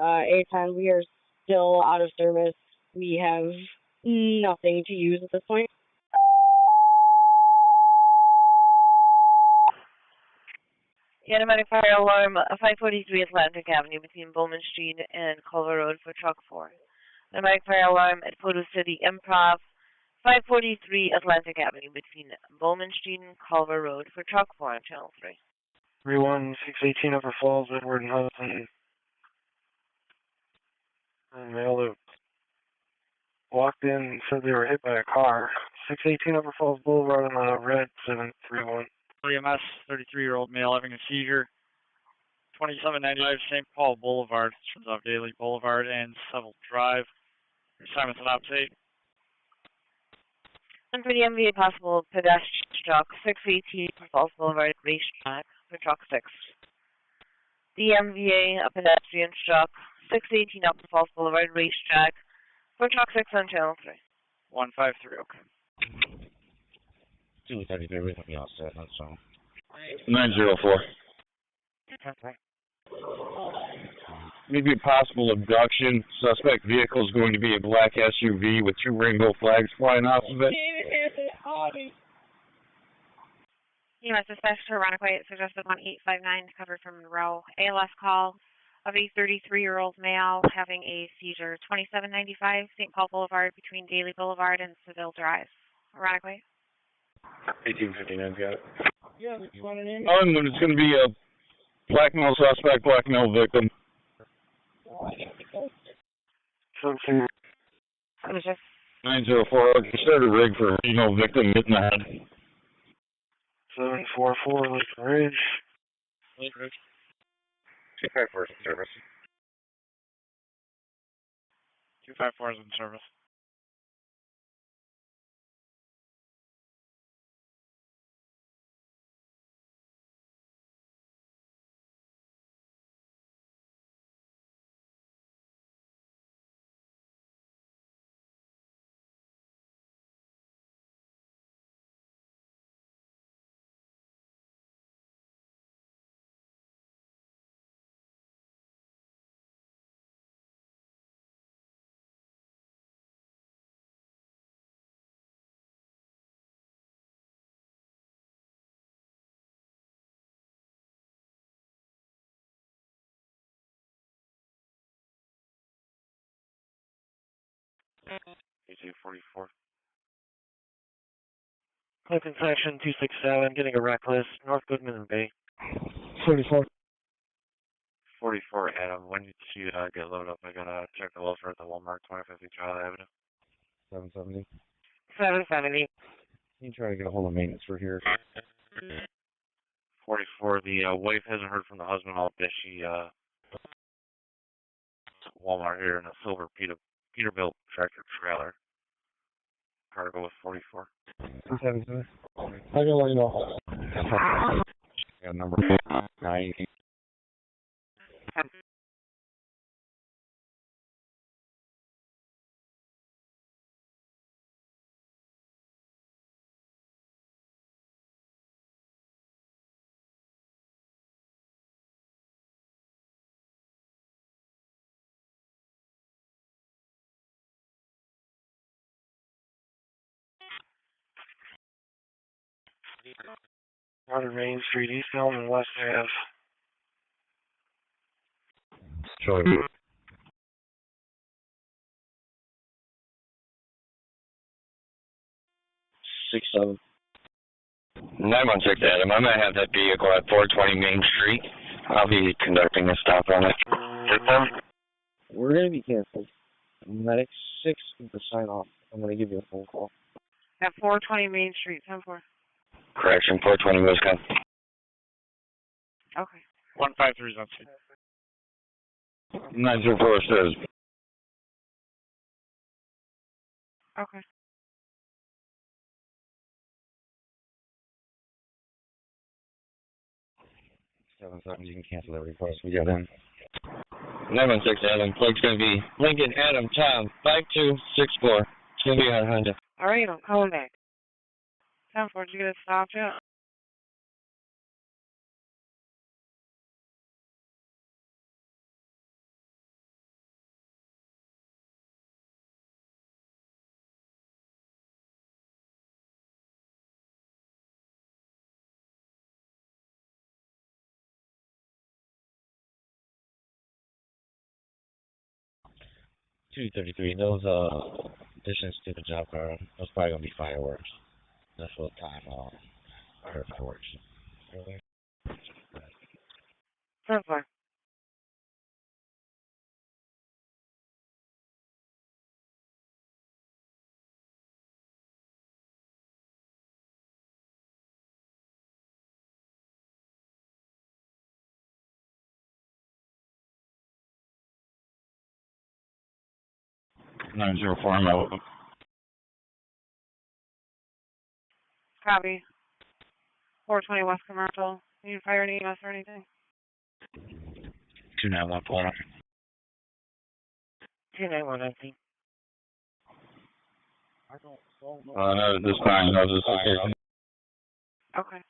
810, we are still out of service. We have nothing to use at this point. Automatic fire alarm 543 Atlantic Avenue between Bowman Street and Culver Road for truck 4. Automatic fire alarm at Photo City Improv 543 Atlantic Avenue between Bowman Street and Culver Road for truck 4 on channel 3. 31618 Upper Falls, Edward and Hudson. And male that walked in and said they were hit by a car. 618 Upper Falls Boulevard on the red 731. EMS, 33-year-old male having a seizure. 2795 St. Paul Boulevard, turns off Daly Boulevard and Seville Drive. Assignment's an update. And for the MVA possible pedestrian struck 618 Upper Falls Boulevard racetrack for truck 6. The MVA a pedestrian struck 618 Upper Falls Boulevard racetrack for truck 6 on channel 3. 153, okay. 233, we can be all set, that's all. 904. Maybe a possible abduction. Suspect vehicle is going to be a black SUV with 2 rainbow flags flying off of it. EMS dispatch to Runaway suggested 1859 covered from Monroe. ALS call of a 33-year-old male having a seizure. 2795 St. Paul Boulevard between Daly Boulevard and Seville Drive. Runaway. 1859, got it. Yeah, you want an in? It's going to be a black male suspect, black male victim. Something. 904, start a rig for victim hitting the head. 744 Lake Ridge. Lake Ridge. 254 is in service. 254 is in service. AC-44. Clinton section 267, getting a reckless, North Goodman and Bay. 44. 44, Adam. When did you get loaded up? I gotta check the loads at the Walmart, 2050 Child Avenue. 770. 770. Can you try to get a hold of maintenance for here? 44, the wife hasn't heard from the husband all day. She, Walmart here in a silver Peterbilt tractor trailer. Cargo with 44. 770. I can let you know. Yeah, number 9. Northern Main Street, East Elm and West Ave. Charlie. 6-7. 916 Adam, I'm going to have that vehicle at 420 Main Street. I'll be conducting a stop on it. We're going to be canceled. Medic 6 with the sign off. I'm going to give you a phone call. At 420 Main Street, 10-4. Correction, 420 Wisconsin. Okay. 153 is on scene. 904 says. Okay. 770, you can cancel that request. We got in. 916 Adam, plug's going to be Lincoln Adam Tom 5264. It's going to be on Honda. All right, I'm calling back. 10-4, did you get it stopped yet? $233. Those additions to the job car, those probably gonna be fireworks. That's what time fireworks. Really? 10-4. Nine zero four. I'm out. Copy. 420 West Commercial. Need fire an EMS or anything? 291 pulling up. 291, I think. No, this time, no, this location. Okay.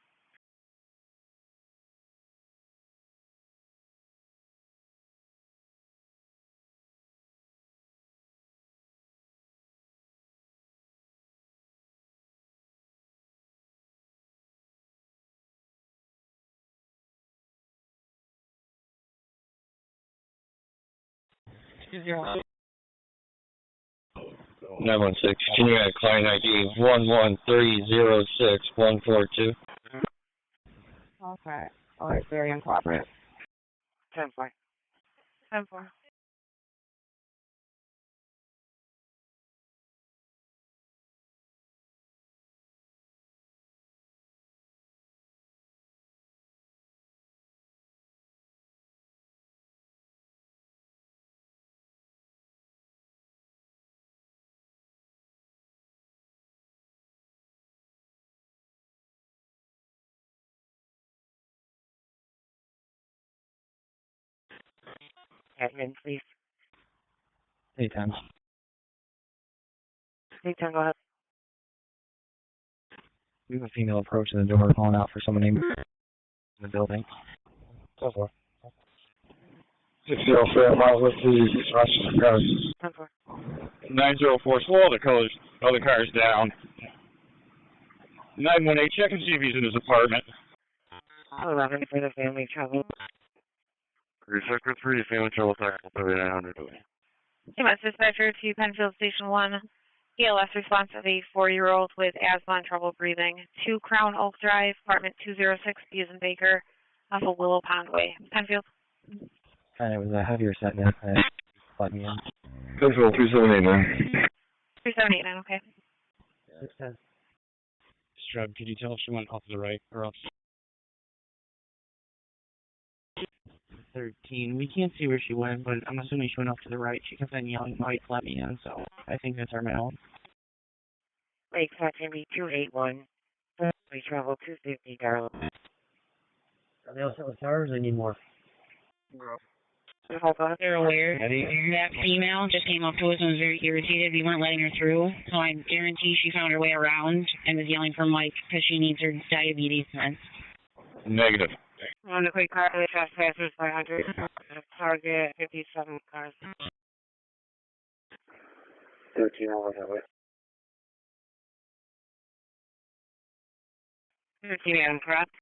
Excuse me. 916, can you add client ID 11306142? Okay. Oh, it's very uncooperative. 10-4. 10-4. Admin, please. 810. 810, go ahead. We have a female approaching the door calling out for someone named in the building. Go for it. 604 miles with the Rochester cars. 10-4. 904, slow all the cars down. 918, check and see if he's in his apartment. 11 for the family trouble. Sector 3, family trouble tackle 3900 away. EMS dispatcher to Penfield Station 1. ELS response of a 4-year-old with asthma and trouble breathing. 2 Crown Oak Drive, apartment 206, B as in Baker, off of Willow Pond Way, Penfield. And it was a heavier setback that let me in. Penfield 3789. 3789, okay. 610. Strub, could you tell if she went off to the right or off? 13. We can't see where she went, but I'm assuming she went off to the right. She kept on yelling, "Mike, let me in," so I think that's our male. Lake Saturday 281. We travel 250, Darla. Are they all set with cars or need more? They're aware. That female just came up to us and was very irritated. We weren't letting her through, so I guarantee she found her way around and was yelling for Mike because she needs her diabetes meds. Negative. On the quick car, the trespassers 500. Target 57 cars. 13 over that way. 13 Adam, correct?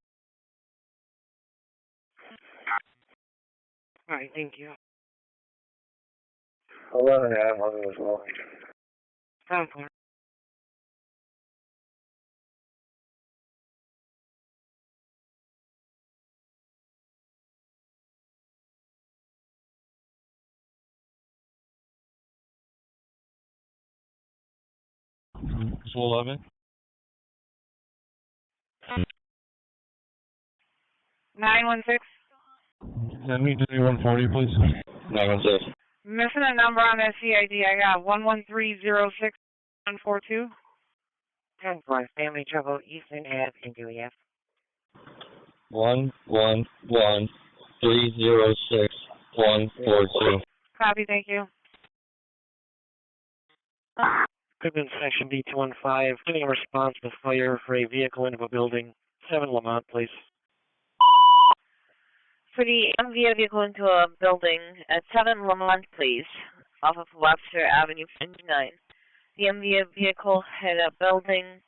All right, thank you. 11 Adam, 11 as well. 10-4. So 11. 916. Send me to 140, please. 916. Missing a number on that CID. I got 11306-142. 10-4, family trouble, Eastern Ave, and Dewey Ave. 11306-142. Copy, thank you. Goodman Section D215, getting a response to fire for a vehicle into a building. 7 Lamont, please. For the MVA vehicle into a building at 7 Lamont, please, off of Webster Avenue, 9. The MVA vehicle hit a building.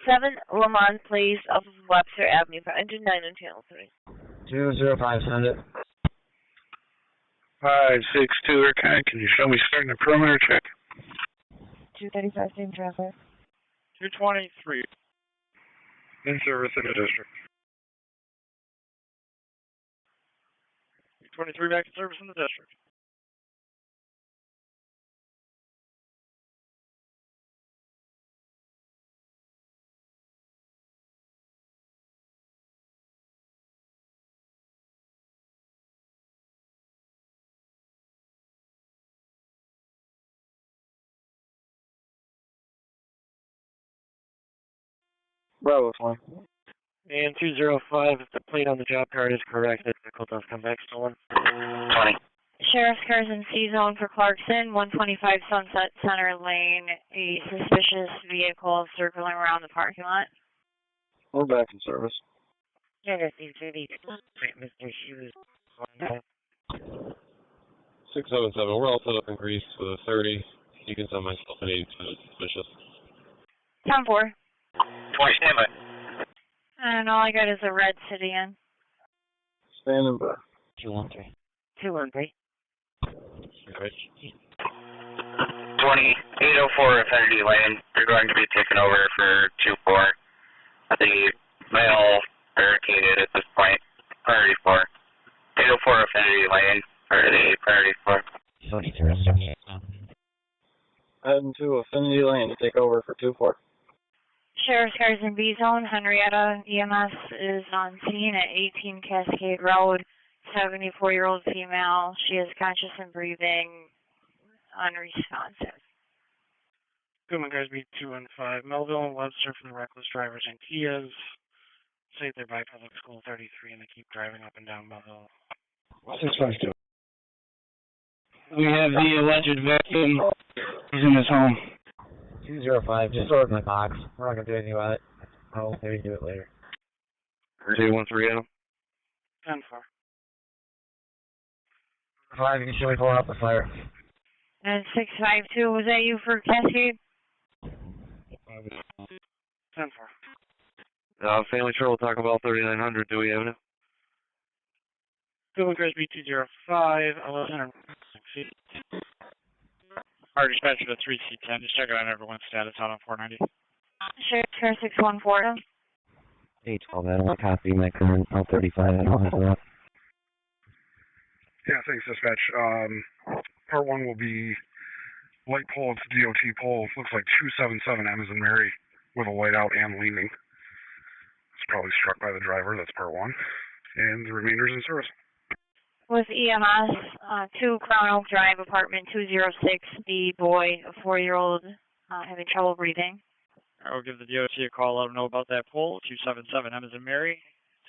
7 Lamont, please, off of Webster Avenue, engine 9 on channel 3. 205, send it. 562, okay. Can you show me starting the perimeter check? 235, same traffic. 223. In service in the district. 223 back in service in the district. Bravo, fine. And 205, if the plate on the job card is correct, the vehicle does come back stolen. 20. Sheriff's cars in C-Zone for Clarkson, 125 Sunset Center Lane. A suspicious vehicle circling around the parking lot. We're back in service. Genesee City, Mr. Shoes. 677, we're all set up in Greece with a 30. You can send myself an 8 suspicious. 10-4. 20, standby. And all I got is a red city in. Standing by. 213. 213. Right. 2804 Affinity Lane. You're going to be taken over for 2-4. The male barricaded at this point. Priority 4. 804 Affinity Lane. For the priority 4. Heading to Affinity Lane to take over for 2-4. Sheriff's cars in B-Zone. Henrietta EMS is on scene at 18 Cascade Road. 74-year-old female. She is conscious and breathing. Unresponsive. Goodman Guys B 215, Melville and Webster for the reckless drivers and Kias. Say they're by Public School 33 and they keep driving up and down Melville. 652. We have the alleged victim. He's in his home. 205, just throw it in the box. We're not going to do anything about it. I'll maybe do it later. 213 Adam. 10-4. 5, you can show me pulling out the fire. And 652, was that you for Cascade? 10-4. Family Trouble, Taco Bell 3900, Dewey Avenue. Goodman Guys B 205, 1100. Our dispatcher to 3C10, just checking on everyone's status out on 490. Share 614. 812, I don't copy my current L35, I don't have that. Yeah, thanks, dispatch. Part 1 will be light pole, it's DOT pole, it looks like 277M as in Mary, with a light out and leaning. It's probably struck by the driver, that's part 1. And the remainder's in service. With EMS, 2 Crown Oak Drive, apartment 206, the boy, a 4-year-old, having trouble breathing. I will give the DOT a call, let them know about that pole, 277M as in Mary,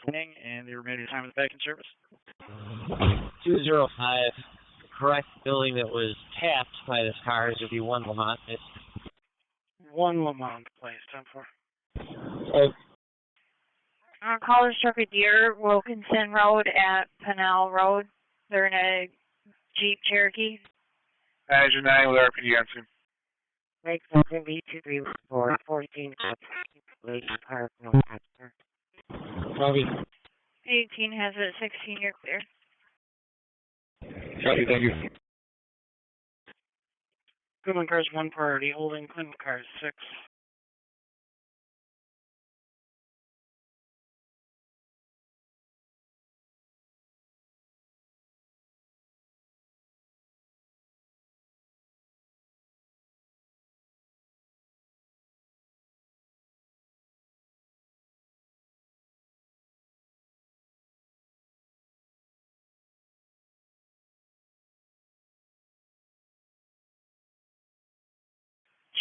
swing, and the remainder of the time is back in service. 205, correct building that was tapped by this car would be 1 Lamont. 1 Lamont, please, 10-4. Caller struck a deer, Wilkinson Road at Pennell Road. They're in a Jeep Cherokee. Azure 9 with RPD answer. Lake Center B234, 14 Lake Park, Rochester. Copy. 18 has it, 16, you're clear. Copy, thank you. Goodman cars 1 priority, holding Clinton cars 6.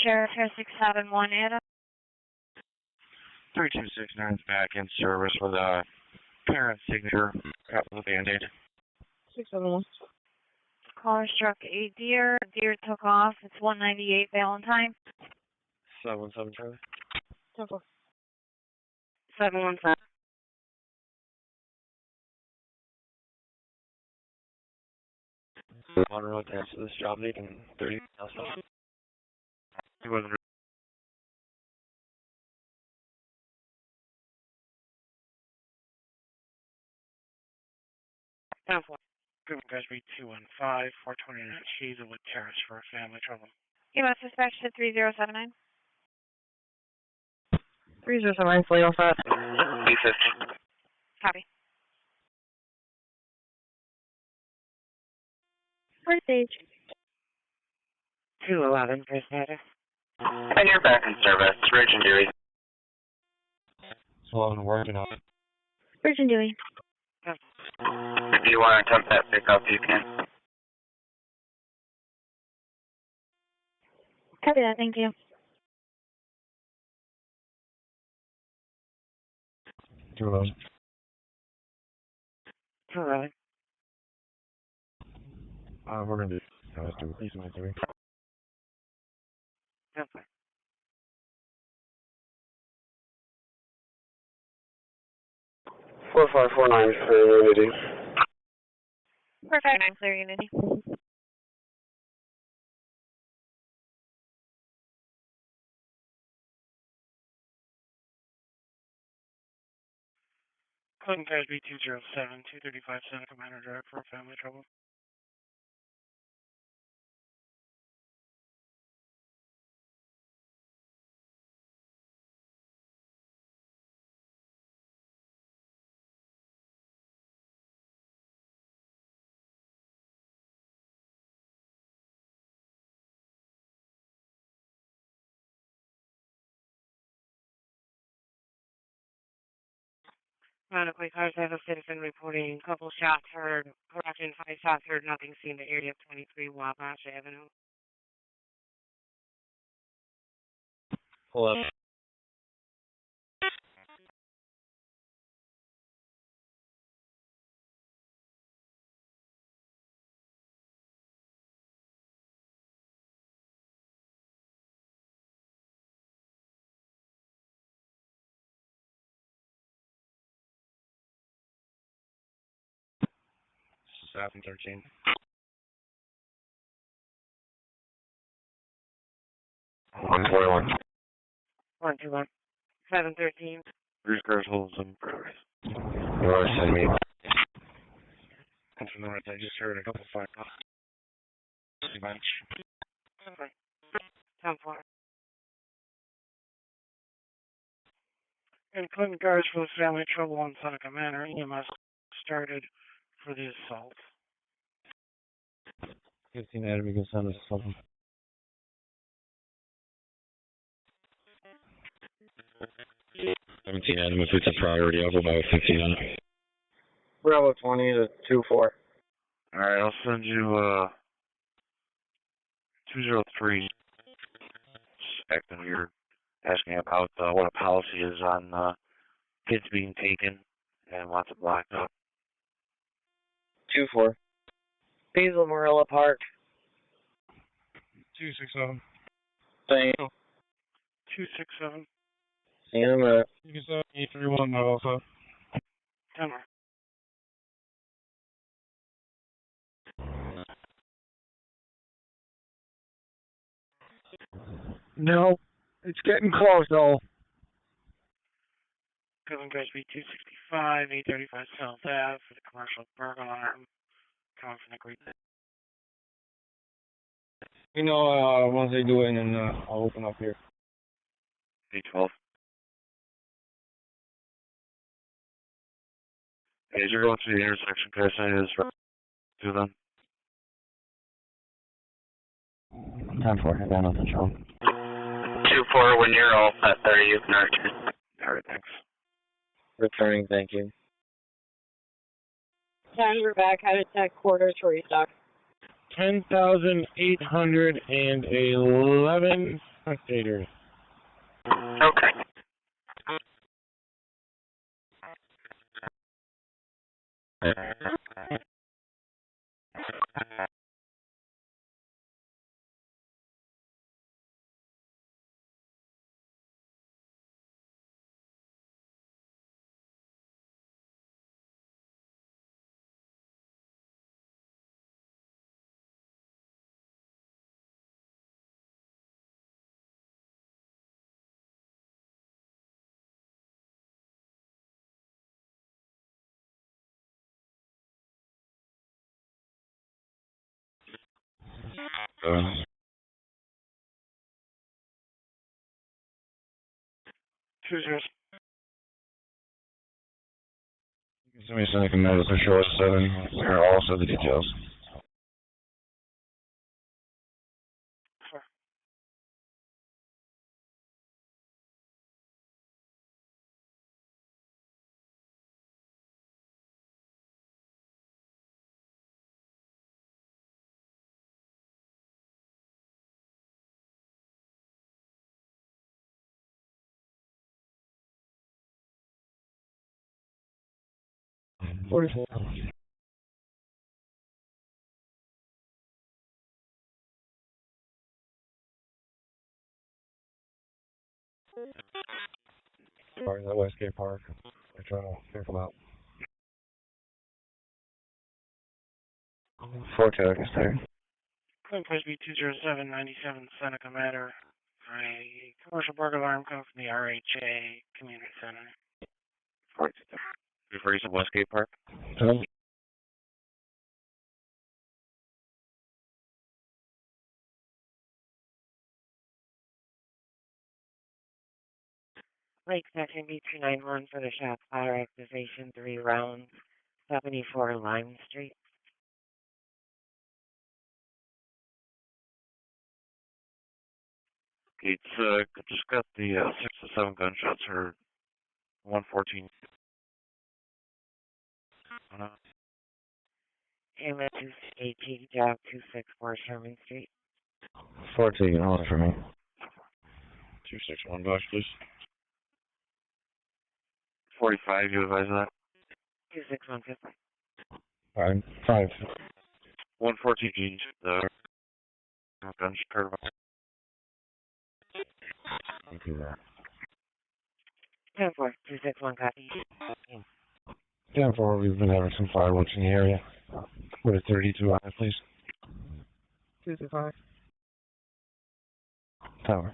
Sheriff, 671, Adam. 3269 is back in service with a parent signature, got with a band-aid. 671. Caller struck a deer. Deer took off. It's 198 Valentine. 717 Charlie. 717. Monroe attached to this job lead and 30 outside. He wasn't. Goodman cars B215, 429 Hazelwood Terrace for family trouble. EMS dispatch to 3079. 3079, fully all set. B50. Copy. First stage. 211 for status. And you're back in service. Rich and Dewey. So I'm working on it. Virgin Dewey. If you want to attempt that pickup, you can. Copy that, thank you. 211. 211. We're going to do please, my theory. 10-4. 4549 for Unity. Perfect, I'm clear, Unity. Clinton cars B207, 235 Seneca Minor Drive for family trouble. Chronically, cars have a citizen reporting a couple shots heard, correction, 5 shots heard, nothing seen to area 23 Wabash Avenue. Pull up. South and 13. 121. 121. 713. Bruce cars hold some progress. You want to send me? And from the north, I just heard a couple fire. Bunch. 10-4. And Clinton guards for the family trouble on Seneca Manor. EMS started for the assault. 15 Adam, you can send us something. Adam, if it's a priority, I'll go by 15 on it. Bravo 20 to 2-4. Alright, I'll send you, 203. Just acting weird. Asking about, what a policy is on, kids being taken and wants it blocked up. 2-4. Basil Marilla Park. 267. Same. 267. See you in a minute. You can say 831 also. 10. No, it's getting close though. Cleveland Grace B 265, 835 South Ave for the commercial burglar alarm coming from the Greek. You know, once they do it, and then I'll open up here. 812. Hey, as you're going through the intersection, can I say this right to them? 10-4, head down on the show. 2-4, when you're all at 30, you can return. Alright, thanks. Returning, thank you. 10, we're back, headed to quarters for restock. 10,811 spectators. Okay. Choosers. Somebody send a command to show us 7, or also the details. $44. Sorry, that Westgate Park. I try to figure them out. 4 targets there. Clinton Grace B 20797 Seneca Manor for a commercial burglar alarm coming from the RHA Community Center. 247 Westgate Park. Lake Section B291 for the shot fire activation, 3 rounds, 74 Lime Street. It's, just got the, 6 to 7 gunshots heard. 114. Ambulance 218, job 264 Sherman Street. 4 taking order for me. 261 box, please. 45, you advise that? 26150. 5. 114 G's, the guns heard about. Thank you, that. 10-4, 261 copy. 10-4, we've been having some fireworks in the area. Put a 32 on it, please. 225. Tower.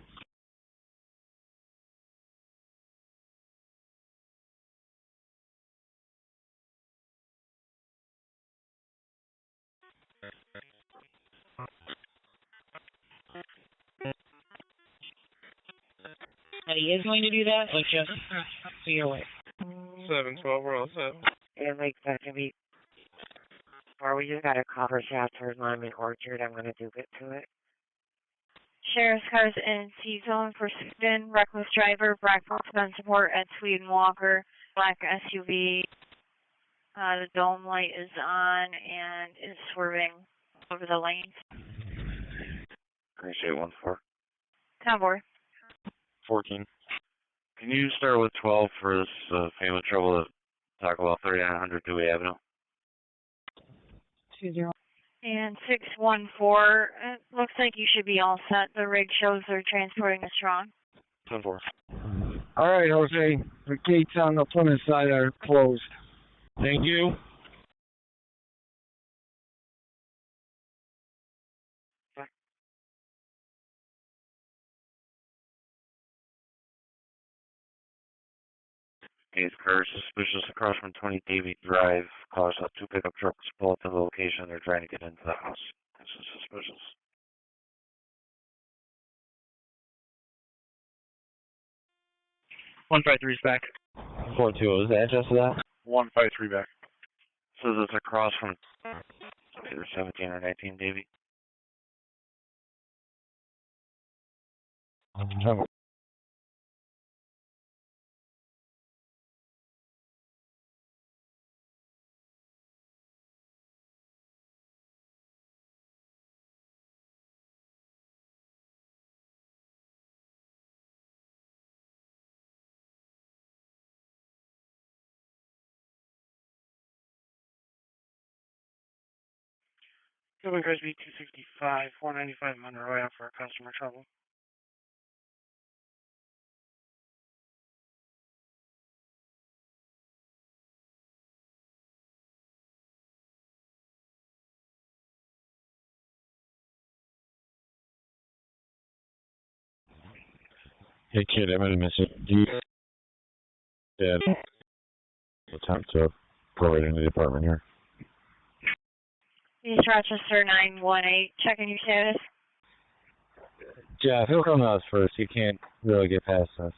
that he is going to do that, but just so you're aware. 712, we're all set. And like that can be. Or we just got a call for Chatsworth, Lime, and Orchard. I'm gonna do get to it. Sheriff's cars in C-zone for Sweden, reckless driver, brockport, spencerport at Sweden Walker, black SUV. The dome light is on and is swerving over the lanes. Grace 814. Convoy. 14. Can you start with 12 for this family trouble at Taco Bell 3900 Dewey Avenue? 20. And 614. It looks like you should be all set. The rig shows they're transporting the strong. 10-4. All right, Jose. The gates on the Plymouth side are closed. Thank you. Case car suspicious across from 20 Davy Drive. Cars up 2 pickup trucks pull up to the location. They're trying to get into the house. This is suspicious. One 153's back. 42, what was the address of that? 153 back. Says it's across from either 17 or 19 Davy. Cuban Cars B265, 495 Monroe out for customer trouble. Hey kid, I'm gonna miss it. Do you attempt to go right into the apartment here? East Rochester 918, checking your status. Jeff, he'll come to us first. He can't really get past us.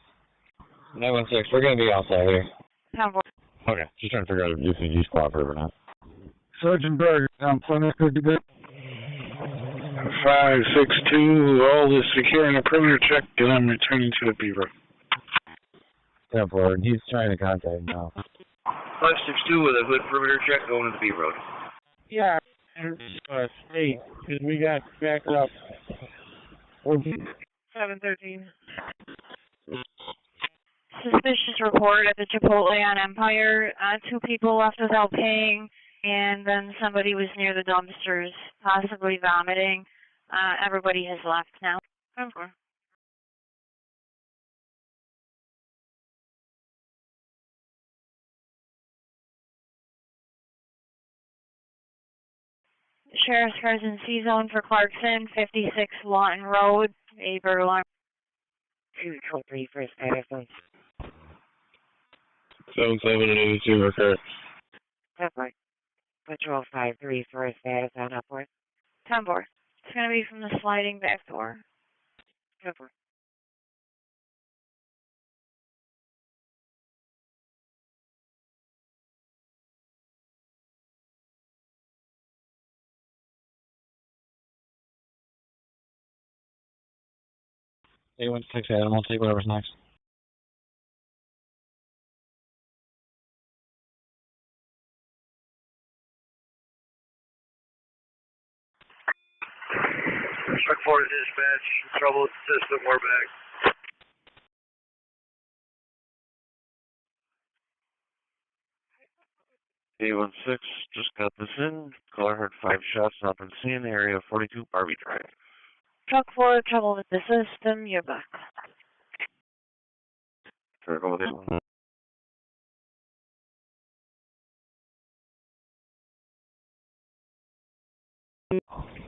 916, we're going to be outside here. Convoy. Okay, just trying to figure out if you think he's cooperative or not. Sergeant Berg, Plymouth, good to go. 562, all is secure in a perimeter check, and I'm returning to the bureau. Step forward. He's trying to contact him now. 562 with a hood perimeter check going to the B road. Yeah, state, because we got backed up. 713. Suspicious report at the Chipotle on Empire. 2 people left without paying, and then somebody was near the dumpsters, possibly vomiting. Everybody has left now. Convoy. Sheriff's cars in C-zone for Clarkson, 56 Lawton Road, a burglar. 223 for status. 77 and 82 recur. Convoy. Patrol 53 for status on upward. Convoy. It's going to be from the sliding back door. Convoy. They went 6 Adam, I'll take whatever's next. Truck 4 dispatch, trouble with the system, we're back. A16, just got this in. Caller heard 5 shots, not been seen. Area 42 Barbie Drive. Truck 4, trouble with the system, you're back. Try to go with this one.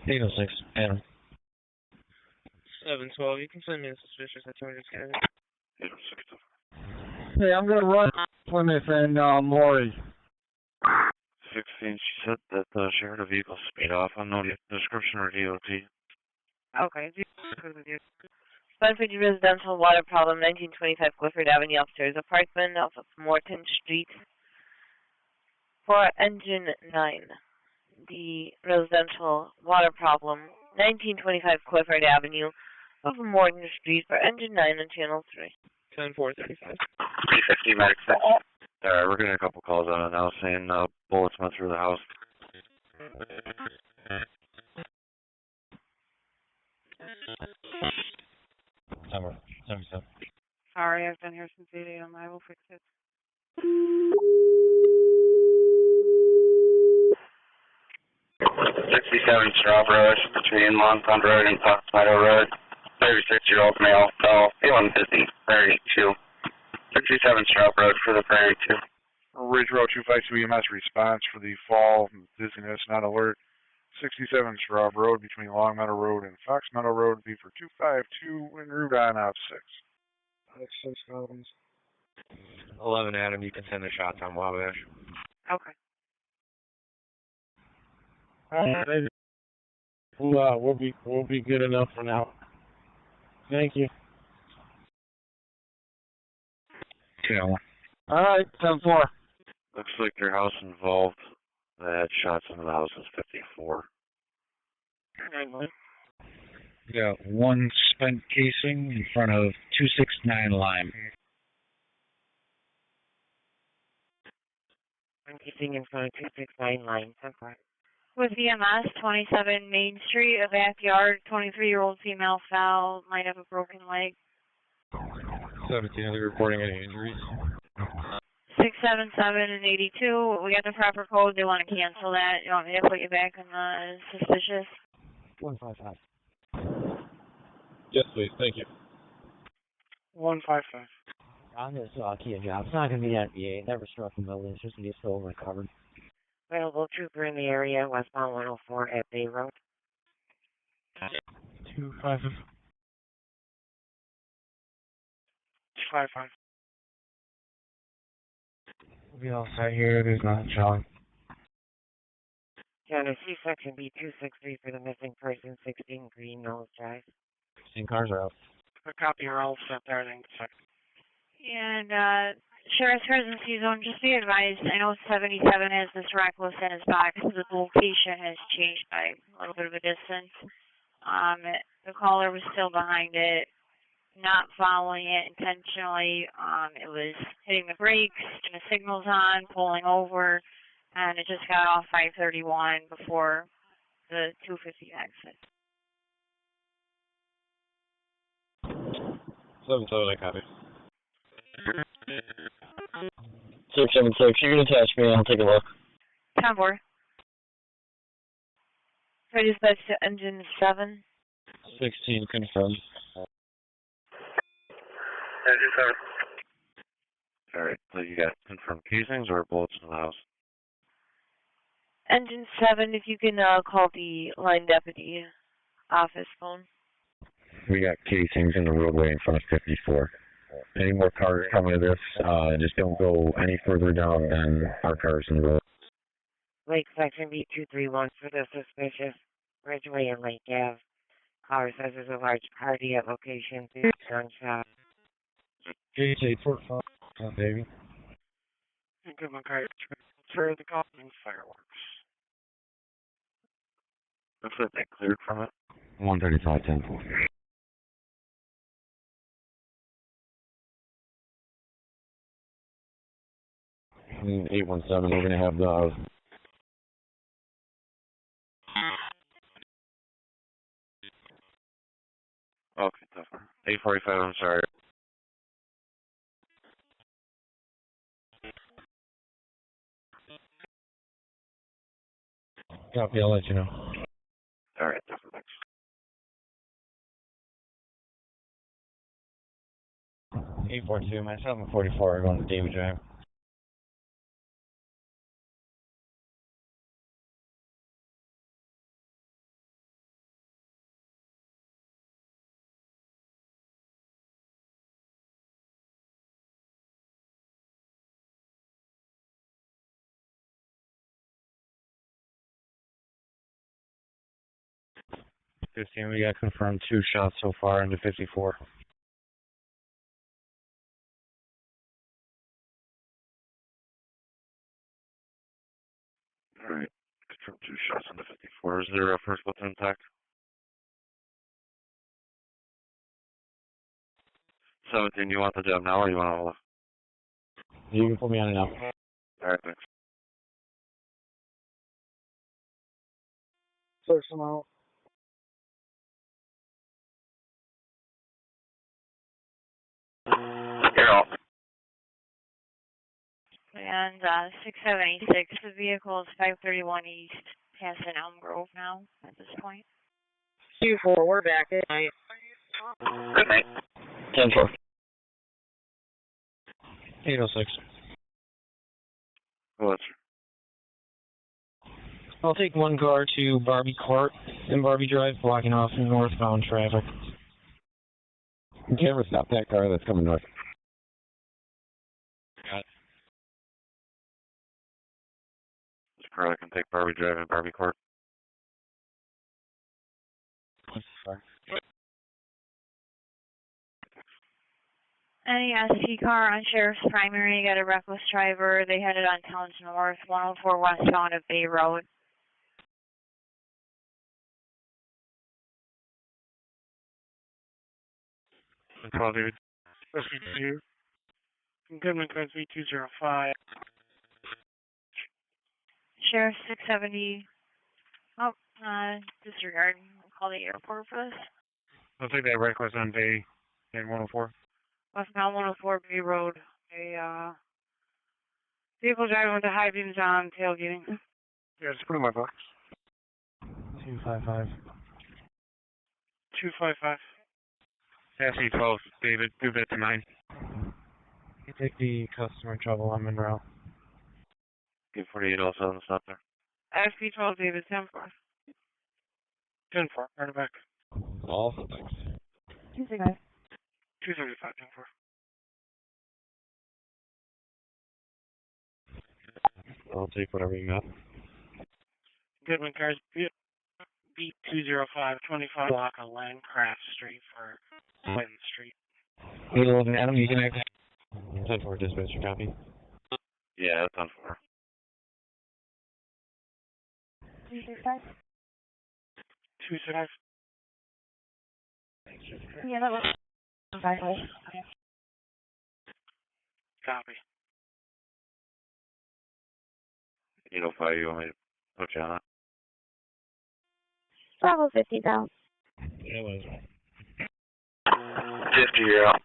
806, Adam. 712, you can send me the suspicious. I told you just got it. 806. Hey, I'm going to run Plymouth and Maury. 16, she said that she heard a vehicle speed off. Unknown description or DOT. Okay, good with you. Bedford residential water problem, 1925 Clifford Avenue, upstairs apartment off of Morton Street. For engine 9, the residential water problem, 1925 Clifford Avenue, off of Morton Street, for engine 9 on channel 3. 10-4-35. 350 Medic 6. We're getting a couple calls on it now saying bullets went through the house. Number 77. Sorry, I've been here since 8 a.m. I will fix it. '67 Strawbrush between Longpond Road and Fox Meadow Road. 36-year-old male fell. Feeling dizzy. Priority 2. 67 Straub Road for the priority 2. Ridge Road 252 EMS response for the fall, dizziness, not alert. 67 Straub Road between Long Meadow Road and Fox Meadow Road, be for 252 en route on op 6. 6 Collins. 11 Adam, you can send the shots on Wabash. Okay. Alright, we'll be good enough for now. Thank you. Yeah. Alright, 10-4. Looks like your house involved that shots into the house is 54. We got one spent casing in front of 269 Lime. I'm keeping in front of 269 Lime. With EMS, 27 Main Street, a backyard, 23-year-old female fell, might have a broken leg. 17, are they reporting any injuries? 677 and 82. We got the proper code. They want to cancel that. You want me to put you back on the suspicious? 155. Yes, please. Thank you. 155. On this Kia job, it's not going to be NBA. It never struck a building. It's just going to be still recovered. Available trooper in the area, westbound 104 at Bay Road. 255. 55. We'll be all set here. There's nothing showing. County C-section B263 for the missing person, 16 Green Knolls Drive. 16 cars are out. A copy are all set there, then. And, Sheriff's Residency Zone, just be advised, I know 77 has this reckless in his box. The location has changed by a little bit of a distance. The caller was still behind it, not following it intentionally. It was hitting the brakes, the signals on, pulling over, and it just got off 531 before the 250 exit. 77, I copy. 676, you can attach me, I'll take a look. 10-4. So dispatch to engine 7. 16 confirmed. Engine 7. Alright, so you got confirmed casings or bullets in the house? Engine 7, if you can call the line deputy office phone. We got casings in the roadway in front of 54. Any more cars coming to this, just don't go any further down than our cars in the road. Lake section B231 for the suspicious Ridgeway and Lake Ave. Caller says there's a large party at location 3 gunshot. JJ, Fort Fun, baby. And good one, guys. Through the Goblin fireworks. Looks like they cleared from it. 135, 10. 817, we're going to have the... Okay, tougher. 845, I'm sorry. Copy, I'll let you know. Alright, tougher, thanks. 842, my 744 are going to David Drive. 15, we got confirmed 2 shots so far into 54. Alright, confirmed 2 shots into 54. Is there a first platoon attack? 17, you want the job now or you want to hold off? You can put me on it now. Alright, thanks. Personnel. You're off. And 6786, the vehicle is 531 East, passing Elm Grove now at this point. Q4, we're back at night. Good night. 10-4. 806. What's I'll take one car to Barbie Court and Barbie Drive, blocking off northbound traffic. You can't stop that car that's coming north. Got it. this car that can take Barbie Drive and Barbie Court? Any ST car on Sheriff's Primary got a reckless driver. They headed on Towns North, 104 westbound of Bay Road. David. SB2. Goodman Code 3205. Sheriff 670. Oh, disregard. I'll call the airport for this. I'll take that reckless on Bay and 104. Westbound 104 Bay Road. A vehicle driving with the high beams on, tailgating. Yeah, just put in my box. 255. 255. SE 12, David. Move that to 9. You take the customer trouble on Monroe. Give 4807 stop there. SB 12, David, 10-4. 10-4, right back. All thanks. 265. 235, 10-4. I'll take whatever you got. Goodman cars, beat 205, 25 block on Landcraft Street for Clinton Street. 811 Adam, you can act. 10-4, dispatcher, copy. Yeah, that's on 4. 265. 265. Yeah, that was 5. Okay. Copy. 805, you want me to put you on it? Bravo 50 down. Yeah, it was. 50, you're out.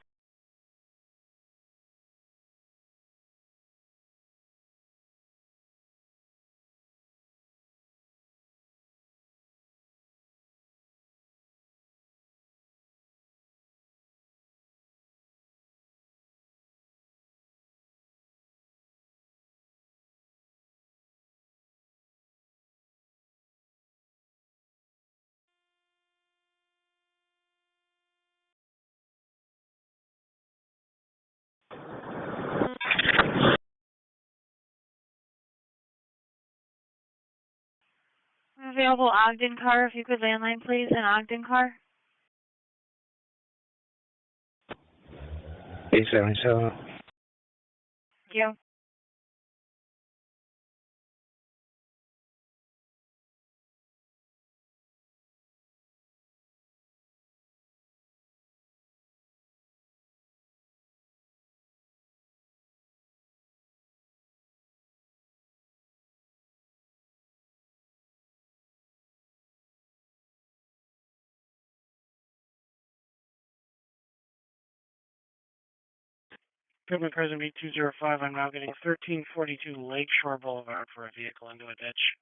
Available Ogden car, if you could landline, please. An Ogden car. 877. Thank you. Goodman cars and beat 205. I'm now getting 1342 Lakeshore Boulevard for a vehicle into a ditch.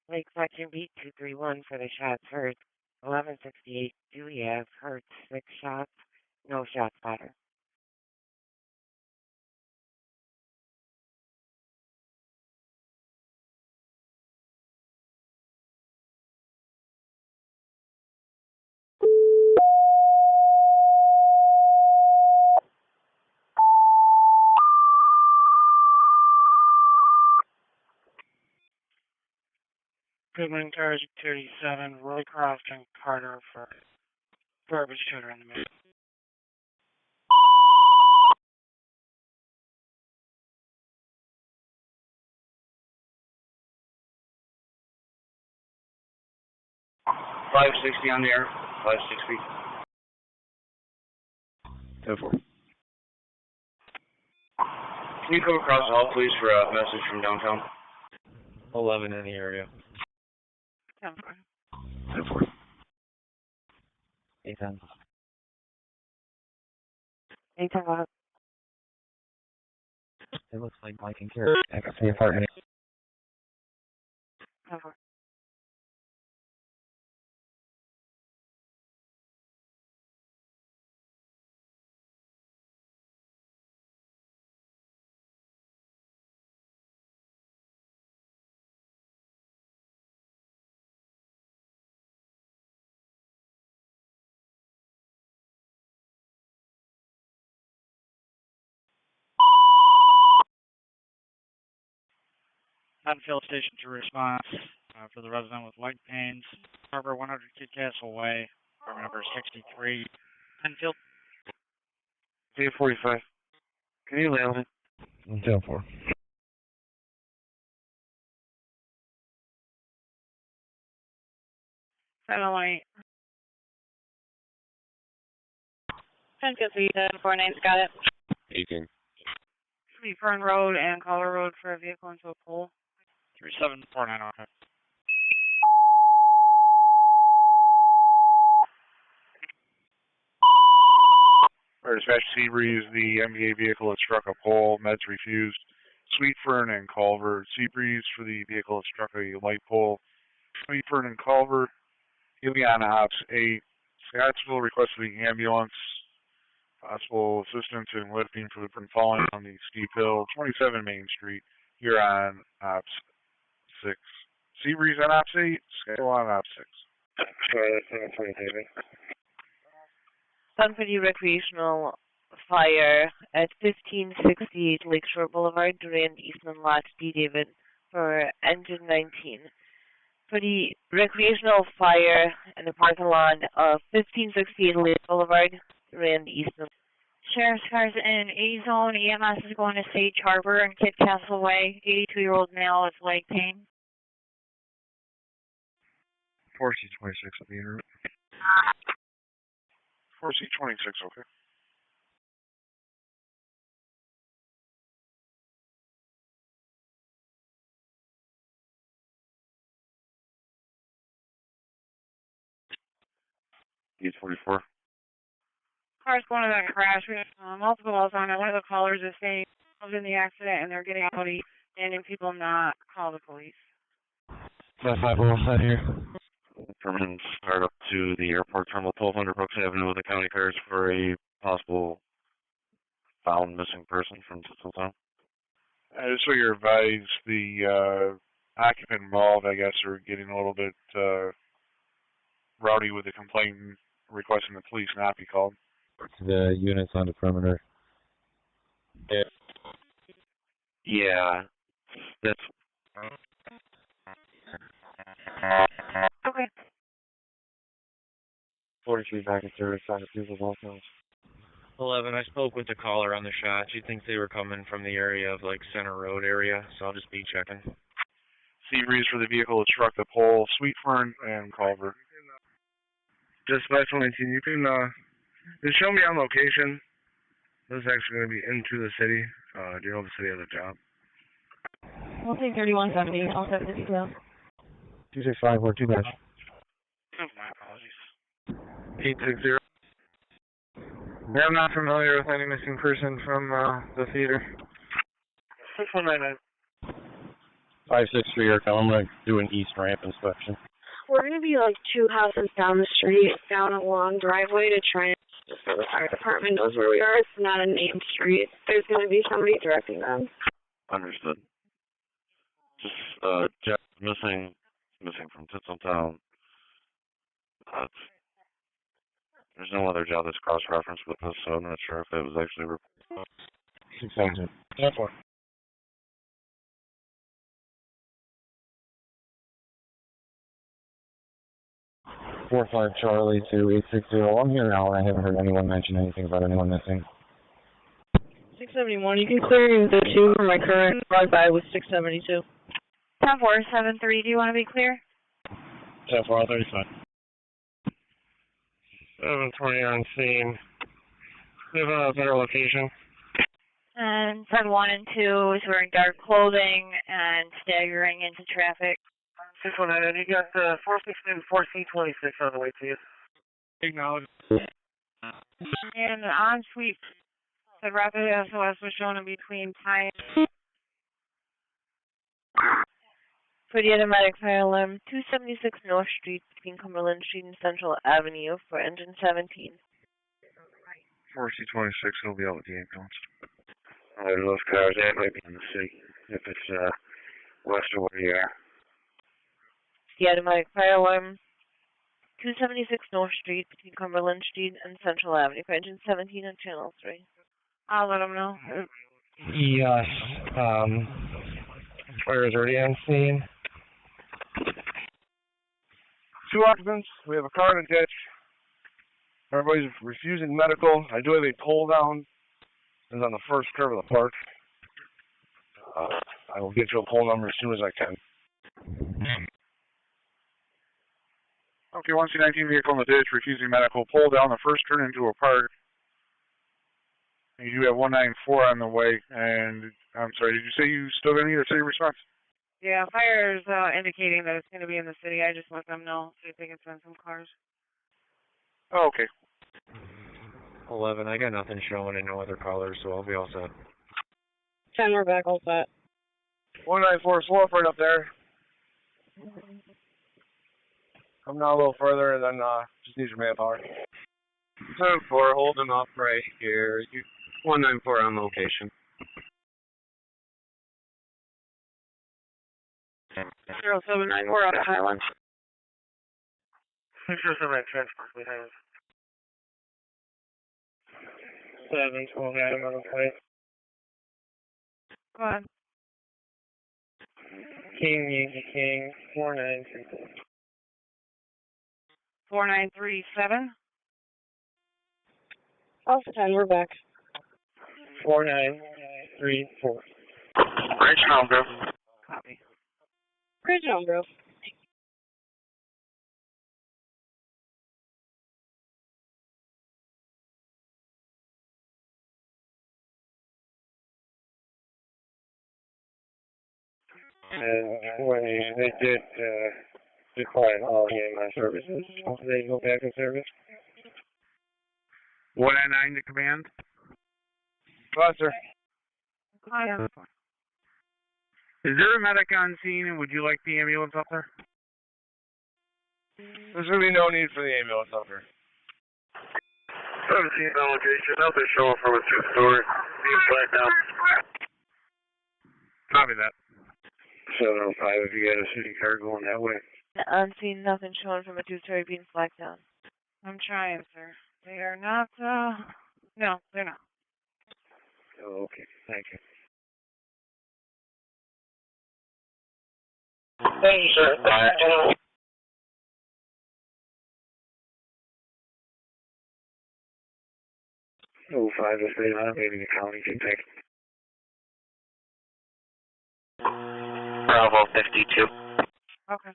Lake Fletcher beat 231 for the shots heard. 1168 Dewey Ave, Hertz, 6 shots, no shots fired. Goodman cars 37, Roy Croft and Carter for garbage shooter in the middle. $560 on the air. 560. 10-4. Can you come across the hall, please, for a message from downtown? 11 in the area. 10-4. 8-10. 8-10. It looks like Mike and Carrie back up to the apartment. 10-4. Penfield Station to response for the resident with white pains. Harbor 100 Kid Castle Way, apartment number 63. Penfield. 845. Can you lay on it? 10-4. 708. Penfield 349's got it. 18. Fern Road and Collar Road for a vehicle into a pole. 3749. Okay. Fire dispatch Seabreeze, the MVA vehicle that struck a pole, meds refused. Sweet Fern and Culver. Seabreeze for the vehicle that struck a light pole. Sweet Fern and Culver, he'll be on Ops 8. Scottsville requested the ambulance. Possible assistance in lifting for the person falling on the steep hill. 27 Main Street. You're on Ops 6. Seabreeze on Ops 8. Scottsville on Ops 6. Sorry, that's 720, Sunford Recreational Fire at 1568 Lakeshore Boulevard, Durand, Eastman Lot, D. David, for engine 19. For the recreational fire in the parking lot of 1568 Lakeshore Boulevard, Durand, Eastman. Sheriff's cars in A zone. EMS is going to Sage Harbor and Kid Castle Way. 82-year-old male with leg pain. 4C26 will be en route. 4C26, okay. E44. Car's going to that crash. We have multiple calls on it. One of the callers is saying he was in the accident and they're getting out and demanding people not call the police. 5 alongside here. Permanent start up to the airport terminal 1200 Brooks Avenue with the county cars for a possible found missing person from Tinseltown. Just so you're advised, the occupant involved, I guess, are getting a little bit rowdy with the complaint, requesting the police not be called. The units on the perimeter. Yeah, that's... Okay. 43 back in service on the people's also. 11, I spoke with the caller on the shot. She thinks they were coming from the area of, like, Center Road area, so I'll just be checking. Seabreeze for the vehicle that struck the pole, Sweet Fern and Culver. Dispatch 119, you can, just show me on location. This is actually going to be into the city. Do you know the city has a job? We'll take 3170. I'll set the details. 265, we're 2 minutes. Oh, my apologies. 860. Yeah, I'm not familiar with any missing person from the theater. 6199. 563 Aircom, I'm going to do an east ramp inspection. We're going to be like 2 houses down the street, down a long driveway to try and just so the fire department knows where we are. It's not a named street. There's going to be somebody directing them. Understood. Just, Jeff missing from Tinseltown. There's no other job that's cross-referenced with this, so I'm not sure if that was actually reported. 600. 10-4. 45 Charlie to 860. I'm here now, and I haven't heard anyone mention anything about anyone missing. 671, you can clear the 2 for my current drive-by with 672. 10-4-7-3, do you want to be clear? 10-4, 35. 720 on scene. Do you have a better location? And 10-1 and 2 is wearing dark clothing and staggering into traffic. 619, you got 416 and 4C26 on the way to you. Acknowledge. And on sweep, the rapid SOS was shown in between Pine. For the automatic fire alarm, 276 North Street between Cumberland Street and Central Avenue for engine 17. 4C26 will be out with the ambulance. Where those cars at might be in the city, if it's west of where you are. The automatic fire alarm, 276 North Street between Cumberland Street and Central Avenue for engine 17 on channel 3. I'll let them know. Yes. Fire is already on scene. 2 occupants. We have a car in a ditch. Everybody's refusing medical. I do have a pull down. It's on the first curve of the park. I will get you a poll number as soon as I can. Okay, 1C19 vehicle in the ditch, refusing medical. Pull down the first turn into a park. You do have 194 on the way, and I'm sorry, did you say you still going to need a city response? Yeah, fire is indicating that it's going to be in the city. I just let them know, see if they can send some cars. Oh, okay. 11, I got nothing showing and no other callers, so I'll be all set. 10, we're back all set. 194, slow up right up there. Come down a little further, and then just need your manpower. 10-4, holding up right here. 194 on location. 079, we're out of Highlands. 679 transport behind us. 712 Adam on the plate. Go ahead. King, Yankee King, 4934. 4937. Alpha 10, we're back. 4934. Bridge Monroe. Copy. Bridge Monroe. And when they did decline all EMS services, they go back in service. 199 to command. Buster. Is there a medic on scene, and would you like the ambulance up there? There's going to be no need for the ambulance up there. 17 on location, nothing showing from a 2-story. Being blacked out. Copy that. 705 if you got a city car going that way. On scene, nothing showing from a 2-story being flagged down. I'm trying, sir. They are not, no, they're not. Oh, okay. Thank you. Thank you, sir. Oh, 5 to 3, maybe the county can take. Bravo 52. Okay.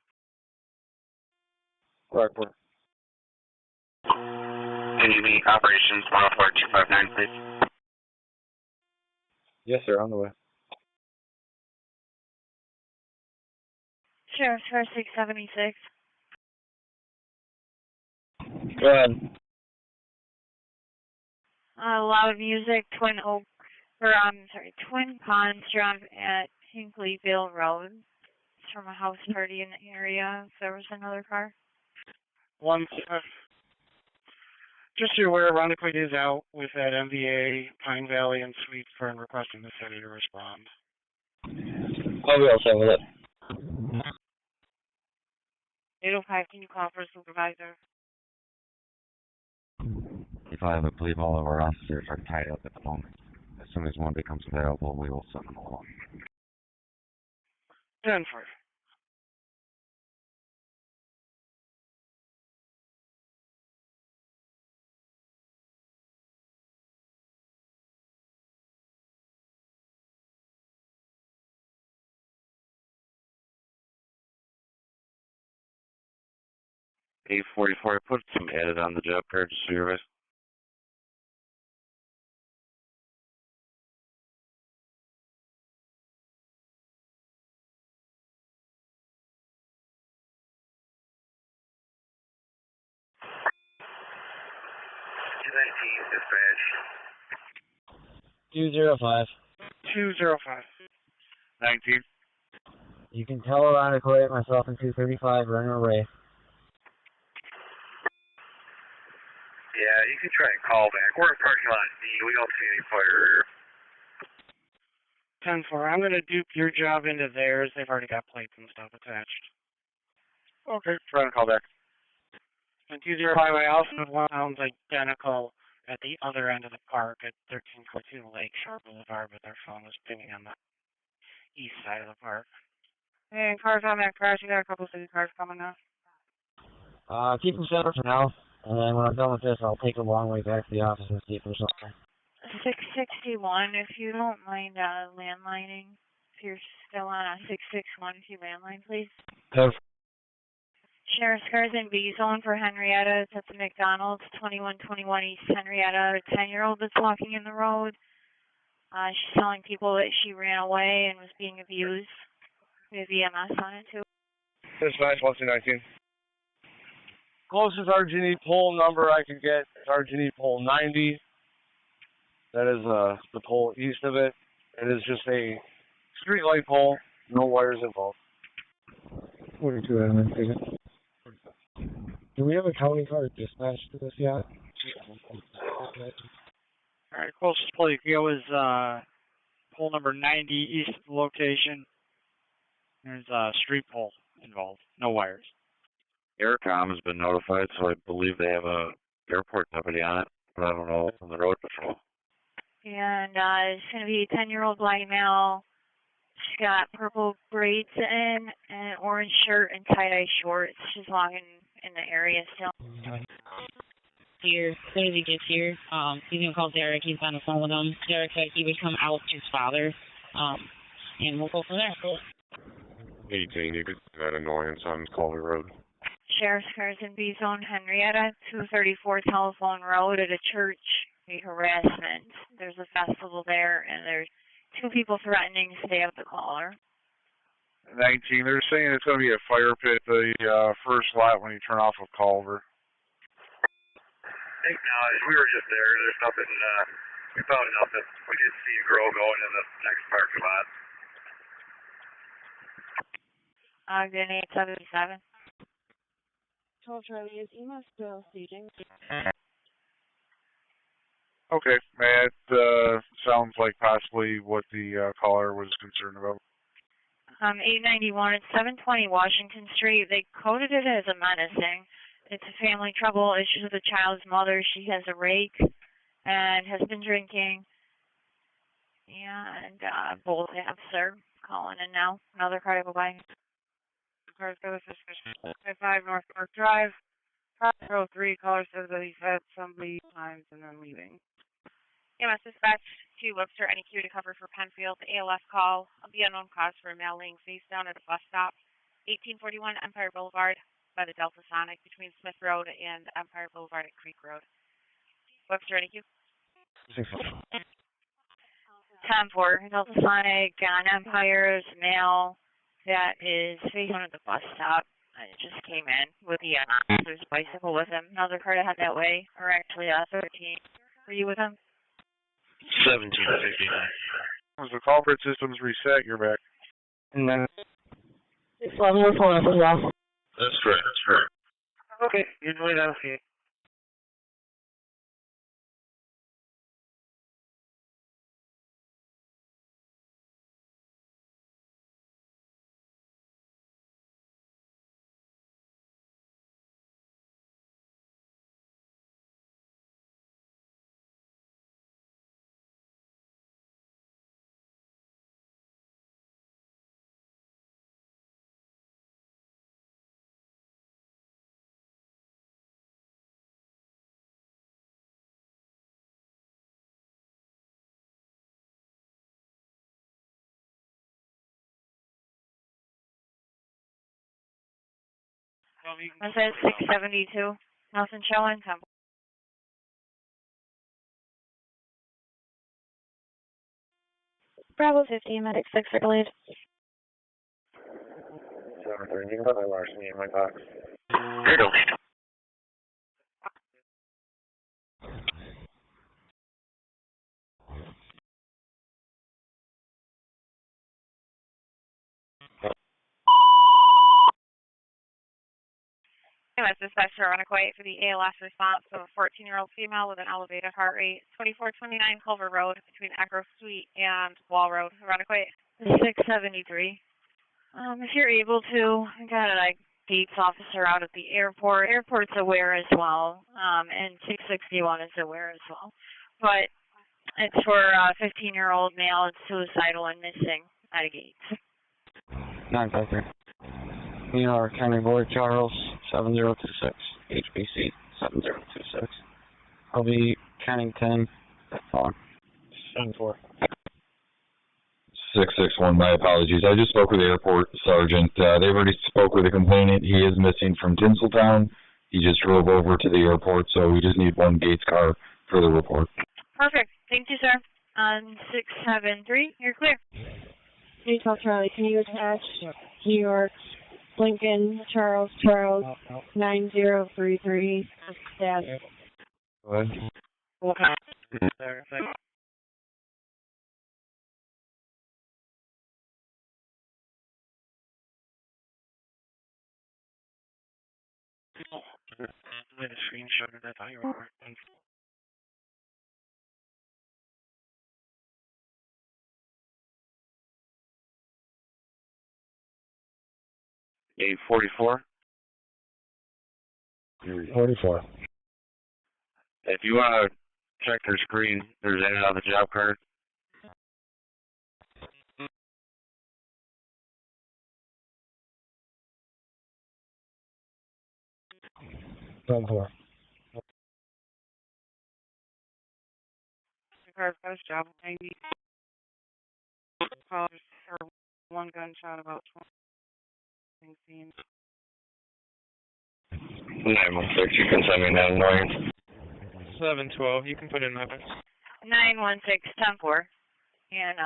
Brockport. Can you meet operations 104259, please? Yes, sir, on the way. Sheriff's for 676. Go ahead. Loud music, Twin Ponds Drive at Hinkleyville Road. It's from a house party in the area. There was another car. Just so you're aware, Ronick is out with that MVA, Pine Valley, and Sweet Fern requesting the city to respond. I'll be all set with it. 805, can you call for a supervisor? 5, I believe all of our officers are tied up at the moment. As soon as one becomes available, we will send them along. 10-4. 844, put some added on the job card just so you're right. Dispatch. 205. 205. 19. You can teleronically myself in 235, running a ray. Yeah, you can try and call back. We're in parking lot D. We don't see any fire here. 10-4. I'm going to dupe your job into theirs. They've already got plates and stuff attached. Okay, try and call back. And 205, I also have one sounds identical at the other end of the park at 1342 Lakeshore Boulevard, but their phone was pinging on the east side of the park. And cars on that crash, you got a couple city cars coming now. Keep them separate for now, and then when I'm done with this, I'll take a long way back to the office and see if there's something. 661, if you don't mind landlining. If you're still on 661, if you landline, please. Sheriff's cars in B zone for Henrietta. It's at the McDonald's, 2121 East Henrietta. A 10-year-old that's walking in the road. She's telling people that she ran away and was being abused. We have EMS on it, too. Dispatch 1219. Closest RG&E pole number I could get is RG&E pole 90. That is the pole east of it. It is just a street light pole, no wires involved. 42 Edmund, take it. Do we have a county car dispatched to this yet? Alright, closest pole you can go is pole number 90 east of the location. There's a street pole involved, no wires. Aircom has been notified, so I believe they have a airport deputy on it, but I don't know from the road patrol. And it's going to be a 10-year-old black male. She's got purple braids in, and an orange shirt and tie-dye shorts. She's walking in the area still. Here, as soon as he gets here, he's going to call Derek. He's on the phone with him. Derek said he would come out with his father, and we'll go from there. Cool. 18, you could see that annoyance on Culver Road. Sheriff's cars in B zone Henrietta, 234 Telephone Road at a church. Harassment. There's a festival there, and there's 2 people threatening to stab the caller. 19, they're saying it's going to be a fire pit the first lot when you turn off of Culver. Acknowledge, we were just there. There's nothing, we found nothing. We did see a girl going in the next parking lot. Ogden 877. 12 Charlie, is EMS still staging? Okay, that sounds like possibly what the caller was concerned about. 891, it's 720 Washington Street. They coded it as a menacing. It's a family trouble, issues with the child's mother. She has a rake and has been drinking. And both have, sir, calling in now. Another car to go by. Cars go to 5 North Park Drive. Row 3, caller says that he's had somebody times and then leaving. EMS dispatch to Webster NEQ to cover for Penfield. ALS call of the unknown cause for a male laying face down at a bus stop, 1841 Empire Boulevard by the Delta Sonic between Smith Road and Empire Boulevard at Creek Road. Webster NEQ. 10-4 Delta Sonic on Empire's male that is facing at the bus stop. It just came in with the there's a bicycle with him. Another car to head that way, or actually 13. Were you with him? 1759. As the culprit system's reset, you're back. And then 611 as well. That's correct. Okay, usually that's it. I said 672. Nothing showing. Bravo 15, medic 6 circulated. 7-3, you can put my larceny in my box. Riddle. EMS dispatcher on a quiet for the ALS response of a 14-year-old female with an elevated heart rate, 2429 Culver Road between Echo Suite and Wall Road. Run a quiet. 673. If you're able to, I got a gates officer out at the airport. Airport's aware as well, and 661 is aware as well. But it's for a 15-year-old male. It's suicidal and missing at a gate. 953. ER County Board Charles 7026. HBC 7026. I'll be counting 10. On. 7-4. 661, my apologies. I just spoke with the airport sergeant. They've already spoke with the complainant. He is missing from Tinseltown. He just drove over to the airport, so we just need one Gates car for the report. Perfect. Thank you, sir. 673, you're clear. Utah Charlie, can you attach New York, Lincoln, Charles, 9033, staff. What? Okay. I made a screenshot of that. I thought you were. 844. 44. If you want to check their screen, there's in and out of the job card. Four. First job, maybe. Or one gunshot about 20. 916, you can send me that annoyance. 712, you can put in my box. 916, 10-4. And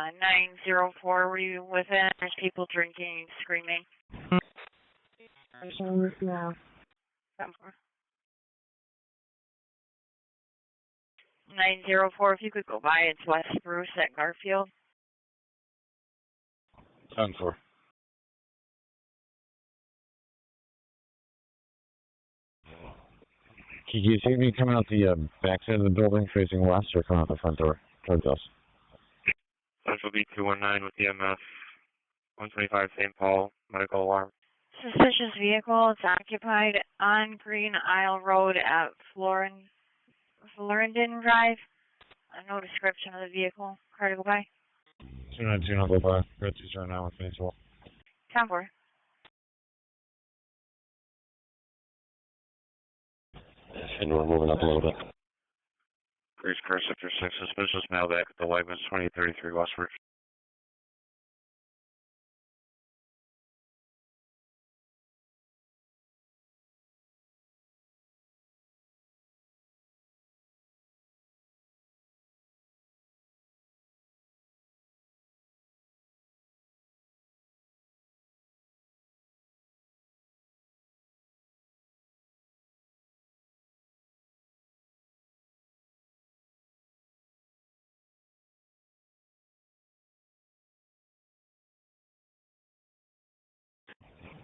904, were you within? There's people drinking, screaming. No. 10-4. 904, if you could go by, it's West Spruce at Garfield. 10-4. Can you see me coming out the back side of the building facing west or coming out the front door towards us? This will be 219 with EMS, 125 St. Paul, medical alarm. Suspicious vehicle is occupied on Green Isle Road at Florendon Drive. No description of the vehicle. Car to go by. 292, I'll go by. Ritzy's right now with me as well. 10-4. And we're moving up a little bit. Grease car sector 6, suspicious male back at the Wegmans 2033 westward.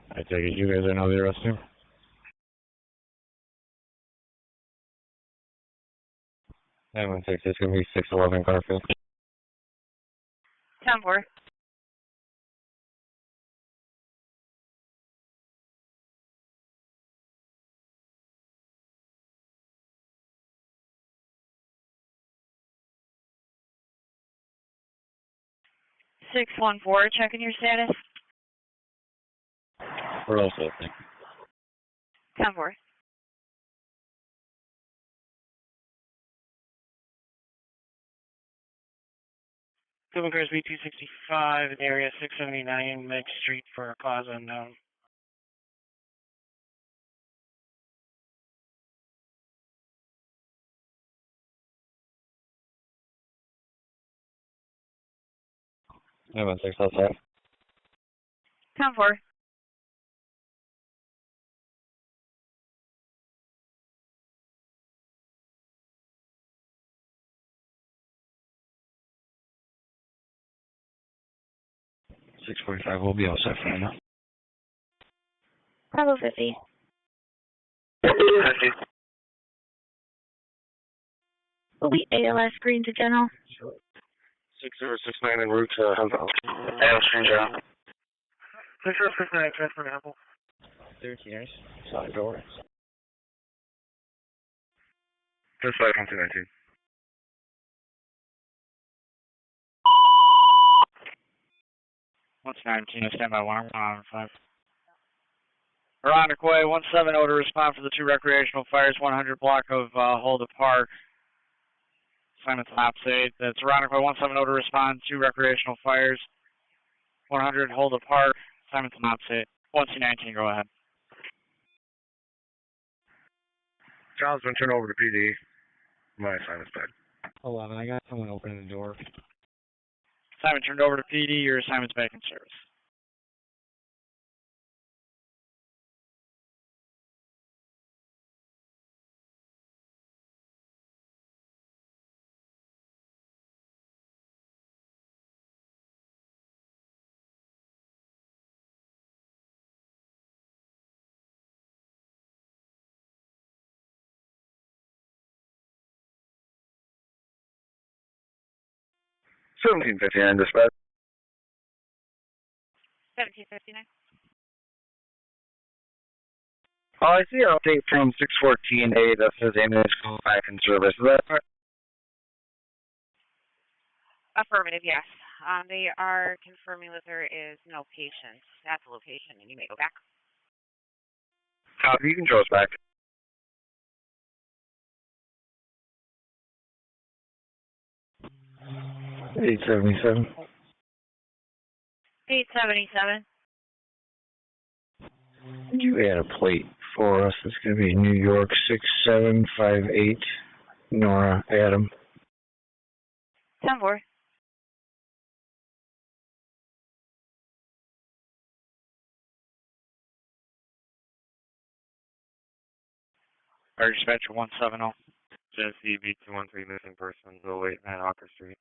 I take it you guys are now the arrest too? That one six. It's gonna be 611 Garfield. 10-4. Six 1-4, checking your status. We're also opening. 10-4. Cleveland Cars B265 in area 679 Meg Street for a cause unknown. 916 outside. 10-4. $645 will be all set for now. Bravo 50. 50. Elite ALS green to general. 6069 en route to Huntsville. ALS Green General. 6069, transfer to Apple. 13 side door. 1219. What's 19? I stand by 115. Ironic Way, 17 to respond for the 2 recreational fires, 100 block of Holda Park. Assignment to Opsate. That's Ironic Way, 17 to respond, 2 recreational fires, 100 Holda Park. Assignment to Opsate. 1C19, go ahead. John's been turned over to PD. My assignment's back. 11, I got someone opening the door. Assignment turned over to PD. Your assignment's back in service. $17.59 dispatch. 1759. I see an update from 614A that says ambulance call back in service. Is that right? Affirmative, yes. They are confirming that there is no patient at the location, and you may go back. Copy, you can show us back. $877. 877. You add a plate for us. It's going to be New York 6758, Nora Adam. 10-4. Fire dispatcher 170. Jesse B213 missing person, 089 Hawker Street.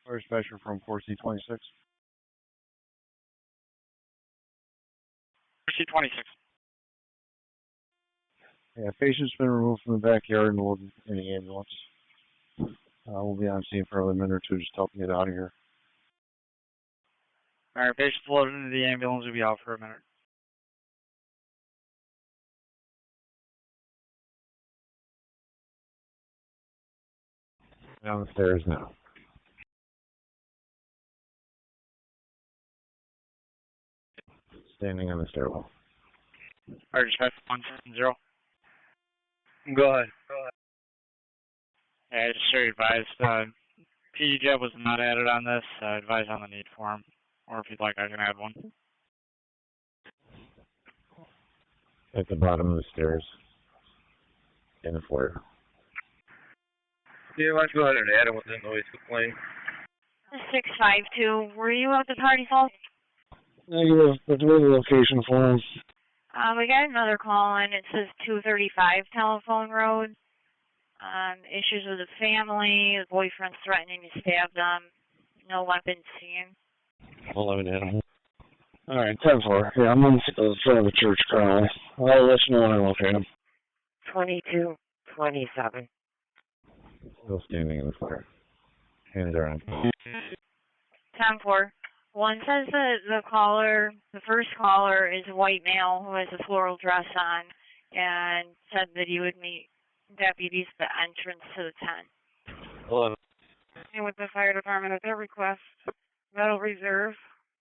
Fire dispatcher from 4C26. 4C26. Yeah, patient's been removed from the backyard and loaded in the ambulance. We'll be on scene for another minute or two, just helping get out of here. Alright, patient's loaded into the ambulance. We'll be out for a minute. Downstairs now. Standing on the stairwell. Fire dispatcher 170. Go ahead. Yeah, just so you advised, PD Jet was not added on this. Advise on the need for him. Or if you'd like, I can add one. At the bottom of the stairs. In the foyer. Yeah, why don't you go ahead and add it with the noise complaint. 652. Were you at the party, Paul? Negative, but where's the location for him? We got another call in. It says 235 Telephone Road. Issues with the family. The boyfriend's threatening to stab them. No weapons seen. 11 animal. Alright, 10-4. Yeah, I'm in the front of the church currently. I'll let you know when I locate him. 2227. Still standing in the fire. Hands are on. 10-4. One says that the first caller is a white male who has a floral dress on and said that he would meet deputies at the entrance to the tent. 11. And with the fire department at their request, Metal Reserve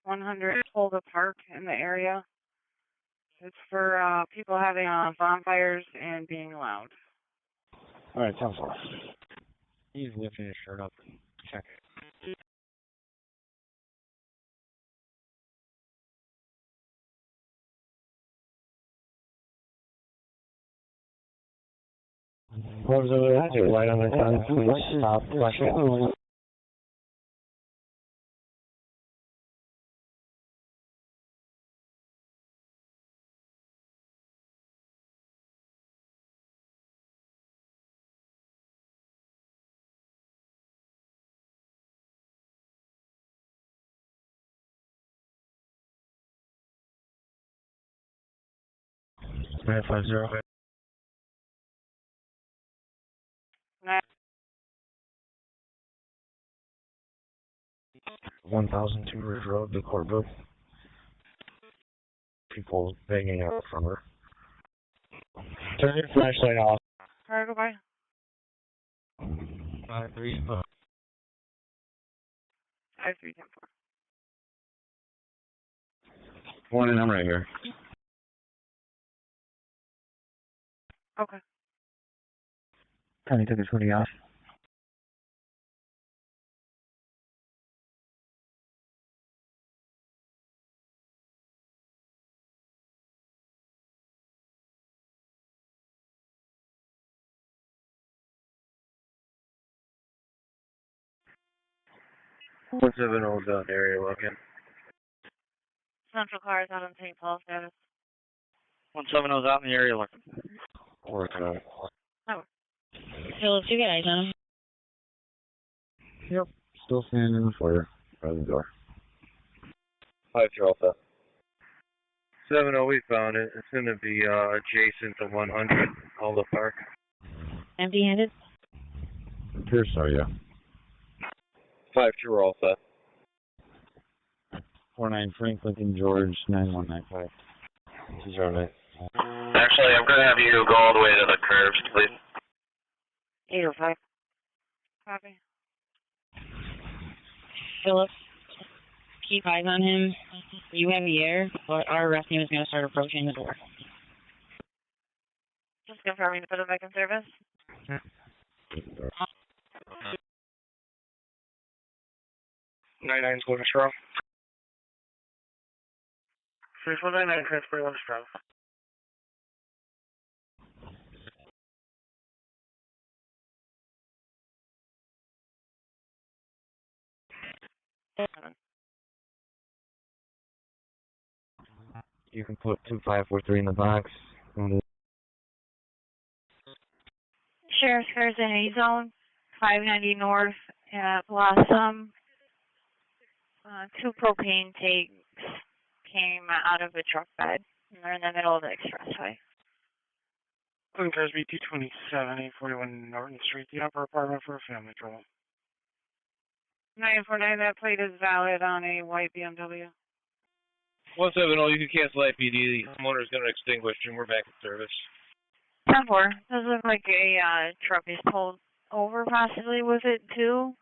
100 Holda Park in the area. It's for people having bonfires and being loud. Alright, 10-4. He's lifting his shirt up. Check. What was over that? Right on the tongue. Please stop. Right, 50. 1002 Ridge Road, the Courtbook. People banging out from her. Turn your flashlight off. Alright, goodbye. 5-3. 5310. Morning, I'm right here. Okay. Time you took his hoodie off. What's of an old area looking? Central car is out on St. Paul status. 170's out in the area looking. Working on it. Oh. Phillips, you got eyes on him? Yep. Still standing in the foyer by the door. 5 Alpha. 70, we found it. It's going to be adjacent to 100 Alda Park. Empty-handed? Appears so, yeah. 5 Alpha. 49 Frank Lincoln George 9195. 209. Actually, I'm going to have you go all the way to the curves, please. 805. Copy. Phillips, keep eyes on him. You have the air, but our rescue is going to start approaching the door. Just confirming to put it back in service. 99's going to Straw. 3499 transfer on Straw. You can put 2543 in the box. Sheriff's car's in A zone, 590 north at Blossom. 2 propane tanks came out of a truck bed, and they're in the middle of the expressway. Clean cars B227, 841 Norton Street, the upper apartment for a family trouble. 949, that plate is valid on a white BMW. 170, you can cancel IPD. The homeowner's going to extinguish and we're back in service. 10-4. Does look like a truck is pulled over possibly with it too.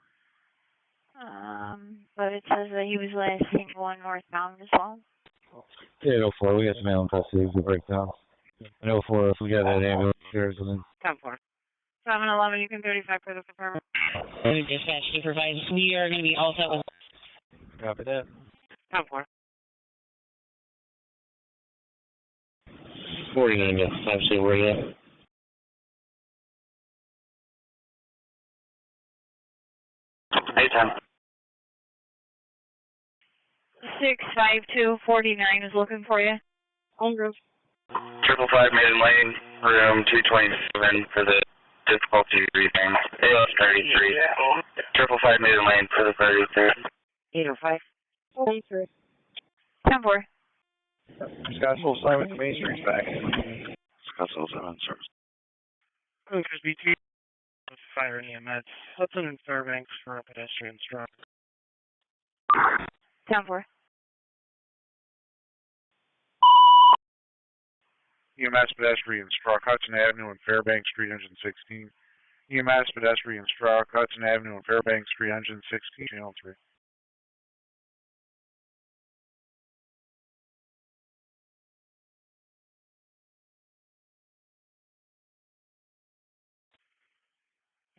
But it says that he was last seen going northbound as well. 804, we got some mail in custody to break down. And 04, if we got that ambulance, there's an 10-4. 711, you can 35 for the confirm. Dispatch supervisor, we are going to be all set with. Copy that. 10-4. 49, yes. Actually, where you at? Hey, Tom. 65249 is looking for you. Monroe. 555 Maiden Lane, room 227 for the difficulty briefing. AOS 33. 555 Maiden Lane for the 33. 805. 43. 10-4. Scottsville Simon Main Street's back. Scottsville Simon service. Clean cars B2, fire and EMS. Hudson and Fairbanks for a pedestrian struck. 10-4. EMS pedestrian struck Hudson Avenue and Fairbanks Street, engine 16. EMS pedestrian struck Hudson Avenue and Fairbanks Street, engine 16, channel 3.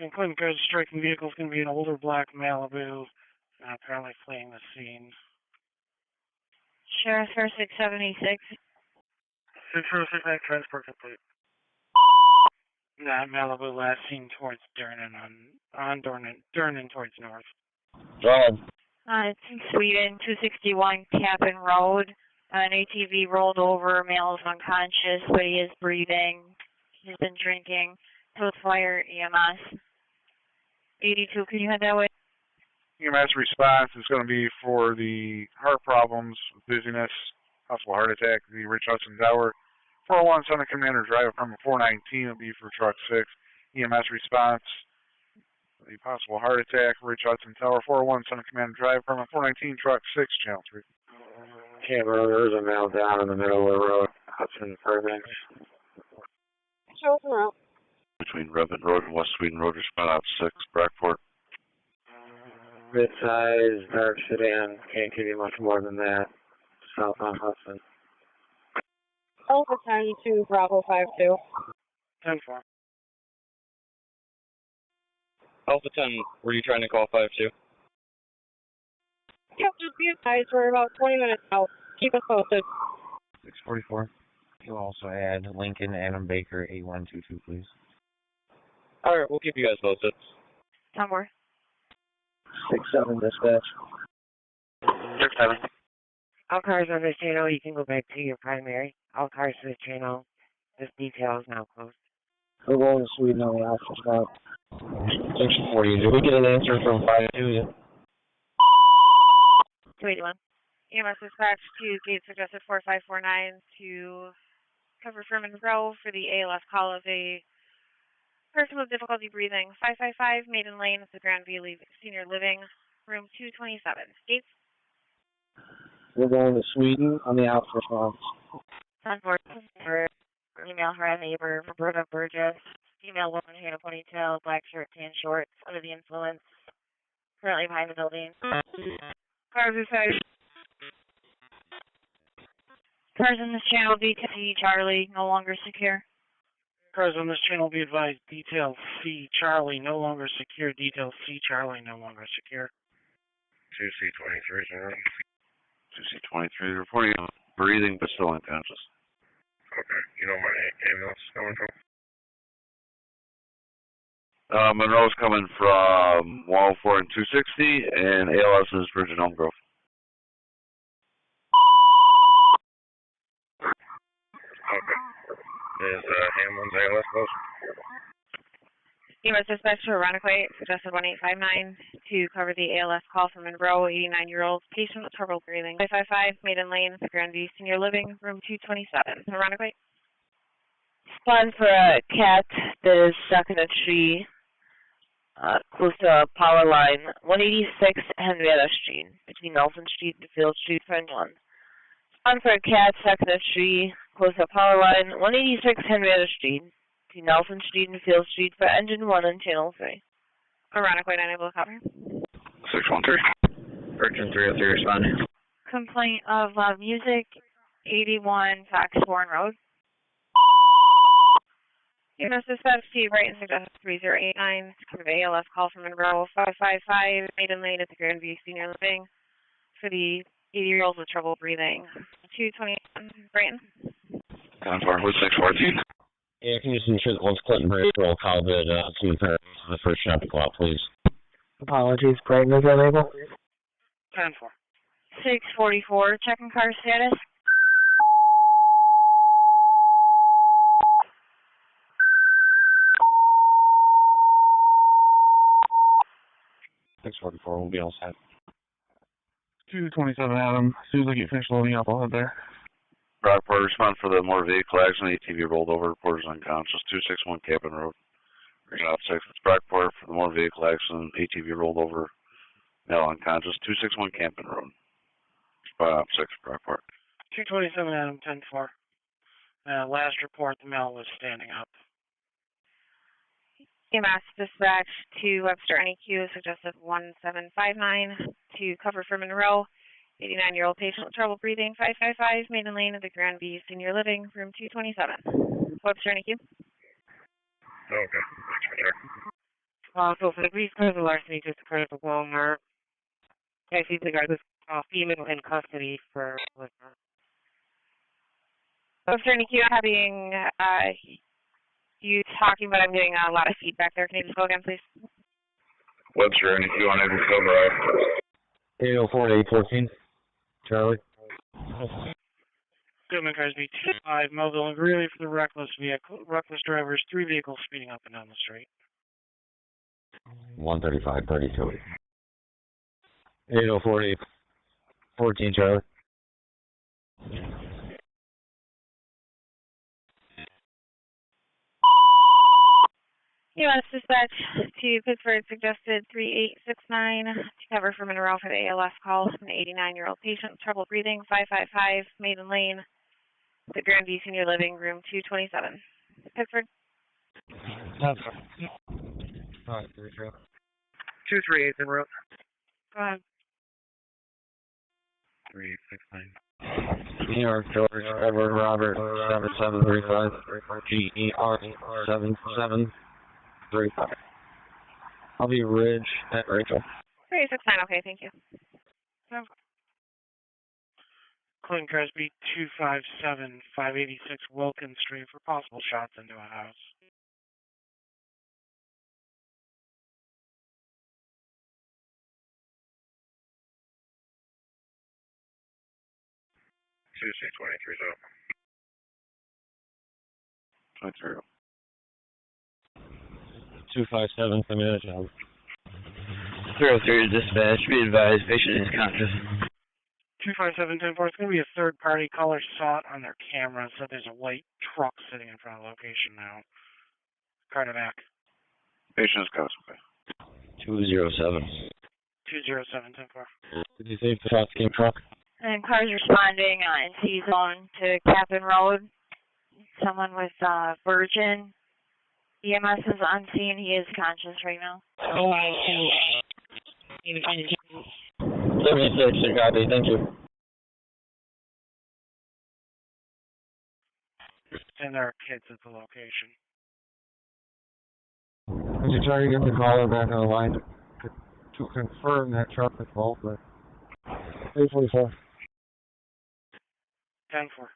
And Clinton Codes striking vehicle is going to be an older black Malibu, apparently fleeing the scene. Sheriff's car 6786. 6069 transport complete. That Malibu last seen towards Durnan on Durnan towards north. Drive. It's in Sweden, 261 Capin Road. An ATV rolled over, male is unconscious, but he is breathing. He's been drinking. Toad fire, EMS. 82, can you head that way? EMS response is going to be for the heart problems, dizziness, possible heart attack, the Rich Hudson Tower. 401 Son of Commander Drive from 419 will be for truck 6. EMS response, the possible heart attack, Rich Hudson Tower. 401 Son of Commander Drive from 419 truck 6, channel 3. Cameron, there's a male down in the middle of the road. Hudson Fairbanks. Show them out. Between Redmond Road and West Sweden Road, respond out 6, Brockport. Mid-size, dark sedan. Can't give you much more than that. South on Hudson. Alpha 92, Bravo 52. 10-4. Alpha 10, were you trying to call 5-2? Yep, just be advised, we're about 20 minutes out. Keep us posted. 644. You'll also add Lincoln Adam Baker 8122, please. Alright, we'll keep you guys posted. Somewhere. 6-7 dispatch. 6-7. All cars on this channel, you can go back to your primary. All cars to the channel. This detail is now closed. We're going to Sweden on the officer spot. Section 40. Did we get an answer from 5-2 yet? 281. EMS dispatch to gate suggested 4549 to cover for Monroe for the ALS call of a person with difficulty breathing. 555 Maiden Lane, the Grand View Senior Living, room 227. Gates. We're going to Sweden on the out response. Sunboard, email her neighbor, Roberta Burgess. Female woman, hair in a ponytail, black shirt, tan shorts, under the influence. Currently behind the building. Cars inside. Cars in this channel, DT Charlie, no longer secure. Cars on this channel be advised, detail C Charlie no longer secure, detail C Charlie no longer secure. 2C23, General. 2C23, reporting breathing but still unconscious. Okay, you know my ambulance coming from? Monroe's coming from 104 and 260, and ALS is Virgin Elm Grove. Okay. Is Hamlin's ALS close? EMS dispatch to Rockaway, suggested 1859 to cover the ALS call from Monroe, 89-year-old patient with trouble breathing. 555 Maiden Lane, Grand View Senior Living, room 227. Rockaway. Spawn for a cat that is stuck in a tree close to a power line, 186 Henrietta Street, between Nelson Street and Field Street, friend 1. Spawn for a cat stuck in a tree close to a power line, 186 Henrietta Street, between Nelson Street and Field Street, for engine 1 on channel 3. Rockaway, unable to cover. 613. Urgent 303, responding. Complaint of loud music, 81 Foxbourne Road. EMS dispatch to Brighton suggested 3089 to cover the ALS call from Monroe. 555 Maiden Lane at the Grand View Senior Living for the 80-year-olds with trouble breathing. 220 Brighton. Contour with 614. Yeah, can you just ensure that once Clinton breaks roll call that some parents the first shot to go out, please? Apologies, Brighton is unable. 10-4. 644, checking car status. We'll be all set. 227 Adam. As soon as I get finished loading up, I'll head there. Brockport, respond for the motor vehicle accident. ATV rolled over. Reporters unconscious. 261 Capin Road. Region out 6. It's Brockport for the motor vehicle accident. ATV rolled over. Male unconscious. 261 Capin Road. Spot out 6, Brockport. 227 Adam 10-4. Last report, the male was standing up. EMS dispatch to Webster NEQ suggested 1759 to cover for Monroe. 89-year-old patient with trouble breathing. 555 Maiden Lane at the Grand View Senior Living, room 227. Webster NEQ. Okay, thanks for checking. So for the brief cause of larceny, just a critical blow, her. I see the guy was female in custody for Webster NEQ having you talking, but I'm getting a lot of feedback there. Can you just go again, please? Webster, and if you want to go drive. 804 to 814. Charlie. Goodman Cosby 25 Melville and Greeley for the reckless drivers, 3 vehicles speeding up and down the street. 135-32. 804 to 814, Charlie. EMS dispatch to Pittsford suggested 3869 to cover for Monroe for the ALS call. An 89-year-old patient with trouble breathing, 555 Maiden Lane, the Grand View Senior Living, room 227. Pittsford. That's fine. All right, 238 en route. Go ahead. 3869. New York, George, Edward, Robert, 7735, GER 7735. I'll be Ridge at Rachel. 3869, okay, thank you. Clinton Cresby 257 586 Wilkins Street for possible shots into a house. Tuesday, 23 257 for me, job. 03 dispatch, be advised, patient is conscious. 257 10-4, it's going to be a third-party caller saw it on their camera, so there's a white truck sitting in front of the location now. Cardiac. Patient is conscious. 207. 207 10-4. Did you say the shots came truck? And cars responding in C-zone to Captain Road. Someone with Virgin. EMS is on scene. He is conscious right now. 76, copy, thank you. And there are kids at the location. Could you try to get the caller back on the line to confirm that truck is involved with 844? 10-4.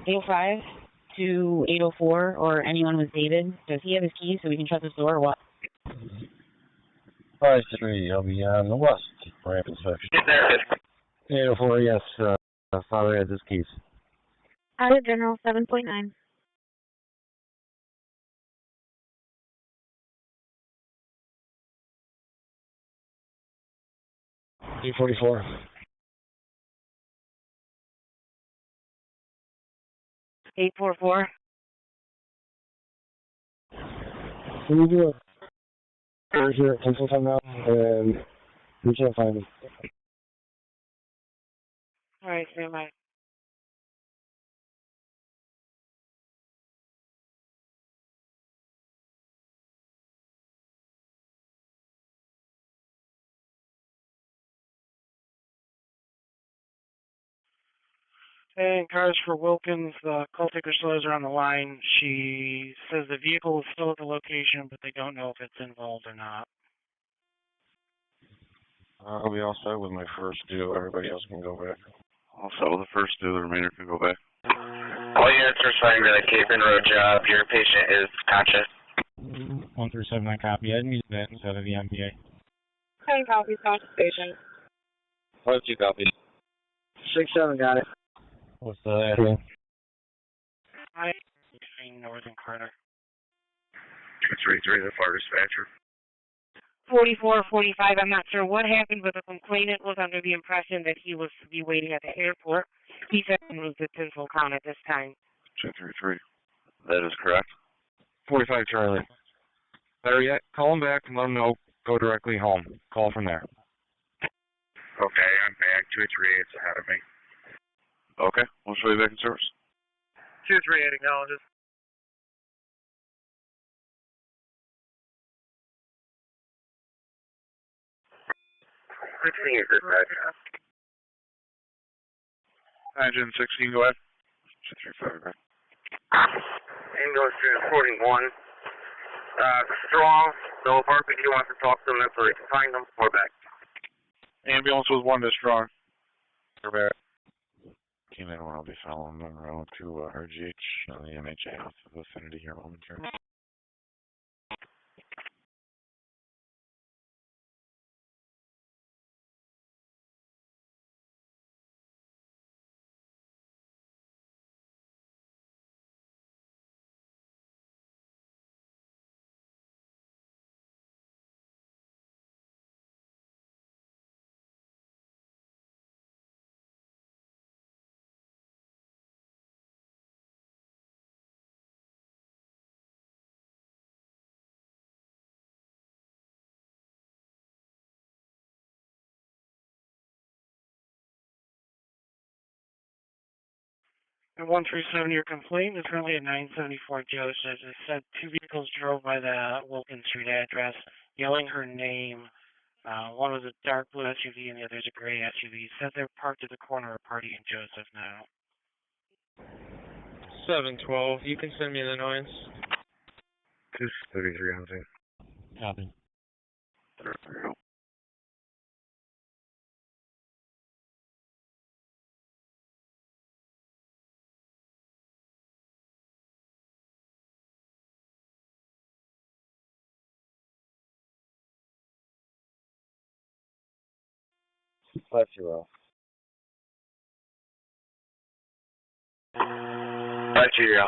(805) to 804, or anyone with David. Does he have his keys so we can shut this door or what? 5-3, I'll be on the west ramp inspection. 804, yes, Father has his keys. Out of General 7.9. D44. (844) Can you do a urge here at Tinseltown now? And we can't find him. All right, stand by. And cars for Wilkins, the call taker slows are on the line. She says the vehicle is still at the location, but they don't know if it's involved or not. I'll be all set with my first two. Everybody else can go back. All set with the first two. The remainder can go back. All units are assigned to the Cape and Road job. Your patient is conscious. 1379 copy. I need that instead of the MPA. 10 copies, conscious patient. 5-2 copy. 6-7, got it. What's the address? I between Northern Carter. 233, the fire dispatcher. 4445, I'm not sure what happened, but the complainant was under the impression that he was to be waiting at the airport. He said he moved to Tinseltown at this time. 233. That is correct. 45 Charlie. Better yet, call him back and let him know. Go directly home. Call from there. Okay, I'm back. 238, it's ahead of me. Okay, we'll show you back in service. 238 acknowledges. Engine 16, go ahead. 235, right? Ambulance reporting 1. Strong, Bill Barkley, you want to talk to them, that's where you can find them, or back. Ambulance was 1 distraught. Team 91 will be following Monroe to RGH on the MHA off of Affinity here momentarily. At 137, your complaint is currently at 974 Joseph. It said 2 vehicles drove by the Wilkins Street address, yelling her name. One was a dark blue SUV and the other's a gray SUV. It said they're parked at the corner of Party and Joseph now. 712, you can send me the noise. 233 on scene. Copy. Left you off. Right to you.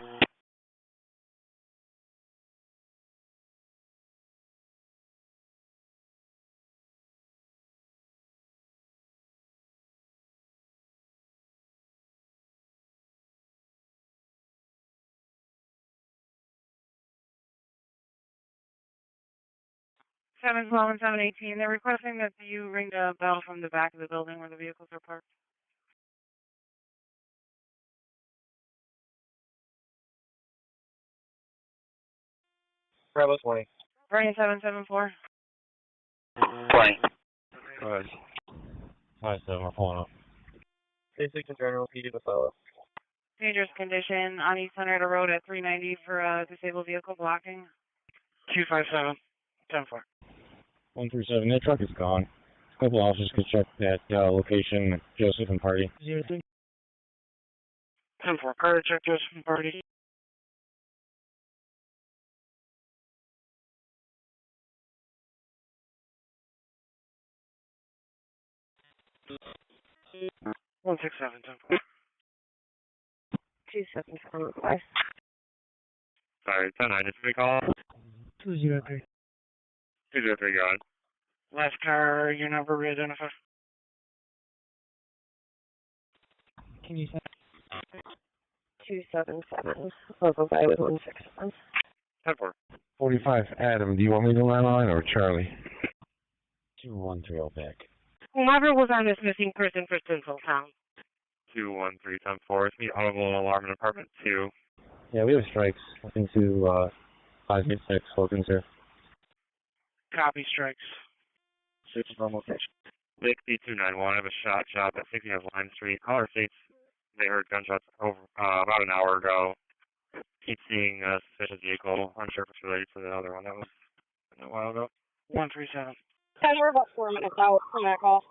Seven 12 and 718. They're requesting that you ring the bell from the back of the building where the vehicles are parked. Bravo 20. Brian 774. 20. Go ahead. Hi, 7, we're pulling up. Basic and general PD to follow. Dangerous condition on East Henrietta Road at 390 for a disabled vehicle blocking. 257, 10-4. 137, that truck is gone. A couple officers could check that location at Joseph and Party. 10-4, car check Joseph and Party. One 67, 10-4. 2775. Sorry, 10, I just recall. 203. 203, go ahead. Last car, your number re-identified. Can you say? 277. Local guy with 161. 10-4. 45, Adam, do you want me to line on or Charlie? 2130 back. Whoever was on this missing person for Tinseltown. 213, 10-4. It's the audible alarm in apartment 2. Yeah, we have strikes. Looking to 586 Wilkins here. Copy strikes. 6 from location. Lake B291, I have a shot job at 60 of Lime Street. Caller states they heard gunshots over about an hour ago. Keep seeing a suspicious vehicle. Unsure if it's related to the other one that was a while ago. 137. We're about 4 minutes out from that call.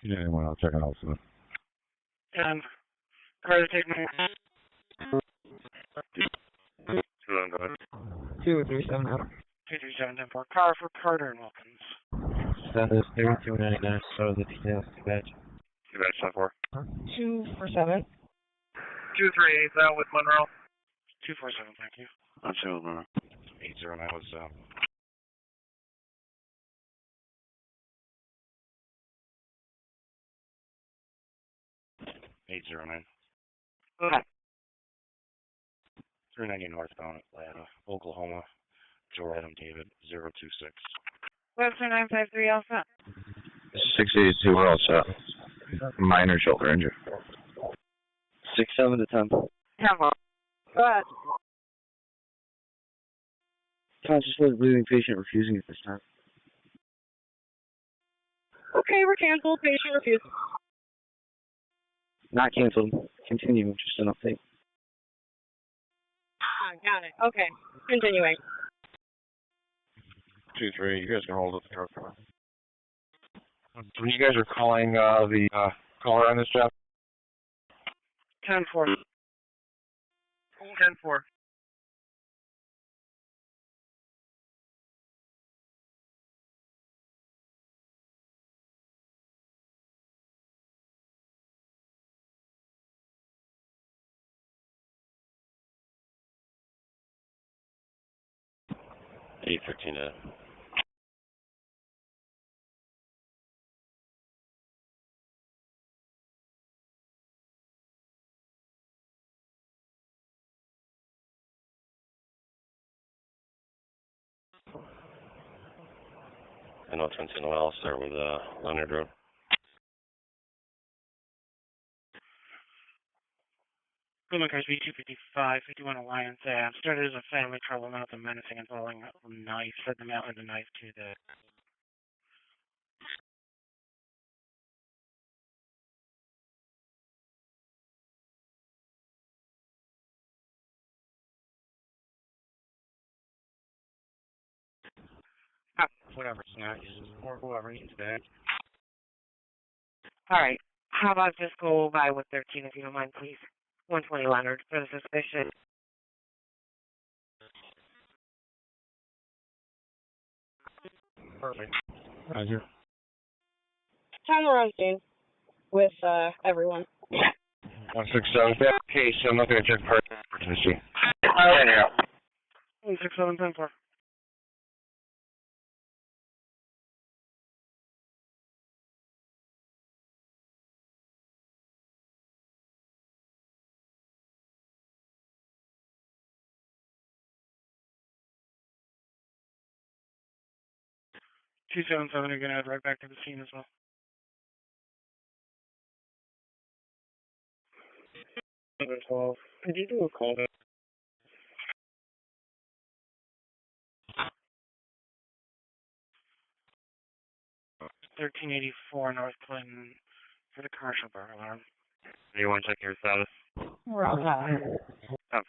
Yeah, anyone, I'll check it out soon. 10. Car to take me. 237 out. 237, 10-4. Car for Carter and Wilkins. That is 3299, so the details to badge. 2 badge 10-4. 247. 238 out with Monroe. 247, thank you. That's it, Monroe. 809 was 809. Okay. 390 northbound Atlanta, Oklahoma. Joe Adam David 026. Webster 953, all set. 682, we're all set. Minor shoulder injury. 67 to 10. 10-4. Go ahead. Consciously bleeding patient refusing at this time. Okay, we're canceled. Patient refused. Not canceled. Continue, just an update. Got it. Okay. Continuing. 2-3, you guys can hold up the truck. When you guys are calling the caller on this job? 10-4. 10-4. Eight 13 I know Twin City I'll start with Leonard Road. Goodman Cars B255, 51 Alliance Ave. Started as a family trouble, now the menacing involving a knife. Set them out with a knife to the... Whatever, snack, or whoever needs that. Alright, how about just go by with 13 if you don't mind, please? 120 Leonard for the suspicion. Perfect. Roger. Time around scene with everyone. 167. Okay, so I'm not going to check part emergency. Yeah. 167, 10-4. Two 7-7, you're going to head right back to the scene as well. Number 12. Could you do a call back? 1384 North Clinton for the commercial bar alarm. Do you want to check your status? We're all done. 10-4.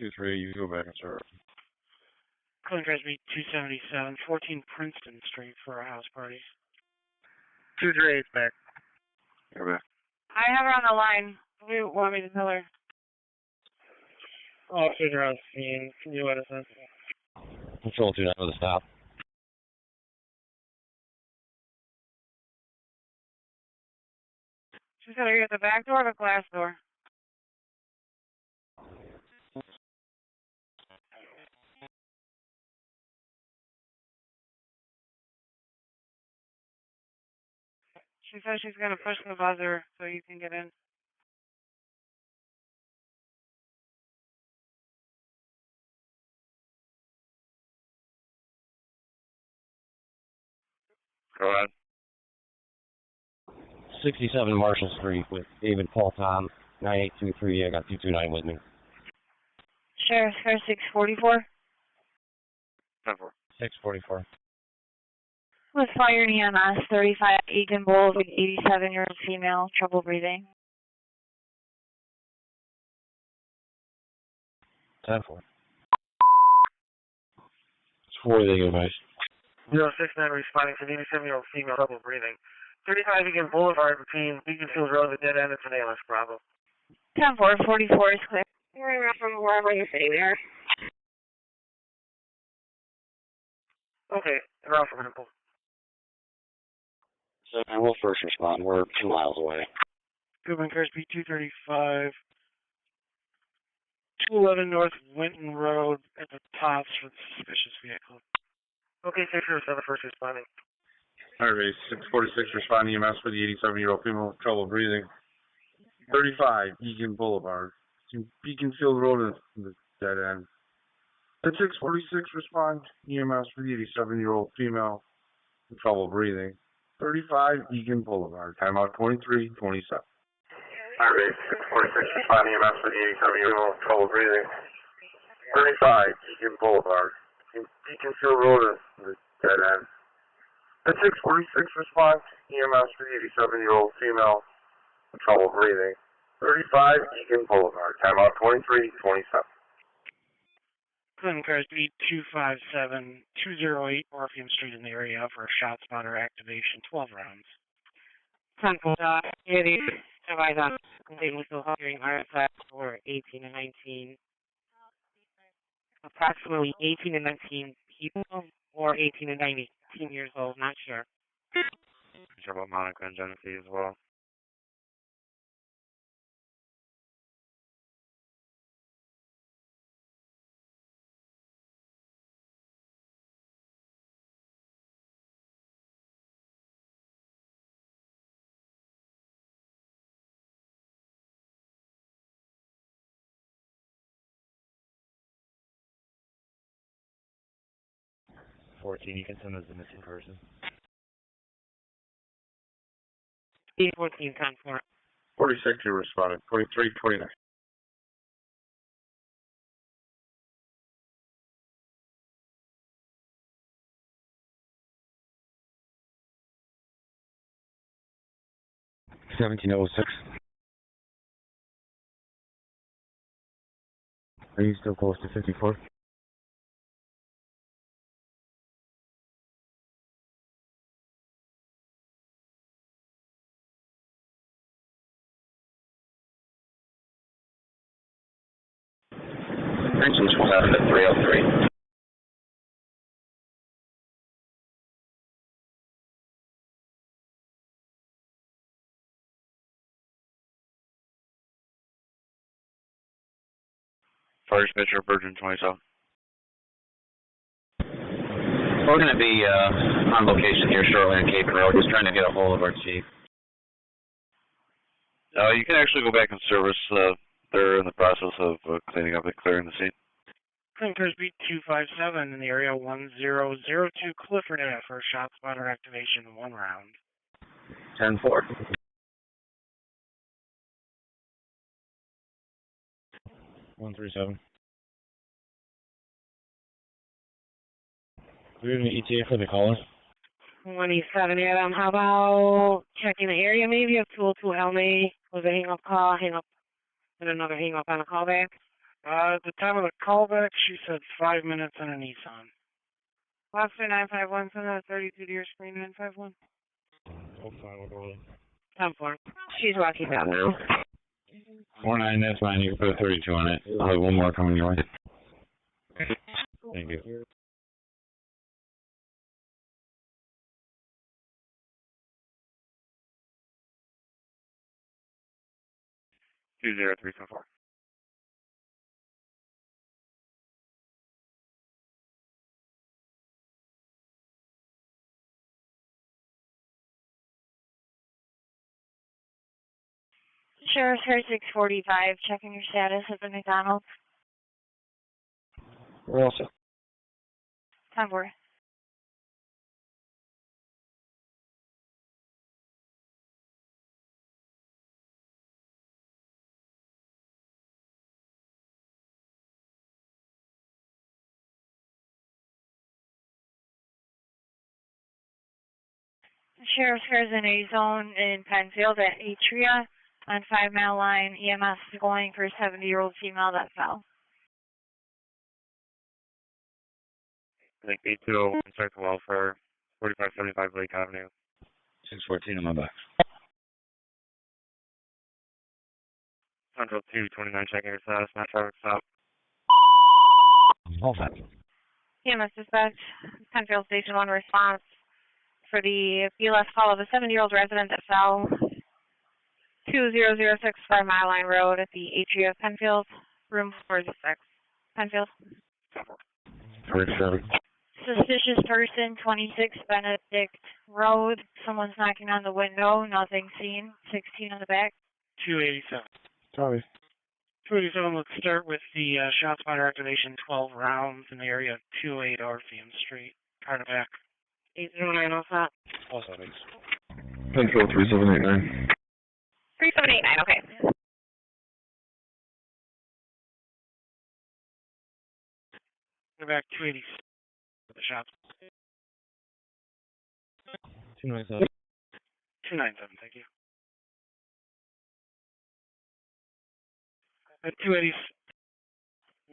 2-3, you go back and start. Clinton Cars B277, 14 Princeton Street for a house party. 238's back. You're back. I have her on the line. What do you want me to tell her? Officers are on scene. Can you let us know? Control 2 with a stop. She's got her at the back door or the glass door? She says she's going to push the buzzer so you can get in. Go ahead. 67 Marshall Street with David Paul Tom, 9823. I got 229 with me. Sheriff's car 644. 10-4. 644. With fire in EMS, 35 Egan Bowl with 87-year-old female, trouble breathing. 10-4. It's 4 they give advice. 069 responding to 87-year-old female, trouble breathing. 35 Egan Boulevard between Beaconfield Road and the dead end. It's an ALS problem. 10-4, 44 is clear. We're from wherever you say we are. Okay, they're off from Hempel. So we'll first respond. We're 2 miles away. Goodman Cars B235, 211 North Winton Road at the tops for the suspicious vehicle. Okay, 607, first responding. Alright, 646 responding EMS for the 87-year-old female with trouble breathing. 35 Egan Boulevard, Beaconfield Road and the dead end. At 646 respond EMS for the 87-year-old female with trouble breathing. 35 Egan Boulevard, timeout 23:27. Alright, 646 responding EMS for the 87-year-old with trouble breathing. 35 Egan Boulevard, Beaconfield Road and the dead end. At 646 response, EMS for the 87-year-old female with trouble breathing. 35 Egan Boulevard. Timeout 23:27. Clinton cars beat 257-208 Orpheum Street in the area for a shot spotter activation, 12 rounds. Central City, advise on complete with still hearing artifacts for 18 and 19. Approximately 18 and 19 people, or 18 and 19 years old, not sure. Sure about Monica and Genesee as well. You can send us a missing person. 814 10 4. 46, you responded. 23:29. Are you still close to 54? Mentions was out at 303. Fire dispatcher, Virgin 27. We're going to be on location here shortly on Cape Road, just trying to get a hold of our chief. You can actually go back and service. They're in the process of cleaning up and clearing the scene. Clinton cars beat 257 in the area, 1002 Clifford Ave for a shot spotter activation, 1 round. 10-4. One 37. Do we have an ETA for the caller? 27 Adam, how about checking the area maybe of 202 Elmay? Was a hang-up call, hang-up, and another hang-up on a callback? At the time of the callback, she said 5 minutes on a Nissan. Lobster 951, send out 32 to your screen 951. Oh, 5 will go. 10-4. She's walking down now. 49, that's fine. You can put a 32 on it. I'll have one more coming your way. Thank you. 20374. Sheriff's Car 645, checking your status at the McDonald's. We're all set. 10-4. Sheriff's Car is in a zone in Penfield at Atria on 5 Mile Line. EMS is going for a 70-year-old female that fell. I think 8201 Circle Welfare, 4575 Lake Avenue. 614 on my back. Central 229, checking your status, not traffic stop. All set. EMS dispatch, Penfield Station 1 response for the BLS call of a 70-year-old resident that fell. 2006 5 Mile Line Road at the Atria of Penfield, room 406. Penfield. 47. Suspicious person, 26 Benedict Road. Someone's knocking on the window, nothing seen. 16 on the back. 287. Sorry. 287, let's start with the shot spotter activation, 12 rounds in the area of 28 Orpheum Street. Car to back. 809 off that. All settings. Penfield 3789. 3789, okay. Go back 280. The shots. 297. 297, thank you. At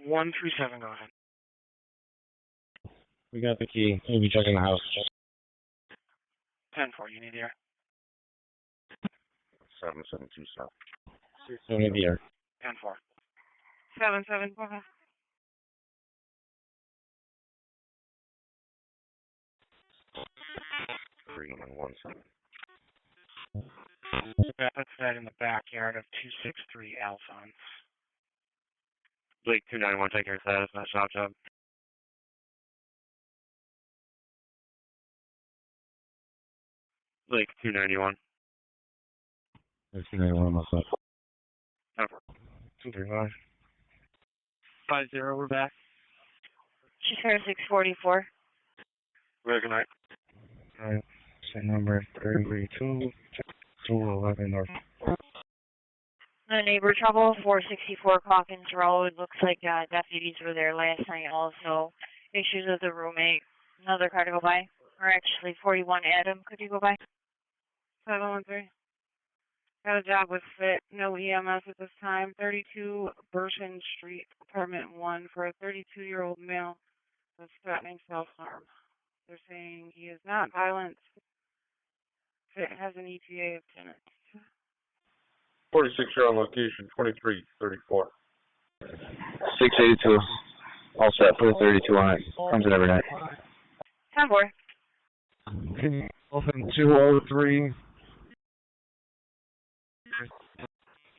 137, go ahead. We got the key. We'll be checking the house. 10-4, you need the air. 772 south. So we need the air. 10-4. 7-7, go ahead. That's that in the backyard of 263 Alphonse. Blake 291, take care of that. It's not shop job. Blake 291. There's 291 on my side. 235. 50, we're back. Share 644. Good night. Alright, same number 332 211 north. No neighbor trouble, 464 Calkins Road. Looks like deputies were there last night also. Issues with the roommate. Another car to go by. Or actually, 41 Adam, could you go by? 713. Got a job with FIT, no EMS at this time. 32 Burton Street, apartment 1, for a 32-year-old male that's threatening self-harm. They're saying he is not violent. FIT has an ETA of 10 minutes. 46 year on location, 2334. 682. All set, put a 32 on it. Comes in every night. 10-4. Open 203.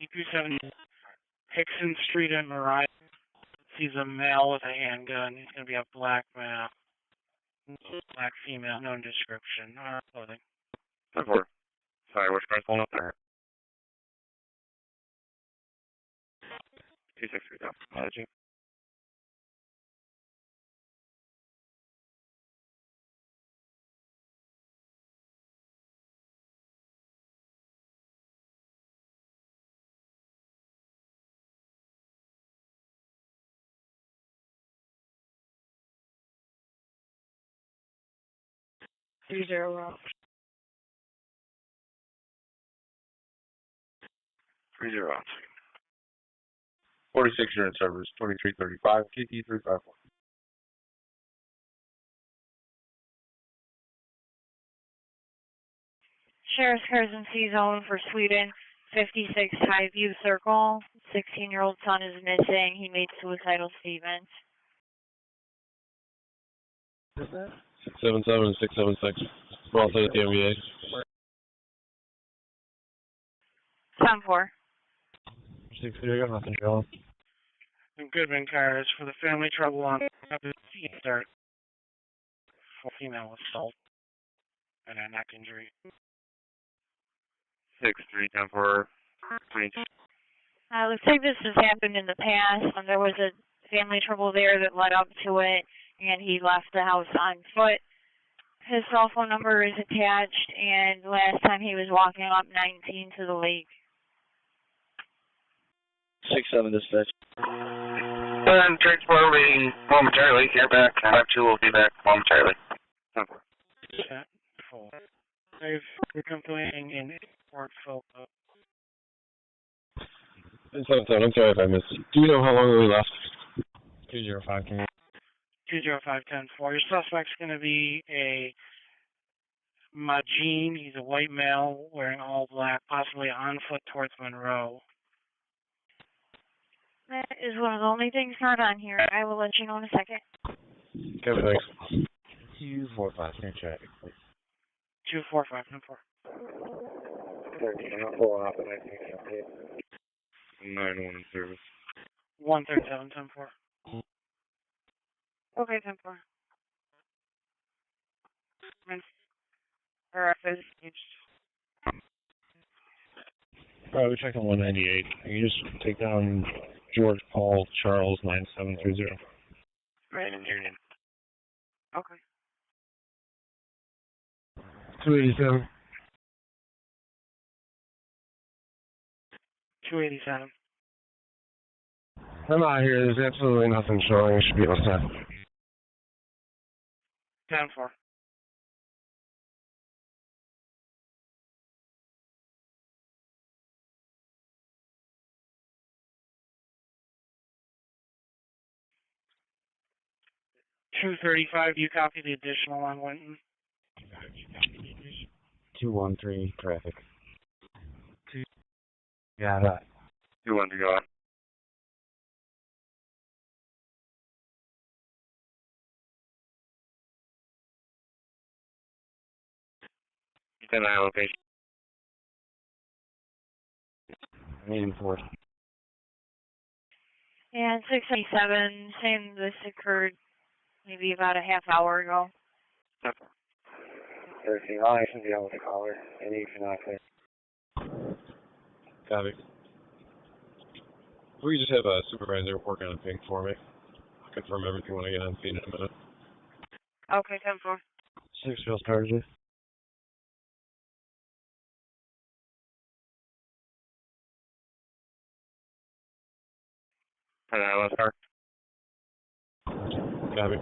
E270 Hickson Street in Monroe. Sees a male with a handgun. He's going to be a black male. Black female, no description. Clothing. 10-4. Sorry, which car's pulling up there? 263 down. Managing. Three zero route. 30 on. 46 year in service, 2335, KT 354. Sheriff's cars in C-Zone for Sweden, 56 Highview Circle. 16-year-old son is missing. He made suicidal statements. 677 and 676. We're all set at the MBA. 10-4. 6-3, I got nothing, Joe. And Goodman cars for the family trouble on start. Female assault and a neck injury. 6-3, 10-4. Looks like this has happened in the past. There was a family trouble there that led up to it, and he left the house on foot. His cell phone number is attached, and last time he was walking up 19 to the lake. 6-7 dispatch. And transport waiting momentarily. Get back. 5-2 will be back momentarily. Set full. We're completing in Port Phillip. 7-7, I'm sorry if I missed it. Do you know how long we left? 205, can you? 205-10-4. Your suspect's going to be a Majin. He's a white male wearing all black, possibly on foot towards Monroe. That is one of the only things not on here. I will let you know in a second. Kevin, thanks. 245, can you check? 245-10-4. 9-1 service. 137-10-4. Okay, 10-4. RF is Alright, we checked on 198. Can you just take down George Paul Charles 9730? Right in Union. okay. 287. 287. I'm out here. There's absolutely nothing showing. I should be able to. 10-4. 235, you copy the additional on Winton? 213 traffic. Yeah, that. 2-1 to go on. You send my location. Medium force. And 677, saying this occurred maybe about a half hour ago. Everything, I should be able to call her. And you cannot say. Copy. We just have a supervisor working on pink for me. I'll confirm everything when I get on feed in a minute. Okay, 10-4. 6 field charges. Let's start. Copy.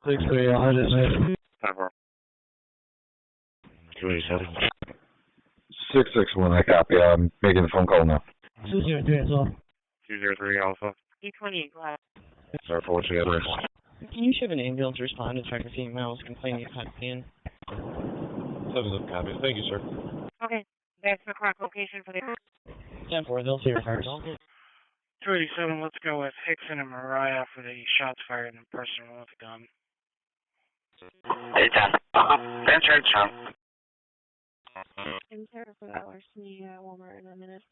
6-3, I'll hit it. 10-4. 287. 661, I copy. I'm making the phone call now. 203 as well. 203 also. 828, go ahead. Sorry for what you got. Can you have an ambulance respond to track a female who's complaining of hot pain? 7 copy. Thank you, sir. Okay, that's the correct location for the... 10-4, they'll see your first. 287, let's go with Hickson and Mariah for the shots fired in person with a gun. 8-10. Spencer, Sean. I'm sorry for that larceny at Walmart in a minute.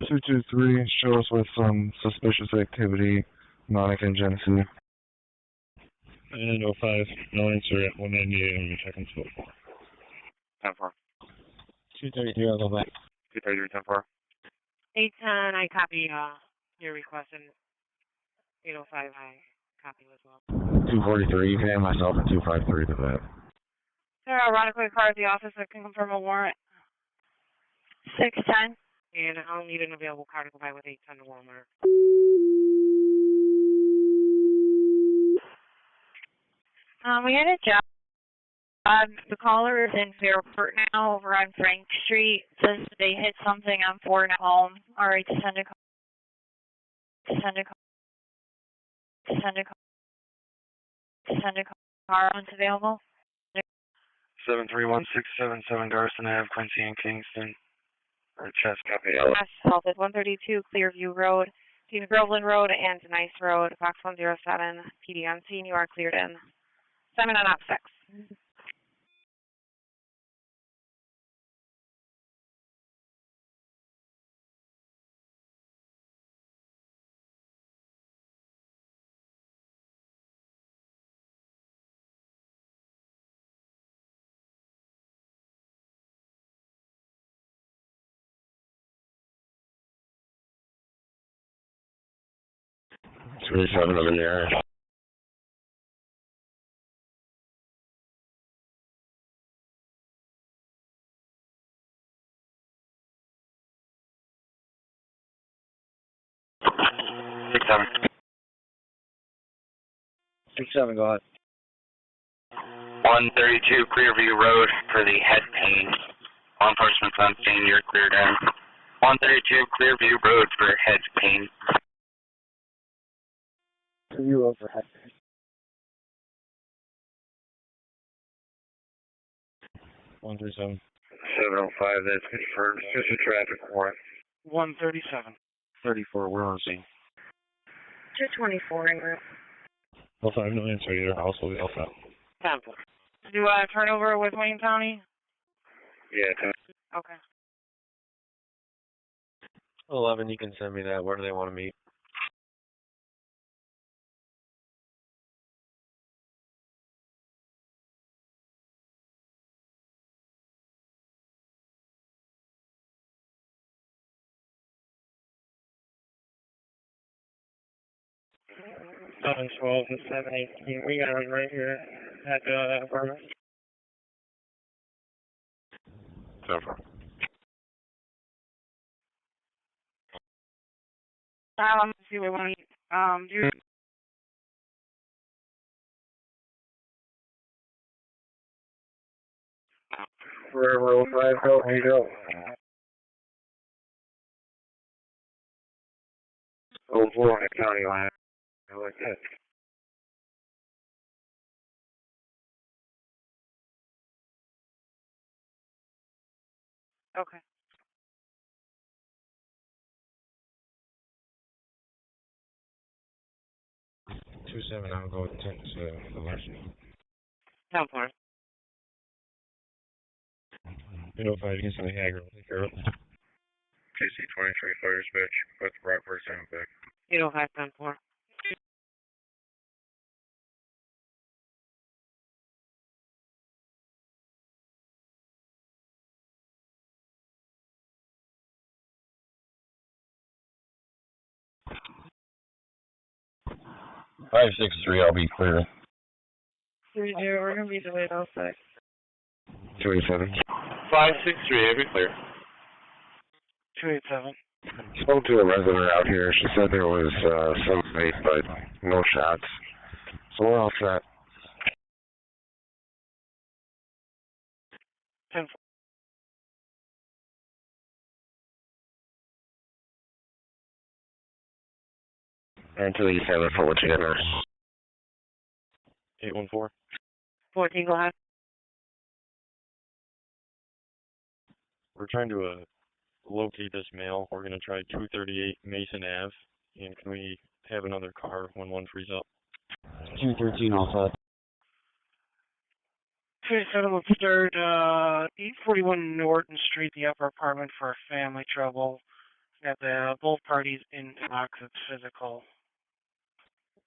223, show us with some suspicious activity, Monica Genesee. And 05, no answer at 198, I'm checking spot. 10-4. 233, I'll go back. 233, 10-4. 810, I copy your request, and 805, I copy as well. 243, and myself at 253 to that. Sir, I'll run a quick card at the office that can confirm a warrant. 610. And I'll need an available car to go by with 810 to Walmart. We had a job. The caller is in Fairport now over on Frank Street. Says they hit something on 4 and home. All right, send a car once available. 731-677 Garson Ave, Quincy and Kingston. Or chest copy. Mass Health is 132 Clearview Road, between Groveland Road and Nice Road, box 107, PD on scene. You are cleared in. 7 on op 6. Three 7 I'm in the area. Six 7. 6-7, go ahead. 132 Clearview Road for the head pain. Law enforcement's on scene, you're cleared in. 132 Clearview Road for head pain. Clearview Road for head pain. 137. 705, that's confirmed. Just a traffic warrant. 137. 34, we're on scene. 224 en route. 05, no answer either. Household, Alpha. 10-4. Do I turn over with Wayne County? Yeah, 10. Okay. 11, you can send me that. Where do they want to meet? Seven 12 and 718. We got one right here at the apartment. 10-4. Let's see what we want to do. Forever 05, help me go. 04 on the county line. I like that. Okay. 27, I'll go with 10 to the left. 10-4. 805 against the Hager. KC 23 fire dispatch. Put the brockport sound back. 805, 10-4. Five six three, I'll be clear. 30, we're going to be delayed outside. 287. 563, I'll be clear. 287. Spoke to a resident out here. She said there was somebody, but no shots. So we're all set. 10-4. Until you have it for what you got there. 814. 14, go ahead. We're trying to locate this male. We're going to try 238 Mason Ave. And can we have another car when one frees up? 213 all set. 287 will start 841 Norton Street, the upper apartment for family trouble. Got the both parties in box. It's physical.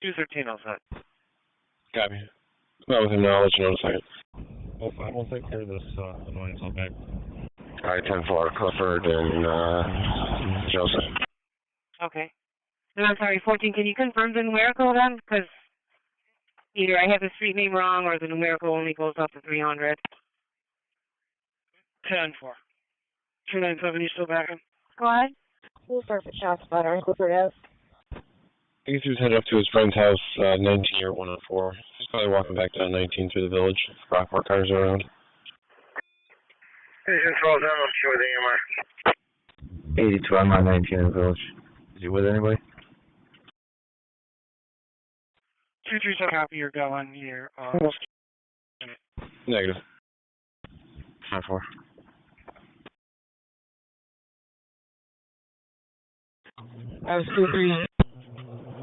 213 all set. Got me. Not with him now. I'll let you know in a second. Oh, I will take care of this annoyance. I'll back. All right, 10-4, Clifford and Joseph. Okay. And I'm sorry, 14, can you confirm the numerical then? Because either I have the street name wrong or the numerical only goes up to 300. 10-4. 297, you still backing? Go ahead. We'll start the shots spotter in Clifford Ave. I guess he was headed up to his friend's house, 19 or 104. He's probably walking back down 19 through the village. Brockport cars are around. Station 12 down, I'm sure with the EMS. 82, I'm on 19 in the village. Is he with anybody? 237, copy, you're going here. Negative. 10-4. I was 2-3.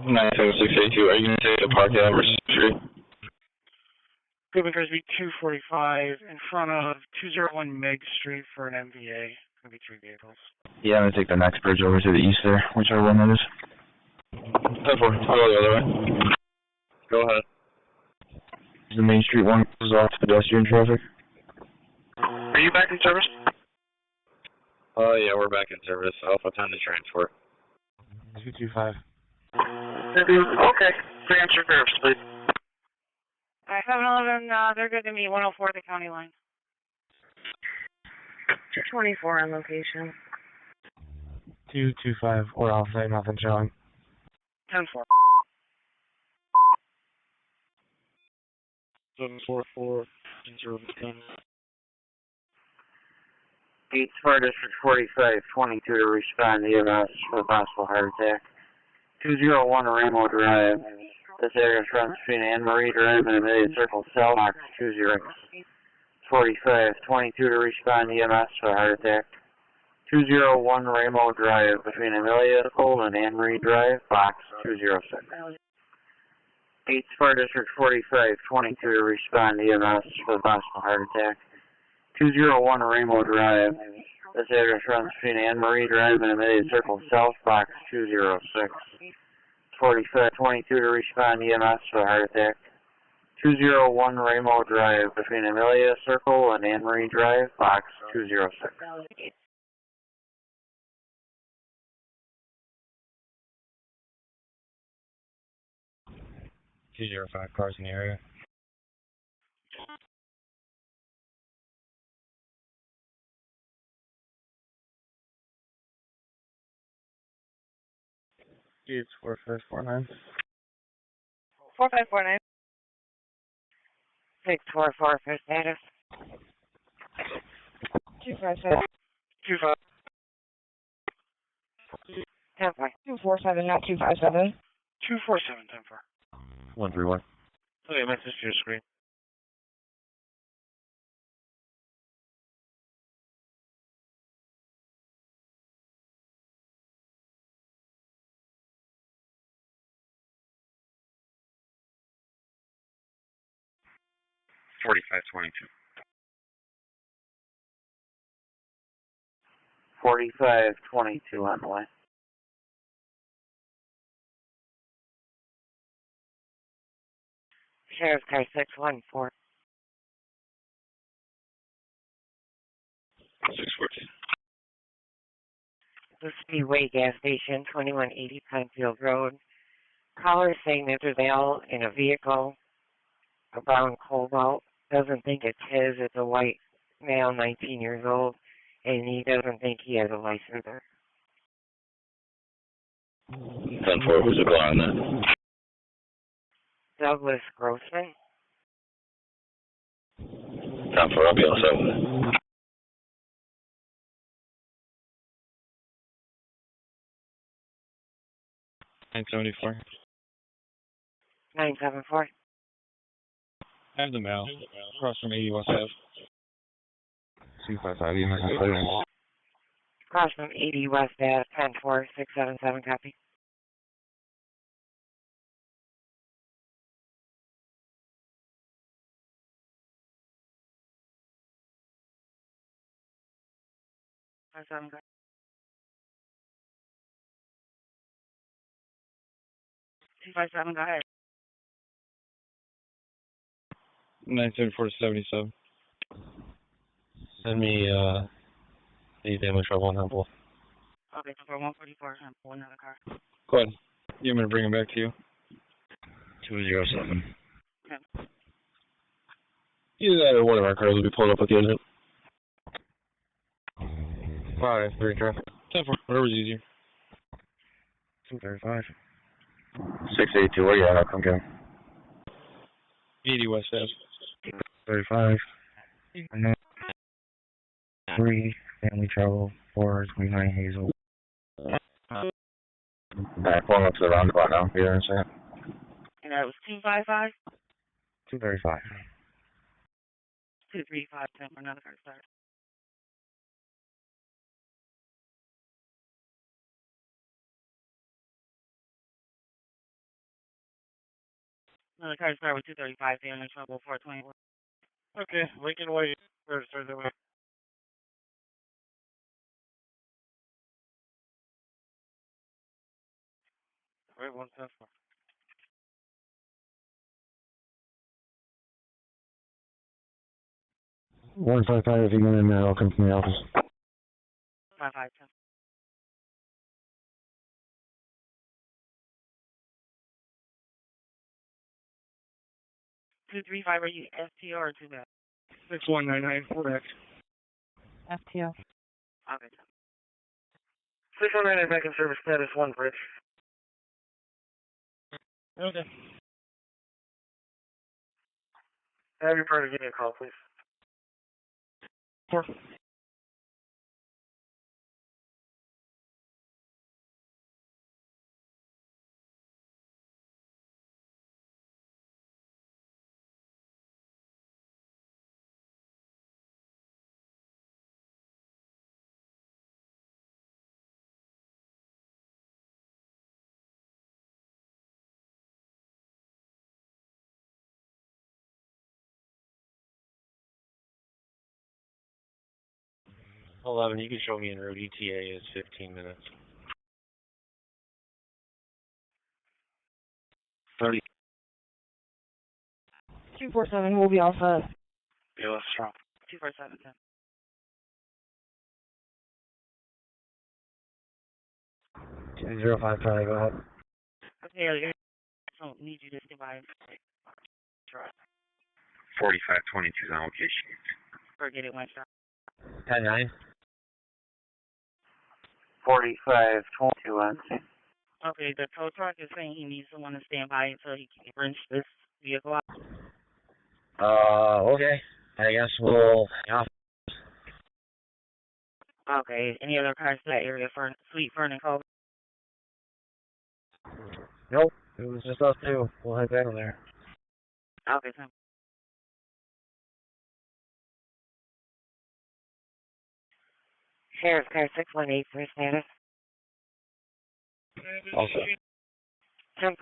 97682, are you going to take the park at Amherst Street? Goodman Cresby 245 in front of 201 Meg Street for an MVA. Going to be 3 vehicles. Yeah, I'm going to take the next bridge over to the east there, whichever one that is. 10-4, I'll go the other way. Go ahead. The Main Street one goes off pedestrian traffic. Are you back in service? Yeah, we're back in service. Alpha 10 to transport. 225. Okay. Transfer first, please. All right, 711, they're good to me. 104 at the county line. 224 on location. 225, we're all set, nothing showing. 10-4. 744, 010. Pittsford District 45, 22 to respond to EMS for a possible heart attack. 201 Rainbow Drive. This area runs between Anne Marie Drive and Amelia Circle, cell box 2045, 22 to respond to EMS for a heart attack. 201 Rainbow Drive between Amelia Circle and Anne Marie Drive, box 206. Pittsford District 45, 22 to respond to EMS for a possible heart attack. 201 Rainbow Drive. This address runs between Anne Marie Drive and Amelia Circle South, box 206. 45, 22 to respond to EMS for a heart attack. 201 Rainbow Drive between Amelia Circle and Anne Marie Drive, box 206. $205 cars in the area. It's 4549. 4549. 644 for status. 257. 25. 10-4. 247, not 257. 247, 10-4. 131. Okay, message to your screen. $45.22. 4522 on the way. Sheriff's car 614. 614. The Speedway gas station, 2180 Penfield Road. Caller saying that there's male in a vehicle, a brown cobalt. Doesn't think it's his. It's a white male, 19 years old, and he doesn't think he has a license. 10-4, who's it going on that? Douglas Grossman. 10-4, I'll be all set with it. $974. 974. I have the mail. Across from 80 West Ave. 255 EMS. Across from 80 West Ave, 10-4, 677, copy. Awesome. 257, go ahead. 974 to 77. Send me any damage trouble on Temple. Okay, so for 144, I'm pulling another car. Go ahead. You want me to bring him back to you? 207. Okay. Either that or one of our cars will be pulling up at the end of it. 5-3 truck. 10-4, whatever's easier. 235. 682, where you at? I'll come get him. 80 West Ave. 35. 3, family trouble, 4, 29 Hazel. Alright, pulling up to the roundabout now. Be there in a second. And that was 255? 235. 235, 10 for another car start. Another car start with 235, family trouble, 424. Okay, Lincoln Way, register the way. Wait, 110. 155 if you get in there, I'll come from the office. 5510. Two three five. Are you STO or too bad? 6199, correct. FTO. Okay. 619 back in service status 1 bridge. Okay. Have your partner give me a call, please. 4. You can show me en route. ETA is 15 minutes. 30. 247 will be all set. Yeah, let's drop. 247 10. 205 Charlie, go ahead. Okay, I don't need you to stay by. 4522 on location. Forget it, one shot. 10-9. 4522 on scene. Okay, the tow truck is saying he needs someone to stand by until he can wrench this vehicle out. Okay. I guess we'll... Yeah. Okay, any other cars to that area for Sweet Fern and Cove? Nope, it was just us two. We'll head down there. Okay, so. Sheriff's car 618 for status. Also. 10-4.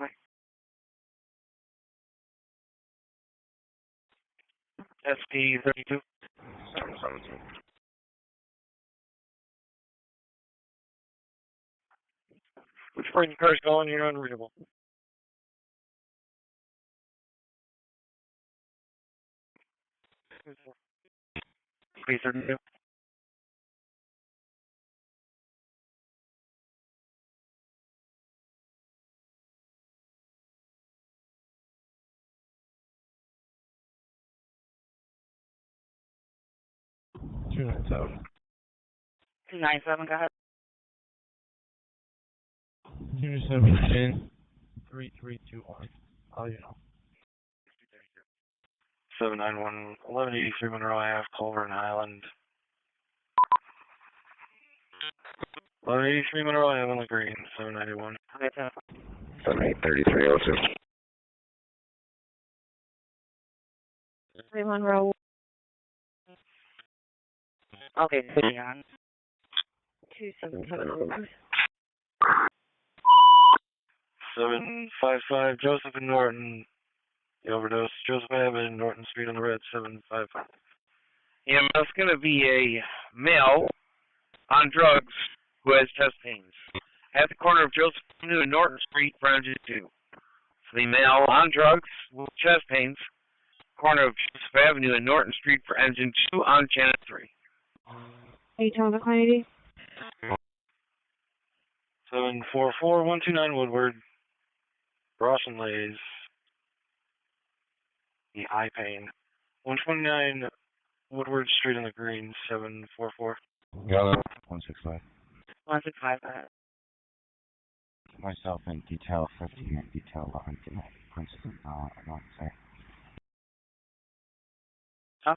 SP 32. 17. Which way the car's going, you're unreadable. B32. Two nine seven. 297, go ahead. 297 3321. Oh, you know. 791 1183 Monroe Ave, Culver and Highland. 1183 Monroe Ave on the green, 791. Okay, so. 783302. 3 Monroe. Okay, city on. 277. 755 Joseph and Norton. The overdose. Joseph Abbott and Norton Street on the red, 755. Yeah, that's going to be a male on drugs who has chest pains at the corner of Joseph Avenue and Norton Street for engine 2. So the male on drugs with chest pains, corner of Joseph Avenue and Norton Street for engine 2 on channel 3. Are you telling the client ID? 744 129 Woodward. Rawson Lays. The eye pain. 129 Woodward Street on the green, 744. Got it. 165. 165, go ahead. Myself in detail 15 and detail 11 tonight. Princeton, I want to say. Okay.